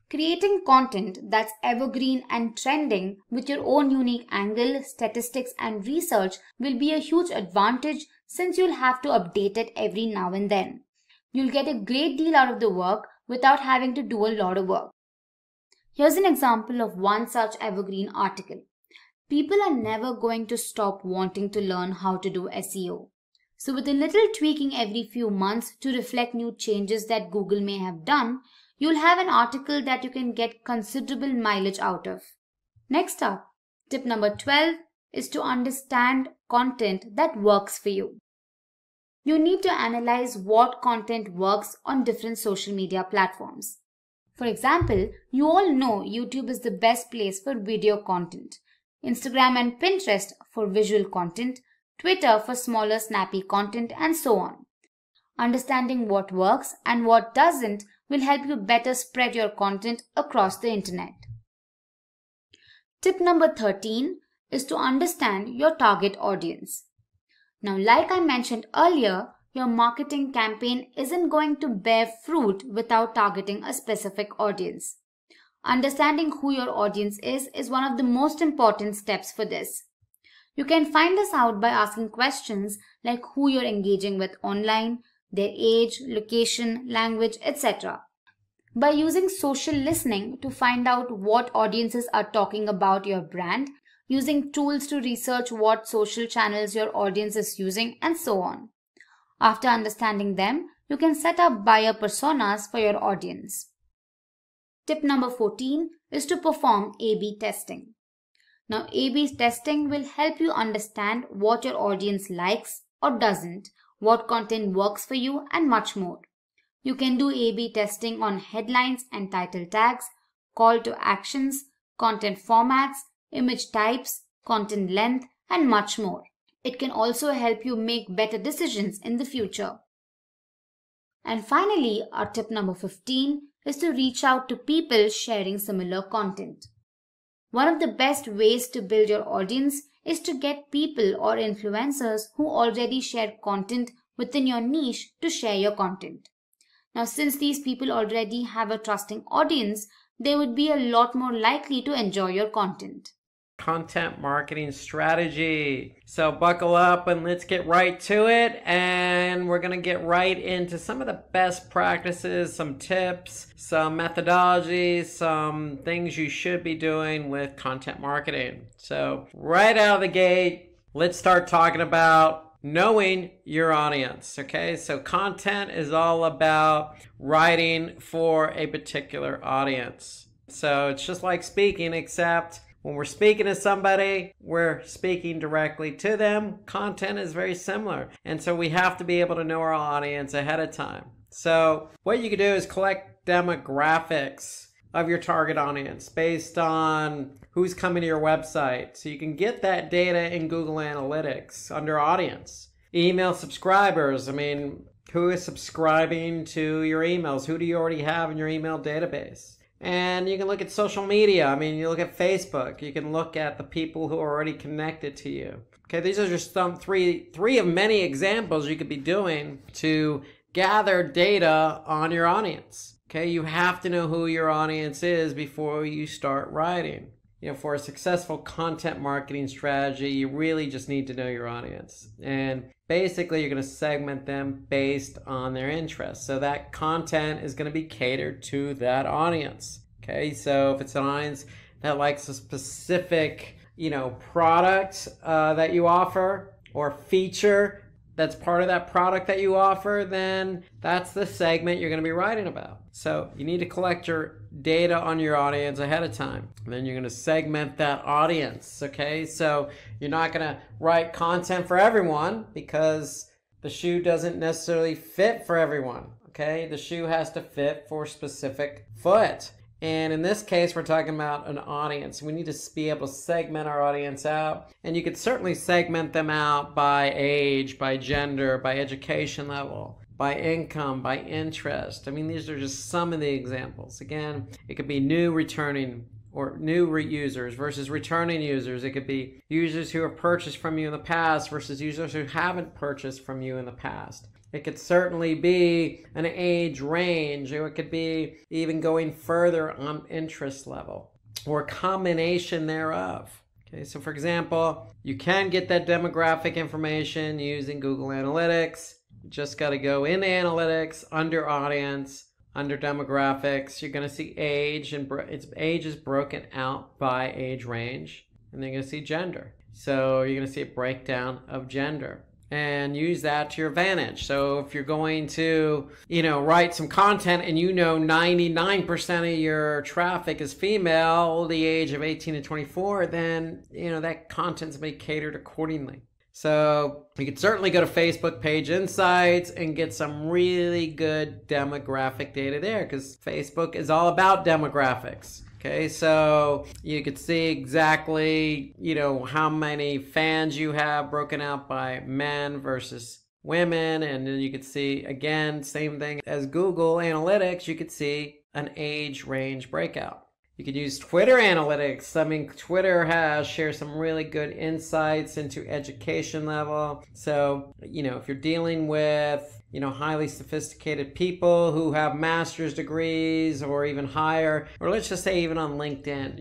Creating content that's evergreen and trending with your own unique angle, statistics, and research will be a huge advantage since you'll have to update it every now and then. You'll get a great deal out of the work without having to do a lot of work. Here's an example of one such evergreen article. People are never going to stop wanting to learn how to do SEO. So with a little tweaking every few months to reflect new changes that Google may have done, you'll have an article that you can get considerable mileage out of. Next up, tip number 12 is to understand content that works for you. You need to analyze what content works on different social media platforms. For example, you all know YouTube is the best place for video content, Instagram and Pinterest for visual content, Twitter for smaller snappy content, and so on. Understanding what works and what doesn't will help you better spread your content across the internet. Tip number 13 is to understand your target audience. Now, like I mentioned earlier, your marketing campaign isn't going to bear fruit without targeting a specific audience. Understanding who your audience is one of the most important steps for this. You can find this out by asking questions like who you're engaging with online, their age, location, language, etc. By using social listening to find out what audiences are talking about your brand, using tools to research what social channels your audience is using, and so on. After understanding them, you can set up buyer personas for your audience. Tip number 14 is to perform A/B testing. Now, A/B testing will help you understand what your audience likes or doesn't, what content works for you, and much more. You can do A/B testing on headlines and title tags, call to actions, content formats, image types, content length, and much more. It can also help you make better decisions in the future. And finally, our tip number 15 is to reach out to people sharing similar content. One of the best ways to build your audience is to get people or influencers who already share content within your niche to share your content. Now, since these people already have a trusting audience, they would be a lot more likely to enjoy your content. Content marketing strategy. So buckle up and let's get right to it. And we're going to get right into some of the best practices, some tips, some methodologies, some things you should be doing with content marketing. So right out of the gate, let's start talking about knowing your audience. Okay, so content is all about writing for a particular audience. So it's just like speaking, except when we're speaking to somebody, we're speaking directly to them. Content is very similar. And so we have to be able to know our audience ahead of time. So what you can do is collect demographics of your target audience based on who's coming to your website. So you can get that data in Google Analytics under audience. Email subscribers. I mean, who is subscribing to your emails? Who do you already have in your email database? And you can look at social media. I mean, you look at Facebook. You can look at the people who are already connected to you. Okay, these are just some three of many examples you could be doing to gather data on your audience. Okay, you have to know who your audience is before you start writing. You know, for a successful content marketing strategy, you really just need to know your audience. And basically, you're going to segment them based on their interests. So that content is going to be catered to that audience. Okay, so if it's an audience that likes a specific, product that you offer or feature that's part of that product that you offer, then that's the segment you're going to be writing about. So you need to collect your data on your audience ahead of time. And then you're going to segment that audience, okay? So you're not going to write content for everyone because the shoe doesn't necessarily fit for everyone, okay? The shoe has to fit for a specific foot. And in this case, we're talking about an audience. We need to be able to segment our audience out. And you could certainly segment them out by age, by gender, by education level, by income, by interest. I mean, these are just some of the examples. Again, it could be new returning or new users versus returning users. It could be users who have purchased from you in the past versus users who haven't purchased from you in the past. It could certainly be an age range, or it could be even going further on interest level, or a combination thereof. Okay, so for example, you can get that demographic information using Google Analytics. You just got to go into Analytics, under Audience, under Demographics. You're going to see age, and age is broken out by age range. And then you're going to see gender. So you're going to see a breakdown of gender. And use that to your advantage. So if you're going to, write some content and 99% of your traffic is female, the age of 18 to 24, then, that content's going to be catered accordingly. So you could certainly go to Facebook Page Insights and get some really good demographic data there, because Facebook is all about demographics. Okay, so you could see exactly, how many fans you have broken out by men versus women. And then you could see, again, same thing as Google Analytics, you could see an age range breakout. You could use Twitter Analytics. I mean, Twitter shares some really good insights into education level. So, if you're dealing with, highly sophisticated people who have master's degrees or even higher, or let's just say even on LinkedIn,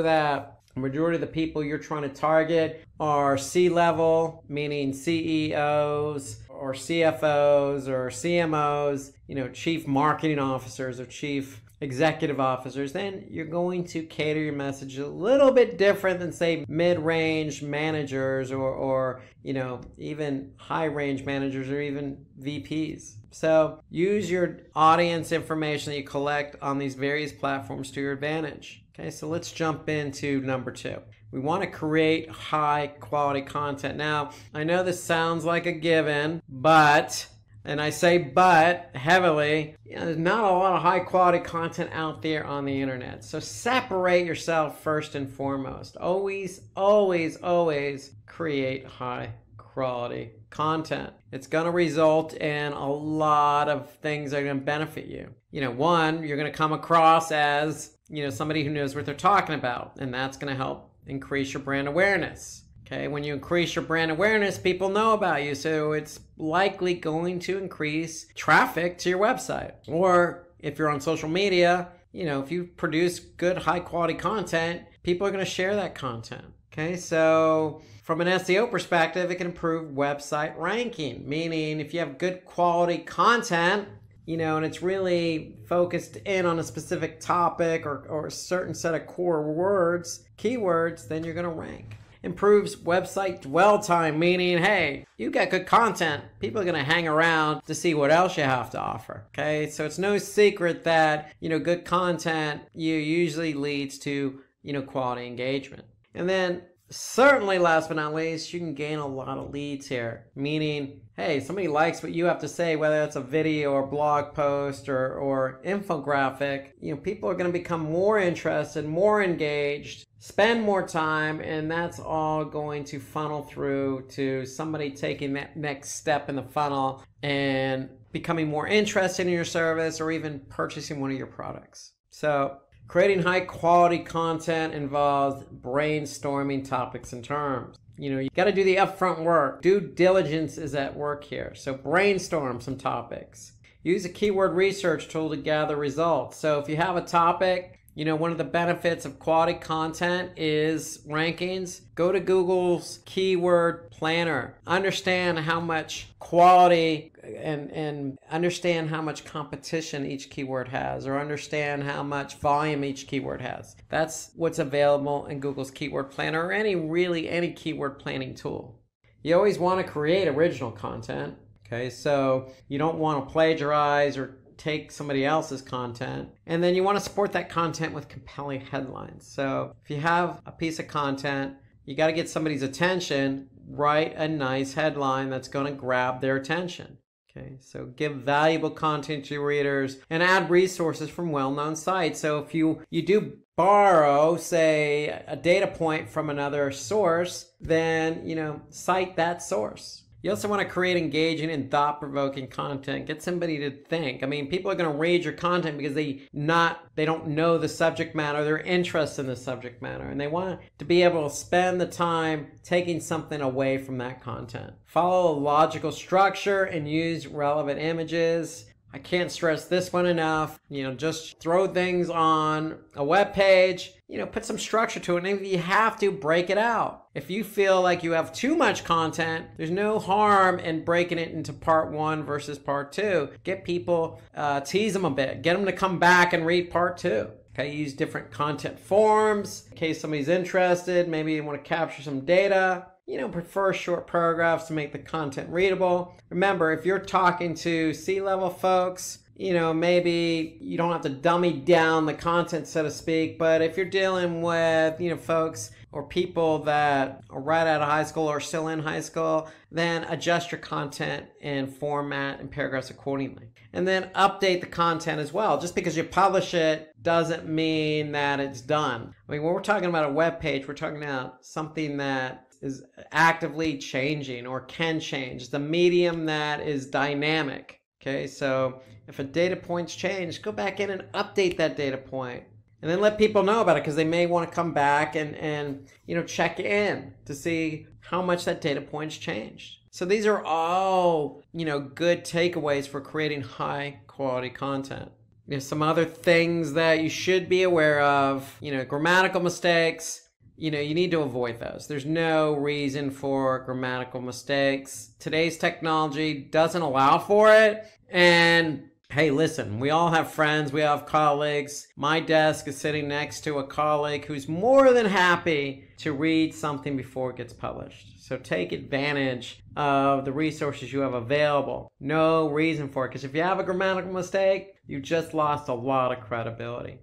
that the majority of the people you're trying to target are C-level, meaning CEOs or CFOs or CMOs, chief marketing officers or chief executive officers. Then you're going to cater your message a little bit different than, say, mid-range managers or even high-range managers or even VPs. So use your audience information that you collect on these various platforms to your advantage. Okay, so let's jump into number 2. We want to create high quality content. Now, I know this sounds like a given, but, and I say but heavily, there's not a lot of high quality content out there on the internet. So separate yourself first and foremost. Always, always, always create high quality content. It's going to result in a lot of things that are going to benefit you. One, you're going to come across as, somebody who knows what they're talking about, and that's going to help increase your brand awareness. Okay, when you increase your brand awareness, people know about you, so it's likely going to increase traffic to your website. Or if you're on social media, if you produce good, high quality content, people are going to share that content. Okay, so from an SEO perspective, it can improve website ranking, meaning if you have good quality content, and it's really focused in on a specific topic or a certain set of core words, keywords, then you're going to rank. Improves website dwell time, meaning, hey, you got good content. People are going to hang around to see what else you have to offer. Okay, so it's no secret that, good content usually leads to, quality engagement. And then certainly last but not least, you can gain a lot of leads here, meaning, hey, somebody likes what you have to say, whether it's a video or blog post or infographic. People are going to become more interested, more engaged, spend more time, and that's all going to funnel through to somebody taking that next step in the funnel and becoming more interested in your service or even purchasing one of your products. So creating high quality content involves brainstorming topics and terms. You got to do the upfront work. Due diligence is at work here. So brainstorm some topics. Use a keyword research tool to gather results. So if you have a topic, one of the benefits of quality content is rankings. Go to Google's keyword planner. Understand how much quality and understand how much competition each keyword has, or understand how much volume each keyword has. That's what's available in Google's keyword planner or any keyword planning tool. You always want to create original content. Okay, so you don't want to plagiarize or take somebody else's content, and then you want to support that content with compelling headlines. So if you have a piece of content, you got to get somebody's attention, write a nice headline that's going to grab their attention. Okay, so give valuable content to your readers and add resources from well-known sites. So if you do borrow, say, a data point from another source, then, cite that source. You also want to create engaging and thought-provoking content. Get somebody to think. I mean, people are going to read your content because they don't know the subject matter. They're interested in the subject matter, and they want to be able to spend the time taking something away from that content. Follow a logical structure and use relevant images. I can't stress this one enough. Just throw things on a web page, put some structure to it. And if you have to, break it out. If you feel like you have too much content, there's no harm in breaking it into part 1 versus part 2. Get people, tease them a bit. Get them to come back and read part 2. Okay, use different content forms in case somebody's interested. Maybe you want to capture some data. Prefer short paragraphs to make the content readable. Remember, if you're talking to C-level folks, maybe you don't have to dummy down the content, so to speak. But if you're dealing with, folks or people that are right out of high school or still in high school, then adjust your content and format and paragraphs accordingly. And then update the content as well. Just because you publish it doesn't mean that it's done. I mean, when we're talking about a web page, we're talking about something that is actively changing or can change. It's a medium that is dynamic. Okay, so if a data point's changed, go back in and update that data point. And then let people know about it because they may want to come back and check in to see how much that data point's changed. So these are all, good takeaways for creating high quality content. Some other things that you should be aware of, grammatical mistakes. You need to avoid those. There's no reason for grammatical mistakes. Today's technology doesn't allow for it. And hey, listen, we all have friends, we have colleagues. My desk is sitting next to a colleague who's more than happy to read something before it gets published. So take advantage of the resources you have available. No reason for it, because if you have a grammatical mistake, you just lost a lot of credibility.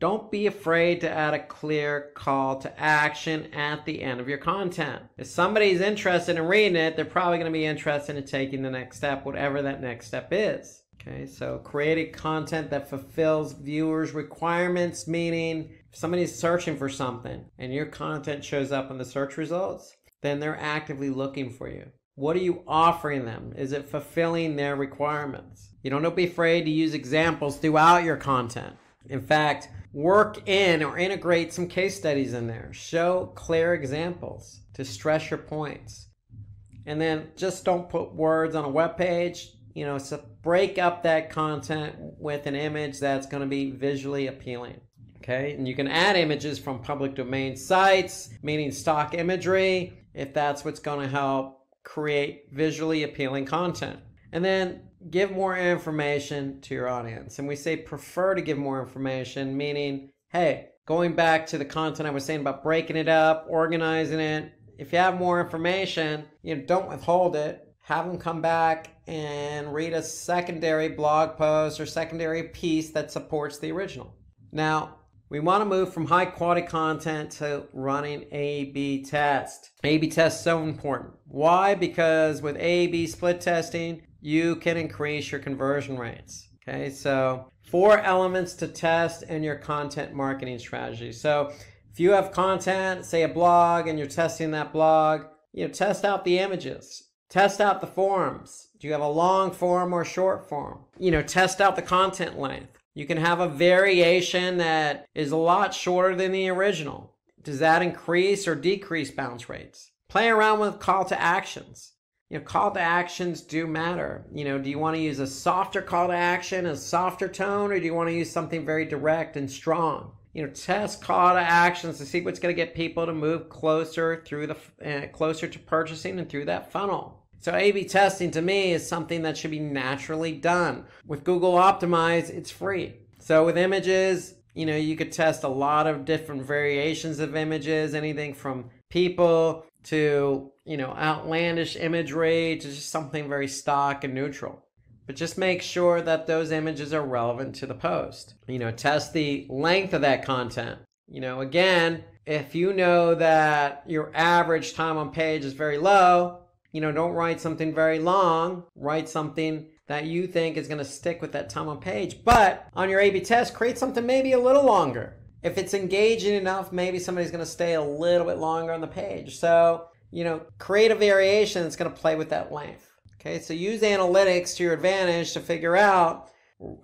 Don't be afraid to add a clear call to action at the end of your content. If somebody's interested in reading it, they're probably going to be interested in taking the next step, whatever that next step is. Okay, so creating content that fulfills viewers' requirements, meaning if somebody's searching for something and your content shows up in the search results, then they're actively looking for you. What are you offering them? Is it fulfilling their requirements? Don't be afraid to use examples throughout your content. In fact, work in or integrate some case studies in there. Show clear examples to stress your points. And then just don't put words on a web page. So break up that content with an image that's going to be visually appealing. Okay, and you can add images from public domain sites, meaning stock imagery, if that's what's going to help create visually appealing content. And then give more information to your audience. And we say prefer to give more information, meaning, hey, going back to the content I was saying about breaking it up, organizing it, if you have more information, don't withhold it. Have them come back and read a secondary blog post or secondary piece that supports the original. Now, we want to move from high quality content to running A/B test. A/B test is so important. Why? Because with A/B split testing, you can increase your conversion rates. Okay, so 4 elements to test in your content marketing strategy. So if you have content, say a blog, and you're testing that blog, test out the images. Test out the forms. Do you have a long form or short form? Test out the content length. You can have a variation that is a lot shorter than the original. Does that increase or decrease bounce rates? Play around with call to actions. Call to actions do matter. Do you want to use a softer call to action, a softer tone, or do you want to use something very direct and strong? Test call to actions to see what's going to get people to move closer through closer to purchasing and through that funnel. So A/B testing to me is something that should be naturally done. With Google Optimize, it's free. So with images, you could test a lot of different variations of images, anything from people to, outlandish imagery to just something very stock and neutral. But just make sure that those images are relevant to the post. Test the length of that content. Again, if you know that your average time on page is very low, don't write something very long. Write something that you think is going to stick with that time on page. But on your A/B test, create something maybe a little longer. If it's engaging enough, maybe somebody's going to stay a little bit longer on the page. So, create a variation that's going to play with that length. Okay, so use analytics to your advantage to figure out,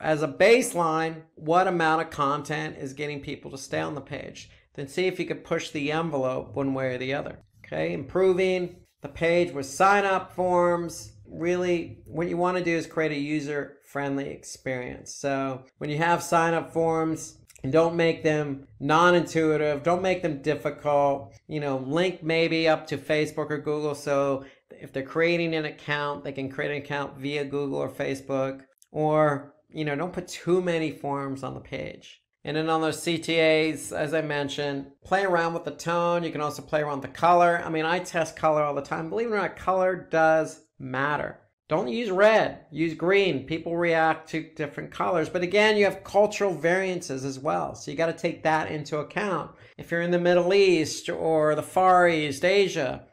as a baseline, what amount of content is getting people to stay on the page. Then see if you can push the envelope one way or the other. Okay, improving the page with sign-up forms. Really, what you want to do is create a user-friendly experience. So when you have sign-up forms, and don't make them non-intuitive, don't make them difficult. Link maybe up to Facebook or Google, so if they're creating an account, they can create an account via Google or Facebook. Or, don't put too many forms on the page. And then on those CTAs, as I mentioned, play around with the tone. You can also play around with the color. I test color all the time. Believe it or not, color does matter. Don't use red, use green. People react to different colors. But again, you have cultural variances as well. So you got to take that into account. If you're in the Middle East or the Far East, Asia,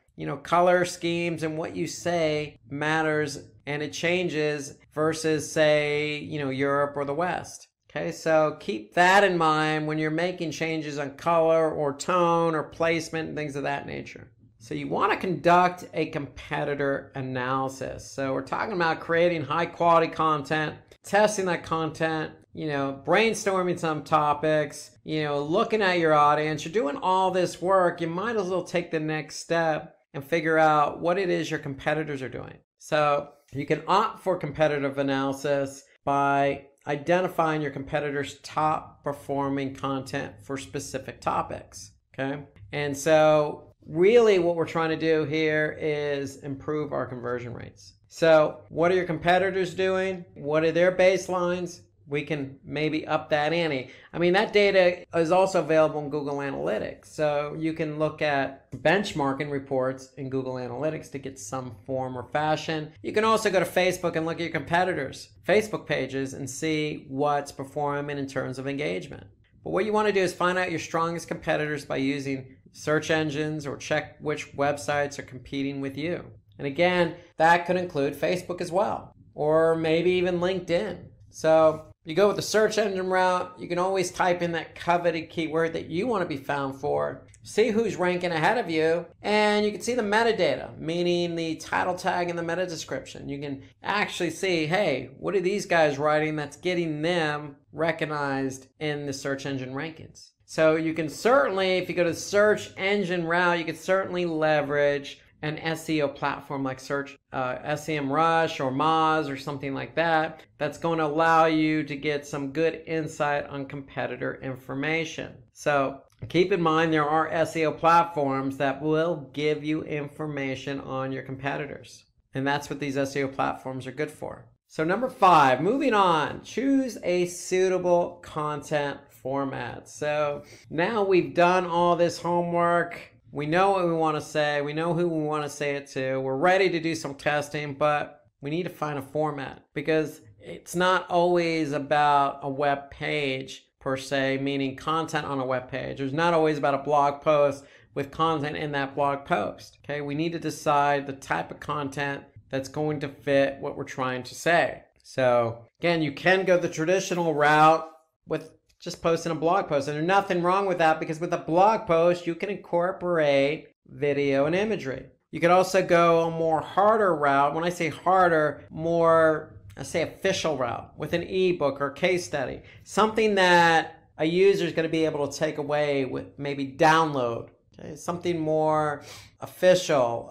color schemes and what you say matters, and it changes versus, say, Europe or the West. Okay, so keep that in mind when you're making changes on color or tone or placement and things of that nature. So you want to conduct a competitor analysis. So we're talking about creating high quality content, testing that content, brainstorming some topics, looking at your audience. You're doing all this work. You might as well take the next step and figure out what it is your competitors are doing. So you can opt for competitive analysis by identifying your competitors' top performing content for specific topics. Okay. And so really what we're trying to do here is improve our conversion rates. So what are your competitors doing? What are their baselines? We can maybe up that ante. That data is also available in Google Analytics. So you can look at benchmarking reports in Google Analytics to get some form or fashion. You can also go to Facebook and look at your competitors' Facebook pages and see what's performing in terms of engagement. But what you want to do is find out your strongest competitors by using search engines, or check which websites are competing with you. And again, that could include Facebook as well, or maybe even LinkedIn. So you go with the search engine route. You can always type in that coveted keyword that you want to be found for, see who's ranking ahead of you, and you can see the metadata, meaning the title tag and the meta description. You can actually see, hey, what are these guys writing that's getting them recognized in the search engine rankings? So you can certainly, if you go to the search engine route, you can certainly leverage an SEO platform like SEMrush or Moz or something like that. That's going to allow you to get some good insight on competitor information. So keep in mind, there are SEO platforms that will give you information on your competitors. And that's what these SEO platforms are good for. So number 5, moving on, choose a suitable content format. So now we've done all this homework. We know what we want to say. We know who we want to say it to. We're ready to do some testing, but we need to find a format, because it's not always about a web page per se, meaning content on a web page. It's not always about a blog post with content in that blog post. Okay, we need to decide the type of content that's going to fit what we're trying to say. So again, you can go the traditional route with just posting a blog post, and there's nothing wrong with that, because with a blog post you can incorporate video and imagery. You could also go a more harder route. When I say harder, more, I say official route, with an ebook or case study, something that a user is going to be able to take away with, maybe download. Okay, something more official,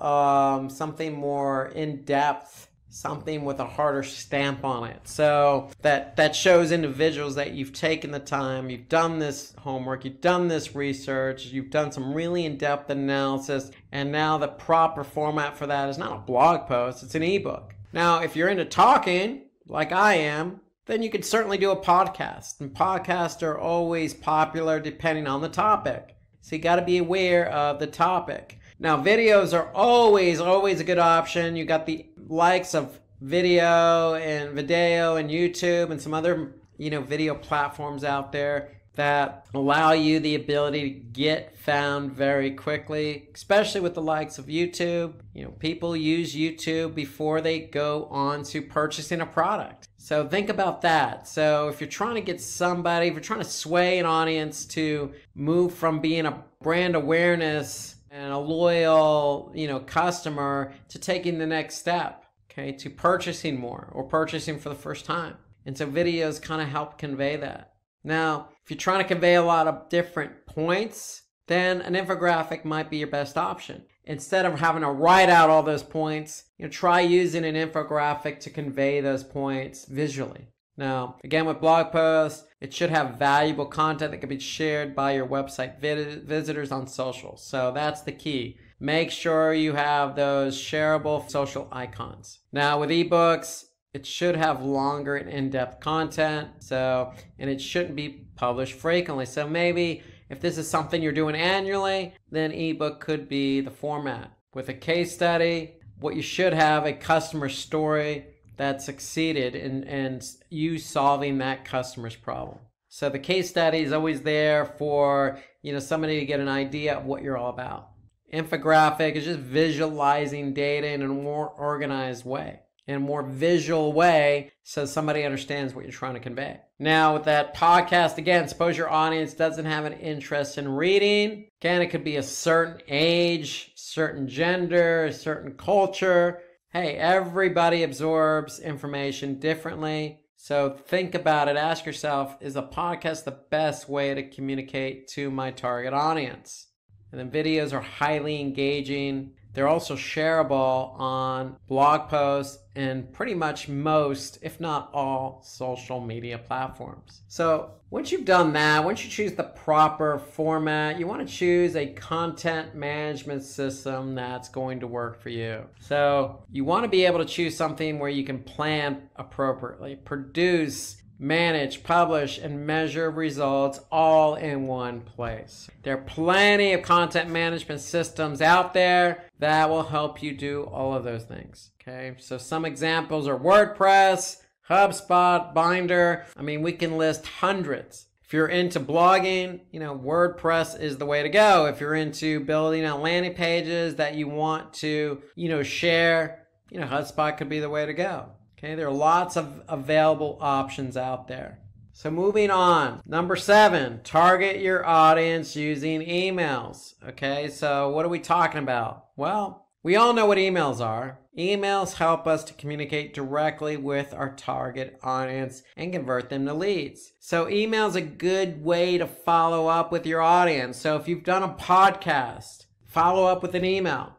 something more in-depth, something with a harder stamp on it. So that shows individuals that you've taken the time, you've done this homework, you've done this research, you've done some really in-depth analysis, and now the proper format for that is not a blog post, it's an ebook. Now, if you're into talking, like I am, then you could certainly do a podcast. And podcasts are always popular depending on the topic. So you got to be aware of the topic. Now, videos are always a good option. You got the likes of Video and YouTube and some other, video platforms out there that allow you the ability to get found very quickly, especially with the likes of YouTube. People use YouTube before they go on to purchasing a product. So think about that. So if you're trying to get somebody, if you're trying to sway an audience to move from being a brand awareness and a loyal, customer to taking the next step, okay, to purchasing more or purchasing for the first time. And so videos kind of help convey that. Now, if you're trying to convey a lot of different points, then an infographic might be your best option. Instead of having to write out all those points, try using an infographic to convey those points visually. Now, again, with blog posts, it should have valuable content that can be shared by your website visitors on social. So that's the key. Make sure you have those shareable social icons. Now, with ebooks, it should have longer and in-depth content. And it shouldn't be published frequently. So maybe if this is something you're doing annually, then ebook could be the format. With a case study, what you should have a customer story that succeeded in you solving that customer's problem. So the case study is always there for somebody to get an idea of what you're all about. Infographic is just visualizing data in a more organized way, in a more visual way, so somebody understands what you're trying to convey. Now with that podcast, again, suppose your audience doesn't have an interest in reading. Again, it could be a certain age, certain gender, a certain culture. Hey, everybody absorbs information differently. So think about it. Ask yourself, is a podcast the best way to communicate to my target audience? And then videos are highly engaging. They're also shareable on blog posts and pretty much most, if not all, social media platforms. So once you've done that, once you choose the proper format, you want to choose a content management system that's going to work for you. So you want to be able to choose something where you can plan appropriately, produce, manage, publish, and measure results all in one place. There are plenty of content management systems out there that will help you do all of those things. Okay, so some examples are WordPress, HubSpot, Binder. I mean, we can list hundreds. If you're into blogging, WordPress is the way to go. If you're into building out landing pages that you want to, share, HubSpot could be the way to go. Okay, there are lots of available options out there. So moving on, number 7, target your audience using emails. Okay, so what are we talking about? Well, we all know what emails are. Emails help us to communicate directly with our target audience and convert them to leads. So email is a good way to follow up with your audience. So if you've done a podcast, follow up with an email.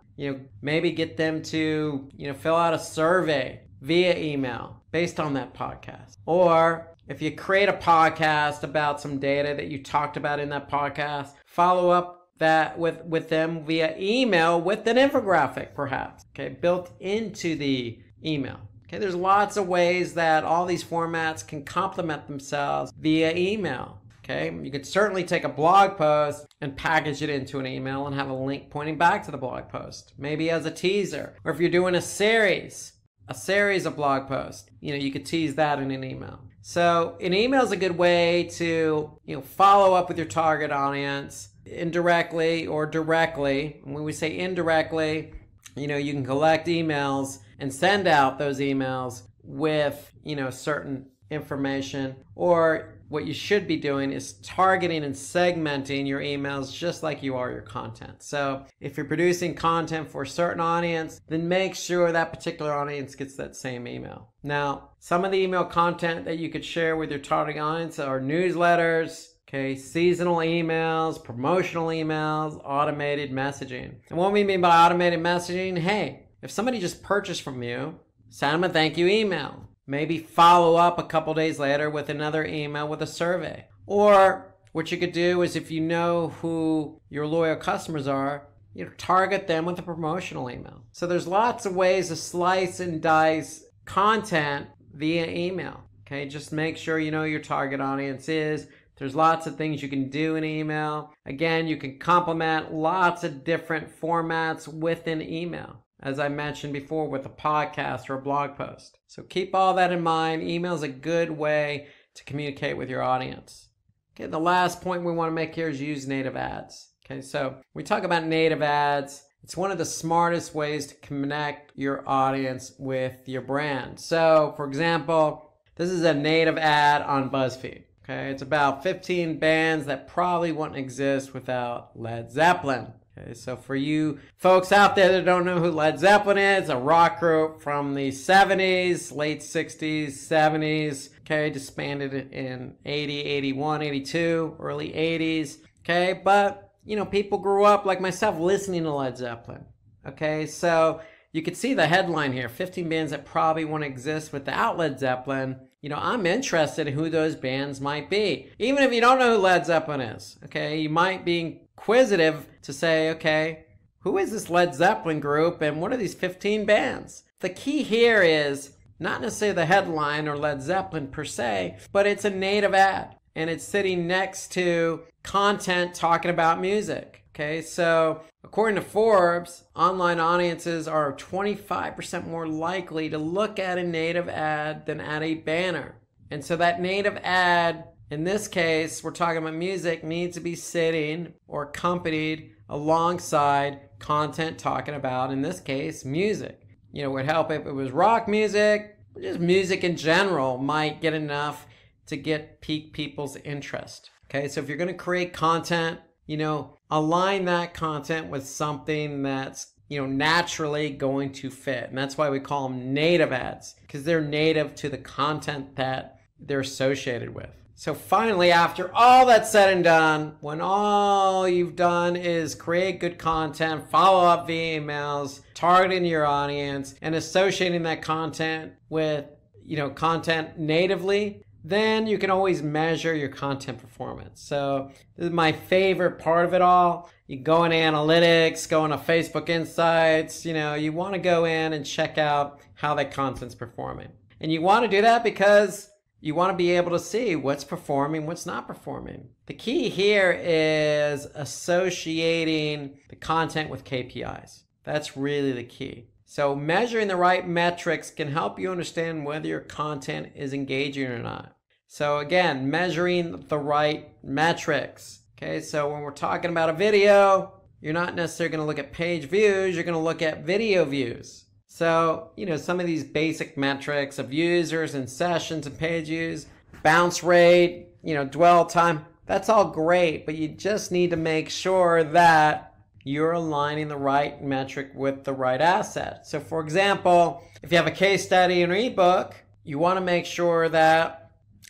Maybe get them to, fill out a survey via email based on that podcast. Or if you create a podcast about some data that you talked about in that podcast, follow up that with them via email with an infographic perhaps, okay, built into the email. Okay, there's lots of ways that all these formats can complement themselves via email. Okay, you could certainly take a blog post and package it into an email and have a link pointing back to the blog post, maybe as a teaser. Or if you're doing a series of blog posts, you could tease that in an email. So an email is a good way to, follow up with your target audience indirectly or directly. And when we say indirectly, you can collect emails and send out those emails with, certain information. Or what you should be doing is targeting and segmenting your emails just like you are your content. So if you're producing content for a certain audience, then make sure that particular audience gets that same email. Now, some of the email content that you could share with your target audience are newsletters, okay, seasonal emails, promotional emails, automated messaging. And what we mean by automated messaging, hey, if somebody just purchased from you, send them a thank you email. Maybe follow up a couple days later with another email with a survey. Or what you could do is, if you know who your loyal customers are, target them with a promotional email. So there's lots of ways to slice and dice content via email. Okay, just make sure you know your target audience is. There's lots of things you can do in email. Again, you can complement lots of different formats within email, as I mentioned before, with a podcast or a blog post. So keep all that in mind. Email is a good way to communicate with your audience. Okay, the last point we want to make here is use native ads. Okay, so we talk about native ads. It's one of the smartest ways to connect your audience with your brand. So, for example, this is a native ad on BuzzFeed. Okay, it's about 15 bands that probably wouldn't exist without Led Zeppelin. Okay, so for you folks out there that don't know who Led Zeppelin is, a rock group from the 70s, late 60s, 70s, okay, disbanded in 80, 81, 82, early 80s, okay, but, you know, people grew up like myself listening to Led Zeppelin, okay, so you can see the headline here, 15 bands that probably won't exist without Led Zeppelin. You know, I'm interested in who those bands might be. Even if you don't know who Led Zeppelin is, okay, you might be inquisitive to say, okay, who is this Led Zeppelin group and what are these 15 bands? The key here is not necessarily the headline or Led Zeppelin per se, but it's a native ad and it's sitting next to content talking about music. Okay, so according to Forbes, online audiences are 25% more likely to look at a native ad than at a banner. And so that native ad, in this case, we're talking about music, needs to be sitting or accompanied alongside content talking about, in this case, music. You know, it would help if it was rock music, just music in general might get enough to pique people's interest. Okay, so if you're going to create content, you know, align that content with something that's, you know, naturally going to fit. And that's why we call them native ads, because they're native to the content that they're associated with. So finally, after all that's said and done, when all you've done is create good content, follow up via emails, targeting your audience, and associating that content with, you know, content natively, then you can always measure your content performance. So this is my favorite part of it all. You go in analytics, go into Facebook Insights, you know, you want to go in and check out how that content's performing. And you want to do that because you want to be able to see what's performing, what's not performing. The key here is associating the content with KPIs. That's really the key. So measuring the right metrics can help you understand whether your content is engaging or not. So again, measuring the right metrics. Okay, so when we're talking about a video, you're not necessarily going to look at page views, you're going to look at video views. So, you know, some of these basic metrics of users and sessions and page views, bounce rate, you know, dwell time, that's all great, but you just need to make sure that you're aligning the right metric with the right asset. So for example, if you have a case study in an ebook, you want to make sure that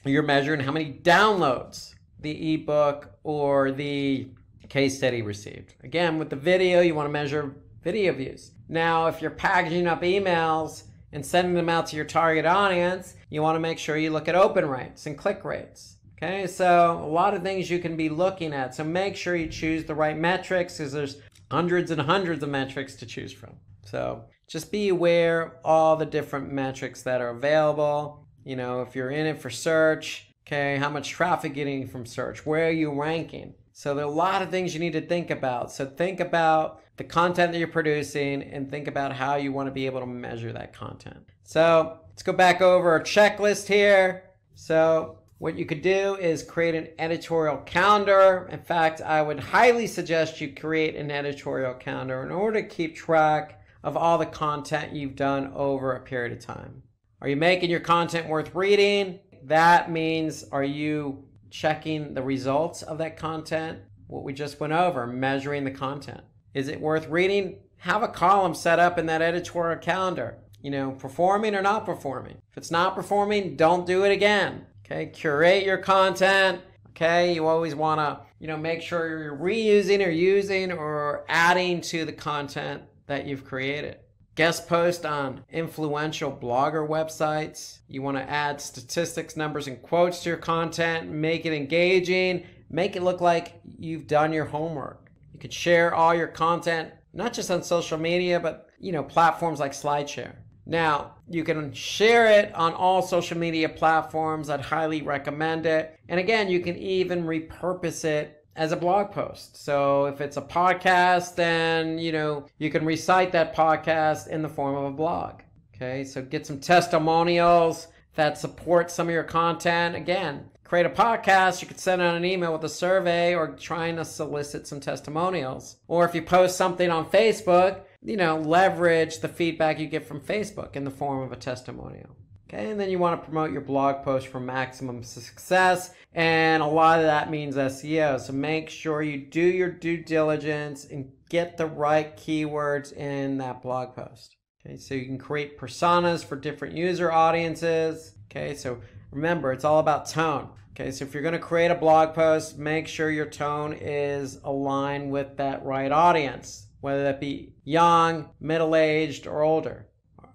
you're measuring how many downloads the ebook or the case study received. Again, with the video, you want to measure video views. Now, if you're packaging up emails and sending them out to your target audience, you want to make sure you look at open rates and click rates. Okay, so a lot of things you can be looking at. So make sure you choose the right metrics because there's hundreds and hundreds of metrics to choose from. So just be aware of all the different metrics that are available. You know, if you're in it for search, okay, how much traffic getting from search? Where are you ranking? So there are a lot of things you need to think about. So think about the content that you're producing and think about how you want to be able to measure that content. So let's go back over our checklist here. So what you could do is create an editorial calendar. In fact, I would highly suggest you create an editorial calendar in order to keep track of all the content you've done over a period of time. Are you making your content worth reading? That means, are you checking the results of that content? What we just went over, measuring the content. Is it worth reading? Have a column set up in that editorial calendar. You know, performing or not performing. If it's not performing, don't do it again. Okay, curate your content. Okay, you always want to, you know, make sure you're reusing or using or adding to the content that you've created. Guest post on influential blogger websites. You want to add statistics, numbers, and quotes to your content. Make it engaging. Make it look like you've done your homework. You could share all your content, not just on social media, but, you know, platforms like SlideShare. Now, you can share it on all social media platforms. I'd highly recommend it. And again, you can even repurpose it as a blog post. So if it's a podcast, then, you know, you can recite that podcast in the form of a blog. Okay, so get some testimonials that support some of your content. Again, create a podcast, you could send out an email with a survey or trying to solicit some testimonials. Or if you post something on Facebook, you know, leverage the feedback you get from Facebook in the form of a testimonial. Okay, and then you want to promote your blog post for maximum success. And a lot of that means SEO. So make sure you do your due diligence and get the right keywords in that blog post. Okay, so you can create personas for different user audiences. Okay, so remember, it's all about tone. Okay, so if you're going to create a blog post, make sure your tone is aligned with that right audience, whether that be young, middle-aged, or older.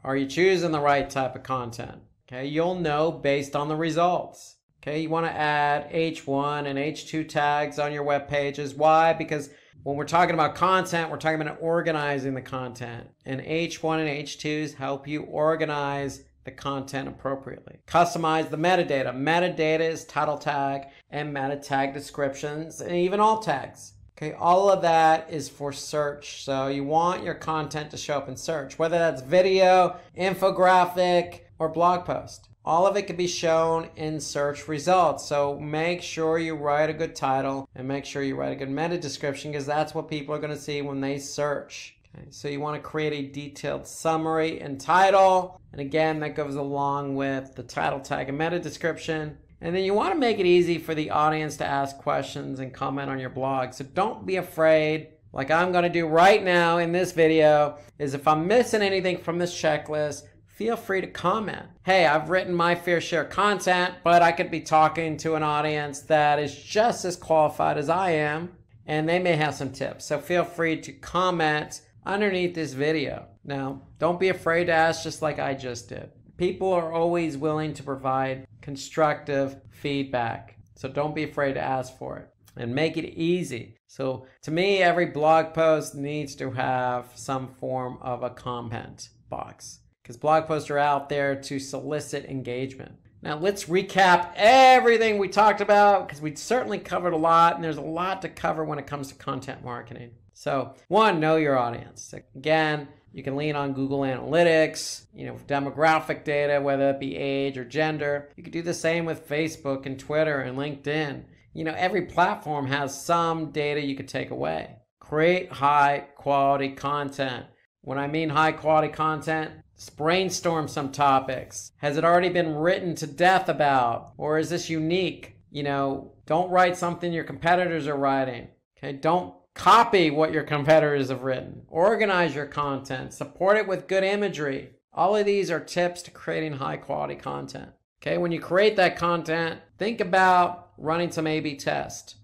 Are you choosing the right type of content? Okay, you'll know based on the results. Okay, you want to add H1 and H2 tags on your web pages. Why? Because when we're talking about content, we're talking about organizing the content. And H1 and H2s help you organize the content appropriately. Customize the metadata. Metadata is title tag and meta tag descriptions and even alt tags. Okay, all of that is for search. So you want your content to show up in search, whether that's video, infographic, or blog post. All of it can be shown in search results. So make sure you write a good title and make sure you write a good meta description, because that's what people are going to see when they search. Okay, so you want to create a detailed summary and title. And again, that goes along with the title tag and meta description. And then you want to make it easy for the audience to ask questions and comment on your blog. So don't be afraid, like I'm going to do right now in this video, is if I'm missing anything from this checklist, feel free to comment. Hey, I've written my fair share of content, but I could be talking to an audience that is just as qualified as I am, and they may have some tips. So feel free to comment underneath this video. Now, don't be afraid to ask, just like I just did. People are always willing to provide constructive feedback. So don't be afraid to ask for it and make it easy. So to me, every blog post needs to have some form of a comment box, because blog posts are out there to solicit engagement. Now let's recap everything we talked about, because we certainly covered a lot, and there's a lot to cover when it comes to content marketing. So 1, know your audience. Again, you can lean on Google Analytics, demographic data, whether it be age or gender. You could do the same with Facebook and Twitter and LinkedIn. Every platform has some data you could take away. Create high quality content. When I mean high quality content, brainstorm some topics. Has it already been written to death about? Or is this unique? Don't write something your competitors are writing. Okay, don't copy what your competitors have written. Organize your content. Support it with good imagery. All of these are tips to creating high quality content. Okay, when you create that content, think about running some A/B test.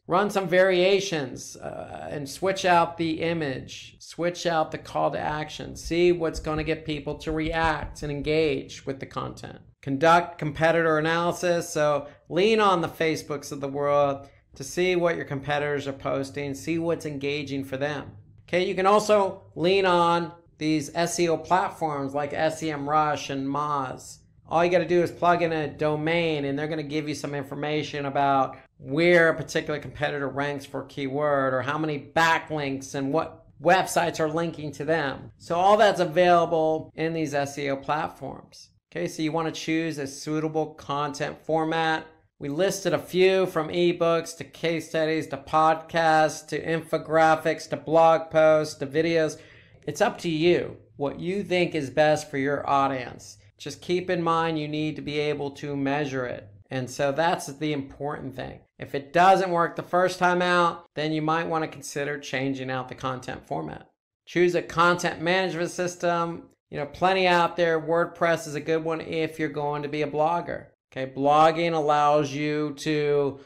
Run some variations and switch out the image, switch out the call to action, see what's going to get people to react and engage with the content. Conduct competitor analysis, so lean on the Facebooks of the world to see what your competitors are posting, see what's engaging for them. Okay, you can also lean on these SEO platforms like SEMrush and Moz. All you got to do is plug in a domain and they're going to give you some information about where a particular competitor ranks for a keyword, or how many backlinks and what websites are linking to them. So all that's available in these SEO platforms. Okay, so you want to choose a suitable content format. We listed a few, from ebooks to case studies to podcasts to infographics to blog posts to videos. It's up to you what you think is best for your audience. Just keep in mind you need to be able to measure it. And so that's the important thing. If it doesn't work the first time out, then you might want to consider changing out the content format. Choose a content management system. Plenty out there. WordPress is a good one if you're going to be a blogger. Okay, blogging allows you to,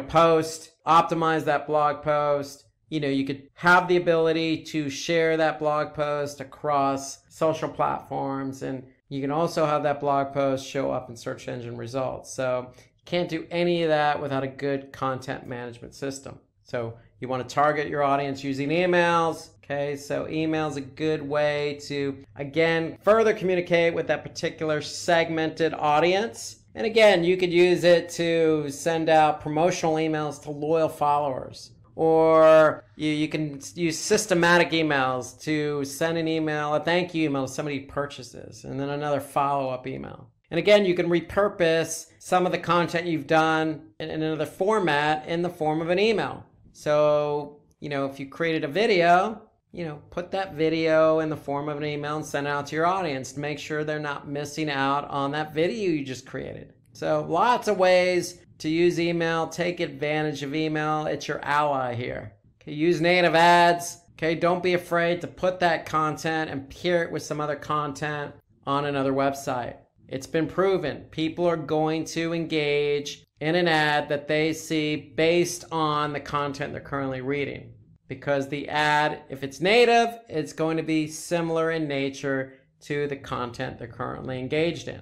post, optimize that blog post. You could have the ability to share that blog post across social platforms, and you can also have that blog post show up in search engine results. So you can't do any of that without a good content management system. So you want to target your audience using emails. Okay, so email is a good way to, again, further communicate with that particular segmented audience. And again, you could use it to send out promotional emails to loyal followers. Or you can use systematic emails to send an email, a thank you email to somebody who purchases, and then another follow-up email. And again, you can repurpose some of the content you've done in another format in the form of an email. So, if you created a video, put that video in the form of an email and send it out to your audience to make sure they're not missing out on that video you just created. So lots of ways to use email. Take advantage of email. It's your ally here. Okay, Okay, use native ads. Okay, don't be afraid to put that content and pair it with some other content on another website. It's been proven. People are going to engage in an ad that they see based on the content they're currently reading. Because the ad, if it's native, it's going to be similar in nature to the content they're currently engaged in.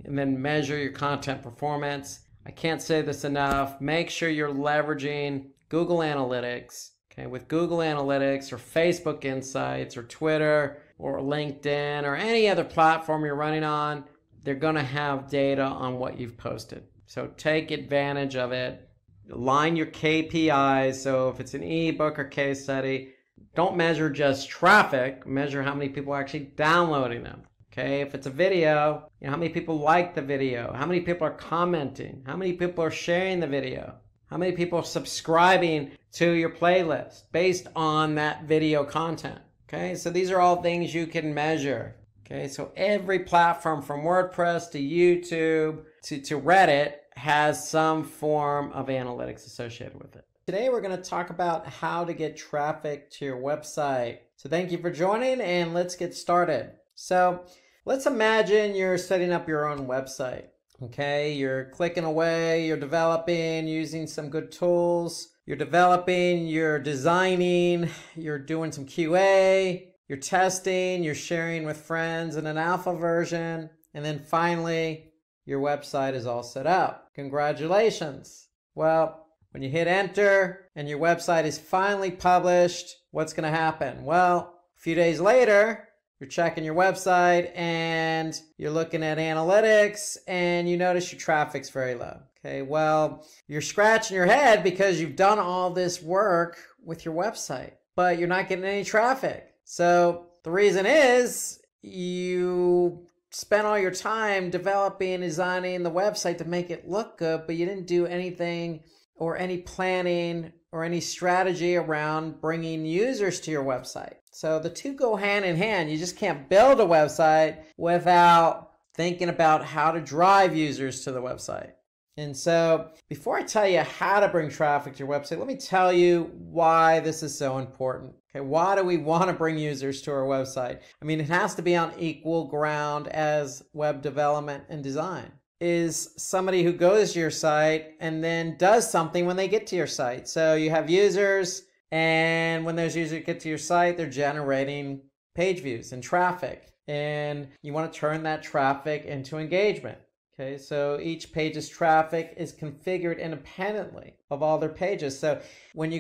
And then measure your content performance. I can't say this enough. Make sure you're leveraging Google Analytics. Okay, with Google Analytics or Facebook Insights or Twitter or LinkedIn or any other platform you're running on, they're going to have data on what you've posted. So take advantage of it. Align your KPIs. So if it's an ebook or case study, don't measure just traffic. Measure how many people are actually downloading them. Okay, if it's a video, how many people like the video? How many people are commenting? How many people are sharing the video? How many people are subscribing to your playlist based on that video content? Okay, so these are all things you can measure. Okay, so every platform from WordPress to YouTube to Reddit has some form of analytics associated with it. Today we're going to talk about how to get traffic to your website. So thank you for joining and let's get started. So let's imagine you're setting up your own website. Okay, you're clicking away, you're developing using some good tools, you're developing, you're designing, you're doing some QA, you're testing, you're sharing with friends in an alpha version, and then finally, your website is all set up. Congratulations. Well, when you hit enter and your website is finally published, what's going to happen? Well, a few days later, you're checking your website and you're looking at analytics and you notice your traffic's very low. Okay, well, you're scratching your head because you've done all this work with your website, but you're not getting any traffic. So the reason is you spent all your time developing and designing the website to make it look good, but you didn't do anything or any planning or any strategy around bringing users to your website. So the two go hand in hand. You just can't build a website without thinking about how to drive users to the website. And so before I tell you how to bring traffic to your website, let me tell you why this is so important. Okay, why do we want to bring users to our website? I mean, it has to be on equal ground as web development and design. Is somebody who goes to your site and then does something when they get to your site. So you have users, and when those users get to your site, they're generating page views and traffic. And you want to turn that traffic into engagement. Okay, so each page's traffic is configured independently of all their pages. So when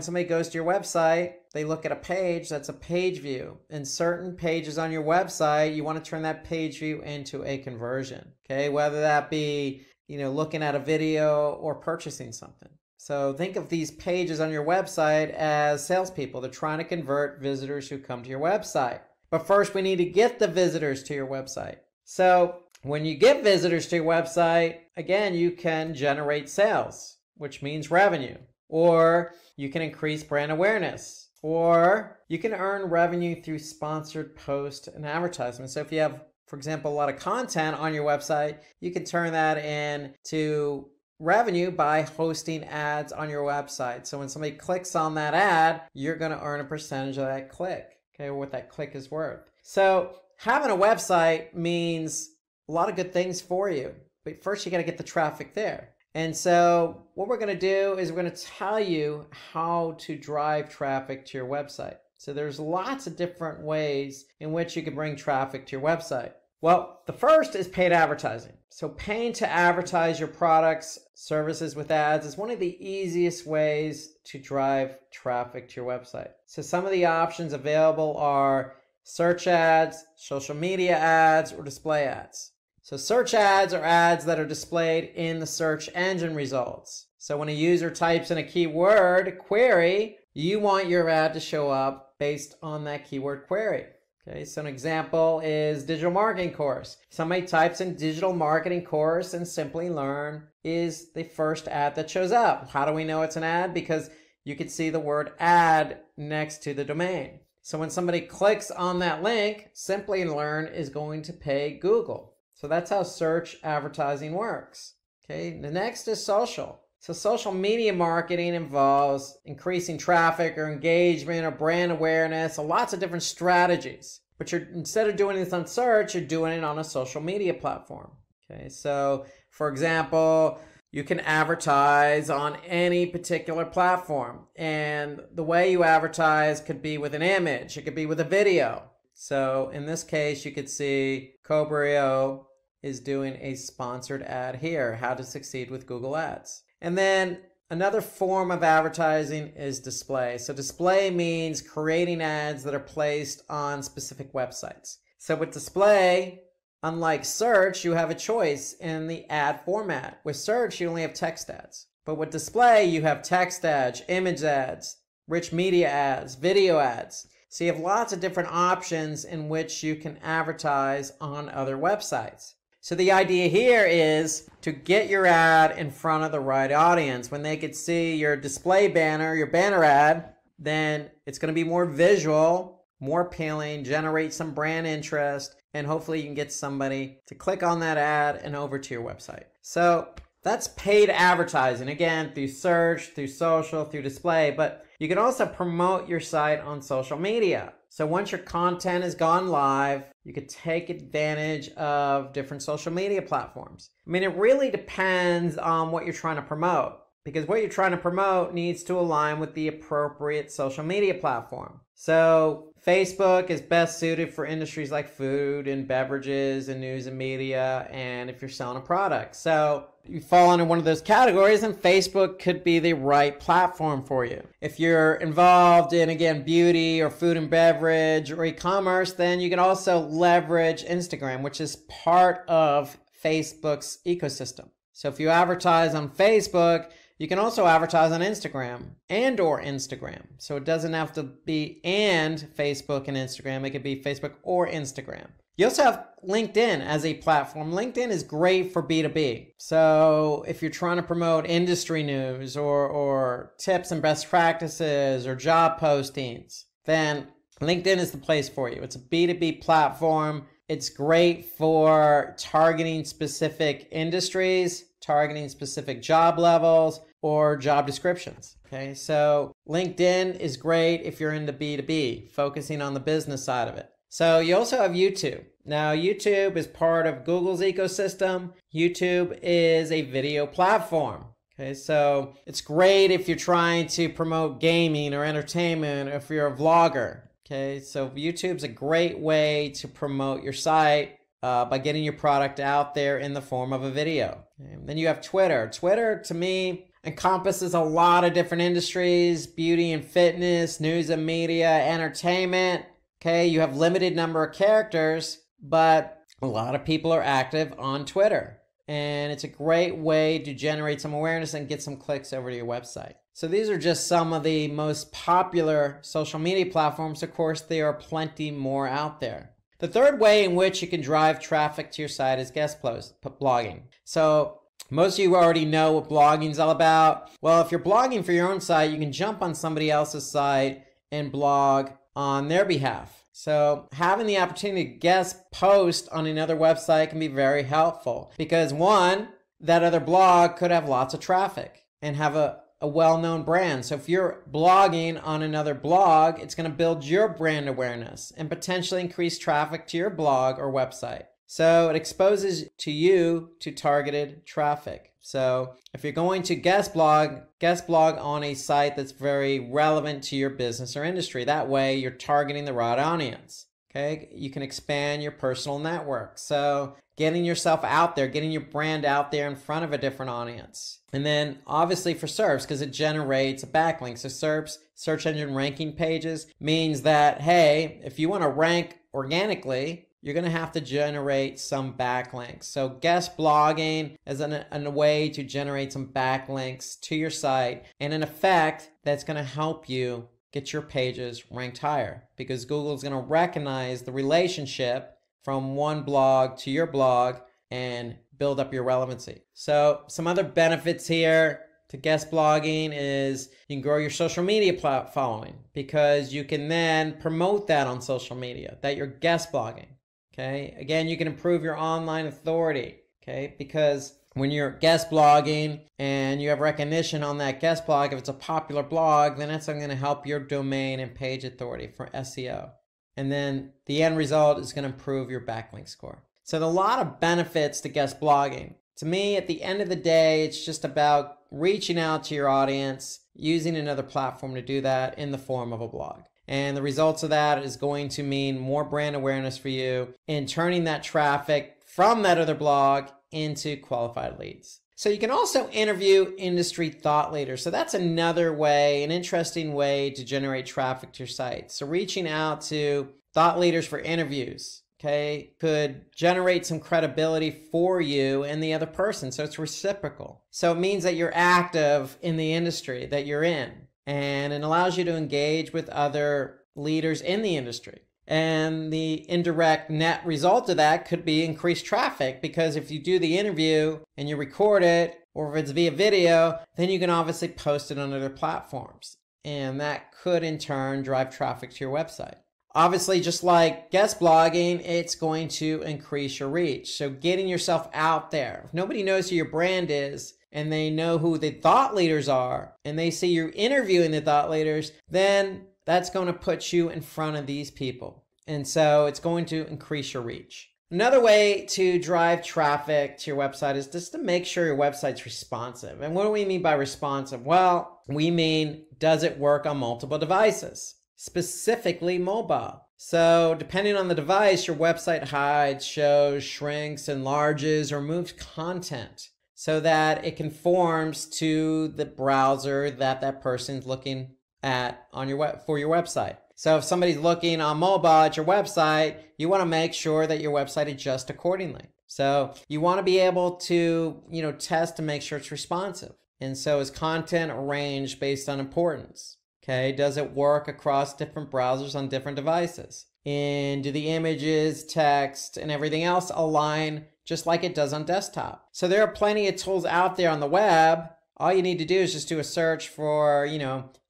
somebody goes to your website, they look at a page, that's a page view. And certain pages on your website, you want to turn that page view into a conversion. Okay, whether that be, looking at a video or purchasing something. So think of these pages on your website as salespeople. They're trying to convert visitors who come to your website. But first, we need to get the visitors to your website. So when you get visitors to your website, again, you can generate sales, which means revenue. Or you can increase brand awareness. Or you can earn revenue through sponsored posts and advertisements. So if you have, for example, a lot of content on your website, you can turn that into revenue by hosting ads on your website. So when somebody clicks on that ad, you're going to earn a percentage of that click, okay, what that click is worth. So having a website means a lot of good things for you, but first you got to get the traffic there. And so what we're going to do is we're going to tell you how to drive traffic to your website. So there's lots of different ways in which you can bring traffic to your website. Well, the first is paid advertising. So paying to advertise your products, services with ads is one of the easiest ways to drive traffic to your website. So some of the options available are search ads, social media ads, or display ads. So search ads are ads that are displayed in the search engine results. So when a user types in a keyword query, you want your ad to show up based on that keyword query. Okay, so an example is digital marketing course. Somebody types in digital marketing course and Simplilearn is the first ad that shows up. How do we know it's an ad? Because you can see the word ad next to the domain. So when somebody clicks on that link, Simplilearn is going to pay Google. So that's how search advertising works. Okay, the next is social. So social media marketing involves increasing traffic or engagement or brand awareness, so lots of different strategies. But instead of doing this on search, you're doing it on a social media platform. Okay, so for example, you can advertise on any particular platform. And the way you advertise could be with an image, it could be with a video. So in this case, you could see Cobrio is doing a sponsored ad here, how to succeed with Google Ads. And then another form of advertising is display. So display means creating ads that are placed on specific websites. So with display, unlike search, you have a choice in the ad format. With search, you only have text ads. But with display, you have text ads, image ads, rich media ads, video ads. So you have lots of different options in which you can advertise on other websites. So the idea here is to get your ad in front of the right audience. When they could see your display banner, your banner ad, then it's going to be more visual, more appealing, generate some brand interest, and hopefully you can get somebody to click on that ad and over to your website. So that's paid advertising, again, through search, through social, through display, but you can also promote your site on social media. So once your content has gone live, you could take advantage of different social media platforms. I mean, it really depends on what you're trying to promote, because what you're trying to promote needs to align with the appropriate social media platform. So Facebook is best suited for industries like food and beverages and news and media, and if you're selling a product. So you fall under one of those categories, and Facebook could be the right platform for you. If you're involved in, again, beauty or food and beverage or e-commerce, then you can also leverage Instagram, which is part of Facebook's ecosystem. So if you advertise on Facebook, you can also advertise on Instagram and or Instagram. So it doesn't have to be and Facebook and Instagram. It could be Facebook or Instagram. You also have LinkedIn as a platform. LinkedIn is great for B2B. So if you're trying to promote industry news or tips and best practices or job postings, then LinkedIn is the place for you. It's a B2B platform. It's great for targeting specific industries, targeting specific job levels or job descriptions. Okay, so LinkedIn is great if you're into B2B, focusing on the business side of it. So you also have YouTube. Now, YouTube is part of Google's ecosystem. YouTube is a video platform. Okay, so it's great if you're trying to promote gaming or entertainment, or if you're a vlogger. Okay, so YouTube's a great way to promote your site by getting your product out there in the form of a video. Okay, then you have Twitter. Twitter, to me, encompasses a lot of different industries: beauty and fitness, news and media, entertainment. Okay, you have limited number of characters, but a lot of people are active on Twitter. And it's a great way to generate some awareness and get some clicks over to your website. So these are just some of the most popular social media platforms. Of course, there are plenty more out there. The third way in which you can drive traffic to your site is guest blogging. So most of you already know what blogging is all about. Well, if you're blogging for your own site, you can jump on somebody else's site and blog on their behalf. So having the opportunity to guest post on another website can be very helpful, because one, that other blog could have lots of traffic and have a well-known brand. So if you're blogging on another blog, it's going to build your brand awareness and potentially increase traffic to your blog or website. So it exposes to you to targeted traffic. So if you're going to guest blog on a site that's very relevant to your business or industry. That way you're targeting the right audience. Okay, you can expand your personal network. So getting yourself out there, getting your brand out there in front of a different audience. And then obviously for SERPs, because it generates a backlink. So SERPs, search engine ranking pages, means that, hey, if you want to rank organically, you're going to have to generate some backlinks. So guest blogging is a way to generate some backlinks to your site. And in effect, that's going to help you get your pages ranked higher, because Google's going to recognize the relationship from one blog to your blog and build up your relevancy. So some other benefits here to guest blogging is you can grow your social media following, because you can then promote that on social media, that you're guest blogging. Okay, again, you can improve your online authority, okay, because when you're guest blogging and you have recognition on that guest blog, if it's a popular blog, then that's going to help your domain and page authority for SEO. And then the end result is going to improve your backlink score. So there are a lot of benefits to guest blogging. To me, at the end of the day, it's just about reaching out to your audience, using another platform to do that in the form of a blog. And the results of that is going to mean more brand awareness for you and turning that traffic from that other blog into qualified leads. So you can also interview industry thought leaders. So that's another way, an interesting way to generate traffic to your site. So reaching out to thought leaders for interviews, okay, could generate some credibility for you and the other person. So it's reciprocal. So it means that you're active in the industry that you're in, and it allows you to engage with other leaders in the industry. And the indirect net result of that could be increased traffic, because if you do the interview and you record it, or if it's via video, then you can obviously post it on other platforms. And that could in turn drive traffic to your website. Obviously, just like guest blogging, it's going to increase your reach. So getting yourself out there. If nobody knows who your brand is, and they know who the thought leaders are, and they see you interviewing the thought leaders, then that's going to put you in front of these people. And so it's going to increase your reach. Another way to drive traffic to your website is just to make sure your website's responsive. And what do we mean by responsive? Well, we mean, does it work on multiple devices? Specifically mobile. So depending on the device, your website hides, shows, shrinks, enlarges, or moves content so that it conforms to the browser that that person's looking at on your for your website. So if somebody's looking on mobile at your website, you want to make sure that your website adjusts accordingly. So you want to be able to, test to make sure it's responsive. And so is content arranged based on importance? Okay, does it work across different browsers on different devices? And do the images, text, and everything else align just like it does on desktop? So there are plenty of tools out there on the web. All you need to do is just do a search for,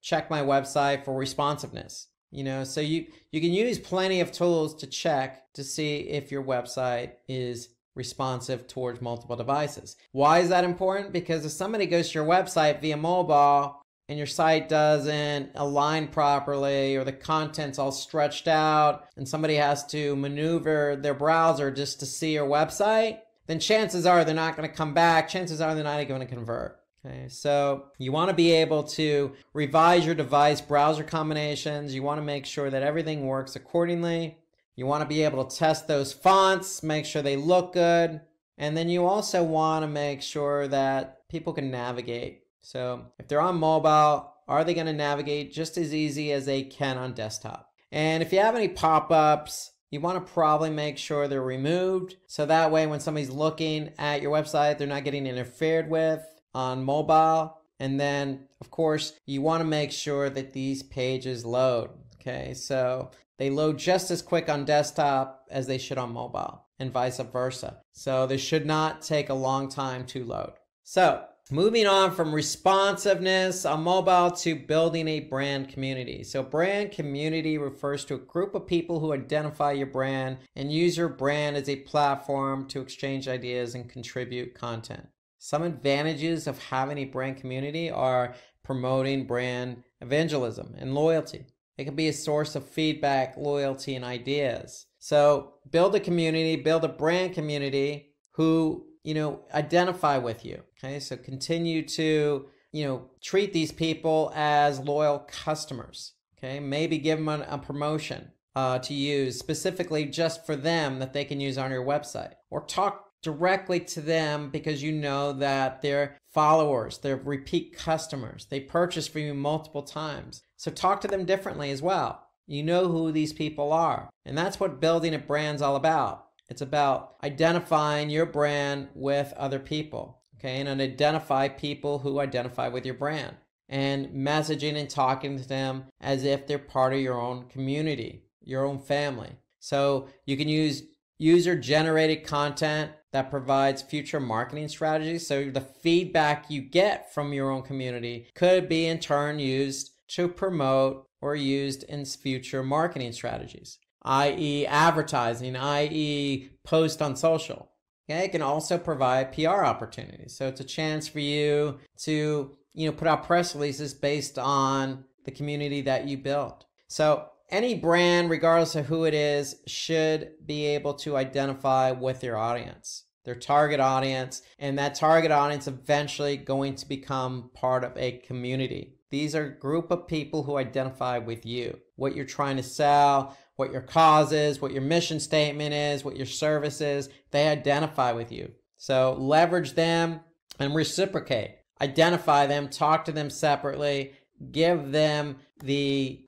check my website for responsiveness. So you can use plenty of tools to check to see if your website is responsive towards multiple devices. Why is that important? Because if somebody goes to your website via mobile and your site doesn't align properly, or the content's all stretched out, and somebody has to maneuver their browser just to see your website, then chances are they're not going to come back. Chances are they're not going to convert. Okay, so you want to be able to revise your device browser combinations. You want to make sure that everything works accordingly. You want to be able to test those fonts, make sure they look good. And then you also want to make sure that people can navigate. So if they're on mobile, are they going to navigate just as easy as they can on desktop? And if you have any pop-ups, you want to probably make sure they're removed. So that way when somebody's looking at your website, they're not getting interfered with on mobile. And then of course you want to make sure that these pages load. Okay, so they load just as quick on desktop as they should on mobile, and vice versa. So they should not take a long time to load. So moving on from responsiveness on mobile to building a brand community. So brand community refers to a group of people who identify your brand and use your brand as a platform to exchange ideas and contribute content. Some advantages of having a brand community are promoting brand evangelism and loyalty. It can be a source of feedback, loyalty, and ideas. So build a community, build a brand community who, identify with you. Okay, so continue to, treat these people as loyal customers. Okay, maybe give them a promotion to use specifically just for them that they can use on your website, or talk directly to them because you know that they're followers, they're repeat customers, they purchase from you multiple times. So talk to them differently as well. You know who these people are. And that's what building a brand's all about. It's about identifying your brand with other people, okay? And identify people who identify with your brand, and messaging and talking to them as if they're part of your own community, your own family. So you can use user-generated content that provides future marketing strategies. So the feedback you get from your own community could be in turn used to promote or used in future marketing strategies, i.e. advertising, i.e. post on social. Okay, it can also provide PR opportunities. So it's a chance for you to, put out press releases based on the community that you build. So any brand, regardless of who it is, should be able to identify with their audience, their target audience, and that target audience eventually going to become part of a community. These are a group of people who identify with you, what you're trying to sell, what your cause is, what your mission statement is, what your service is. They identify with you. So leverage them and reciprocate. Identify them, talk to them separately, give them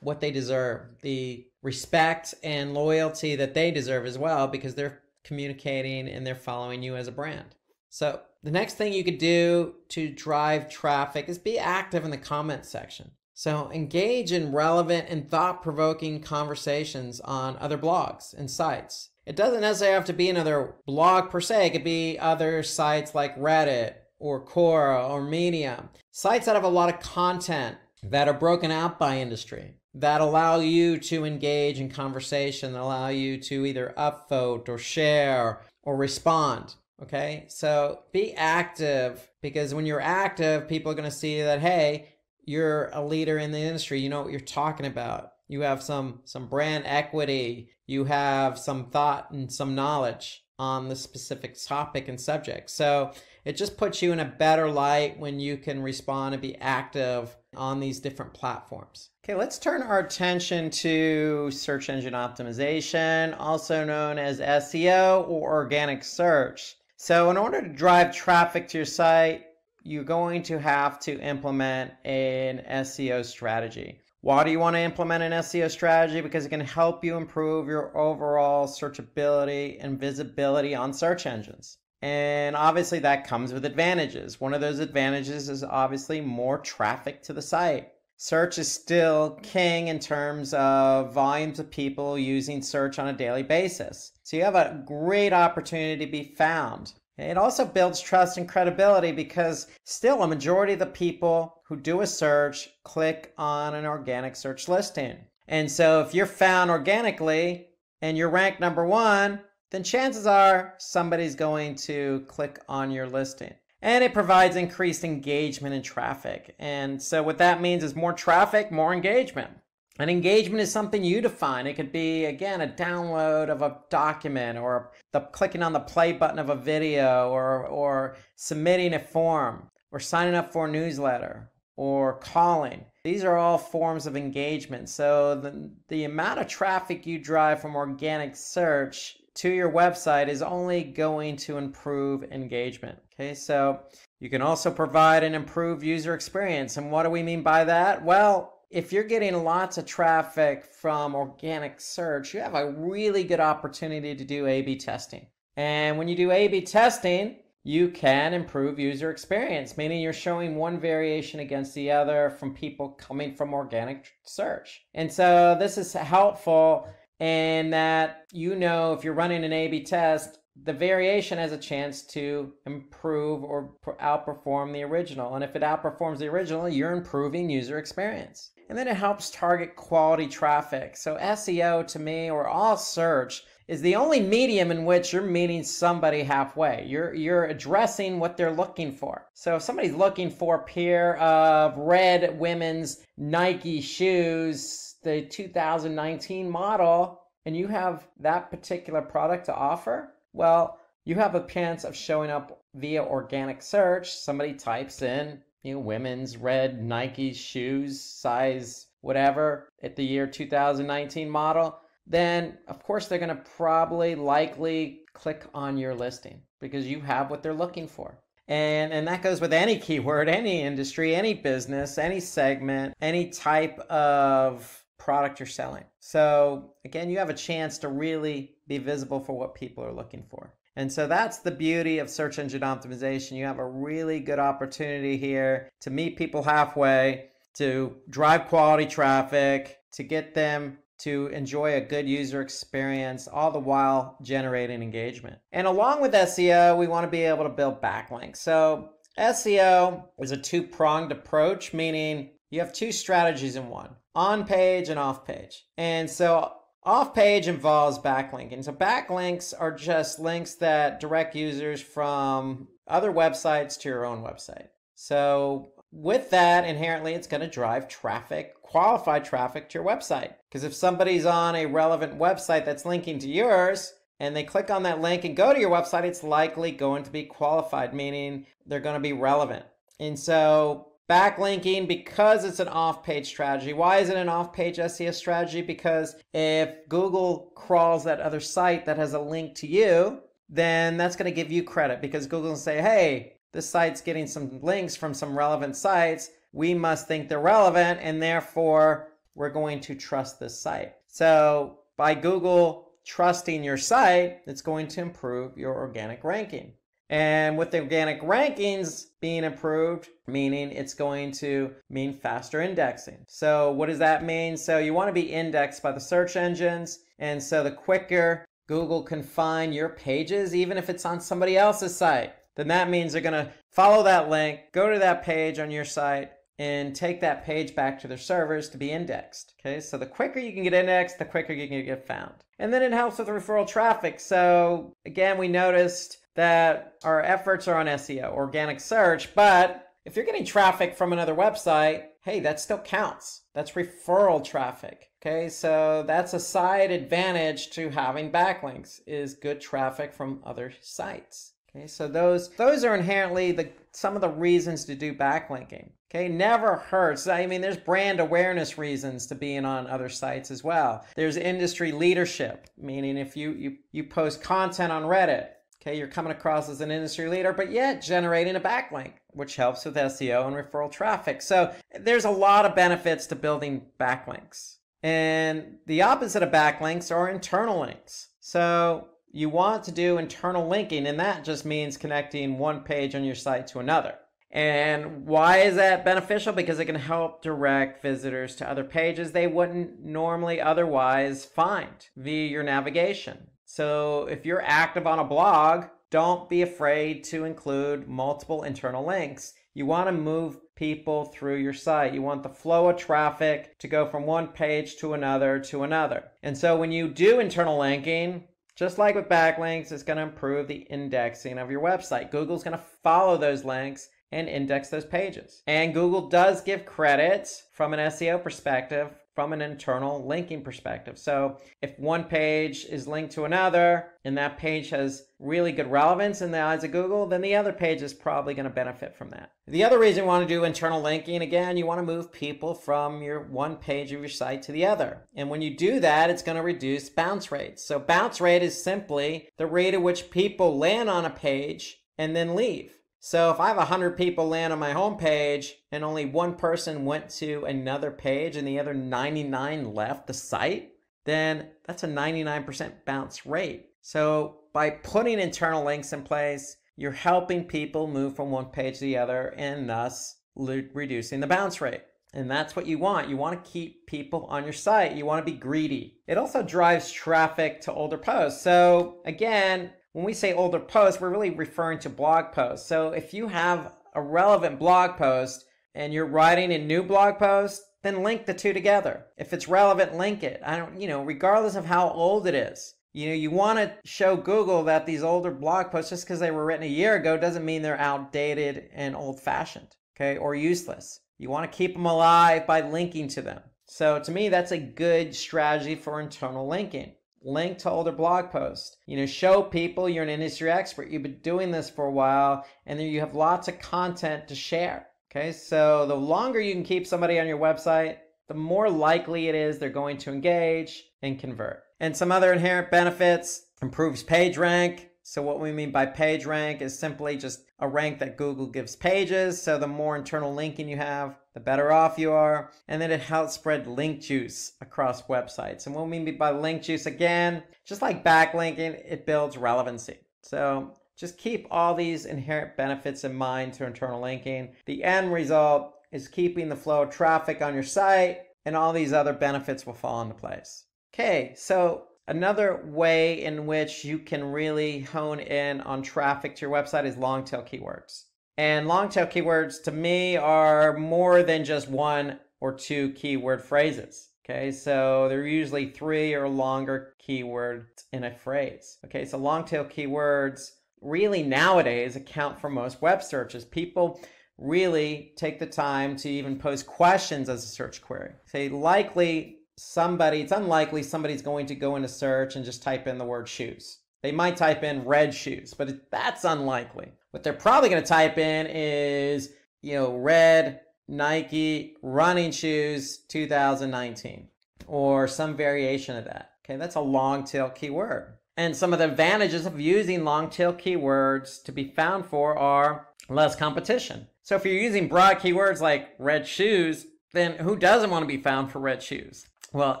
what they deserve, the respect and loyalty that they deserve as well, because they're communicating and they're following you as a brand. So the next thing you could do to drive traffic is be active in the comment section. So engage in relevant and thought-provoking conversations on other blogs and sites. It doesn't necessarily have to be another blog per se. It could be other sites like Reddit or Quora or Medium. Sites that have a lot of content that are broken out by industry, that allow you to engage in conversation, that allow you to either upvote or share or respond. Okay, so be active, because when you're active, people are going to see that, hey, you're a leader in the industry. You know what you're talking about. You have some brand equity. You have some thought and some knowledge on the specific topic and subject. So it just puts you in a better light when you can respond and be active on these different platforms. Okay, let's turn our attention to search engine optimization, also known as SEO or organic search. So in order to drive traffic to your site, you're going to have to implement an SEO strategy. Why do you want to implement an SEO strategy? Because it can help you improve your overall searchability and visibility on search engines. And obviously that comes with advantages. One of those advantages is obviously more traffic to the site. Search is still king in terms of volumes of people using search on a daily basis. So you have a great opportunity to be found. It also builds trust and credibility, because still a majority of the people who do a search click on an organic search listing. And so if you're found organically and you're ranked #1, then chances are somebody's going to click on your listing. And it provides increased engagement and traffic. And so what that means is more traffic, more engagement. And engagement is something you define. It could be, again, a download of a document, or clicking on the play button of a video, or submitting a form, or signing up for a newsletter, or calling. These are all forms of engagement. So the amount of traffic you drive from organic search to your website is only going to improve engagement. Okay, so you can also provide an improved user experience. And what do we mean by that? Well, if you're getting lots of traffic from organic search, you have a really good opportunity to do A/B testing. And when you do A/B testing, you can improve user experience, meaning you're showing one variation against the other from people coming from organic search. And so this is helpful in that, if you're running an A/B test, the variation has a chance to improve or outperform the original. And if it outperforms the original, you're improving user experience. And then it helps target quality traffic. So SEO, to me, or all search, is the only medium in which you're meeting somebody halfway. You're addressing what they're looking for. So if somebody's looking for a pair of red women's Nike shoes, the 2019 model, and you have that particular product to offer, well, you have a chance of showing up via organic search. Somebody types in, women's red Nike shoes, size whatever, at the year 2019 model, then of course they're going to likely click on your listing, because you have what they're looking for. And that goes with any keyword, any industry, any business, any segment, any type of product you're selling. So again, you have a chance to really be visible for what people are looking for. And so that's the beauty of search engine optimization. You have a really good opportunity here to meet people halfway, to drive quality traffic, to get them to enjoy a good user experience, all the while generating engagement. And along with SEO, we want to be able to build backlinks. So SEO is a two-pronged approach, meaning you have two strategies in one: on page and off page. And so Off-page involves backlinking. So backlinks are just links that direct users from other websites to your own website. So with that, inherently, it's going to drive traffic, qualified traffic to your website. Because if somebody's on a relevant website that's linking to yours, and they click on that link and go to your website, it's likely going to be qualified, meaning they're going to be relevant. And so backlinking, because it's an off-page strategy. Why is it an off-page SEO strategy? Because if Google crawls that other site that has a link to you, then that's going to give you credit, because Google will say, hey, this site's getting some links from some relevant sites. We must think they're relevant, and therefore we're going to trust this site. So by Google trusting your site, it's going to improve your organic ranking. And with the organic rankings being improved, meaning it's going to mean faster indexing. So what does that mean? So you want to be indexed by the search engines. And so the quicker Google can find your pages, even if it's on somebody else's site, then that means they're going to follow that link, go to that page on your site, and take that page back to their servers to be indexed. Okay, so the quicker you can get indexed, the quicker you can get found. And then it helps with referral traffic. So again, we noticed that our efforts are on SEO, organic search, but if you're getting traffic from another website, hey, that still counts. That's referral traffic. Okay, so that's a side advantage to having backlinks, is good traffic from other sites. Okay, so those are inherently some of the reasons to do backlinking. Okay, never hurts. I mean, there's brand awareness reasons to being on other sites as well. There's industry leadership, meaning if you post content on Reddit, okay, you're coming across as an industry leader, but yet generating a backlink, which helps with SEO and referral traffic. So there's a lot of benefits to building backlinks. And the opposite of backlinks are internal links. So you want to do internal linking, and that just means connecting one page on your site to another. And why is that beneficial? Because it can help direct visitors to other pages they wouldn't normally otherwise find via your navigation. So if you're active on a blog, don't be afraid to include multiple internal links. You want to move people through your site. You want the flow of traffic to go from one page to another to another. And so when you do internal linking, just like with backlinks, it's going to improve the indexing of your website. Google's going to follow those links and index those pages. And Google does give credit from an SEO perspective, from an internal linking perspective. So if one page is linked to another and that page has really good relevance in the eyes of Google, then the other page is probably going to benefit from that. The other reason you want to do internal linking, again, you want to move people from your one page of your site to the other. And when you do that, it's going to reduce bounce rates. So bounce rate is simply the rate at which people land on a page and then leave. So if I have 100 people land on my home page and only one person went to another page and the other 99 left the site, then that's a 99% bounce rate. So by putting internal links in place, you're helping people move from one page to the other and thus reducing the bounce rate. And that's what you want. You want to keep people on your site. You want to be greedy. It also drives traffic to older posts. So again, when we say older posts, we're really referring to blog posts. So if you have a relevant blog post and you're writing a new blog post, then link the two together. If it's relevant, link it. Regardless of how old it is. You want to show Google that these older blog posts, just because they were written a year ago, doesn't mean they're outdated and old-fashioned, okay, or useless. You want to keep them alive by linking to them. So to me, that's a good strategy for internal linking. Link to older blog posts. Show people you're an industry expert. You've been doing this for a while, and then you have lots of content to share. Okay, so the longer you can keep somebody on your website, the more likely it is they're going to engage and convert. And some other inherent benefits: improves page rank. So what we mean by page rank is simply just a rank that Google gives pages. So the more internal linking you have, the better off you are. And then it helps spread link juice across websites. And what we mean by link juice, again, just like backlinking, it builds relevancy. So just keep all these inherent benefits in mind to internal linking. The end result is keeping the flow of traffic on your site, and all these other benefits will fall into place. Okay, so another way in which you can really hone in on traffic to your website is long tail keywords. And long tail keywords to me are more than just one or two keyword phrases. Okay, so they're usually 3 or longer keywords in a phrase. Okay, so long tail keywords really nowadays account for most web searches. People really take the time to even pose questions as a search query. Say it's unlikely somebody's going to go into search and just type in the word shoes. They might type in red shoes, but that's unlikely. What they're probably going to type in is, red Nike running shoes 2019 or some variation of that. Okay, that's a long tail keyword. And some of the advantages of using long tail keywords to be found for are less competition. So if you're using broad keywords like red shoes, then who doesn't want to be found for red shoes? Well,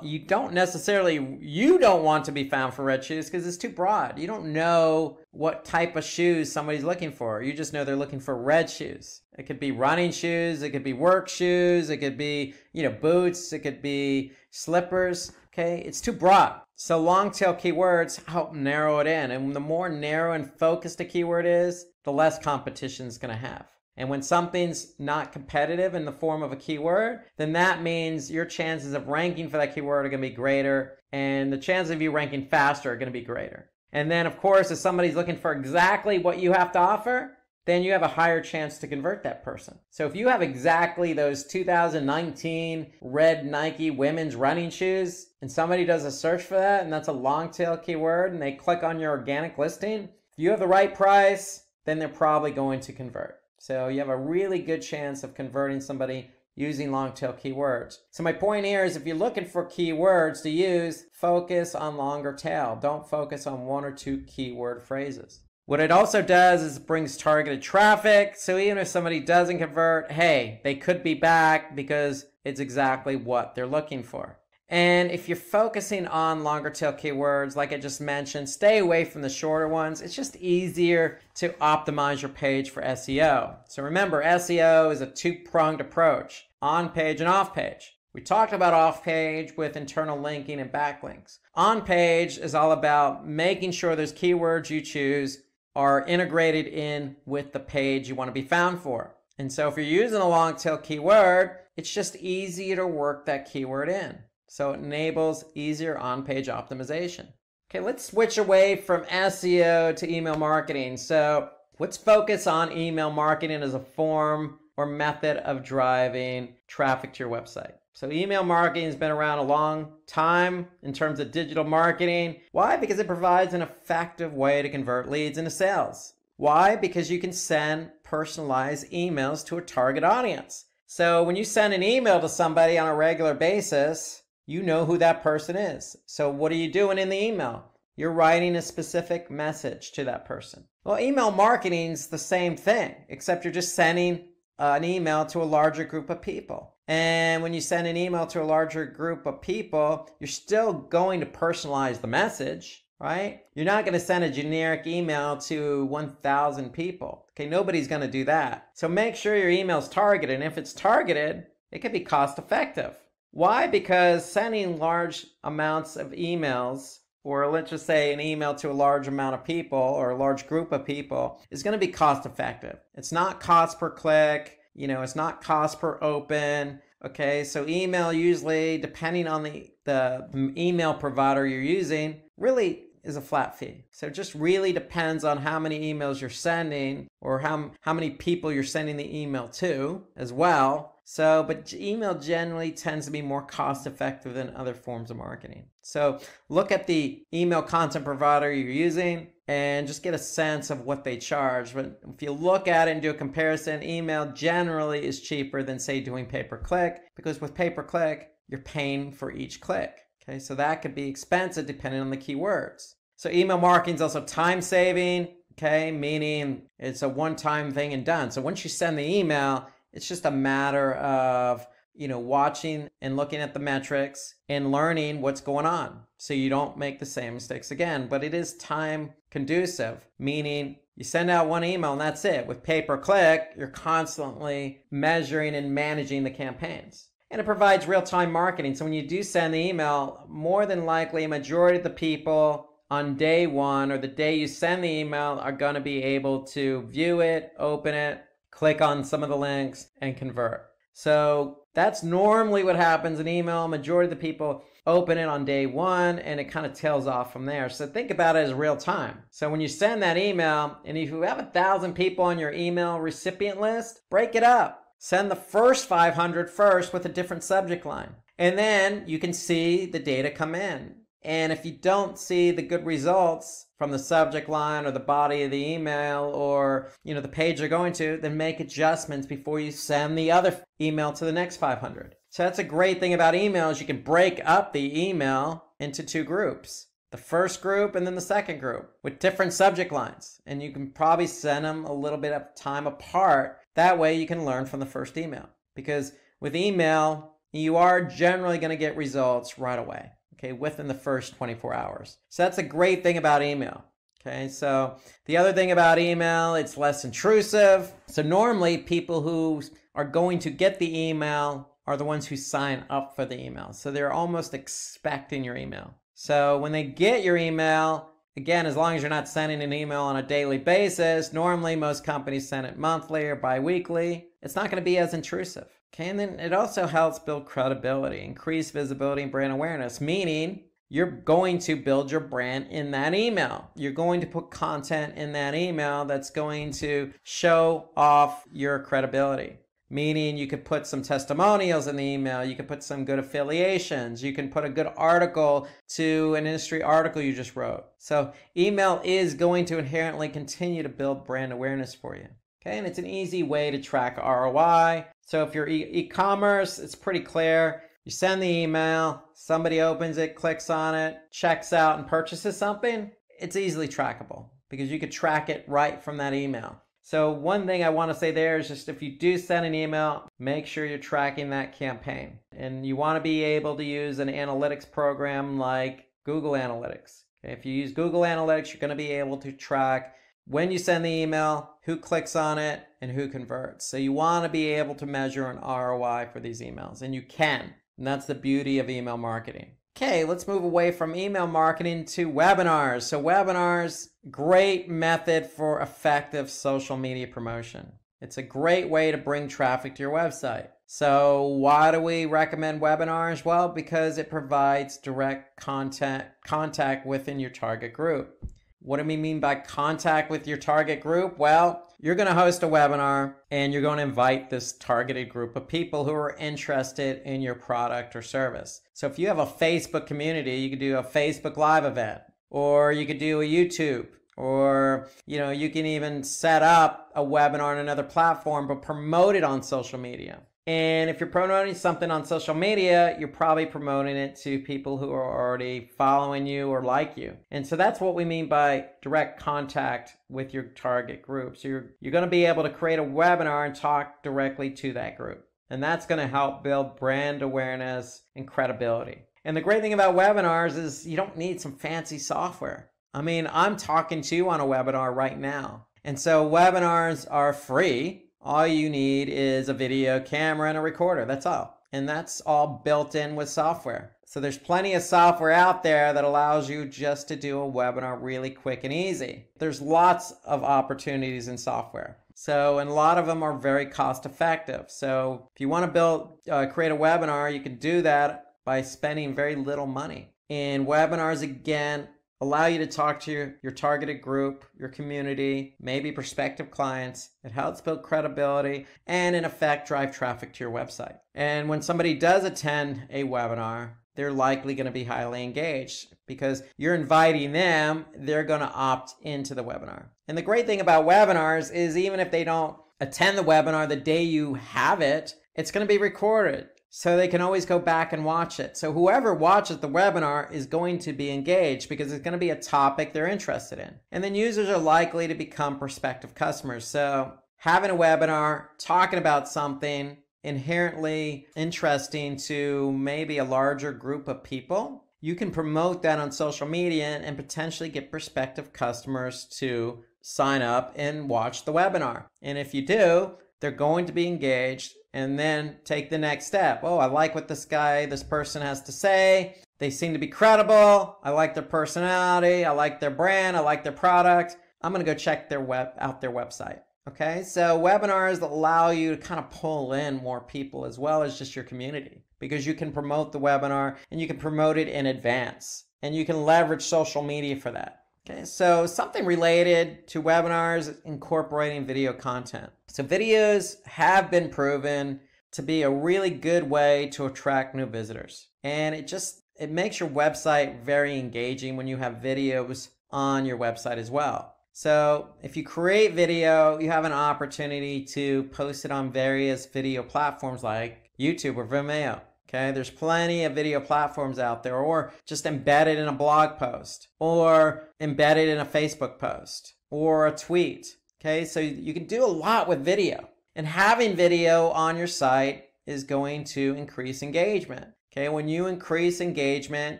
you don't want to be found for red shoes because it's too broad. You don't know what type of shoes somebody's looking for. You just know they're looking for red shoes. It could be running shoes. It could be work shoes. It could be, boots. It could be slippers. Okay, it's too broad. So long tail keywords help narrow it in. And the more narrow and focused a keyword is, the less competition it's going to have. And when something's not competitive in the form of a keyword, then that means your chances of ranking for that keyword are going to be greater, and the chances of you ranking faster are going to be greater. And then, of course, if somebody's looking for exactly what you have to offer, then you have a higher chance to convert that person. So if you have exactly those 2019 red Nike women's running shoes, and somebody does a search for that, and that's a long tail keyword, and they click on your organic listing, if you have the right price, then they're probably going to convert. So you have a really good chance of converting somebody using long tail keywords. So my point here is if you're looking for keywords to use, focus on longer tail. Don't focus on 1 or 2 keyword phrases. What it also does is it brings targeted traffic. So even if somebody doesn't convert, hey, they could be back because it's exactly what they're looking for. And if you're focusing on longer tail keywords, like I just mentioned, stay away from the shorter ones. It's just easier to optimize your page for SEO. So remember, SEO is a 2-pronged approach, on page and off page. We talked about off page with internal linking and backlinks. On page is all about making sure those keywords you choose are integrated in with the page you want to be found for. And so if you're using a long tail keyword, it's just easier to work that keyword in. So it enables easier on-page optimization. Okay, let's switch away from SEO to email marketing. So let's focus on email marketing as a form or method of driving traffic to your website. So email marketing has been around a long time in terms of digital marketing. Why? Because it provides an effective way to convert leads into sales. Why? Because you can send personalized emails to a target audience. So when you send an email to somebody on a regular basis, you know who that person is. So what are you doing in the email? You're writing a specific message to that person. Well, email marketing is the same thing, except you're just sending an email to a larger group of people. And when you send an email to a larger group of people, you're still going to personalize the message, right? You're not going to send a generic email to 1,000 people. Okay, nobody's going to do that. So make sure your email's targeted. And if it's targeted, it can be cost effective. Why? Because sending large amounts of emails, or let's just say an email to a large amount of people or a large group of people, is going to be cost effective. It's not cost per click, it's not cost per open. Okay, so email usually, depending on the email provider you're using, really is a flat fee. So it just really depends on how many emails you're sending or how many people you're sending the email to as well. So, but email generally tends to be more cost effective than other forms of marketing. So look at the email content provider you're using and just get a sense of what they charge. But if you look at it and do a comparison, email generally is cheaper than, say, doing pay-per-click, because with pay-per-click, you're paying for each click. Okay, so that could be expensive depending on the keywords. So email marketing is also time saving, okay, meaning it's a one-time thing and done. So once you send the email, it's just a matter of, watching and looking at the metrics and learning what's going on so you don't make the same mistakes again. But it is time conducive, meaning you send out one email and that's it. With pay-per-click, you're constantly measuring and managing the campaigns. And it provides real-time marketing. So when you do send the email, more than likely a majority of the people on day one or the day you send the email are going to be able to view it, open it, click on some of the links, and convert. So that's normally what happens in email. Majority of the people open it on day one and it kind of tails off from there. So think about it as real time. So when you send that email, and if you have 1,000 people on your email recipient list, break it up. Send the first 500 first with a different subject line. And then you can see the data come in. And if you don't see the good results from the subject line or the body of the email or, the page you're going to, then make adjustments before you send the other email to the next 500. So that's a great thing about email is you can break up the email into 2 groups. The first group and then the second group with different subject lines. And you can probably send them a little bit of time apart. That way you can learn from the first email. Because with email, you are generally going to get results right away. Okay, within the first 24 hours. So that's a great thing about email. Okay, so the other thing about email, it's less intrusive. So normally people who are going to get the email are the ones who sign up for the email. So they're almost expecting your email. So when they get your email, again, as long as you're not sending an email on a daily basis, normally most companies send it monthly or bi-weekly, it's not going to be as intrusive. Okay, and then it also helps build credibility, increase visibility and brand awareness, meaning you're going to build your brand in that email. You're going to put content in that email that's going to show off your credibility. Meaning you could put some testimonials in the email, you could put some good affiliations, you can put a good article to an industry article you just wrote. So email is going to inherently continue to build brand awareness for you. Okay, and it's an easy way to track ROI. So if you're e-commerce, it's pretty clear. You send the email, somebody opens it, clicks on it, checks out and purchases something, it's easily trackable because you could track it right from that email. So one thing I want to say there is just if you do send an email, make sure you're tracking that campaign. And you want to be able to use an analytics program like Google Analytics. Okay, if you use Google Analytics, you're going to be able to track when you send the email, who clicks on it, and who converts. So you want to be able to measure an ROI for these emails, and you can. And that's the beauty of email marketing. Okay, let's move away from email marketing to webinars. So webinars, great method for effective social media promotion. It's a great way to bring traffic to your website. So why do we recommend webinars? Well, because it provides direct contact within your target group. What do we mean by contact with your target group? Well, you're going to host a webinar and you're going to invite this targeted group of people who are interested in your product or service. So if you have a Facebook community, you could do a Facebook Live event, or you could do a YouTube, or you can even set up a webinar on another platform but promote it on social media. And if you're promoting something on social media, you're probably promoting it to people who are already following you or like you. And so that's what we mean by direct contact with your target group. So you're going to be able to create a webinar and talk directly to that group. And that's going to help build brand awareness and credibility. And the great thing about webinars is you don't need some fancy software. I mean, I'm talking to you on a webinar right now. And so webinars are free. All you need is a video camera and a recorder. That's all. And that's all built in with software. So there's plenty of software out there that allows you just to do a webinar really quick and easy. There's lots of opportunities in software. And a lot of them are very cost effective. So if you want to create a webinar, you can do that by spending very little money. And webinars, again, allow you to talk to your targeted group, your community, maybe prospective clients. It helps build credibility and, in effect, drive traffic to your website. And when somebody does attend a webinar, they're likely going to be highly engaged because you're inviting them, they're going to opt into the webinar. And the great thing about webinars is even if they don't attend the webinar the day you have it, it's going to be recorded. So they can always go back and watch it. So whoever watches the webinar is going to be engaged because it's going to be a topic they're interested in. And then users are likely to become prospective customers. So having a webinar, talking about something inherently interesting to maybe a larger group of people, you can promote that on social media and potentially get prospective customers to sign up and watch the webinar. And if you do, they're going to be engaged. And then take the next step. Oh, I like what this person has to say. They seem to be credible. I like their personality. I like their brand. I like their product. I'm going to go check out their website. Okay, so webinars allow you to kind of pull in more people as well as just your community, because you can promote the webinar and you can promote it in advance, and you can leverage social media for that. Okay, so something related to webinars is incorporating video content. So videos have been proven to be a really good way to attract new visitors. And it makes your website very engaging when you have videos on your website as well. So if you create video, you have an opportunity to post it on various video platforms like YouTube or Vimeo. Okay, there's plenty of video platforms out there, or just embedded in a blog post, or embedded in a Facebook post, or a tweet. Okay, so you can do a lot with video. And having video on your site is going to increase engagement. Okay, when you increase engagement,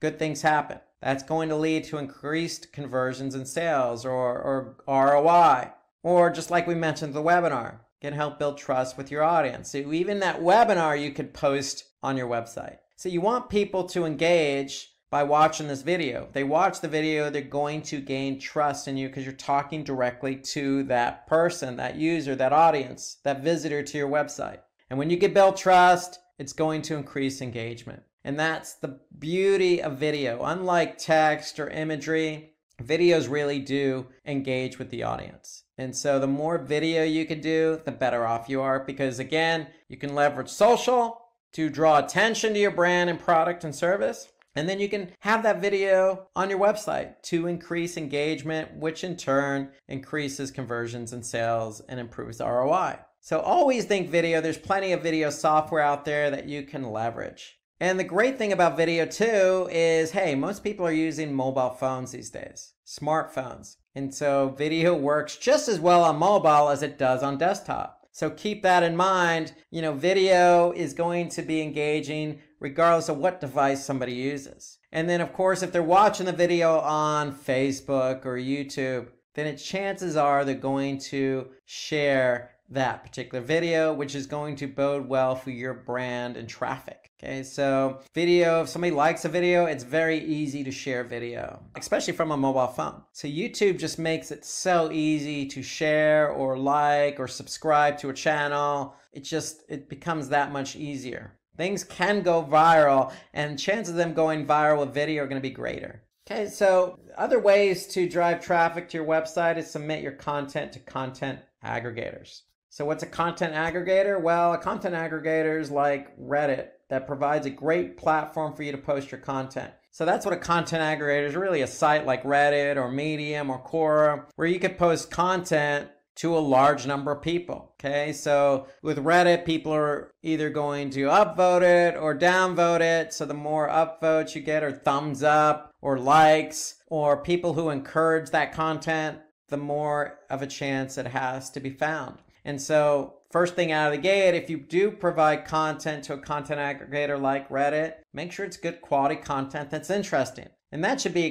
good things happen. That's going to lead to increased conversions and sales, or ROI, or just like we mentioned, the webinar can help build trust with your audience. So even that webinar you could post on your website. So you want people to engage by watching this video. If they watch the video, they're going to gain trust in you because you're talking directly to that person, that user, that audience, that visitor to your website. And when you can build trust, it's going to increase engagement. And that's the beauty of video. Unlike text or imagery, videos really do engage with the audience. And so the more video you can do, the better off you are, because again, you can leverage social to draw attention to your brand and product and service. And then you can have that video on your website to increase engagement, which in turn increases conversions and sales and improves ROI. So always think video. There's plenty of video software out there that you can leverage. And the great thing about video too is, hey, most people are using mobile phones these days, smartphones. And so video works just as well on mobile as it does on desktop. So keep that in mind. You know, video is going to be engaging regardless of what device somebody uses. And then of course, if they're watching the video on Facebook or YouTube, then chances are they're going to share that particular video, which is going to bode well for your brand and traffic. Okay, so video, if somebody likes a video, it's very easy to share video, especially from a mobile phone. So YouTube just makes it so easy to share or like or subscribe to a channel. It becomes that much easier. Things can go viral, and chances of them going viral with video are going to be greater. Okay, so other ways to drive traffic to your website is submit your content to content aggregators. So what's a content aggregator? Well, a content aggregator is like Reddit that provides a great platform for you to post your content. So that's what a content aggregator is, really a site like Reddit or Medium or Quora, where you could post content to a large number of people. Okay, so with Reddit, people are either going to upvote it or downvote it. So the more upvotes you get, or thumbs up or likes, or people who encourage that content, the more of a chance it has to be found. And so first thing out of the gate, if you do provide content to a content aggregator like Reddit, make sure it's good quality content that's interesting. And that should be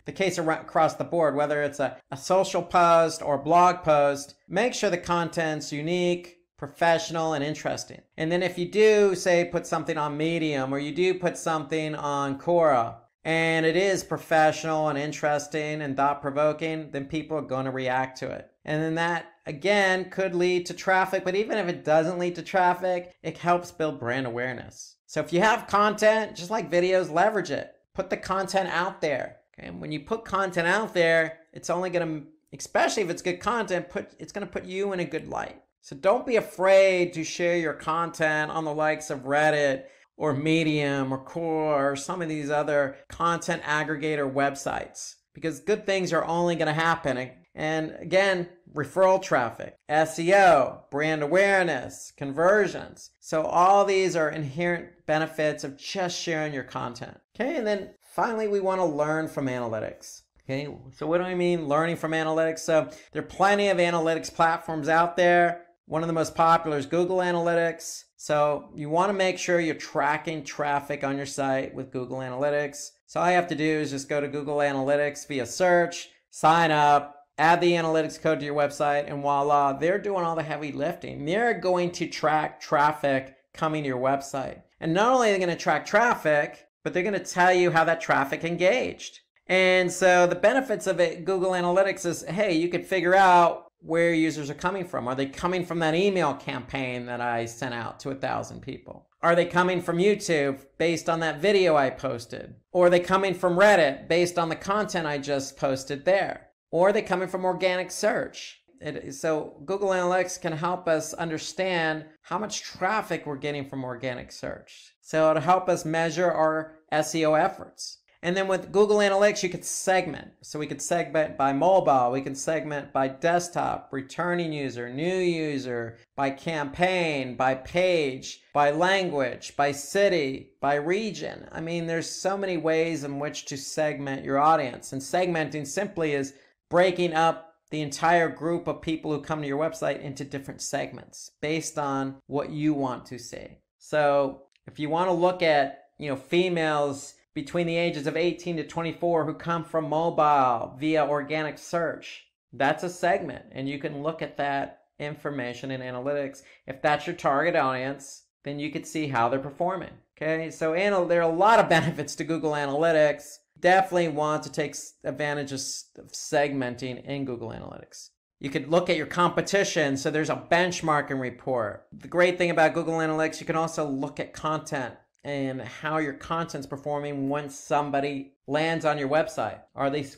the case across the board, whether it's a social post or blog post. Make sure the content's unique, professional, and interesting. And then if you do, say, put something on Medium, or you do put something on Quora, and it is professional and interesting and thought-provoking, then people are going to react to it. And then that, again, could lead to traffic, but even if it doesn't lead to traffic, it helps build brand awareness. So if you have content, just like videos, leverage it. Put the content out there. Okay? And when you put content out there, it's only going to, especially if it's good content, it's going to put you in a good light. So don't be afraid to share your content on the likes of Reddit or Medium or Quora or some of these other content aggregator websites, because good things are only going to happen. And again, referral traffic, SEO, brand awareness, conversions. So all these are inherent benefits of just sharing your content. Okay, and then finally, we want to learn from analytics. Okay, so what do I mean learning from analytics? So there are plenty of analytics platforms out there. One of the most popular is Google Analytics. So you want to make sure you're tracking traffic on your site with Google Analytics. So all you have to do is just go to Google Analytics via search, sign up, add the analytics code to your website, and voila, they're doing all the heavy lifting. They're going to track traffic coming to your website. And not only are they going to track traffic, but they're going to tell you how that traffic engaged. And so the benefits of it, Google Analytics, is, hey, you could figure out where users are coming from. Are they coming from that email campaign that I sent out to 1,000 people? Are they coming from YouTube based on that video I posted? Or are they coming from Reddit based on the content I just posted there? Or are they coming from organic search? So Google Analytics can help us understand how much traffic we're getting from organic search. So it'll help us measure our SEO efforts. And then with Google Analytics, you could segment. So we could segment by mobile, we can segment by desktop, returning user, new user, by campaign, by page, by language, by city, by region. I mean, there's so many ways in which to segment your audience. And segmenting simply is breaking up the entire group of people who come to your website into different segments based on what you want to see. So if you want to look at, females between the ages of 18 to 24 who come from mobile via organic search, that's a segment. And you can look at that information in analytics. If that's your target audience, then you could see how they're performing. Okay, so there are a lot of benefits to Google Analytics. Definitely want to take advantage of segmenting in Google Analytics. You could look at your competition. So there's a benchmarking report. The great thing about Google Analytics, you can also look at content and how your content's performing once somebody lands on your website.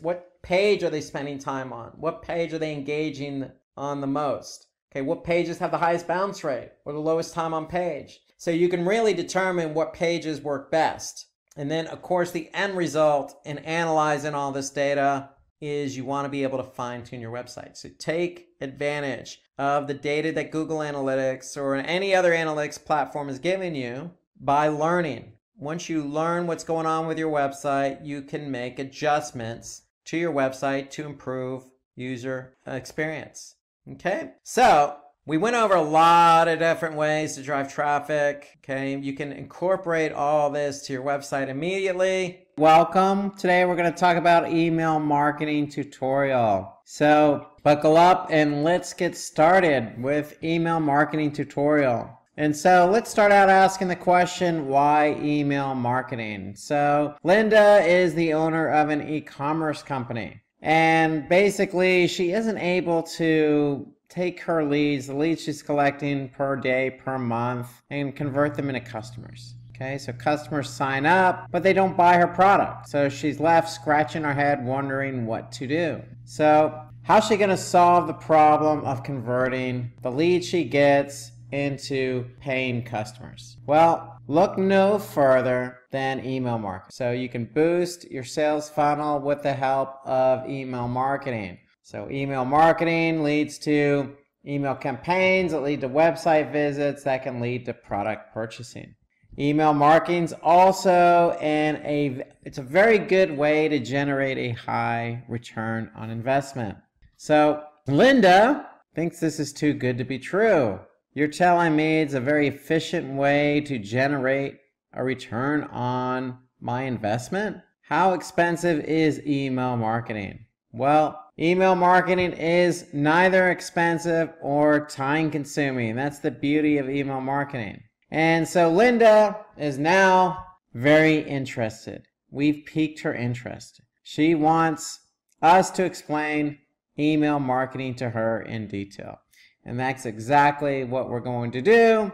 What page are they spending time on? What page are they engaging on the most? Okay, what pages have the highest bounce rate or the lowest time on page? So you can really determine what pages work best. And then, of course, the end result in analyzing all this data is you want to be able to fine-tune your website. So take advantage of the data that Google Analytics or any other analytics platform is giving you by learning. Once you learn what's going on with your website, you can make adjustments to your website to improve user experience. Okay, so we went over a lot of different ways to drive traffic. Okay, you can incorporate all this to your website immediately. Welcome. Today we're going to talk about email marketing tutorial. So buckle up and let's get started with email marketing tutorial. And so let's start out asking the question, why email marketing? So Linda is the owner of an e-commerce company. And basically she isn't able to take her leads, the leads she's collecting per day, per month, and convert them into customers. Okay, so customers sign up, but they don't buy her product. So she's left scratching her head wondering what to do. So how's she going to solve the problem of converting the leads she gets into paying customers? Well, look no further than email marketing. So you can boost your sales funnel with the help of email marketing. So email marketing leads to email campaigns that lead to website visits that can lead to product purchasing. Email marketing's also it's a very good way to generate a high return on investment. So Linda thinks this is too good to be true. You're telling me it's a very efficient way to generate a return on my investment? How expensive is email marketing? Well, email marketing is neither expensive or time consuming. That's the beauty of email marketing. And so Linda is now very interested. We've piqued her interest. She wants us to explain email marketing to her in detail. And that's exactly what we're going to do.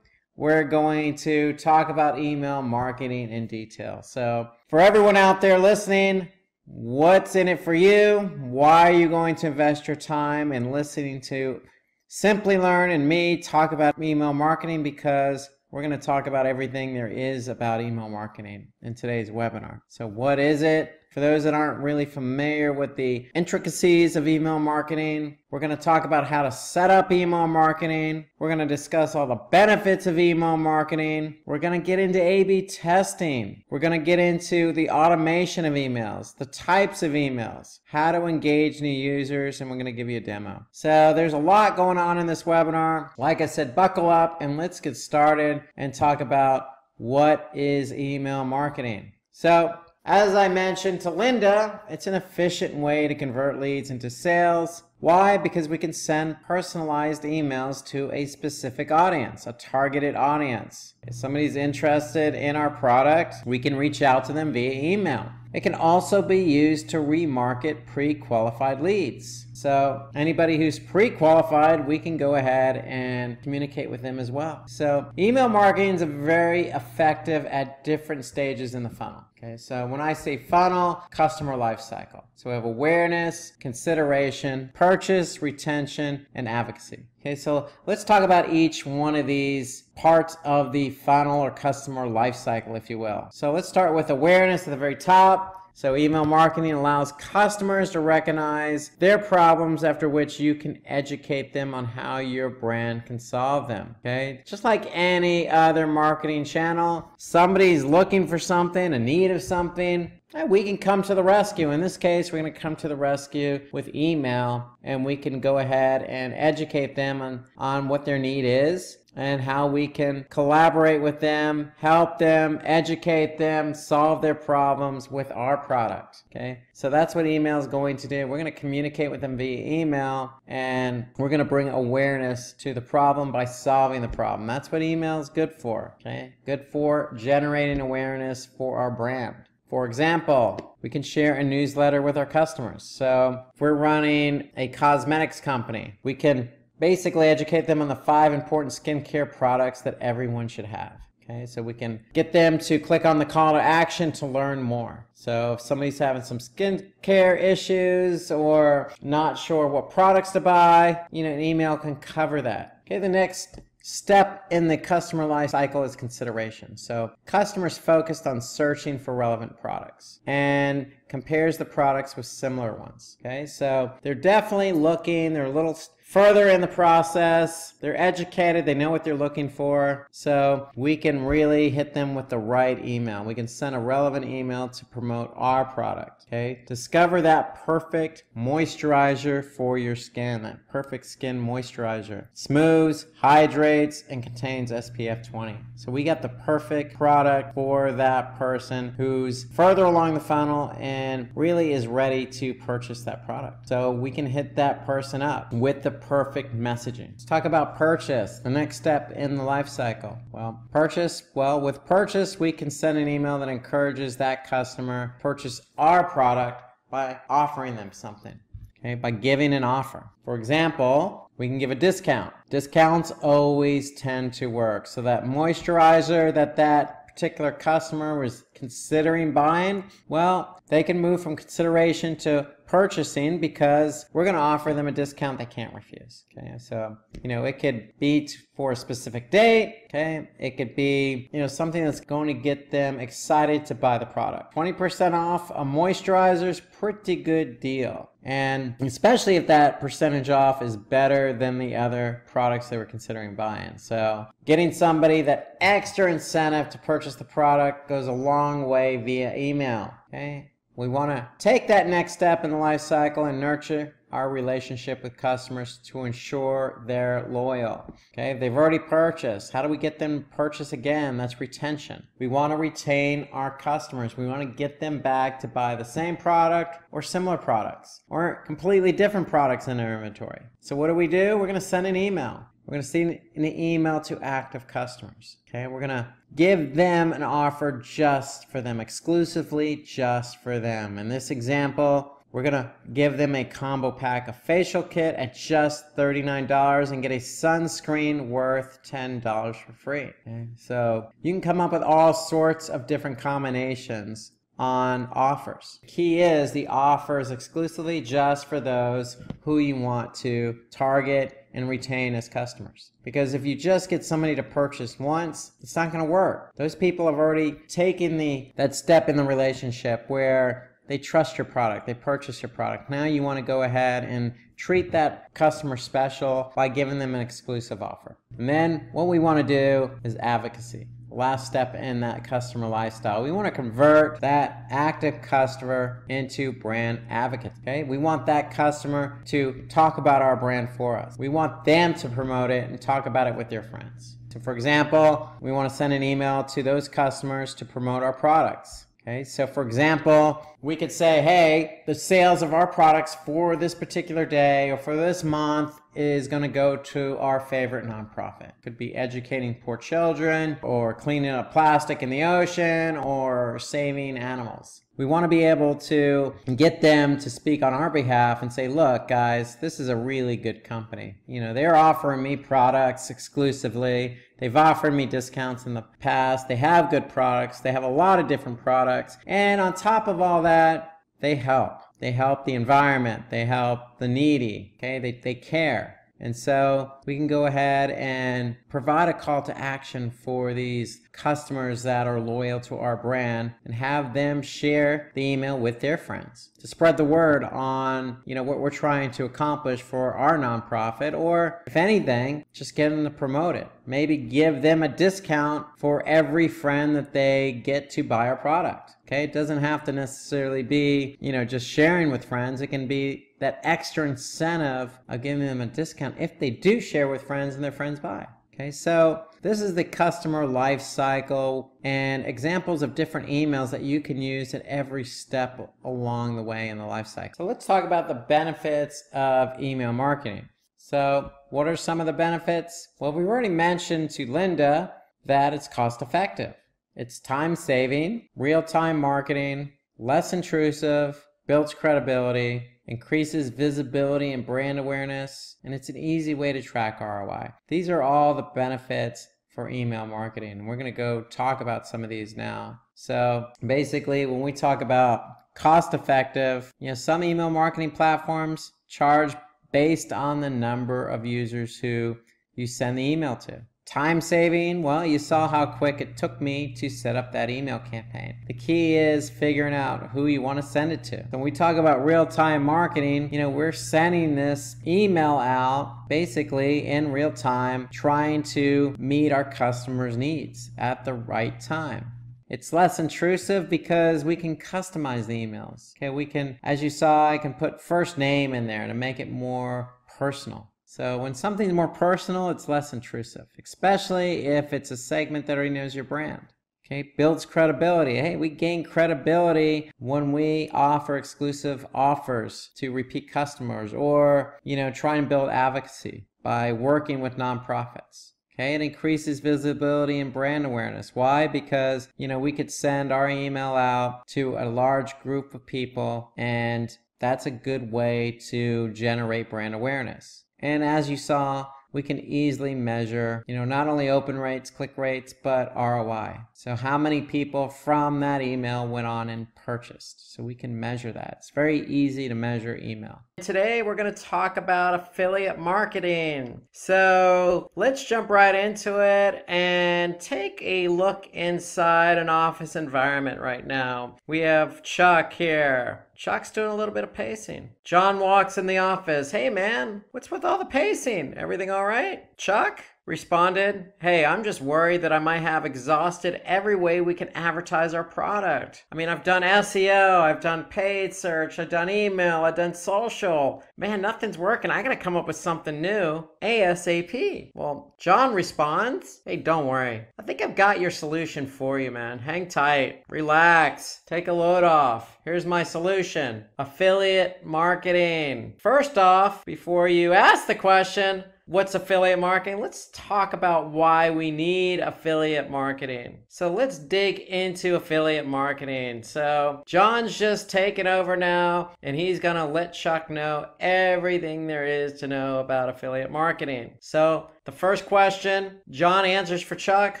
We're going to talk about email marketing in detail. So for everyone out there listening, what's in it for you? Why are you going to invest your time in listening to Simplilearn and me talk about email marketing? Because we're going to talk about everything there is about email marketing in today's webinar. So what is it? For those that aren't really familiar with the intricacies of email marketing, we're going to talk about how to set up email marketing. We're going to discuss all the benefits of email marketing. We're going to get into A/B testing. We're going to get into the automation of emails, the types of emails, how to engage new users, and we're going to give you a demo. So there's a lot going on in this webinar. Like I said, buckle up and let's get started and talk about what is email marketing. So as I mentioned to Linda, it's an efficient way to convert leads into sales. Why? Because we can send personalized emails to a specific audience, a targeted audience. If somebody's interested in our product, we can reach out to them via email. It can also be used to remarket pre-qualified leads. So anybody who's pre-qualified, we can go ahead and communicate with them as well. So email marketing is very effective at different stages in the funnel. Okay, so when I say funnel, customer life cycle. So we have awareness, consideration, purchase, retention, and advocacy. Okay, so let's talk about each one of these parts of the funnel or customer life cycle, if you will. So let's start with awareness at the very top. So email marketing allows customers to recognize their problems, after which you can educate them on how your brand can solve them. Okay, just like any other marketing channel, somebody's looking for something, a need of something, and we can come to the rescue. In this case, we're going to come to the rescue with email, and we can go ahead and educate them on what their need is and how we can collaborate with them, help them, educate them, solve their problems with our product. Okay, so that's what email is going to do. We're going to communicate with them via email, and we're going to bring awareness to the problem by solving the problem. That's what email is good for. Okay, good for generating awareness for our brand. For example, we can share a newsletter with our customers. So if we're running a cosmetics company, we can basically educate them on the 5 important skincare products that everyone should have. Okay, so we can get them to click on the call to action to learn more. So if somebody's having some skincare issues or not sure what products to buy, an email can cover that. Okay, the next step in the customer life cycle is consideration. So customers focused on searching for relevant products and compares the products with similar ones. Okay, so they're definitely looking, they're a little further in the process, they're educated, they know what they're looking for, so we can really hit them with the right email. We can send a relevant email to promote our product. Okay, discover that perfect moisturizer for your skin, that perfect skin moisturizer. Smooths, hydrates, and contains SPF 20. So we got the perfect product for that person who's further along the funnel and really is ready to purchase that product. So we can hit that person up with the perfect messaging. Let's talk about purchase, the next step in the life cycle. With purchase, we can send an email that encourages that customer to purchase our product by offering them something. Okay, by giving an offer. For example, we can give a discount. Discounts always tend to work. So that moisturizer that particular customer was considering buying, well, they can move from consideration to purchasing because we're going to offer them a discount they can't refuse. Okay, so it could be for a specific date. Okay, it could be something that's going to get them excited to buy the product. 20% off a moisturizer is pretty good deal, and especially if that percentage off is better than the other products they were considering buying. So getting somebody that extra incentive to purchase the product goes a long way via email. Okay, we want to take that next step in the life cycle and nurture our relationship with customers to ensure they're loyal. Okay, if they've already purchased, how do we get them to purchase again? That's retention. We want to retain our customers. We want to get them back to buy the same product or similar products or completely different products in their inventory. So what do? We're going to send an email. We're going to send an email to active customers. Okay, we're going to give them an offer just for them, exclusively just for them. In this example, we're going to give them a combo pack, a facial kit at just $39 and get a sunscreen worth $10 for free. Okay, so you can come up with all sorts of different combinations on offers. The key is the offer is exclusively just for those who you want to target and retain as customers. Because if you just get somebody to purchase once, it's not going to work. Those people have already taken that step in the relationship where they trust your product, they purchase your product. Now you want to go ahead and treat that customer special by giving them an exclusive offer. And then what we want to do is advocacy. Last step in that customer lifestyle. We want to convert that active customer into brand advocates. Okay? We want that customer to talk about our brand for us. We want them to promote it and talk about it with their friends. So for example, we want to send an email to those customers to promote our products. Okay, so for example, we could say, hey, the sales of our products for this particular day or for this month is going to go to our favorite nonprofit. Could be educating poor children or cleaning up plastic in the ocean or saving animals. We want to be able to get them to speak on our behalf and say, look, guys, this is a really good company. You know, they're offering me products exclusively. They've offered me discounts in the past. They have good products. They have a lot of different products. And on top of all that, they help. They help the environment. They help the needy. Okay, they care. And so we can go ahead and provide a call to action for these customers that are loyal to our brand and have them share the email with their friends to spread the word on, you know, what we're trying to accomplish for our nonprofit, or if anything, just get them to promote it. Maybe give them a discount for every friend that they get to buy our product. Okay, it doesn't have to necessarily be, you know, just sharing with friends. It can be that extra incentive of giving them a discount if they do share with friends and their friends buy. Okay, so this is the customer life cycle and examples of different emails that you can use at every step along the way in the life cycle. So let's talk about the benefits of email marketing. So what are some of the benefits? Well, we've already mentioned to Linda that it's cost effective. It's time saving, real-time marketing, less intrusive, builds credibility, increases visibility and brand awareness, and it's an easy way to track ROI. These are all the benefits for email marketing, and we're going to go talk about some of these now. So basically, when we talk about cost effective, you know, some email marketing platforms charge based on the number of users who you send the email to. Time saving, well, you saw how quick it took me to set up that email campaign. The key is figuring out who you want to send it to. When we talk about real-time marketing, you know, we're sending this email out basically in real time, trying to meet our customers' needs at the right time. It's less intrusive because we can customize the emails. Okay, we can, as you saw, I can put first name in there to make it more personal. So when something's more personal, it's less intrusive, especially if it's a segment that already knows your brand. Okay, builds credibility. Hey, we gain credibility when we offer exclusive offers to repeat customers, or, you know, try and build advocacy by working with nonprofits. Okay, it increases visibility and brand awareness. Why? Because, you know, we could send our email out to a large group of people, and that's a good way to generate brand awareness. And as you saw, we can easily measure, you know, not only open rates, click rates, but ROI. So how many people from that email went on and purchased? So we can measure that. It's very easy to measure email. Today, we're going to talk about affiliate marketing. So let's jump right into it and take a look inside an office environment right now. We have Chuck here. Chuck's doing a little bit of pacing. John walks in the office. Hey man, what's with all the pacing? Everything all right? Chuck responded, hey, I'm just worried that I might have exhausted every way we can advertise our product. I mean, I've done SEO, I've done paid search, I've done email, I've done social. Man, nothing's working. I gotta come up with something new ASAP. Well, John responds, hey, don't worry. I think I've got your solution for you, man. Hang tight, relax, take a load off. Here's my solution, affiliate marketing. First off, before you ask the question, what's affiliate marketing? Let's talk about why we need affiliate marketing. So let's dig into affiliate marketing. So John's just taking over now, and he's gonna let Chuck know everything there is to know about affiliate marketing. So the first question John answers for Chuck: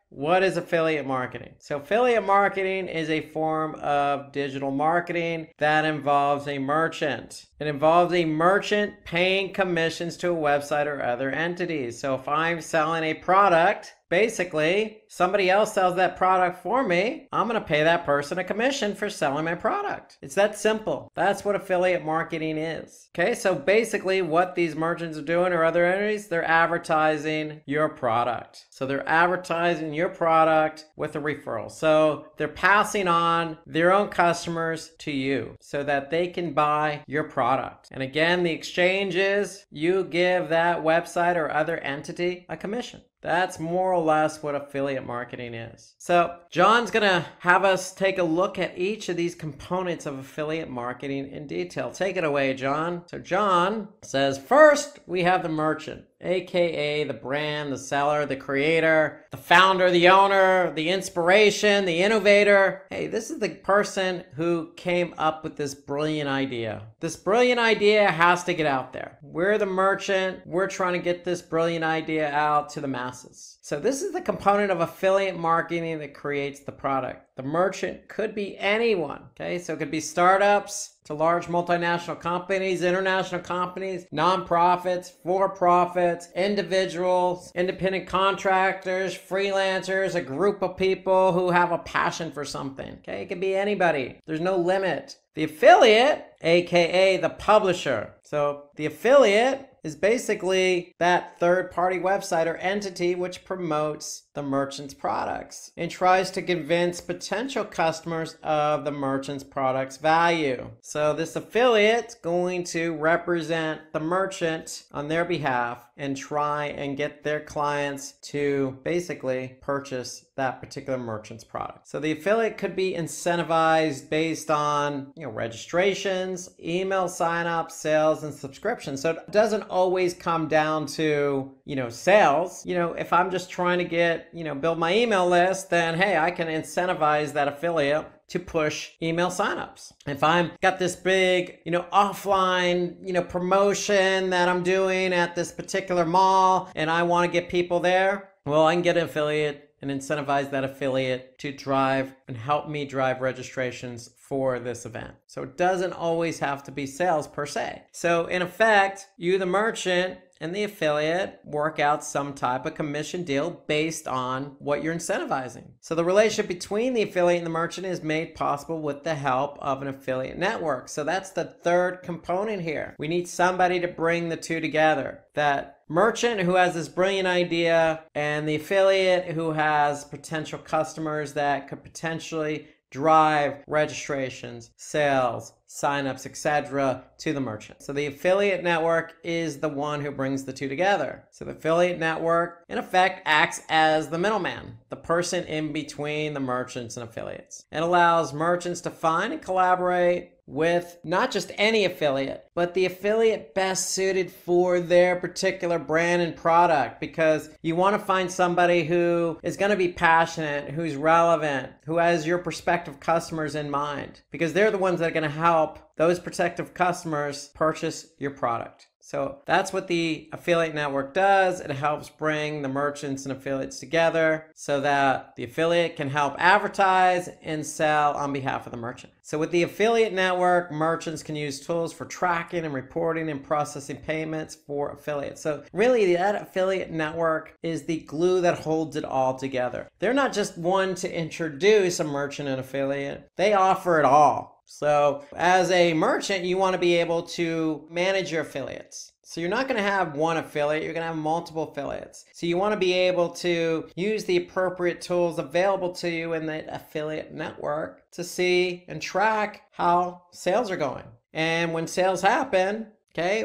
what is affiliate marketing? So affiliate marketing is a form of digital marketing that involves a merchant. It involves a merchant paying commissions to a website or other entities. So if I'm selling a product, basically somebody else sells that product for me, I'm going to pay that person a commission for selling my product. It's that simple. That's what affiliate marketing is. Okay, so basically what these merchants are doing, or other entities, they're advertising your product. So they're advertising your product with a referral. So they're passing on their own customers to you so that they can buy your product. And again, the exchange is you give that website or other entity a commission. That's more or less what affiliate marketing is. So John's gonna have us take a look at each of these components of affiliate marketing in detail. Take it away, John. So John says, first, we have the merchant. aka the brand, the seller, the creator, the founder, the owner, the inspiration, the innovator. Hey, this is the person who came up with this brilliant idea. This brilliant idea has to get out there. We're the merchant. We're trying to get this brilliant idea out to the masses. So this is the component of affiliate marketing that creates the product. The merchant could be anyone, okay? So it could be startups to large multinational companies, international companies, nonprofits, for-profits, individuals, independent contractors, freelancers, a group of people who have a passion for something, okay? It could be anybody. There's no limit. The affiliate, aka the publisher. So the affiliate is basically that third-party website or entity which promotes the merchant's products and tries to convince potential customers of the merchant's product's value. So this affiliate's going to represent the merchant on their behalf and try and get their clients to basically purchase that particular merchant's product. So the affiliate could be incentivized based on, registrations, email signups, sales, and subscriptions. So it doesn't always come down to, sales. If I'm just trying to get, build my email list, then hey, I can incentivize that affiliate to push email signups. If I'm got this big, offline, promotion that I'm doing at this particular mall and I want to get people there, well, I can get an affiliate and incentivize that affiliate to drive and help me drive registrations for this event. So it doesn't always have to be sales per se. So in effect, you, the merchant, and the affiliate work out some type of commission deal based on what you're incentivizing. So the relationship between the affiliate and the merchant is made possible with the help of an affiliate network. So that's the third component here. We need somebody to bring the two together. That merchant who has this brilliant idea and the affiliate who has potential customers that could potentially drive registrations, sales, signups, etc. to the merchant. So the affiliate network is the one who brings the two together. So the affiliate network, in effect, acts as the middleman, the person in between the merchants and affiliates. It allows merchants to find and collaborate with not just any affiliate, but the affiliate best suited for their particular brand and product, because you want to find somebody who is going to be passionate, who's relevant, who has your prospective customers in mind, because they're the ones that are going to help those prospective customers purchase your product. So that's what the affiliate network does. It helps bring the merchants and affiliates together so that the affiliate can help advertise and sell on behalf of the merchant. So with the affiliate network, merchants can use tools for tracking and reporting and processing payments for affiliates. So really that affiliate network is the glue that holds it all together. They're not just one to introduce a merchant and affiliate. They offer it all. So as a merchant, you want to be able to manage your affiliates. So you're not going to have one affiliate, you're going to have multiple affiliates. So you want to be able to use the appropriate tools available to you in the affiliate network to see and track how sales are going. And when sales happen,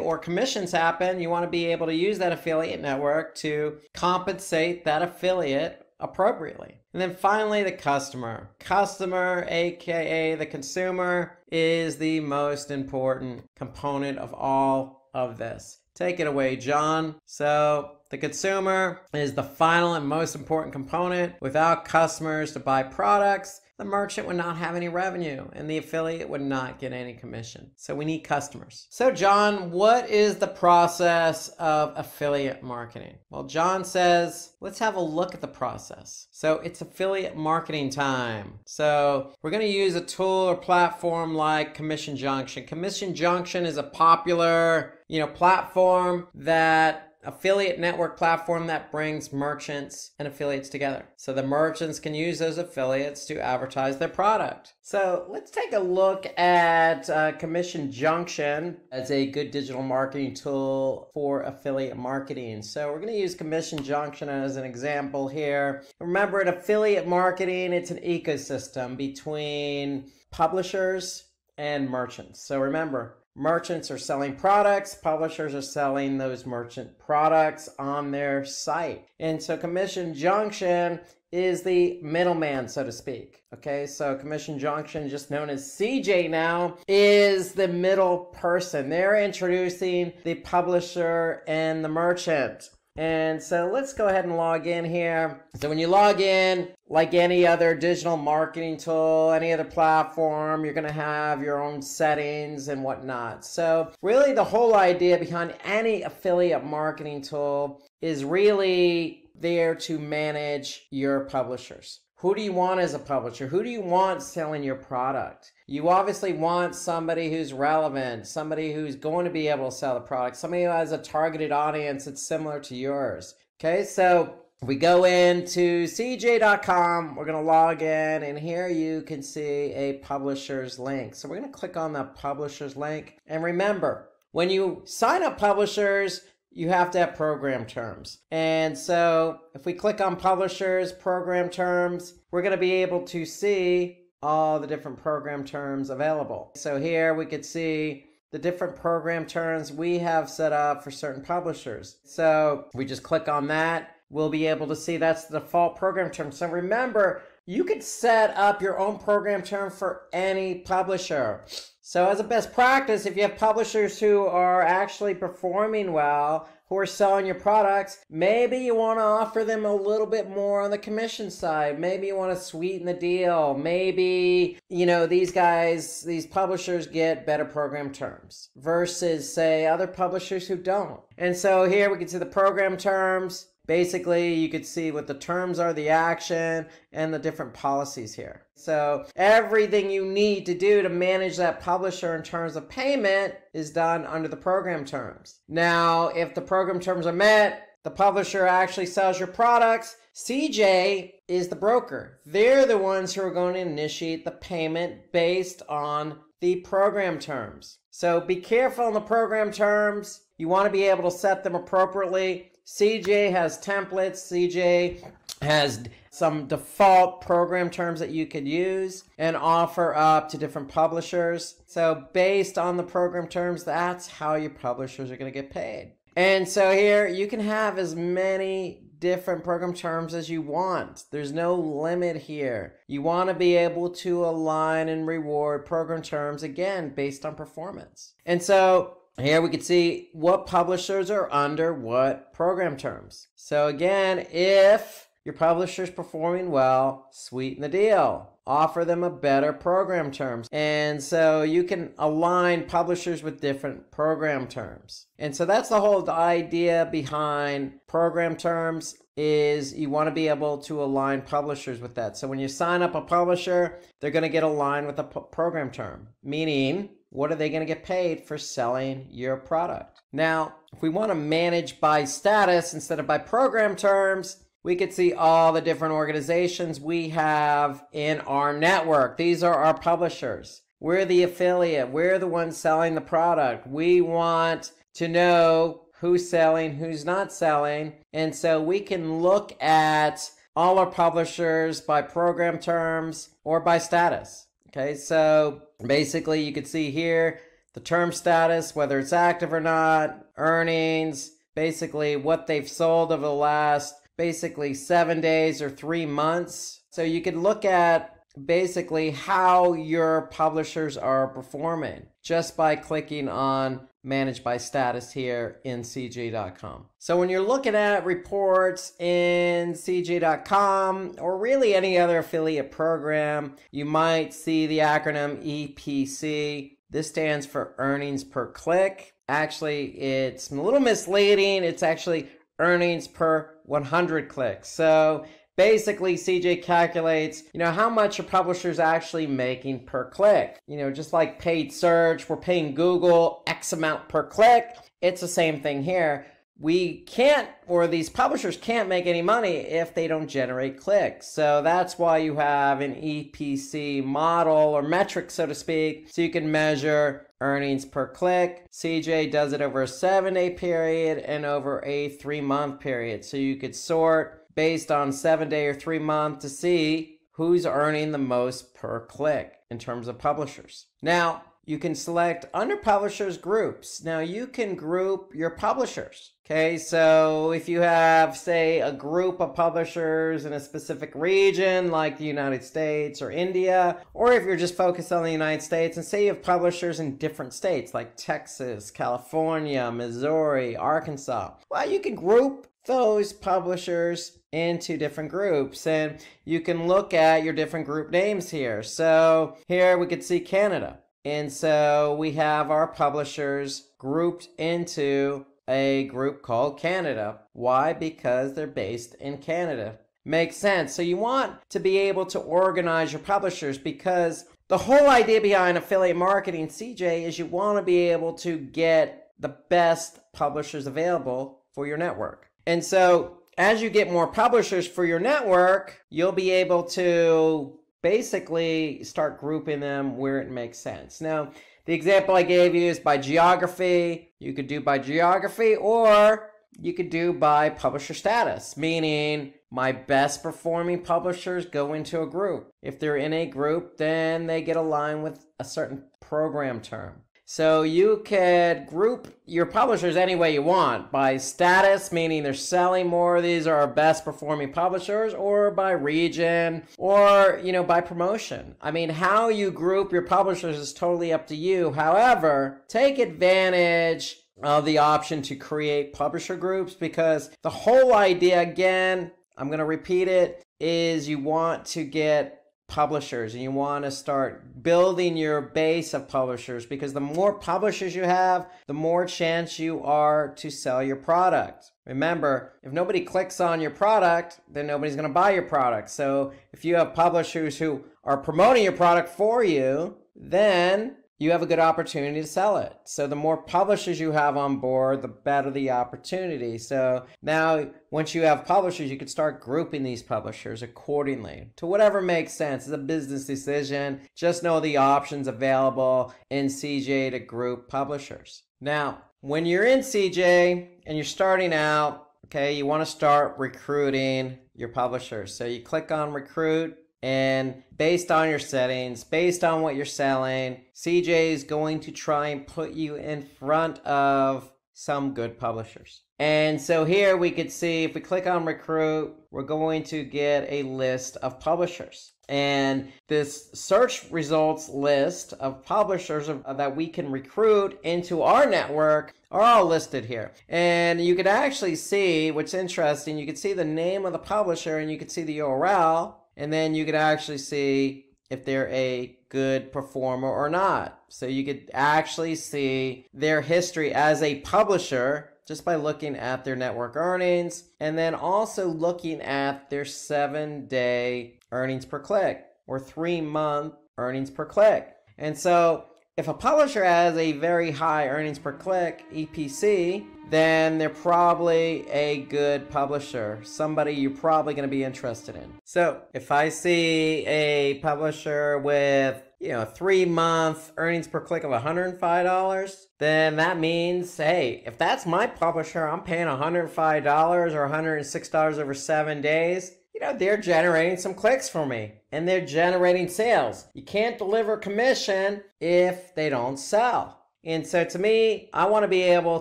or commissions happen, you want to be able to use that affiliate network to compensate that affiliate appropriately. And then finally, the customer. Customer, aka the consumer, is the most important component of all of this. Take it away, John. So the consumer is the final and most important component. Without customers to buy products, the merchant would not have any revenue and the affiliate would not get any commission. So we need customers. So John, what is the process of affiliate marketing? Well, John says, let's have a look at the process. So it's affiliate marketing time. So we're going to use a tool or platform like Commission Junction. Commission Junction is a popular, platform that affiliate network platform that brings merchants and affiliates together. So the merchants can use those affiliates to advertise their product. So let's take a look at Commission Junction as a good digital marketing tool for affiliate marketing. So we're going to use Commission Junction as an example here. Remember, in affiliate marketing, it's an ecosystem between publishers and merchants. So remember, merchants are selling products, publishers are selling those merchant products on their site. And so Commission Junction is the middleman, so to speak. Okay, so Commission Junction, just known as CJ now, is the middle person. They're introducing the publisher and the merchant. And so let's go ahead and log in here. So when you log in, like any other digital marketing tool, any other platform, you're going to have your own settings and whatnot. So really the whole idea behind any affiliate marketing tool is really there to manage your publishers. Who do you want as a publisher? Who do you want selling your product? You obviously want somebody who's relevant, somebody who's going to be able to sell the product, somebody who has a targeted audience that's similar to yours. Okay, so we go into cj.com, we're going to log in, and here you can see a publisher's link. So we're going to click on the publisher's link. And remember, when you sign up publishers, you have to have program terms. And so if we click on publishers, program terms, we're going to be able to see all the different program terms available. So here we could see the different program terms we have set up for certain publishers. So we just click on that. We'll be able to see that's the default program term. So remember, you could set up your own program term for any publisher. So as a best practice, if you have publishers who are actually performing well, who are selling your products, maybe you want to offer them a little bit more on the commission side. Maybe you want to sweeten the deal. Maybe, these publishers get better program terms versus, say, other publishers who don't. And so here we can see the program terms. Basically, you could see what the terms are, the action, and the different policies here. So everything you need to do to manage that publisher in terms of payment is done under the program terms. Now, if the program terms are met, the publisher actually sells your products. CJ is the broker. They're the ones who are going to initiate the payment based on the program terms. So be careful in the program terms. You want to be able to set them appropriately. CJ has templates. CJ has some default program terms that you could use and offer up to different publishers. So based on the program terms, that's how your publishers are going to get paid. And so here you can have as many different program terms as you want. There's no limit here. You want to be able to align and reward program terms, again, based on performance. And so here we can see what publishers are under what program terms. So again, if your publisher is performing well, sweeten the deal. Offer them a better program terms. And so you can align publishers with different program terms. And so that's the whole idea behind program terms, is you want to be able to align publishers with that. So when you sign up a publisher, they're going to get aligned with a program term, meaning what are they going to get paid for selling your product? Now, if we want to manage by status instead of by program terms, we could see all the different organizations we have in our network. These are our publishers. We're the affiliate. We're the ones selling the product. We want to know who's selling, who's not selling. And so we can look at all our publishers by program terms or by status. Okay, so basically you can see here the term status, whether it's active or not, earnings, basically what they've sold over the last basically 7 days or 3 months. So you can look at basically how your publishers are performing just by clicking on Manage by Status here in cj.com. So when you're looking at reports in cj.com or really any other affiliate program, you might see the acronym EPC. This stands for earnings per click. Actually, it's a little misleading. It's actually earnings per 100 clicks. So basically, CJ calculates, how much your publisher's actually making per click. Just like paid search, we're paying Google X amount per click. It's the same thing here. We can't, or these publishers can't make any money if they don't generate clicks. So that's why you have an EPC model or metric, so to speak, so you can measure earnings per click. CJ does it over a 7-day period and over a 3-month period. So you could sort based on 7-day or 3-month to see who's earning the most per click in terms of publishers. Now, you can select under publishers groups. Now you can group your publishers. Okay, so if you have, say, a group of publishers in a specific region like the United States or India, or if you're just focused on the United States and say you have publishers in different states like Texas, California, Missouri, Arkansas, well, you can group those publishers into different groups, and you can look at your different group names here. So here we could see Canada, and so we have our publishers grouped into a group called Canada. Why? Because they're based in Canada. Makes sense. So you want to be able to organize your publishers, because the whole idea behind affiliate marketing, CJ, is you want to be able to get the best publishers available for your network. And so as you get more publishers for your network, you'll be able to basically start grouping them where it makes sense. Now, the example I gave you is by geography. You could do by geography, or you could do by publisher status, meaning my best performing publishers go into a group. If they're in a group, then they get aligned with a certain program term. So you could group your publishers any way you want, by status, meaning they're selling more, these are our best performing publishers, or by region, or, by promotion. I mean, how you group your publishers is totally up to you. However, take advantage of the option to create publisher groups, because the whole idea, again, I'm going to repeat it, is you want to get publishers, and you want to start building your base of publishers, because the more publishers you have, the more chance you are to sell your product. Remember, if nobody clicks on your product, then nobody's going to buy your product. So if you have publishers who are promoting your product for you, then you have a good opportunity to sell it. So the more publishers you have on board, the better the opportunity. So now, once you have publishers, you can start grouping these publishers accordingly to whatever makes sense. It's a business decision. Just know the options available in CJ to group publishers. Now, when you're in CJ and you're starting out, okay, you want to start recruiting your publishers. So you click on recruit, and based on your settings, based on what you're selling, CJ is going to try and put you in front of some good publishers. And so here we could see, if we click on recruit, we're going to get a list of publishers. And this search results list of publishers that we can recruit into our network are all listed here. And you could actually see, what's interesting, you could see the name of the publisher, and you could see the URL. And then you could actually see if they're a good performer or not. So you could actually see their history as a publisher just by looking at their network earnings, and then also looking at their 7-day earnings per click or 3-month earnings per click. And so if a publisher has a very high earnings per click, EPC, then they're probably a good publisher, somebody you're probably going to be interested in. So if I see a publisher with 3-month earnings per click of $105, then that means, hey, if that's my publisher, I'm paying $105 or $106 over 7 days. They're generating some clicks for me, and they're generating sales. You can't deliver commission if they don't sell. And so to me, I want to be able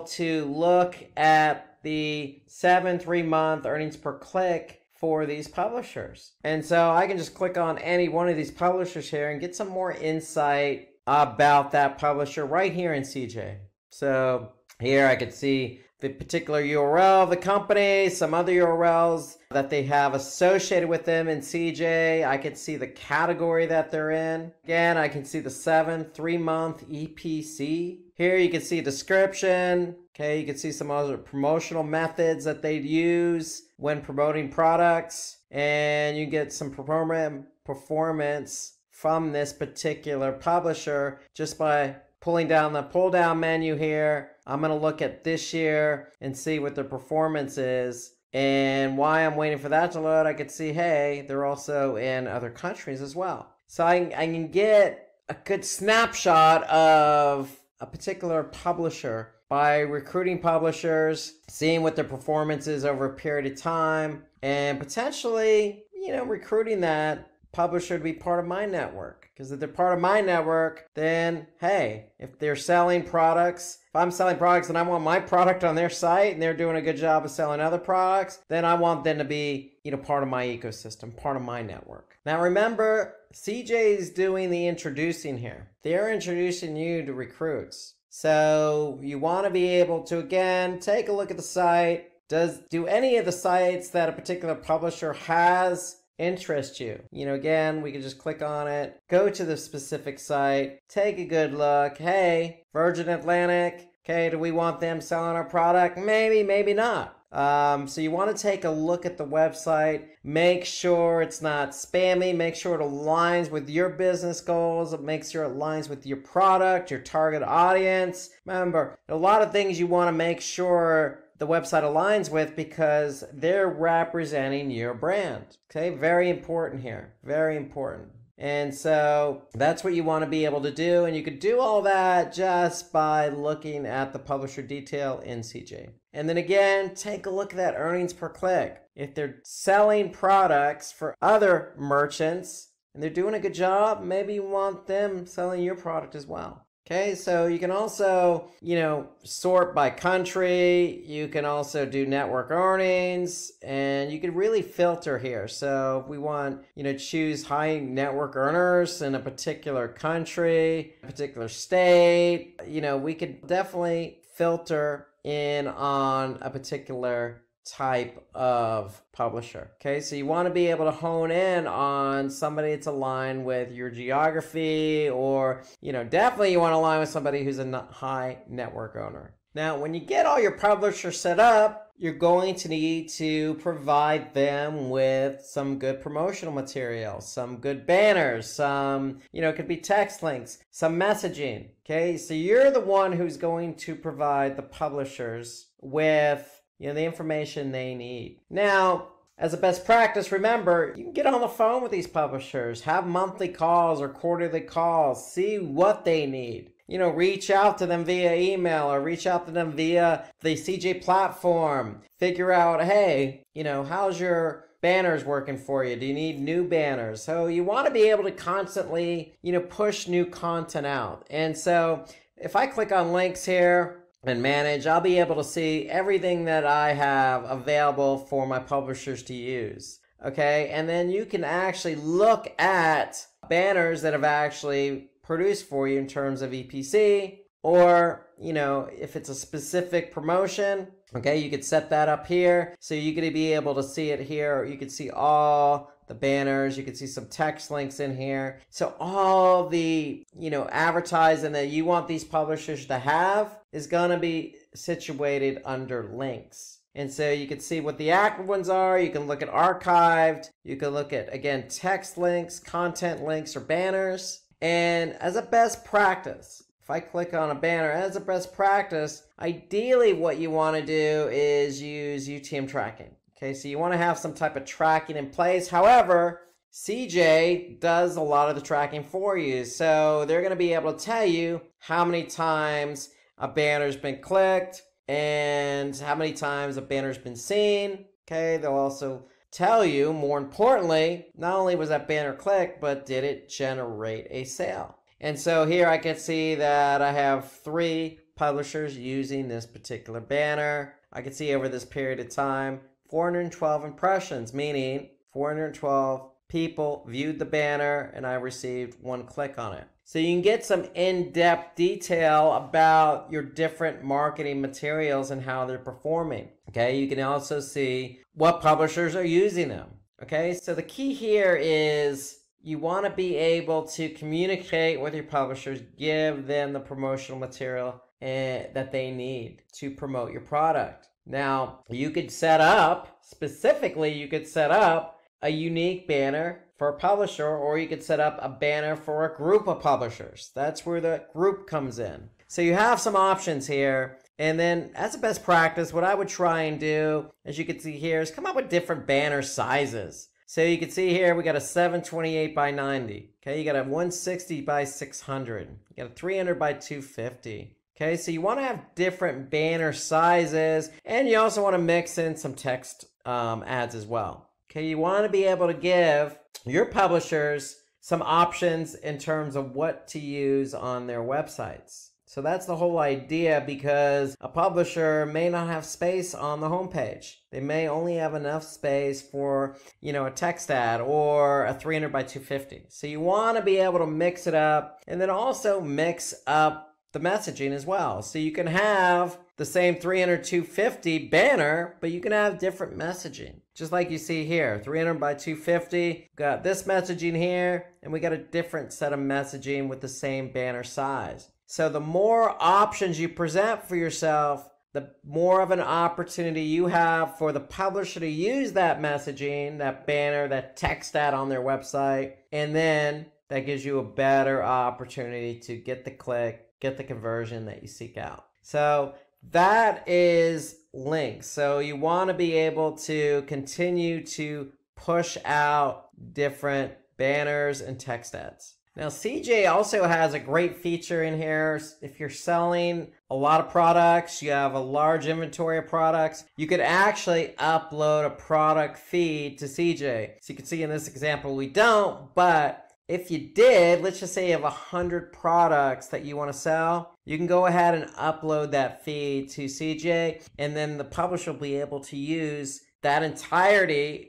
to look at the 3-month earnings per click for these publishers. And so I can just click on any one of these publishers here and get some more insight about that publisher right here in CJ. So here I could see the particular URL of the company, some other URLs that they have associated with them in CJ. I can see the category that they're in. Again, I can see the 3-month EPC. Here you can see a description. Okay, you can see some other promotional methods that they use when promoting products. And you get some performance from this particular publisher just by pulling down the pull down menu here. I'm going to look at this year and see what their performance is. And while I'm waiting for that to load, I could see, hey, they're also in other countries as well. So I can get a good snapshot of a particular publisher by recruiting publishers, seeing what their performance is over a period of time, and potentially, recruiting that publisher to be part of my network. Because if they're part of my network, then hey, if they're selling products, if I'm selling products and I want my product on their site and they're doing a good job of selling other products, then I want them to be, part of my ecosystem, part of my network. Now remember, CJ is doing the introducing here. They're introducing you to recruits. So you want to be able to, again, take a look at the site. Do any of the sites that a particular publisher has interest you? Again, we can just click on it, go to the specific site, take a good look. Hey, Virgin Atlantic, okay, do we want them selling our product? Maybe, maybe not. So you want to take a look at the website, make sure it's not spammy, make sure it aligns with your business goals, make sure it aligns with your product, your target audience. Remember, a lot of things you want to make sure the website aligns with because they're representing your brand. Okay, very important here, very important. And so that's what you want to be able to do. And you could do all that just by looking at the publisher detail in CJ. And then again, take a look at that earnings per click. If they're selling products for other merchants and they're doing a good job, maybe you want them selling your product as well. Okay, so you can also, sort by country. You can also do network earnings, and you can really filter here. So if we want, choose high network earners in a particular country, a particular state, we could definitely filter in on a particular type of publisher. Okay, so you want to be able to hone in on somebody that's aligned with your geography, or definitely you want to align with somebody who's a high network owner. Now when you get all your publishers set up, you're going to need to provide them with some good promotional material, some good banners, some, it could be text links, some messaging. Okay, so you're the one who's going to provide the publishers with the information they need. Now, as a best practice, remember, you can get on the phone with these publishers, have monthly calls or quarterly calls, see what they need. Reach out to them via email or reach out to them via the CJ platform. Figure out, hey, how's your banners working for you? Do you need new banners? So you want to be able to constantly, push new content out. And so if I click on links here and manage, I'll be able to see everything that I have available for my publishers to use. Okay, and then you can actually look at banners that have actually produced for you in terms of EPC, or if it's a specific promotion, okay, you could set that up here. So you're going to be able to see it here, or you could see all the banners, you can see some text links in here. So all the, advertising that you want these publishers to have is going to be situated under links. And so you can see what the active ones are. You can look at archived. You can look at, again, text links, content links, or banners. And as a best practice, if I click on a banner, as a best practice, ideally what you want to do is use UTM tracking. Okay, so you want to have some type of tracking in place. However, CJ does a lot of the tracking for you. So they're going to be able to tell you how many times a banner's been clicked and how many times a banner's been seen. Okay, they'll also tell you, more importantly, not only was that banner clicked, but did it generate a sale? And so here I can see that I have 3 publishers using this particular banner. I can see over this period of time, 412 impressions, meaning 412 people viewed the banner and I received 1 click on it. So you can get some in-depth detail about your different marketing materials and how they're performing. Okay, you can also see what publishers are using them. Okay, so the key here is you want to be able to communicate with your publishers, give them the promotional material that they need to promote your product. Now, you could set up, specifically, you could set up a unique banner for a publisher, or you could set up a banner for a group of publishers. That's where the group comes in. So you have some options here. And then as a best practice, what I would try and do, as you can see here, is come up with different banner sizes. So you can see here, we got a 728 by 90. Okay, you got a 160 by 600. You got a 300 by 250. Okay, so you want to have different banner sizes, and you also want to mix in some text ads as well. Okay, you want to be able to give your publishers some options in terms of what to use on their websites. So that's the whole idea, because a publisher may not have space on the homepage. They may only have enough space for, a text ad or a 300 by 250. So you want to be able to mix it up, and then also mix up the messaging as well. So you can have the same 300 250 banner, but you can have different messaging. Just like you see here, 300 by 250, got this messaging here, and we got a different set of messaging with the same banner size. So the more options you present for yourself, the more of an opportunity you have for the publisher to use that messaging, that banner, that text ad on their website, and then that gives you a better opportunity to get the click, get the conversion that you seek out. So that is links. So you want to be able to continue to push out different banners and text ads. Now, CJ also has a great feature in here. If you're selling a lot of products, you have a large inventory of products, you could actually upload a product feed to CJ. So you can see in this example, we don't, but if you did, let's just say you have 100 products that you want to sell, you can go ahead and upload that feed to CJ, and then the publisher will be able to use that entirety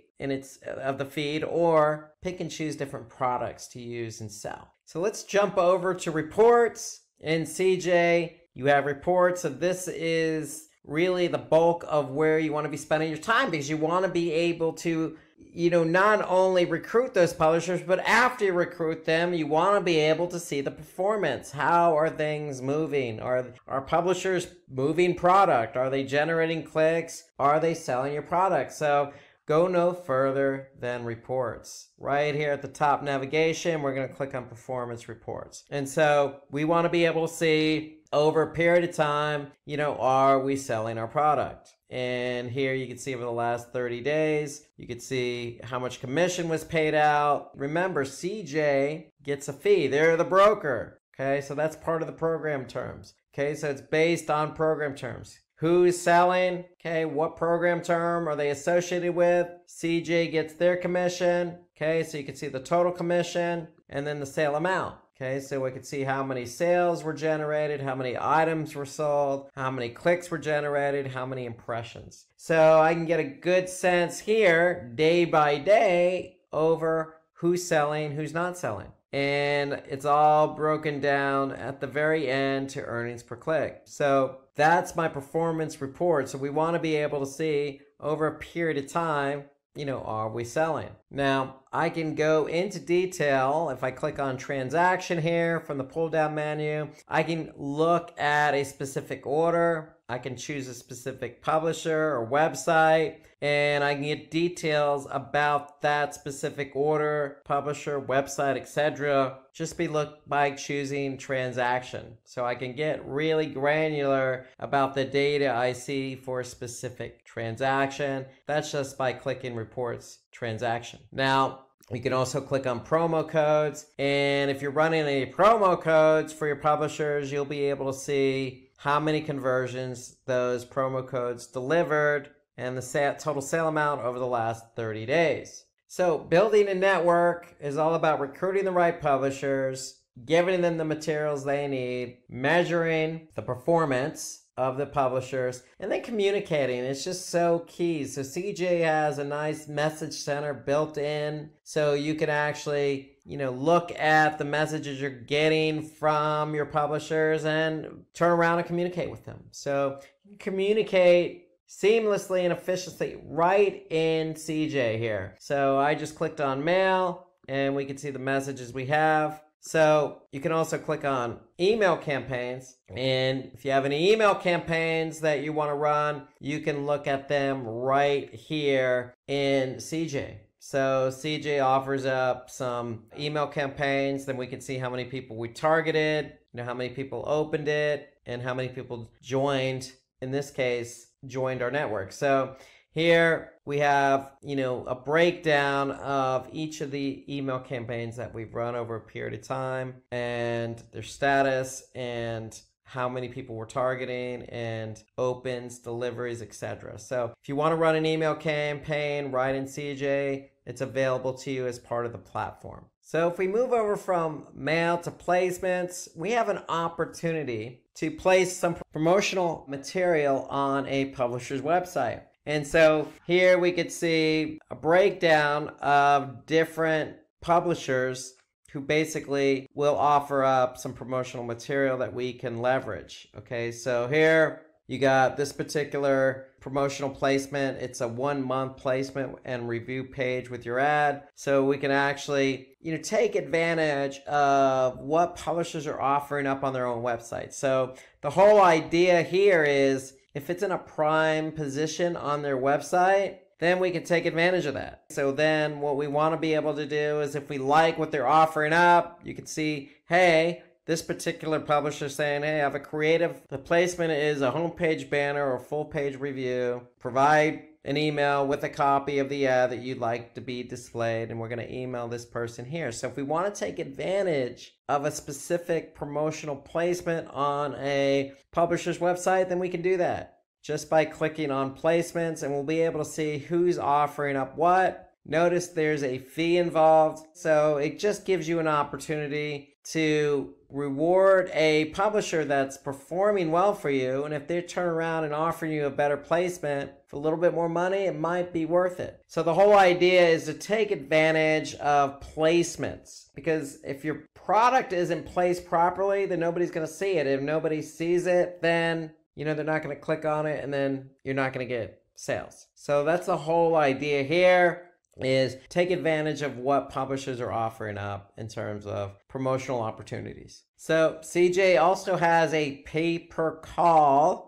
of the feed, or pick and choose different products to use and sell. So let's jump over to reports. In CJ, you have reports. So this is really the bulk of where you want to be spending your time, because you want to be able to, not only recruit those publishers, but after you recruit them, you want to be able to see the performance. How are things moving? Are publishers moving product? Are they generating clicks? Are they selling your product? So go no further than reports. Right here at the top navigation, we're going to click on performance reports. And so we want to be able to see over a period of time, are we selling our product? And here you can see over the last 30 days, you can see how much commission was paid out. Remember, CJ gets a fee. They're the broker. Okay, so that's part of the program terms. Okay, so it's based on program terms. Who's selling? Okay, what program term are they associated with? CJ gets their commission. Okay, so you can see the total commission and then the sale amount. Okay, so we can see how many sales were generated, how many items were sold, how many clicks were generated, how many impressions. So I can get a good sense here, day by day, over who's selling, who's not selling. And it's all broken down at the very end to earnings per click. So that's my performance report. So we want to be able to see over a period of time, are we selling? Now, I can go into detail. If I click on transaction here from the pull down menu, I can look at a specific order. I can choose a specific publisher or website, and I can get details about that specific order, publisher, website, etc. Just by choosing transaction. So I can get really granular about the data I see for a specific transaction. That's just by clicking reports transaction. Now, you can also click on promo codes, and if you're running any promo codes for your publishers, you'll be able to see how many conversions those promo codes delivered and the total sale amount over the last 30 days. So building a network is all about recruiting the right publishers, giving them the materials they need, measuring the performance of the publishers, and then communicating. It's just so key. So CJ has a nice message center built in, so you can actually look at the messages you're getting from your publishers and turn around and communicate with them. So you can communicate seamlessly and efficiently right in CJ here. So I just clicked on mail and we can see the messages we have. So you can also click on email campaigns, and if you have any email campaigns that you want to run, you can look at them right here in CJ. So CJ offers up some email campaigns, then we can see how many people we targeted, how many people opened it, and how many people joined, in this case, joined our network. So here we have, a breakdown of each of the email campaigns that we've run over a period of time, and their status, and how many people we're targeting, and opens, deliveries, etc. So if you want to run an email campaign right in CJ, it's available to you as part of the platform. So if we move over from mail to placements, we have an opportunity to place some promotional material on a publisher's website. And so here we could see a breakdown of different publishers who basically will offer up some promotional material that we can leverage. Okay, so here you got this particular promotional placement. It's a 1-month placement and review page with your ad. So we can actually, take advantage of what publishers are offering up on their own website. So the whole idea here is if it's in a prime position on their website, then we can take advantage of that. So then what we want to be able to do is if we like what they're offering up, you can see, hey, this particular publisher saying, hey, I have a creative, the placement is a homepage banner or full page review. Provide an email with a copy of the ad that you'd like to be displayed, and we're going to email this person here. So if we want to take advantage of a specific promotional placement on a publisher's website, then we can do that just by clicking on placements, and we'll be able to see who's offering up what. Notice there's a fee involved, so it just gives you an opportunity to reward a publisher that's performing well for you, and if they turn around and offer you a better placement for a little bit more money, it might be worth it. So the whole idea is to take advantage of placements, because if your product isn't placed properly, then nobody's going to see it. If nobody sees it, then they're not going to click on it, and then you're not going to get sales. So that's the whole idea here, is take advantage of what publishers are offering up in terms of promotional opportunities. So CJ also has a pay-per-call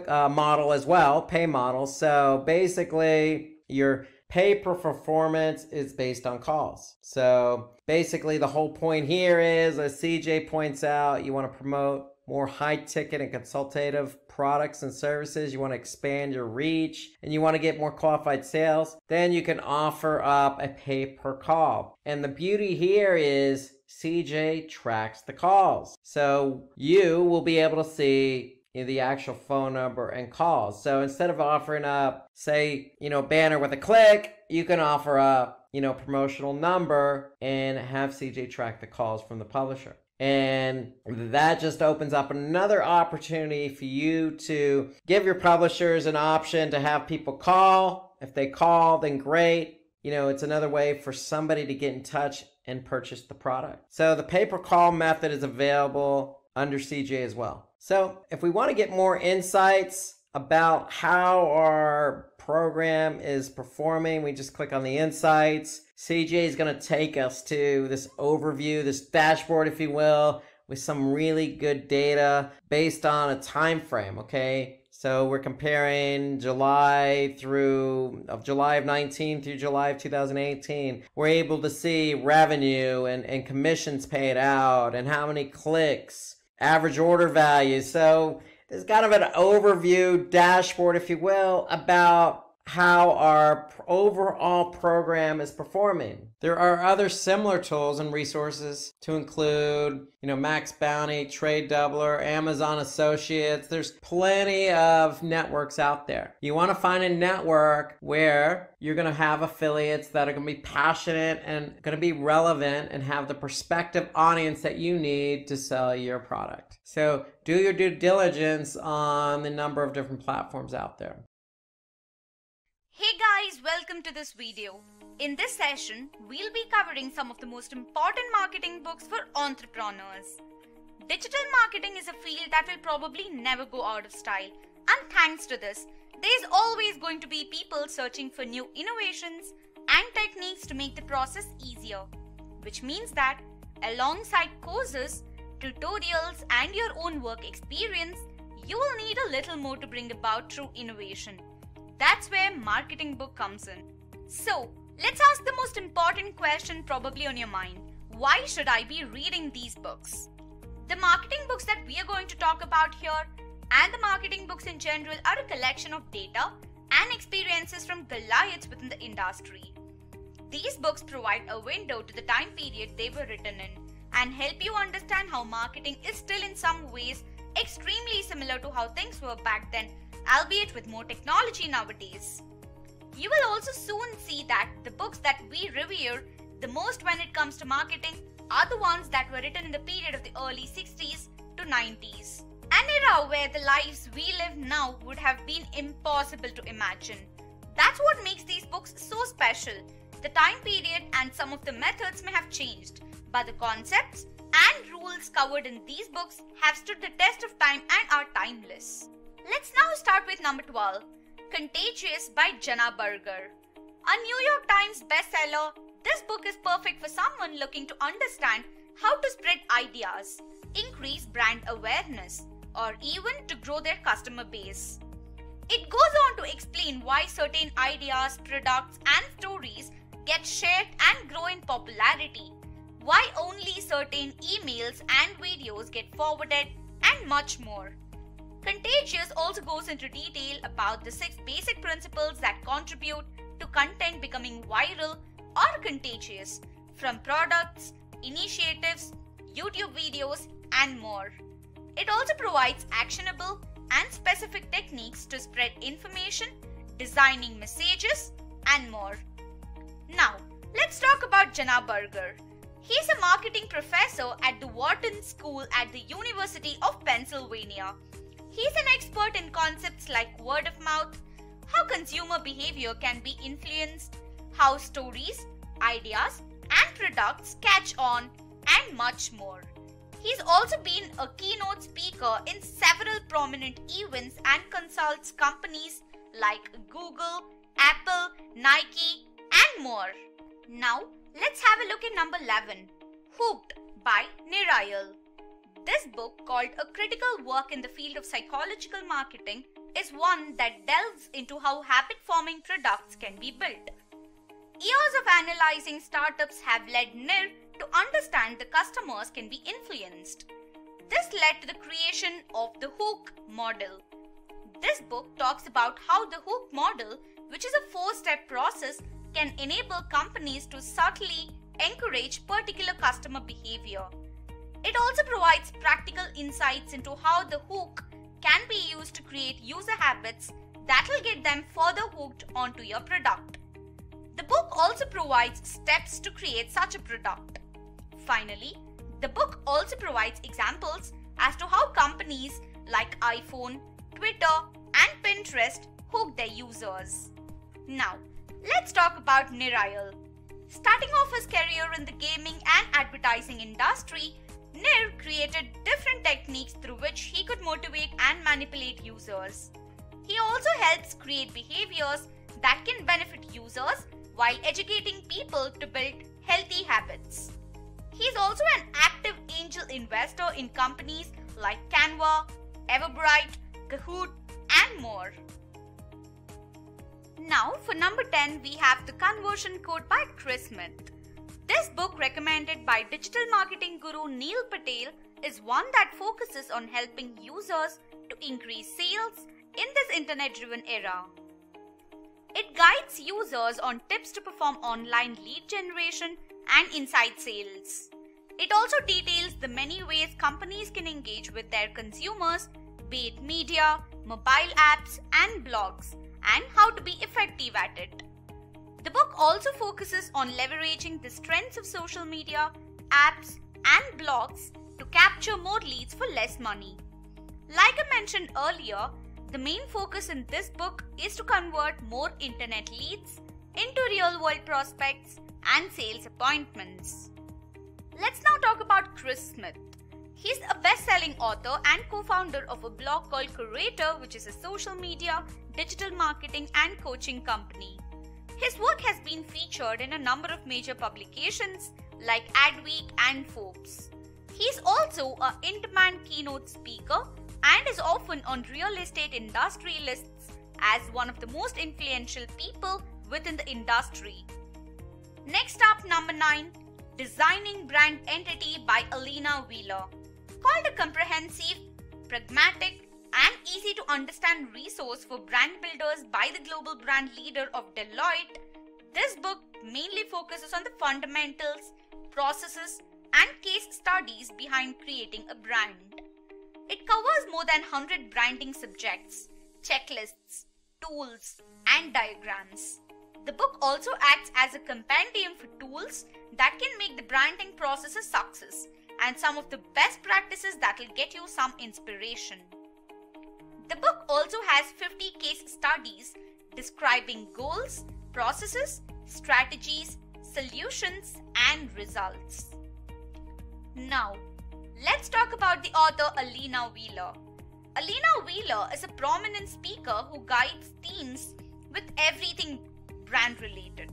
model as well, pay model. So basically your pay-per-performance is based on calls. So basically the whole point here is, as CJ points out, you want to promote more high-ticket and consultative products and services. You want to expand your reach, and you want to get more qualified sales. Then you can offer up a pay-per-call. And the beauty here is CJ tracks the calls. So you will be able to see the actual phone number and calls. So instead of offering up, say, banner with a click, you can offer up, promotional number and have CJ track the calls from the publisher. And that just opens up another opportunity for you to give your publishers an option to have people call. If they call, then great. It's another way for somebody to get in touch and purchase the product. So the pay-per-call method is available under CJ as well. So if we want to get more insights about how our program is performing, we just click on the insights. CJ is going to take us to this overview, this dashboard, if you will, with some really good data based on a time frame, okay? So we're comparing July of 19 through July of 2018. We're able to see revenue and commissions paid out and how many clicks, average order value. So there's kind of an overview dashboard, if you will, about how our overall program is performing. There are other similar tools and resources to include, Max Bounty, Trade Doubler, Amazon Associates. There's plenty of networks out there. You want to find a network where you're going to have affiliates that are going to be passionate and going to be relevant and have the prospective audience that you need to sell your product. So do your due diligence on the number of different platforms out there. Hey guys, welcome to this video. In this session, we'll be covering some of the most important marketing books for entrepreneurs. Digital marketing is a field that will probably never go out of style, and thanks to this, there's always going to be people searching for new innovations and techniques to make the process easier, which means that alongside courses, tutorials and your own work experience, you will need a little more to bring about true innovation. That's where marketing book comes in. So, let's ask the most important question probably on your mind. Why should I be reading these books? The marketing books that we are going to talk about here and the marketing books in general are a collection of data and experiences from Goliaths within the industry. These books provide a window to the time period they were written in and help you understand how marketing is still in some ways extremely similar to how things were back then, albeit with more technology nowadays. You will also soon see that the books that we revere, the most when it comes to marketing are the ones that were written in the period of the early 60s to 90s. An era where the lives we live now would have been impossible to imagine. That's what makes these books so special. The time period and some of the methods may have changed, but the concepts and rules covered in these books have stood the test of time and are timeless. Let's now start with number 12, Contagious by Jenna Berger. A New York Times bestseller, this book is perfect for someone looking to understand how to spread ideas, increase brand awareness, or even to grow their customer base. It goes on to explain why certain ideas, products, and stories get shared and grow in popularity, why only certain emails and videos get forwarded, and much more. Contagious also goes into detail about the 6 basic principles that contribute to content becoming viral or contagious, from products, initiatives, YouTube videos, and more. It also provides actionable and specific techniques to spread information, designing messages, and more. Now, let's talk about Jenna Berger. He's a marketing professor at the Wharton School at the University of Pennsylvania. He's an expert in concepts like word of mouth, how consumer behavior can be influenced, how stories, ideas, and products catch on, and much more. He's also been a keynote speaker in several prominent events and consults companies like Google, Apple, Nike, and more. Now, let's have a look at number 11, Hooked by Nirayal. This book, called A Critical Work in the Field of Psychological Marketing, is one that delves into how habit-forming products can be built. Years of analyzing startups have led Nir to understand the customers can be influenced. This led to the creation of the Hook model. This book talks about how the Hook model, which is a 4-step process, can enable companies to subtly encourage particular customer behavior. It also provides practical insights into how the hook can be used to create user habits that will get them further hooked onto your product. The book also provides steps to create such a product. Finally, the book also provides examples as to how companies like iPhone, Twitter, and Pinterest hook their users. Now, let's talk about Nirayal. Starting off his career in the gaming and advertising industry, Nir created different techniques through which he could motivate and manipulate users. He also helps create behaviors that can benefit users while educating people to build healthy habits. He is also an active angel investor in companies like Canva, Everbright, Kahoot, and more. Now for number 10, we have The Conversion Code by Chris Smith. This book, recommended by digital marketing guru Neil Patel, is one that focuses on helping users to increase sales in this internet-driven era. It guides users on tips to perform online lead generation and inside sales. It also details the many ways companies can engage with their consumers, be it media, mobile apps, and blogs, and how to be effective at it. The book also focuses on leveraging the strengths of social media, apps, and blogs to capture more leads for less money. Like I mentioned earlier, the main focus in this book is to convert more internet leads into real-world prospects and sales appointments. Let's now talk about Chris Smith. He's a best-selling author and co-founder of a blog called Curator, which is a social media, digital marketing, and coaching company. His work has been featured in a number of major publications like Adweek and Forbes. He's also an in-demand keynote speaker and is often on real estate industry lists as one of the most influential people within the industry. Next up, number 9, Designing Brand Entity by Alina Wheeler. Called a comprehensive, pragmatic, and easy to understand resource for brand builders by the global brand leader of Deloitte, this book mainly focuses on the fundamentals, processes, and case studies behind creating a brand. It covers more than 100 branding subjects, checklists, tools, and diagrams. The book also acts as a compendium for tools that can make the branding process a success and some of the best practices that will get you some inspiration. The book also has 50 case studies describing goals, processes, strategies, solutions, and results. Now, let's talk about the author Alina Wheeler. Alina Wheeler is a prominent speaker who guides teams with everything brand related,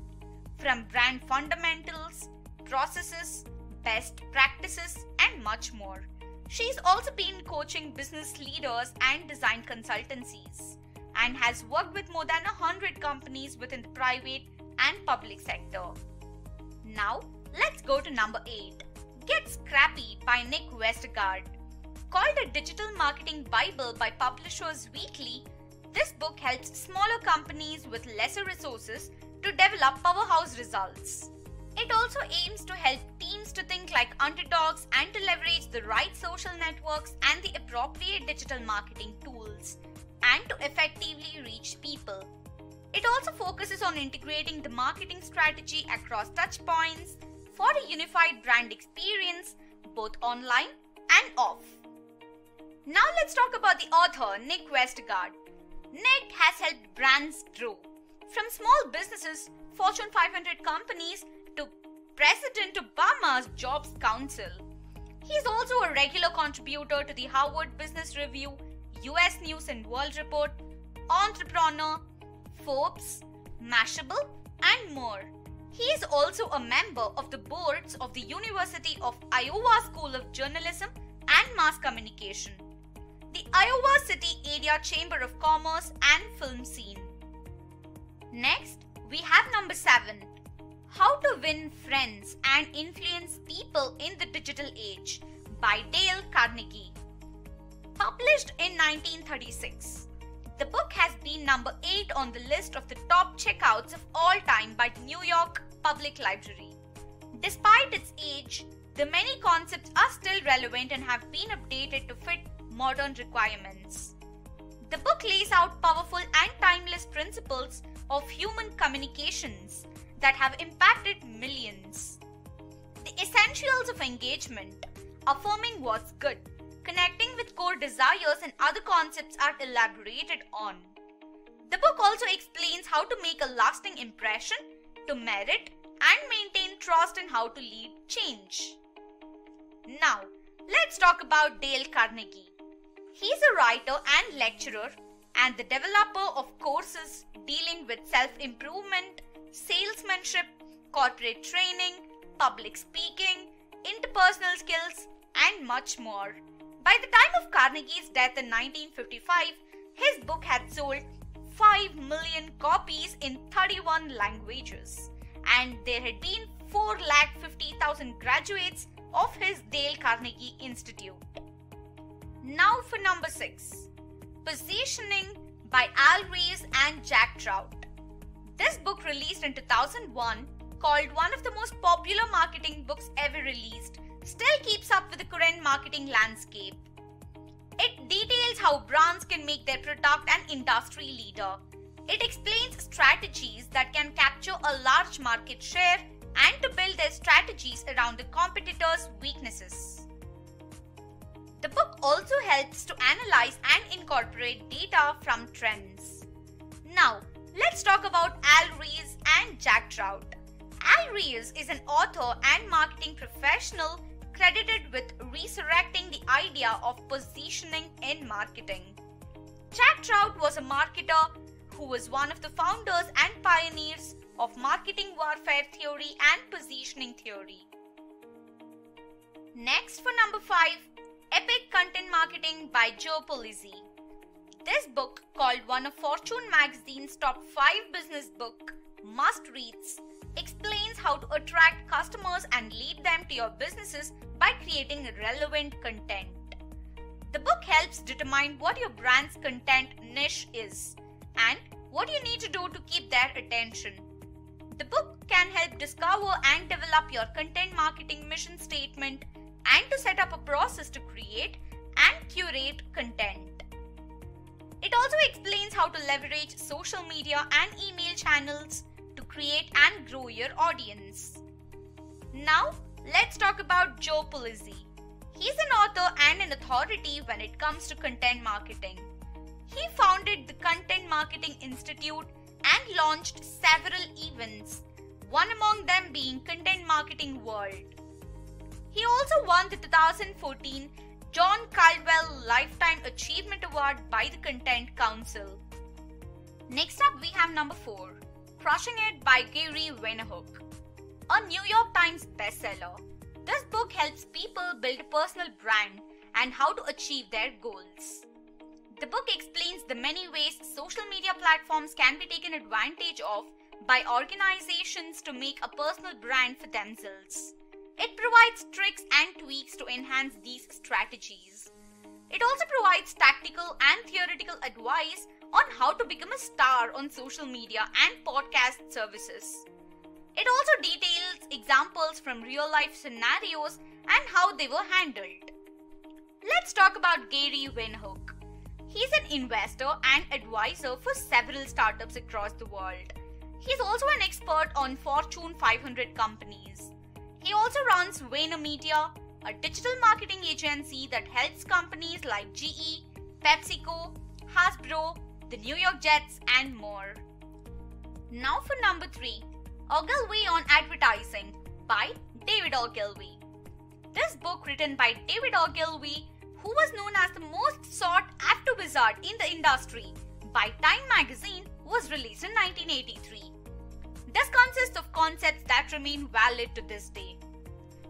from brand fundamentals, processes, best practices, and much more. She's also been coaching business leaders and design consultancies and has worked with more than 100 companies within the private and public sector. Now, let's go to number 8. Get Scrappy by Nick Westergaard. Called a digital marketing bible by Publishers Weekly, this book helps smaller companies with lesser resources to develop powerhouse results. It also aims to help teams to think like underdogs and to leverage the right social networks and the appropriate digital marketing tools, and to effectively reach people. It also focuses on integrating the marketing strategy across touchpoints for a unified brand experience, both online and off. Now let's talk about the author, Nick Westergaard. Nick has helped brands grow, from small businesses, Fortune 500 companies, to President Obama's Jobs Council. He is also a regular contributor to the Harvard Business Review, US News and World Report, Entrepreneur, Forbes, Mashable, and more. He is also a member of the boards of the University of Iowa School of Journalism and Mass Communication, the Iowa City Area Chamber of Commerce and Film Scene. Next, we have number 7. How to Win Friends and Influence People in the Digital Age by Dale Carnegie. Published in 1936, the book has been number 8 on the list of the top checkouts of all time by the New York Public Library. Despite its age, the many concepts are still relevant and have been updated to fit modern requirements. The book lays out powerful and timeless principles of human communications that have impacted millions. The essentials of engagement, affirming what's good, connecting with core desires, and other concepts are elaborated on. The book also explains how to make a lasting impression, to merit and maintain trust, and how to lead change. Now, let's talk about Dale Carnegie. He's a writer and lecturer and the developer of courses dealing with self-improvement, salesmanship, corporate training, public speaking, interpersonal skills, and much more. By the time of Carnegie's death in 1955, his book had sold 5 million copies in 31 languages, and there had been 450,000 graduates of his Dale Carnegie Institute. Now for number 6, Positioning by Al Ries and Jack Trout. This book, released in 2001, called one of the most popular marketing books ever released, still keeps up with the current marketing landscape. It details how brands can make their product an industry leader. It explains strategies that can capture a large market share and to build their strategies around the competitors' weaknesses. The book also helps to analyze and incorporate data from trends. Now, let's talk about Al Ries and Jack Trout. Al Ries is an author and marketing professional credited with resurrecting the idea of positioning in marketing. Jack Trout was a marketer who was one of the founders and pioneers of marketing warfare theory and positioning theory. Next, for number 5, Epic Content Marketing by Joe Pulizzi. This book, called one of Fortune magazine's top 5 business book must-reads, explains how to attract customers and lead them to your businesses by creating relevant content. The book helps determine what your brand's content niche is and what you need to do to keep their attention. The book can help discover and develop your content marketing mission statement and to set up a process to create and curate content. It also explains how to leverage social media and email channels to create and grow your audience. Now, let's talk about Joe Pulizzi. He's an author and an authority when it comes to content marketing. He founded the Content Marketing Institute and launched several events, one among them being Content Marketing World. He also won the 2014 John Caldwell Lifetime Achievement Award by the Content Council. Next up, we have number 4, Crushing It by Gary Vaynerchuk, a New York Times bestseller. This book helps people build a personal brand and how to achieve their goals. The book explains the many ways social media platforms can be taken advantage of by organizations to make a personal brand for themselves. It provides tricks and tweaks to enhance these strategies. It also provides tactical and theoretical advice on how to become a star on social media and podcast services. It also details examples from real-life scenarios and how they were handled. Let's talk about Gary Vaynerchuk. He's an investor and advisor for several startups across the world. He's also an expert on Fortune 500 companies. He also runs VaynerMedia, a digital marketing agency that helps companies like GE, PepsiCo, Hasbro, the New York Jets, and more. Now for number 3, Ogilvy on Advertising by David Ogilvy. This book, written by David Ogilvy, who was known as the most sought-after wizard in the industry by Time magazine, was released in 1983. This consists of concepts that remain valid to this day.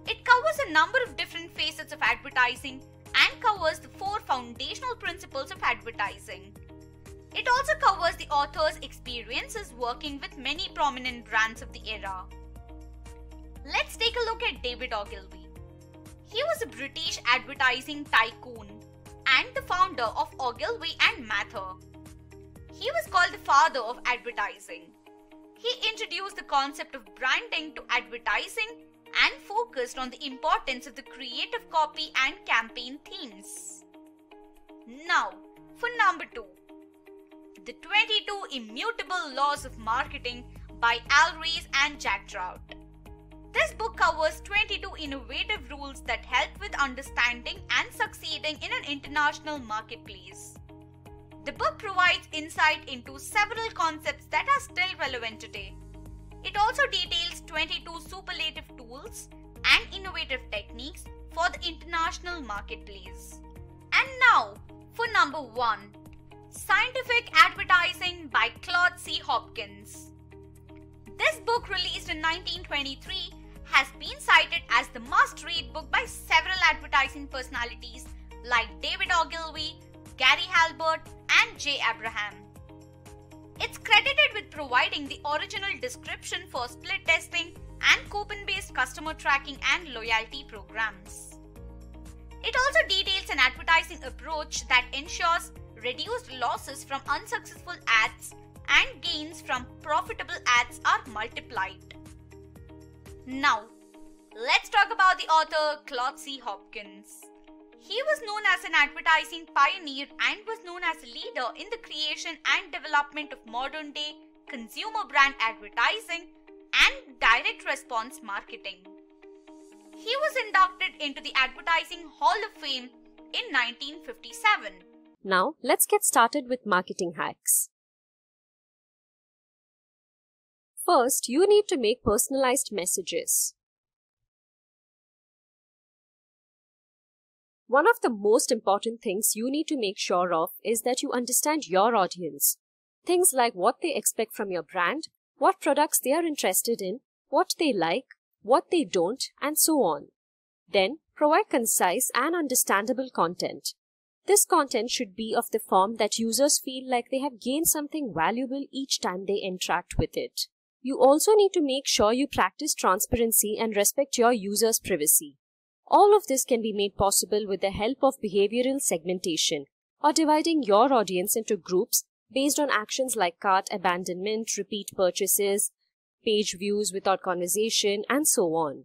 It covers a number of different facets of advertising and covers the 4 foundational principles of advertising. It also covers the author's experiences working with many prominent brands of the era. Let's take a look at David Ogilvy. He was a British advertising tycoon and the founder of Ogilvy and Mather. He was called the father of advertising. He introduced the concept of branding to advertising and focused on the importance of the creative copy and campaign themes. Now, for number 2. The 22 Immutable Laws of Marketing by Al Ries and Jack Trout. This book covers 22 innovative rules that help with understanding and succeeding in an international marketplace. The book provides insight into several concepts that are still relevant today. It also details 22 superlative tools and innovative techniques for the international marketplace. And now, for number 1. Scientific Advertising by Claude C. Hopkins. This book, released in 1923, has been cited as the must-read book by several advertising personalities like David Ogilvy, Gary Halbert, and Jay Abraham. It's credited with providing the original description for split testing and coupon-based customer tracking and loyalty programs. It also details an advertising approach that ensures reduced losses from unsuccessful ads and gains from profitable ads are multiplied. Now, let's talk about the author Claude C. Hopkins. He was known as an advertising pioneer and was known as a leader in the creation and development of modern-day consumer brand advertising and direct response marketing. He was inducted into the Advertising Hall of Fame in 1957. Now, let's get started with marketing hacks. First, you need to make personalized messages. One of the most important things you need to make sure of is that you understand your audience. Things like what they expect from your brand, what products they are interested in, what they like, what they don't, and so on. Then, provide concise and understandable content. This content should be of the form that users feel like they have gained something valuable each time they interact with it. You also need to make sure you practice transparency and respect your users' privacy. All of this can be made possible with the help of behavioral segmentation, or dividing your audience into groups based on actions like cart abandonment, repeat purchases, page views without conversation, and so on.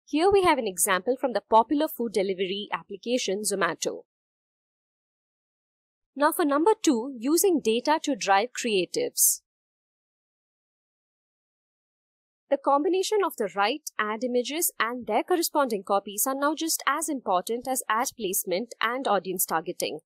Here we have an example from the popular food delivery application Zomato. Now for number 2, using data to drive creatives. The combination of the right ad images and their corresponding copies are now just as important as ad placement and audience targeting.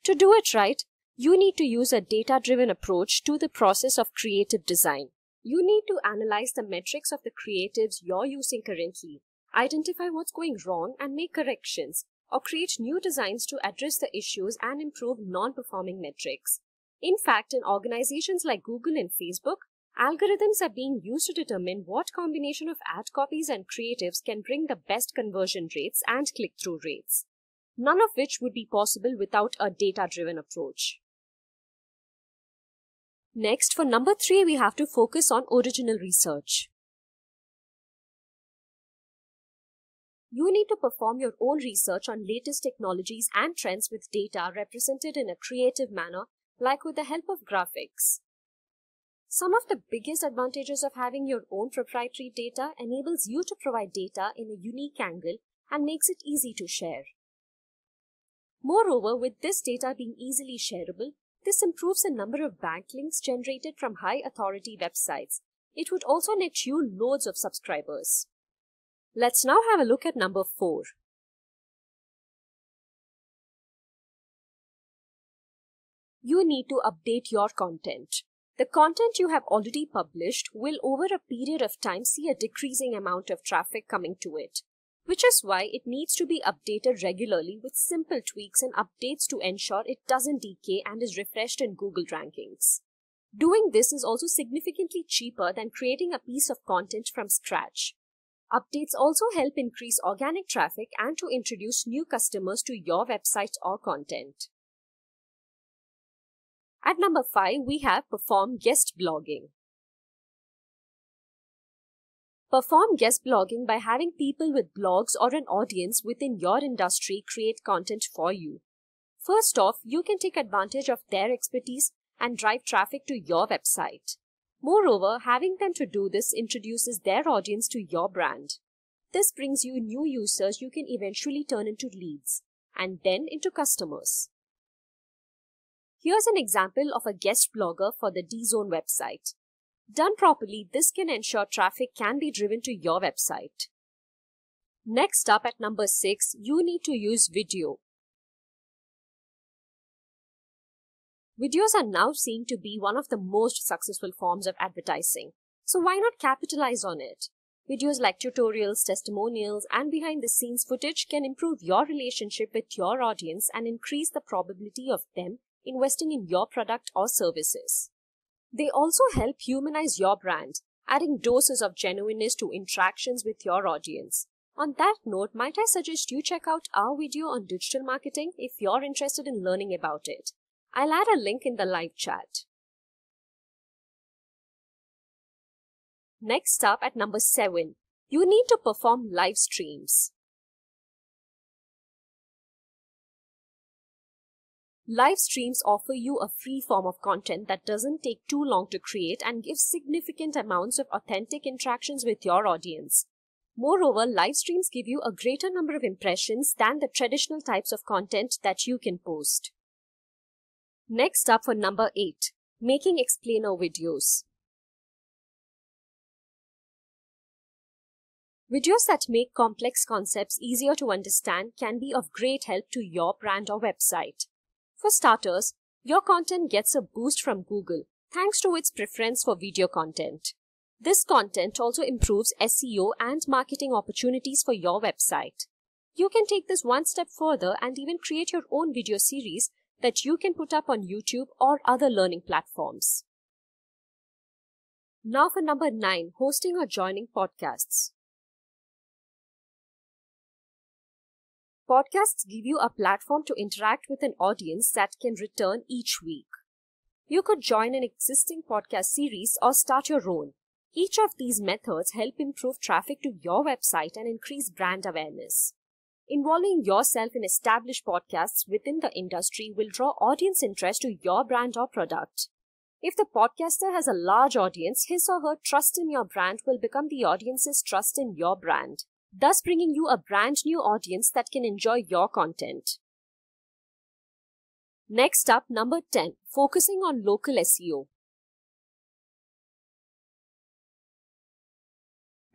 To do it right, you need to use a data-driven approach to the process of creative design. You need to analyze the metrics of the creatives you're using currently, identify what's going wrong and make corrections, or create new designs to address the issues and improve non-performing metrics. In fact, in organizations like Google and Facebook, algorithms are being used to determine what combination of ad copies and creatives can bring the best conversion rates and click-through rates, none of which would be possible without a data-driven approach. Next, for number 3, we have to focus on original research. You need to perform your own research on latest technologies and trends with data represented in a creative manner, like with the help of graphics. Some of the biggest advantages of having your own proprietary data enables you to provide data in a unique angle and makes it easy to share. Moreover, with this data being easily shareable, this improves the number of backlinks generated from high-authority websites. It would also net you loads of subscribers. Let's now have a look at number 4. You need to update your content. The content you have already published will over a period of time see a decreasing amount of traffic coming to it, which is why it needs to be updated regularly with simple tweaks and updates to ensure it doesn't decay and is refreshed in Google rankings. Doing this is also significantly cheaper than creating a piece of content from scratch. Updates also help increase organic traffic and to introduce new customers to your website or content. At number 5, we have Perform Guest Blogging. Perform guest blogging by having people with blogs or an audience within your industry create content for you. First off, you can take advantage of their expertise and drive traffic to your website. Moreover, having them to do this introduces their audience to your brand. This brings you new users you can eventually turn into leads and then into customers. Here's an example of a guest blogger for the D-Zone website. Done properly, this can ensure traffic can be driven to your website. Next up at number 6, you need to use video. Videos are now seen to be one of the most successful forms of advertising. So why not capitalize on it? Videos like tutorials, testimonials, and behind-the-scenes footage can improve your relationship with your audience and increase the probability of them investing in your product or services. They also help humanize your brand, adding doses of genuineness to interactions with your audience. On that note, might I suggest you check out our video on digital marketing if you're interested in learning about it. I'll add a link in the live chat. Next up at number 7, you need to perform live streams. Live streams offer you a free form of content that doesn't take too long to create and gives significant amounts of authentic interactions with your audience. Moreover, live streams give you a greater number of impressions than the traditional types of content that you can post. Next up for number 8, making explainer videos. Videos that make complex concepts easier to understand can be of great help to your brand or website. For starters, your content gets a boost from Google thanks to its preference for video content. This content also improves SEO and marketing opportunities for your website. You can take this one step further and even create your own video series that you can put up on YouTube or other learning platforms. Now for number 9, hosting or joining podcasts. Podcasts give you a platform to interact with an audience that can return each week. You could join an existing podcast series or start your own. Each of these methods help improve traffic to your website and increase brand awareness. Involving yourself in established podcasts within the industry will draw audience interest to your brand or product. If the podcaster has a large audience, his or her trust in your brand will become the audience's trust in your brand, thus bringing you a brand new audience that can enjoy your content. Next up, number 10, focusing on local SEO.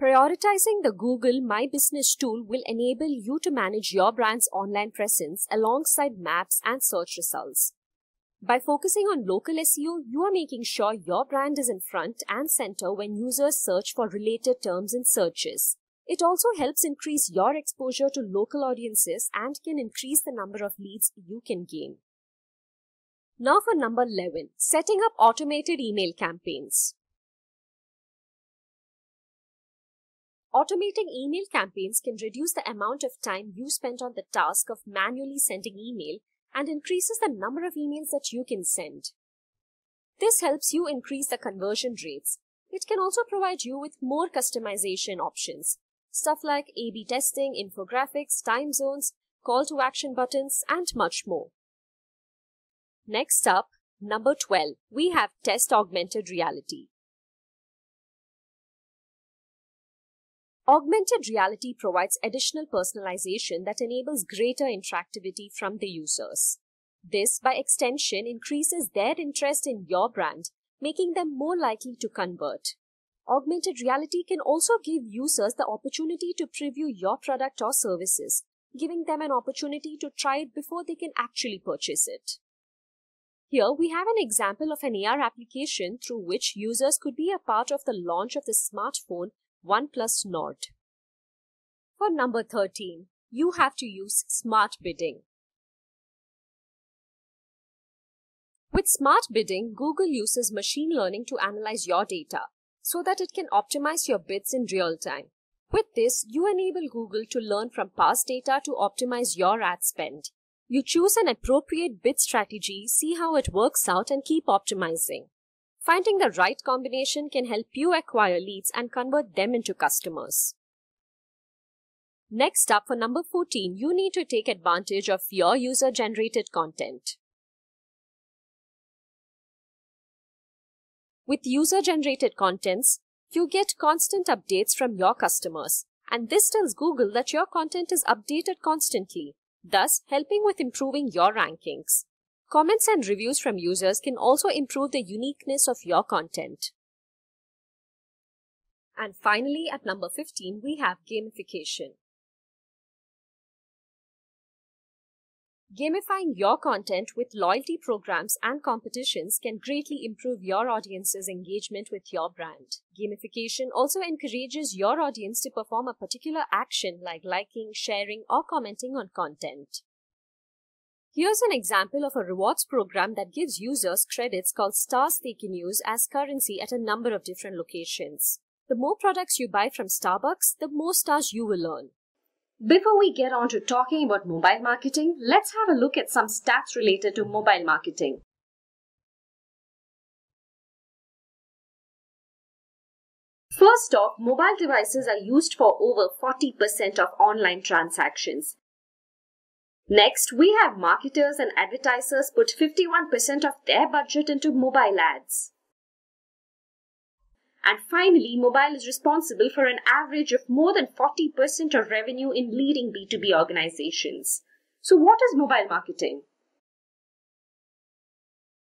Prioritizing the Google My Business tool will enable you to manage your brand's online presence alongside maps and search results. By focusing on local SEO, you are making sure your brand is in front and center when users search for related terms in searches. It also helps increase your exposure to local audiences and can increase the number of leads you can gain. Now for number 11, setting up automated email campaigns. Automating email campaigns can reduce the amount of time you spend on the task of manually sending email and increases the number of emails that you can send. This helps you increase the conversion rates. It can also provide you with more customization options, stuff like A/B testing, infographics, time zones, call to action buttons, and much more. Next up, number 12, we have test augmented reality. Augmented reality provides additional personalization that enables greater interactivity from the users. This, by extension, increases their interest in your brand, making them more likely to convert. Augmented reality can also give users the opportunity to preview your product or services, giving them an opportunity to try it before they can actually purchase it. Here we have an example of an AR application through which users could be a part of the launch of the smartphone OnePlus Nord. For number 13, you have to use smart bidding. With smart bidding, Google uses machine learning to analyze your data so that it can optimize your bids in real time. With this, you enable Google to learn from past data to optimize your ad spend. You choose an appropriate bid strategy, see how it works out, and keep optimizing. Finding the right combination can help you acquire leads and convert them into customers. Next up, for number 14, you need to take advantage of your user-generated content. With user-generated contents, you get constant updates from your customers, and this tells Google that your content is updated constantly, thus helping with improving your rankings. Comments and reviews from users can also improve the uniqueness of your content. And finally, at number 15, we have gamification. Gamifying your content with loyalty programs and competitions can greatly improve your audience's engagement with your brand. Gamification also encourages your audience to perform a particular action like liking, sharing, or commenting on content. Here's an example of a rewards program that gives users credits called stars they can use as currency at a number of different locations. The more products you buy from Starbucks, the more stars you will earn. Before we get on to talking about mobile marketing, let's have a look at some stats related to mobile marketing. First off, mobile devices are used for over 40% of online transactions. Next, we have marketers and advertisers put 51% of their budget into mobile ads. And finally, mobile is responsible for an average of more than 40% of revenue in leading B2B organizations. So what is mobile marketing?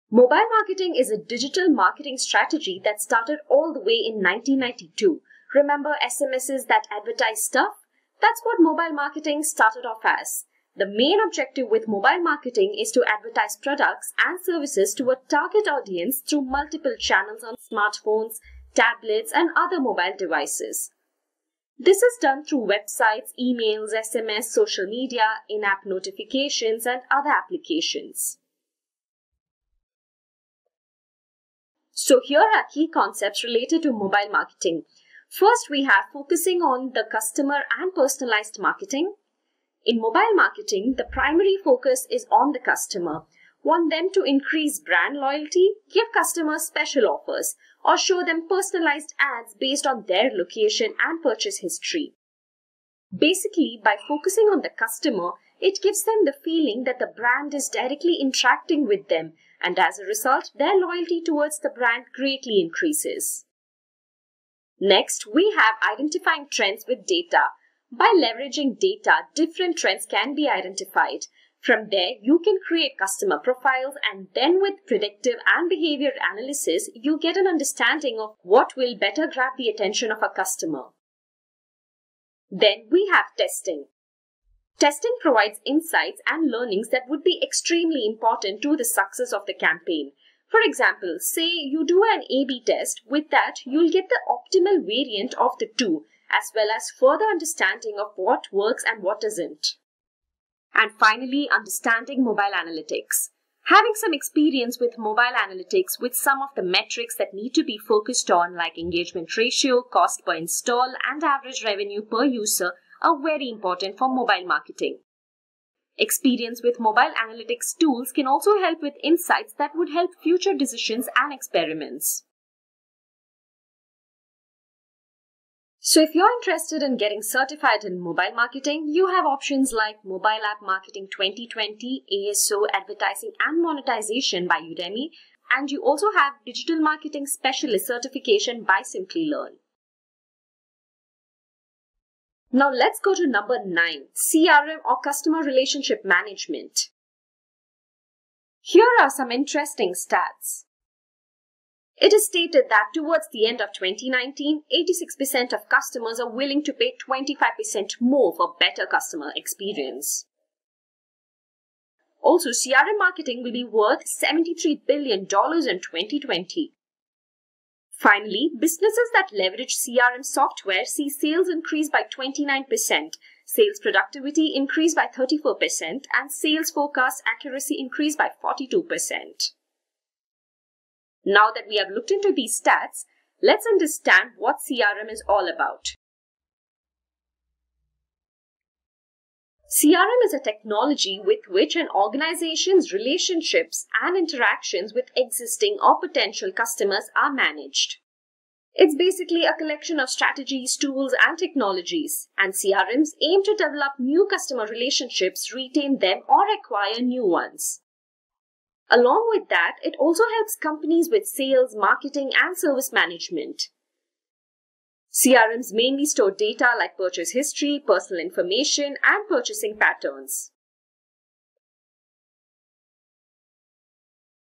Mobile marketing is a digital marketing strategy that started all the way in 1992. Remember SMSs that advertise stuff? That's what mobile marketing started off as. The main objective with mobile marketing is to advertise products and services to a target audience through multiple channels on smartphones, tablets, and other mobile devices. This is done through websites, emails, SMS, social media, in-app notifications, and other applications. So here are key concepts related to mobile marketing. First, we have focusing on the customer and personalized marketing. In mobile marketing, the primary focus is on the customer. Want them to increase brand loyalty? Give customers special offers or show them personalized ads based on their location and purchase history. Basically, by focusing on the customer, it gives them the feeling that the brand is directly interacting with them, and as a result, their loyalty towards the brand greatly increases. Next, we have identifying trends with data. By leveraging data, different trends can be identified. From there, you can create customer profiles, and then with predictive and behavior analysis, you get an understanding of what will better grab the attention of a customer. Then we have testing. Testing provides insights and learnings that would be extremely important to the success of the campaign. For example, say you do an A/B test. With that, you'll get the optimal variant of the two, as well as further understanding of what works and what doesn't. And finally, understanding mobile analytics. Having some experience with mobile analytics with some of the metrics that need to be focused on, like engagement ratio, cost per install, and average revenue per user, are very important for mobile marketing. Experience with mobile analytics tools can also help with insights that would help future decisions and experiments. So if you're interested in getting certified in mobile marketing, you have options like Mobile App Marketing 2020, ASO, Advertising and Monetization by Udemy, and you also have Digital Marketing Specialist certification by Simplilearn. Now let's go to number 9, CRM or Customer Relationship Management. Here are some interesting stats. It is stated that towards the end of 2019, 86% of customers are willing to pay 25% more for better customer experience. Also, CRM marketing will be worth $73 billion in 2020. Finally, businesses that leverage CRM software see sales increase by 29%, sales productivity increase by 34%, and sales forecast accuracy increase by 42%. Now that we have looked into these stats, let's understand what CRM is all about. CRM is a technology with which an organization's relationships and interactions with existing or potential customers are managed. It's basically a collection of strategies, tools, and technologies, and CRMs aim to develop new customer relationships, retain them, or acquire new ones. Along with that, it also helps companies with sales, marketing, and service management. CRMs mainly store data like purchase history, personal information, and purchasing patterns.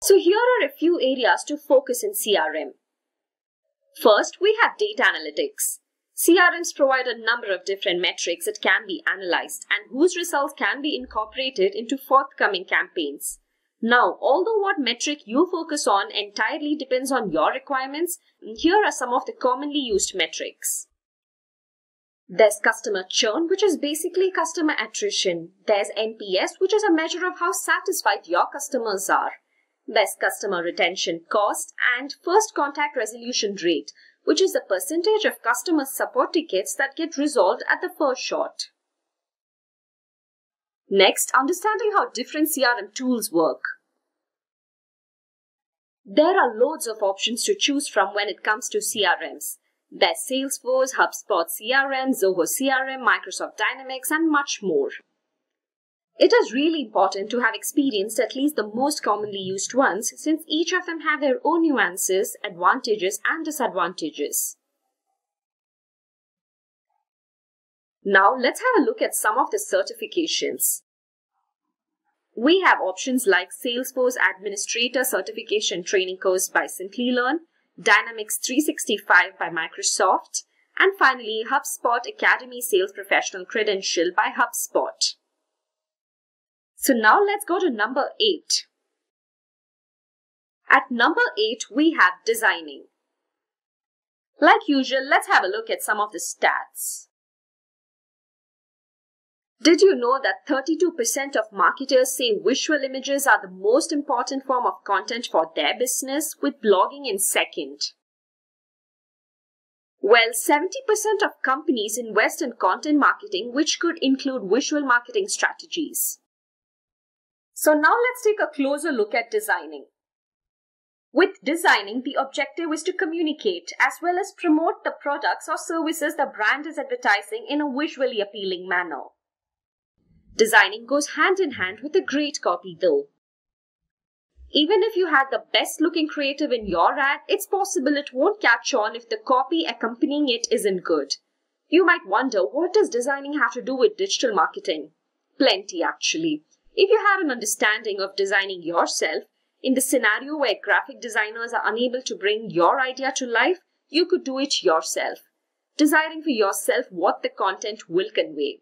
So here are a few areas to focus in CRM. First, we have data analytics. CRMs provide a number of different metrics that can be analyzed and whose results can be incorporated into forthcoming campaigns. Now, although what metric you focus on entirely depends on your requirements, here are some of the commonly used metrics. There's customer churn, which is basically customer attrition. There's NPS, which is a measure of how satisfied your customers are. There's customer retention cost and first contact resolution rate, which is the percentage of customer support tickets that get resolved at the first shot. Next, understanding how different CRM tools work. There are loads of options to choose from when it comes to CRMs. There's Salesforce, HubSpot CRM, Zoho CRM, Microsoft Dynamics, and much more. It is really important to have experienced at least the most commonly used ones, since each of them have their own nuances, advantages, and disadvantages. Now let's have a look at some of the certifications. We have options like Salesforce Administrator Certification Training Course by Simplilearn, Dynamics 365 by Microsoft, and finally HubSpot Academy Sales Professional Credential by HubSpot. So now let's go to number 8. At number 8, we have designing. Like usual, let's have a look at some of the stats. Did you know that 32% of marketers say visual images are the most important form of content for their business, with blogging in second? Well, 70% of companies invest in content marketing, which could include visual marketing strategies. So now let's take a closer look at designing. With designing, the objective is to communicate as well as promote the products or services the brand is advertising in a visually appealing manner. Designing goes hand in hand with a great copy though. Even if you had the best looking creative in your ad, it's possible it won't catch on if the copy accompanying it isn't good. You might wonder, what does designing have to do with digital marketing? Plenty actually. If you have an understanding of designing yourself, in the scenario where graphic designers are unable to bring your idea to life, you could do it yourself. deciding for yourself what the content will convey.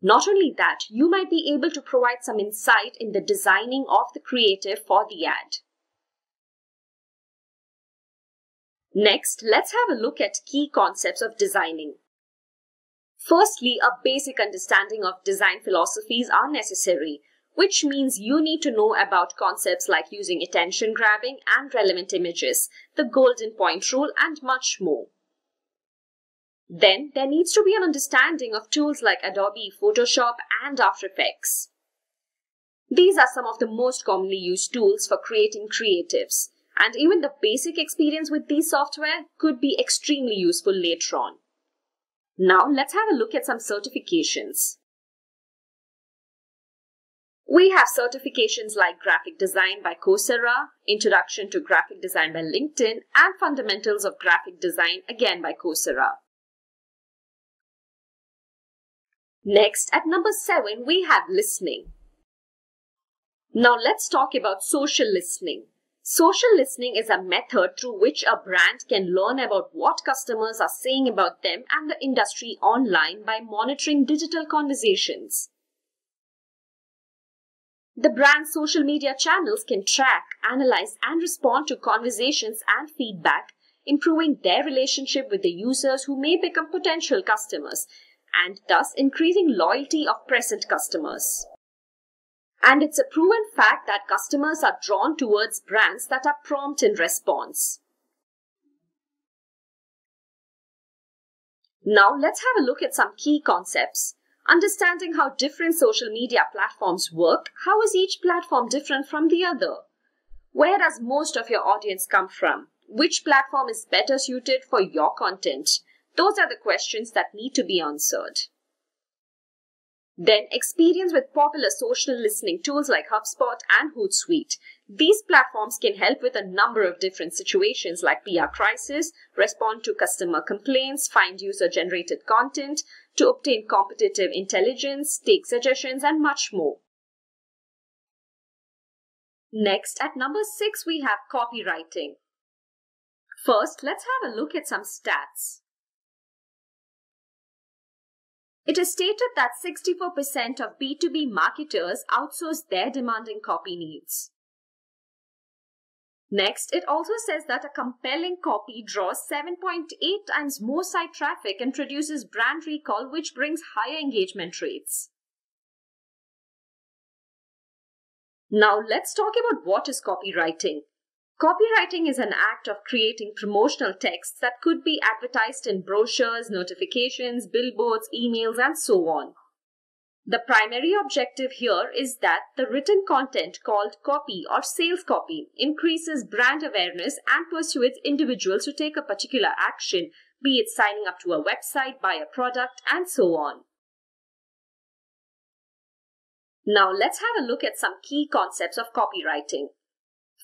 Not only that, you might be able to provide some insight in the designing of the creative for the ad. Next, let's have a look at key concepts of designing. Firstly, a basic understanding of design philosophies are necessary, which means you need to know about concepts like using attention grabbing and relevant images, the golden point rule, and much more. Then, there needs to be an understanding of tools like Adobe Photoshop and After Effects. These are some of the most commonly used tools for creating creatives, and even the basic experience with these software could be extremely useful later on. Now, let's have a look at some certifications. We have certifications like Graphic Design by Coursera, Introduction to Graphic Design by LinkedIn, and Fundamentals of Graphic Design again by Coursera. Next, at number 7, we have listening. Now let's talk about social listening. Social listening is a method through which a brand can learn about what customers are saying about them and the industry online by monitoring digital conversations. The brand's social media channels can track, analyze, and respond to conversations and feedback, improving their relationship with the users who may become potential customers, and thus increasing loyalty of present customers. And it's a proven fact that customers are drawn towards brands that are prompt in response. Now let's have a look at some key concepts. Understanding how different social media platforms work. How is each platform different from the other? Where does most of your audience come from? Which platform is better suited for your content? Those are the questions that need to be answered. Then, experience with popular social listening tools like HubSpot and Hootsuite. These platforms can help with a number of different situations like PR crisis, respond to customer complaints, find user-generated content, to obtain competitive intelligence, take suggestions, and much more. Next, at number 6, we have copywriting. First, let's have a look at some stats. It is stated that 64% of B2B marketers outsource their demanding copy needs. Next, it also says that a compelling copy draws 7.8 times more site traffic and produces brand recall, which brings higher engagement rates. Now, let's talk about what is copywriting. Copywriting is an act of creating promotional texts that could be advertised in brochures, notifications, billboards, emails, and so on. The primary objective here is that the written content called copy or sales copy increases brand awareness and persuades individuals to take a particular action, be it signing up to a website, buy a product, and so on. Now let's have a look at some key concepts of copywriting.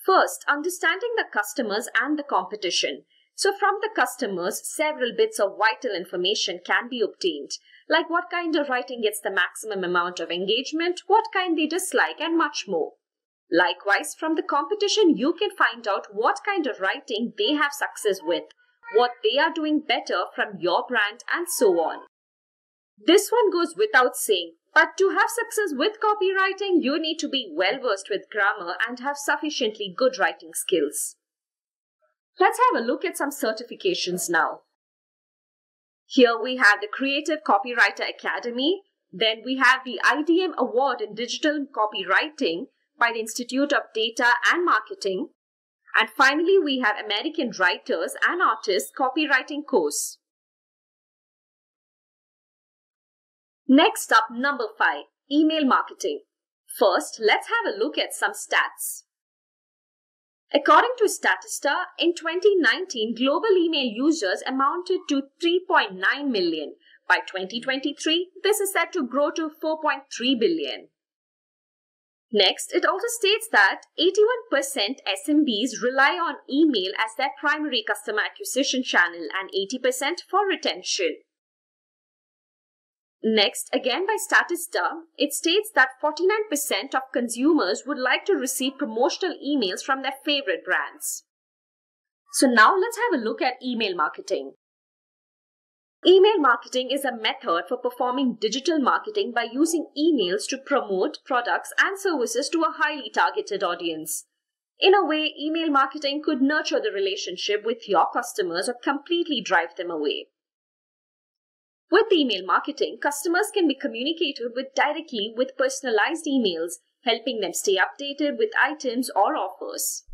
First, understanding the customers and the competition. So from the customers, several bits of vital information can be obtained, like what kind of writing gets the maximum amount of engagement, what kind they dislike, and much more. Likewise, from the competition, you can find out what kind of writing they have success with, what they are doing better from your brand, and so on. This one goes without saying. But to have success with copywriting, you need to be well versed with grammar and have sufficiently good writing skills. Let's have a look at some certifications now. Here we have the Creative Copywriter Academy. Then we have the IDM Award in Digital Copywriting by the Institute of Data and Marketing. And finally, we have American Writers and Artists Copywriting course. Next up, number 5, email marketing. First, let's have a look at some stats. According to Statista, in 2019, global email users amounted to 3.9 million. By 2023, this is set to grow to 4.3 billion. Next, it also states that 81% SMBs rely on email as their primary customer acquisition channel and 80% for retention. Next, again by Statista, it states that 49% of consumers would like to receive promotional emails from their favorite brands. So now let's have a look at email marketing. Email marketing is a method for performing digital marketing by using emails to promote products and services to a highly targeted audience. In a way, email marketing could nurture the relationship with your customers or completely drive them away. With email marketing, customers can be communicated with directly with personalized emails, helping them stay updated with items or offers.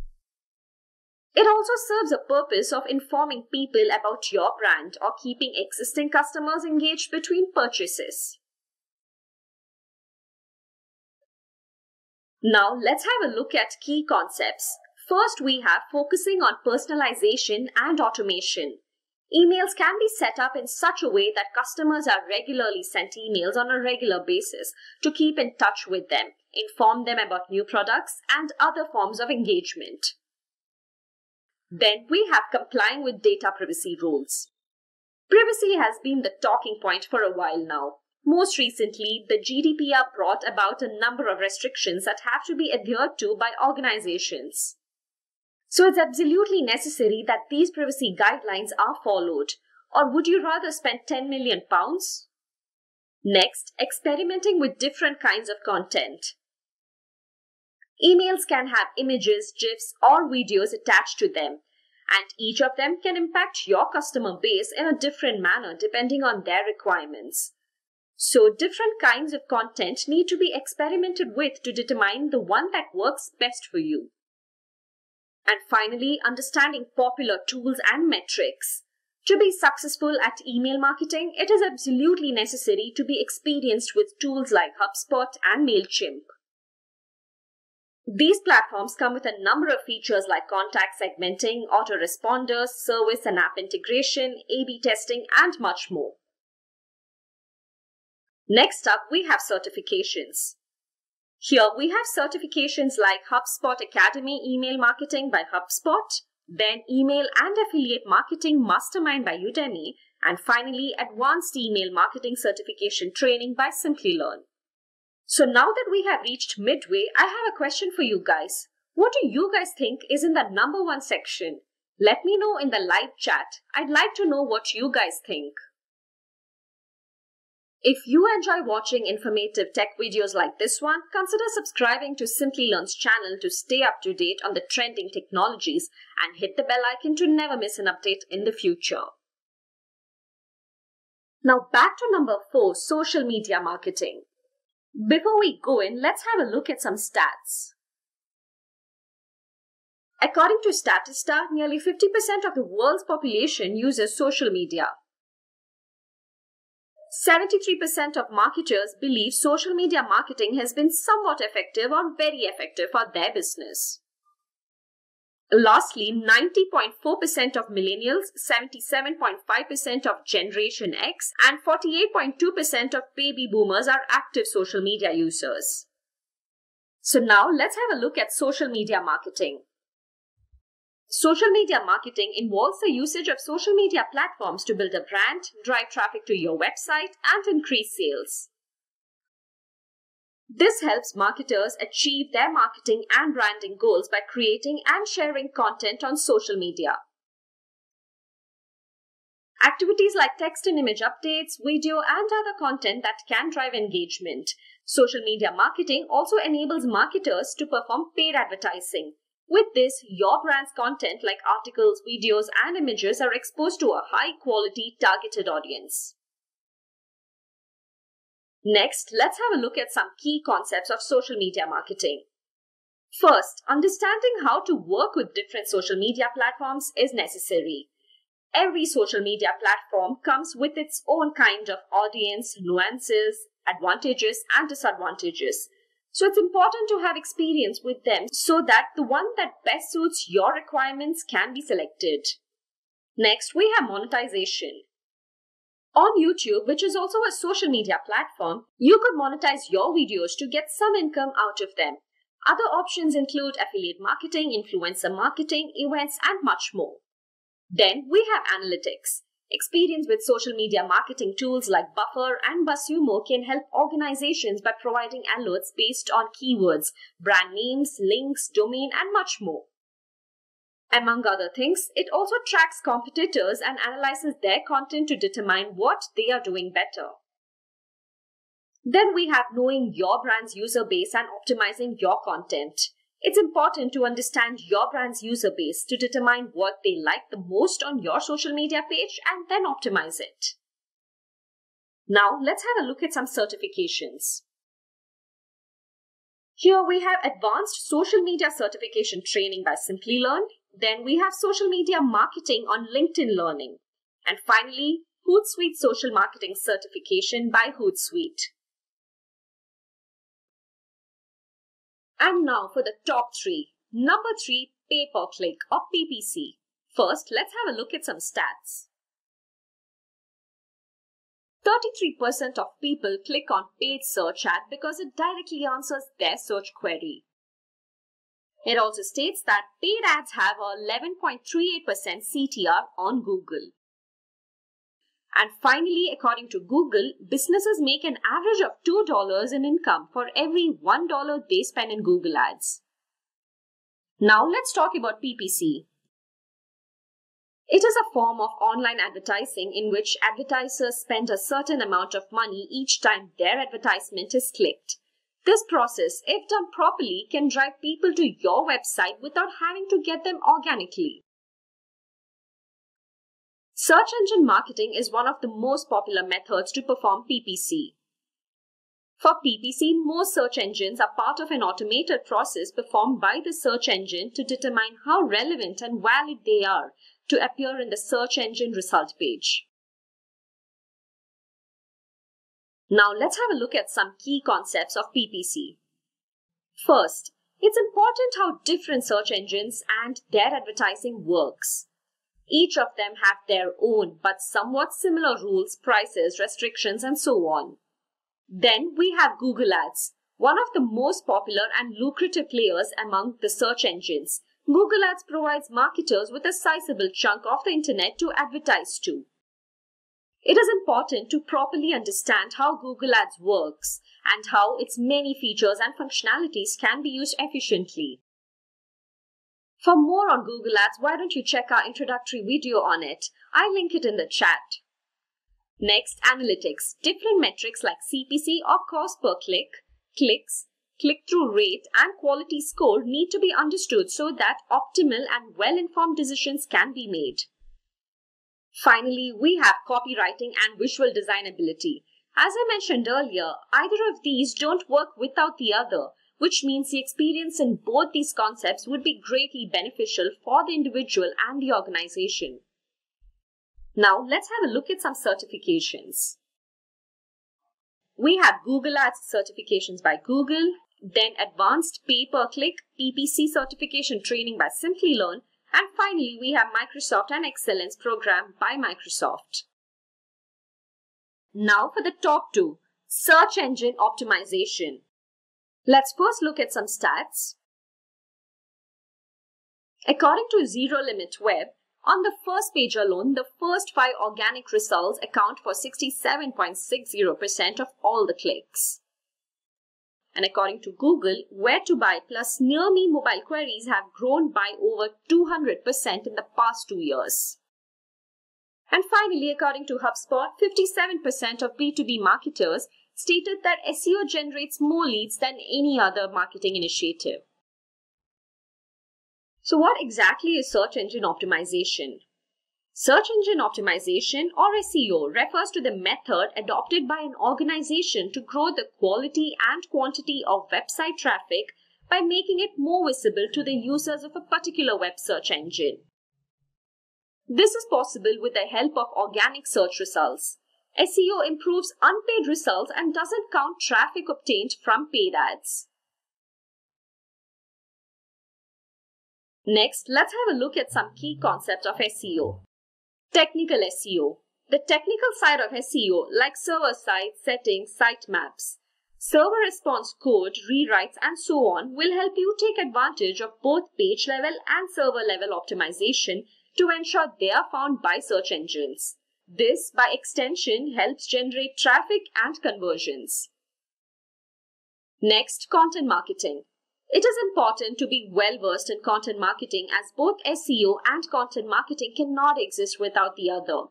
It also serves a purpose of informing people about your brand or keeping existing customers engaged between purchases. Now let's have a look at key concepts. First, we have focusing on personalization and automation. Emails can be set up in such a way that customers are regularly sent emails on a regular basis to keep in touch with them, inform them about new products, and other forms of engagement. Then we have complying with data privacy rules. Privacy has been the talking point for a while now. Most recently, the GDPR brought about a number of restrictions that have to be adhered to by organizations. So it's absolutely necessary that these privacy guidelines are followed. Or would you rather spend £10 million? Next, experimenting with different kinds of content. Emails can have images, GIFs, or videos attached to them, and each of them can impact your customer base in a different manner depending on their requirements. So different kinds of content need to be experimented with to determine the one that works best for you. And finally, understanding popular tools and metrics. To be successful at email marketing, it is absolutely necessary to be experienced with tools like HubSpot and MailChimp. These platforms come with a number of features like contact segmenting, autoresponders, service and app integration, A/B testing, and much more. Next up, we have certifications. Here we have certifications like HubSpot Academy Email Marketing by HubSpot, then Email and Affiliate Marketing Mastermind by Udemy, and finally Advanced Email Marketing Certification Training by Simplilearn. So now that we have reached midway, I have a question for you guys. What do you guys think is in the number 1 section? Let me know in the live chat. I'd like to know what you guys think. If you enjoy watching informative tech videos like this one, consider subscribing to Simplilearn's channel to stay up to date on the trending technologies and hit the bell icon to never miss an update in the future. Now back to number 4, social media marketing. Before we go in, let's have a look at some stats. According to Statista, nearly 50% of the world's population uses social media. 73% of marketers believe social media marketing has been somewhat effective or very effective for their business. Lastly, 90.4% of millennials, 77.5% of Generation X, and 48.2% of baby boomers are active social media users. So now let's have a look at social media marketing. Social media marketing involves the usage of social media platforms to build a brand, drive traffic to your website, and increase sales. This helps marketers achieve their marketing and branding goals by creating and sharing content on social media. Activities like text and image updates, video, and other content that can drive engagement. Social media marketing also enables marketers to perform paid advertising. With this, your brand's content like articles, videos, and images are exposed to a high-quality targeted audience. Next, let's have a look at some key concepts of social media marketing. First, understanding how to work with different social media platforms is necessary. Every social media platform comes with its own kind of audience, nuances, advantages, and disadvantages. So it's important to have experience with them so that the one that best suits your requirements can be selected. Next, we have monetization. On YouTube, which is also a social media platform, you could monetize your videos to get some income out of them. Other options include affiliate marketing, influencer marketing, events, and much more. Then we have analytics. Experience with social media marketing tools like Buffer and BuzzSumo can help organizations by providing alerts based on keywords, brand names, links, domain, and much more. Among other things, it also tracks competitors and analyzes their content to determine what they are doing better. Then we have knowing your brand's user base and optimizing your content. It's important to understand your brand's user base to determine what they like the most on your social media page and then optimize it. Now, let's have a look at some certifications. Here we have Advanced Social Media Certification Training by Simplilearn. Then we have Social Media Marketing on LinkedIn Learning. And finally, Hootsuite Social Marketing Certification by Hootsuite. And now for the top 3. Number 3, pay-per-click or PPC. First, let's have a look at some stats. 33% of people click on paid search ad because it directly answers their search query. It also states that paid ads have a 11.38% CTR on Google. And finally, according to Google, businesses make an average of $2 in income for every $1 they spend in Google Ads. Now let's talk about PPC. It is a form of online advertising in which advertisers spend a certain amount of money each time their advertisement is clicked. This process, if done properly, can drive people to your website without having to get them organically. Search engine marketing is one of the most popular methods to perform PPC. For PPC, most search engines are part of an automated process performed by the search engine to determine how relevant and valid they are to appear in the search engine result page. Now let's have a look at some key concepts of PPC. First, it's important how different search engines and their advertising works. Each of them have their own but somewhat similar rules, prices, restrictions, and so on. Then we have Google Ads, one of the most popular and lucrative players among the search engines. Google Ads provides marketers with a sizable chunk of the internet to advertise to. It is important to properly understand how Google Ads works and how its many features and functionalities can be used efficiently. For more on Google Ads, why don't you check our introductory video on it? I'll link it in the chat. Next, analytics. Different metrics like CPC or cost per click, clicks, click-through rate, and quality score need to be understood so that optimal and well-informed decisions can be made. Finally, we have copywriting and visual design ability. As I mentioned earlier, either of these don't work without the other, which means the experience in both these concepts would be greatly beneficial for the individual and the organization. Now, let's have a look at some certifications. We have Google Ads certifications by Google, then Advanced Pay-per-Click PPC certification training by Simplilearn, and finally we have Microsoft and Excellence program by Microsoft. Now for the top 2, search engine optimization. Let's first look at some stats. According to Zero Limit Web, on the first page alone, the first 5 organic results account for 67.60% of all the clicks. And according to Google, where to buy plus near me mobile queries have grown by over 200% in the past 2 years. And finally, according to HubSpot, 57% of B2B marketers stated that SEO generates more leads than any other marketing initiative. So what exactly is search engine optimization? Search engine optimization, or SEO, refers to the method adopted by an organization to grow the quality and quantity of website traffic by making it more visible to the users of a particular web search engine. This is possible with the help of organic search results. SEO improves unpaid results and doesn't count traffic obtained from paid ads. Next, let's have a look at some key concepts of SEO. Technical SEO. The technical side of SEO, like server-side settings, sitemaps, server response code, rewrites, and so on, will help you take advantage of both page level and server level optimization to ensure they are found by search engines. This, by extension, helps generate traffic and conversions. Next, content marketing. It is important to be well versed in content marketing, as both SEO and content marketing cannot exist without the other.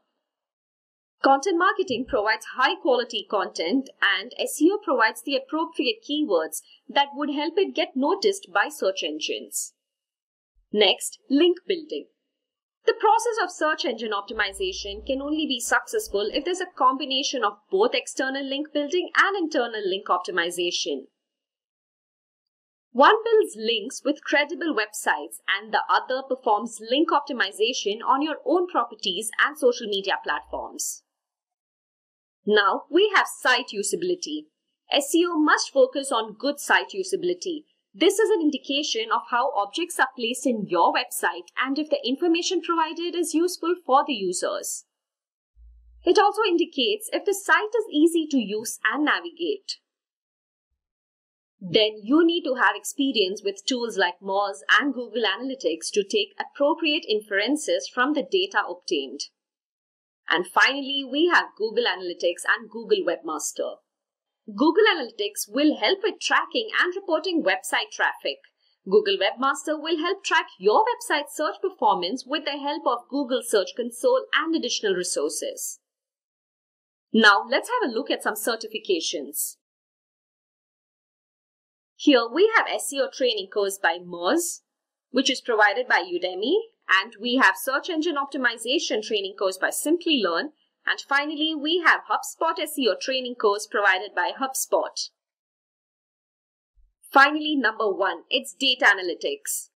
Content marketing provides high quality content and SEO provides the appropriate keywords that would help it get noticed by search engines. Next, link building. The process of search engine optimization can only be successful if there's a combination of both external link building and internal link optimization. One builds links with credible websites and the other performs link optimization on your own properties and social media platforms. Now we have site usability. SEO must focus on good site usability. This is an indication of how objects are placed in your website and if the information provided is useful for the users. It also indicates if the site is easy to use and navigate. Then you need to have experience with tools like Moz and Google Analytics to take appropriate inferences from the data obtained. And finally, we have Google Analytics and Google Webmaster. Google Analytics will help with tracking and reporting website traffic. Google Webmaster will help track your website search performance with the help of Google Search Console and additional resources. Now let's have a look at some certifications. Here we have SEO training course by Moz, which is provided by Udemy, and we have search engine optimization training course by Simplilearn, and finally we have HubSpot SEO training course provided by HubSpot. Finally, number 1, it's data analytics.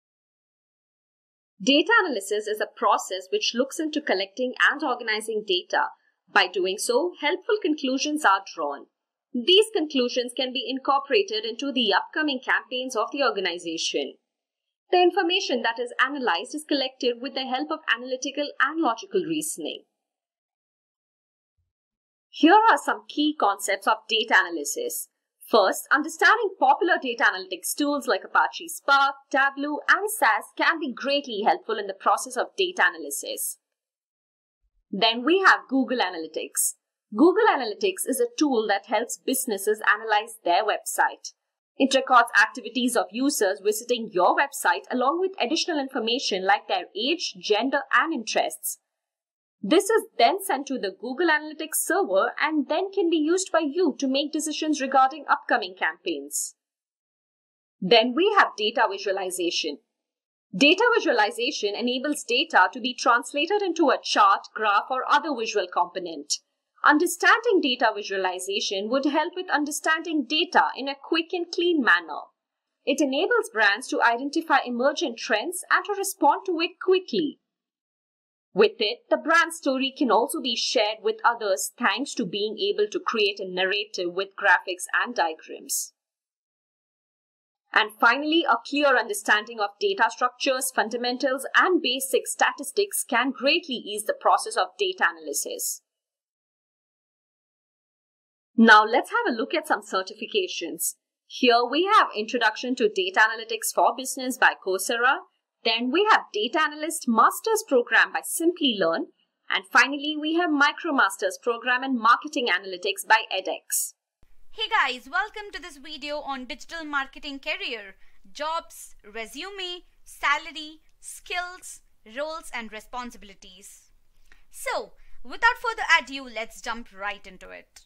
Data analysis is a process which looks into collecting and organizing data. By doing so, helpful conclusions are drawn. These conclusions can be incorporated into the upcoming campaigns of the organization. The information that is analyzed is collected with the help of analytical and logical reasoning. Here are some key concepts of data analysis. First, understanding popular data analytics tools like Apache Spark, Tableau, and SAS can be greatly helpful in the process of data analysis. Then we have Google Analytics. Google Analytics is a tool that helps businesses analyze their website. It records activities of users visiting your website along with additional information like their age, gender, and interests. This is then sent to the Google Analytics server and then can be used by you to make decisions regarding upcoming campaigns. Then we have data visualization. Data visualization enables data to be translated into a chart, graph, or other visual component. Understanding data visualization would help with understanding data in a quick and clean manner. It enables brands to identify emergent trends and to respond to it quickly. With it, the brand story can also be shared with others thanks to being able to create a narrative with graphics and diagrams. And finally, a clear understanding of data structures, fundamentals, and basic statistics can greatly ease the process of data analysis. Now let's have a look at some certifications. Here we have Introduction to Data Analytics for Business by Coursera. Then we have Data Analyst Masters Program by Simplilearn. And finally, we have MicroMasters Program in Marketing Analytics by edX. Hey guys, welcome to this video on digital marketing career, jobs, resume, salary, skills, roles and responsibilities. So, without further ado, let's jump right into it.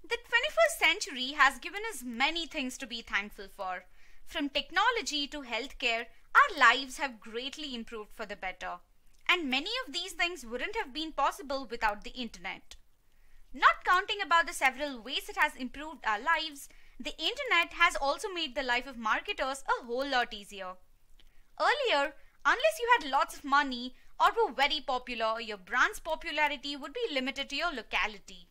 The 21st century has given us many things to be thankful for. From technology to healthcare, our lives have greatly improved for the better. And many of these things wouldn't have been possible without the internet. Not counting about the several ways it has improved our lives, the internet has also made the life of marketers a whole lot easier. Earlier, unless you had lots of money or were very popular, your brand's popularity would be limited to your locality.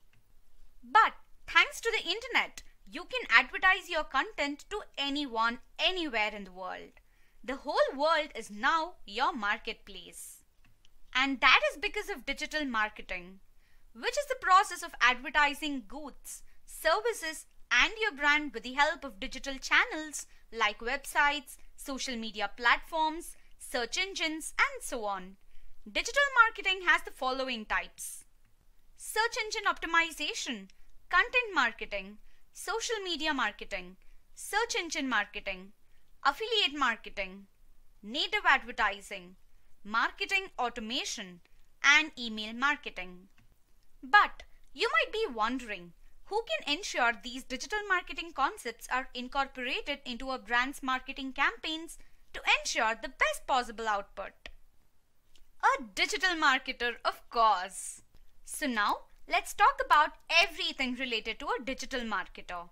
But thanks to the internet, you can advertise your content to anyone, anywhere in the world. The whole world is now your marketplace. And that is because of digital marketing, which is the process of advertising goods, services, and your brand with the help of digital channels like websites, social media platforms, search engines, and so on. Digital marketing has the following types: search engine optimization, content marketing, social media marketing, search engine marketing, affiliate marketing, native advertising, marketing automation, and email marketing. But you might be wondering, who can ensure these digital marketing concepts are incorporated into a brand's marketing campaigns to ensure the best possible output? A digital marketer, of course. So now let's talk about everything related to a digital marketer.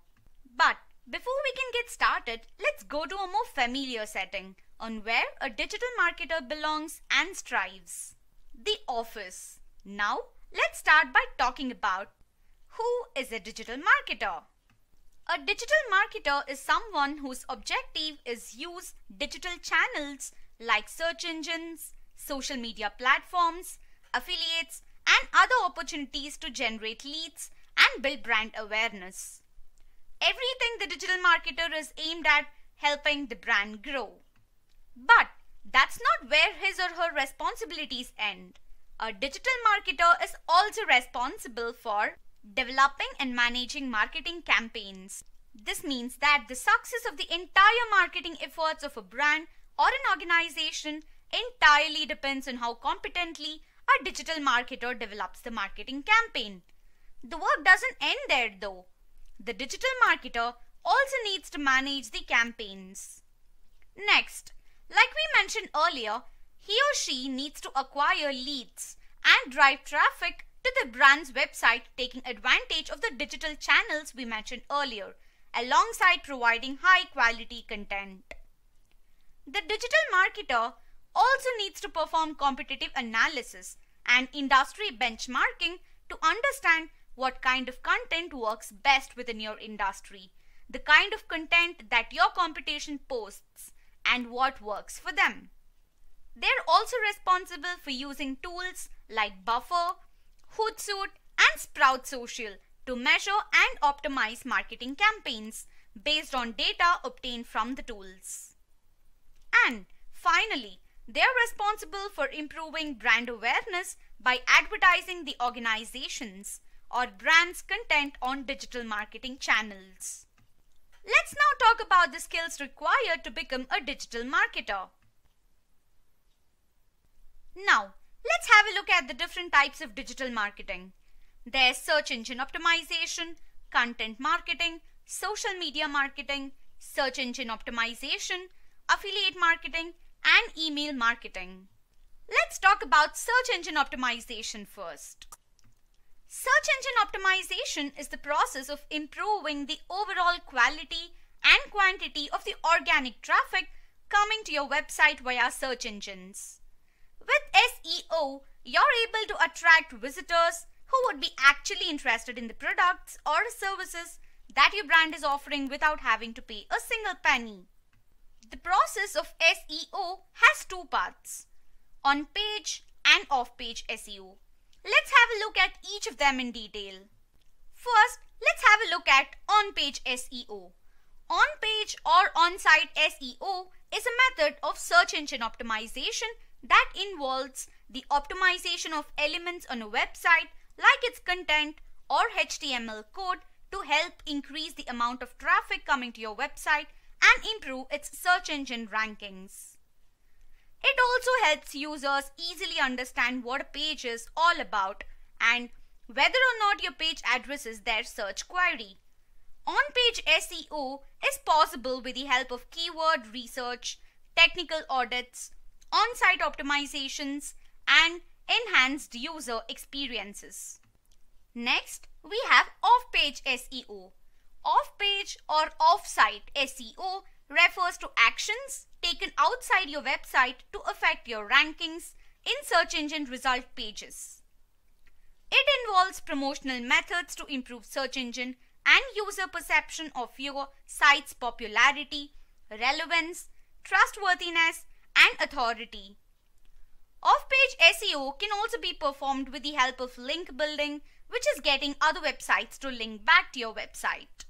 But before we can get started, let's go to a more familiar setting on where a digital marketer belongs and strives. The office. Now let's start by talking about who is a digital marketer. A digital marketer is someone whose objective is use digital channels like search engines, social media platforms, affiliates, and other opportunities to generate leads and build brand awareness. Everything the digital marketer is aimed at helping the brand grow. But that's not where his or her responsibilities end. A digital marketer is also responsible for developing and managing marketing campaigns. This means that the success of the entire marketing efforts of a brand or an organization entirely depends on how competently a digital marketer develops the marketing campaign. The work doesn't end there though. The digital marketer also needs to manage the campaigns. Next, like we mentioned earlier, he or she needs to acquire leads and drive traffic to the brand's website, taking advantage of the digital channels we mentioned earlier, alongside providing high quality content. The digital marketer also needs to perform competitive analysis and industry benchmarking to understand what kind of content works best within your industry, the kind of content that your competition posts, and what works for them. They're also responsible for using tools like Buffer, Hootsuite, and Sprout Social to measure and optimize marketing campaigns based on data obtained from the tools. And finally, they are responsible for improving brand awareness by advertising the organization's or brand's content on digital marketing channels. Let's now talk about the skills required to become a digital marketer. Now, let's have a look at the different types of digital marketing. There's search engine optimization, content marketing, social media marketing, search engine optimization, affiliate marketing, and email marketing. Let's talk about search engine optimization first. Search engine optimization is the process of improving the overall quality and quantity of the organic traffic coming to your website via search engines. With SEO, you're able to attract visitors who would be actually interested in the products or services that your brand is offering without having to pay a single penny. The process of SEO has two parts: on-page and off-page SEO. Let's have a look at each of them in detail. First, let's have a look at on-page SEO. On-page or on-site SEO is a method of search engine optimization that involves the optimization of elements on a website like its content or HTML code to help increase the amount of traffic coming to your website and improve its search engine rankings. It also helps users easily understand what a page is all about and whether or not your page addresses their search query. On-page SEO is possible with the help of keyword research, technical audits, on-site optimizations, and enhanced user experiences. Next, we have off-page SEO. Off-page or off-site SEO refers to actions taken outside your website to affect your rankings in search engine result pages. It involves promotional methods to improve search engine and user perception of your site's popularity, relevance, trustworthiness, and authority. Off-page SEO can also be performed with the help of link building, which is getting other websites to link back to your website.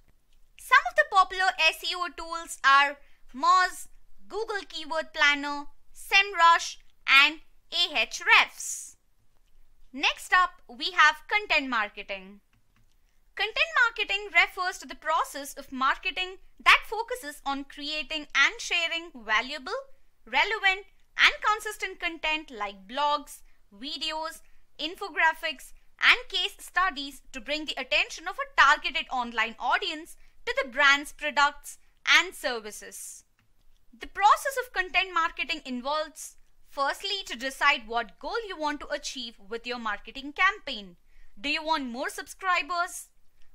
Some of the popular SEO tools are Moz, Google Keyword Planner, SEMrush, and Ahrefs. Next up, we have content marketing. Content marketing refers to the process of marketing that focuses on creating and sharing valuable, relevant, and consistent content like blogs, videos, infographics, and case studies to bring the attention of a targeted online audience to the brand's products and services. The process of content marketing involves, firstly, to decide what goal you want to achieve with your marketing campaign. Do you want more subscribers,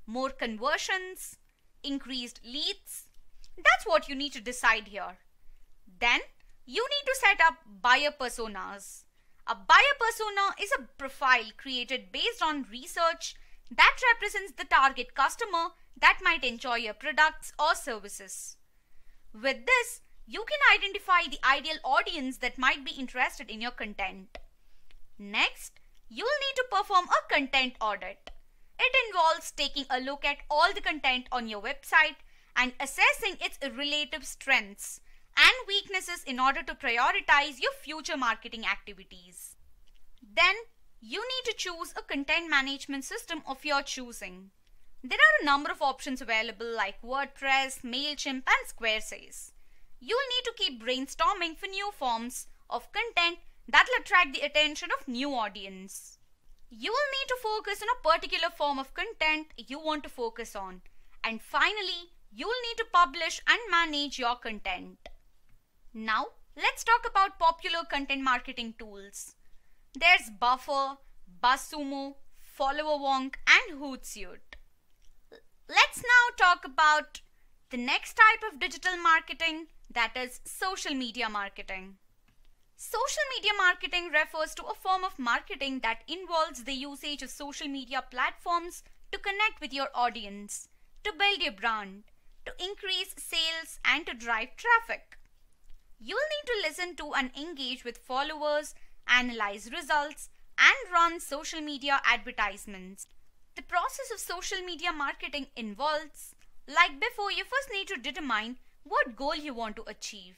more conversions, increased leads? That's what you need to decide here. Then, you need to set up buyer personas. A buyer persona is a profile created based on research that represents the target customer that might enjoy your products or services. With this, you can identify the ideal audience that might be interested in your content. Next, you'll need to perform a content audit. It involves taking a look at all the content on your website and assessing its relative strengths and weaknesses in order to prioritize your future marketing activities. Then, you need to choose a content management system of your choosing. There are a number of options available like WordPress, MailChimp, and Squarespace. You'll need to keep brainstorming for new forms of content that will attract the attention of new audience. You will need to focus on a particular form of content you want to focus on. And finally, you will need to publish and manage your content. Now, let's talk about popular content marketing tools. There's Buffer, BuzzSumo, FollowerWonk, and Hootsuite. Let's now talk about the next type of digital marketing, that is social media marketing. Social media marketing refers to a form of marketing that involves the usage of social media platforms to connect with your audience, to build your brand, to increase sales, and to drive traffic. You'll need to listen to and engage with followers, analyze results, and run social media advertisements. The process of social media marketing involves, like before, you first need to determine what goal you want to achieve.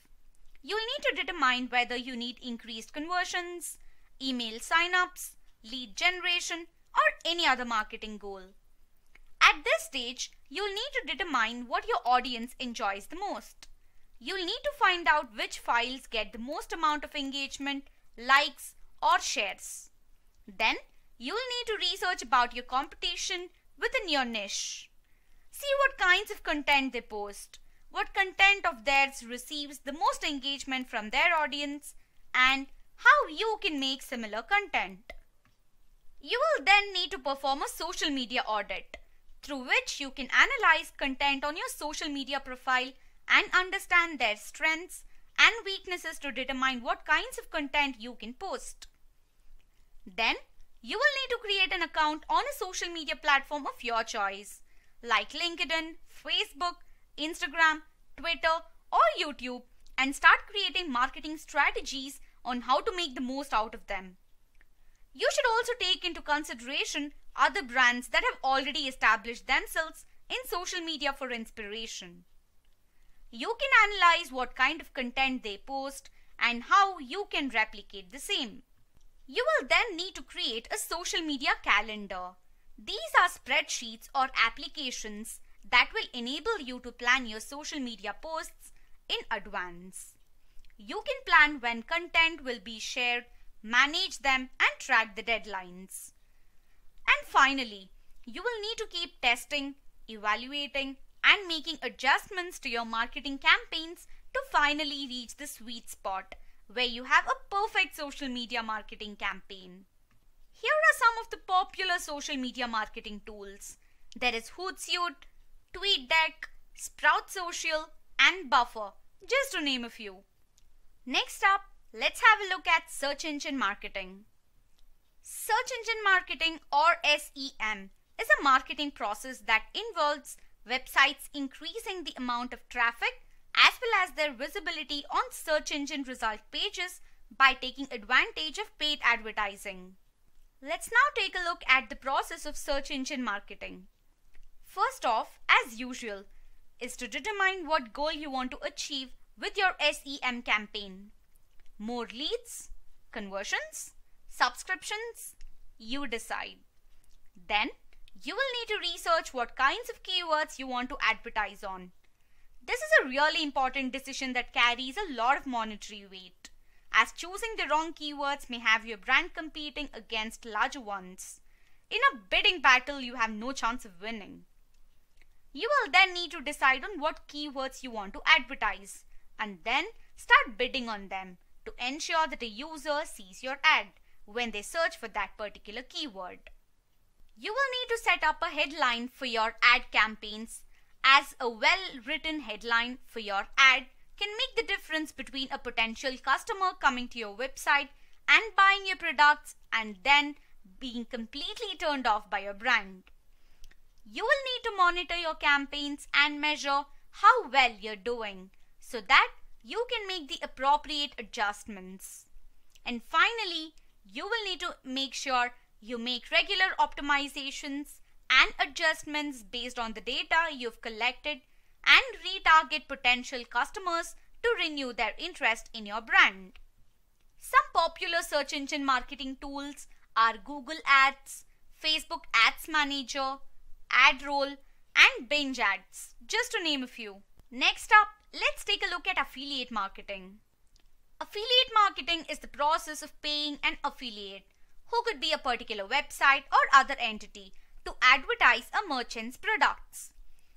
You'll need to determine whether you need increased conversions, email signups, lead generation, or any other marketing goal. At this stage, you'll need to determine what your audience enjoys the most. You'll need to find out which files get the most amount of engagement, likes, or shares. Then, you'll need to research about your competition within your niche. See what kinds of content they post, what content of theirs receives the most engagement from their audience, and how you can make similar content. You will then need to perform a social media audit, through which you can analyze content on your social media profile and understand their strengths and weaknesses to determine what kinds of content you can post. Then, you will need to create an account on a social media platform of your choice, like LinkedIn, Facebook, Instagram, Twitter, or YouTube, and start creating marketing strategies on how to make the most out of them. You should also take into consideration other brands that have already established themselves in social media for inspiration. You can analyze what kind of content they post and how you can replicate the same. You will then need to create a social media calendar. These are spreadsheets or applications that will enable you to plan your social media posts in advance. You can plan when content will be shared, manage them, and track the deadlines. And finally, you will need to keep testing, evaluating, and making adjustments to your marketing campaigns to finally reach the sweet spot where you have a perfect social media marketing campaign. Here are some of the popular social media marketing tools. There is Hootsuite, TweetDeck, Sprout Social, and Buffer, just to name a few. Next up, let's have a look at search engine marketing. Search engine marketing, or SEM, is a marketing process that involves websites increasing the amount of traffic as well as their visibility on search engine result pages by taking advantage of paid advertising. Let's now take a look at the process of search engine marketing. First off, as usual, is to determine what goal you want to achieve with your SEM campaign. More leads, conversions, subscriptions, you decide. Then, You will need to research what kinds of keywords you want to advertise on. This is a really important decision that carries a lot of monetary weight, as choosing the wrong keywords may have your brand competing against larger ones. In a bidding battle, you have no chance of winning. You will then need to decide on what keywords you want to advertise and then start bidding on them to ensure that a user sees your ad when they search for that particular keyword. You will need to set up a headline for your ad campaigns, as a well-written headline for your ad can make the difference between a potential customer coming to your website and buying your products and then being completely turned off by your brand. You will need to monitor your campaigns and measure how well you're doing so that you can make the appropriate adjustments. And finally, you will need to make sure you make regular optimizations and adjustments based on the data you've collected and retarget potential customers to renew their interest in your brand. Some popular search engine marketing tools are Google Ads, Facebook Ads Manager, AdRoll, and Binge Ads, just to name a few. Next up, let's take a look at affiliate marketing. Affiliate marketing is the process of paying an affiliate, who could be a particular website or other entity, to advertise a merchant's products.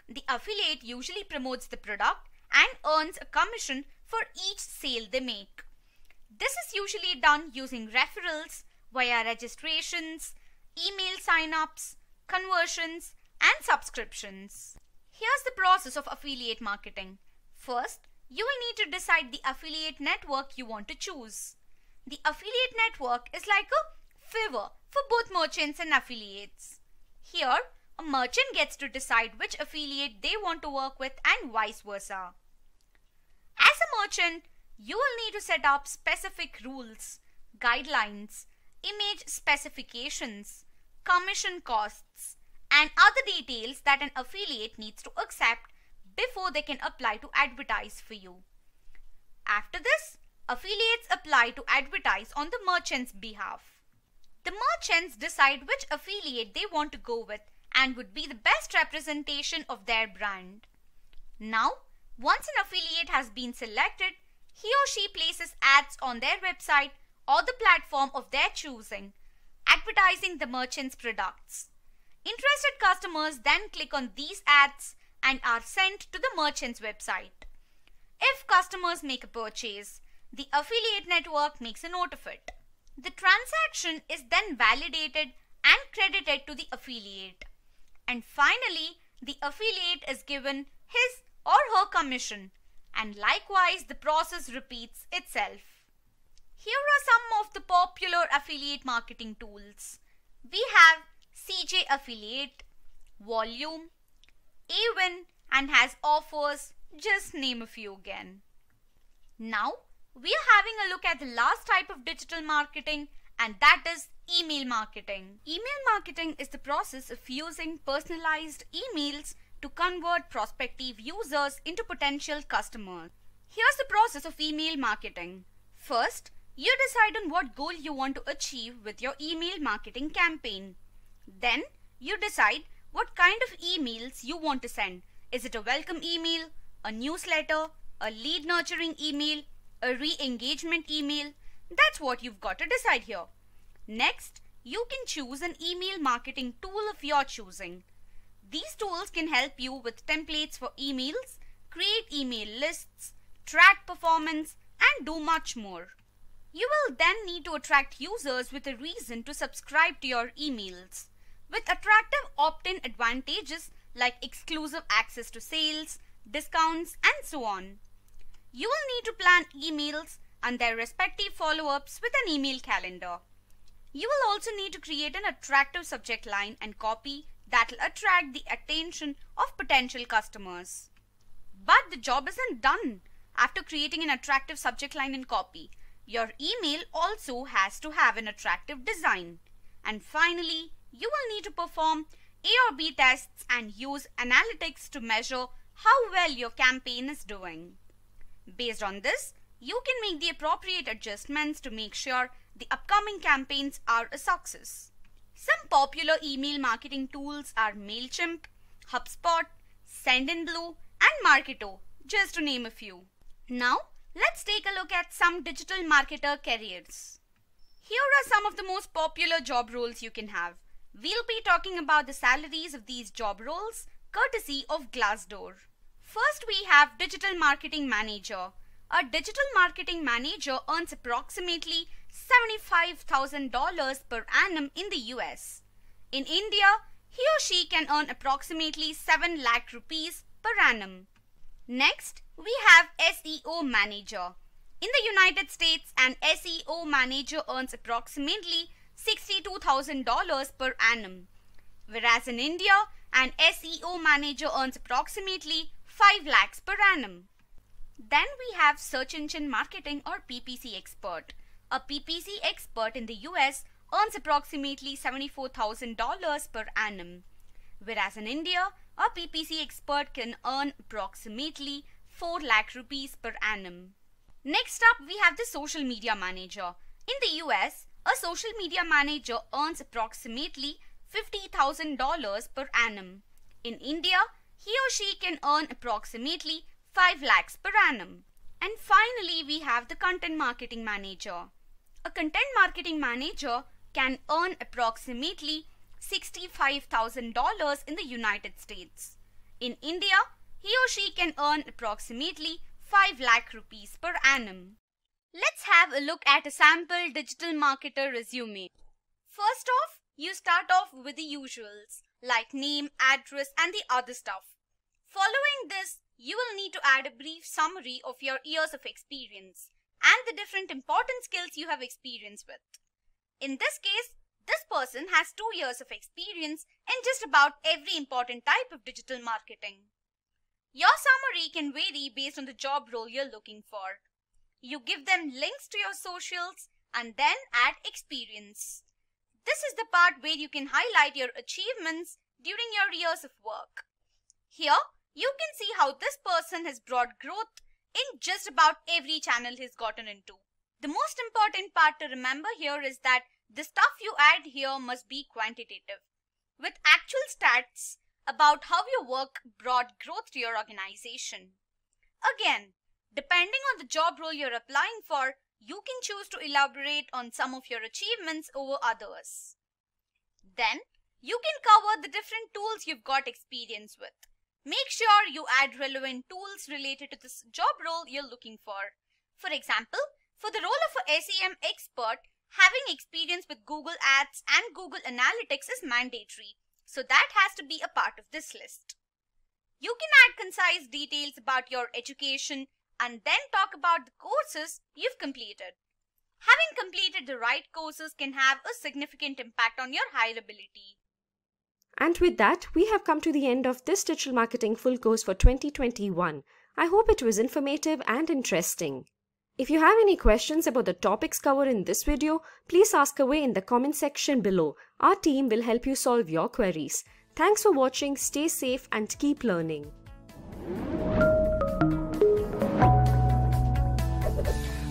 The affiliate usually promotes the product and earns a commission for each sale they make. This is usually done using referrals via registrations, email sign-ups, conversions, and subscriptions. Here's the process of affiliate marketing. First, you will need to decide the affiliate network you want to choose. The affiliate network is like a favor for both merchants and affiliates. Here, a merchant gets to decide which affiliate they want to work with and vice versa. As a merchant, you will need to set up specific rules, guidelines, image specifications, commission costs, and other details that an affiliate needs to accept before they can apply to advertise for you. After this, affiliates apply to advertise on the merchant's behalf. The merchants decide which affiliate they want to go with and would be the best representation of their brand. Now, once an affiliate has been selected, he or she places ads on their website or the platform of their choosing, advertising the merchant's products. Interested customers then click on these ads and are sent to the merchant's website. If customers make a purchase, the affiliate network makes a note of it. The transaction is then validated and credited to the affiliate. And finally, the affiliate is given his or her commission, and likewise the process repeats itself. Here are some of the popular affiliate marketing tools. We have CJ Affiliate, Volume, Awin, and has offers, just name a few again. Now, we are having a look at the last type of digital marketing, and that is email marketing. Email marketing is the process of using personalized emails to convert prospective users into potential customers. Here's the process of email marketing. First, you decide on what goal you want to achieve with your email marketing campaign. Then, you decide what kind of emails you want to send. Is it a welcome email, a newsletter, a lead nurturing email, a re-engagement email? That's what you've got to decide here. Next, you can choose an email marketing tool of your choosing. These tools can help you with templates for emails, create email lists, track performance, and do much more. You will then need to attract users with a reason to subscribe to your emails, with attractive opt-in advantages like exclusive access to sales, discounts, and so on. You will need to plan emails and their respective follow-ups with an email calendar. You will also need to create an attractive subject line and copy that will attract the attention of potential customers. But the job isn't done. After creating an attractive subject line and copy, your email also has to have an attractive design. And finally, you will need to perform A or B tests and use analytics to measure how well your campaign is doing. Based on this, you can make the appropriate adjustments to make sure the upcoming campaigns are a success. Some popular email marketing tools are MailChimp, HubSpot, Sendinblue, and Marketo, just to name a few. Now, let's take a look at some digital marketer careers. Here are some of the most popular job roles you can have. We'll be talking about the salaries of these job roles, courtesy of Glassdoor. First, we have Digital Marketing Manager. A digital marketing manager earns approximately $75,000 per annum in the US. In India, he or she can earn approximately 7 lakh rupees per annum. Next, we have SEO Manager. In the United States, an SEO manager earns approximately $62,000 per annum, whereas in India, an SEO manager earns approximately 5 lakhs per annum. Then we have Search Engine Marketing or PPC Expert. A PPC expert in the US earns approximately $74,000 per annum, whereas in India, a PPC expert can earn approximately 4 lakh rupees per annum. Next up, we have the Social Media Manager. In the US, a social media manager earns approximately $50,000 per annum. In India, he or she can earn approximately 5 lakhs per annum. And finally, we have the Content Marketing Manager. A content marketing manager can earn approximately $65,000 in the United States. In India, he or she can earn approximately 5 lakh rupees per annum. Let's have a look at a sample digital marketer resume. First off, you start off with the usuals like name, address, and the other stuff. Following this, you will need to add a brief summary of your years of experience and the different important skills you have experience with. In this case, this person has 2 years of experience in just about every important type of digital marketing. Your summary can vary based on the job role you're looking for. You give them links to your socials and then add experience. This is the part where you can highlight your achievements during your years of work. Here, you can see how this person has brought growth in just about every channel he's gotten into. The most important part to remember here is that the stuff you add here must be quantitative, with actual stats about how your work brought growth to your organization. Again, depending on the job role you're applying for, you can choose to elaborate on some of your achievements over others. Then, you can cover the different tools you've got experience with. Make sure you add relevant tools related to this job role you're looking for. For example, for the role of a SEM expert, having experience with Google Ads and Google Analytics is mandatory, so that has to be a part of this list. You can add concise details about your education and then talk about the courses you've completed. Having completed the right courses can have a significant impact on your hireability. And with that, we have come to the end of this Digital Marketing Full Course for 2021. I hope it was informative and interesting. If you have any questions about the topics covered in this video, please ask away in the comment section below. Our team will help you solve your queries. Thanks for watching, stay safe and keep learning.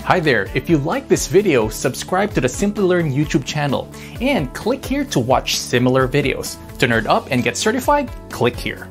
Hi there, if you like this video, subscribe to the Simplilearn YouTube channel and click here to watch similar videos. To nerd up and get certified, click here.